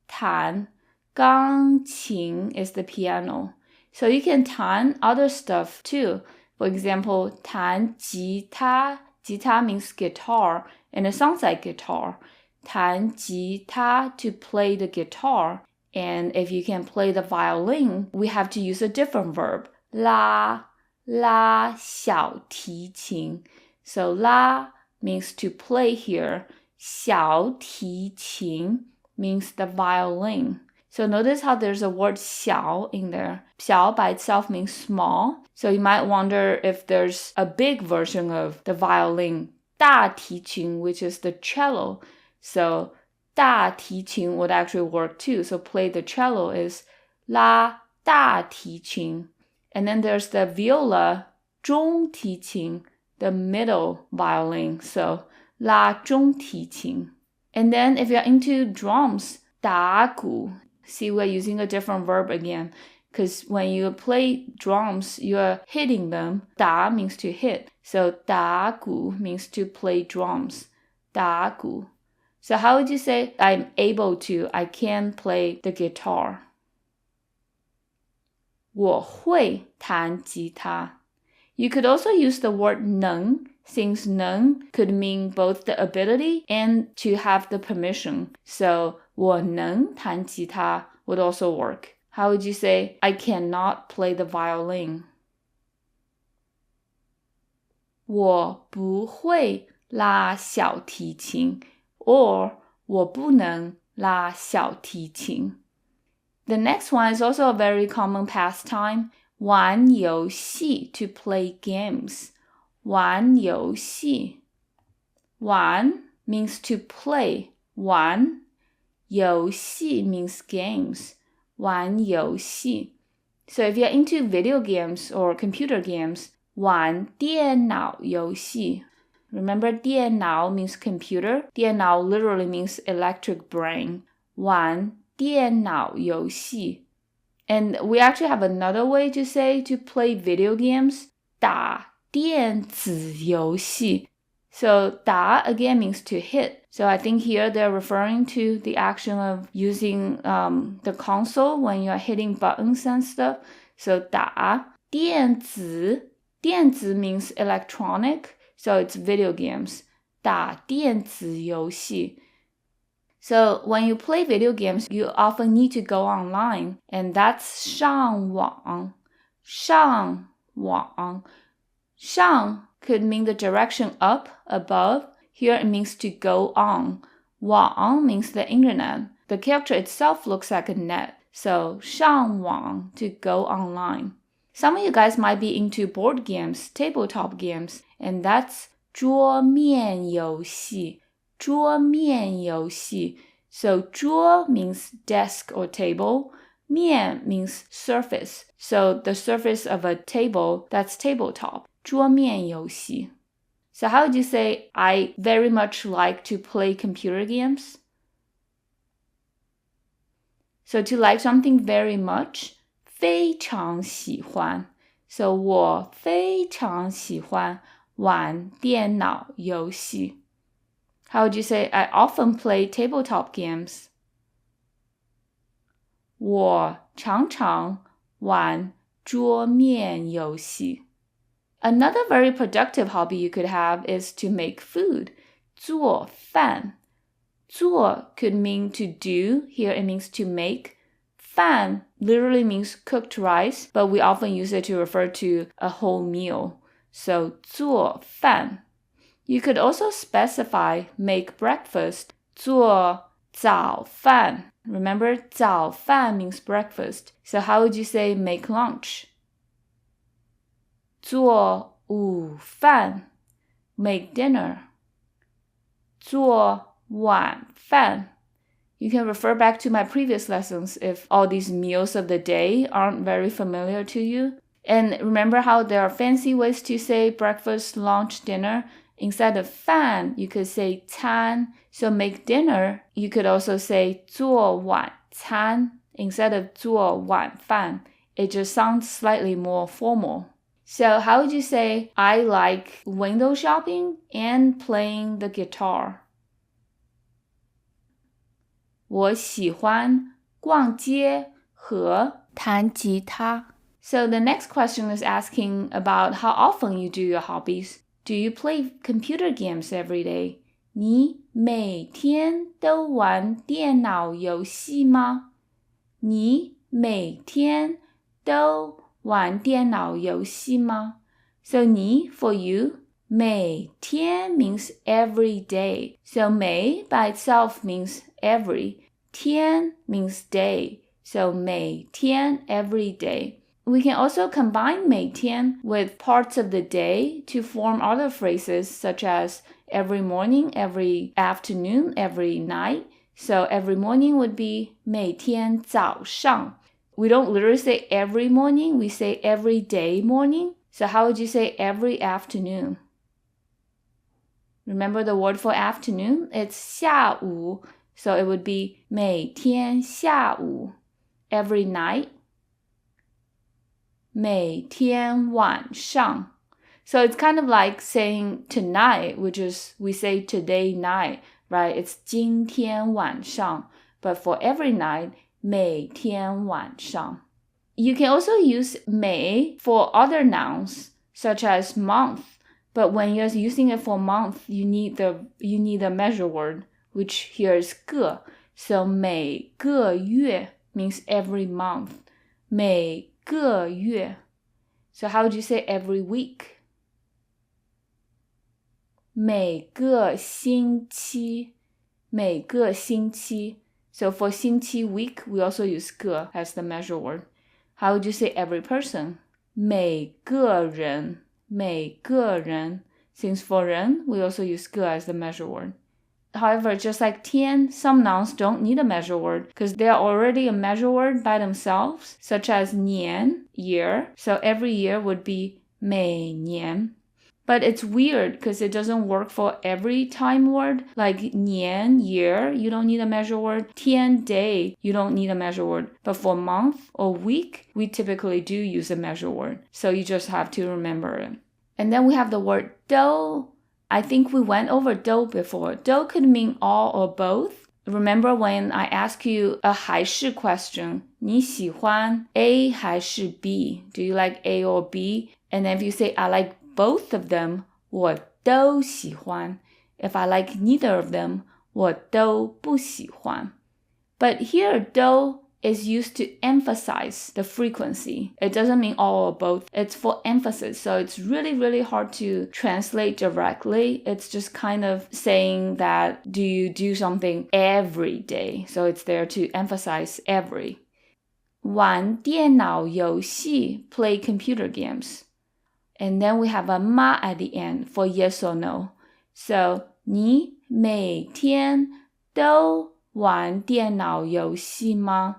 弹钢琴 is the piano. So you can 弹 other stuff too. For example, 弹吉他. 吉他 means guitar, and it sounds like guitar. 弹吉他 to play the guitar. And if you can play the violin, we have to use a different verb. 拉小提琴. So 拉 means to play here. 小提琴 means the violin. So notice how there's a word 小 in there. 小 by itself means small. So you might wonder if there's a big version of the violin, 大提琴, which is the cello. So 大提琴 would actually work too. So play the cello is 拉大提琴. And then there's the viola, 中提琴, the middle violin. So 拉中提琴. And then if you're into drums, 打鼓. See, we're using a different verb again. Because when you play drums, you're hitting them. 打 means to hit. So 打鼓 means to play drums. 打鼓. So how would you say, I'm able to, I can play the guitar? 我会弹吉他. You could also use the word 能, since 能 could mean both the ability and to have the permission. So 我能弹吉他 would also work. How would you say, I cannot play the violin? 我不会拉小提琴 or 我不能拉小提琴. The next one is also a very common pastime, 玩游戏 to play games. 玩游戏. 玩 means to play. 玩游戏 means games. 玩游戏. So if you're into video games or computer games, 玩电脑游戏. Remember, 电脑 means computer. 电脑 literally means electric brain. 玩电脑游戏. And we actually have another way to say to play video games. 打电子游戏. So 打 again means to hit. So I think here they're referring to the action of using the console when you're hitting buttons and stuff. So 打电子. 电子 means electronic. So it's video games. 打电子游戏. So when you play video games, you often need to go online, and that's 上网. 上网. 上 could mean the direction up, above. Here it means to go on. 网 means the internet. The character itself looks like a net. So 上网 to go online. Some of you guys might be into board games, tabletop games, and that's 桌面游戏. 桌面游戏. So 桌 means desk or table. 面 means surface. So the surface of a table, that's tabletop. 桌面游戏. So how would you say, I very much like to play computer games? So to like something very much, 非常喜欢. So 我非常喜欢玩电脑游戏. How would you say, I often play tabletop games? 我常常玩桌面游戏. Another very productive hobby you could have is to make food. 做饭. 做 could mean to do. Here it means to make. 饭 literally means cooked rice, but we often use it to refer to a whole meal. So 做饭. You could also specify make breakfast. 做早饭. Remember, 早饭 means breakfast. So how would you say make lunch? 做午饭. Make dinner. 做晚饭. You can refer back to my previous lessons if all these meals of the day aren't very familiar to you. And remember how there are fancy ways to say breakfast, lunch, dinner? Instead of 饭, you could say 餐. So make dinner, you could also say 做晚餐 instead of 做晚饭. It just sounds slightly more formal. So how would you say, I like window shopping and playing the guitar? 我喜欢逛街和弹吉他. So the next question is asking about how often you do your hobbies. Do you play computer games every day? 你每天都玩电脑游戏吗?你每天都玩电脑游戏吗？ So 你 for you, 每天 means every day. So 每 by itself means every. 天 means day. So 每天 every day. We can also combine 每天 with parts of the day to form other phrases such as every morning, every afternoon, every night. So every morning would be 每天早上. We don't literally say every morning, we say every day morning. So how would you say every afternoon? Remember the word for afternoon? It's 下午. So it would be 每天下午. Every night. 每天晚上. So it's kind of like saying tonight, which is we say today night, right? It's 今天晚上. But for every night, 每天晚上. You can also use 每 for other nouns, such as month. But when you're using it for month, you need the measure word, which here is 个. So 每个月 means every month. 每个月. So how would you say every week? 每个星期. 每个星期. So for 星期 week, we also use 个 as the measure word. How would you say every person? 每个人. 每个人. Since for 人, we also use 个 as the measure word. However, just like 天, some nouns don't need a measure word because they are already a measure word by themselves, such as 年, year. So every year would be 每年. But it's weird because it doesn't work for every time word. Like 年, year, you don't need a measure word. 天, day, you don't need a measure word. But for month or week, we typically do use a measure word. So you just have to remember it. And then we have the word 都. I think we went over 都 before. 都 could mean all or both. Remember when I ask you a 还是 question, 你喜欢 A 还是 B? Do you like A or B? And then if you say I like both of them, 我都喜欢. If I like neither of them, 我都不喜欢. But here, 都 is used to emphasize the frequency. It doesn't mean all or both. It's for emphasis. So it's really, really hard to translate directly. It's just kind of saying that do you do something every day? So it's there to emphasize every. 玩电脑游戏, play computer games. And then we have a 吗 at the end for yes or no. So 你每天都玩电脑游戏吗?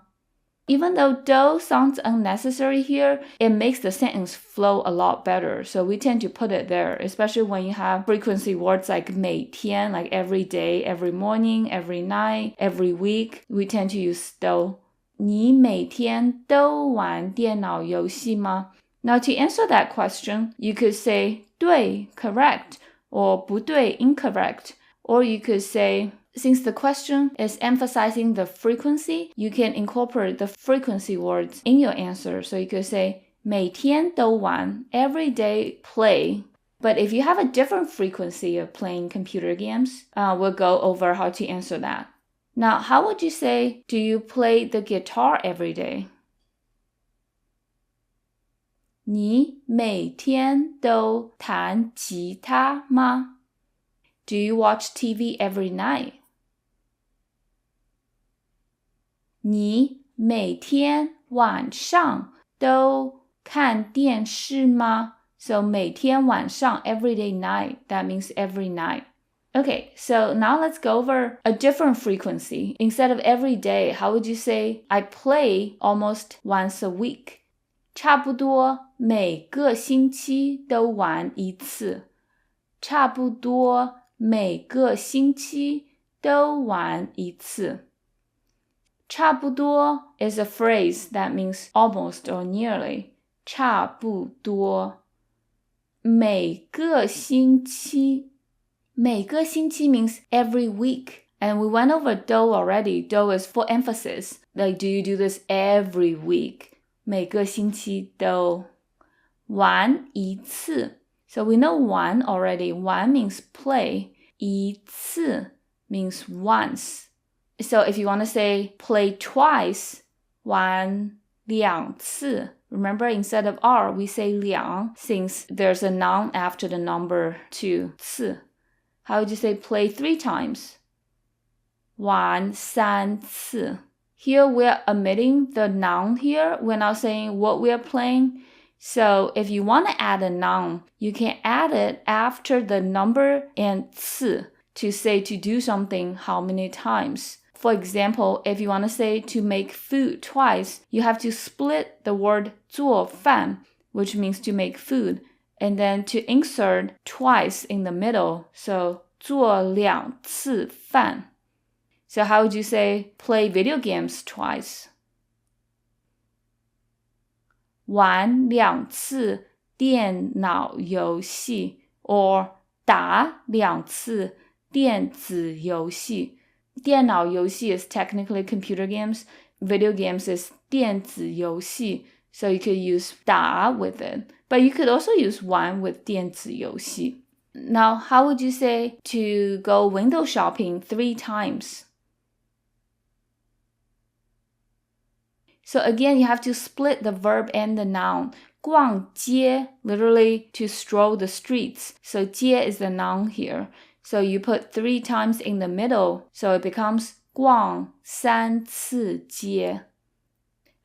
Even though 都 sounds unnecessary here, it makes the sentence flow a lot better. So we tend to put it there, especially when you have frequency words like 每天, like every day, every morning, every night, every week. We tend to use 都. 你每天都玩电脑游戏吗? Now to answer that question, you could say 对, correct, or 不对, incorrect. Or you could say, since the question is emphasizing the frequency, you can incorporate the frequency words in your answer. So you could say 每天都玩, every day play. But if you have a different frequency of playing computer games, we'll go over how to answer that. Now, how would you say, do you play the guitar every day? 你每天都弹吉他吗? Do you watch TV every night? 你每天晚上都看电视吗? So 每天晚上, everyday night, that means every night. Okay, so now let's go over a different frequency. Instead of every day, how would you say, I play almost once a week? 差不多每个星期都玩一次。差不多每个星期都玩一次。差不多 is a phrase that means almost or nearly. 差不多。每个星期。每个星期 means every week. And we went over 都 already. 都 is for emphasis. Like, do you do this every week? 每个星期都。玩一次。So we know 玩 already. 玩 means play. 一次 means once. So if you want to say play twice, 玩2次. Remember, instead of R, we say 2 since there's a noun after the number 2, 次. How would you say play 3 times? 玩3次. Here we're omitting the noun here. We're not saying what we're playing. So if you want to add a noun, you can add it after the number and 次 to say to do something how many times. For example, if you want to say to make food twice, you have to split the word 做饭, which means to make food, and then to insert twice in the middle. So 做2次饭. So how would you say play video games twice? 玩2次电脑游戏 or 打2次电子游戏. 电脑游戏 is technically computer games. Video games is 电子游戏. So you could use 打 with it. But you could also use 玩 with 电子游戏. Now, how would you say to go window shopping 3 times? So again, you have to split the verb and the noun. 逛街, literally to stroll the streets. So 街 is the noun here. So you put 3 times in the middle. So it becomes 逛3次街.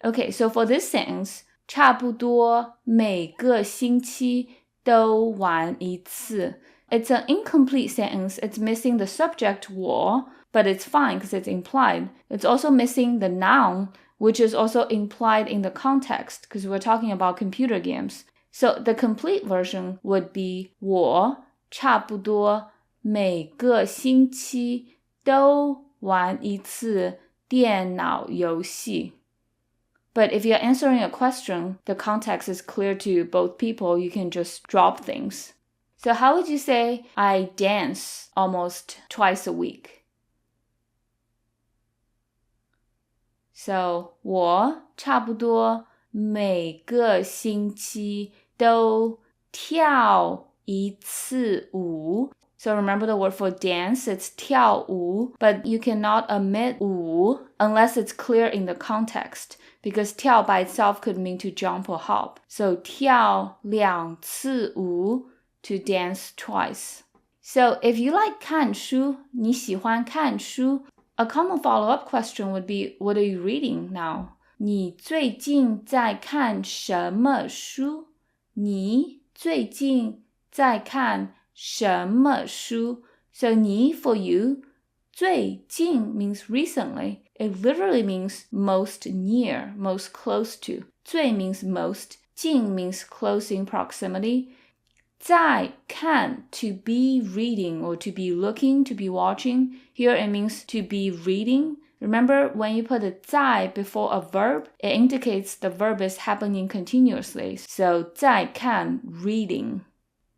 Okay, so for this sentence, 差不多每个星期都玩一次. It's an incomplete sentence. It's missing the subject 我, but it's fine because it's implied. It's also missing the noun, which is also implied in the context because we're talking about computer games. So the complete version would be 我差不多每个星期都玩一次电脑游戏. But if you're answering a question, the context is clear to both people. You can just drop things. So how would you say I dance almost twice a week? So 我差不多每个星期都跳一次舞. So remember the word for dance, it's 跳舞, but you cannot omit 舞 unless it's clear in the context, because 跳 by itself could mean to jump or hop. So 跳2次舞, to dance twice. So if you like 看书, 你喜欢看书, a common follow-up question would be, what are you reading now? 你最近在看什么书? 你最近在看什么书? So 你 for you, 最近 means recently. It literally means most near, most close to. 最 means most. 近 means close in proximity. 在看 to be reading or to be looking, to be watching. Here it means to be reading. Remember when you put a 在 before a verb, it indicates the verb is happening continuously. So 在看 reading.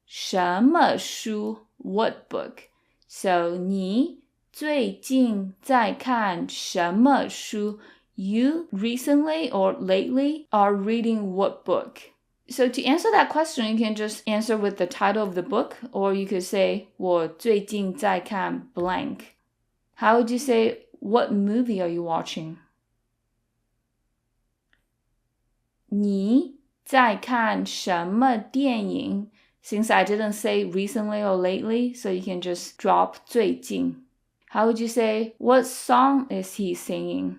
什么书 what book? So 你最近在看什么书? You recently or lately are reading what book? So to answer that question, you can just answer with the title of the book, or you could say 我最近在看 blank. How would you say, what movie are you watching? 你在看什么电影? Since I didn't say recently or lately, so you can just drop 最近. How would you say, what song is he singing?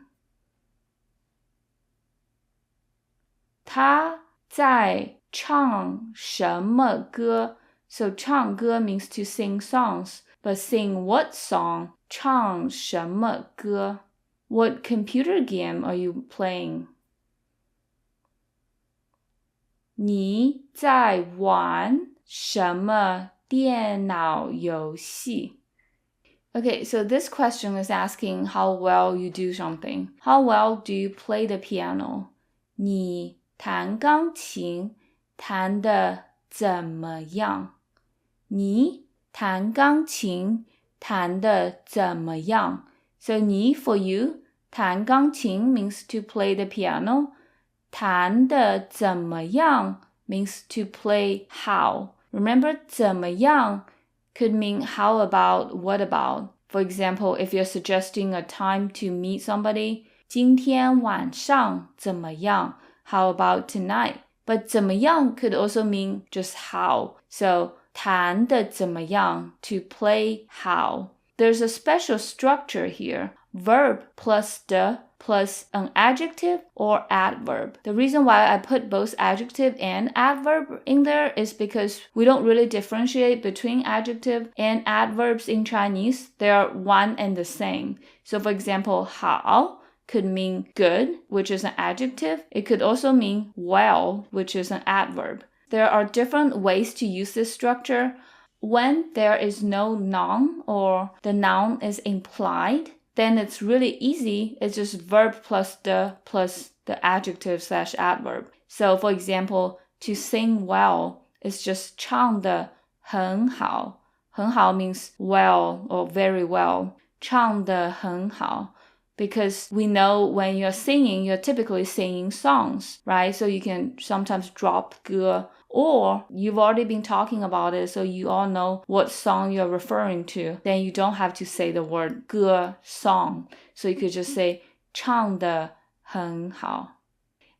他在唱什么歌? So 唱歌 means to sing songs, but sing what song? 唱什么歌? What computer game are you playing? 你在玩什么电脑游戏? Okay, so this question is asking how well you do something. How well do you play the piano? 你弹钢琴弹得怎么样? 你弹钢琴弹得怎么样? So 你 for you, 弹钢琴 means to play the piano. 弹得怎么样 means to play how. Remember, 怎么样 could mean how about, what about. For example, if you're suggesting a time to meet somebody, 今天晚上怎么样? How about tonight? But 怎么样 could also mean just how. So 弹得怎么样 to play how. There's a special structure here. Verb plus the plus an adjective or adverb. The reason why I put both adjective and adverb in there is because we don't really differentiate between adjective and adverbs in Chinese. They are one and the same. So for example, 好 could mean good, which is an adjective. It could also mean well, which is an adverb. There are different ways to use this structure. When there is no noun or the noun is implied, then it's really easy. It's just verb plus the adjective / adverb. So for example, to sing well is just 唱得很好. 很好 means well or very well. 唱得很好. Because we know when you're singing, you're typically singing songs, right? So you can sometimes drop 歌, or you've already been talking about it, so you all know what song you're referring to. Then you don't have to say the word 歌 song. So you could just say 唱得很好.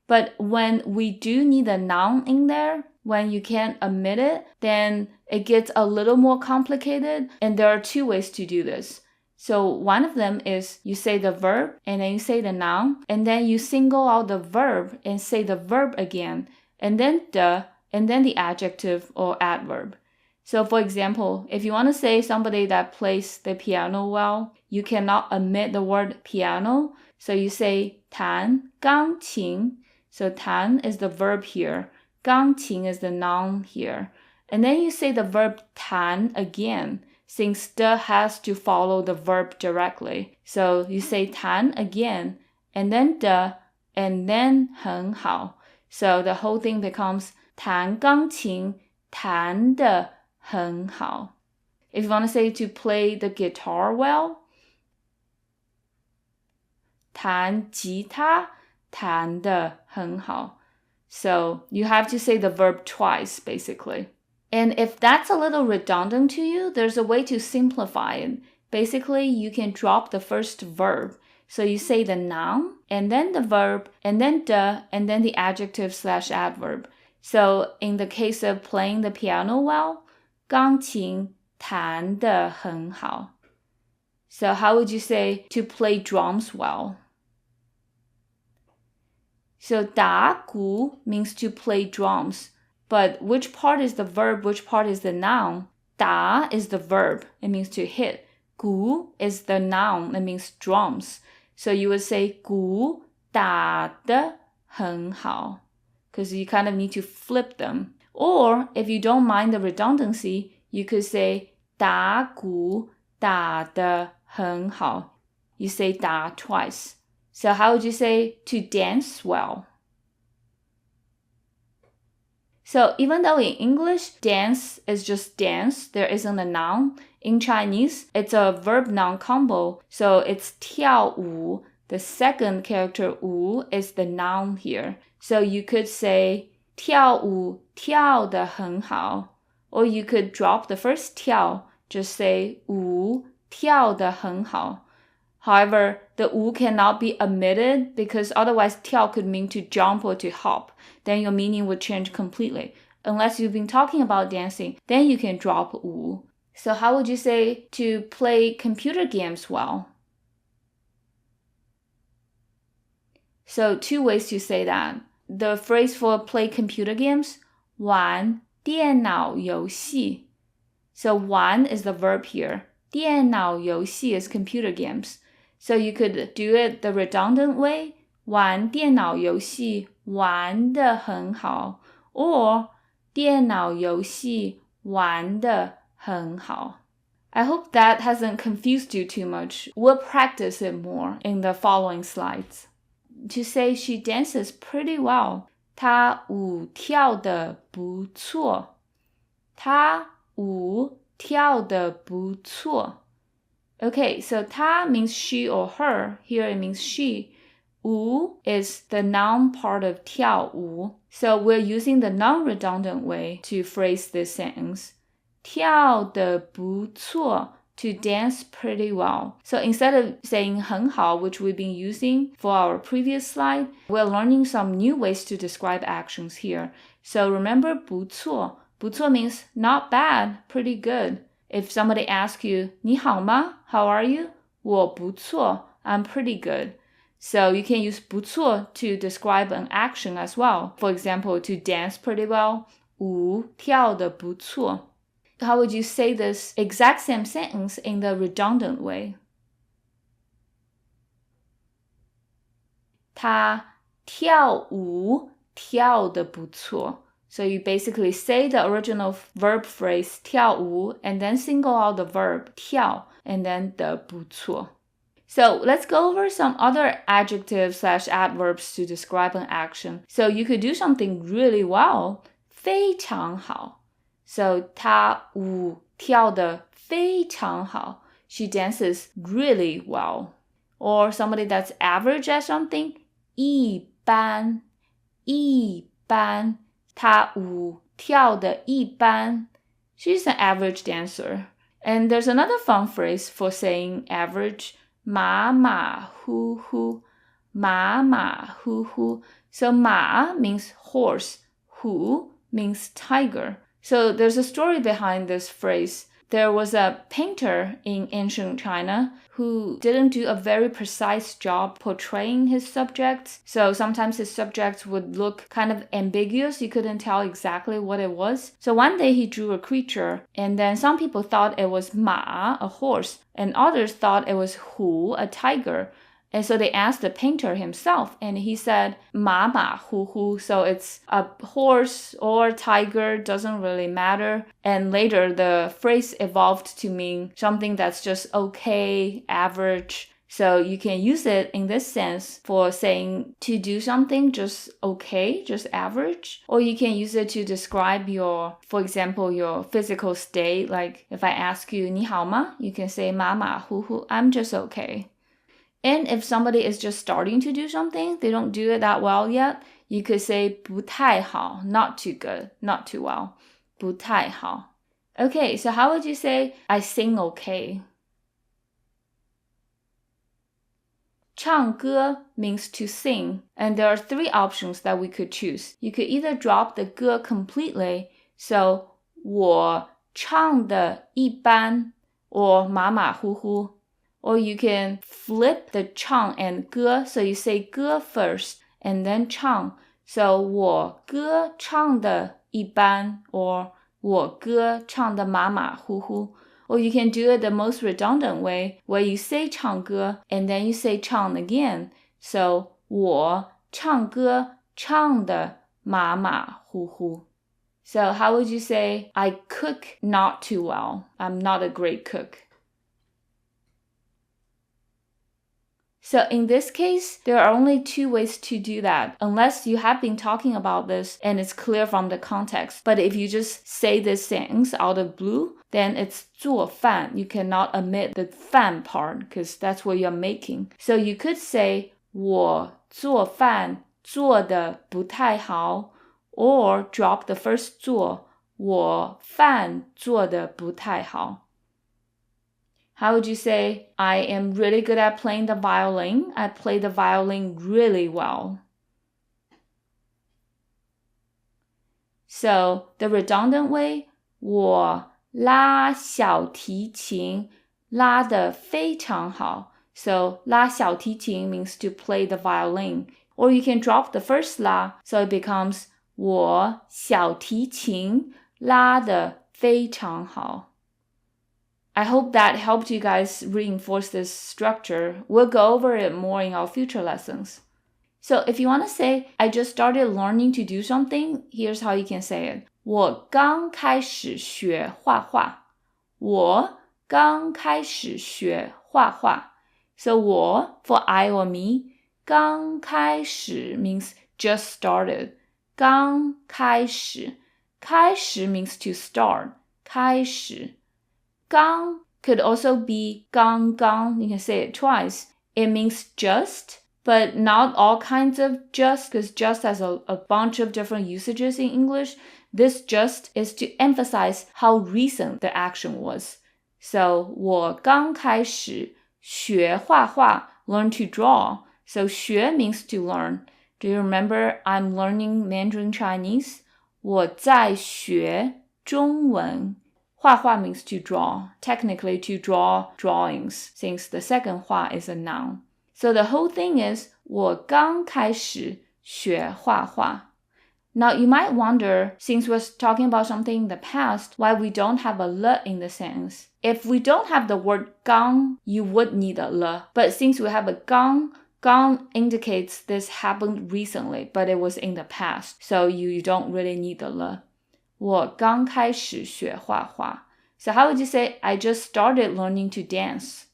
But when we do need a noun in there, when you can't omit it, then it gets a little more complicated. And there are two ways to do this. So one of them is you say the verb and then you say the noun, and then you single out the verb and say the verb again, and then the adjective or adverb. So for example, if you want to say somebody that plays the piano well, you cannot omit the word piano. So you say 弹钢琴. So 弹 is the verb here. 钢琴 is the noun here. And then you say the verb 弹 again, since the has to follow the verb directly. So you say 弹 again, and then the, and then 很好. So the whole thing becomes 弹钢琴弹得很好. If you want to say to play the guitar well, 弹吉他弹得很好. So you have to say the verb twice, basically. And if that's a little redundant to you, there's a way to simplify it. Basically, you can drop the first verb. So you say the noun, and then the verb, and then the adjective / adverb. So in the case of playing the piano well, 钢琴弹得很好. So how would you say to play drums well? So 打鼓 means to play drums. But which part is the verb, which part is the noun? 打 is the verb, it means to hit. 鼓 is the noun, it means drums. So you would say 鼓打得很好, because you kind of need to flip them. Or if you don't mind the redundancy, you could say 打鼓打得很好. You say 打 twice. So how would you say to dance well? So even though in English, dance is just dance, there isn't a noun. In Chinese, it's a verb-noun combo. So it's 跳舞. The second character 舞 is the noun here. So you could say 跳舞跳得很好. Or you could drop the first 跳, just say 舞跳得很好. However, the 舞 cannot be omitted because otherwise 跳 could mean to jump or to hop. Then your meaning would change completely. Unless you've been talking about dancing, then you can drop 舞. So how would you say to play computer games well? So two ways to say that. The phrase for play computer games, 玩电脑游戏. So 玩 is the verb here. 电脑游戏 is computer games. So you could do it the redundant way, 玩电脑游戏玩得很好, or 电脑游戏玩得很好. I hope that hasn't confused you too much. We'll practice it more in the following slides. To say she dances pretty well, 她舞跳得不错. 她舞跳得不错. Okay, so 她 means she or her. Here it means she. 舞 is the noun part of 跳舞. So we're using the non-redundant way to phrase this sentence. 跳得不错 to dance pretty well. So instead of saying 很好, which we've been using for our previous slide, we're learning some new ways to describe actions here. So remember 不错. 不错 means not bad, pretty good. If somebody asks you 你好吗? How are you? 我不错, I'm pretty good. So you can use 不错 to describe an action as well. For example, to dance pretty well, 舞跳得不错. How would you say this exact same sentence in the redundant way? 他跳舞跳得不错. So you basically say the original verb phrase 跳舞 and then single out the verb 跳 and then 得不错. So let's go over some other adjectives / adverbs to describe an action. So you could do something really well. 非常好. So 她舞跳得非常好. She dances really well. Or somebody that's average at something. 一般. 一般. 她舞跳得一般. She's an average dancer. And there's another fun phrase for saying average. 马马虎虎. 马马虎虎. So 马 means horse. 虎 means tiger. So there's a story behind this phrase. There was a painter in ancient China who didn't do a very precise job portraying his subjects. So sometimes his subjects would look kind of ambiguous. You couldn't tell exactly what it was. So one day he drew a creature, and then some people thought it was ma, a horse, and others thought it was hu, a tiger. And so they asked the painter himself, and he said, ma ma hu hu. So it's a horse or tiger, doesn't really matter. And later the phrase evolved to mean something that's just okay, average. So you can use it in this sense for saying to do something just okay, just average. Or you can use it to describe for example, your physical state. Like if I ask you, 你好吗? You can say, 马马虎虎, I'm just okay. And if somebody is just starting to do something, they don't do it that well yet, you could say 不太好, not too good, not too well. 不太好. Okay, so how would you say I sing okay? 唱歌 means to sing, and there are 3 options that we could choose. You could either drop the 歌 completely, so 我唱得一般 or 马马虎虎. Or you can flip the 唱 and 歌, so you say 歌 first and then 唱. So 我歌唱得一般 or 我歌唱得马马虎虎. Or you can do it the most redundant way, where you say 唱歌 and then you say 唱 again. So 我唱歌唱得马马虎虎. So how would you say I cook not too well? I'm not a great cook. So in this case, there are only 2 ways to do that, unless you have been talking about this and it's clear from the context. But if you just say this sentence out of blue, then it's 做饭. You cannot omit the 饭 part because that's what you're making. So you could say 我做饭做得不太好, or drop the first 做, 我饭做得不太好. How would you say, I am really good at playing the violin. I play the violin really well. So the redundant way, 我拉小提琴拉得非常好. So 拉小提琴 means to play the violin. Or you can drop the first 拉, so it becomes 我小提琴拉得非常好. I hope that helped you guys reinforce this structure. We'll go over it more in our future lessons. So if you want to say, I just started learning to do something, here's how you can say it. 我刚开始学画画. 我刚开始学画画. So 我 for I or me, 刚开始 means just started. 刚开始. 开始 means to start. 开始. 刚 could also be 刚刚. You can say it twice. It means just, but not all kinds of just, because just has a bunch of different usages in English. This just is to emphasize how recent the action was. So 我刚开始学画画 learn to draw. So 学 means to learn. Do you remember I'm learning Mandarin Chinese? 我在学中文。画画 means to draw. Technically to draw drawings, since the second 画 is a noun. So the whole thing is 我刚开始学画画。Now you might wonder, since we're talking about something in the past, why we don't have a le in the sentence. If we don't have the word 刚, you would need a le. But since we have a 刚indicates this happened recently, but it was in the past. So you don't really need the le. 我刚开始学画画. So how would you say, I just started learning to dance?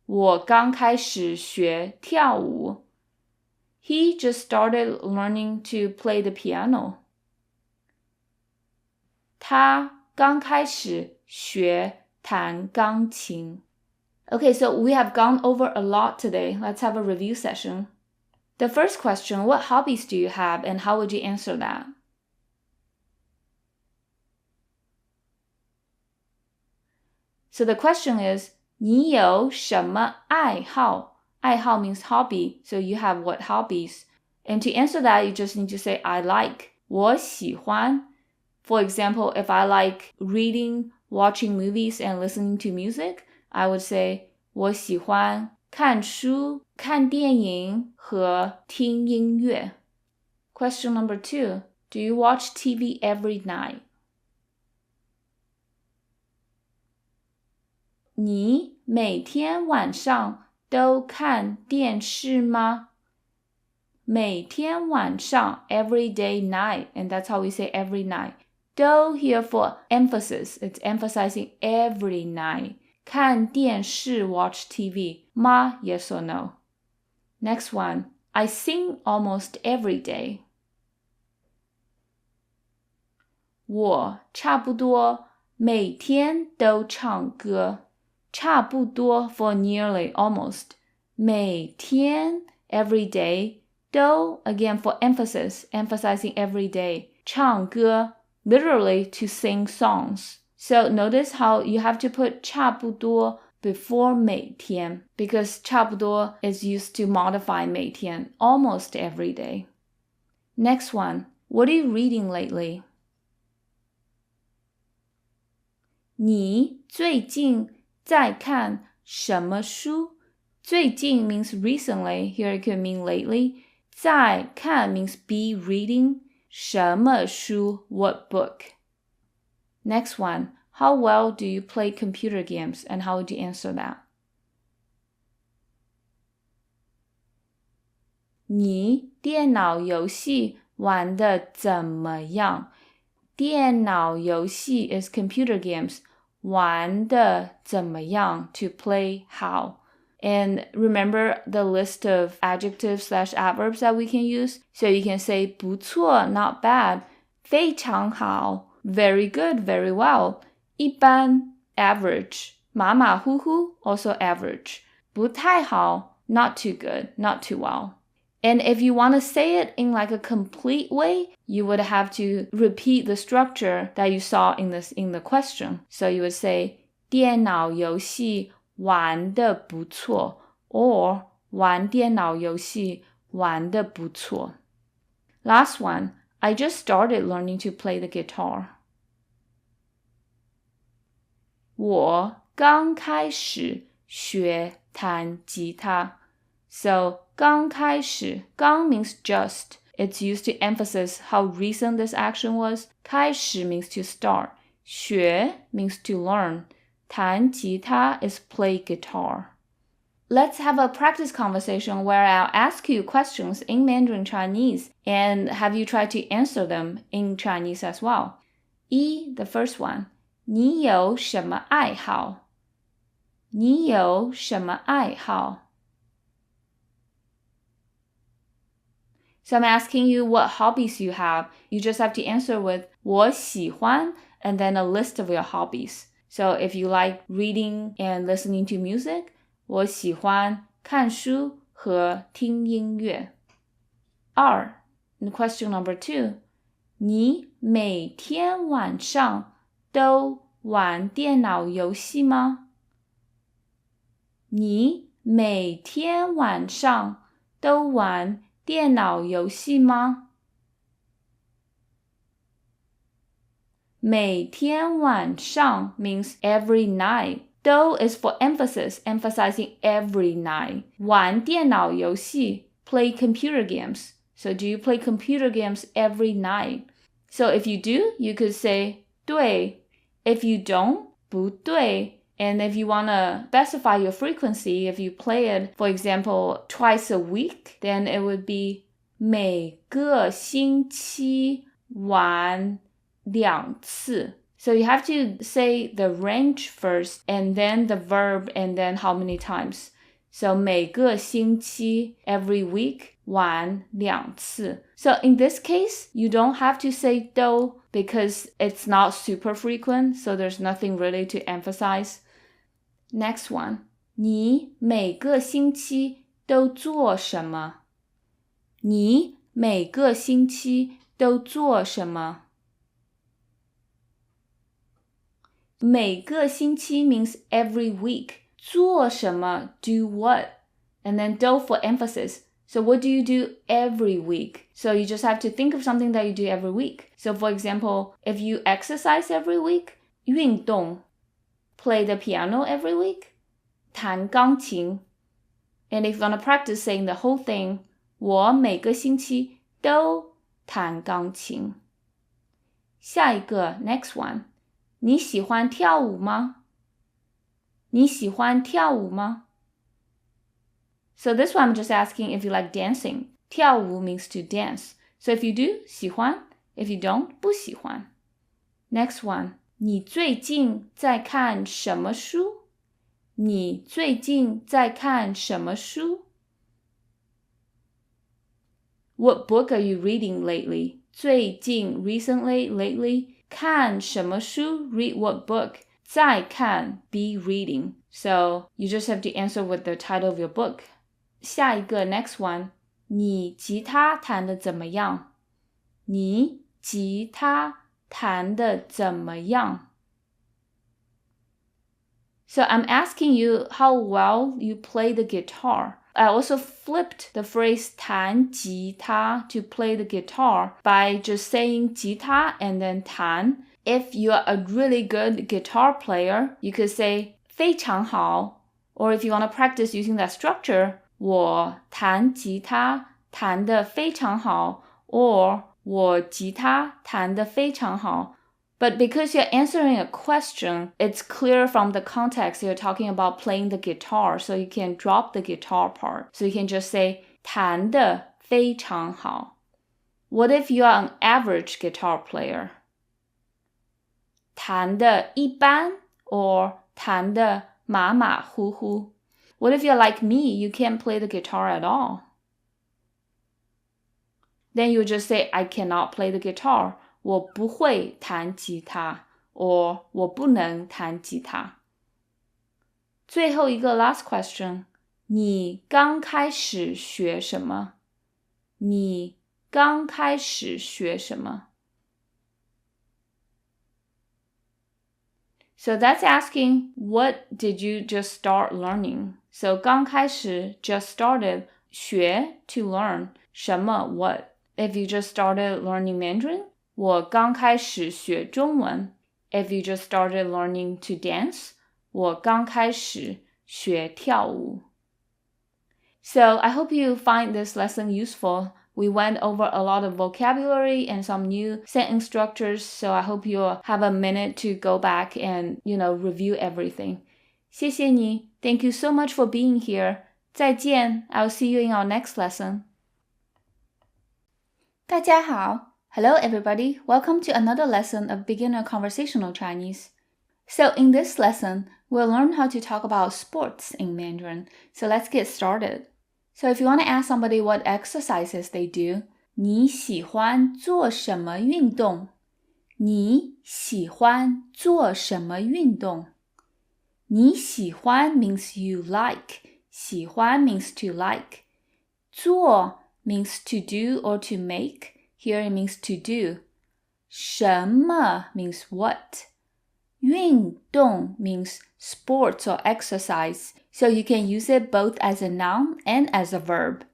我刚开始学跳舞. He just started learning to play the piano. 他刚开始学弹钢琴. Okay, so we have gone over a lot today. Let's have a review session. The first question, what hobbies do you have and how would you answer that? So the question is, 你有什么爱好?爱好 means hobby, so you have what hobbies? And to answer that, you just need to say, I like. 我喜欢. For example, if I like reading, watching movies, and listening to music, I would say, 我喜欢看书, 看电影和听音乐. Question number 2, do you watch TV every night? 你每天晚上都看电视吗？每天晚上 every day night, and that's how we say every night. 都 here for emphasis, it's emphasizing every night. 看电视 watch TV 吗 yes or no? Next one, I sing almost every day. 我差不多每天都唱歌。差不多 for nearly, almost. 每天 every day. 都 again for emphasis, emphasizing every day. 唱歌 literally to sing songs. So notice how you have to put 差不多 before 每天, because 差不多 is used to modify 每天, almost every day. Next one, what are you reading lately? 你最近在看什么书? 最近 means recently, here it could mean lately. 在看 means be reading. 什么书 what book? Next one, how well do you play computer games and how would you answer that? 你电脑游戏玩得怎么样? 电脑游戏 is computer games. 玩得怎么样 to play how. And remember the list of adjectives/adverbs that we can use? So you can say 不错 not bad, 非常好 very good, very well, 一般 average, 马马虎虎 also average, 不太好 not too good, not too well. And if you want to say it in like a complete way, you would have to repeat the structure that you saw in the question. So you would say 电脑游戏玩得不错 or 玩电脑游戏玩得不错. Last one, I just started learning to play the guitar. 我刚开始学弹吉他. So 刚开始, 刚 means just. It's used to emphasize how recent this action was. 开始 means to start. 学 means to learn. 弹吉他 is play guitar. Let's have a practice conversation where I'll ask you questions in Mandarin Chinese and have you try to answer them in Chinese as well. The first one, 你有什么爱好? 你有什么爱好? So I'm asking you what hobbies you have. You just have to answer with 我喜欢 and then a list of your hobbies. So if you like reading and listening to music, 我喜欢看书和听音乐. Question number 2, 你每天晚上都玩电脑游戏吗？你每天晚上都玩电脑游戏吗？每天晚上 means every night. 都 is for emphasis, emphasizing every night. 玩电脑游戏 play computer games. So do you play computer games every night? So if you do, you could say 对. If you don't, 不对. And if you want to specify your frequency, if you play it, for example, twice a week, then it would be 每个星期玩2次. So you have to say the range first, and then the verb, and then how many times. So 每个星期 every week 玩2次. So in this case, you don't have to say 都 because it's not super frequent, so there's nothing really to emphasize. Next one. 你每个星期都做什么？你每个星期都做什么？每个星期 means every week. 做什么 do what? And then 都 for emphasis. So what do you do every week? So you just have to think of something that you do every week. So for example, if you exercise every week, 运动 play the piano every week, 弹钢琴 And if you want to practice saying the whole thing, 我每个星期都弹钢琴。下一个 next one. 你喜欢跳舞吗？你喜欢跳舞吗？ So this one I'm just asking if you like dancing. 跳舞 means to dance. So if you do, 喜欢. If you don't, 不喜欢。Next one. 你最近在看什么书？你最近在看什么书？ What book are you reading lately? 最近 recently, lately. 看什么书 read what book. 在看 be reading. So you just have to answer with the title of your book. 下一个 next one. 你吉他弹得怎么样？你吉他弹得怎么样？ So I'm asking you how well you play the guitar. I also flipped the phrase 弹吉他 to play the guitar by just saying 吉他 and then 弹. If you are a really good guitar player, you could say 非常好. Or if you want to practice using that structure, 我弹吉他弹得非常好 or 我吉他弹得非常好. But because you're answering a question, it's clear from the context you're talking about playing the guitar, so you can drop the guitar part. So you can just say 弹得非常好. What if you are an average guitar player? 弹得一般 or 弹得马马虎虎. What if you're like me, you can't play the guitar at all? Then you just say, I cannot play the guitar. 我不会弹吉他 or 我不能弹吉他。最后一个 last question. 你刚开始学什么？你刚开始学什么？ So that's asking, what did you just start learning? So 刚开始 just started, 学 to learn, 什么 what? If you just started learning Mandarin, 我刚开始学中文 If you just started learning to dance, 我刚开始学跳舞 So I hope you find this lesson useful. We went over a lot of vocabulary and some new sentence structures, so I hope you'll have a minute to go back and, review everything. 谢谢你. Thank you so much for being here. 再见. I'll see you in our next lesson. 大家好. Hello everybody, welcome to another lesson of beginner conversational Chinese. So in this lesson, we'll learn how to talk about sports in Mandarin. So let's get started. So if you want to ask somebody what exercises they do, 你喜欢做什么运动？你喜欢做什么运动？你喜欢 means you like. 喜欢 means to like. 做 means to do or to make. Here it means to do. 什么 means what. 运动 means sports or exercise, so you can use it both as a noun and as a verb.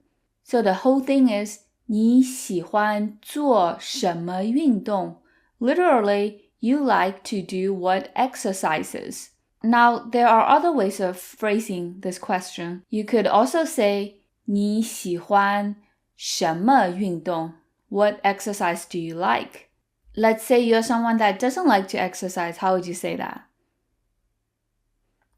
So the whole thing is 你喜欢做什么运动? Literally, you like to do what exercises. Now, there are other ways of phrasing this question. You could also say 你喜欢什么运动? What exercise do you like? Let's say you're someone that doesn't like to exercise. How would you say that?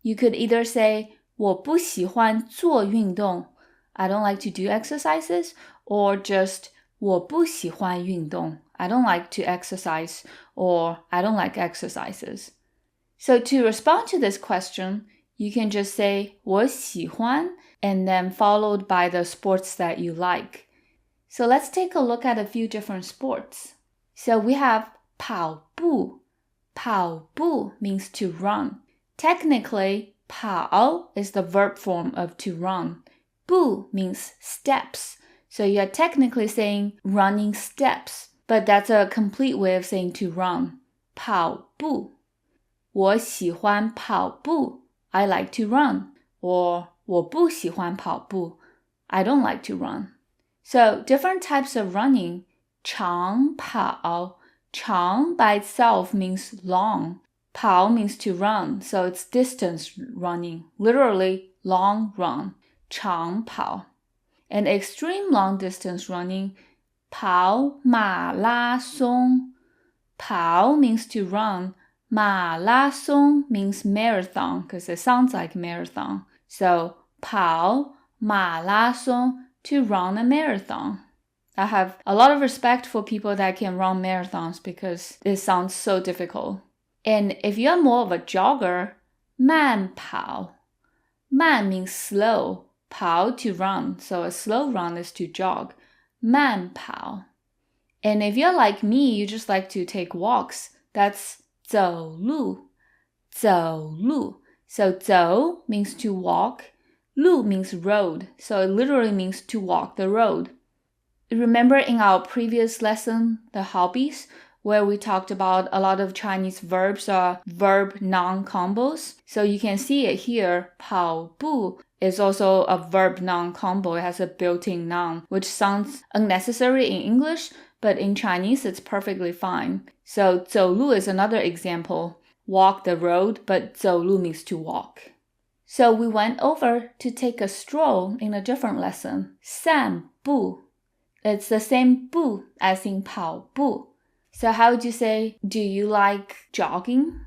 You could either say 我不喜欢做运动. I don't like to do exercises, or just 我不喜欢运动. I don't like to exercise, or I don't like exercises. So to respond to this question, you can just say 我喜欢 and then followed by the sports that you like. So let's take a look at a few different sports. So we have 跑步. 跑步 means to run. Technically, 跑 is the verb form of to run. 步 means steps. So you're technically saying running steps, but that's a complete way of saying to run. 跑步. 我喜欢跑步. I like to run. Or 我不喜欢跑步. I don't like to run. So different types of running. 长跑. 长 by itself means long. 跑 means to run, so it's distance running. Literally, long run. 长跑. And extreme long distance running. 跑马拉松. 跑 means to run. 马拉松 means marathon because it sounds like marathon. So 跑马拉松 to run a marathon. I have a lot of respect for people that can run marathons because it sounds so difficult. And if you're more of a jogger, 慢跑. 慢 means slow. 跑 to run. So a slow run is to jog. 慢跑. And if you're like me, you just like to take walks. That's 走路. 走路. So 走 means to walk. 路 means road. So it literally means to walk the road. Remember in our previous lesson, the hobbies, where we talked about a lot of Chinese verbs are verb-noun combos? So you can see it here. 跑步 is also a verb-noun combo. It has a built-in noun, which sounds unnecessary in English, but in Chinese it's perfectly fine. So 走路 is another example. Walk the road, but 走路 means to walk. So we went over to take a stroll in a different lesson. 散步. It's the same 步 as in 跑步. So how would you say, do you like jogging?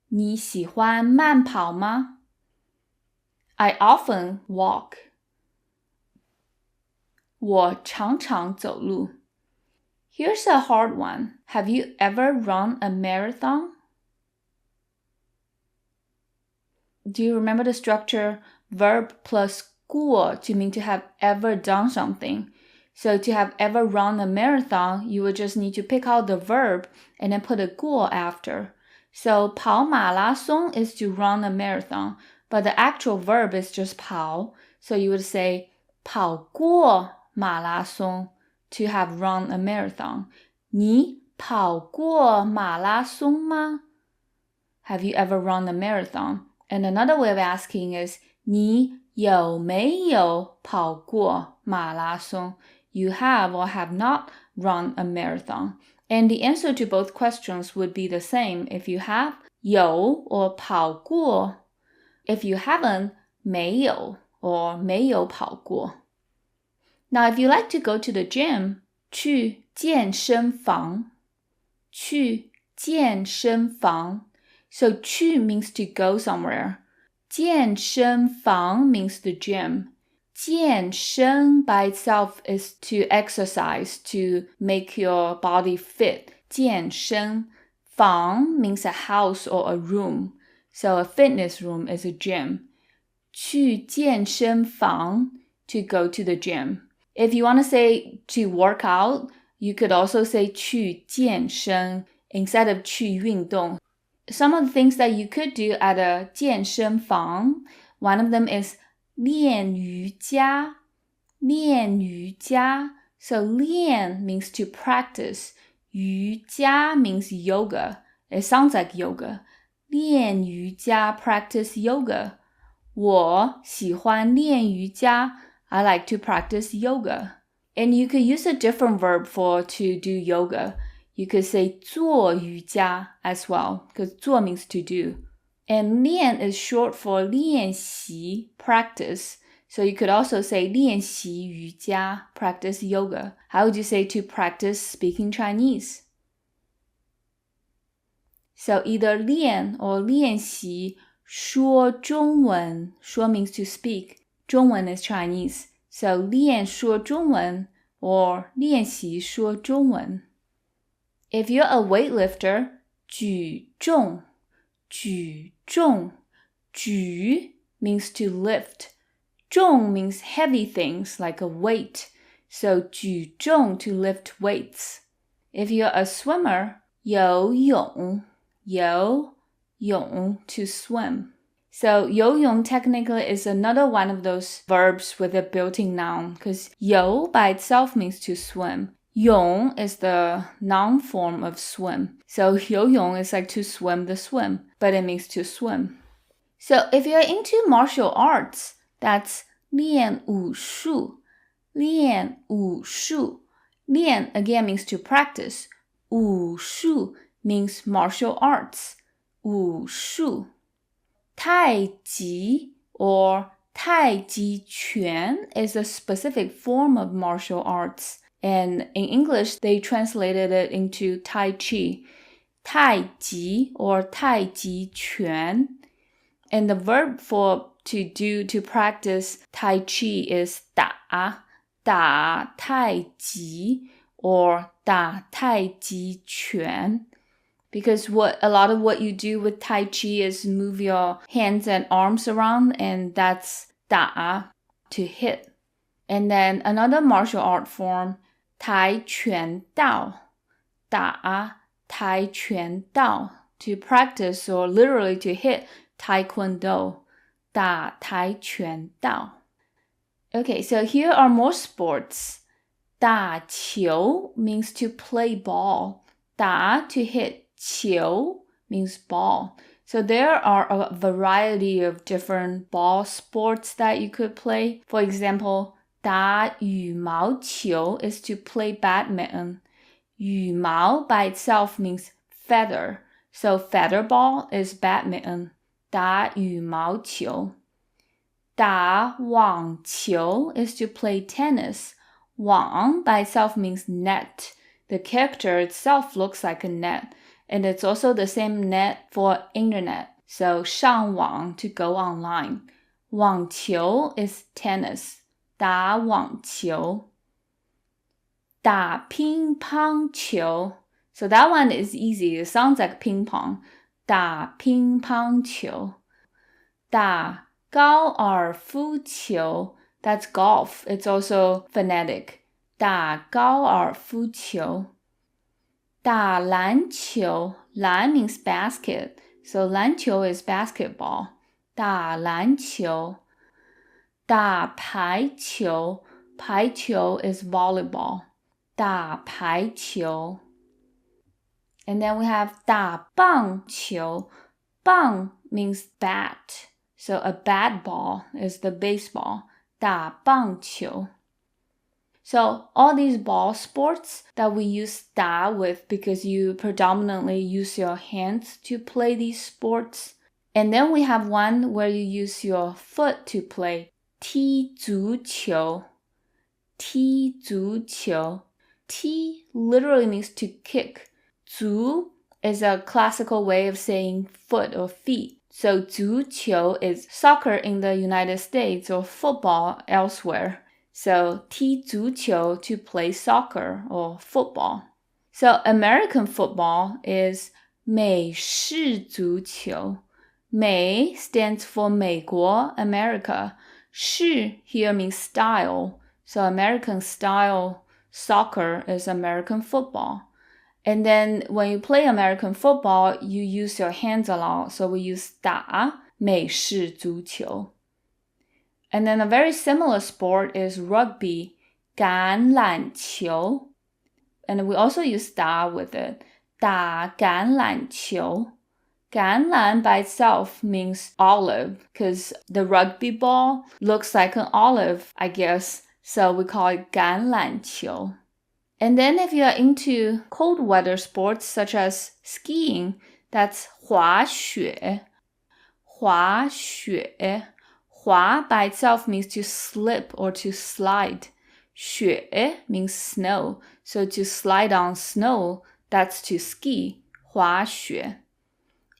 你喜欢慢跑吗? I often walk. 我常常走路. Here's a hard one. Have you ever run a marathon? Do you remember the structure verb plus 过 to mean to have ever done something? So to have ever run a marathon, you would just need to pick out the verb and then put a 过 after. So 跑马拉松 is to run a marathon, but the actual verb is just 跑. So you would say 跑过马拉松 to have run a marathon. 你跑过马拉松吗? Have you ever run a marathon? And another way of asking is 你有没有跑过马拉松? You have or have not run a marathon. And the answer to both questions would be the same if you have 有 or 跑过. If you haven't, 没有 or 没有跑过. Now, if you like to go to the gym, 去健身房. 去健身房. So 去 means to go somewhere. 健身房 means the gym. 健身 by itself is to exercise, to make your body fit. 健身房 means a house or a room. So a fitness room is a gym. 去健身房 to go to the gym. If you want to say to work out, you could also say 去健身 instead of 去运动. Some of the things that you could do at a 健身房, one of them is 练瑜伽. 练瑜伽. So 练 means to practice. 瑜伽 means yoga. It sounds like yoga. 练瑜伽 practice yoga. 我喜欢练瑜伽 I like to practice yoga. And you could use a different verb for to do yoga. You could say 做瑜伽 as well, because 做 means to do. And 练 is short for 练习 practice. So you could also say 练习瑜伽 practice yoga. How would you say to practice speaking Chinese? So either 练 or 练习说中文. 说 means to speak. 中文 is Chinese. So 练说中文 or 练习说中文. If you're a weightlifter, 举重. 举重. 举 means to lift. 重 means heavy things like a weight. So 举重 to lift weights. If you're a swimmer, 游泳. 游泳 to swim. So 游泳 technically is another one of those verbs with a built-in noun because 游 by itself means to swim. 泳 is the noun form of swim. So 游泳 is like to swim the swim, but it means to swim. So if you're into martial arts, that's 练武术. 练武术. 练 again means to practice. 武术 means martial arts. 武术. Tai Chi or Tai Chi Quan is a specific form of martial arts. And in English, they translated it into Tai Chi. Tai Chi or Tai Chi Quan. And the verb for to practice Tai Chi is 打 Tai Chi or 打 Tai Chi Quan. Because a lot of what you do with Tai Chi is move your hands and arms around, and that's 打 to hit. And then another martial art form, 跆拳道. 打 跆拳道 to practice or literally to hit taekwondo. 打跆拳道. Okay, so here are more sports. 打球 means to play ball. 打 to hit. 球 means ball. So there are a variety of different ball sports that you could play. For example, 打羽毛球 is to play badminton. 羽毛 by itself means feather. So feather ball is badminton. 打羽毛球. 打网球 is to play tennis. 网 by itself means net. The character itself looks like a net. And it's also the same net for internet. So 上网 to go online. 网球 is tennis. 打网球. 打乒乓球. So that one is easy. It sounds like ping pong. 打乒乓球. 打高尔夫球. That's golf. It's also phonetic. 打高尔夫球. 打篮球. 篮 means basket. So 篮球 is basketball. 打篮球. 打排球. 排球 is volleyball. 打排球. And then we have 打棒球. 棒 means bat. So a bat ball is the baseball. 打棒球. So all these ball sports that we use 打 with because you predominantly use your hands to play these sports. And then we have one where you use your foot to play. 踢足球. 踢足球. 踢 literally means to kick. 足 is a classical way of saying foot or feet. So 足球 is soccer in the United States or football elsewhere. So 踢足球 to play soccer or football. So American football is 美式足球. 美 stands for 美国, America. 式 here means style. So American style soccer is American football. And then when you play American football, you use your hands a lot. So we use 打美式足球. And then a very similar sport is rugby, 橄榄球. And we also use 打 with it. 打橄榄球。橄榄 by itself means olive because the rugby ball looks like an olive, I guess. So we call it 橄榄球. And then if you are into cold weather sports such as skiing, that's 滑雪. 滑雪. 滑 by itself means to slip or to slide. 雪 means snow. So to slide on snow, that's to ski. 滑雪.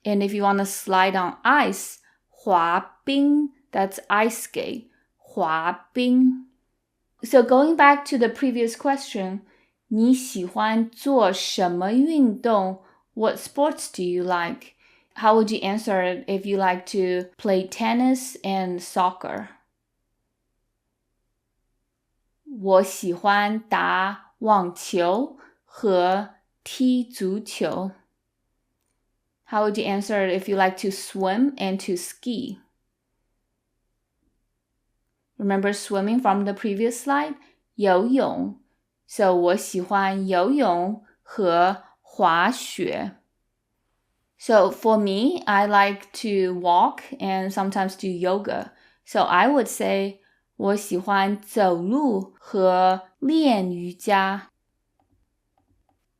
And if you want to slide on ice, 滑冰, that's ice skate. 滑冰. So going back to the previous question, 你喜欢做什么运动? What sports do you like? How would you answer it if you like to play tennis and soccer? 我喜欢打网球和踢足球. How would you answer it if you like to swim and to ski? Remember swimming from the previous slide? 游泳. So 我喜欢游泳和滑雪. So for me, I like to walk and sometimes do yoga. So I would say 我喜欢走路和练瑜伽.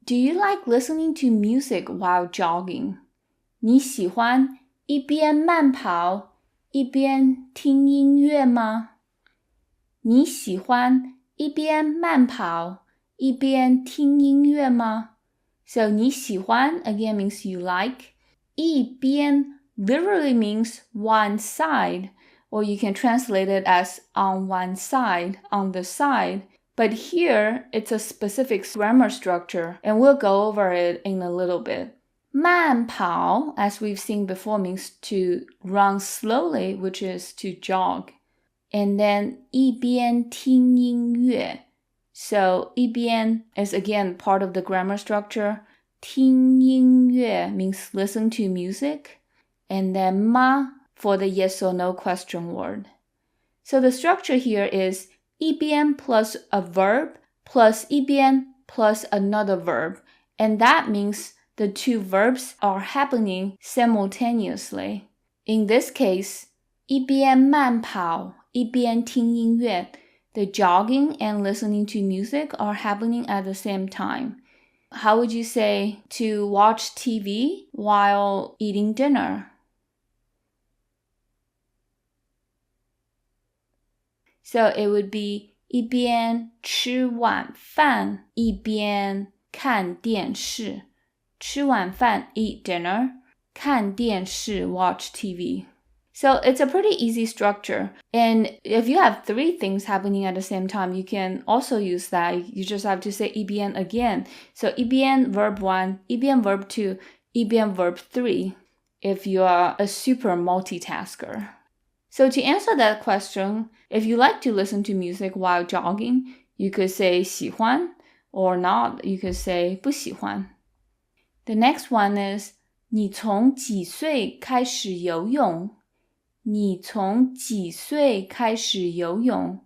Do you like listening to music while jogging? 你喜欢一边慢跑一边听音乐吗？你喜欢一边慢跑一边听音乐吗？ So 你喜欢 again means you like. 一边 literally means one side, or you can translate it as on one side, on the side. But here, it's a specific grammar structure, and we'll go over it in a little bit. 慢跑, as we've seen before, means to run slowly, which is to jog. And then 一边听音乐. So 一边 is again part of the grammar structure. 听音乐 means listen to music. And then 吗 for the yes or no question word. So the structure here is 一边 plus a verb plus 一边 plus another verb. And that means the two verbs are happening simultaneously. In this case, 一边慢跑一边听音乐. The jogging and listening to music are happening at the same time. How would you say to watch TV while eating dinner? So it would be 一边吃晚饭一边看电视。吃晚饭 eat dinner. 看电视 watch TV. So it's a pretty easy structure. And if you have three things happening at the same time, you can also use that. You just have to say 一边 again. So 一边 verb 1, 一边 verb 2, 一边 verb 3 if you are a super multitasker. So to answer that question, if you like to listen to music while jogging, you could say 喜欢, or not, you could say 不喜欢. The next one is 你从几岁开始游泳？你从几岁开始游泳？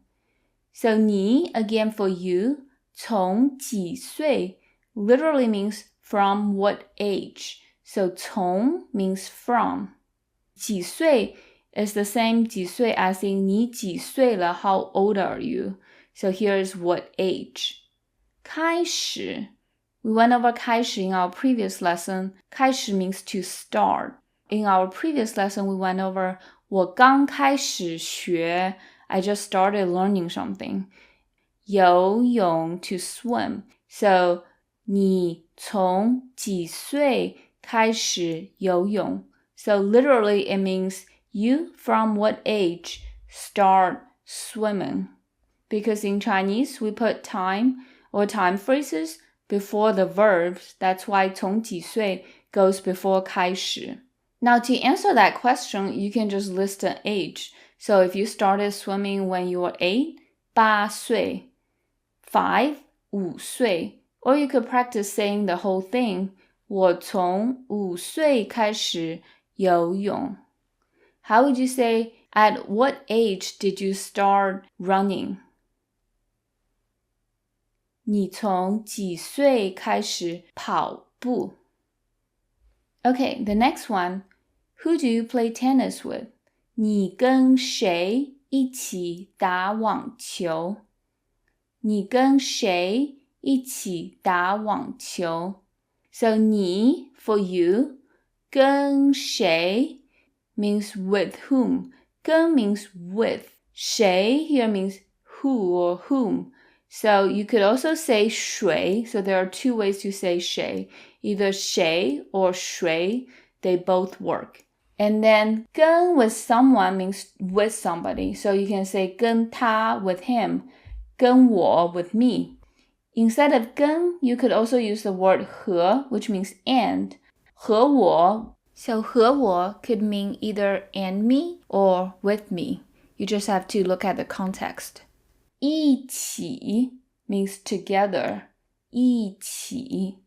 So 你 again for you, 从几岁 literally means from what age. So 从 means from. 几岁 is the same 几岁 as in 你几岁了 how old are you? So here is what age. 开始 We went over 开始 in our previous lesson. 开始 means to start. In our previous lesson, we went over 我刚开始学 I just started learning something. 游泳 to swim. So 你从几岁开始游泳? So literally it means you from what age start swimming. Because in Chinese, we put time or time phrases before the verbs. That's why 从几岁 goes before 开始. Now to answer that question, you can just list an age. So if you started swimming when you were 8, 8岁, 5, 5岁, or you could practice saying the whole thing. 我从5岁开始游泳. How would you say, at what age did you start running? 你从几岁开始跑步? Okay, the next one. Who do you play tennis with? 你跟谁一起打网球？你跟谁一起打网球？ So 你 for you, 跟谁 means with whom. 跟 means with. 谁 here means who or whom. So you could also say 谁. So there are two ways to say 谁. Either 谁 or 谁. They both work. And then 跟 with someone means with somebody. So you can say 跟他 with him. 跟我 with me. Instead of 跟, you could also use the word 和, which means and. 和我. So 和我 could mean either and me or with me. You just have to look at the context. 一起 means together. 一起。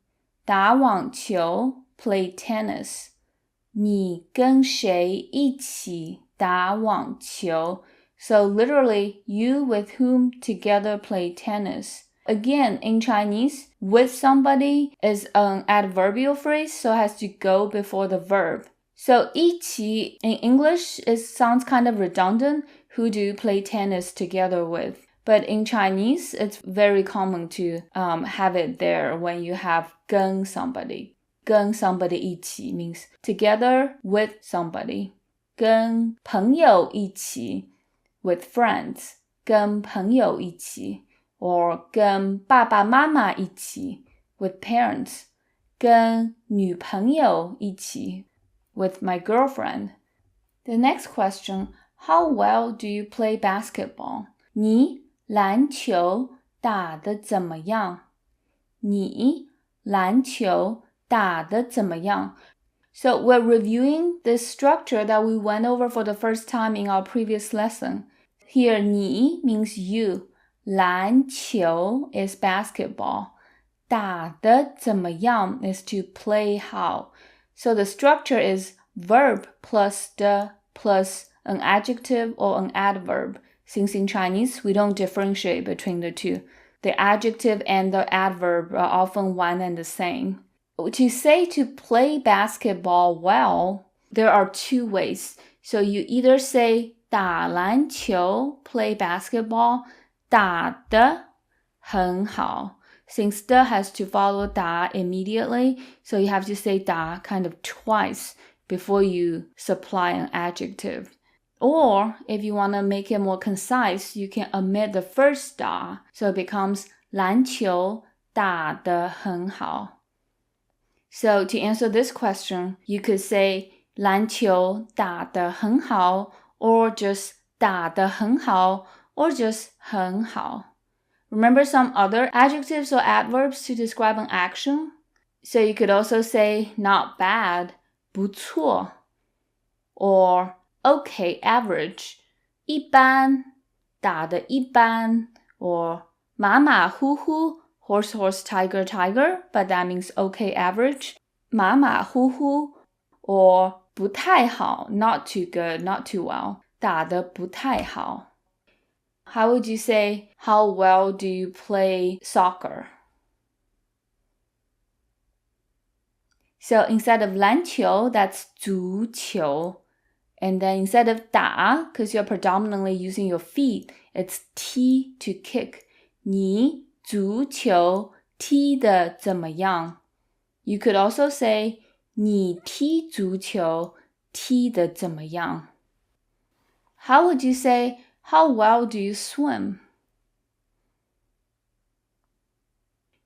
打网球 play tennis. 你跟谁一起打网球? So literally, you with whom together play tennis. Again, in Chinese, with somebody is an adverbial phrase, so it has to go before the verb. So 一起 in English, it sounds kind of redundant. Who do you play tennis together with? But in Chinese, it's very common to have it there when you have 跟 somebody. 跟 somebody 一起 means together with somebody. 跟朋友一起 with friends. 跟朋友一起 or 跟爸爸妈妈一起 with parents. 跟女朋友一起 with my girlfriend. The next question, how well do you play basketball? 你篮球打得怎么样？你篮球打得怎么样？ So we're reviewing this structure that we went over for the first time in our previous lesson. Here, 你 means you. 篮球 is basketball. 打得怎么样 is to play how. So the structure is verb plus the plus an adjective or an adverb. Since in Chinese, we don't differentiate between the two. The adjective and the adverb are often one and the same. To say to play basketball well, there are two ways. So you either say 打篮球 play basketball, 打得很好. Since the has to follow 打 immediately, so you have to say 打 kind of twice before you supply an adjective. Or if you want to make it more concise, you can omit the first 打, so it becomes 篮球打得很好. So to answer this question, you could say 篮球打得很好 or just 打得很好 or just 很好. Remember some other adjectives or adverbs to describe an action? So you could also say not bad, 不错 or okay, average, 一般打得一般 or 马马虎虎 horse, horse, tiger, tiger, but that means okay, average. 马马虎虎 or 不太好 not too good, not too well. 打得不太好. How would you say, how well do you play soccer? So instead of 篮球, that's 足球. And then instead of 打, because you're predominantly using your feet, it's 踢 to kick. 你足球踢得怎么样? You could also say 你踢足球踢得怎么样? How would you say, how well do you swim?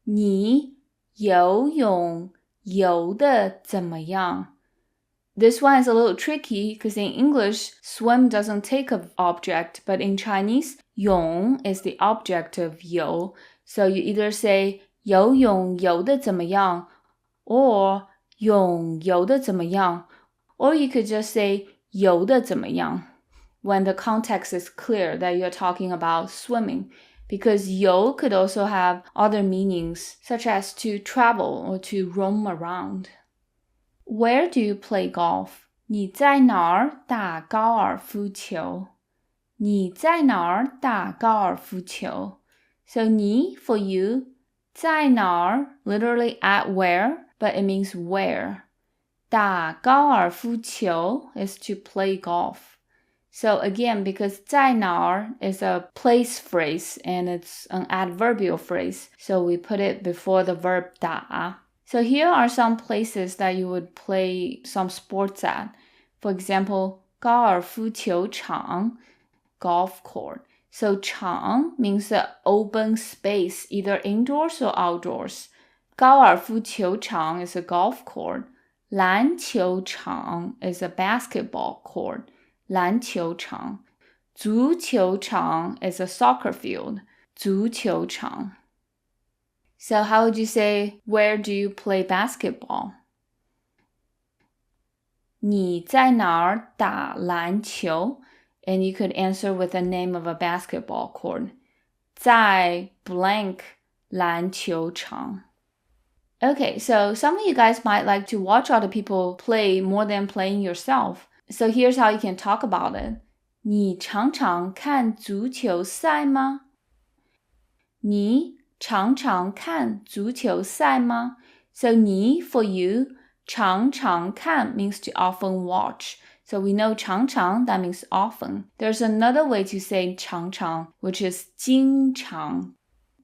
你游泳游得怎么样? This one is a little tricky because in English, swim doesn't take an object, but in Chinese, 泳 is the object of 游. So you either say 游泳游得怎么样 or 泳游得怎么样 or you could just say 游得怎么样 when the context is clear that you're talking about swimming. Because 游 could also have other meanings, such as to travel or to roam around. Where do you play golf? 你在哪儿打高尔夫球? 你在哪儿打高尔夫球? So 你 for you, 在哪儿 literally at where, but it means where. 打高尔夫球 is to play golf. So again, because 在哪儿 is a place phrase and it's an adverbial phrase, so we put it before the verb 打. So here are some places that you would play some sports at. For example, 高尔夫球场 golf court. So 场 means an open space, either indoors or outdoors. 高尔夫球场 is a golf court. 篮球场 is a basketball court. 篮球场. 足球场 is a soccer field. 足球场. So how would you say, where do you play basketball? 你在哪儿打篮球? And you could answer with the name of a basketball court. 在 blank 篮球场. Okay, so some of you guys might like to watch other people play more than playing yourself. So here's how you can talk about it. 你常常看足球赛吗? 你常常看足球赛吗? So 你 for you, 常常看 means to often watch. So we know 常常, that means often. There's another way to say 常常, which is 经常.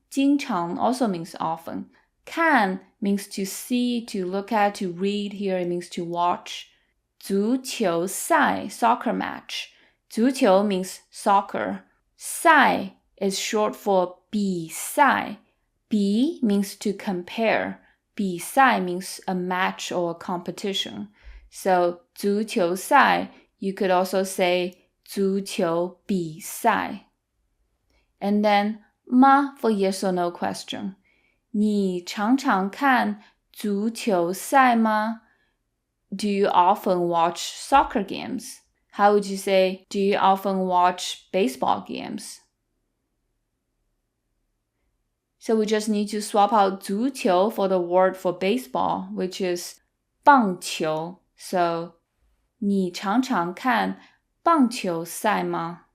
经常 also means often. 看 means to see, to look at, to read. Here it means to watch. 足球赛 soccer match. 足球 means soccer. 赛 is short for 比赛. 比 means to compare. 比赛 means a match or a competition. So 足球赛 you could also say 足球比赛. And then 吗 for yes or no question. 你常常看足球赛吗? Do you often watch soccer games? How would you say, do you often watch baseball games? So we just need to swap out 足球 for the word for baseball, which is 棒球. So 你常常看棒球赛吗?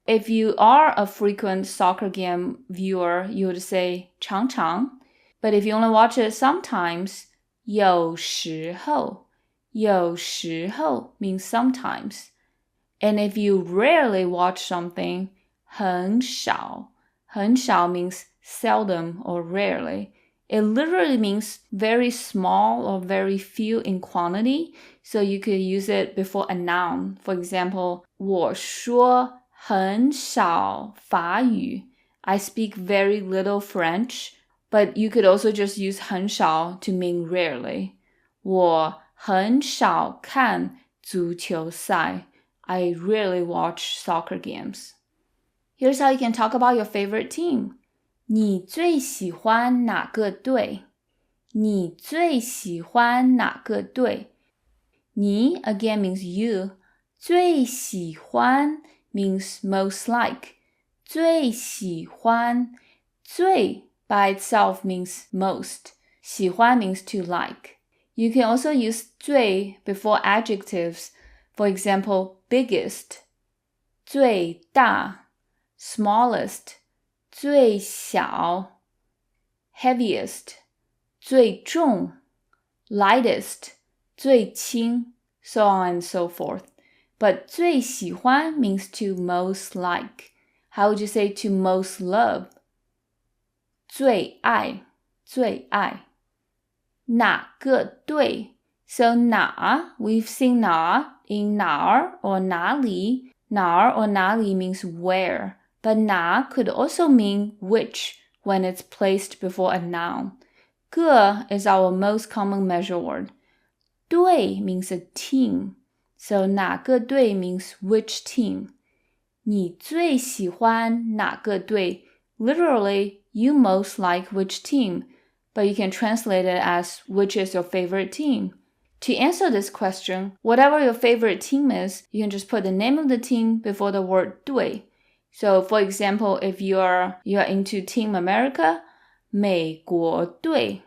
If you are a frequent soccer game viewer, you would say 常常. But if you only watch it sometimes, 有时候. 有时候 means sometimes. And if you rarely watch something, 很少. 很少 means seldom or rarely. It literally means very small or very few in quantity, so you could use it before a noun. For example, 我说很少法语. I speak very little French, but you could also just use 很少 to mean rarely. 我很少看足球赛. I rarely watch soccer games. Here's how you can talk about your favorite team. 你最喜欢哪个队? 你最喜欢哪个队? 你 again means you. 最喜欢 means most like. 最喜欢. 最 by itself means most. 喜欢 means to like. You can also use 最 before adjectives. For example, biggest. 最大. Smallest. 最小. Heaviest. 最重. Lightest. 最轻. So on and so forth. But 最喜欢 means to most like. How would you say to most love? 最爱. 最爱. 哪个队? So 哪, we've seen 哪 in 哪儿 or 哪里. 哪儿 or 哪里 means where. But 哪 could also mean which when it's placed before a noun. 个 is our most common measure word. 队 means a team. So 哪个队 means which team. 你最喜欢哪个队? Literally, you most like which team. But you can translate it as which is your favorite team. To answer this question, whatever your favorite team is, you can just put the name of the team before the word 队. So for example, if you're into Team America, 美国队.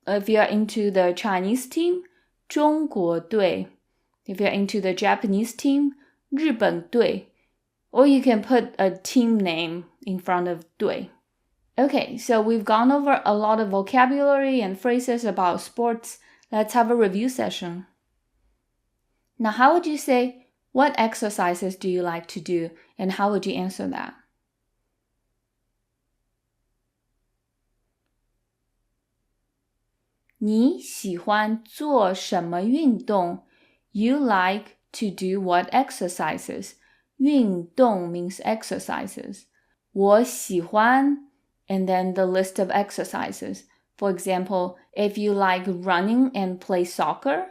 If you're into the Chinese team, 中国队. If you're into the Japanese team, 日本队. Or you can put a team name in front of 队. Okay, so we've gone over a lot of vocabulary and phrases about sports. Let's have a review session. Now, how would you say, what exercises do you like to do? And how would you answer that?你喜欢做什么运动? You like to do what exercises? 运动 means exercises. 我喜欢 and then the list of exercises. For example, if you like running and play soccer,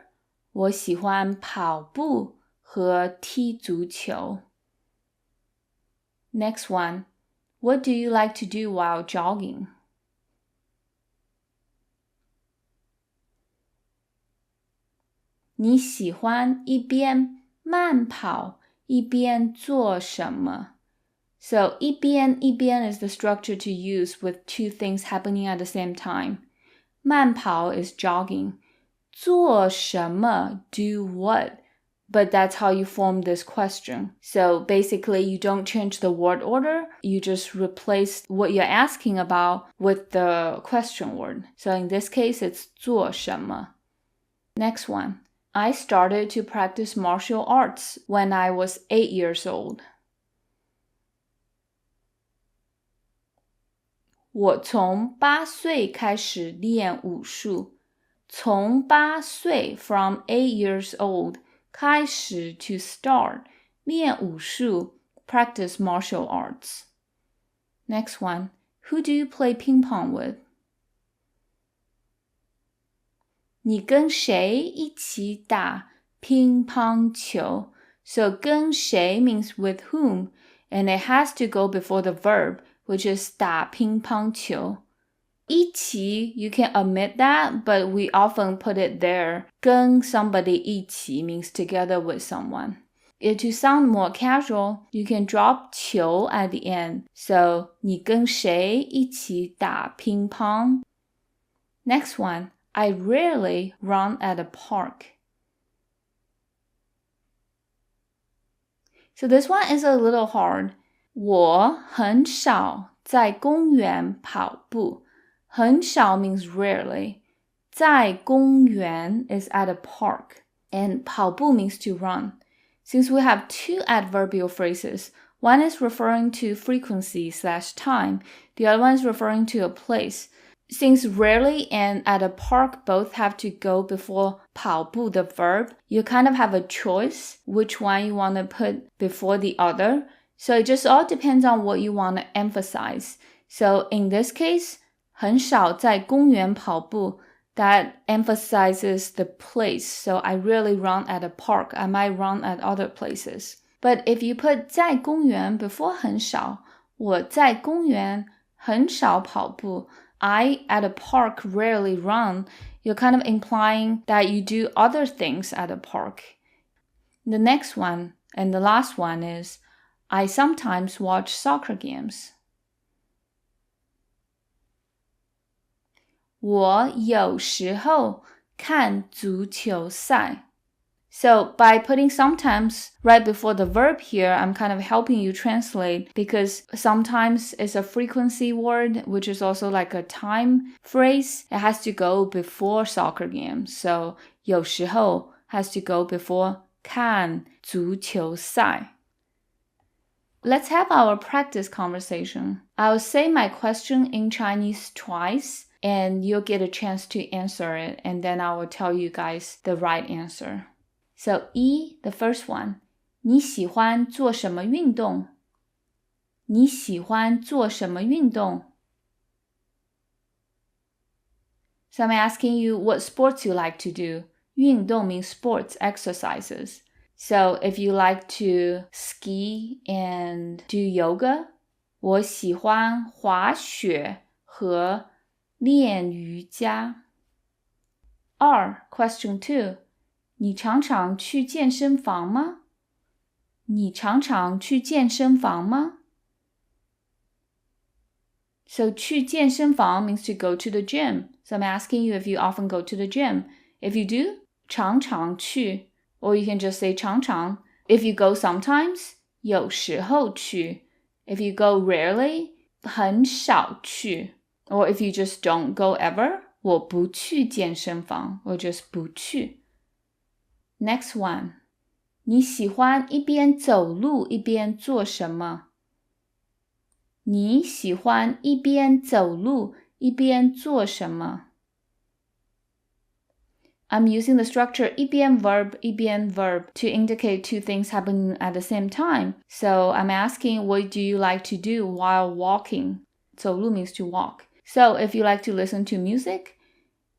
我喜欢跑步和踢足球. Next one, what do you like to do while jogging? 你喜欢一边慢跑一边做什么? So 一边 is the structure to use with two things happening at the same time. 慢跑 is jogging. 做什么 do what? But that's how you form this question. So basically you don't change the word order, you just replace what you're asking about with the question word. So in this case it's 做什么. Next one. I started to practice martial arts when I was 8 years old. 我从8岁开始练武术。从8岁 from 8 years old 开始 to start 练武术 practice martial arts. Next one. Who do you play ping pong with? 你跟谁一起打乒乓球? So 跟谁 means with whom, and it has to go before the verb, which is 打乒乓球. 一起, you can omit that, but we often put it there. 跟 somebody 一起 means together with someone. To sound more casual, you can drop 球 at the end. So 你跟谁一起打乒乓? Next one. I rarely run at a park. So this one is a little hard. 我很少在公园跑步. 很少 means rarely. 在公园 is at a park. And 跑步 means to run. Since we have two adverbial phrases, one is referring to frequency/time, the other one is referring to a place. Since rarely and at a park both have to go before 跑步 the verb, you kind of have a choice which one you want to put before the other. So it just all depends on what you want to emphasize. So in this case, 很少在公园跑步, that emphasizes the place. So I rarely run at a park. I might run at other places. But if you put 在公园 before 很少, 我在公园很少跑步, I at a park rarely run, you're kind of implying that you do other things at a park. The next one, and the last one is, I sometimes watch soccer games. 我有时候看足球赛. So by putting sometimes right before the verb here, I'm kind of helping you translate because sometimes it's a frequency word, which is also like a time phrase. It has to go before soccer games. So 有时候 has to go before 看足球赛. Let's have our practice conversation. I'll say my question in Chinese twice, and you'll get a chance to answer it, and then I will tell you guys the right answer. So, the first one. 你喜欢做什么运动? 你喜欢做什么运动? So I'm asking you what sports you like to do. 运动 means sports, exercises. So if you like to ski and do yoga, 我喜欢滑雪和练瑜伽. Question 2. 你常常去健身房吗? 你常常去健身房吗? So 去健身房 means to go to the gym. So I'm asking you if you often go to the gym. If you do, 常常去. Or you can just say 常常. If you go sometimes, 有时候去. If you go rarely, 很少去. Or if you just don't go ever, 我不去健身房 or just 不去。Next one. 你喜欢一边走路一边做什么？你喜欢一边走路一边做什么？ I'm using the structure 一边 verb to indicate two things happening at the same time. So I'm asking, what do you like to do while walking? 走路 means to walk. So if you like to listen to music,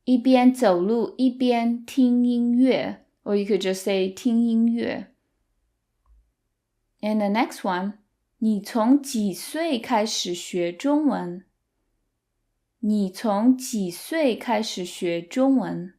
一边走路一边听音乐 or you could just say 听音乐。And the next one, 你从几岁开始学中文？你从几岁开始学中文？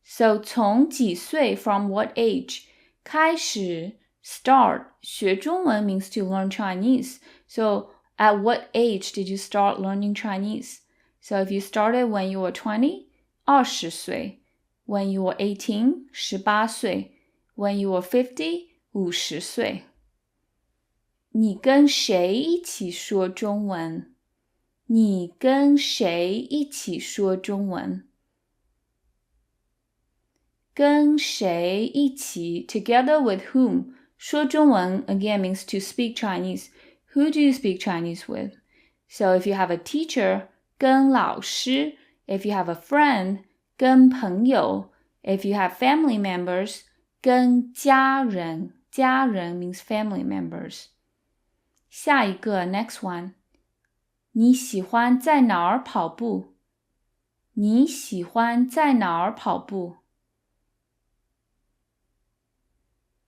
So 从几岁 from what age? 开始 start 学中文 means to learn Chinese. So at what age did you start learning Chinese? So if you started when you were 20, 20岁 When you were 18, 18岁 When you were 50, 50岁你跟谁一起说中文？你跟谁一起说中文？跟谁一起 together with whom 说中文 again means to speak Chinese. Who do you speak Chinese with? So if you have a teacher, 跟老师 If you have a friend, 跟朋友 If you have family members, 跟家人家人 means family members. 下一个 next one. 你喜欢在哪儿跑步？你喜欢在哪儿跑步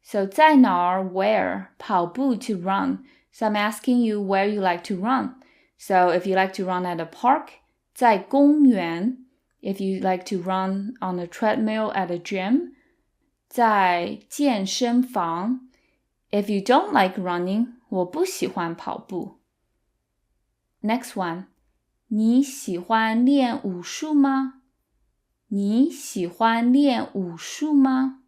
？So 在哪儿 where 跑步 to run. So I'm asking you where you like to run. So if you like to run at a park, 在公园 If you like to run on a treadmill at a gym, 在健身房 If you don't like running, 我不喜欢跑步。Next one. 你喜欢练武术吗？你喜欢练武术吗？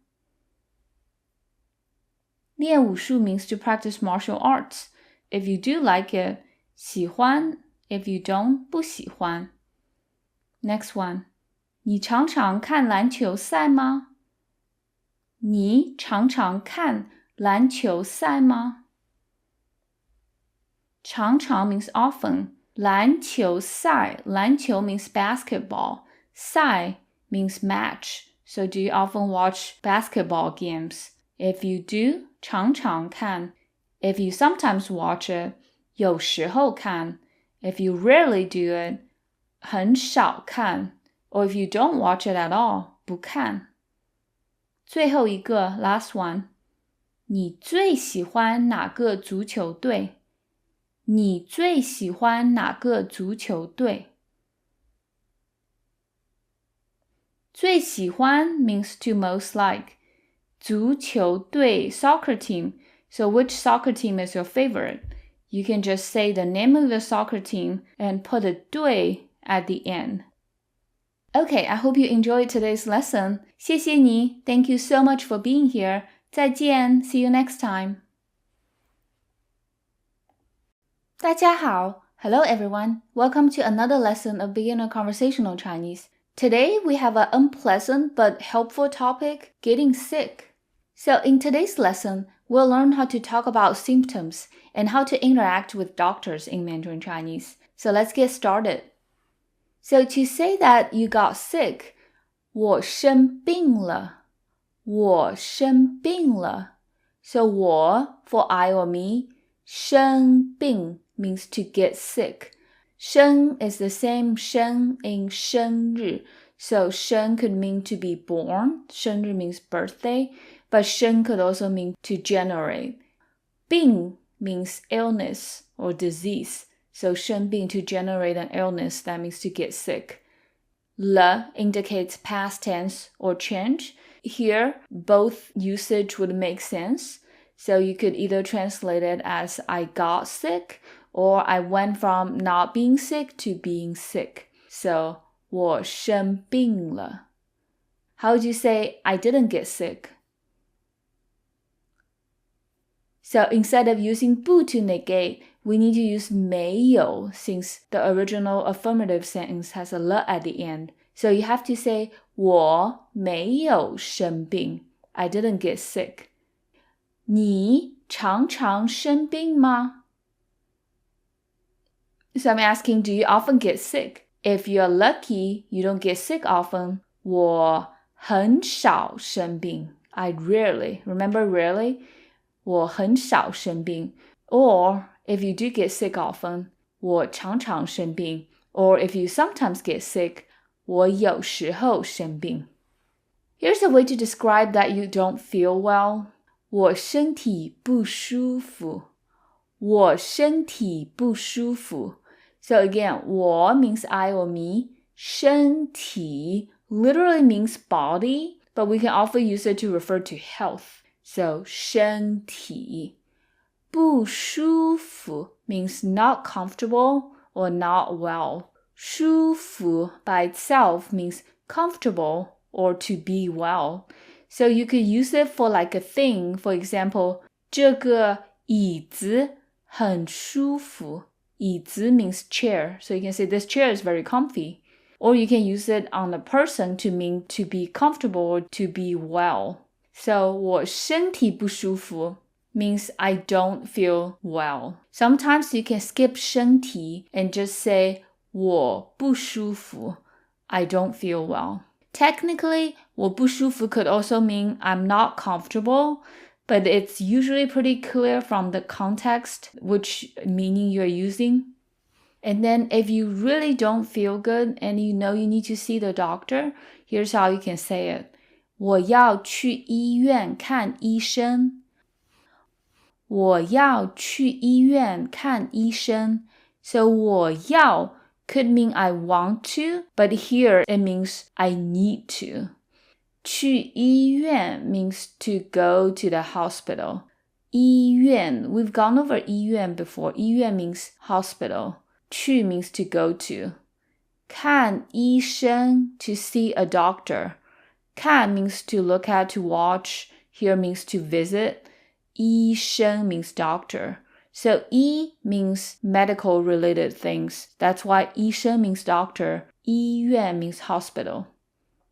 练武术 means to practice martial arts. If you do like it, 喜欢 If you don't, 不喜欢。Next one. 你常常看篮球赛吗？你常常看篮球赛吗？常常 means often. 篮球赛篮球 means basketball. 赛 means match. So do you often watch basketball games? If you do, 常常看 If you sometimes watch it, 有时候看 If you rarely do it, 很少看 Or if you don't watch it at all, 不看最后一个 last one. 你最喜欢哪个足球队？你最喜欢哪个足球队？最喜欢 means to most like. 足球队 soccer team. So which soccer team is your favorite? You can just say the name of the soccer team and put a 队 at the end. Okay, I hope you enjoyed today's lesson. 谢谢你 Thank you so much for being here. 再见 See you next time. 大家好 Hello everyone. Welcome to another lesson of beginner conversational Chinese. Today we have an unpleasant but helpful topic, getting sick. So in today's lesson, we'll learn how to talk about symptoms and how to interact with doctors in Mandarin Chinese. So let's get started. So to say that you got sick, 我生病了我生病了 So 我 for I or me, 生病 means to get sick. 生 is the same 生 in 生日 So 生 could mean to be born, 生日 means birthday, but 生 could also mean to generate. 病 means illness or disease. So 生病 to generate an illness, that means to get sick. 了 indicates past tense or change. Here, both usage would make sense. So you could either translate it as I got sick or I went from not being sick to being sick. So 我生病了 How would you say I didn't get sick? So instead of using 不 to negate, we need to use 没有 since the original affirmative sentence has a le at the end. So you have to say 我没有生病. I didn't get sick. 你常常生病吗? So I'm asking, do you often get sick? If you're lucky, you don't get sick often. 我很少生病. I rarely. Remember rarely? 我很少生病. Or if you do get sick often, 我常常生病. Or if you sometimes get sick, 我有时候生病. Here's a way to describe that you don't feel well. 我身体不舒服. 我身体不舒服. So again, 我 means I or me. 身体 literally means body, but we can also use it to refer to health. So 身体不舒服 means not comfortable or not well. 舒服 by itself means comfortable or to be well. So you could use it for like a thing. For example, 这个椅子很舒服. 椅子 means chair. So you can say this chair is very comfy. Or you can use it on a person to mean to be comfortable or to be well. So 我身体不舒服 means I don't feel well. Sometimes you can skip 身体 and just say 我不舒服. I don't feel well. Technically, 我不舒服 could also mean I'm not comfortable, but it's usually pretty clear from the context which meaning you're using. And then if you really don't feel good and you know you need to see the doctor, here's how you can say it. 我要去医院看医生. 我要去医院看医生. So 我要 could mean I want to, but here it means I need to. 去医院 means to go to the hospital. 医院, we've gone over 医院 before. 医院 means hospital. 去 means to go to. 看医生 to see a doctor. 看 means to look at, to watch. Here means to visit. 医生 means doctor. So 医 means medical related things. That's why 医生 means doctor. 医院 means hospital.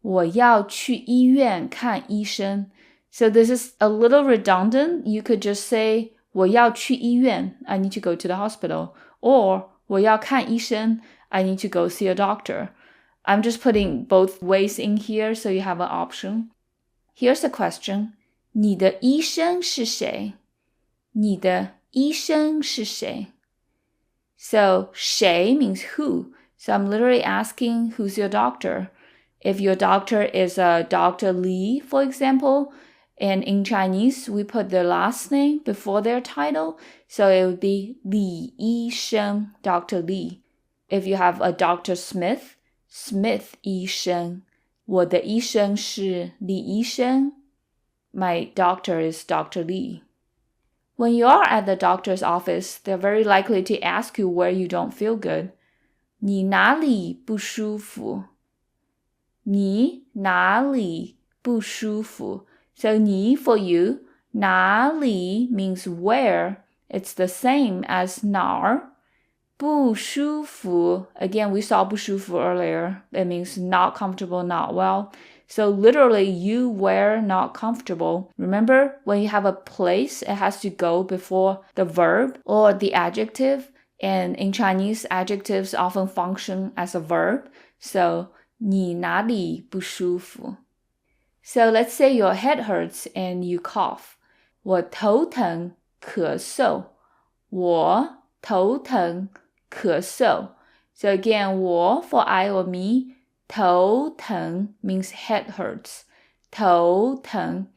我要去医院看医生. So this is a little redundant. You could just say 我要去医院. I need to go to the hospital. Or 我要看医生. I need to go see a doctor. I'm just putting both ways in here so you have an option. Here's a question. 你的医生是谁? 你的医生是谁? So 谁 means who. So I'm literally asking who's your doctor. If your doctor is Dr. Li, for example, and in Chinese, we put their last name before their title. So it would be Li Yi Sheng, Dr. Li. If you have a Dr. Smith, Smith 医生. 我的医生是李医生. My doctor is Dr. Li. When you are at the doctor's office, they're very likely to ask you where you don't feel good. 你哪里不舒服? 你哪里不舒服? So 你 for you, 哪里 means where. It's the same as 哪儿. 不舒服, again, we saw 不舒服 earlier. It means not comfortable, not well. So literally, you were not comfortable. Remember, when you have a place, it has to go before the verb or the adjective. And in Chinese, adjectives often function as a verb. So 你哪里不舒服? So let's say your head hurts and you cough. 我头疼咳嗽. 我头疼咳嗽. So again, 我 for I or me. 头疼 means head hurts. 头疼.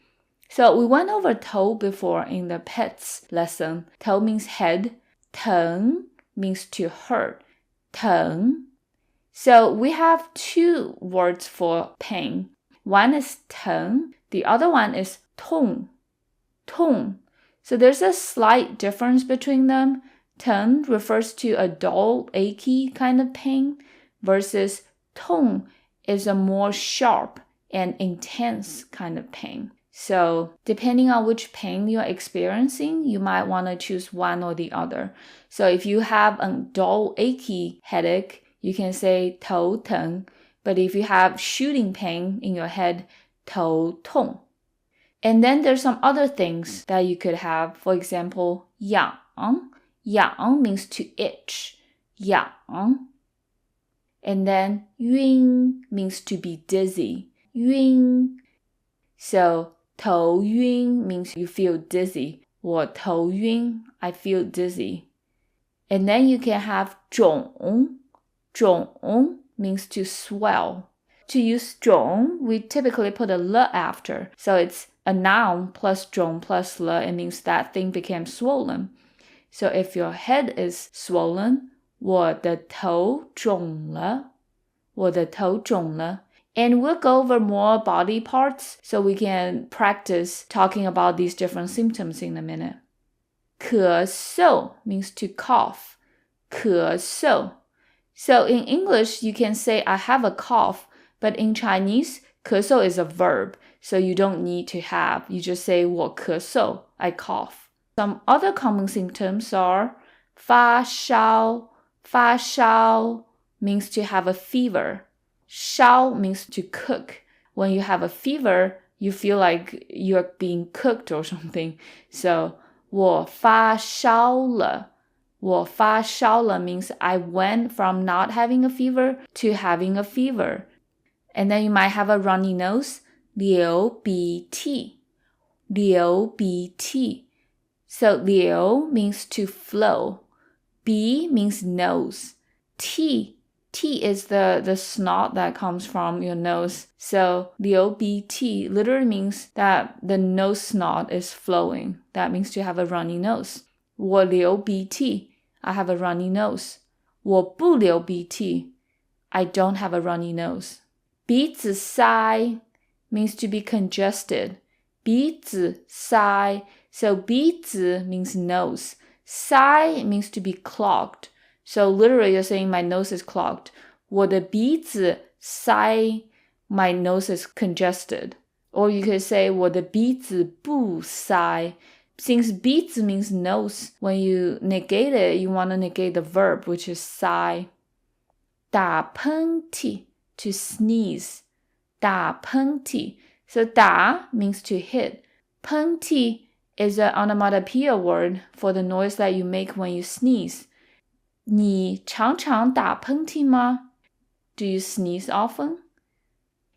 So we went over 头 before in the pets lesson. 头 means head. 疼 means to hurt. 疼. So we have two words for pain. One is 疼. The other one is 痛. 痛. So there's a slight difference between them. 疼 refers to a dull, achy kind of pain versus 痛 is a more sharp and intense kind of pain. So depending on which pain you're experiencing, you might want to choose one or the other. So if you have a dull, achy headache, you can say 头疼. But if you have shooting pain in your head, 头痛. And then there's some other things that you could have. For example, 痒. 痒 means to itch. 痒. And then 晕 means to be dizzy. 晕. So 头晕 means you feel dizzy. 我头晕, I feel dizzy. And then you can have 肿. 肿 means to swell. To use 肿, we typically put a l after. So it's a noun plus 肿 plus l. It means that thing became swollen. So if your head is swollen, 我的头肿了. 我的头肿了. And we'll go over more body parts so we can practice talking about these different symptoms in a minute. 咳嗽 means to cough. 咳嗽. So in English, you can say I have a cough, but in Chinese, 咳嗽 is a verb, so you don't need to have. You just say 我咳嗽, I cough. Some other common symptoms are 发烧. 发烧 means to have a fever. 烧 means to cook. When you have a fever, you feel like you're being cooked or something. So 我发烧了. 我发烧了 means I went from not having a fever to having a fever. And then you might have a runny nose. 流鼻涕. 流鼻涕. So 流 means to flow. 鼻 means nose. T is the snot that comes from your nose. So 流鼻涕 literally means that the nose snot is flowing. That means to have a runny nose. 我流鼻涕, I have a runny nose. 我不流鼻涕, I don't have a runny nose. 鼻子塞 means to be congested. 鼻子塞. So 鼻子 means nose. 塞 means to be clogged. So literally you're saying my nose is clogged. 我的鼻子塞, my nose is congested. Or you could say 我的鼻子不塞. Since 鼻子 means nose, when you negate it, you want to negate the verb, which is 塞. 打喷嚏, to sneeze. 打喷嚏. So 打 means to hit. 喷嚏 is an onomatopoeia word for the noise that you make when you sneeze. 你常常打喷嚏吗? Do you sneeze often?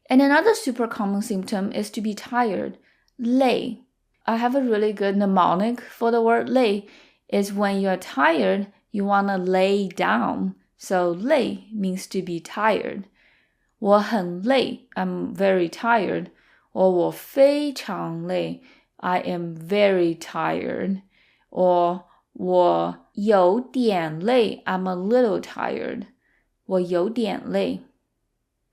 And another super common symptom is to be tired. 累. I have a really good mnemonic for the word 累. Is when you're tired, you want to lay down. So 累 means to be tired. 我很累, I'm very tired. Or 我非常累, I am very tired. Or 我有点累, I'm a little tired. 我有点累.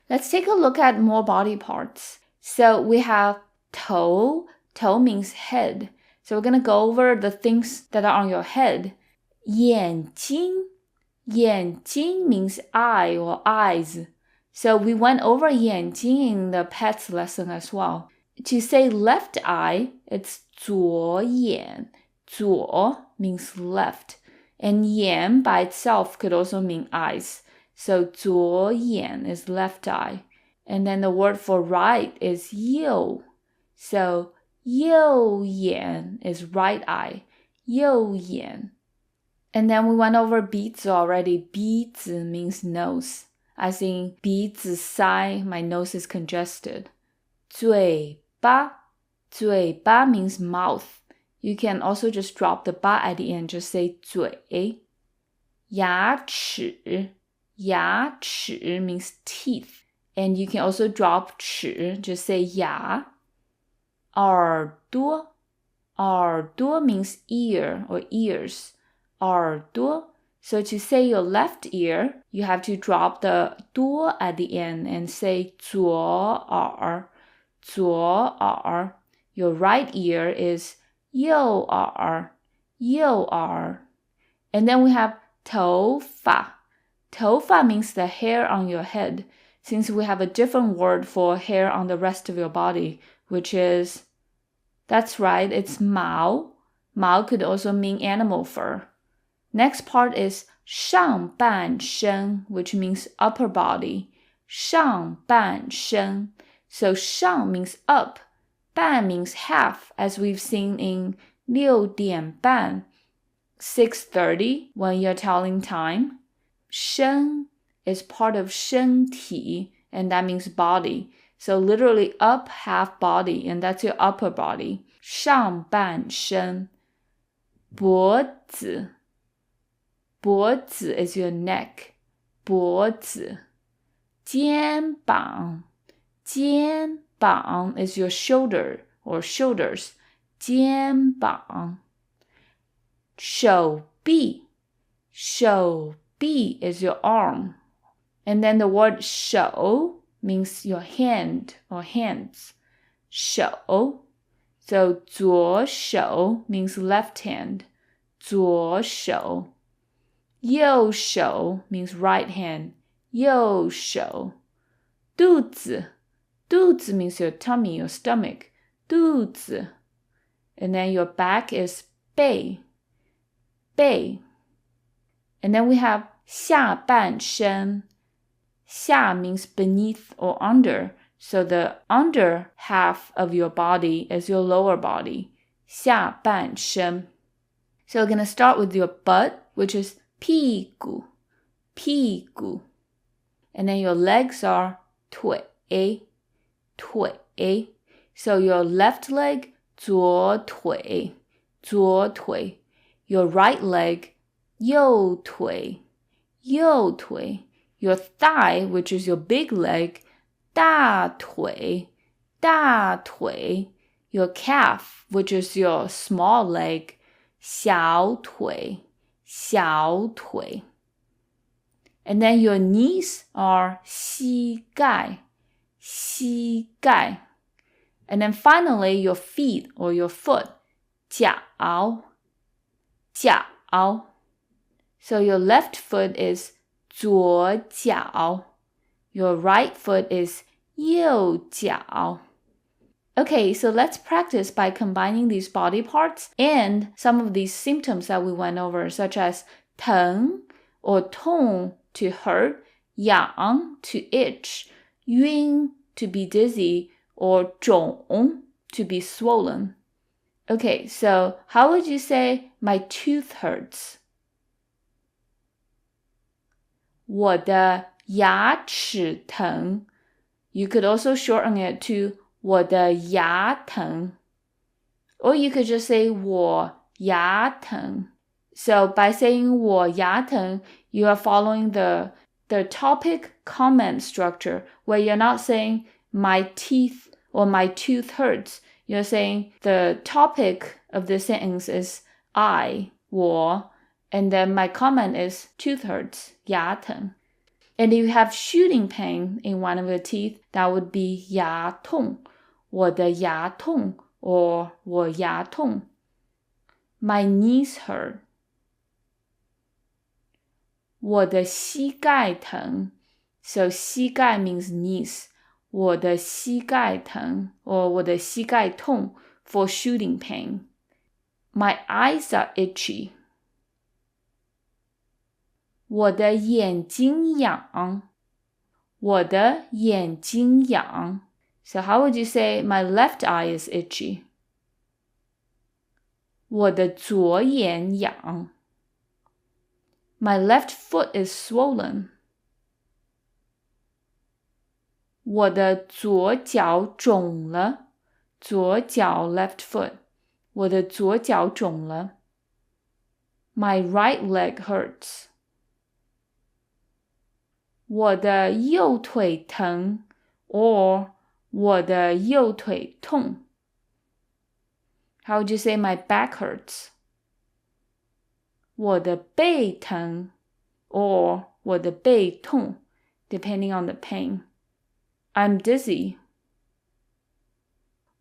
Let's take a look at more body parts. So we have 头. 头 means head. So we're going to go over the things that are on your head. 眼睛. 眼睛 means eye or eyes. So we went over 眼睛 in the pets lesson as well. To say left eye, it's 左眼. 左 means left. And 眼 by itself could also mean eyes. So 左眼 is left eye. And then the word for right is 右. So 右眼 is right eye. 右眼. And then we went over 鼻子 already. 鼻子 means nose. As in 鼻子塞, my nose is congested. 嘴巴. 嘴巴 means mouth. You can also just drop the 巴 at the end, just say 嘴. 牙齿. 牙齿 means teeth. And you can also drop 齿, just say 牙. 耳朵. 耳朵 means ear or ears. 耳朵. So to say your left ear, you have to drop the 多 at the end and say 左耳. 左耳. Your right ear is 右耳. 右耳. And then we have 头发. 头发 means the hair on your head, since we have a different word for hair on the rest of your body, which is That's right, it's 毛. 毛 could also mean animal fur. Next part is 上半身, which means upper body. 上半身. So 上 means up. 半 means half, as we've seen in 6点半, 6:30 when you're telling time. 身 is part of 身体, and that means body. So literally up half body, and that's your upper body. 上半身. 脖子. 脖子 is your neck. 脖子. 肩膀. 肩膀 is your shoulder or shoulders. 肩膀. 手臂. 手臂 is your arm. And then the word 手 means your hand or hands. 手. So 左手 means left hand. 左手. 右手 means right hand. 右手. 肚子. 肚子 means your tummy, your stomach. 肚子. And then your back is 背. 背. And then we have 下半身. 下 means beneath or under. So the under half of your body is your lower body. 下半身. So we're going to start with your butt, which is 屁股. 屁股. And then your legs are 腿. 腿. So your left leg, 左腿. 左腿. Your right leg, 右腿. 右腿. Your thigh, which is your big leg, 大腿. 大腿. Your calf, which is your small leg, 小腿. 小腿. And then your knees are 膝盖. 膝盖. And then finally your feet or your foot, 脚. 脚. So your left foot is 左脚. Your right foot is 右脚. Okay, so let's practice by combining these body parts and some of these symptoms that we went over, such as 疼 or 痛 to hurt, 痒 to itch, 晕 to be dizzy, or 肿 to be swollen. Okay, so how would you say my tooth hurts? 我的牙齿疼. You could also shorten it to 我的牙疼. Or you could just say 我牙疼. So by saying 我牙疼, you are following the topic comment structure, where you're not saying my teeth or my tooth hurts. You're saying the topic of the sentence is I, 我, and then my comment is tooth hurts, 牙疼. And if you have shooting pain in one of your teeth, that would be 牙痛, 我的牙痛, or 我牙痛. My knees hurt. 我的膝盖疼. So 膝盖 means knees. 我的膝盖疼, or 我的膝盖痛 for shooting pain. My eyes are itchy. 我的眼睛痒. 我的眼睛痒. So how would you say my left eye is itchy? 我的左眼痒. My left foot is swollen. 我的左脚肿了. 左脚 left foot. 我的左脚肿了. My right leg hurts. 我的右腿疼 or 我的右腿痛. How would you say my back hurts? 我的背疼 or 我的背痛, depending on the pain. I'm dizzy.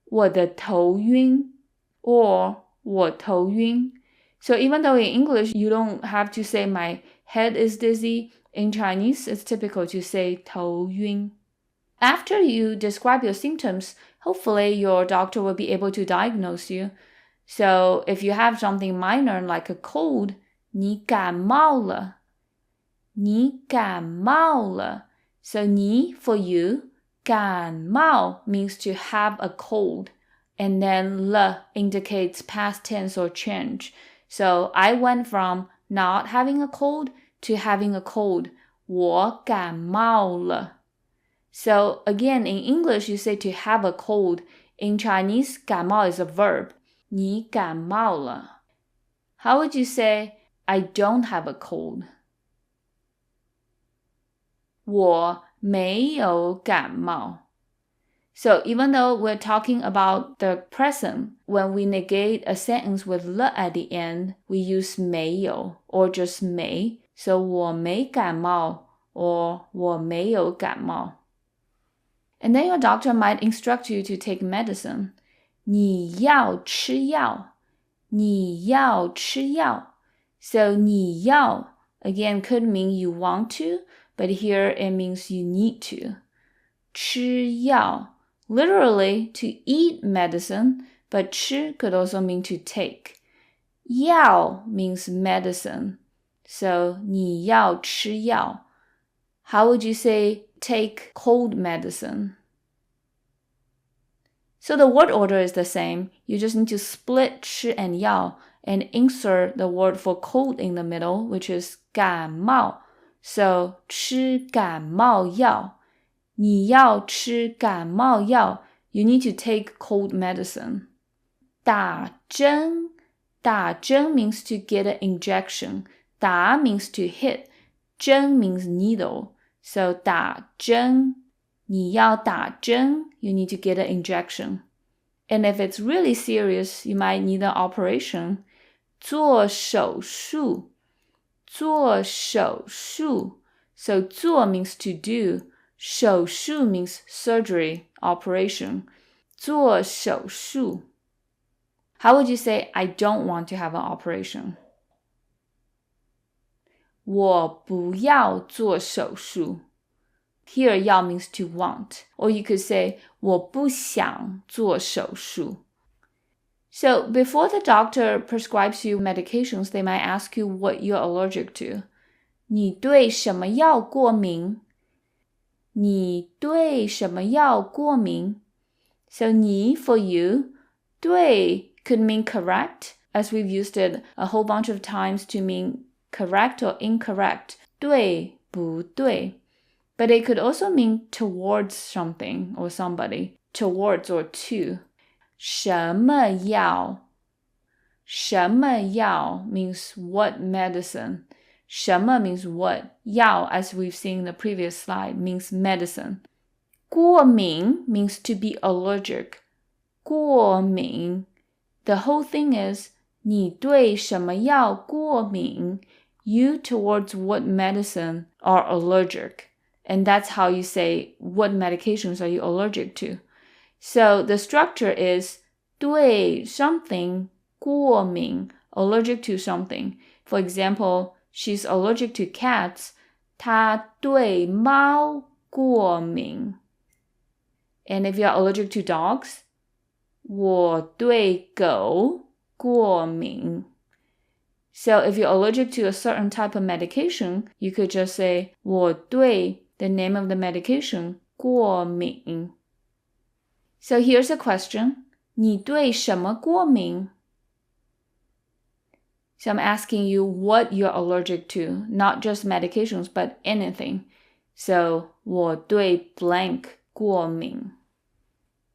我的头晕 or 我头晕. So even though in English you don't have to say my head is dizzy, in Chinese it's typical to say 头晕. After you describe your symptoms, hopefully your doctor will be able to diagnose you. So if you have something minor like a cold, 你感冒了，你感冒了。So 你 for you, 感冒 means to have a cold, and then 了 indicates past tense or change. So I went from not having a cold to having a cold. 我感冒了。So again, in English, you say to have a cold. In Chinese, 感冒 is a verb. 你感冒了。How would you say, I don't have a cold? 我没有感冒。So even though we're talking about the present, when we negate a sentence with 了 at the end, we use 没有 or just 没. So 我没感冒 or 我没有感冒。And then your doctor might instruct you to take medicine. 你要吃药，你要吃药。So 你要 again could mean you want to, but here it means you need to. 吃药 literally to eat medicine, but 吃 could also mean to take. 药 means medicine. So 你要吃药。How would you say take cold medicine? So the word order is the same. You just need to split 吃 and 药 and insert the word for cold in the middle, which is 感冒. So 吃感冒药。你要吃感冒药. You need to take cold medicine. 打针. 打针 means to get an injection. 打 means to hit. 针 means needle. So 打针。你要打针, you need to get an injection. And if it's really serious, you might need an operation. 做手术，做手术。So 做 means to do. 手术 means surgery, operation. 做手术。How would you say, I don't want to have an operation? 我不要做手术。Here, 要 means to want. Or you could say, 我不想做手术。So before the doctor prescribes you medications, they might ask you what you're allergic to. 你对什么药过敏？你对什么药过敏？ So 你 for you, 对 could mean correct, as we've used it a whole bunch of times to mean correct or incorrect. 对不对？ But it could also mean towards something or somebody, towards or to. 什么药？什么药 means what medicine. 什么 means what. 药, as we've seen in the previous slide, means medicine. 过敏 means to be allergic. 过敏. The whole thing is, 你对什么药过敏? You towards what medicine are allergic. And that's how you say, what medications are you allergic to? So the structure is 对 something 过敏 allergic to something. For example, she's allergic to cats. 她对猫过敏. And if you're allergic to dogs, 我对狗过敏. So if you're allergic to a certain type of medication, you could just say 我对 the name of the medication 过敏. So here's a question. 你对什么过敏? So I'm asking you what you're allergic to, not just medications, but anything. So 我对 blank 过敏.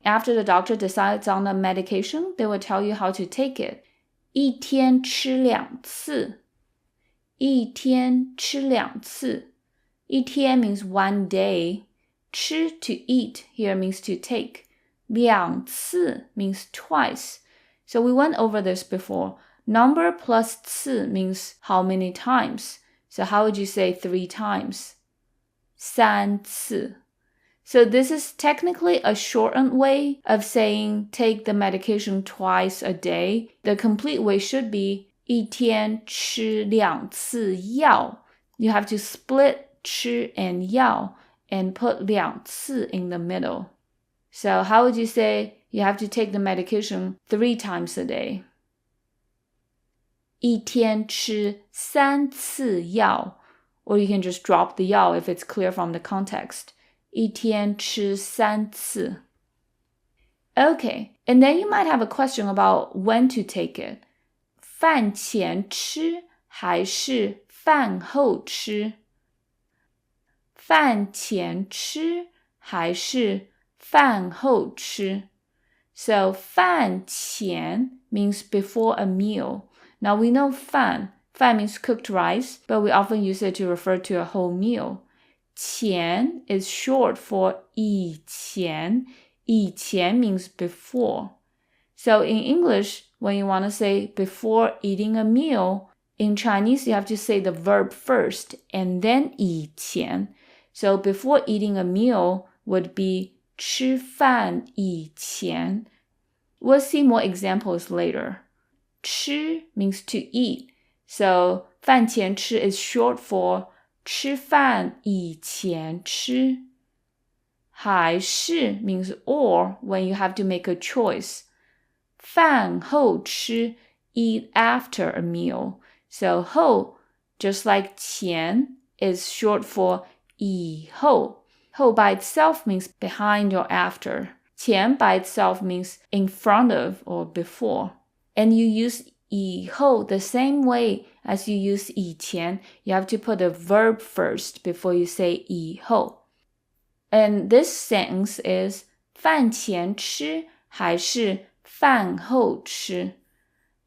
After the doctor decides on the medication, they will tell you how to take it. 一天吃2次. 一天吃2次. 一天 means one day. 吃 to eat here means to take. 2次 means twice. So we went over this before. Number plus 次 means how many times. So how would you say 3 times? 3次. So this is technically a shortened way of saying take the medication twice a day. The complete way should be 一天吃2次药. You have to split 吃 and 药 and put 2次 in the middle. So how would you say you have to take the medication 3 times a day? 一天吃3次药 Or you can just drop the 药 if it's clear from the context. 一天吃3次 Okay, and then you might have a question about when to take it. 饭前吃还是饭后吃？饭前吃还是饭后吃？ So 饭前 means before a meal. Now we know 饭 means cooked rice, but we often use it to refer to a whole meal. 前 is short for 以前. 以前 means before. So in English, when you want to say before eating a meal, in Chinese you have to say the verb first and then 以前. So before eating a meal would be 吃饭以前. We'll see more examples later. 吃 means to eat. So 饭前吃 is short for 吃饭以前吃. 还是 means or when you have to make a choice. 饭后吃 eat after a meal. So 后, just like 前, is short for 以后. 后 by itself means behind or after. 前 by itself means in front of or before. And you use 以后 the same way as you use 以前. You have to put a verb first before you say 以后. And this sentence is 饭前吃还是饭后吃?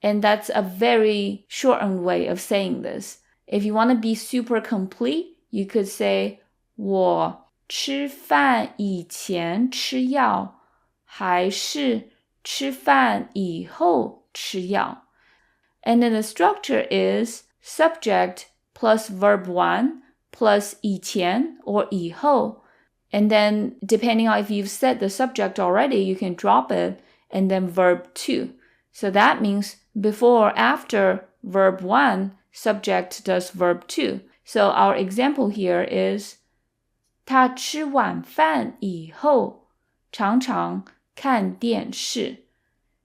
And that's a very shortened way of saying this. If you want to be super complete, you could say 我吃饭以前吃药还是吃饭以后吃药? And then the structure is subject plus verb 1 plus 以前 or 以后. And then depending on if you've said the subject already, you can drop it and then verb 2. So that means before or after verb 1, subject does verb 2. So our example here is 他吃晚饭以后常常看电视.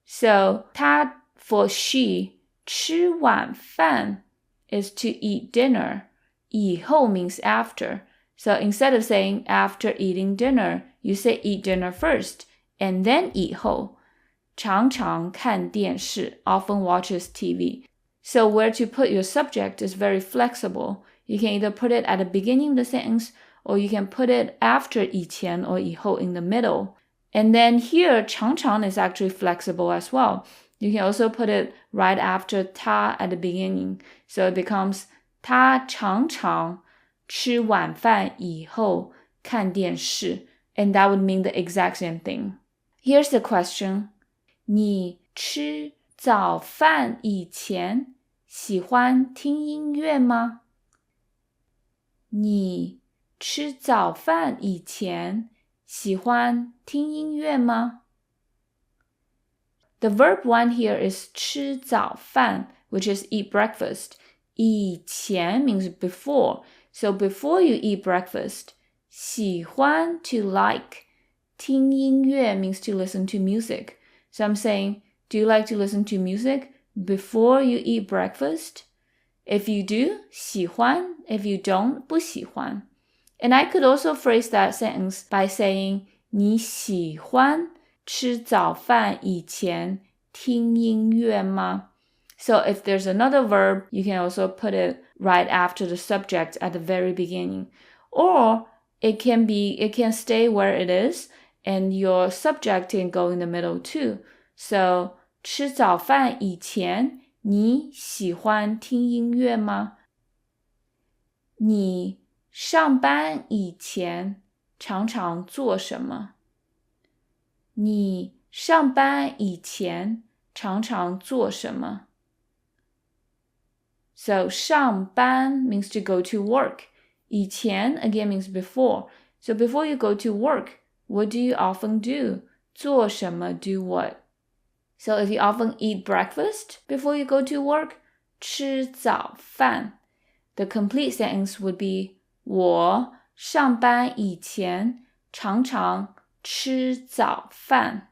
So 他 for she, 吃晚饭 is to eat dinner. 以后 means after. So instead of saying after eating dinner, you say eat dinner first and then 以后. 常常看电视 often watches TV. So where to put your subject is very flexible. You can either put it at the beginning of the sentence or you can put it after 以前 or 以后 in the middle. And then here, 常常 is actually flexible as well. You can also put it right after 他 at the beginning. So it becomes 他常常吃晚饭以后看电视. And that would mean the exact same thing. Here's the question. 你吃早饭以前喜欢听音乐吗？你吃早饭以前喜欢听音乐吗？ The verb 1 here is 吃早饭, which is eat breakfast. 以前 means before. So before you eat breakfast, 喜欢 to like. 听音乐 means to listen to music. So I'm saying, do you like to listen to music before you eat breakfast? If you do, 喜欢. If you don't, 不喜欢. And I could also phrase that sentence by saying, 你喜欢吃早饭以前听音乐吗? So if there's another verb, you can also put it right after the subject at the very beginning. Or it can stay where it is, and your subject can go in the middle too. So 吃早饭以前你喜欢听音乐吗？你上班以前常常做什么？你上班以前常常做什么？ So 上班 means to go to work. 以前 again means before. So before you go to work, what do you often do? 做什么 do what? So if you often eat breakfast before you go to work, 吃早饭. The complete sentence would be 我上班以前常常吃早饭。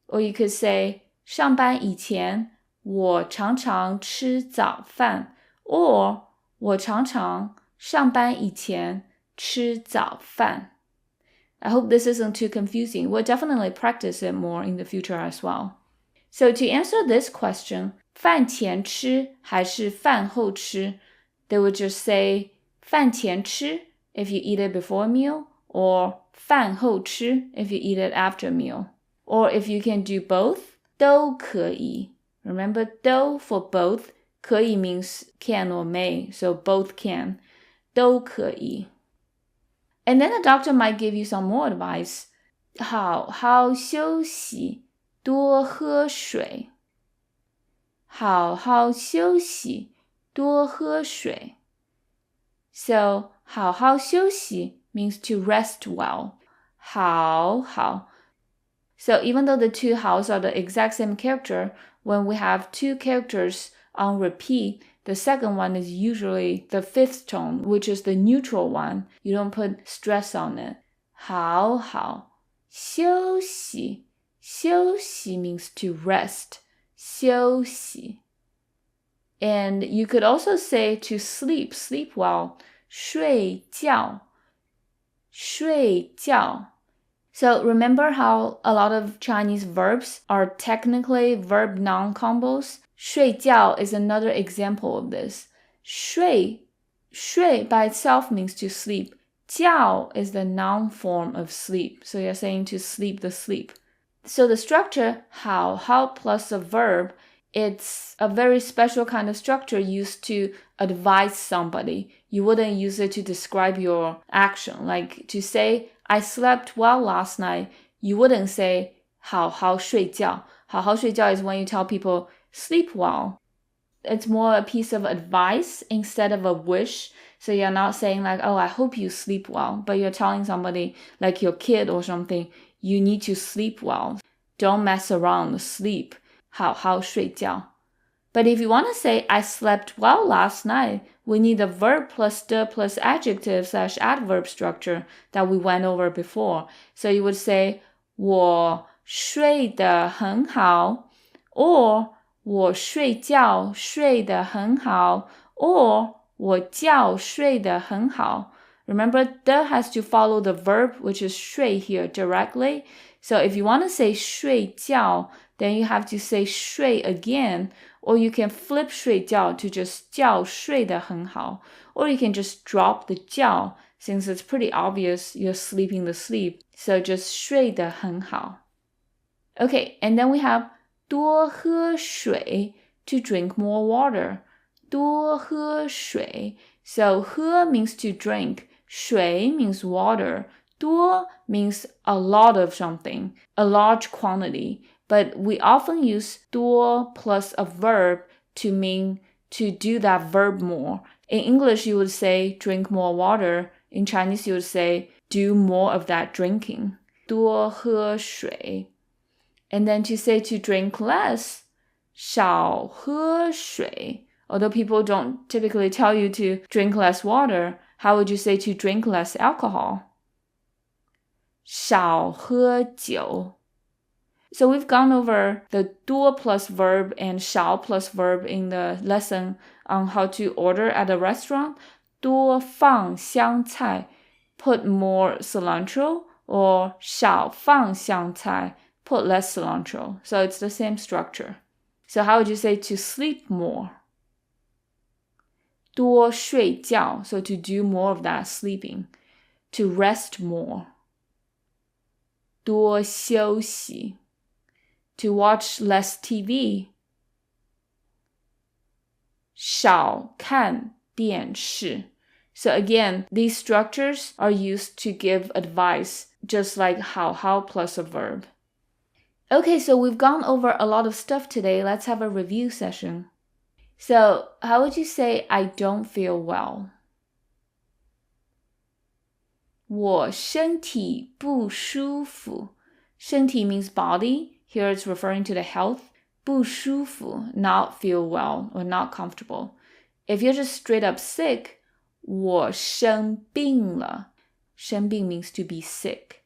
Or you could say, 上班以前我常常吃早饭。Or 我常常上班以前吃早饭。I hope this isn't too confusing. We'll definitely practice it more in the future as well. So to answer this question, 饭前吃还是饭后吃? They would just say 饭前吃 if you eat it before a meal, or 饭后吃 if you eat it after a meal. Or if you can do both, 都可以. Remember, 都 for both, 可以 means can or may, so both can. 都可以. And then the doctor might give you some more advice. 好好休息，多喝水。好好休息，多喝水。So, 好好休息 means to rest well. 好好. So even though the two haos are the exact same character, when we have two characters on repeat, the second one is usually the fifth tone, which is the neutral one. You don't put stress on it. 好好休息，休息 means to rest. 休息. And you could also say to sleep, sleep well. 睡觉，睡觉. So remember how a lot of Chinese verbs are technically verb-noun combos? 睡觉 is another example of this. 睡 by itself means to sleep. 觉 is the noun form of sleep. So you're saying to sleep the sleep. So the structure 好 plus a verb, it's a very special kind of structure used to advise somebody. You wouldn't use it to describe your action. Like to say, I slept well last night, you wouldn't say 好好睡觉. 好好睡觉 is when you tell people sleep well. It's more a piece of advice instead of a wish. So you're not saying like, oh, I hope you sleep well, but you're telling somebody like your kid or something, you need to sleep well. Don't mess around, sleep. 好好睡觉. But if you want to say, I slept well last night, we need a verb plus the plus adjective / adverb structure that we went over before. So you would say, 我睡得很好, or 我睡觉睡得很好, or 我觉睡得很好. Remember, the has to follow the verb, which is 睡 here directly. So if you want to say 睡觉, then you have to say 睡 again, or you can flip 睡觉 to just 觉睡得很好, or you can just drop the 觉 since it's pretty obvious you're sleeping the sleep. So just 睡得很好. Okay, and then we have 多喝水 to drink more water. 多喝水. So 喝 means to drink, 水 means water. 多 means a lot of something, a large quantity. But we often use 多 plus a verb to mean to do that verb more. In English, you would say drink more water. In Chinese, you would say do more of that drinking. 多喝水. And then to say to drink less, 少喝水. Although people don't typically tell you to drink less water, how would you say to drink less alcohol? 少喝酒. So we've gone over the 多 plus verb and 少 plus verb in the lesson on how to order at a restaurant. 多放香菜, put more cilantro, or 少放香菜, put less cilantro. So it's the same structure. So how would you say to sleep more? 多睡觉, so to do more of that sleeping. To rest more. 多休息. To watch less TV. 少看电视. So again, these structures are used to give advice, just like 好 plus a verb. Okay, so we've gone over a lot of stuff today. Let's have a review session. So, how would you say I don't feel well? 我身体不舒服. 身体 means body. Here it's referring to the health. 不舒服, not feel well or not comfortable. If you're just straight up sick, 我生病了。生病 means to be sick.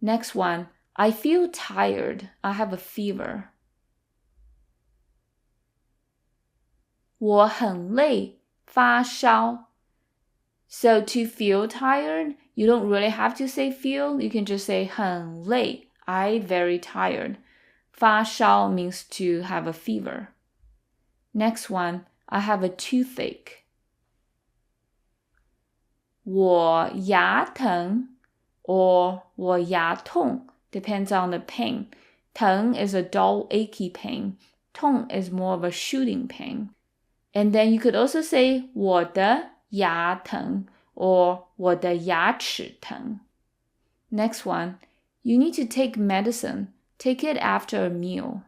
Next one, I feel tired. I have a fever. 我很累，发烧。So to feel tired, you don't really have to say feel. You can just say 很累. I very tired. 发烧 means to have a fever. Next one, I have a toothache. 我牙疼 or 我牙痛 depends on the pain. 疼 is a dull, achy pain. 痛 is more of a shooting pain. And then you could also say 我的牙疼 or 我的牙齿疼. Next one, you need to take medicine. Take it after a meal.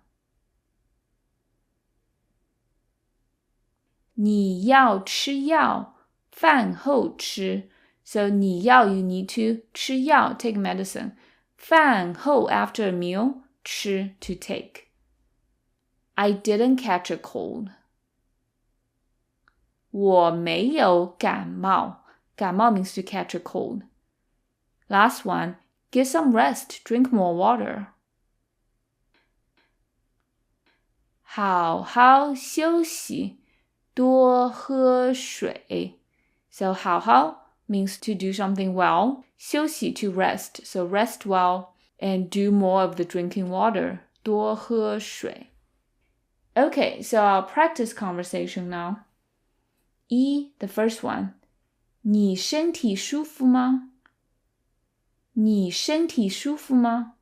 你要吃药，饭后吃. So 你要 you need to, 吃药 take medicine. 饭后 after a meal, 吃 to take. I didn't catch a cold. 我没有感冒. 感冒 means to catch a cold. Last one, get some rest, drink more water. 好好休息，多喝水. So 好好 means to do something well. 休息 to rest. So rest well and do more of the drinking water. 多喝水. Okay, so I'll practice conversation now. The first one. 你身体舒服吗？你身体舒服吗？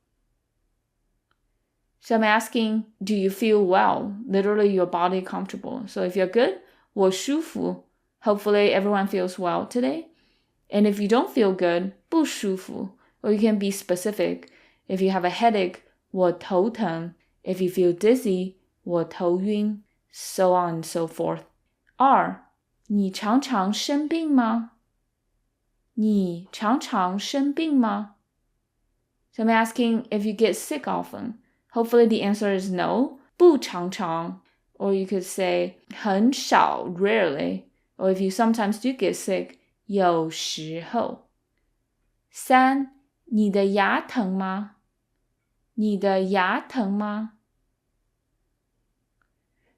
So I'm asking, do you feel well? Literally, your body comfortable. So if you're good, 我舒服. Hopefully everyone feels well today. And if you don't feel good, 不舒服. Or you can be specific. If you have a headache, 我头疼. If you feel dizzy, 我头晕. So on and so forth.你常常生病吗？你常常生病吗？ So I'm asking if you get sick often. Hopefully the answer is no. 不常常. Or you could say 很少, rarely. Or if you sometimes do get sick, 有时候。你的牙疼吗？你的牙疼吗？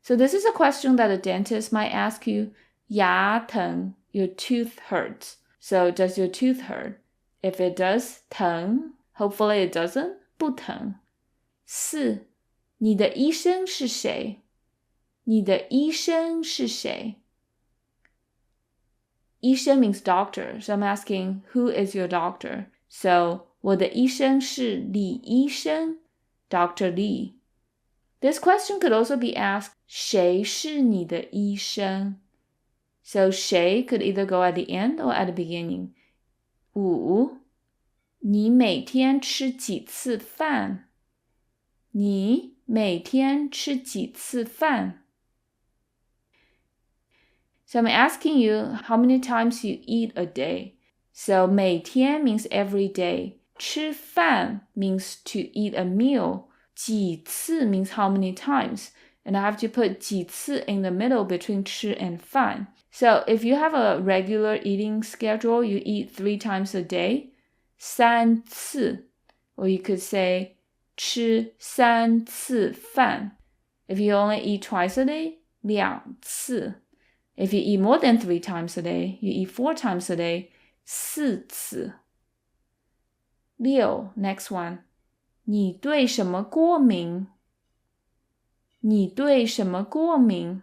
So this is a question that a dentist might ask you. 牙疼, your tooth hurts. So does your tooth hurt? If it does, 疼. Hopefully it doesn't. 不疼。你的医生是谁？你的医生是谁？医生 means doctor. So I'm asking, who is your doctor? So 我的医生是李医生 Dr. Lee. This question could also be asked, 谁是你的医生？ So 谁 could either go at the end or at the beginning. 你每天吃几次饭？你每天吃几次饭？ So I'm asking you how many times you eat a day. So 每天 means every day. 吃饭 means to eat a meal. 几次 means how many times. And I have to put 几次 in the middle between 吃 and 饭. So if you have a regular eating schedule, you eat 3 times a day, 3次. Or you could say 吃3次饭. If you only eat twice a day, 2次. If you eat more than 3 times a day, you eat 4 times a day, 4次. 6, next one. 你对什么过敏？你对什么过敏？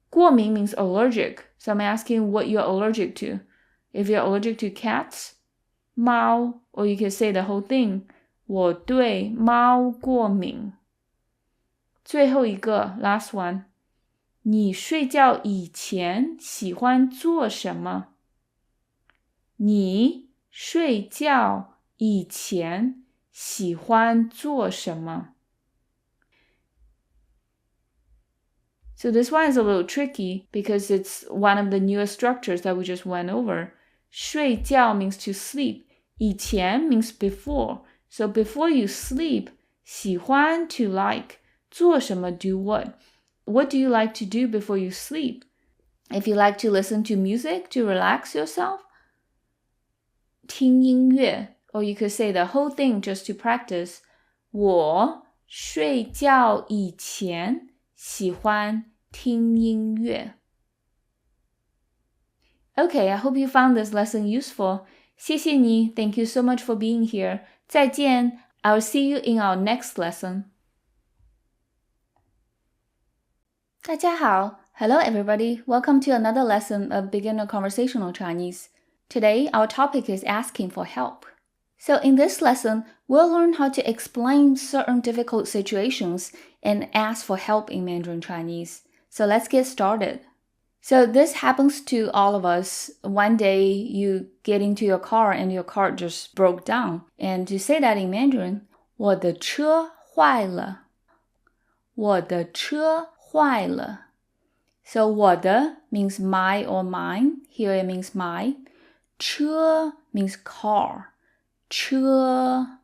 过敏 means allergic. So I'm asking what you're allergic to. If you're allergic to cats, 猫, or you can say the whole thing. 我对猫过敏。最后一个 last one. 你睡觉以前喜欢做什么？你睡觉以前喜欢做什么？ So this one is a little tricky because it's one of the newest structures that we just went over. 睡觉 means to sleep. 以前 means before. So before you sleep, 喜欢 to like. 做什么 do what? What do you like to do before you sleep? If you like to listen to music to relax yourself, 听音乐, or you could say the whole thing just to practice. 我睡觉以前喜欢听音乐. Okay, I hope you found this lesson useful. 谢谢你, thank you so much for being here. 再见, I'll see you in our next lesson. 大家好, hello everybody, welcome to another lesson of Beginner Conversational Chinese. Today, our topic is asking for help. So in this lesson, we'll learn how to explain certain difficult situations and ask for help in Mandarin Chinese. So let's get started. So this happens to all of us. One day you get into your car and your car just broke down. And to say that in Mandarin, 我的车坏了. 我的车坏了. So 我的 means my or mine. Here it means my. 车 means car. 车.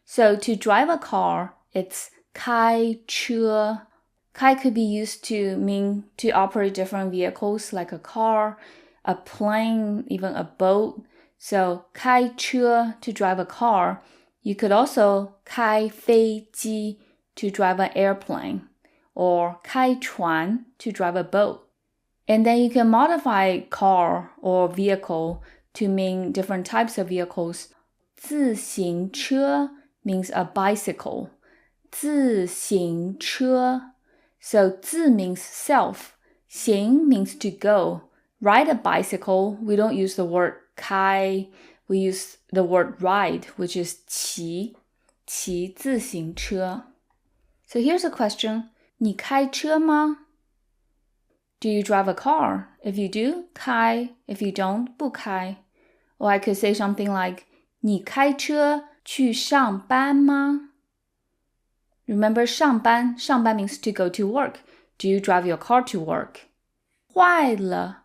So to drive a car, it's 开车. 开 could be used to mean to operate different vehicles like a car, a plane, even a boat. So 开车 to drive a car. You could also 开飞机 to drive an airplane, or 开船 to drive a boat. And then you can modify car or vehicle to mean different types of vehicles. 自行车 means a bicycle. 自行车. So 自 means self. 行 means to go. Ride a bicycle, we don't use the word 开. We use the word ride, which is 骑. 骑自行车. So here's a question. 你开车吗? Do you drive a car? If you do, 开. If you don't, 不开. Or I could say something like, 你开车去上班吗? Remember 上班 means to go to work. Do you drive your car to work? 坏了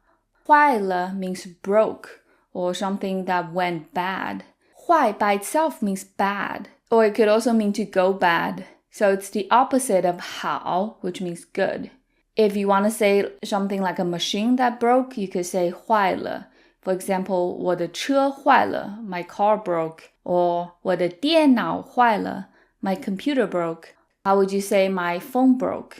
means broke, or something that went bad. 坏 by itself means bad, or it could also mean to go bad. So it's the opposite of 好, which means good. If you want to say something like a machine that broke, you could say 坏了. For example, 我的车坏了, my car broke. Or 我的电脑坏了, my computer broke. How would you say my phone broke?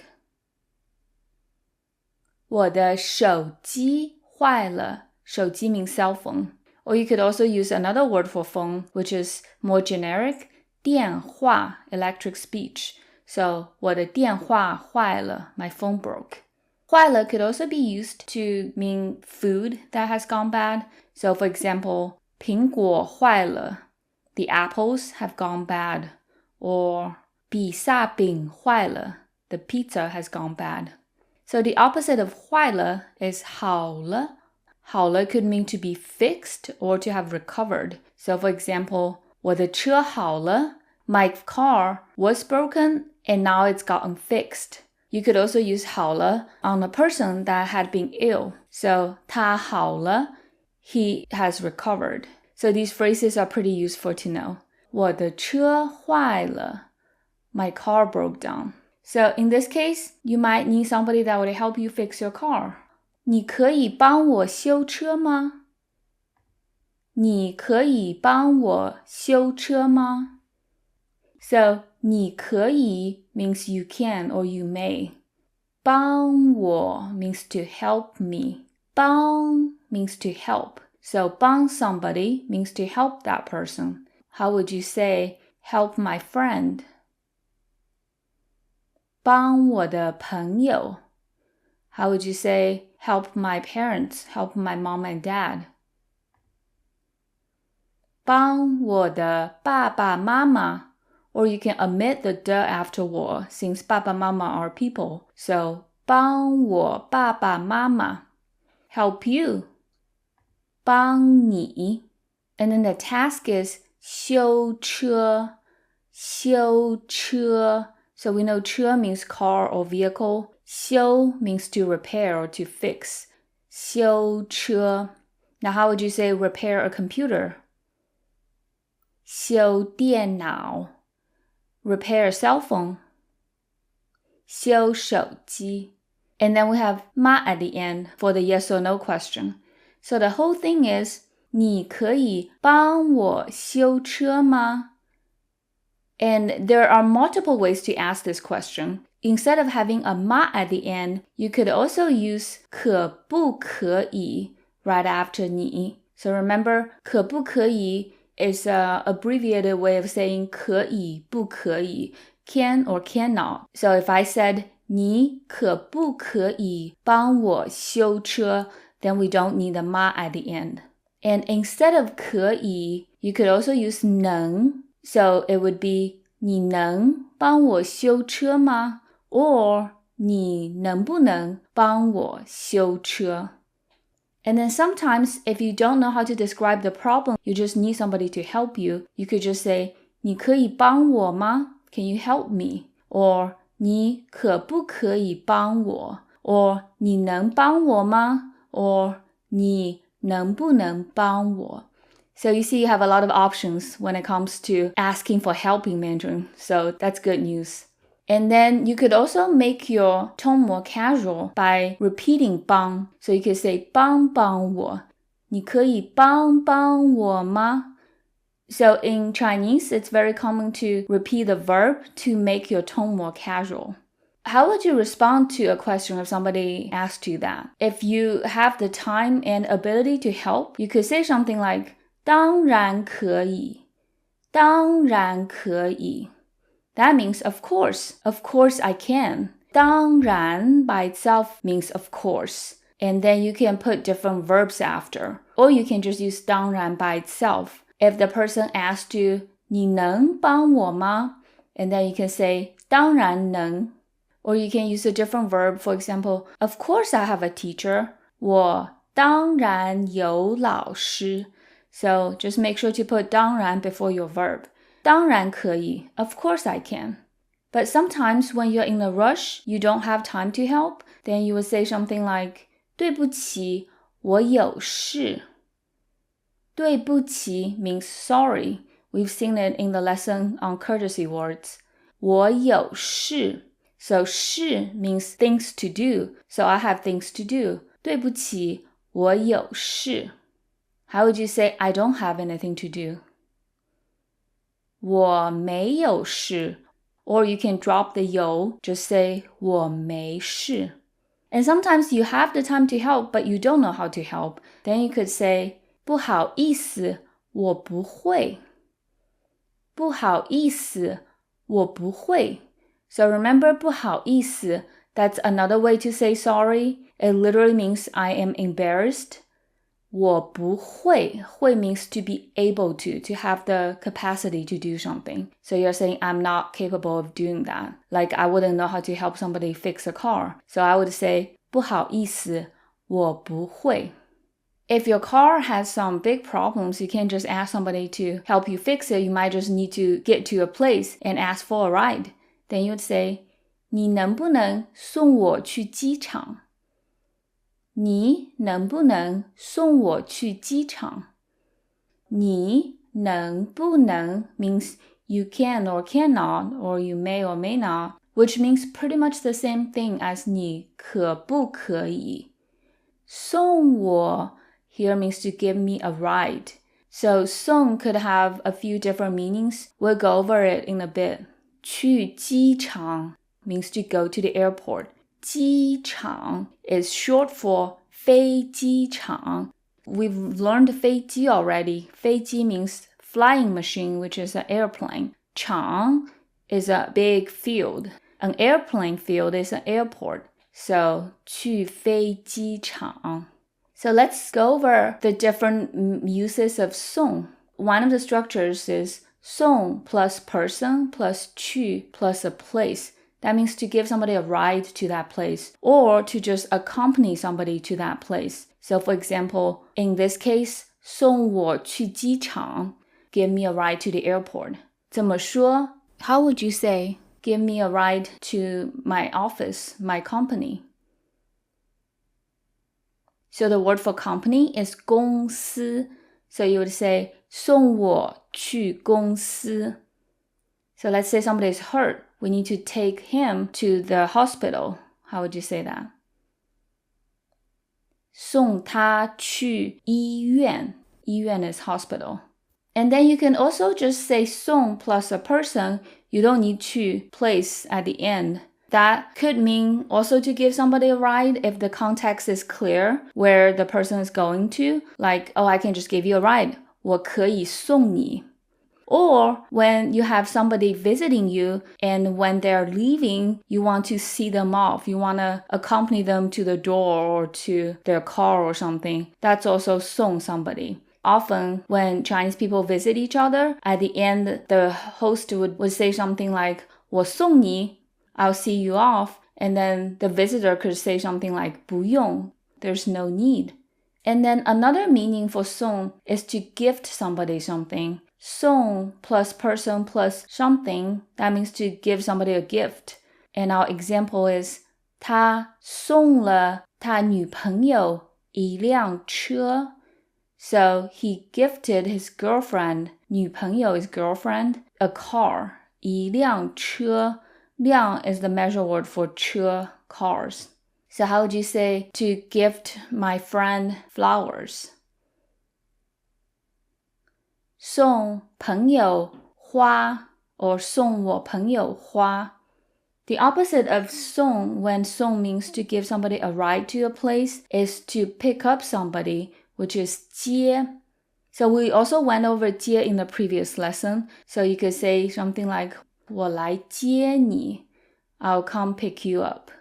我的手机坏了. 手机 means cell phone. Or you could also use another word for phone, which is more generic, 电话, electric speech. So 我的电话坏了, my phone broke. 坏了 could also be used to mean food that has gone bad. So for example, 苹果坏了, the apples have gone bad. Or 比萨饼坏了, the pizza has gone bad. So the opposite of 坏了 is 好了. 好了 could mean to be fixed or to have recovered. So for example, 我的车好了, my car was broken and now it's gotten fixed. You could also use 好了 on a person that had been ill. So 他好了, he has recovered. So these phrases are pretty useful to know. 我的车坏了, my car broke down. So in this case, you might need somebody that would help you fix your car. 你可以帮我修车吗? 你可以帮我修车吗? So 你可以 means you can or you may. 帮我 means to help me. 帮 means to help. So 帮 somebody means to help that person. How would you say help my friend? 帮我的朋友. How would you say help my parents, help my mom and dad? 帮我的爸爸妈妈. Or you can omit the the after 我 since 爸爸妈妈 are people. So 帮我爸爸妈妈. Help you. 帮你. And then the task is 修车. 修车. So we know 车 means car or vehicle. 修 means to repair or to fix. 修车. Now how would you say repair a computer? 修电脑. Repair a cell phone. 修手机. And then we have 吗 at the end for the yes or no question. So the whole thing is, 你可以帮我修车吗? And there are multiple ways to ask this question. Instead of having a 吗 at the end, you could also use 可不可以 right after 你. So remember, 可不可以 is an abbreviated way of saying 可以不可以, can or cannot. So if I said, 你可不可以帮我修车, then we don't need the 吗 at the end. And instead of 可以, you could also use 能. So it would be 你能帮我修车吗? Or 你能不能帮我修车? And then sometimes if you don't know how to describe the problem, you just need somebody to help you. You could just say, 你可以帮我吗? Can you help me? Or 你可不可以帮我? Or 你能帮我吗? Or 你能不能帮我? So you see you have a lot of options when it comes to asking for help in Mandarin. So that's good news. And then you could also make your tone more casual by repeating 帮. So you could say 帮帮我. 你可以帮帮我吗? So in Chinese, it's very common to repeat the verb to make your tone more casual. How would you respond to a question if somebody asked you that? If you have the time and ability to help, you could say something like 当然可以. 当然可以. That means of course I can. 当然 by itself means of course. And then you can put different verbs after. Or you can just use 当然 by itself. If the person asked you, 你能帮我吗? And then you can say 当然能. Or you can use a different verb. For example, of course I have a teacher. 我当然有老师. So just make sure to put 当然 before your verb. 当然可以. Of course I can. But sometimes when you're in a rush, you don't have time to help, then you would say something like 对不起，我有事. 对不起 means sorry. We've seen it in the lesson on courtesy words. 我有事. So 事 means things to do. So I have things to do. 对不起，我有事. How would you say I don't have anything to do? 我没有事. Or you can drop the 有, just say 我没事. And sometimes you have the time to help, but you don't know how to help. Then you could say 不好意思，我不会. 不好意思，我不会. So remember 不好意思, that's another way to say sorry. It literally means I am embarrassed. 我不会, 会 means to be able to have the capacity to do something. So you're saying I'm not capable of doing that. Like I wouldn't know how to help somebody fix a car. So I would say 不好意思，我不会. If your car has some big problems, you can't just ask somebody to help you fix it. You might just need to get to a place and ask for a ride. Then you would say 你能不能送我去机场？你能不能送我去机场？你能不能 means you can or cannot, or you may or may not, which means pretty much the same thing as 你可不可以？送我 here means to give me a ride. So 送 could have a few different meanings. We'll go over it in a bit. 去机场 means to go to the airport. 机场 is short for 飞机场. We've learned 飞机 already. 飞机 means flying machine, which is an airplane. 场 is a big field. An airplane field is an airport. So 去飞机场. So let's go over the different uses of 送. One of the structures is 送 plus person plus 去 plus a place. That means to give somebody a ride to that place or to just accompany somebody to that place. So for example, in this case, 送我去机场, give me a ride to the airport. 怎么说? How would you say, give me a ride to my office, my company? So the word for company is 公司. So you would say, 送我去公司. So let's say somebody is hurt. We need to take him to the hospital. How would you say that? 送他去医院。医院 is hospital. And then you can also just say 送 plus a person. You don't need to place at the end. That could mean also to give somebody a ride if the context is clear where the person is going to. Like, oh, I can just give you a ride. 我可以送你。Or when you have somebody visiting you and when they're leaving, you want to see them off. You want to accompany them to the door or to their car or something. That's also 送 somebody. Often when Chinese people visit each other, at the end, the host would say something like, 我送你, I'll see you off. And then the visitor could say something like, 不用, there's no need. And then another meaning for 送 is to gift somebody something. 送 plus person plus something, that means to give somebody a gift. And our example is 他送了他女朋友一辆车. So he gifted his girlfriend, 女朋友 is girlfriend, a car. 一辆车, 辆 is the measure word for 车, cars. So how would you say to gift my friend flowers? 送朋友花 or 送我朋友花. The opposite of 送 when 送 means to give somebody a ride to a place is to pick up somebody, which is 接. So we also went over 接 in the previous lesson. So you could say something like 我来接你. I'll come pick you up.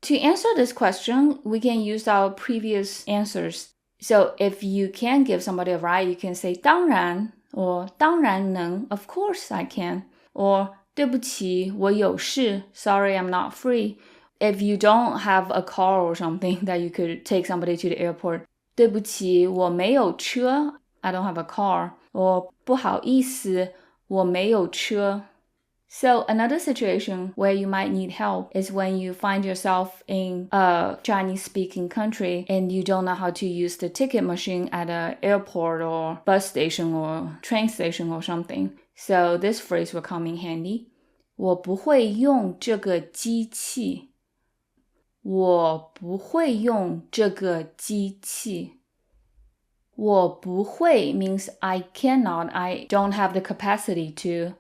To answer this question, we can use our previous answers. So if you can give somebody a ride, you can say 当然 or 当然能, of course I can. Or 对不起，我有事, sorry I'm not free. If you don't have a car or something that you could take somebody to the airport, 对不起，我没有车, I don't have a car. Or 不好意思，我没有车. So another situation where you might need help is when you find yourself in a Chinese-speaking country and you don't know how to use the ticket machine at an airport or bus station or train station or something. So this phrase will come in handy. 我不会用这个机器。我不会用这个机器。我不会 means I cannot, I don't have the capacity to.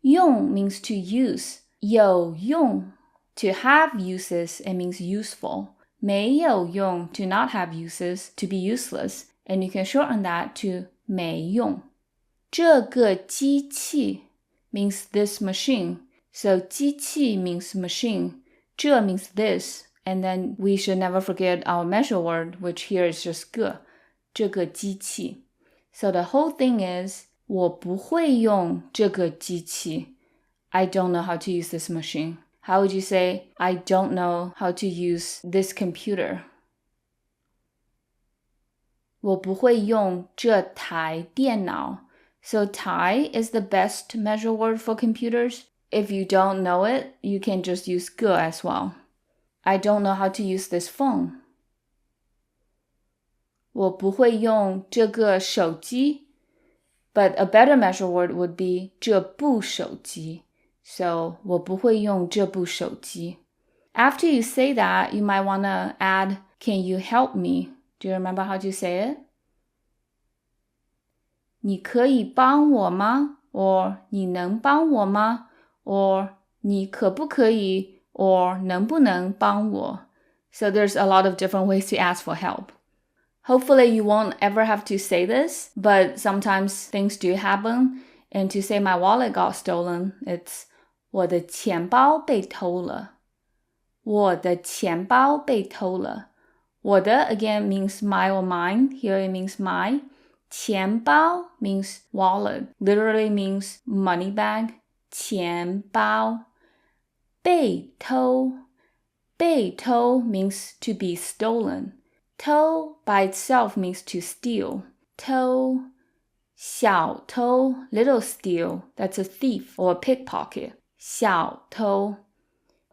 用 means to use. 有用 to have uses, it means useful. 没有用 to not have uses, to be useless. And you can shorten that to 没用。这个机器 means this machine. So 机器 means machine. 这 means this. And then we should never forget our measure word, which here is just 个。这个机器。So the whole thing is 我不会用这个机器。I don't know how to use this machine. How would you say, I don't know how to use this computer? 我不会用这台电脑。So 台 is the best measure word for computers. If you don't know it, you can just use 个 as well. I don't know how to use this phone. 我不会用这个手机。But a better measure word would be 这部手机。So 我不会用这部手机。After you say that, you might want to add, can you help me? Do you remember how to say it? 你可以帮我吗? Or 你能帮我吗? Or 你可不可以 or 能不能帮我? So there's a lot of different ways to ask for help. Hopefully you won't ever have to say this, but sometimes things do happen. And to say my wallet got stolen, it's 我的钱包被偷了。我的钱包被偷了。我的 again means my or mine. Here it means my. 钱包 means wallet. Literally means money bag. 钱包。被偷。被偷 means to be stolen. 偷 by itself means to steal. 偷。小偷 little steal. That's a thief or a pickpocket. 小偷。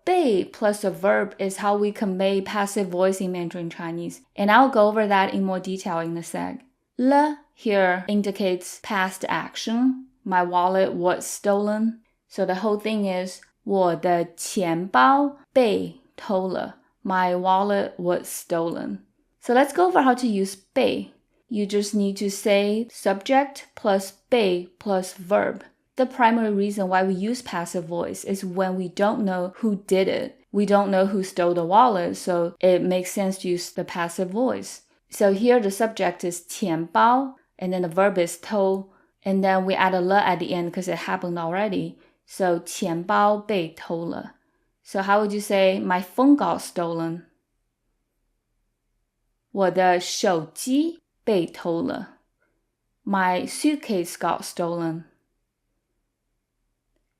被 plus a verb is how we convey passive voice in Mandarin Chinese, and I'll go over that in more detail in a sec. 了 here indicates past action. My wallet was stolen. So the whole thing is 我的钱包被偷了. My wallet was stolen. So let's go over how to use 被. You just need to say subject plus 被 plus verb. The primary reason why we use passive voice is when we don't know who did it. We don't know who stole the wallet, so it makes sense to use the passive voice. So here the subject is 钱包, and then the verb is 偷, and then we add a 了 at the end because it happened already. So 钱包被偷了. So how would you say my phone got stolen? 我的手机被偷了. My suitcase got stolen.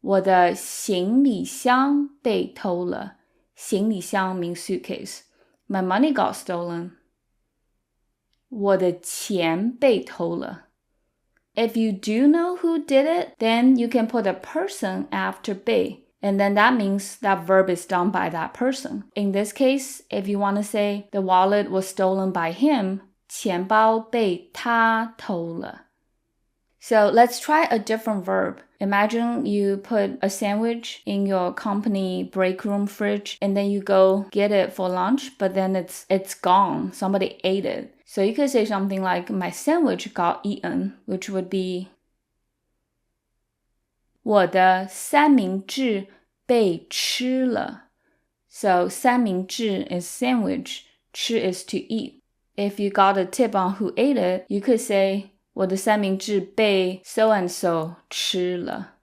我的行李箱被偷了. 行李箱 means suitcase. My money got stolen. 我的钱被偷了. If you do know who did it, then you can put a person after 被. And then that means that verb is done by that person. In this case, if you want to say the wallet was stolen by him, 钱包被他偷了. So let's try a different verb. Imagine you put a sandwich in your company break room fridge and then you go get it for lunch, but then it's gone. Somebody ate it. So you could say something like, my sandwich got eaten, which would be 我的三明治被吃了. So 三明治 is sandwich, 吃 is to eat. If you got a tip on who ate it, you could say 我的三明治被 so-and-so 吃了.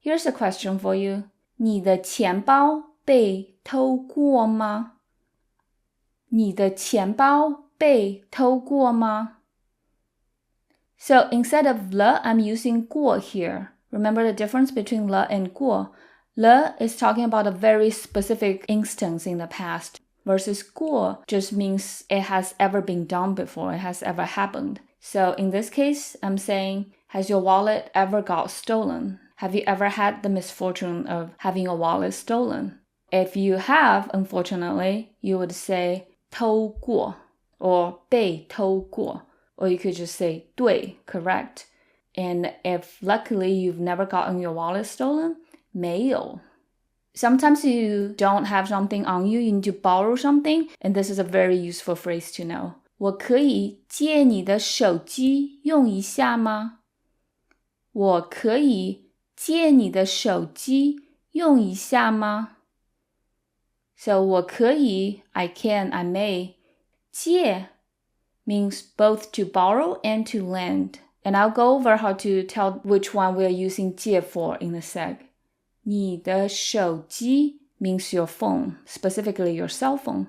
Here's a question for you. 你的钱包被偷过吗？你的钱包被偷过吗？ So instead of 了, I'm using 过 here. Remember the difference between 了 and 过? 了 is talking about a very specific instance in the past, versus 过 just means it has ever been done before, it has ever happened. So in this case, I'm saying, has your wallet ever got stolen? Have you ever had the misfortune of having your wallet stolen? If you have, unfortunately, you would say 偷过 or 被偷过, or you could just say 对, correct. And if luckily you've never gotten your wallet stolen, 没有. Sometimes you don't have something on you, you need to borrow something, and this is a very useful phrase to know. 我可以借你的手机用一下吗？我可以借你的手机用一下吗？ So 我可以, I can, I may. 借 means both to borrow and to lend. And I'll go over how to tell which one we're using 借 for in a sec. 你的手机 means your phone, specifically your cell phone.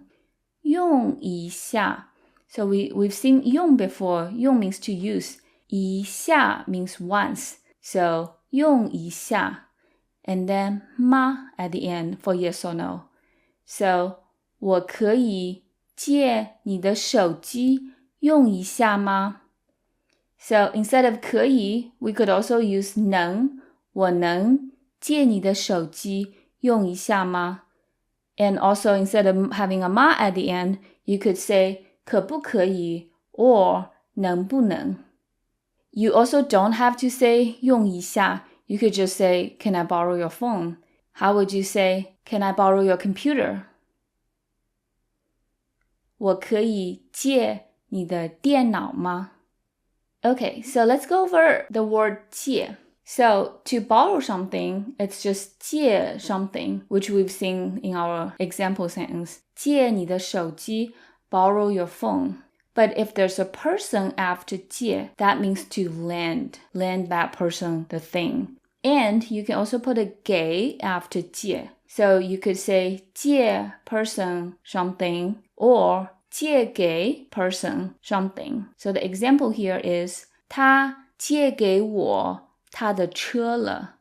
用一下. So we've seen 用 before. 用 means to use. 一下 means once. So 用一下. And then 吗 at the end for yes or no. So 我可以借你的手机用一下吗? So instead of 可以, we could also use 能. 我能借你的手机用一下吗? And also instead of having a 吗 at the end, you could say 可不可以 or 能不能. You also don't have to say 用一下. You could just say, can I borrow your phone? How would you say, can I borrow your computer? 我可以借你的电脑吗? Okay, so let's go over the word 借. So to borrow something, it's just 借 something, which we've seen in our example sentence. 借你的手机, borrow your phone. But if there's a person after 借, that means to lend that person the thing. And you can also put a 给 after 借. So you could say 借 person something or 借给 person something. So the example here is 他借给我他的车了.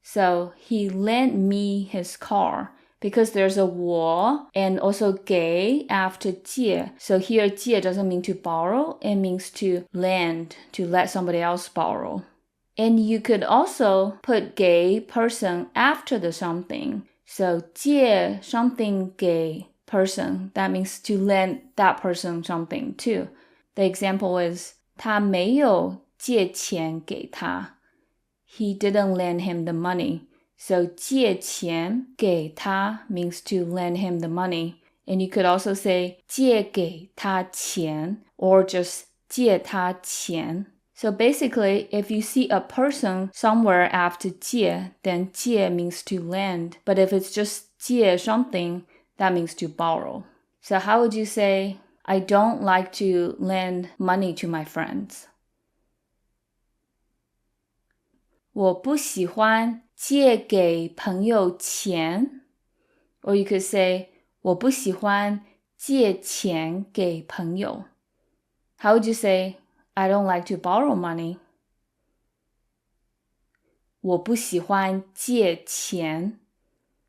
So he lent me his car. Because there's a 我 and also 给 after 借. So here 借 doesn't mean to borrow, it means to lend, to let somebody else borrow. And you could also put 给 person after the something. So 借 something 给 person. That means to lend that person something too. The example is 他没有借钱给他. He didn't lend him the money. So 借钱给他 means to lend him the money. And you could also say 借给他钱 or just 借他钱. So basically, if you see a person somewhere after 借, then 借 means to lend. But if it's just 借 something, that means to borrow. So how would you say, I don't like to lend money to my friends? 我不喜欢借给朋友钱. Or you could say, 我不喜欢借钱给朋友. How would you say, I don't like to borrow money? 我不喜欢借钱.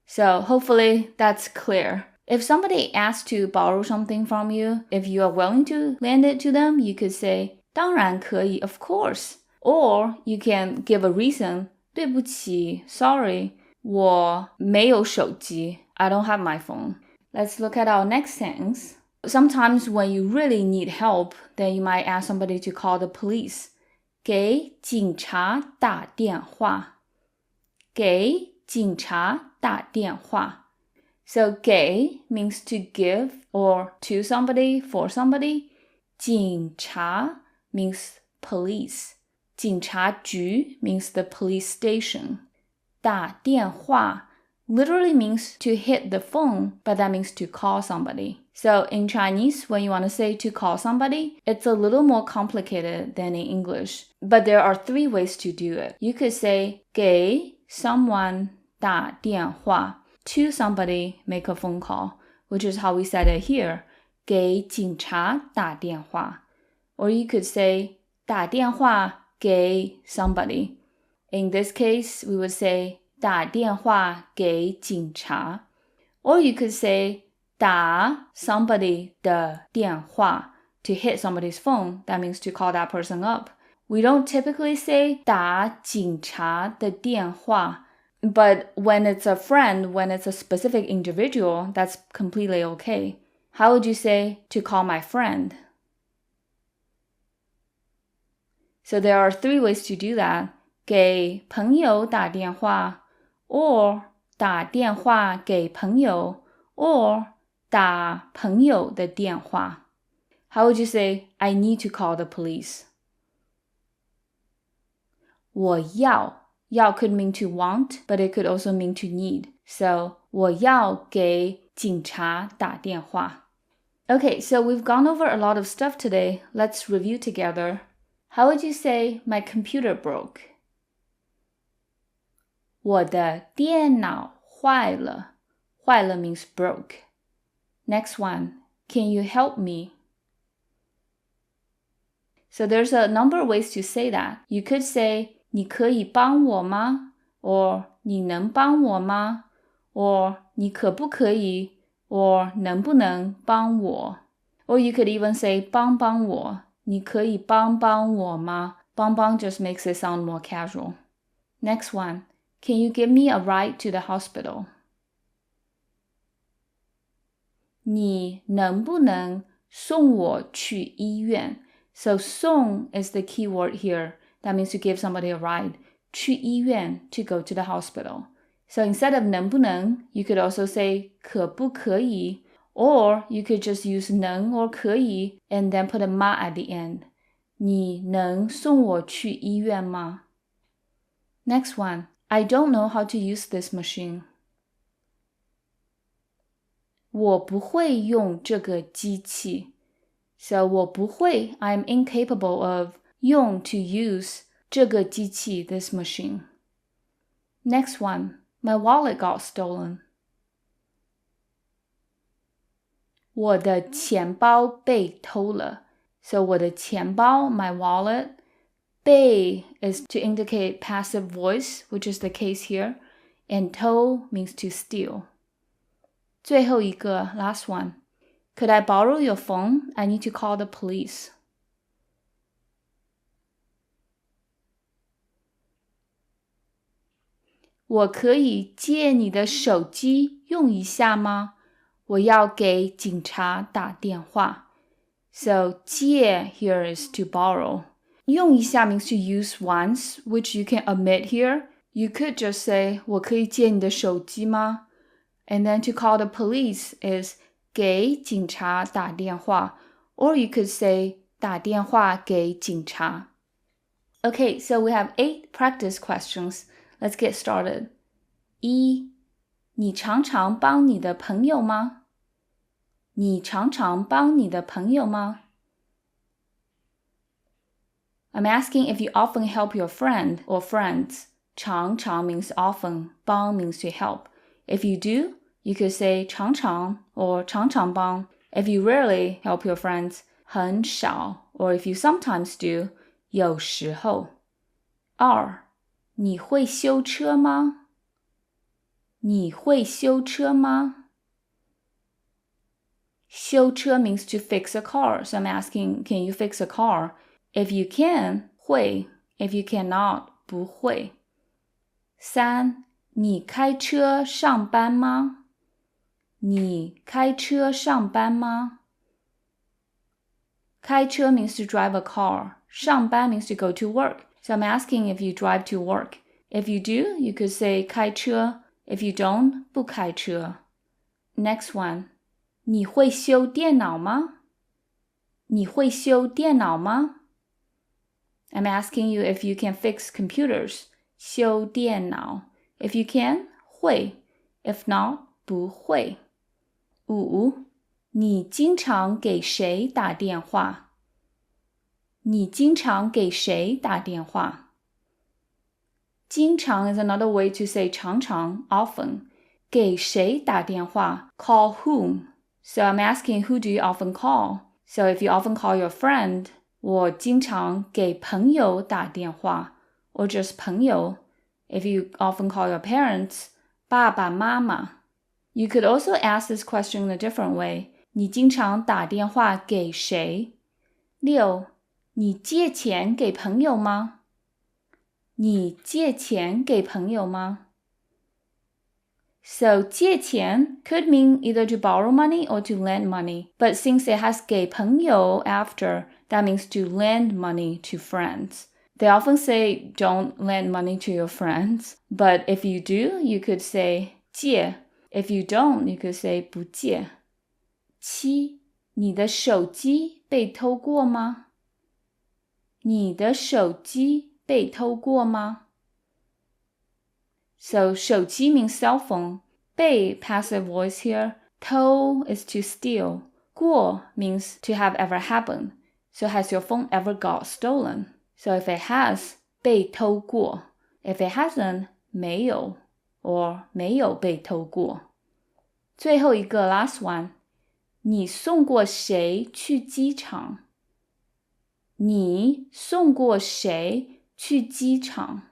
So hopefully that's clear. If somebody asks to borrow something from you, if you are willing to lend it to them, you could say, 当然可以, of course. Or you can give a reason, 对不起, sorry, 我没有手机, I don't have my phone. Let's look at our next sentence. Sometimes when you really need help, then you might ask somebody to call the police. 给警察打电话. 给警察打电话. So 给 means to give or to somebody, for somebody. 警察 means police. 警察局 means the police station. 打电话 literally means to hit the phone, but that means to call somebody. So in Chinese, when you want to say to call somebody, it's a little more complicated than in English. But there are 3 ways to do it. You could say 给 someone 打电话. To somebody, make a phone call, which is how we said it here. 给警察打电话. Or you could say 打电话给 somebody. In this case, we would say 打电话给警察. Or you could say 打 somebody 的电话. To hit somebody's phone, that means to call that person up. We don't typically say 打警察的电话. But when it's a friend, when it's a specific individual, that's completely okay. How would you say to call my friend? So there are 3 ways to do that. 给朋友打电话 or 打电话给朋友 or 打朋友的电话. How would you say, I need to call the police? 我要 could mean to want, but it could also mean to need. So 我要给警察打电话. Okay, so we've gone over a lot of stuff today. Let's review together. How would you say my computer broke? 我的电脑坏了. 坏了 means broke. Next one, can you help me? So there's a number of ways to say that. You could say, 你可以帮我吗? Or 你能帮我吗? Or 你可不可以? Or 能不能帮我? Or you could even say, 帮帮我. 你可以帮帮我吗? 帮帮 just makes it sound more casual. Next one, can you give me a ride to the hospital? 你能不能送我去医院? So 送 is the key word here. That means to give somebody a ride. 去医院 to go to the hospital. So instead of 能不能, you could also say 可不可以, or you could just use 能 or 可以 and then put a 吗 at the end. 你能送我去医院吗? Next one, I don't know how to use this machine. 我不会用这个机器. So 我不会, I'm incapable of 用 to use 这个机器 this machine. Next one, my wallet got stolen. 我的钱包被偷了. So 我的钱包 my wallet. 被 is to indicate passive voice, which is the case here. And 偷 means to steal. 最后一个 last one. Could I borrow your phone? I need to call the police. 我可以借你的手机用一下吗? 我要给警察打电话. So 借 here is to borrow. 用一下 means to use once, which you can omit here. You could just say 我可以借你的手机吗? And then to call the police is 给警察打电话 or you could say 打电话给警察 Okay, so we have 8 practice questions. Let's get started. 1. 你常常帮你的朋友吗？你常常帮你的朋友吗？ I'm asking if you often help your friend or friends. 常常 means often, 帮 means to help. If you do, you could say 常常 or 常常帮. If you rarely help your friends, 很少 or if you sometimes do, 有时候。2. 你会修车吗？你会修车吗？修车 means to fix a car. So I'm asking, can you fix a car? If you can, 会. If you cannot, 不会。3. 你开车上班吗？你开车上班吗？开车 means to drive a car. 上班 means to go to work. So I'm asking if you drive to work. If you do, you could say 开车. If you don't, 不开车。Next one. 你会修电脑吗？你会修电脑吗？ I'm asking you if you can fix computers. 修电脑。If you can, 会。If not, 不会。5. 你经常给谁打电话？你经常给谁打电话？经常 is another way to say 常常, often. 给谁打电话 call whom. So I'm asking who do you often call? So if you often call your friend, 我经常给朋友打电话 or just 朋友. If you often call your parents, 爸爸妈妈. You could also ask this question in a different way. 你经常打电话给谁？ 6. 你借钱给朋友吗？你借钱给朋友吗？ So 借钱 could mean either to borrow money or to lend money. But since it has 给朋友 after, that means to lend money to friends. They often say don't lend money to your friends. But if you do, you could say 借. If you don't, you could say 不借。7. 你的手机被偷过吗？你的手机被偷过吗？ So 手机 means cell phone. 被 passive voice here. 偷 is to steal. 过 means to have ever happened. So has your phone ever got stolen? So if it has, 被偷过. If it hasn't, 没有 or 没有被偷过。最后一个 last one. 你送过谁去机场？你送过谁去机场？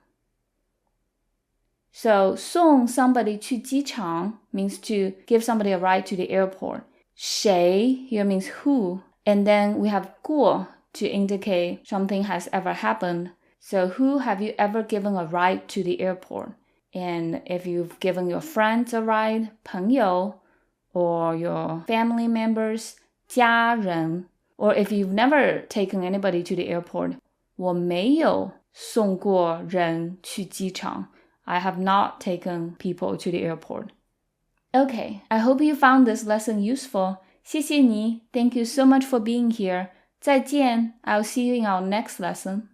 So 送 somebody 去机场 means to give somebody a ride to the airport. 谁 here means who. And then we have 过 to indicate something has ever happened. So who have you ever given a ride to the airport? And if you've given your friends a ride, 朋友 or your family members, 家人 or if you've never taken anybody to the airport, 我没有送过人去机场 I have not taken people to the airport. Okay, I hope you found this lesson useful. 谢谢你 Thank you so much for being here. 再见 I'll see you in our next lesson.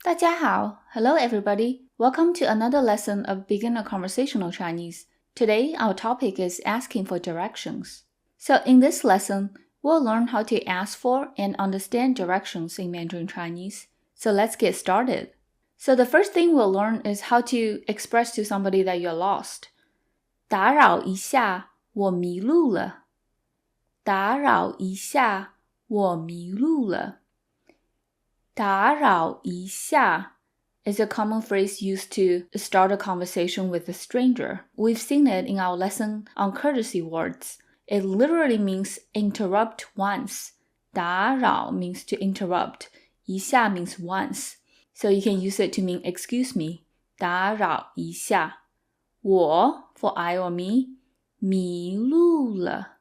大家好 Hello everybody. Welcome to another lesson of Beginner Conversational Chinese. Today, our topic is asking for directions. So in this lesson, we'll learn how to ask for and understand directions in Mandarin Chinese. So let's get started. So the first thing we'll learn is how to express to somebody that you're lost. 打扰一下，我迷路了。打扰一下，我迷路了。打扰一下 is a common phrase used to start a conversation with a stranger. We've seen it in our lesson on courtesy words. It literally means interrupt once. 打扰 means to interrupt. 一下 means once. So you can use it to mean excuse me. 打扰一下。我 for I or me. 迷路了。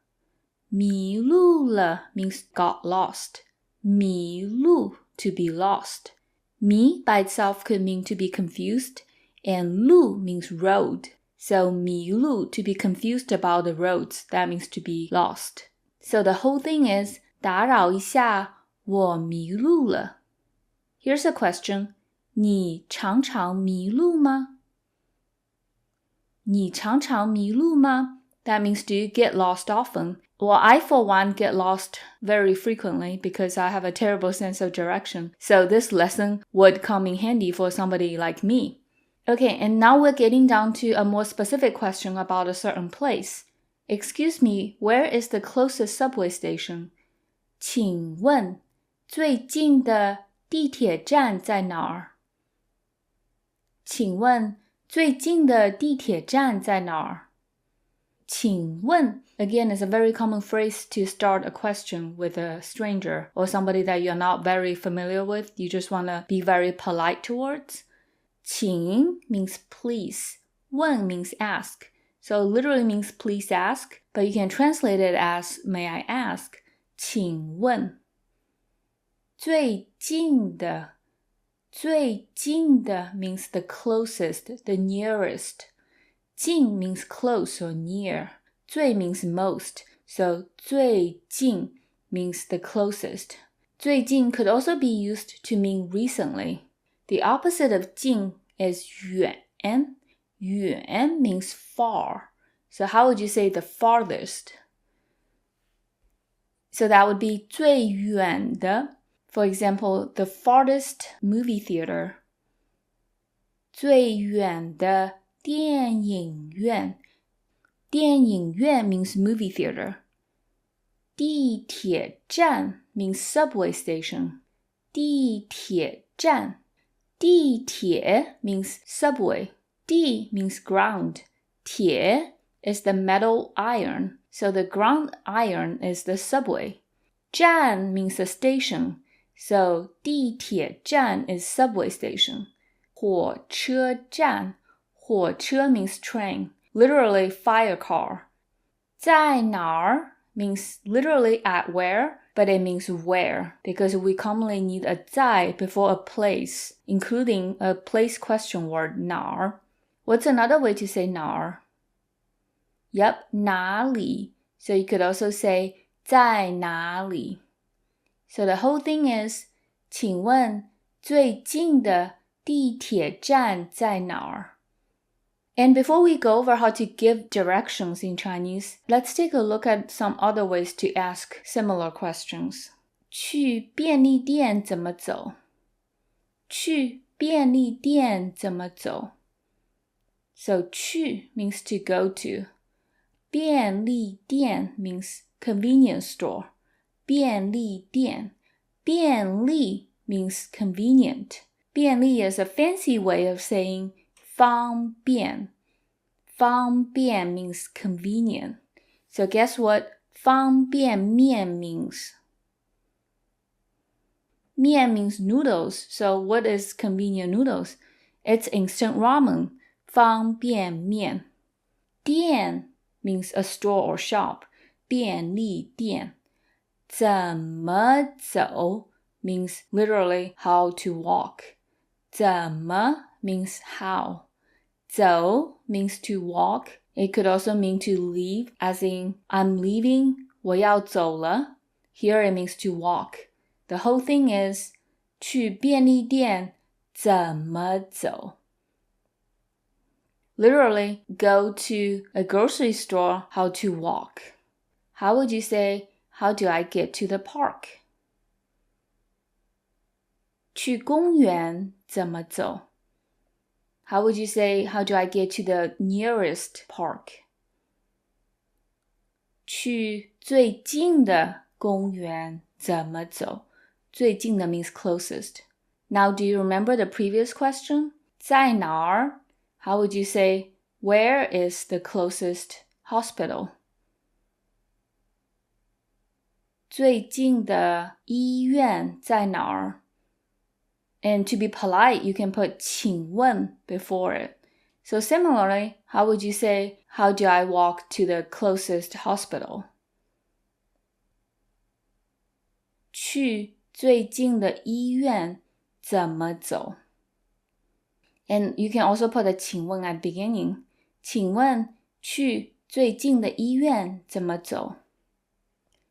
迷路了 means got lost. 迷路 to be lost. 迷 by itself could mean to be confused, and 路 means road. So 迷路, to be confused about the roads, that means to be lost. So the whole thing is 打扰一下，我迷路了。Here's a question. 你常常迷路吗？你常常迷路吗？ That means do you get lost often? Well, I for one get lost very frequently because I have a terrible sense of direction. So this lesson would come in handy for somebody like me. Okay, and now we're getting down to a more specific question about a certain place. Excuse me, where is the closest subway station? 请问最近的地铁站在哪儿？请问最近的地铁站在哪儿？请问 again is a very common phrase to start a question with a stranger or somebody that you're not very familiar with. You just want to be very polite towards. 请 means please. 问 means ask. So it literally means please ask, but you can translate it as may I ask. 请问最近的最近的 means the closest, the nearest. 近 means close or near. 最 means most. So 最近 means the closest. 最近 could also be used to mean recently. The opposite of 近 is 远. 远 means far. So how would you say the farthest? So that would be 最远的. For example, the farthest movie theater. 最远的电影院. 电影院 means movie theater. 地铁站 means subway station. 地铁站. 地铁 means subway. 地 means ground. 铁 is the metal iron. So the ground iron is the subway. 站 means a station. So 地铁站 is subway station. 火车站. 火车 means train. Literally fire car. 在哪儿 means literally at where, but it means where because we commonly need a 在 before a place, including a place question word 哪儿. What's another way to say 哪儿? Yep, 哪里. So you could also say 在哪里. So the whole thing is 请问最近的地铁站在哪儿? And before we go over how to give directions in Chinese, let's take a look at some other ways to ask similar questions. 去便利店怎么走？去便利店怎么走？ So 去 means to go to. 便利店 means convenience store. 便利店. 便利 means convenient. 便利 is a fancy way of saying 方便. 方便 means convenient. So guess what 方便面 means? 面 means noodles. So what is convenient noodles? It's instant ramen. 方便面. 店 means a store or shop. 便利店. 怎么走 means literally how to walk. 怎么 means how. 走 means to walk. It could also mean to leave, as in I'm leaving, 我要走了. Here it means to walk. The whole thing is 去便利店怎么走? Literally, go to a grocery store, how to walk. How would you say, how do I get to the park? 去公园怎么走? How would you say, how do I get to the nearest park? 去最近的公园怎么走? 最近的 means closest. Now, do you remember the previous question? 在哪儿? How would you say, where is the closest hospital? 最近的医院在哪儿? And to be polite, you can put 请问 before it. So similarly, how would you say, how do I walk to the closest hospital? 去最近的医院怎么走? And you can also put a 请问 at the beginning. 请问去最近的医院怎么走？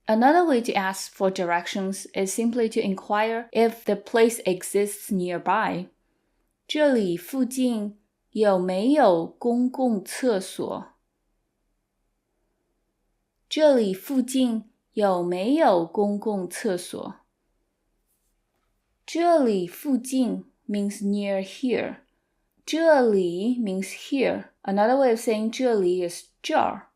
Another way to ask for directions is simply to inquire if the place exists nearby. 这里附近有没有公共厕所？这里附近有没有公共厕所？这里附近 means near here. 这里 means here. Another way of saying 这里 is 这儿。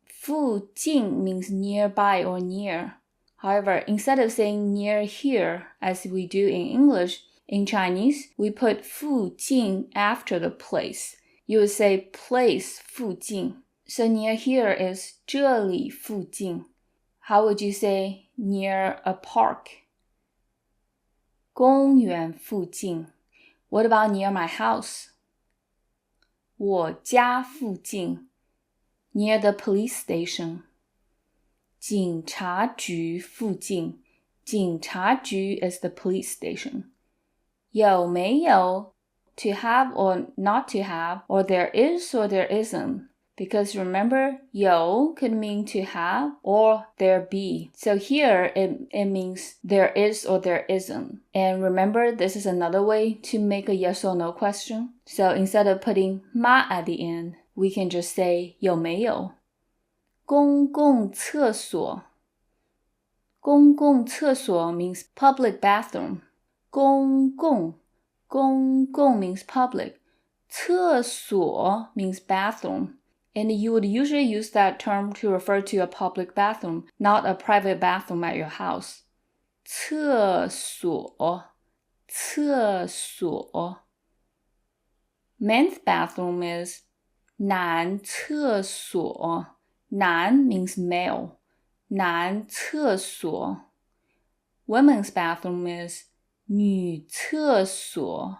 附近 means nearby or near. However, instead of saying near here as we do in English, in Chinese, we put 附近 after the place. You would say place 附近. So near here is 这里附近. How would you say near a park? 公园附近. What about near my house? 我家附近. Near the police station. 警察局附近. 警察局 is the police station. 有没有 to have or not to have, or there is or there isn't. Because remember, 有 could mean to have or there be. So here it means there is or there isn't. And remember, this is another way to make a yes or no question. So instead of putting 吗 at the end, we can just say 有没有。公共厕所。公共厕所 means public bathroom. 公共 means public. 厕所 means bathroom. And you would usually use that term to refer to a public bathroom, not a private bathroom at your house. 厕所 Men's bathroom is 男厕所. 男 means male. 男厕所. Women's bathroom is 女厕所.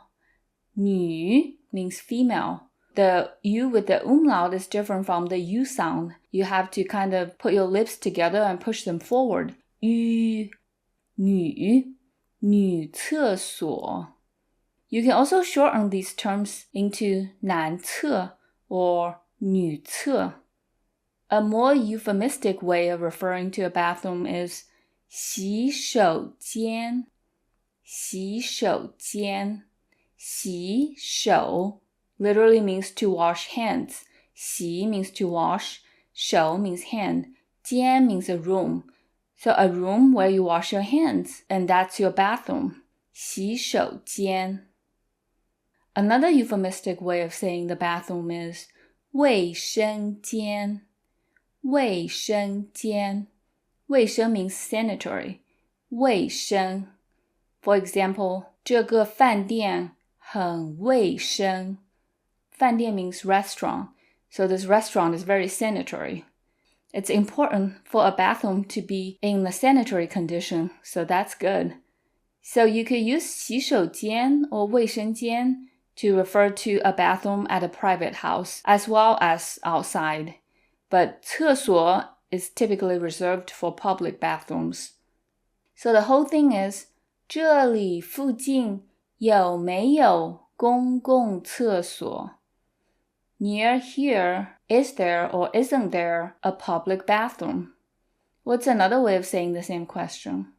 女 means female. The U with the umlaut is different from the U sound. You have to kind of put your lips together and push them forward. 女厕所. You can also shorten these terms into 男厕 or 女厕. A more euphemistic way of referring to a bathroom is 洗手间. 洗手 literally means to wash hands. 洗 means to wash. 手 means hand. 间 means a room. So a room where you wash your hands, and that's your bathroom. 洗手间. Another euphemistic way of saying the bathroom is 卫生间. 卫生间. 卫生 means sanitary. 卫生. For example, 这个饭店很卫生. 饭店 means restaurant, so this restaurant is very sanitary. It's important for a bathroom to be in a sanitary condition, so that's good. So you could use 洗手间 or 卫生间 to refer to a bathroom at a private house as well as outside. But 厕所 is typically reserved for public bathrooms. So the whole thing is 这里附近有没有公共厕所? Near here, is there or isn't there a public bathroom? What's another way of saying the same question?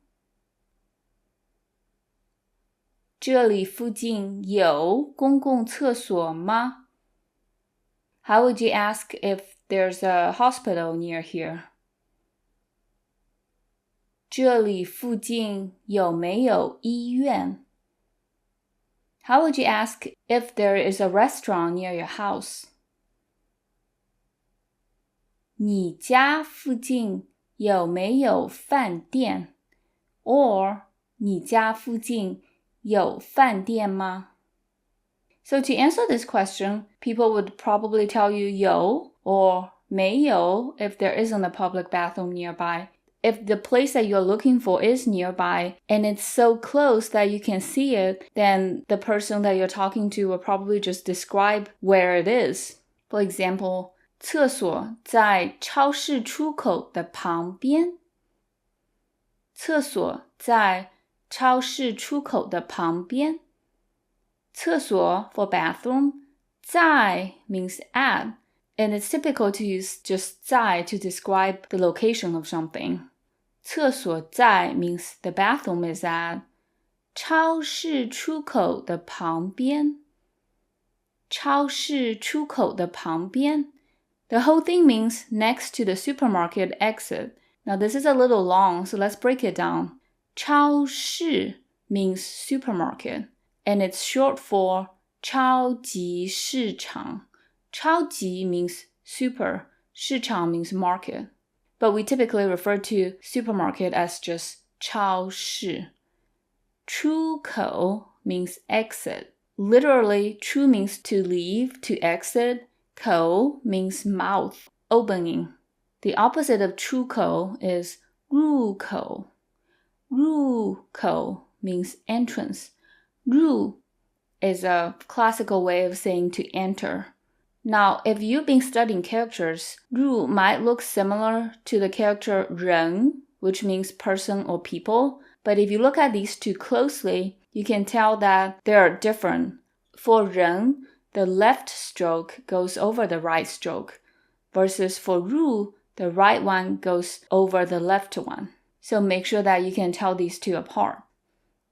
这里附近有公共厕所吗? How would you ask if there's a hospital near here? 这里附近有没有医院? How would you ask if there is a restaurant near your house? 你家附近有没有饭店? Or 你家附近有饭店吗? So to answer this question, people would probably tell you 有 or 没有 if there isn't a public bathroom nearby. If the place that you're looking for is nearby and it's so close that you can see it, then the person that you're talking to will probably just describe where it is. For example, 厕所在超市出口的旁边。厕所在超市出口的旁边。厕所 for bathroom. 在 means at. And it's typical to use just 在 to describe the location of something. 厕所在 means the bathroom is at 超市出口的旁边。超市出口的旁边。The whole thing means next to the supermarket exit. Now this is a little long, so let's break it down. 超市 means supermarket, and it's short for 超级市场。超级 means super, 市场 means market. But we typically refer to supermarket as just 超市。出口 means exit. Literally, 出 means to leave, to exit. 口 means mouth, opening. The opposite of 出口 is 入口。入口 means entrance. 入 is a classical way of saying to enter. Now, if you've been studying characters, 入 might look similar to the character 人, which means person or people. But if you look at these two closely, you can tell that they are different. For 人, the left stroke goes over the right stroke, versus for 入, the right one goes over the left one. So make sure that you can tell these two apart.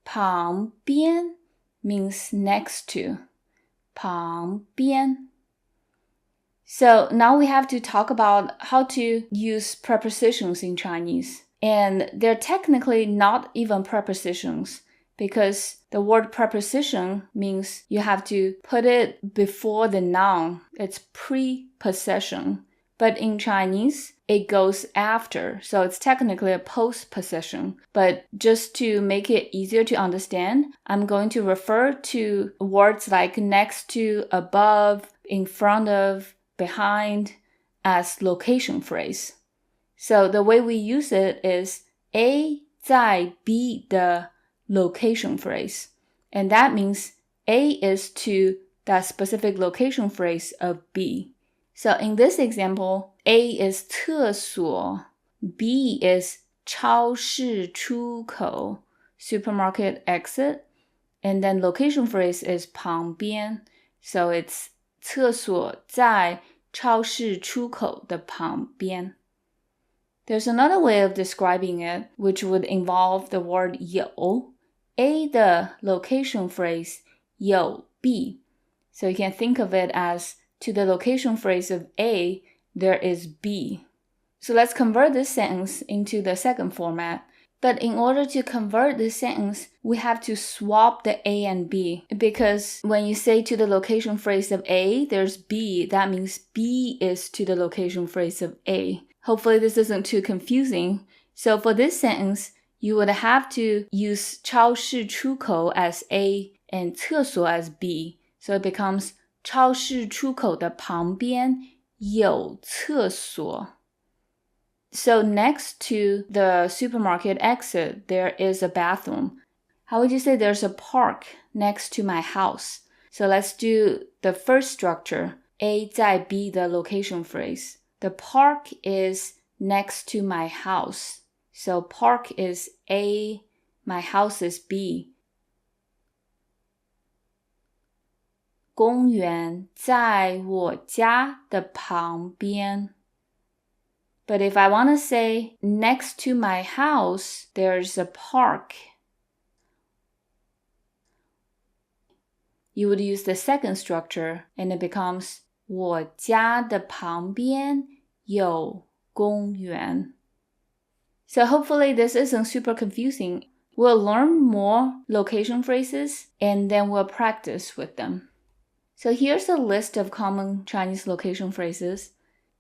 旁边 means next to. 旁边. So now we have to talk about how to use prepositions in Chinese. And they're technically not even prepositions, because the word preposition means you have to put it before the noun. It's preposition. But in Chinese, it goes after, so it's technically a postposition. But just to make it easier to understand, I'm going to refer to words like next to, above, in front of, behind as location phrase. So the way we use it is A 在 B 的 location phrase. And that means A is to that specific location phrase of B. So in this example, A is 厕所, B is 超市出口, supermarket exit, and then location phrase is 旁边. So it's 厕所在超市出口的旁边. There's another way of describing it, which would involve the word 有. A 的 location phrase 有 B. So you can think of it as to the location phrase of A, there is B. So let's convert this sentence into the second format. But in order to convert this sentence, we have to swap the A and B. Because when you say to the location phrase of A, there's B, that means B is to the location phrase of A. Hopefully this isn't too confusing. So for this sentence, you would have to use 超市出口 as A and 厕所 as B. So it becomes 超市出口的旁边有厕所. So next to the supermarket exit, there is a bathroom. How would you say there's a park next to my house? So let's do the first structure, A 在 B 的 location phrase. The park is next to my house. So park is A, my house is B. 公园在我家的旁边. But if I want to say next to my house, there's a park. You would use the second structure and it becomes 我家的旁边有公园. So hopefully this isn't super confusing. We'll learn more location phrases and then we'll practice with them. So here's a list of common Chinese location phrases.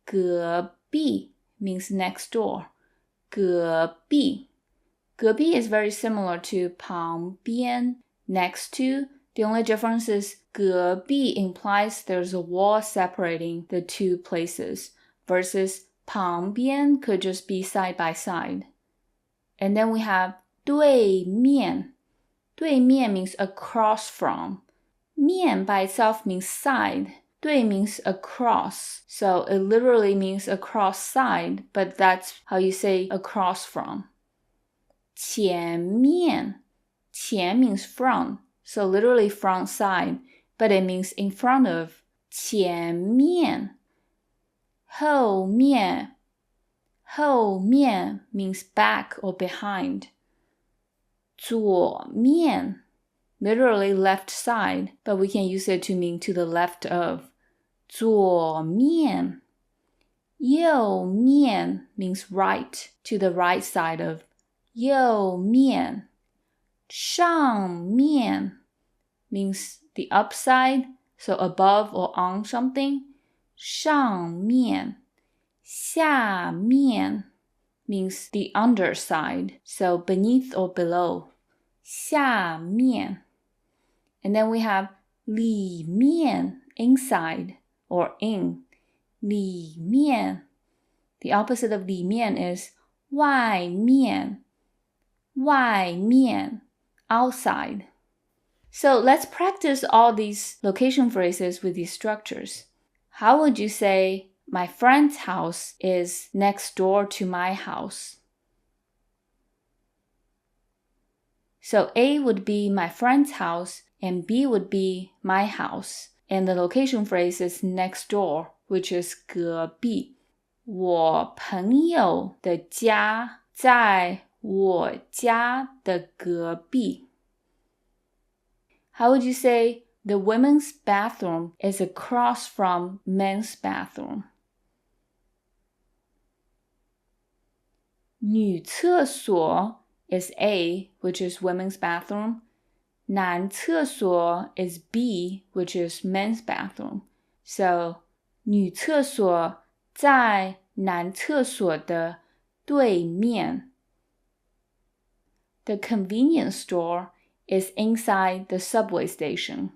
隔壁 means next door. 隔壁. 隔壁 is very similar to 旁边, next to. The only difference is 隔壁 implies there's a wall separating the two places, versus 旁边 could just be side by side. And then we have 对面. 对面 means across from. 面 by itself means side. 对 means across. So it literally means across side, but that's how you say across from. 前面. 前 means front. So literally front side, but it means in front of. 前面.后面后面 means back or behind. 左面 literally left side, but we can use it to mean to the left of. 左面右面 means right, to the right side of. 右面上面 means the upside, so above or on something. 上面下面 means the underside, so beneath or below. 下面 And then we have 里面 inside or in. 里面 The opposite of 里面 is 外面外面 outside. So let's practice all these location phrases with these structures. How would you say, my friend's house is next door to my house? So A would be my friend's house and B would be my house. And the location phrase is next door, which is 隔壁。我朋友的家在我家的隔壁。How would you say the women's bathroom is across from men's bathroom? 女厕所 is A, which is women's bathroom. 男厕所 is B, which is men's bathroom. So, 女厕所在男厕所的对面。The convenience store is inside the subway station.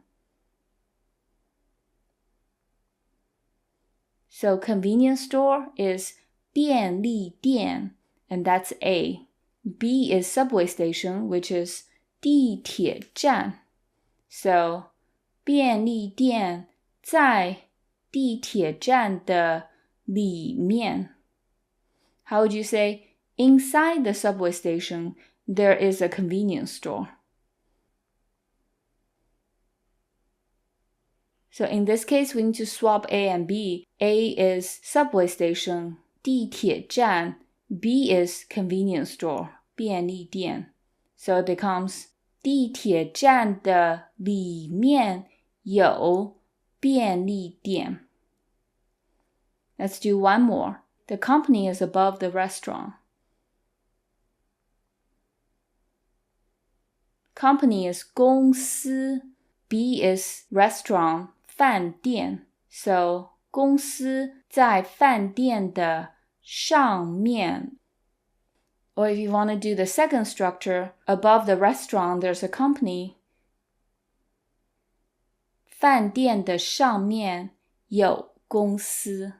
So convenience store is 便利店, and that's A. B is subway station, which is 地铁站. So 便利店在地铁站的里面. How would you say inside the subway station there is a convenience store? So in this case, we need to swap A and B. A is subway station, 地铁站. B is convenience store, 便利店. So it becomes 地铁站的里面有便利店. Let's do one more. The company is above the restaurant. Company is 公司. B is restaurant, 饭店. So 公司在饭店的上面. Or if you want to do the second structure, above the restaurant there's a company. 饭店的上面有公司.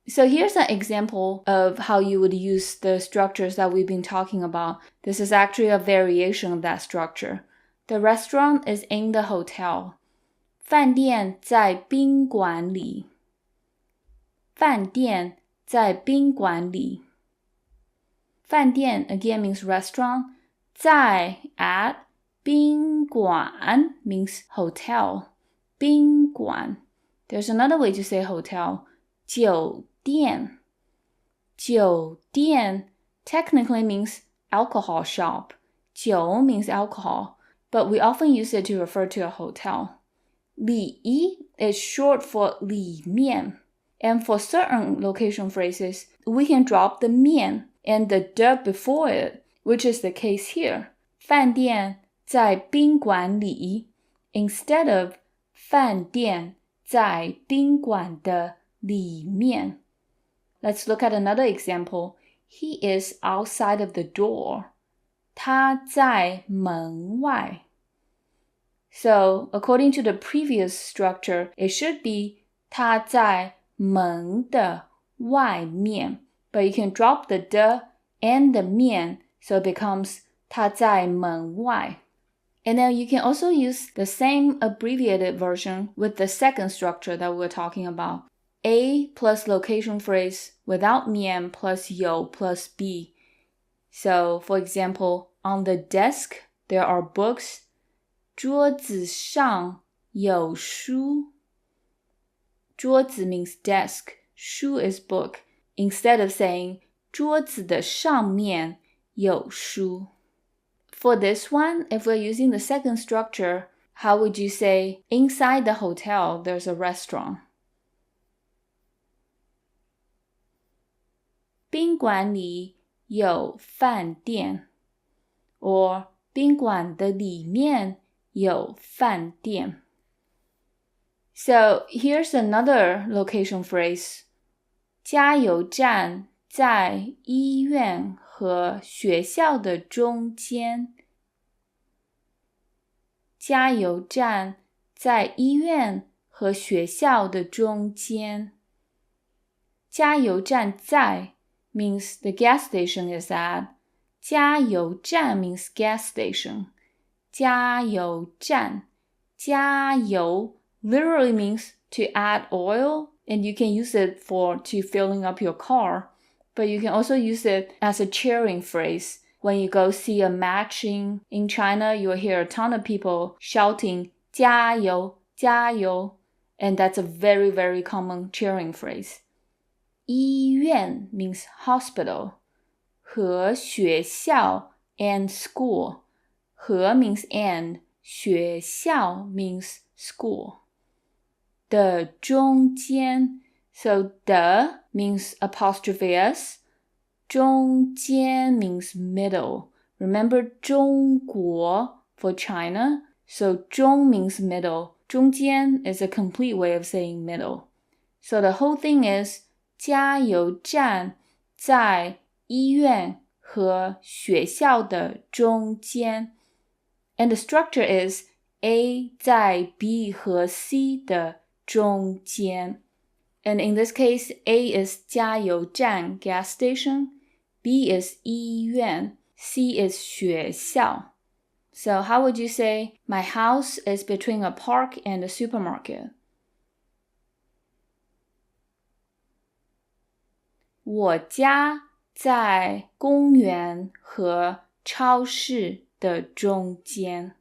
So here's an example of how you would use the structures that we've been talking about. This is actually a variation of that structure. The restaurant is in the hotel. 饭店在宾馆里。饭店在宾馆里。饭店 again means restaurant. 在 at 宾馆 means hotel. 宾馆 There's another way to say hotel. 酒店。酒店 technically means alcohol shop. 酒 means alcohol, but we often use it to refer to a hotel. 里is short for 里面. And for certain location phrases, we can drop the 面 and the de before it, which is the case here. 饭店在宾馆里 instead of 饭店在宾馆的里面. Let's look at another example. He is outside of the door. 他在门外. So, according to the previous structure, it should be 他在门的外面. But you can drop the de and the 面, so it becomes 他在门外. And then you can also use the same abbreviated version with the second structure that we're talking about. A plus location phrase without 面 plus 有 plus B. So, for example, on the desk, there are books. 桌子上有书。桌子 means desk. 书 is book, instead of saying 桌子的上面有书. For this one, if we're using the second structure, how would you say inside the hotel there's a restaurant? 宾馆里有饭店 or 宾馆的里面有饭店. So here's another location phrase. 加油站在医院和学校的中间。加油站在医院和学校的中间。加油站在 means the gas station is at. 加油站 means gas station. 加油站，加油 literally means to add oil, and you can use it to filling up your car, but you can also use it as a cheering phrase. When you go see a match in China, you'll hear a ton of people shouting 加油加油, and that's a very, very common cheering phrase. 医院 means hospital. 和学校 and school. 和 means and. 学校 means school. 的中间 so 的 means apostrophe s. 中间 means middle. Remember 中国 for China? So 中 means middle. 中间 is a complete way of saying middle. So the whole thing is 加油站在医院和学校的中间。And the structure is A 在 B 和 C 的中间。And in this case, A is 加油站 gas station, B is 医院, C is 学校. So how would you say, my house is between a park and a supermarket? 我家在公园和超市的中间。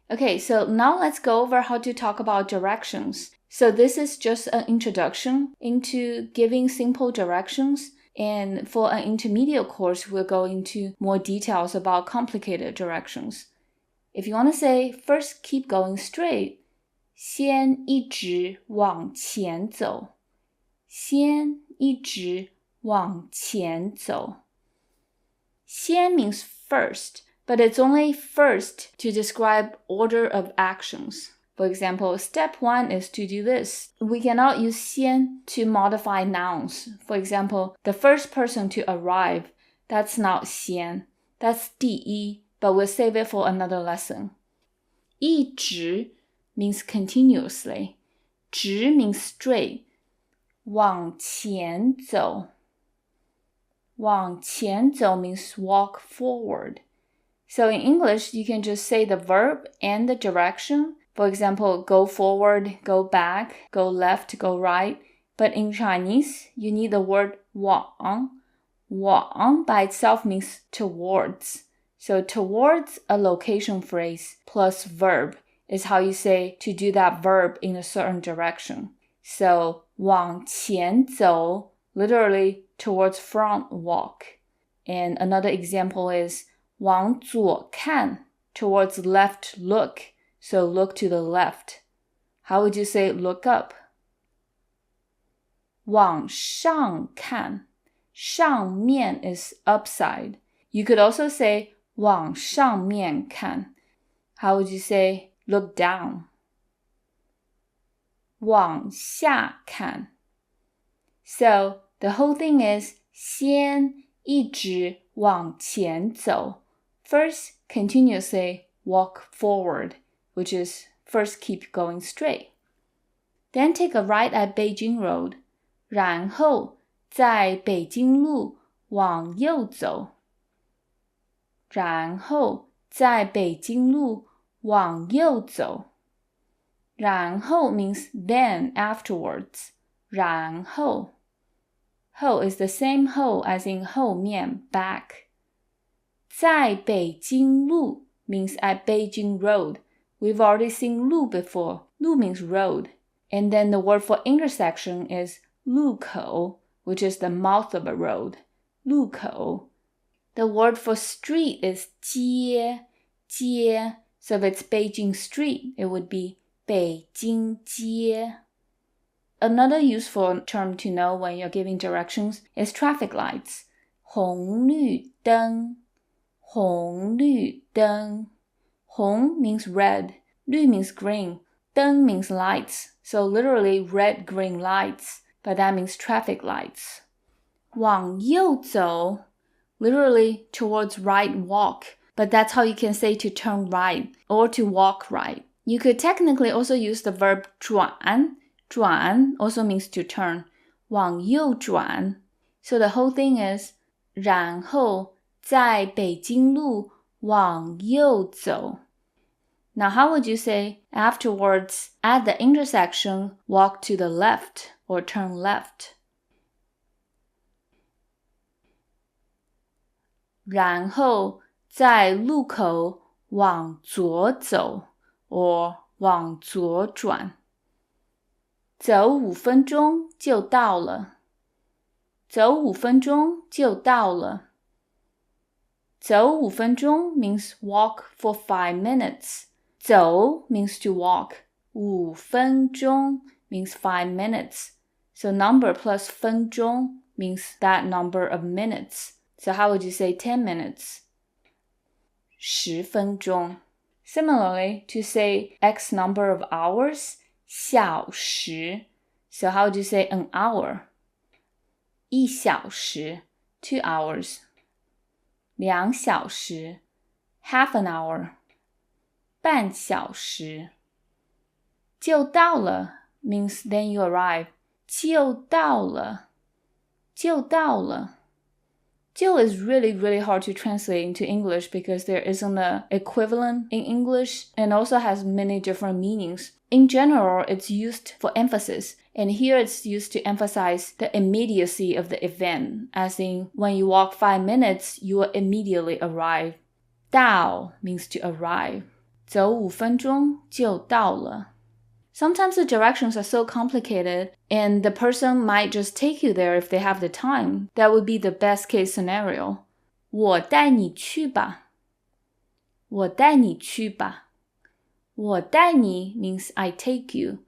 Okay, so now let's go over how to talk about directions. So this is just an introduction into giving simple directions. And for an intermediate course, we'll go into more details about complicated directions. If you want to say, first keep going straight, 先一直往前走。先一直往前走。先 means first, but it's only first to describe order of actions. For example, step 1 is to do this. We cannot use 先 to modify nouns. For example, the first person to arrive, that's not 先. That's 第一, but we'll save it for another lesson. 一直 means continuously. 直 means straight. 往前走. 往前走 means walk forward. So in English, you can just say the verb and the direction. For example, go forward, go back, go left, go right. But in Chinese, you need the word 往. 往 by itself means towards. So towards a location phrase plus verb is how you say to do that verb in a certain direction. So 往前走, literally towards front walk. And another example is 往左看, towards left look. So look to the left. How would you say look up? 往上看. 上面 is upside. You could also say 往上面看. How would you say look down? 往下看. So the whole thing is 先一直往前走. First, continuously walk forward, which is first keep going straight. Then take a right at Beijing Road. 然后在北京路往右走。然后在北京路往右走。然后 means then afterwards. 然后 后 is the same 后 as in 后面 back. 在北京路 means at Beijing Road. We've already seen 路 before. 路 means road. And then the word for intersection is 路口, which is the mouth of a road. 路口. The word for street is 街. So if it's Beijing Street, it would be 北京街. Another useful term to know when you're giving directions is traffic lights. 红绿灯, 红绿灯. 红 means red, 绿 means green, 灯 means lights, so literally red, green lights, but that means traffic lights. 往右走, literally towards right walk, but that's how you can say to turn right or to walk right. You could technically also use the verb 转. 转 also means to turn. 往右转. So the whole thing is 然后在北京路往右走. Now how would you say afterwards at the intersection walk to the left or turn left? 然后在路口往左走 or 往左转。走5分钟就到了。走5分钟就到了。走5分钟 means walk for 5 minutes. 走 means to walk. 5分钟 means 5 minutes. So number plus 分钟 means that number of minutes. So how would you say 10 minutes? 10分钟. Similarly, to say X number of hours, 小时. So how would you say an hour? 1小时, 2 hours. 2小时, half an hour. 半小时. 就到了 means then you arrive. 就到了. 就到了. 就 is really hard to translate into English because there isn't an equivalent in English and also has many different meanings. In general, it's used for emphasis, and here it's used to emphasize the immediacy of the event, as in when you walk 5 minutes, you will immediately arrive. 到 means to arrive. 走5分钟就到了. Sometimes the directions are so complicated, and the person might just take you there if they have the time. That would be the best case scenario. 我带你去吧。我带你去吧。我带你 means I take you.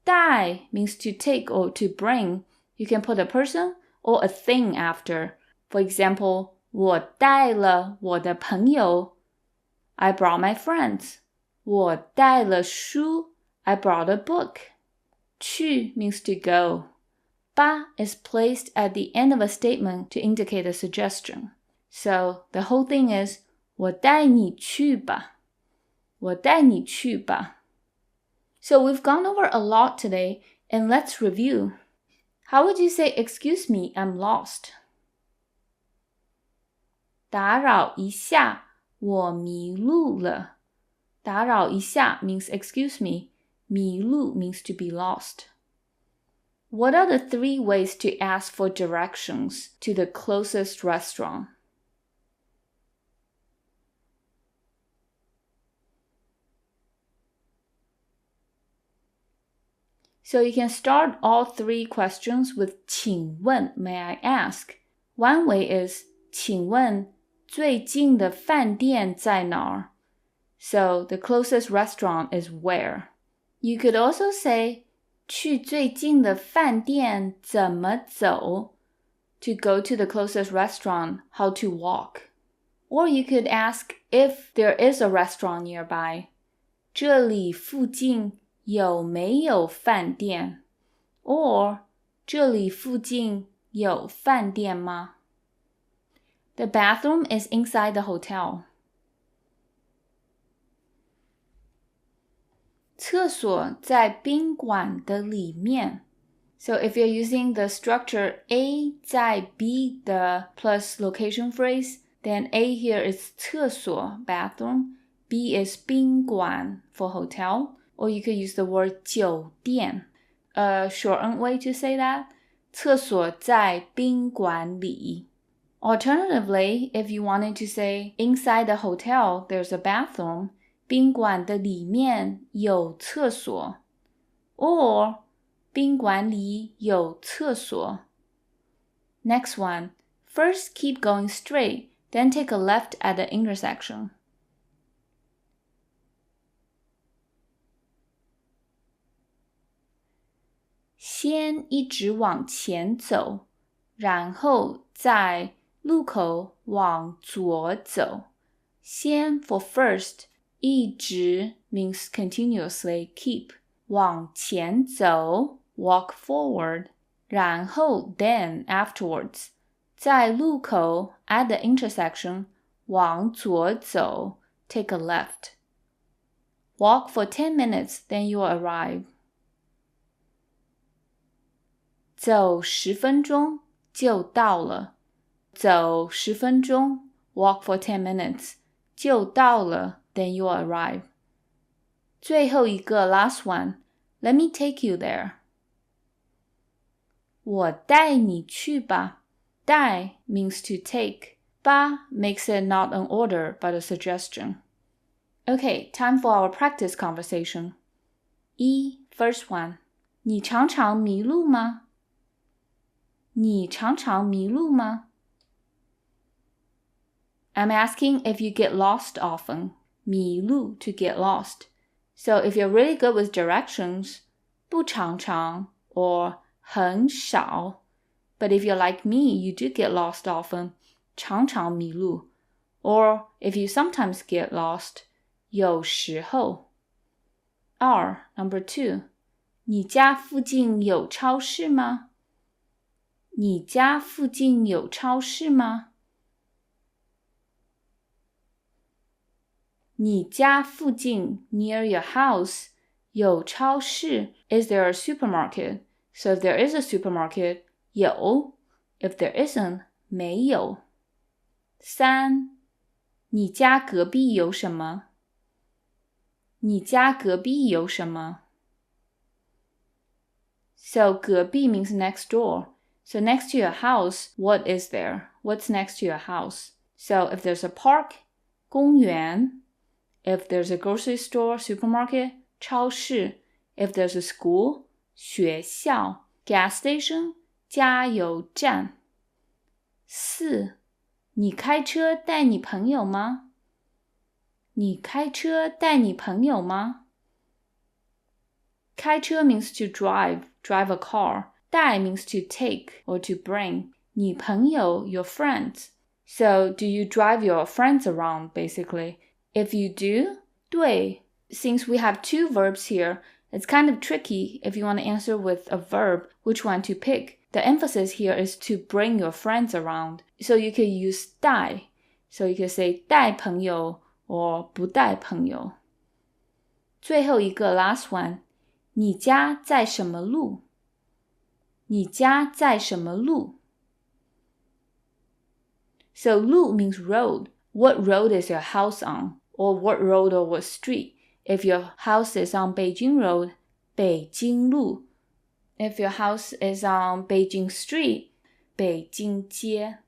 带 means to take or to bring. You can put a person or a thing after. For example, 我带了我的朋友. I brought my friends. 我带了书. I brought a book. 去 means to go. 吧 is placed at the end of a statement to indicate a suggestion. So the whole thing is 我带你去吧。我带你去吧。So we've gone over a lot today, and let's review. How would you say, excuse me, I'm lost? 打扰一下，我迷路了。打扰一下 means excuse me. 迷路 means to be lost. What are the 3 ways to ask for directions to the closest restaurant? So you can start all 3 questions with 请问, may I ask? One way is 请问最近的饭店在哪儿? So the closest restaurant is where? You could also say 去最近的饭店怎么走? To go to the closest restaurant, how to walk. Or you could ask if there is a restaurant nearby. 这里附近有没有饭店? Or 这里附近有饭店吗? The bathroom is inside the hotel. 厕所在宾馆的里面. So if you're using the structure A 在 B 的 plus location phrase, then A here is 厕所 bathroom, B is 宾馆 for hotel, or you could use the word 酒店. A shortened way to say that, 厕所在宾馆里. Alternatively, if you wanted to say inside the hotel there's a bathroom, 宾馆的里面有厕所. Or 宾馆里有厕所。Next one, first keep going straight, then take a left at the intersection. 先一直往前走，然后在路口往左走。先 for first, 一直 means continuously, keep. 往前走 walk forward. 然后 then afterwards. 在路口 at the intersection 往左走 take a left. Walk for 10 minutes, then you will arrive. 走10分钟就到了。走10分钟 walk for 10 minutes 就到了 then you will arrive. 最后一个 last one, let me take you there. 我带你去吧。带 means to take. 吧 makes it not an order but a suggestion. Okay, time for our practice conversation. First one. 你常常迷路吗？你常常迷路吗？ I'm asking if you get lost often. 迷路 to get lost. So if you're really good with directions, 不常常 or 很少. But if you're like me, you do get lost often. 常常迷路. Or if you sometimes get lost, 有时候。Number 2. 你家附近有超市吗？你家附近有超市吗？你家附近 near your house 有超市 Is there a supermarket? So if there is a supermarket, 有 If there isn't, 没有。3. 你家隔壁有什么？你家隔壁有什么？ So 隔壁 means next door. So next to your house, what is there? What's next to your house? So if there's a park, 公园. If there's a grocery store, supermarket, 超市. If there's a school, 学校. Gas station, 加油站。4. 你开车带你朋友吗？你开车带你朋友吗？开车 means to drive a car. 带 means to take or to bring. 你朋友 your friends. So do you drive your friends around basically? If you do, 对. Since we have 2 verbs here, it's kind of tricky if you want to answer with a verb, which one to pick. The emphasis here is to bring your friends around. So you could use 带. So you could say 带朋友 or 不带朋友。最后一个 last one. 你家在什么路？你家在什么路？ So 路 means road. What road is your house on? Or what road or what street? If your house is on Beijing Road, 北京路. If your house is on Beijing Street, 北京街.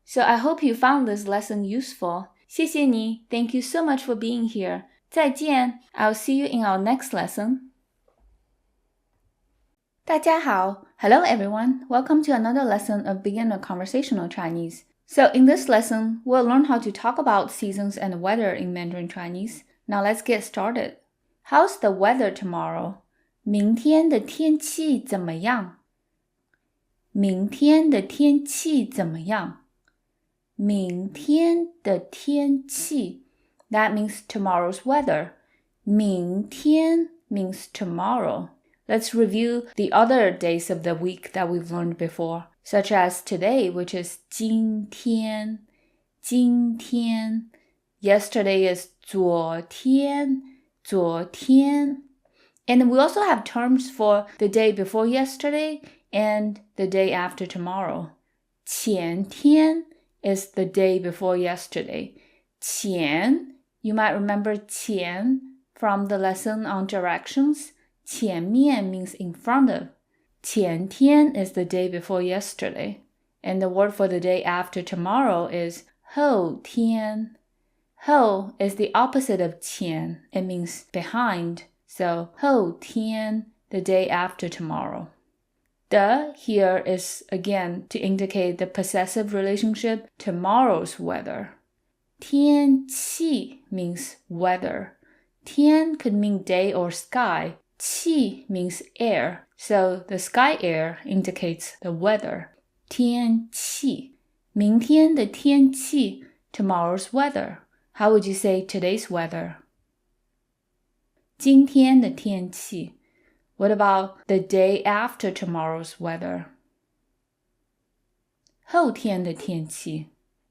So I hope you found this lesson useful. 谢谢你. Thank you so much for being here. 再见. I'll see you in our next lesson. 大家好. Hello everyone. Welcome to another lesson of Beginner Conversational Chinese. So in this lesson, we'll learn how to talk about seasons and weather in Mandarin Chinese. Now let's get started. How's the weather tomorrow? 明天的天气怎么样？明天的天气怎么样？明天的天气 That means tomorrow's weather. 明天 means tomorrow. Let's review the other days of the week that we've learned before, such as today, which is 今天. 今天. Yesterday is 昨天. 昨天. And we also have terms for the day before yesterday and the day after tomorrow. 前天 is the day before yesterday. 前, you might remember 前 from the lesson on directions. 前面 means in front of. 前天 is the day before yesterday. And the word for the day after tomorrow is 后天. 后 is the opposite of 前. It means behind. So 后天, the day after tomorrow. 的 here is again to indicate the possessive relationship tomorrow's weather. 天气 means weather. 天 could mean day or sky. 气 means air. So the sky air indicates the weather. 天气明天的天气 tomorrow's weather. How would you say today's weather? 今天的天气 What about the day after tomorrow's weather? 后天的天气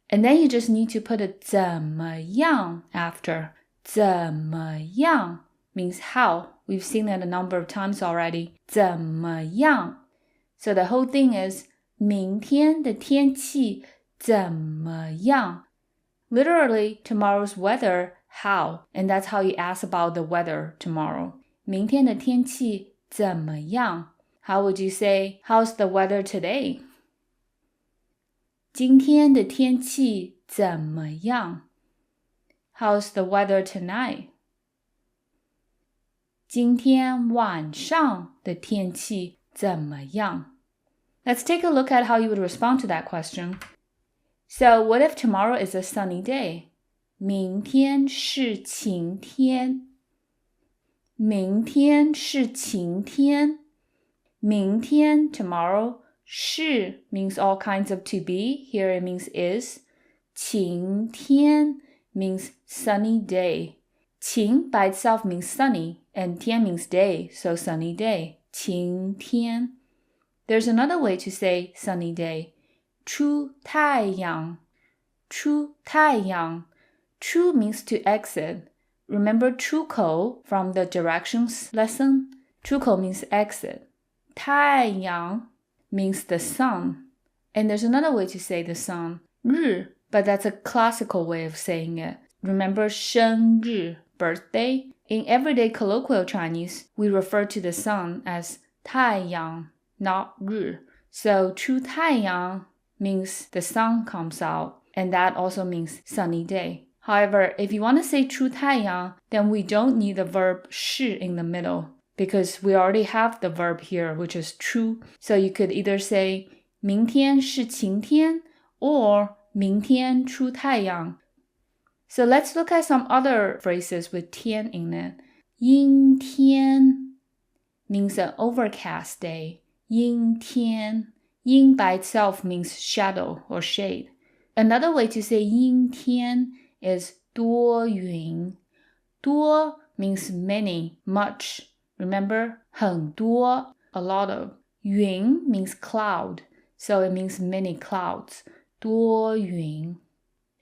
And then you just need to put a 怎么样 after. 怎么样 means how. We've seen that a number of times already. 怎么样 So the whole thing is 明天的天气怎么样 Literally, tomorrow's weather, how? And that's how you ask about the weather tomorrow. 明天的天气怎么样 How would you say, how's the weather today? 今天的天气怎么样 How's the weather tonight? 今天晚上的天气怎么样 Let's take a look at how you would respond to that question. So what if tomorrow is a sunny day? 明天是晴天。明天是晴天。明天 tomorrow 是 means all kinds of to be. Here it means is. 晴天 means sunny day. 晴 by itself means sunny, and 天 means day, so sunny day. 晴天 There's another way to say sunny day. 出太阳。出太阳 出 means to exit. Remember 出口 from the directions lesson? 出口 means exit. 太阳 means the sun. And there's another way to say the sun. 日 but that's a classical way of saying it. Remember 生日 birthday? In everyday colloquial Chinese, we refer to the sun as 太阳 not 日. So 出太阳 means the sun comes out, and that also means sunny day. However, if you want to say 出太阳, then we don't need the verb 是 in the middle, because we already have the verb here, which is 出. So you could either say 明天是晴天 or 明天出太阳. So let's look at some other phrases with 天 in it. 阴天 means an overcast day. 阴天 Yin by itself means shadow or shade. Another way to say 阴天 is 多云. 多 means many, much. Remember? 很多, a lot of. 云 means cloud, so it means many clouds. 多云.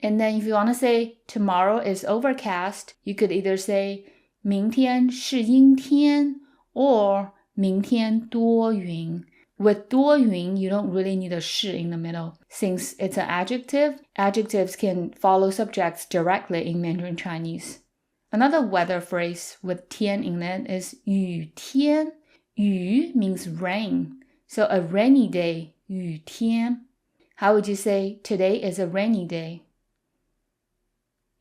And then if you want to say tomorrow is overcast, you could either say 明天是阴天 or 明天多云. With 多云, you don't really need a 是 in the middle. Since it's an adjective, adjectives can follow subjects directly in Mandarin Chinese. Another weather phrase with 天 in it is 雨天. 雨 means rain. So a rainy day, 雨天. How would you say today is a rainy day?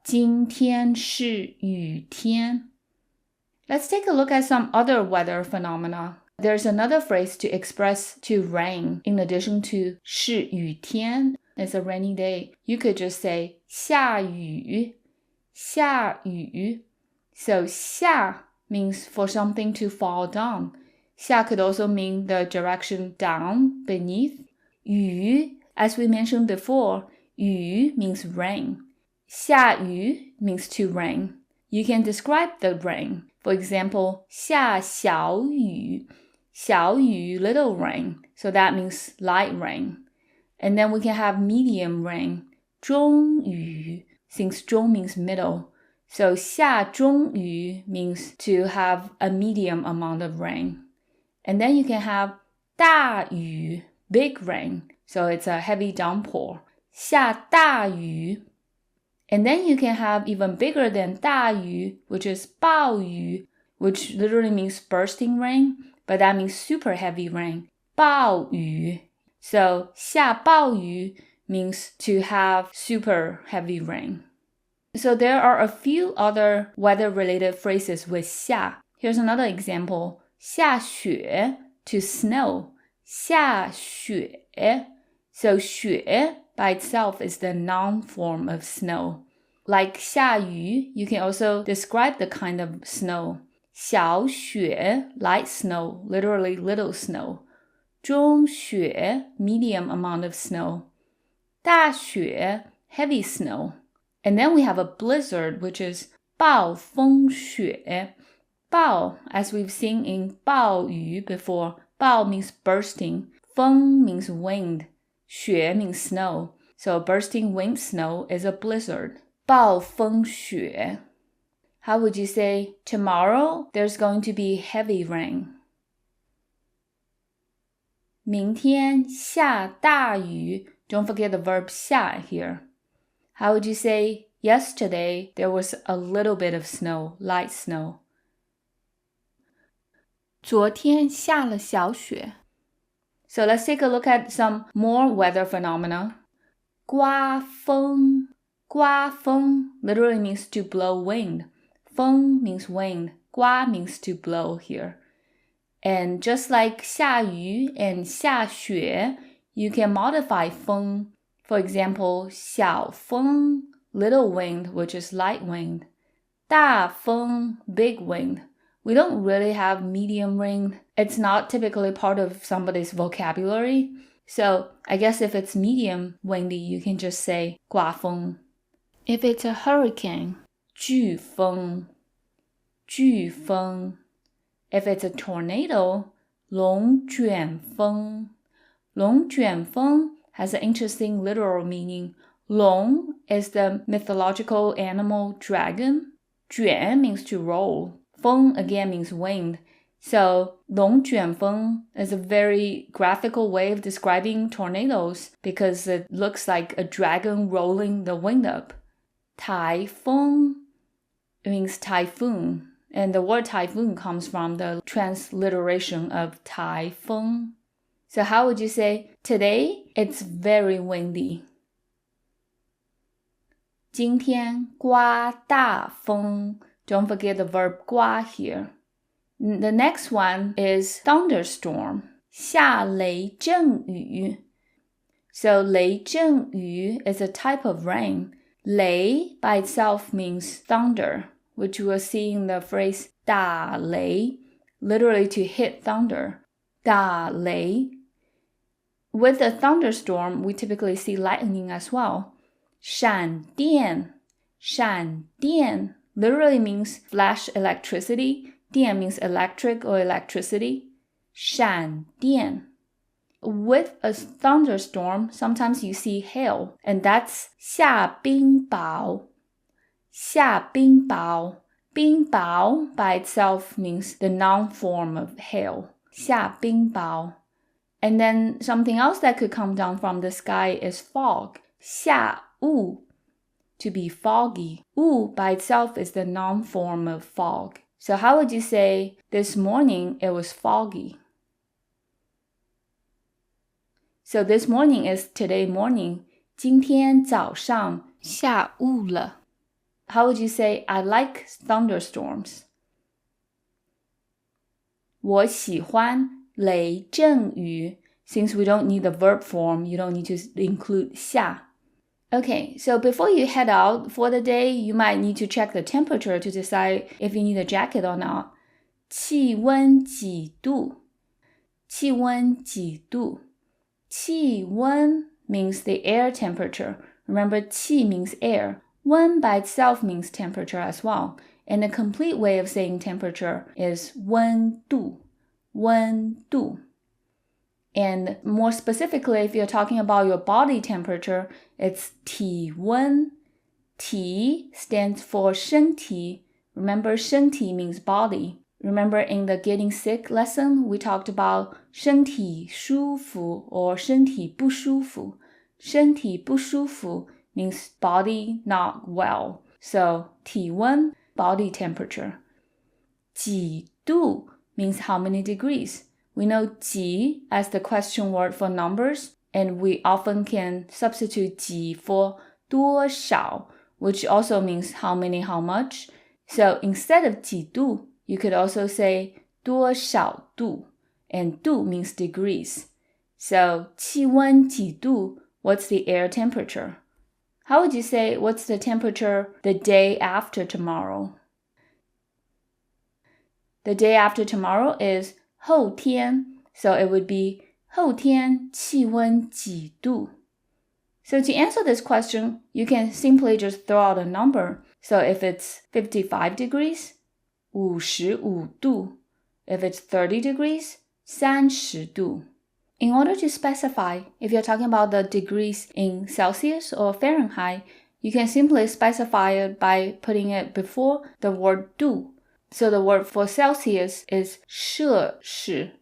今天是雨天. Let's take a look at some other weather phenomena. There's another phrase to express to rain in addition to 是雨天. It's a rainy day. You could just say 下雨. 下雨. So 下 means for something to fall down. 下 could also mean the direction down, beneath. 雨, as we mentioned before, 雨 means rain. 下雨 means to rain. You can describe the rain. For example, 下小雨. 小雨, little rain. So that means light rain. And then we can have medium rain. 中雨, since 中 means middle. So 下中雨 means to have a medium amount of rain. And then you can have 大雨, big rain. So it's a heavy downpour. 下大雨. And then you can have even bigger than 大雨, which is 暴雨, which literally means bursting rain, but that means super heavy rain. 暴雨. So 下暴雨 means to have super heavy rain. So there are a few other weather-related phrases with 下. Here's another example. 下雪 to snow. 下雪 So 雪 by itself is the noun form of snow. Like 下雨, you can also describe the kind of snow. 小雪 light snow, literally little snow. 中雪 medium amount of snow. 大雪 heavy snow. And then we have a blizzard, which is 暴风雪. 暴, as we've seen in 暴雨 before, 暴 means bursting, 风 means wind, 雪 means snow. So bursting wind snow is a blizzard. 暴风雪. How would you say, tomorrow there's going to be heavy rain? 明天下大雨. Don't forget the verb 下 here. How would you say, yesterday there was a little bit of snow, light snow? 昨天下了小雪. So let's take a look at some more weather phenomena. 刮风. 刮风 literally means to blow wind. 风 means wind. 刮 means to blow here. And just like 下雨 and 下雪, you can modify 风. For example, 小风, little wind, which is light wind. 大风, big wind. We don't really have medium wind. It's not typically part of somebody's vocabulary. So I guess if it's medium windy, you can just say 刮风. If it's a hurricane, 飓风. 飓风. If it's a tornado, 龙卷风. 龙卷风 has an interesting literal meaning. 龙 is the mythological animal dragon. 卷 means to roll. 风 again means wind. So 龙卷风 is a very graphical way of describing tornadoes because it looks like a dragon rolling the wind up. 台风 means typhoon. And the word typhoon comes from the transliteration of 台风. So how would you say, today it's very windy? 今天刮大风. Don't forget the verb 刮 here. The next one is thunderstorm. 下雷阵雨. So 雷阵雨 is a type of rain. 雷 by itself means thunder, which you will see in the phrase 打雷, literally to hit thunder. 打雷. With a thunderstorm, we typically see lightning as well. 闪电. 闪电 literally means flash electricity. 电 means electric or electricity. 闪电. With a thunderstorm, sometimes you see hail, and that's 下冰雹. 下冰雹. 冰雹 by itself means the noun form of hail. 下冰雹. And then something else that could come down from the sky is fog. 下雾, to be foggy. 雾 by itself is the noun form of fog. So how would you say, this morning it was foggy? So this morning is today morning. 今天早上下雾了. How would you say, I like thunderstorms? 我喜欢雷阵雨. Since we don't need the verb form, you don't need to include 下. Okay, so before you head out for the day, you might need to check the temperature to decide if you need a jacket or not. 气温几度? 气温几度? 气温 means the air temperature. Remember, 气 means air. 温 by itself means temperature as well. And the complete way of saying temperature is 温度. 温度. And more specifically, if you're talking about your body temperature, it's 体温. 体 stands for 身体. Remember, 身体 means body. Remember in the getting sick lesson, we talked about 身体舒服 or 身体不舒服. 身体不舒服 means body not well. So 体温, body temperature. 几度 means how many degrees. We know 几 as the question word for numbers, and we often can substitute 几 for 多少, which also means how many, how much. So instead of 几度, you could also say 多少度 and 度 means degrees. So 气温几度 what's the air temperature? How would you say what's the temperature the day after tomorrow? The day after tomorrow is 后天, so it would be 后天气温几度? So to answer this question, you can simply just throw out a number. So if it's 55 degrees, 55度. If it's 30 degrees, 30度. In order to specify, if you're talking about the degrees in Celsius or Fahrenheit, you can simply specify it by putting it before the word 度. So the word for Celsius is 摄氏.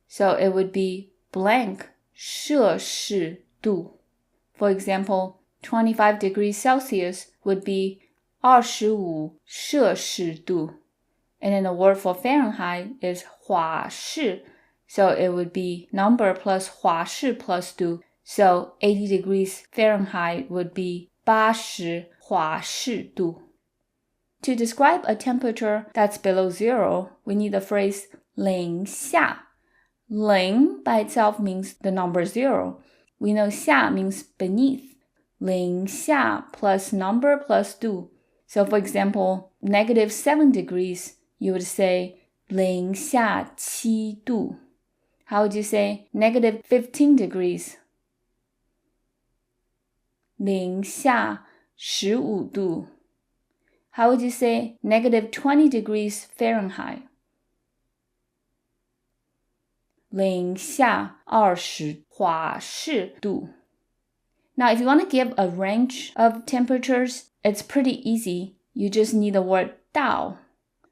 So it would be blank 摄氏度. For example, 25 degrees Celsius would be 25摄氏度. And then the word for Fahrenheit is 华氏. So it would be number plus 华氏 plus 度. So 80 degrees Fahrenheit would be 80华氏度. To describe a temperature that's below zero, we need the phrase 零下. 零 by itself means the number 0. We know 下 means beneath. 零下 plus number plus 度. So for example, -7 degrees, you would say 零下7度. How would you say -15 degrees? 零下15度. How would you say -20 degrees Fahrenheit? 零下20华氏度. Now, if you want to give a range of temperatures, it's pretty easy. You just need the word 到.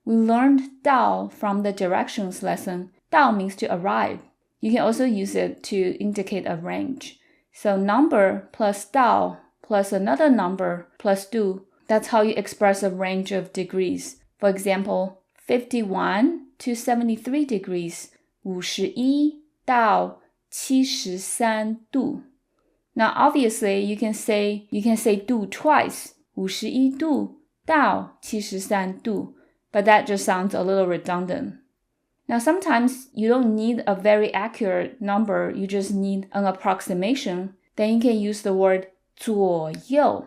We learned 到 from the directions lesson. 到 means to arrive. You can also use it to indicate a range. So number plus 到 plus another number plus 度, that's how you express a range of degrees. For example, 51 to 73 degrees. 51到73度. Now, obviously, you can say 度 twice. 51度到73度. But that just sounds a little redundant. Now, sometimes you don't need a very accurate number. You just need an approximation. Then you can use the word 左右.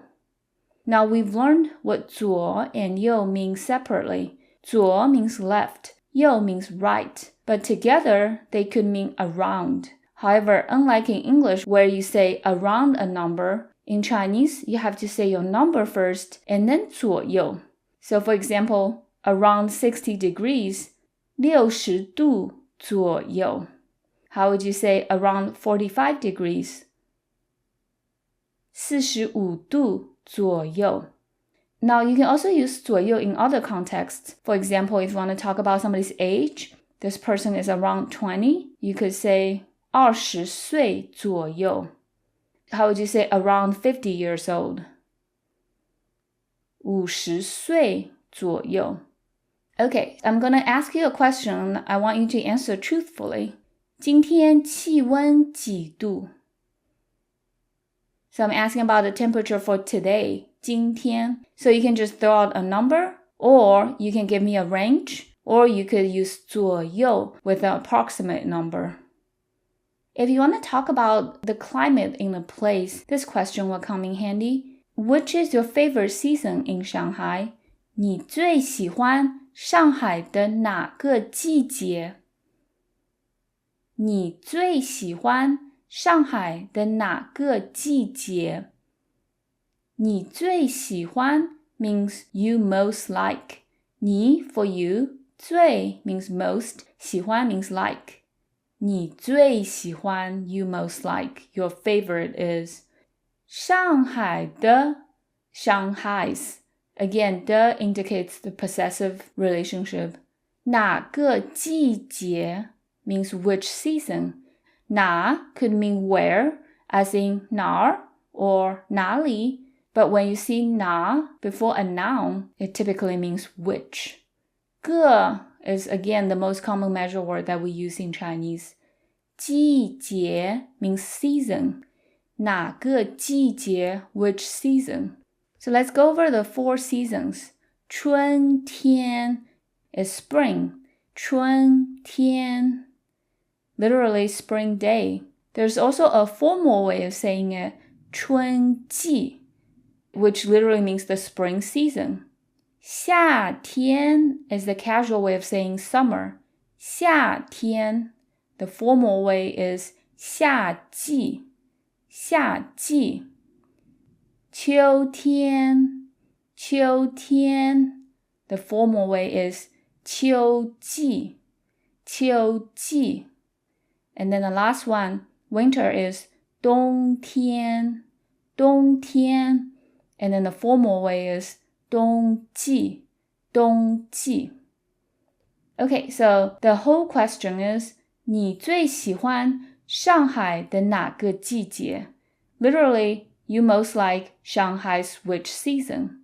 Now, we've learned what 左 and 右mean separately. 左 means left. 右 means right. But together, they could mean around. However, unlike in English where you say around a number, in Chinese, you have to say your number first and then 左右. So for example, around 60 degrees, 60度左右. How would you say around 45 degrees? 45度左右. Now, you can also use 左右 in other contexts. For example, if you want to talk about somebody's age, this person is around 20, you could say 20岁左右. How would you say around 50 years old? 50岁左右. Okay, I'm going to ask you a question. I want you to answer truthfully. 今天气温几度? So I'm asking about the temperature for today, 今天. So you can just throw out a number, or you can give me a range, or you could use 左右 with an approximate number. If you want to talk about the climate in a place, this question will come in handy. Which is your favorite season in Shanghai? 你最喜欢上海的哪个季节？你最喜欢上海的哪个季节？你最喜欢 means you most like. 你 for you, 最 means most, 喜欢 means like. 你最喜欢 you most like. Your favorite is 上海的 Shanghai's. Again, 的 indicates the possessive relationship. 哪个季节 means which season. 哪 could mean where, as in 哪儿 or 哪里. But when you see 哪 before a noun, it typically means which. 个 is again the most common measure word that we use in Chinese. 季节 means season. 哪个季节 which season. So let's go over the 4 seasons. 春天 is spring. 春天, literally spring day. There's also a formal way of saying it, 春季, which literally means the spring season. 夏天 is the casual way of saying summer. 夏天, the formal way is 夏季, 夏季. 秋天, 秋天, the formal way is 秋季, 秋季. And then the last one, winter is 冬天, 冬天. And then the formal way is 冬季, 冬季. Okay, so the whole question is, 你最喜欢上海的哪个季节? Literally, you most like Shanghai's which season?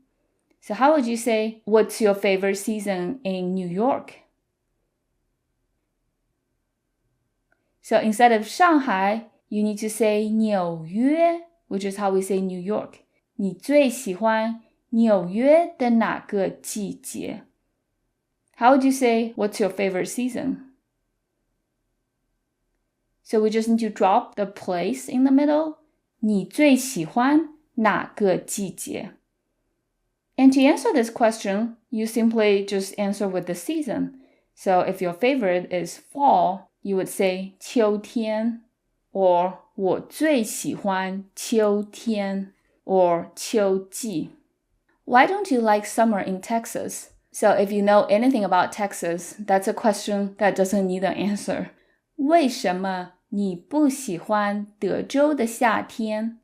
So how would you say, what's your favorite season in New York? So instead of Shanghai, you need to say 纽约, which is how we say New York. 你最喜欢纽约的哪个季节? How would you say, what's your favorite season? So we just need to drop the place in the middle. 你最喜欢哪个季节? And to answer this question, you simply just answer with the season. So if your favorite is fall, you would say 秋天, or 我最喜欢秋天, or 秋季. Why don't you like summer in Texas? So if you know anything about Texas, that's a question that doesn't need an answer. 为什么你不喜欢德州的夏天?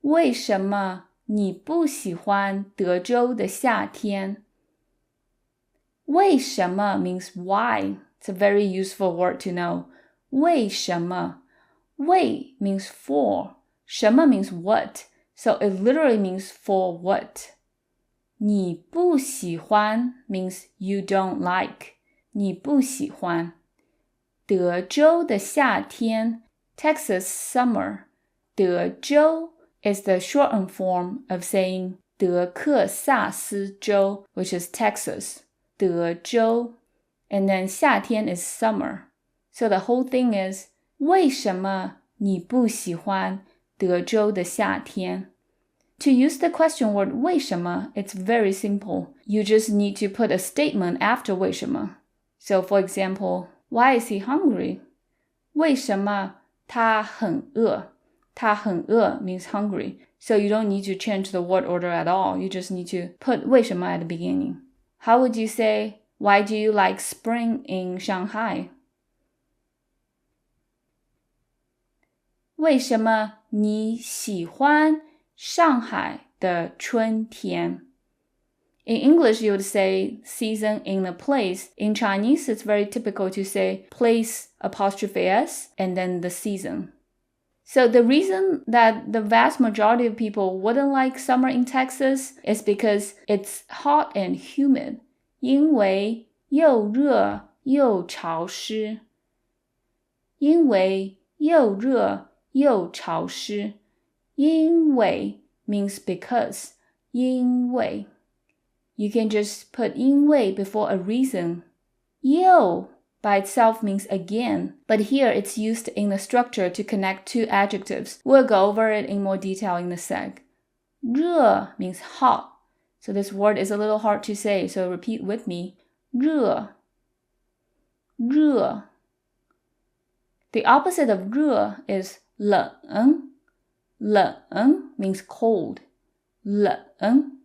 为什么你不喜欢德州的夏天? 为什么 means why. It's a very useful word to know. 为什么? 为 means for. 什么 means what. So it literally means for what. 你不喜欢 means you don't like. 你不喜欢。德州的夏天 Texas summer. 德州 is the shortened form of saying 德克萨斯州, which is Texas. 德州. And then 夏天 is summer. So the whole thing is 为什么你不喜欢德州的夏天? To use the question word 为什么, it's very simple. You just need to put a statement after 为什么. So for example, why is he hungry? 为什么他很饿? 他很饿 means hungry. So you don't need to change the word order at all. You just need to put 为什么 at the beginning. How would you say, why do you like spring in Shanghai? 为什么你喜欢上海的春天? In English, you would say season in a place. In Chinese, it's very typical to say place apostrophe s and then the season. So the reason that the vast majority of people wouldn't like summer in Texas is because it's hot and humid. 因为又热又潮湿。因为又热又潮湿。因为 means because. 因为 You can just put 因为 before a reason. 又 by itself means again, but here it's used in the structure to connect two adjectives. We'll go over it in more detail in the sec. 热 means hot. So this word is a little hard to say, so repeat with me. 热 热 The opposite of 热 is 冷 冷 means cold. 冷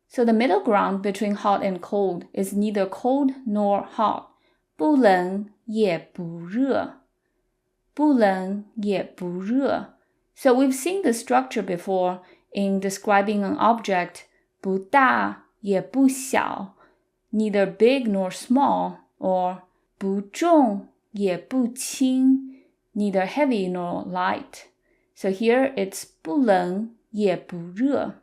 So the middle ground between hot and cold is neither cold nor hot. 不冷也不热。不冷也不热。So we've seen the structure before in describing an object. 不大也不小。Neither big nor small. Or 不重也不轻。Neither heavy nor light. So here it's 不冷也不热。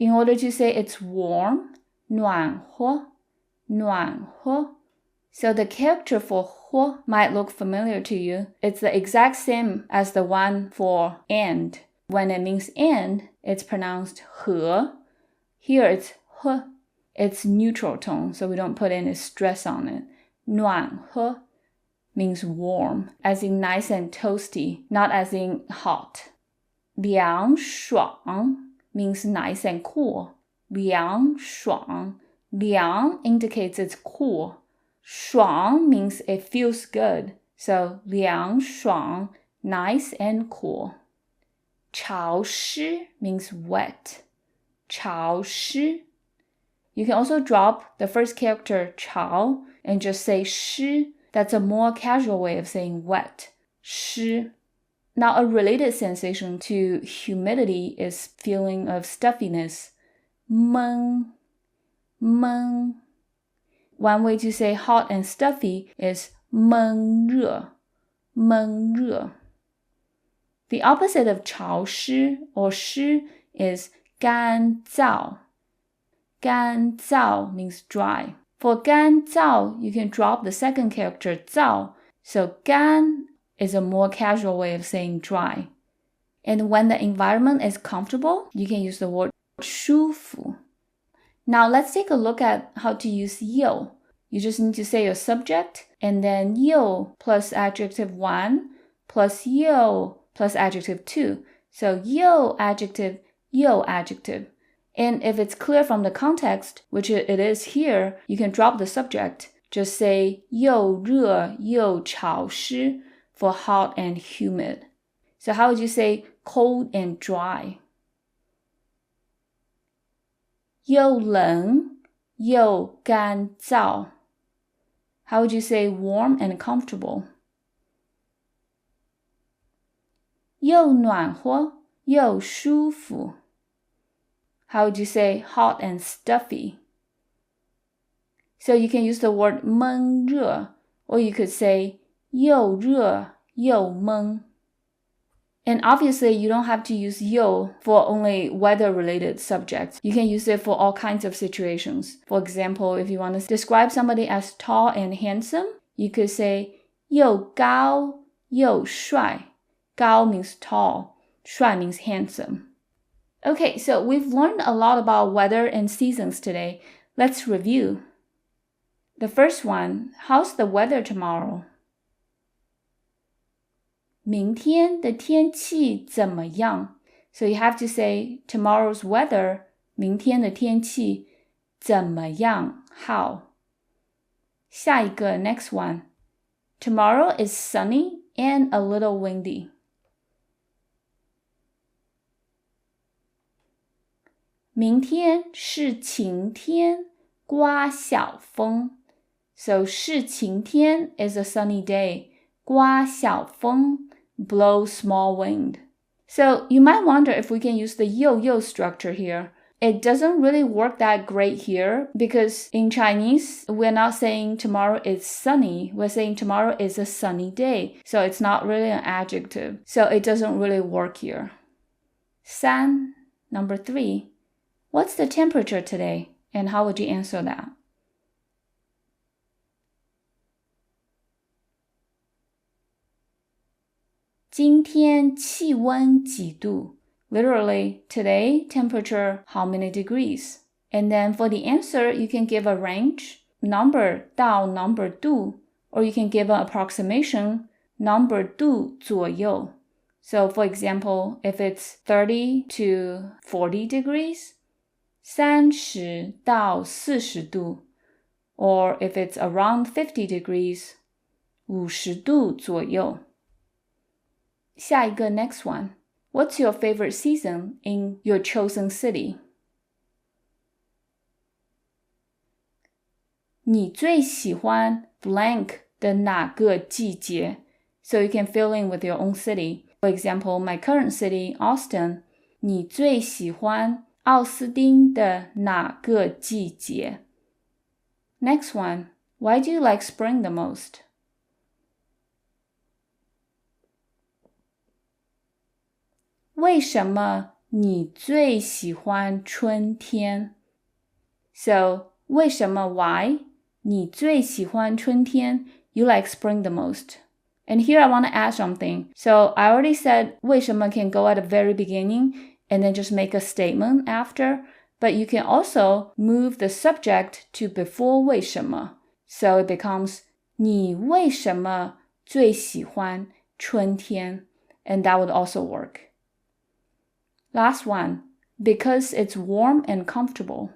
In order to say it's warm, 暖和，暖和。So the character for 和 might look familiar to you. It's the exact same as the one for and. When it means and, it's pronounced 和. Here it's 和. it's neutral tone, so we don't put any stress on it. 暖和 means warm, as in nice and toasty, not as in hot. 凉爽 means nice and cool. 凉爽 凉 indicates it's cool. 爽 means it feels good. So 凉爽 nice and cool. 潮湿 means wet. 潮湿 You can also drop the first character 潮 and just say 湿. That's a more casual way of saying wet. 湿. Now, a related sensation to humidity is feeling of stuffiness. 闷 闷 One way to say hot and stuffy is 闷热 闷热 The opposite of 潮湿 or 湿 is 干燥 干燥 means dry. For 干燥, you can drop the second character 燥. So 干is a more casual way of saying dry. And when the environment is comfortable, you can use the word 舒服. Now let's take a look at how to use 又. You just need to say your subject and then 又 plus adjective 1 plus 又 plus adjective 2. So 又 adjective, 又 adjective. And if it's clear from the context, which it is here, you can drop the subject. Just say 又热又潮湿 for hot and humid. So how would you say cold and dry? 又冷又干燥. How would you say warm and comfortable? 又暖和又舒服. How would you say hot and stuffy? So you can use the word 闷热, or you could say 又热又闷. And obviously, you don't have to use 又 for only weather-related subjects. You can use it for all kinds of situations. For example, if you want to describe somebody as tall and handsome, you could say 又高又帅. 高 means tall. 帅 means handsome. Okay, so we've learned a lot about weather and seasons today. Let's review. The first one, how's the weather tomorrow? 明天的天气怎么样? So you have to say tomorrow's weather, 明天的天气怎么样? How? 下一个 next one. Tomorrow is sunny and a little windy. 明天是晴天，刮小风。So 是晴天 is a sunny day. 刮小风 blow small wind. So you might wonder if we can use the yo-yo structure here. It doesn't really work that great here because in Chinese, we're not saying tomorrow is sunny. We're saying tomorrow is a sunny day. So it's not really an adjective. So it doesn't really work here. 3, number 3. What's the temperature today? And how would you answer that? 今天气温几度? Literally, today, temperature, how many degrees? And then for the answer, you can give a range, number 到 number 度, or you can give an approximation, number 度左右. So for example, if it's 30 to 40 degrees, 30到40度, or if it's around 50 degrees, 50度左右. 下一个 next one. What's your favorite season in your chosen city? 你最喜欢 blank 的哪个季节? So you can fill in with your own city. For example, my current city, Austin. 你最喜欢奥斯汀的哪个季节? Next one. Why do you like spring the most? 为什么你最喜欢春天? So, 为什么 why? 你最喜欢春天 You like spring the most. And here I want to add something. So, I already said 为什么 can go at the very beginning and then just make a statement after. but you can also move the subject to before 为什么, so it becomes 你为什么最喜欢春天? And that would also work. Last one, because it's warm and comfortable.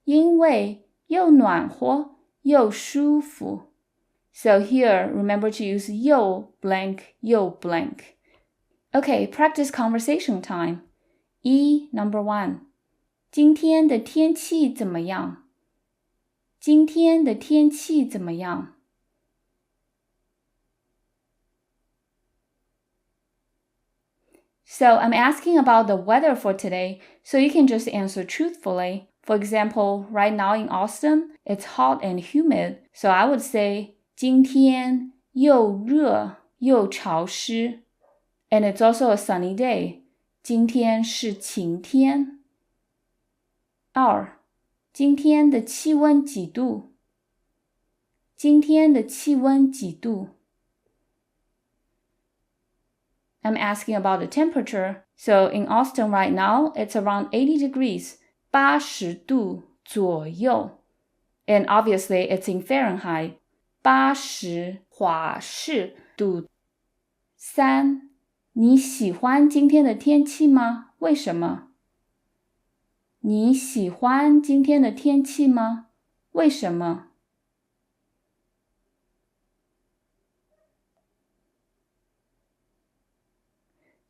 因为又暖和又舒服. So here, remember to use 又 blank, 又 blank. Okay, practice conversation time. Number 1. 今天的天气怎么样? 今天的天气怎么样? So I'm asking about the weather for today, so you can just answer truthfully. For example, right now in Austin, it's hot and humid, so I would say 今天又热又潮湿. And it's also a sunny day. 今天是晴天. 2. 今天的气温几度? 今天的气温几度? I'm asking about the temperature. So in Austin right now, it's around 80 degrees, 80度左右. And obviously, it's in Fahrenheit, 80华氏度. 3. 你喜欢今天的天气吗？为什么？你喜欢今天的天气吗？为什么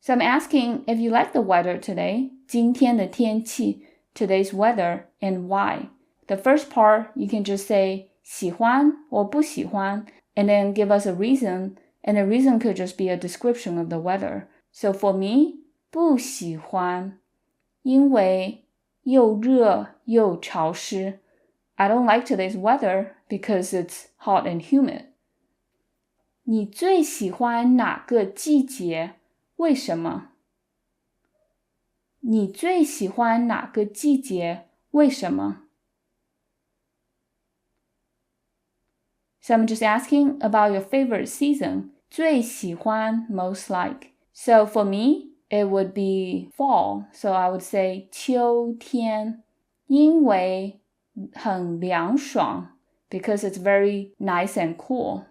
？So I'm asking if you like the weather today, 今天的天气, today's weather, and why. The first part, you can just say 喜欢 or 不喜欢, and then give us a reason, and the reason could just be a description of the weather. So for me, 不喜欢, 因为又热又潮湿. I don't like today's weather because it's hot and humid. 你最喜欢哪个季节？为什么？你最喜欢哪个季节？为什么？ So I'm just asking about your favorite season. 最喜欢 most like. So for me, it would be fall. So I would say 秋天，因为很凉爽 because it's very nice and cool.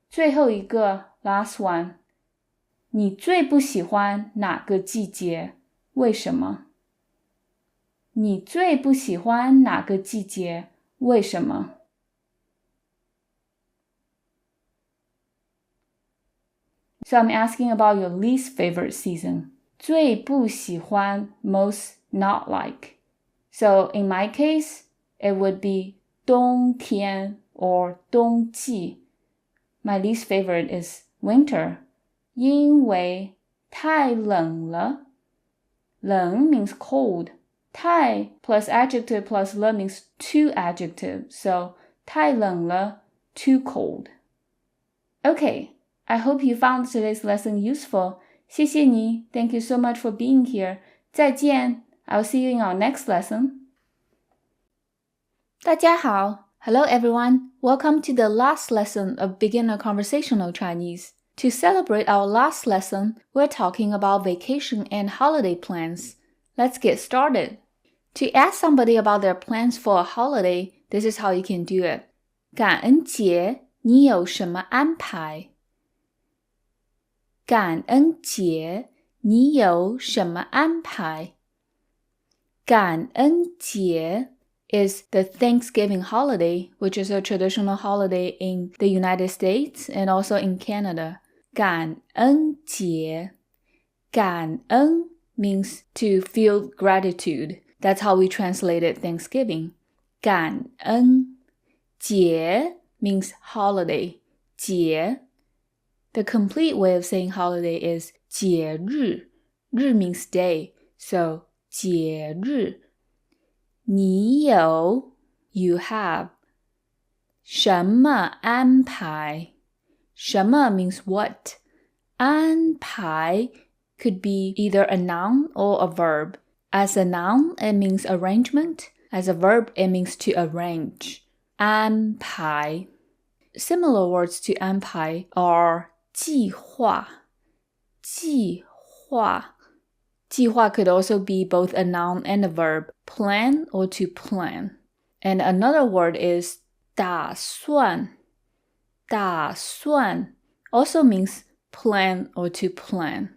最后一个 last one. 你最不喜欢哪个季节？为什么？你最不喜欢哪个季节？为什么？ So I'm asking about your least favorite season. 最不喜欢 most not like. So in my case, it would be 冬天 or 冬季. My least favorite is winter. 因为太冷了. 冷 means cold. 太 plus adjective plus 了 means two adjective. So 太冷了, too cold. Okay, I hope you found today's lesson useful. 谢谢你. Thank you so much for being here. 再见. I'll see you in our next lesson. 大家好. Hello everyone. Welcome to the last lesson of Beginner Conversational Chinese. To celebrate our last lesson, we're talking about vacation and holiday plans. Let's get started. To ask somebody about their plans for a holiday, this is how you can do it. 感恩节你有什么安排？感恩节你有什么安排？感恩节 is the Thanksgiving holiday, which is a traditional holiday in the United States and also in Canada. 感恩节，感恩 means to feel gratitude. That's how we translated Thanksgiving. 感恩，节 means holiday. 节 The complete way of saying holiday is 节日. 日 means day. So 节日。你有 you have 什么安排？什么 means what? 安排 could be either a noun or a verb. As a noun, it means arrangement. As a verb, it means to arrange. 安排. Similar words to 安排 are 计划。计划计划could also be both a noun and a verb, plan or to plan. And another word is 打算. 打算 also means plan or to plan.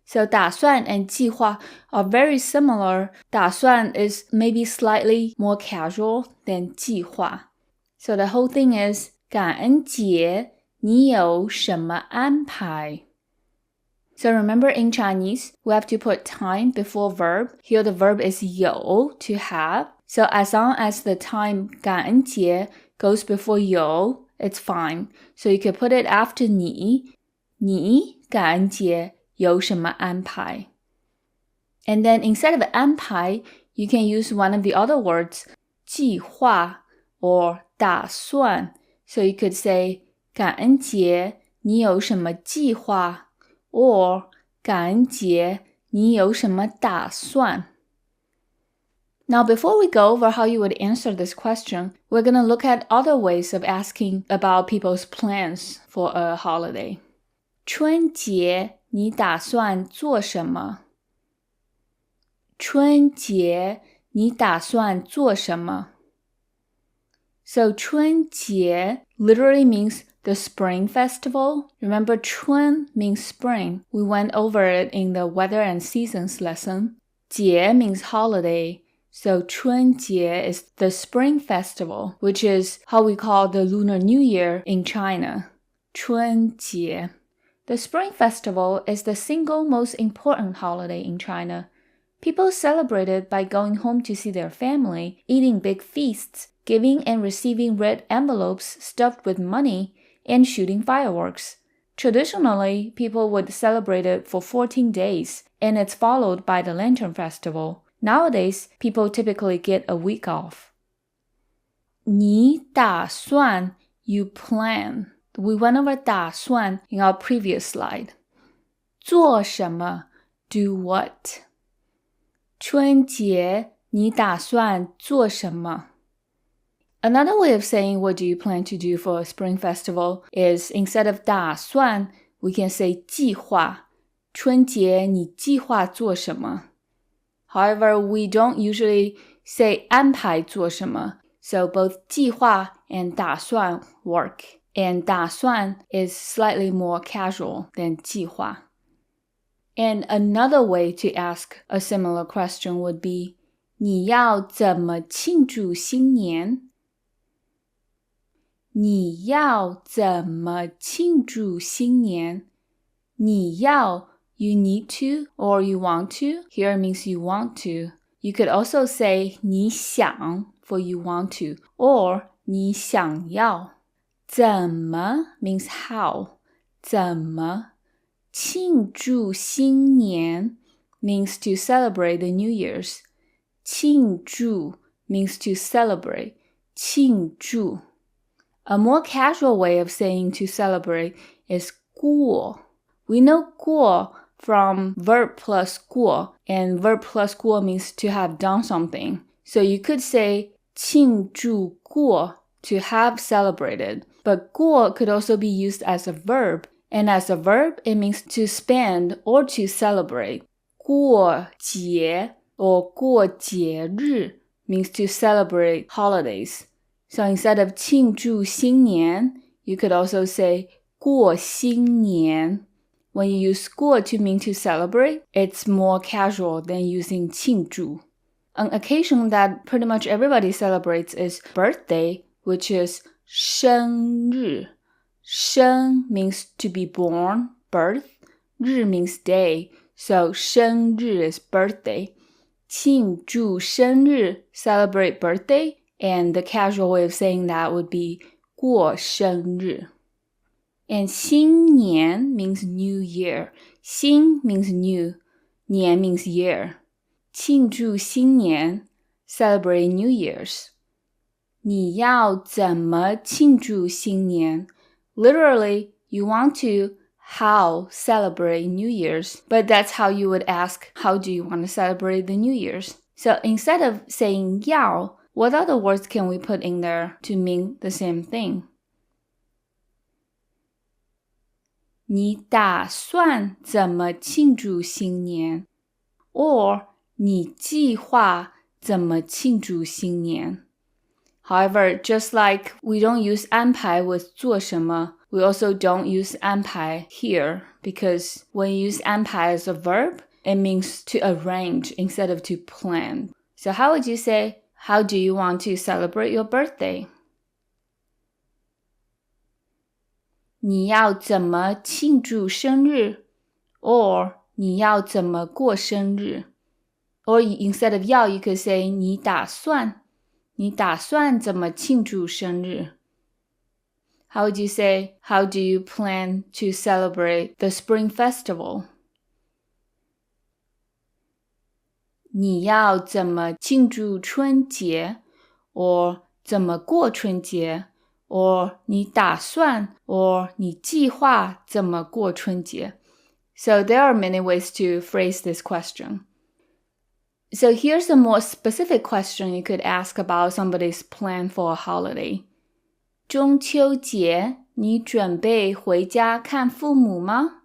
So 打算 and 计划 are very similar. 打算 is maybe slightly more casual than 计划. So the whole thing is 感恩节你有什么安排? So remember in Chinese, we have to put time before verb. Here the verb is 有 to have. So as long as the time 感恩节 goes before 有, it's fine. So you could put it after 你感恩节有什么安排? And then instead of 安排, you can use one of the other words, 计划 or 打算. So you could say 感恩节你有什么计划? Or 感恩节你有什么打算? Now, before we go over how you would answer this question, we're going to look at other ways of asking about people's plans for a holiday. 春节你打算做什么? 春节你打算做什么? So 春节 literally means the spring festival. Remember, 春 means spring. We went over it in the weather and seasons lesson. 节 means holiday. So 春节 is the spring festival, which is how we call the Lunar New Year in China. 春节. The spring festival is the single most important holiday in China. People celebrate it by going home to see their family, eating big feasts, giving and receiving red envelopes stuffed with money, and shooting fireworks. Traditionally, people would celebrate it for 14 days, and it's followed by the Lantern Festival. Nowadays, people typically get a week off. 你打算 you plan. We went over 打算 in our previous slide. 做什么 do what. 春节你打算做什么? Another way of saying what do you plan to do for a spring festival is instead of 打算, we can say 计划. 春节你计划做什么? However, we don't usually say 安排做什么, so both 计划 and 打算 work. And 打算 is slightly more casual than 计划. And another way to ask a similar question would be 你要怎么庆祝新年? 你要怎么庆祝新年? 你要 you need to or you want to. Here it means you want to. You could also say 你想 for you want to or 你想要. 怎么 means how. 怎么庆祝新年 means to celebrate the New Year's. 庆祝 means to celebrate. 庆祝. A more casual way of saying to celebrate is 过. We know 过 from verb plus 过, and verb plus 过 means to have done something. So you could say 庆祝过 to have celebrated. But 过 could also be used as a verb. And as a verb, it means to spend or to celebrate. 过节 or 过节日 means to celebrate holidays. So instead of 庆祝新年, you could also say 过新年. When you use 过 to mean to celebrate, it's more casual than using 庆祝. An occasion that pretty much everybody celebrates is birthday, which is 生日. 生 means to be born, birth. 日 means day, so 生日 is birthday. 庆祝生日, celebrate birthday, and the casual way of saying that would be 过生日. And 新年 means new year. 新 means new. 年 means year. 庆祝新年, celebrate New Year's. 你要怎么庆祝新年? Literally, you want to how celebrate New Year's, but that's how you would ask, how do you want to celebrate the New Year's? So instead of saying 要, what other words can we put in there to mean the same thing? 你打算怎么庆祝新年? or 你计划怎么庆祝新年。However, just like we don't use 安排 with 做什么, we also don't use 安排 here because when you use 安排 as a verb, it means to arrange instead of to plan. So how would you say, how do you want to celebrate your birthday? 你要怎么庆祝生日 or 你要怎么过生日 Or instead of 要 you could say 你打算怎么庆祝生日 How would you say, how do you plan to celebrate the Spring Festival? 你要怎么庆祝春节 or 怎么过春节 or 你打算 or 你计划怎么过春节 So there are many ways to phrase this question. So here's a more specific question you could ask about somebody's plan for a holiday. 中秋节你准备回家看父母吗？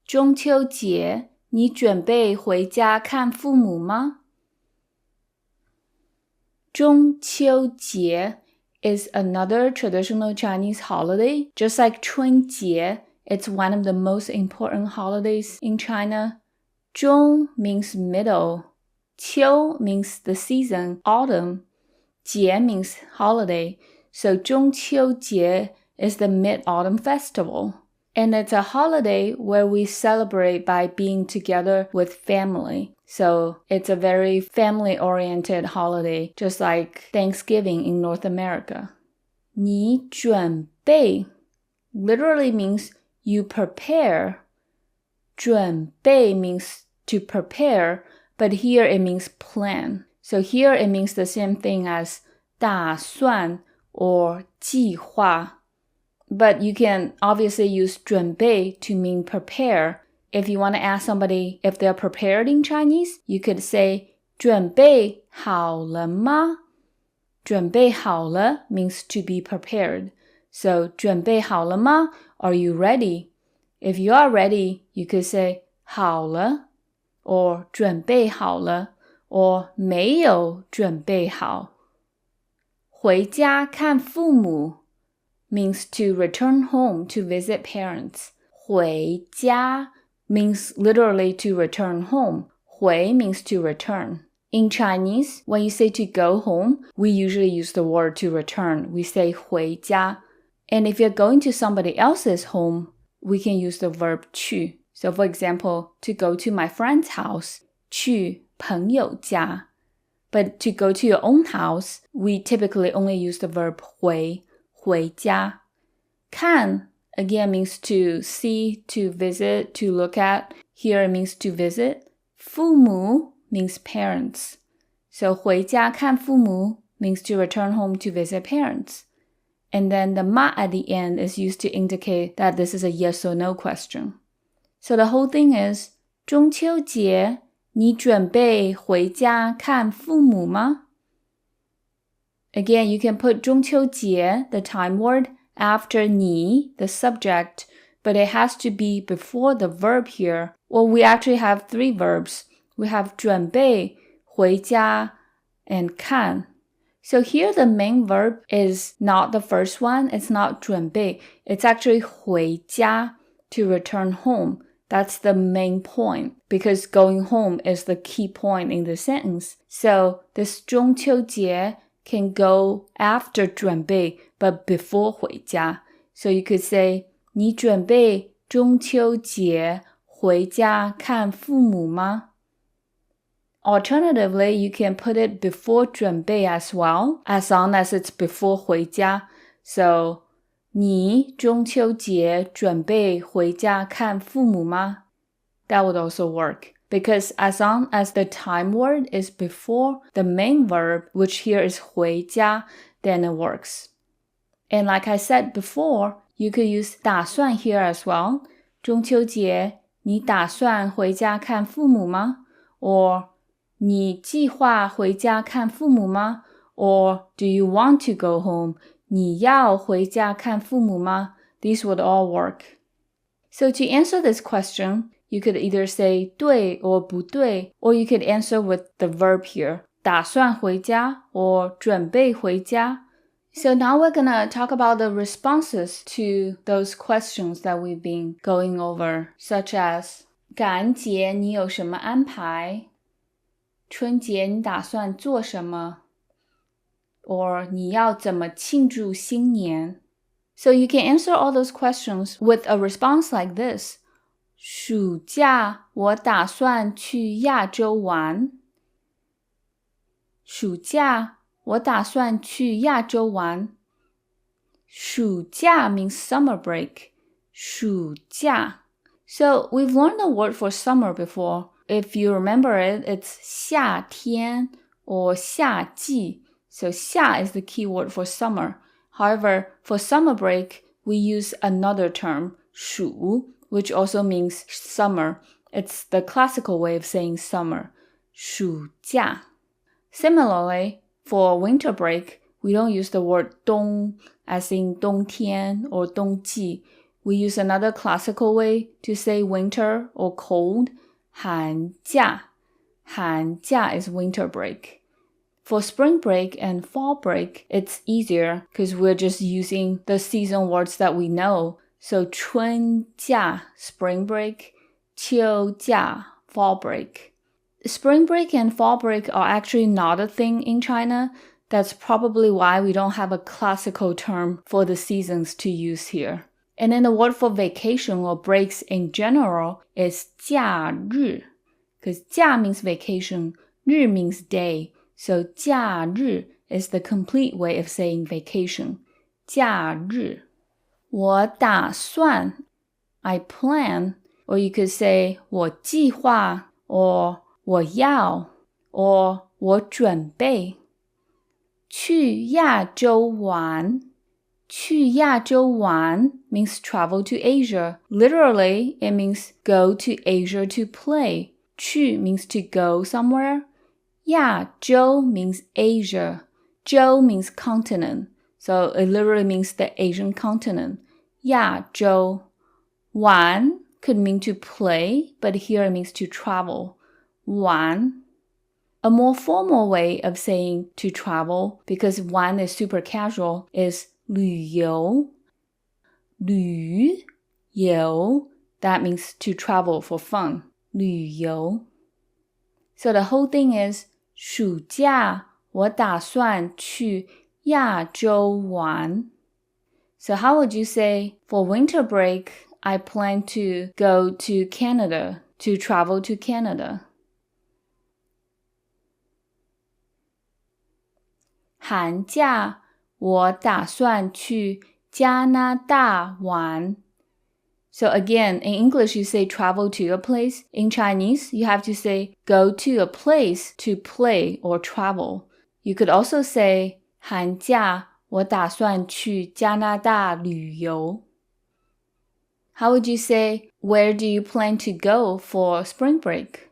中秋节你准备回家看父母吗？中秋节 is another traditional Chinese holiday. Just like 春节, it's one of the most important holidays in China. 中 means middle. 秋 means the season, autumn. 节 means holiday. So 中秋节 is the Mid-Autumn Festival. And it's a holiday where we celebrate by being together with family. So it's a very family-oriented holiday, just like Thanksgiving in North America. 你准备 literally means you prepare. 准备 means to prepare, but here it means plan. So here it means the same thing as 打算 or 计划. But you can obviously use 准备 to mean prepare. If you want to ask somebody if they're prepared in Chinese, you could say 准备好了吗？准备好了 means to be prepared. So 准备好了吗? Are you ready? If you are ready, you could say 好了 or 准备好了 or 没有准备好。回家看父母means to return home to visit parents. 回家 means literally to return home. 回 means to return. In Chinese, when you say to go home, we usually use the word to return. We say 回家. And if you're going to somebody else's home, we can use the verb 去. So for example, to go to my friend's house, 去朋友家. But to go to your own house, we typically only use the verb 回家. 看 again means to see, to visit, to look at. Here it means to visit. 父母 means parents. So 回家看父母 means to return home to visit parents. And then the 嘛 at the end is used to indicate that this is a yes or no question. So the whole thing is 中秋节你准备回家看父母吗？ Again, you can put 中秋节, the time word, after 你, the subject, but it has to be before the verb here. Well, we actually have three verbs. We have 准备, 回家, and 看. So here the main verb is not the first one. It's not 准备. It's actually 回家, to return home. That's the main point because going home is the key point in the sentence. So this 中秋节 can go after 准备 but before 回家. So you could say 你准备中秋节回家看父母吗? Alternatively, you can put it before 准备 as well, as long as it's before 回家. So 你中秋节准备回家看父母吗? That would also work. Because as long as the time word is before the main verb, which here is 回家, then it works. And like I said before, you could use 打算 here as well. 中秋节你打算回家看父母吗? Or 你计划回家看父母吗? Or do you want to go home? 你要回家看父母吗? These would all work. So to answer this question, you could either say 对 or 不对, or you could answer with the verb here, 打算回家 or 准备回家. So now we're gonna talk about the responses to those questions that we've been going over, such as 感恩节你有什么安排？春节你打算做什么？ or 你要怎么庆祝新年？ So you can answer all those questions with a response like this. 暑假我打算去亚洲玩。暑假我打算去亚洲玩。暑假 means summer break. 暑假. So we've learned the word for summer before. If you remember it, it's 夏天 or 夏季. So 夏 is the key word for summer. However, for summer break, we use another term, 暑, which also means summer. It's the classical way of saying summer. 暑假. Similarly, for winter break, we don't use the word 冬 as in 冬天 or 冬季. We use another classical way to say winter or cold, 寒假. 寒假 is winter break. For spring break and fall break, it's easier because we're just using the season words that we know. So 春假, spring break, 秋假, fall break. Spring break and fall break are actually not a thing in China. That's probably why we don't have a classical term for the seasons to use here. And then the word for vacation or breaks in general is 假日, because 假 means vacation, 日 means day. So 假日 is the complete way of saying vacation. 假日. 我打算, I plan, or you could say 我计划 or 我要 or 我准备。去亚洲玩。去亚洲玩 means travel to Asia. Literally, it means go to Asia to play. 去 means to go somewhere. 亚洲 means Asia. 洲 means continent. So it literally means the Asian continent. 亚洲. 玩 could mean to play, but here it means to travel. 玩. A more formal way of saying to travel, because 玩 is super casual, is 旅游. 旅游, that means to travel for fun. 旅游. So the whole thing is 暑假我打算去亚洲玩. So how would you say, for winter break, I plan to go to Canada, to travel to Canada. 寒假我打算去加拿大玩. So again, in English you say travel to a place. In Chinese, you have to say go to a place to play or travel. You could also say 寒假我打算去加拿大旅游. How would you say, where do you plan to go for spring break?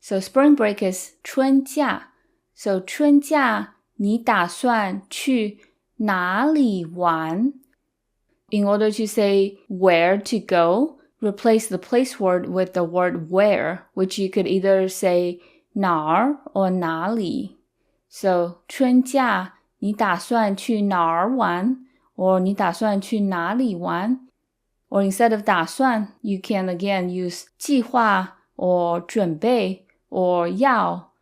So spring break is 春假. So 春假你打算去哪里玩? In order to say where to go, replace the place word with the word where, which you could either say 哪儿 or 哪里. So 春假你打算去哪儿玩? Or 你打算去哪里玩? Or instead of 打算, you can again use 计划 or 准备 or 要.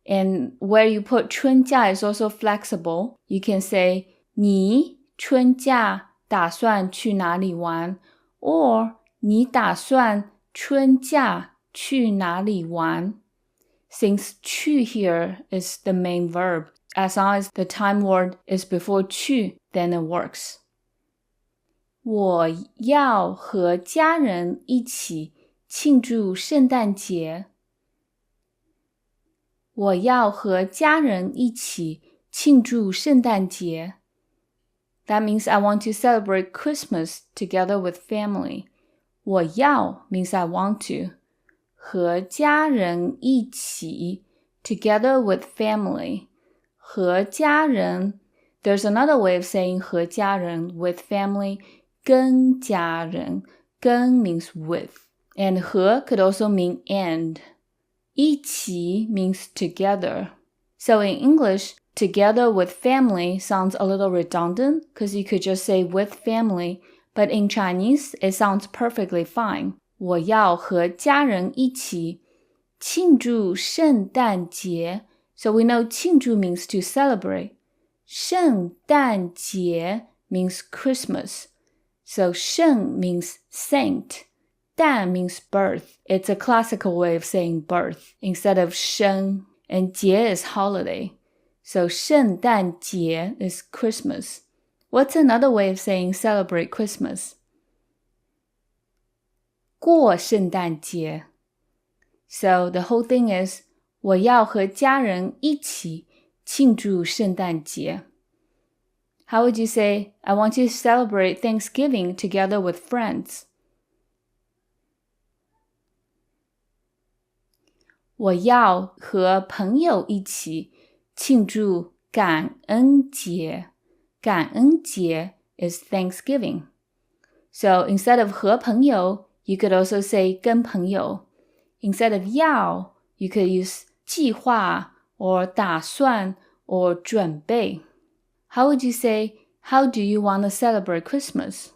And where you put 春假 is also flexible. You can say 你春假打算去哪里玩? Or 你打算春假去哪里玩? Since 去 here is the main verb, as long as the time word is before 去, then it works. 我要和家人一起庆祝圣诞节。我要和家人一起庆祝圣诞节。That means I want to celebrate Christmas together with family. 我要 means I want to. 和家人一起 together with family. 和家人 There's another way of saying 和家人 with family, 跟家人. 跟 means with. And 和 could also mean and. 一起 means together. So in English, together with family sounds a little redundant because you could just say with family, but in Chinese, it sounds perfectly fine. 我要和家人一起庆祝圣诞节. So we know 庆祝 means to celebrate. 圣诞节 means Christmas. So 圣 means saint. 诞 means birth. It's a classical way of saying birth instead of 生. And 节 is holiday. So 圣诞节 is Christmas. What's another way of saying celebrate Christmas? 过圣诞节. So the whole thing is 我要和家人一起庆祝圣诞节. How would you say, I want to celebrate Thanksgiving together with friends? 我要和朋友一起庆祝感恩节. 感恩节 is Thanksgiving. So instead of 和朋友, you could also say 跟朋友. Instead of 要, you could use 计划 or 打算 or 准备. How would you say, how do you want to celebrate Christmas?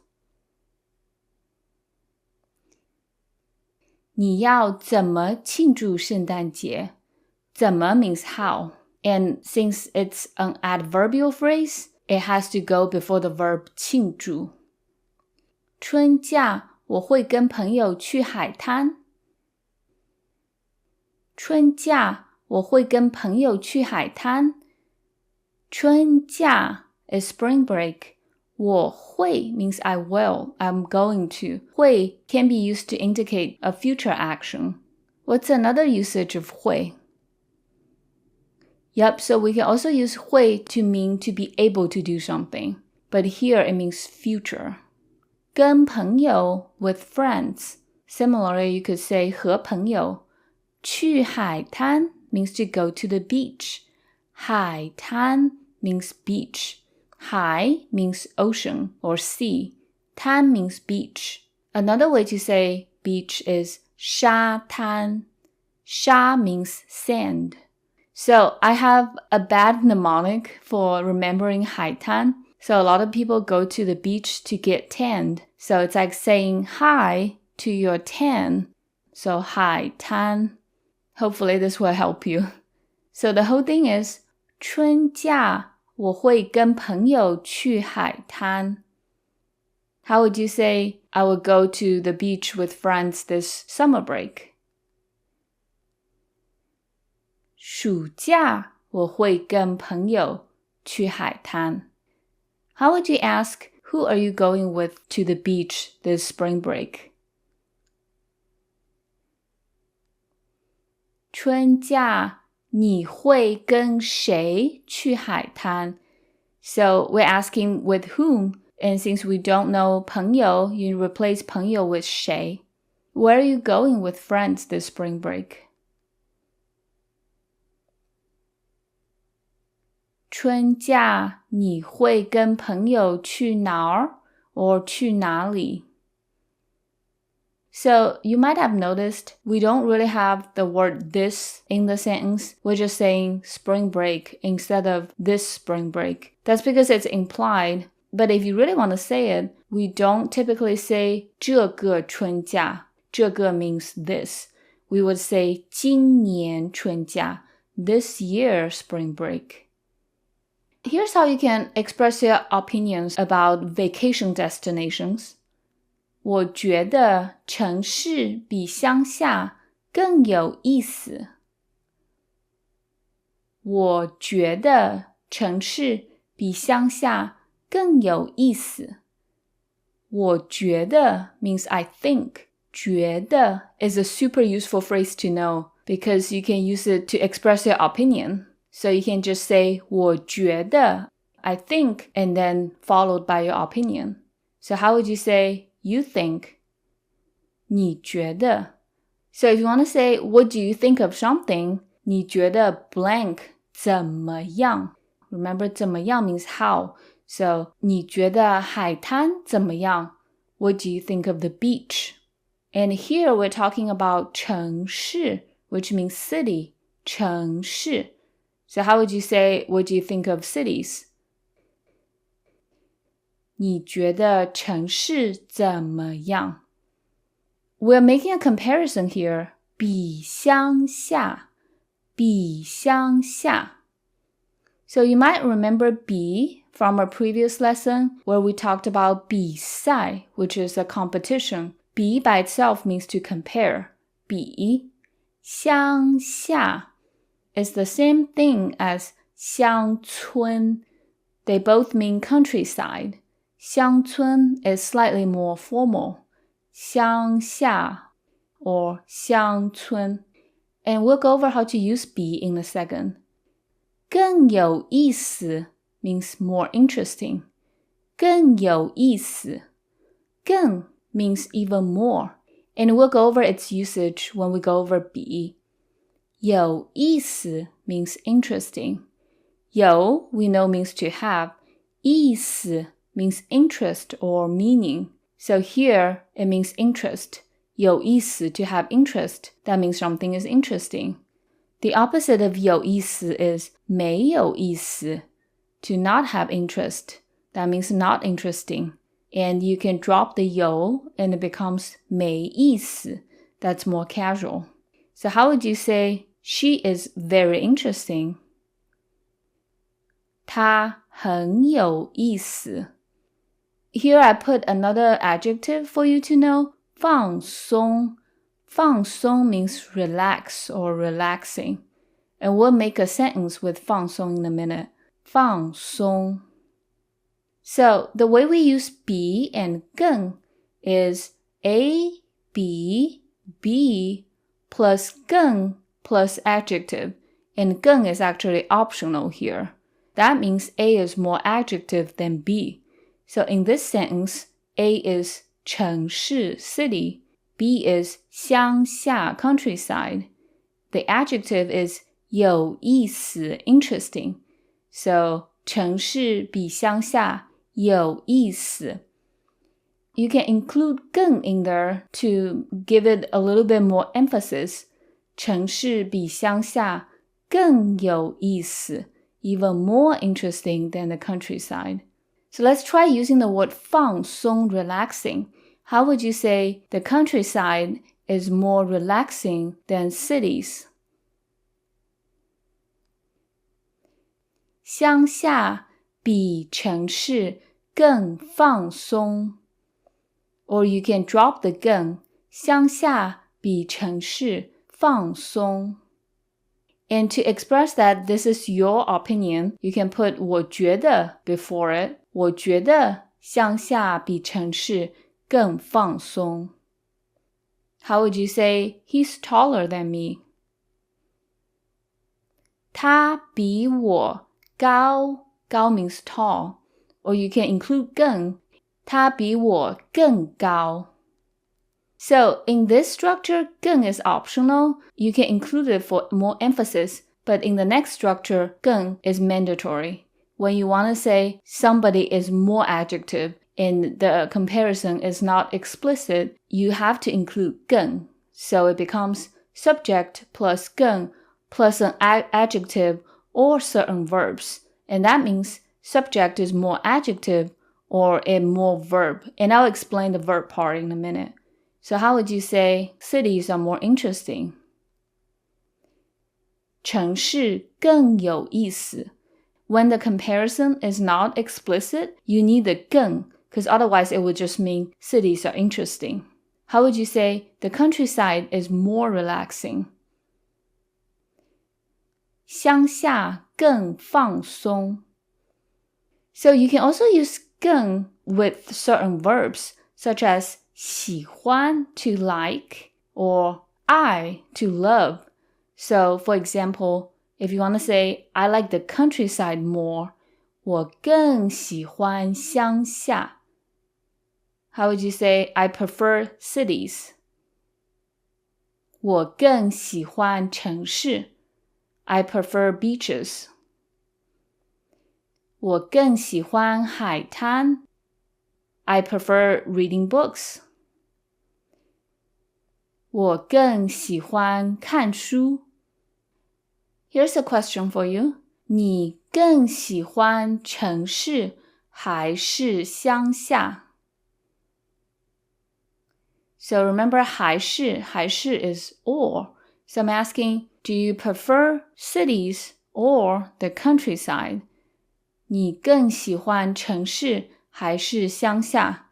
你要怎么庆祝圣诞节? 怎么 means how. And since it's an adverbial phrase, it has to go before the verb 庆祝. 春假我会跟朋友去海滩. 春假我会跟朋友去海滩. 春假 is spring break. 我会 means I will, I'm going to. 会 can be used to indicate a future action. What's another usage of 会? Yep, so we can also use 会 to mean to be able to do something. But here it means future. 跟朋友 with friends. Similarly, you could say 和朋友. 去海滩 means to go to the beach. 海滩 means beach. 海 means ocean or sea. 滩 means beach. Another way to say beach is 沙滩. 沙 means sand. So I have a bad mnemonic for remembering 海滩. So a lot of people go to the beach to get tanned. So it's like saying hi to your tan. So 海滩. Hopefully this will help you. So the whole thing is 春假我会跟朋友去海滩. How would you say, I would go to the beach with friends this summer break? 暑假我会跟朋友去海滩. How would you ask, who are you going with to the beach this spring break? 春假你会跟谁去海滩? So we're asking with whom, and since we don't know 朋友, you replace 朋友 with 谁. Where are you going with friends this spring break? 春假你会跟朋友去哪儿 or 去哪里? So you might have noticed we don't really have the word this in the sentence. We're just saying spring break instead of this spring break. That's because it's implied. But if you really want to say it, we don't typically say 这个春假. 这个 means this. We would say 今年春假. This year spring break. Here's how you can express your opinions about vacation destinations. 我觉得城市比乡下更有意思. 我觉得城市比乡下更有意思. 我觉得 means I think. 觉得 is a super useful phrase to know because you can use it to express your opinion. So you can just say 我觉得 I think and then followed by your opinion. So how would you say you think? 你觉得. So if you want to say, what do you think of something? 你觉得 blank 怎么样? Remember 怎么样 means how. So 你觉得海滩怎么样? What do you think of the beach? And here we're talking about 城市, which means city. 城市. So how would you say, what do you think of cities? 你觉得城市怎么样? We're making a comparison here. 比乡下, 比乡下. So you might remember 比 from our previous lesson where we talked about 比赛, which is a competition. 比 by itself means to compare. 比乡下 is the same thing as 乡村. They both mean countryside. 乡村 is slightly more formal. 乡下 or 乡村. And we'll go over how to use 比 in a second. 更有意思 means more interesting. 更有意思. 更 means even more. And we'll go over its usage when we go over 比. 有意思 means interesting. 有 we know means to have. 意思 means interest or meaning. So here it means interest. 有意思 to have interest. That means something is interesting. The opposite of 有意思 is 没有意思, to not have interest. That means not interesting. And you can drop the 有 and it becomes 没意思. That's more casual. So how would you say, she is very interesting? 她很有意思. Here I put another adjective for you to know. 放松. 放松 means relax or relaxing. And we'll make a sentence with 放松 in a minute. 放松. So the way we use 比 and 更 is A, B, B plus 更plus adjective. And 更 is actually optional here. That means A is more adjective than B. So in this sentence, A is 城市 city, B is 乡下 countryside. The adjective is 有意思 interesting. So 城市比乡下有意思. You can include 更 in there to give it a little bit more emphasis. 城市比乡下更有意思, even more interesting than the countryside. So let's try using the word 放松 relaxing. How would you say the countryside is more relaxing than cities? 乡下比城市更放松. Or you can drop the 更. 乡下比城市放松. And to express that this is your opinion, you can put 我觉得 before it. 我觉得乡下比城市更放松. How would you say he's taller than me? 他比我高. 高 means tall. Or you can include 更. 他比我更高. So in this structure, 更 is optional. You can include it for more emphasis. But in the next structure, 更 is mandatory. When you want to say somebody is more adjective and the comparison is not explicit, you have to include 更. So it becomes subject plus 更plus an adjective or certain verbs. And that means subject is more adjective or a more verb. And I'll explain the verb part in a minute. So how would you say cities are more interesting? 城市更有意思. When the comparison is not explicit, you need the 更, because otherwise it would just mean cities are interesting. How would you say the countryside is more relaxing? 乡下更放松. So you can also use 更 with certain verbs, such as 喜欢 to like or I to love. So for example, if you want to say, I like the countryside more, 我更喜欢乡下. How would you say, I prefer cities? 我更喜欢城市. I prefer beaches. 我更喜欢海滩。I prefer reading books. 我更喜欢看书。Here's a question for you. 你更喜欢城市还是乡下？ So remember 还是 is or. So I'm asking, do you prefer cities or the countryside? 你更喜欢城市还是乡下？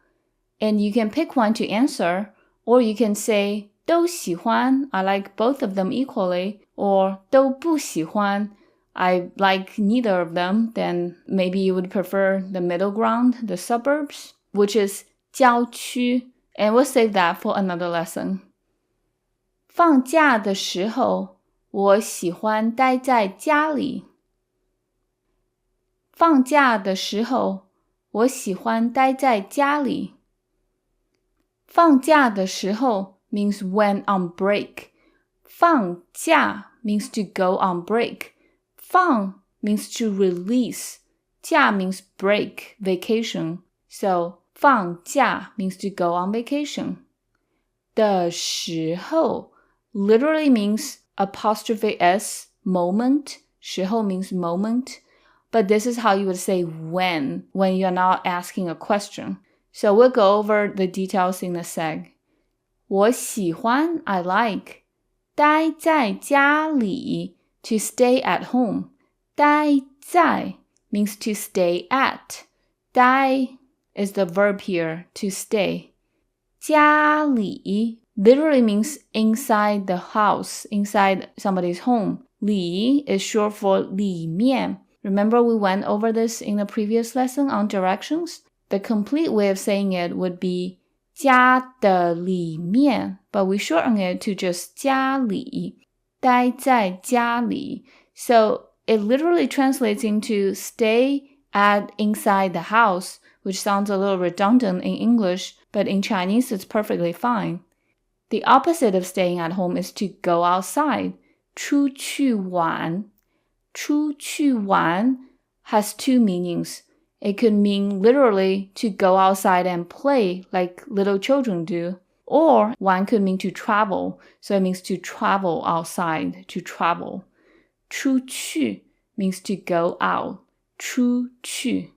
And you can pick one to answer, or you can say 都喜欢, I like both of them equally, or 都不喜欢, I like neither of them. Then maybe you would prefer the middle ground, the suburbs, which is 郊区. And we'll save that for another lesson. 放假的时候，我喜欢待在家里。放假的时候，我喜欢待在家里。放假的时候 means when on break. 放假 means to go on break. 放 means to release. 假 means break, vacation. So 放假 means to go on vacation. 的时候 literally means apostrophe s, moment. 时候 means moment. But this is how you would say when you're not asking a question. So we'll go over the details in a sec. 我喜欢 I like. 待在家里 to stay at home. 待在 means to stay at. 待 is the verb here, to stay. 家里 literally means inside the house, inside somebody's home. 里 is short for 里面. Remember we went over this in the previous lesson on directions? The complete way of saying it would be 家的里面, but we shorten it to just 家里, 待在家里. So it literally translates into stay at inside the house, which sounds a little redundant in English, but in Chinese it's perfectly fine. The opposite of staying at home is to go outside, 出去玩. 出去玩 has two meanings. It could mean literally to go outside and play like little children do. Or one could mean to travel. So it means to travel outside, to travel. 出去 means to go out. 出去.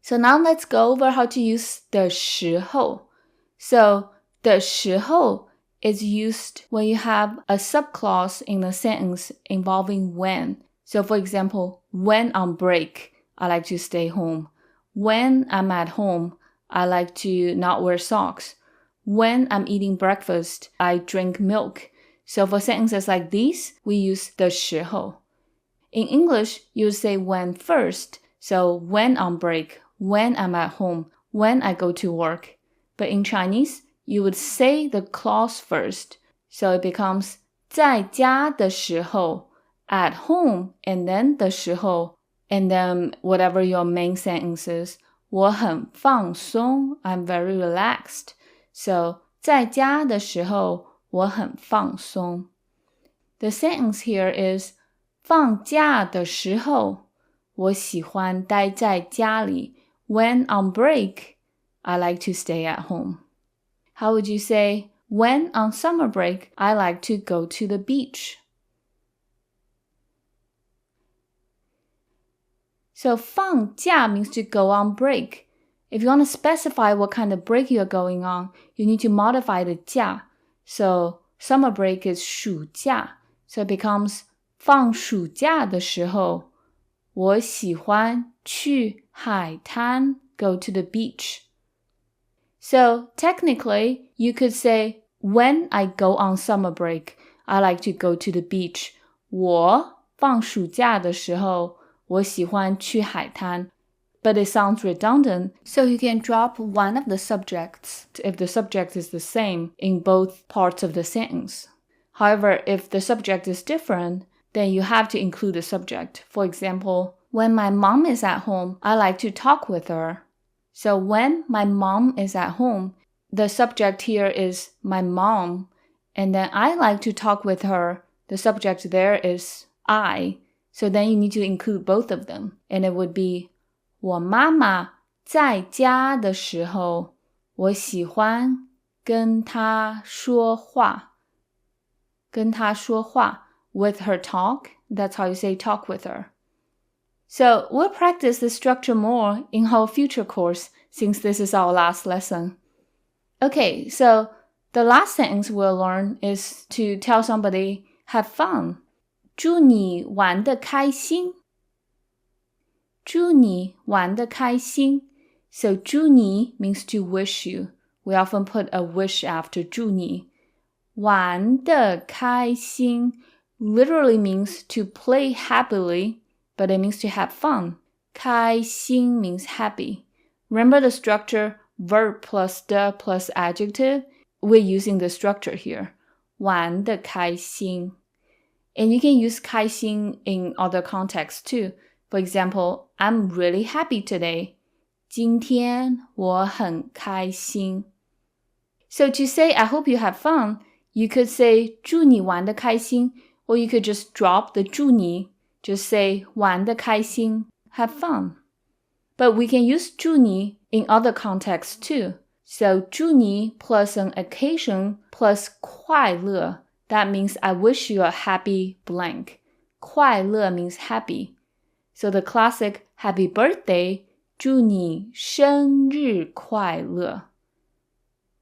So now let's go over how to use 的时候. So 的时候 is used when you have a subclause in a sentence involving when. So for example, when on break, I like to stay home. When I'm at home, I like to not wear socks. When I'm eating breakfast, I drink milk. So for sentences like these, we use 的时候. In English, you say when first. So when on break, when I'm at home, when I go to work. But in Chinese, you would say the clause first. So it becomes 在家的时候, at home, and then 的时候, and then whatever your main sentence is. 我很放松, I'm very relaxed. So 在家的时候，我很放松. The sentence here is 放假的时候，我喜欢待在家里. When on break, I like to stay at home. How would you say, when on summer break, I like to go to the beach? So 放假 means to go on break. If you want to specify what kind of break you're going on, you need to modify the 假. So summer break is 暑假. So it becomes 放暑假的时候，我喜欢去海滩 go to the beach. So technically, you could say, when I go on summer break, I like to go to the beach. 我放暑假的时候，我喜欢去海滩. But it sounds redundant, so you can drop one of the subjects if the subject is the same in both parts of the sentence. However, if the subject is different, then you have to include the subject. For example, when my mom is at home, I like to talk with her. So when my mom is at home, the subject here is my mom, and then I like to talk with her. The subject there is I. So then you need to include both of them, and it would be 我妈妈在家的时候，我喜欢跟她说话。跟她说话 with her talk. That's how you say talk with her. So we'll practice this structure more in our future course since this is our last lesson. Okay, so the last sentence we'll learn is to tell somebody, have fun. 祝你玩得开心。祝你玩得开心。So 祝你 means to wish you. We often put a wish after 祝你。玩得开心 literally means to play happily, but it means to have fun. 开心 means happy. Remember the structure verb plus the plus adjective? We're using the structure here. 玩得开心。And you can use 开心 in other contexts too. For example, I'm really happy today. 今天我很开心。So to say, I hope you have fun, you could say 祝你玩得开心, or you could just drop the 祝你, just say 玩得开心, have fun. But we can use 祝你 in other contexts too. So 祝你 plus an occasion plus 快乐. That means I wish you a happy blank. 快乐 means happy. So the classic happy birthday, 祝你生日快乐.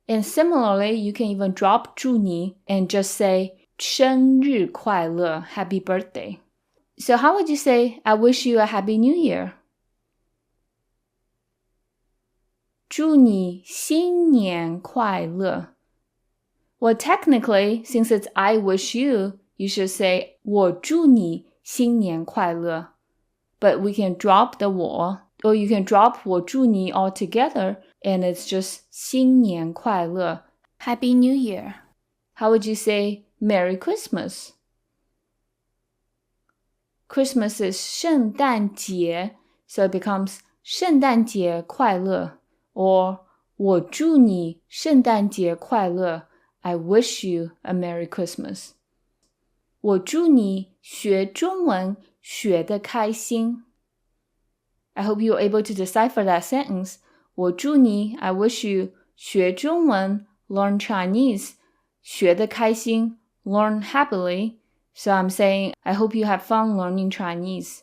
And similarly, you can even drop 祝你 and just say 生日快乐, happy birthday. So how would you say, I wish you a happy new year? 祝你新年快乐. Well, technically, since it's I wish you, you should say 我祝你新年快乐. But we can drop the 我, or you can drop 我祝你 altogether, and it's just 新年快乐, Happy New Year. How would you say Merry Christmas? Christmas is 圣诞节, so it becomes 圣诞节快乐, or 我祝你圣诞节快乐. I wish you a Merry Christmas. 我祝你学中文学得开心. I hope you were able to decipher that sentence. 我祝你 I wish you 学中文 learn Chinese 学得开心 learn happily. So I'm saying I hope you have fun learning Chinese.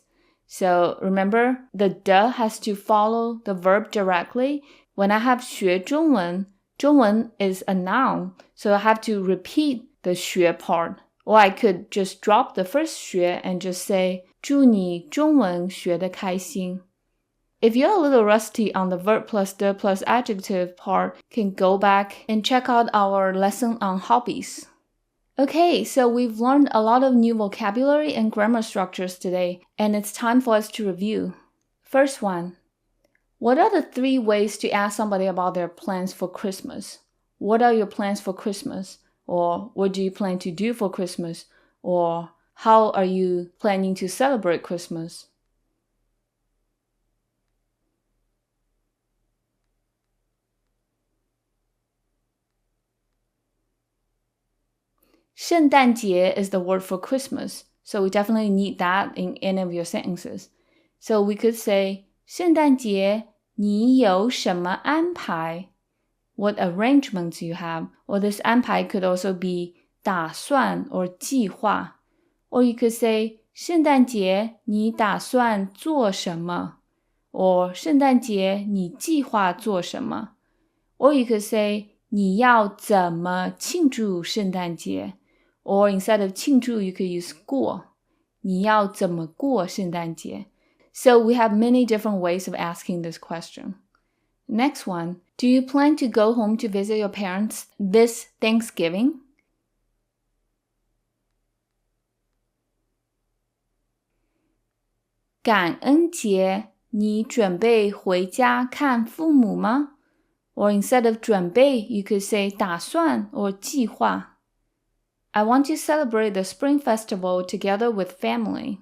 So remember the de has to follow the verb directly. When I have 学中文, 中文 is a noun, so I have to repeat the 学 part. Or I could just drop the first 学 and just say 祝你中文学得开心. If you're a little rusty on the verb plus the plus adjective part, can go back and check out our lesson on hobbies. Okay, so we've learned a lot of new vocabulary and grammar structures today, and it's time for us to review. First one. What are the 3 ways to ask somebody about their plans for Christmas? What are your plans for Christmas? Or what do you plan to do for Christmas? Or how are you planning to celebrate Christmas? "圣诞节 is the word for Christmas, so we definitely need that in any of your sentences. So we could say, 圣诞节你有什么安排? What arrangements you have, or this 安排 could also be 打算 or 计划. Or you could say, 圣诞节你打算做什么? Or 圣诞节你计划做什么? Or you could say, 你要怎么庆祝圣诞节? Or instead of 庆祝, you could use 过. 你要怎么过圣诞节? So we have many different ways of asking this question. Next one, do you plan to go home to visit your parents this Thanksgiving? 感恩节你准备回家看父母吗? Or instead of 准备, you could say 打算 or 计划. I want to celebrate the Spring Festival together with family.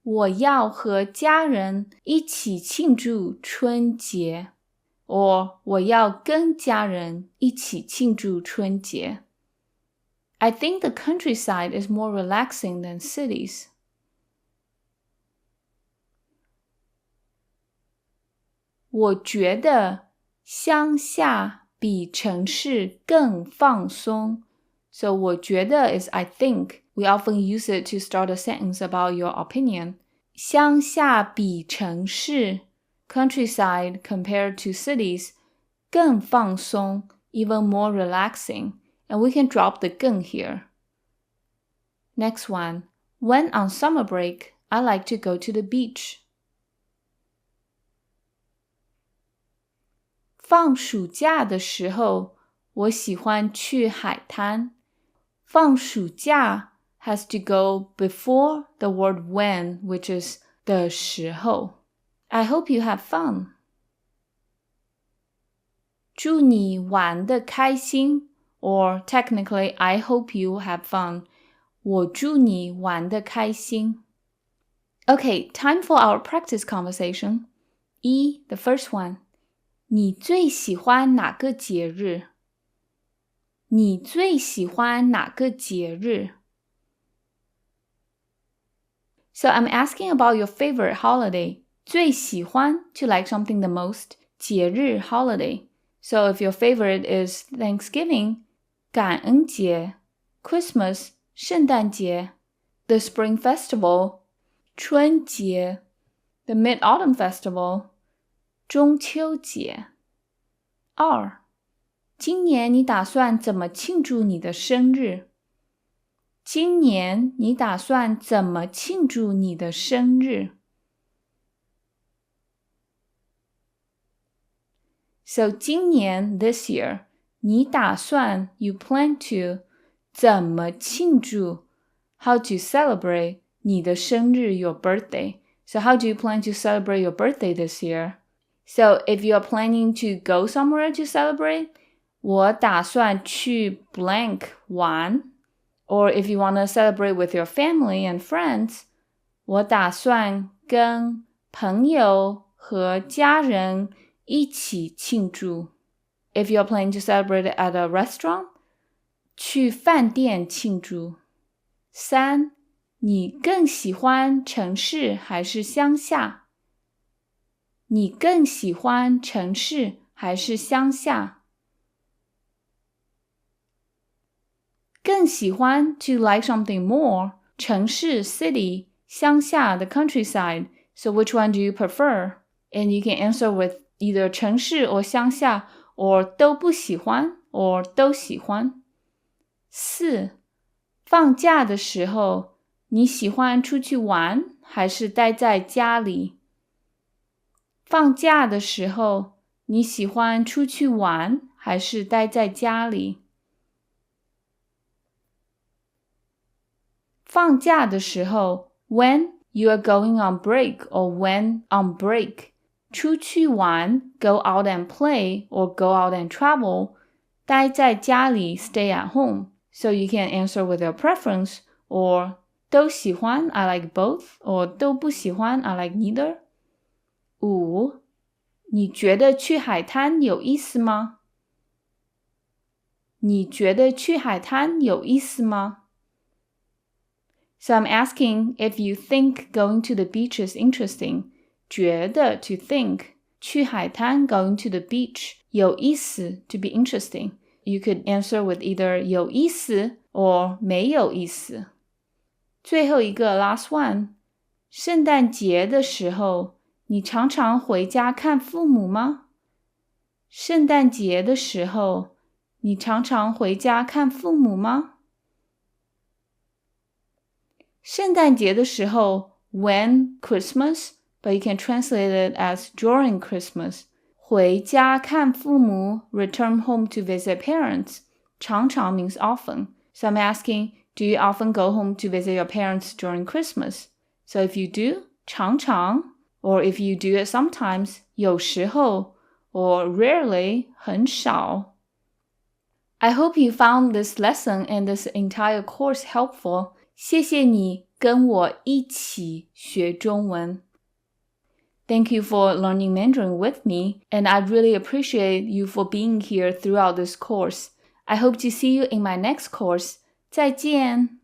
我要和家人一起庆祝春节. Or 我要跟家人一起庆祝春节. I think the countryside is more relaxing than cities. 我觉得乡下比城市更放松。So 我觉得 is I think. We often use it to start a sentence about your opinion. 乡下比城市 countryside compared to cities 更放松 even more relaxing. And we can drop the 更 here. Next one. When on summer break, I like to go to the beach. 放暑假的时候，我喜欢去海滩。放暑假 has to go before the word when, which is 的时候。I hope you have fun. 祝你玩得开心 or technically, I hope you have fun. 我祝你玩得开心。Okay, time for our practice conversation. The first one. 你最喜欢哪个节日？你最喜欢哪个节日？ So I'm asking about your favorite holiday. 最喜欢 to like something the most. 节日 holiday. So if your favorite is Thanksgiving, 感恩节 Christmas, 圣诞节 The Spring Festival, 春节 The Mid-Autumn Festival, 中秋节。2. 今年你打算怎么庆祝你的生日？今年你打算怎么庆祝你的生日？ So 今年 this year 你打算 you plan to 怎么庆祝 how to celebrate 你的生日 your birthday. So how do you plan to celebrate your birthday this year? So if you are planning to go somewhere to celebrate, 我打算去 blank 玩。Or if you want to celebrate with your family and friends, 我打算跟朋友和家人一起庆祝。If you are planning to celebrate at a restaurant, 去饭店庆祝。3. 你更喜欢城市还是乡下？你更喜欢城市还是乡下？更喜欢 to like something more, 城市 city, 乡下 the countryside. So which one do you prefer? And you can answer with either 城市 or 乡下 or 都不喜欢 or 都喜欢。4. 放假的时候，你喜欢出去玩还是待在家里？放假的时候，你喜欢出去玩还是待在家里？放假的时候 when you are going on break or when on break. 出去玩 go out and play or go out and travel. 待在家里 stay at home. So you can answer with your preference or 都喜欢 I like both or 都不喜欢 I like neither. 5. 你觉得去海滩有意思吗？你觉得去海滩有意思吗？ So I'm asking if you think going to the beach is interesting. 觉得 to think. 去海滩 going to the beach. 有意思 to be interesting. You could answer with either 有意思 or 没有意思。最后一个 last one. 圣诞节的时候，你常常回家看父母吗？圣诞节的时候，你常常回家看父母吗？圣诞节的时候 when Christmas, but you can translate it as during Christmas. 回家看父母 return home to visit parents. 常常 means often. So I'm asking, do you often go home to visit your parents during Christmas? So if you do, 常常 or if you do it sometimes, 有时候 or rarely, 很少。I hope you found this lesson and this entire course helpful. 谢谢你跟我一起学中文。Thank you for learning Mandarin with me, and I really appreciate you for being here throughout this course. I hope to see you in my next course. 再见。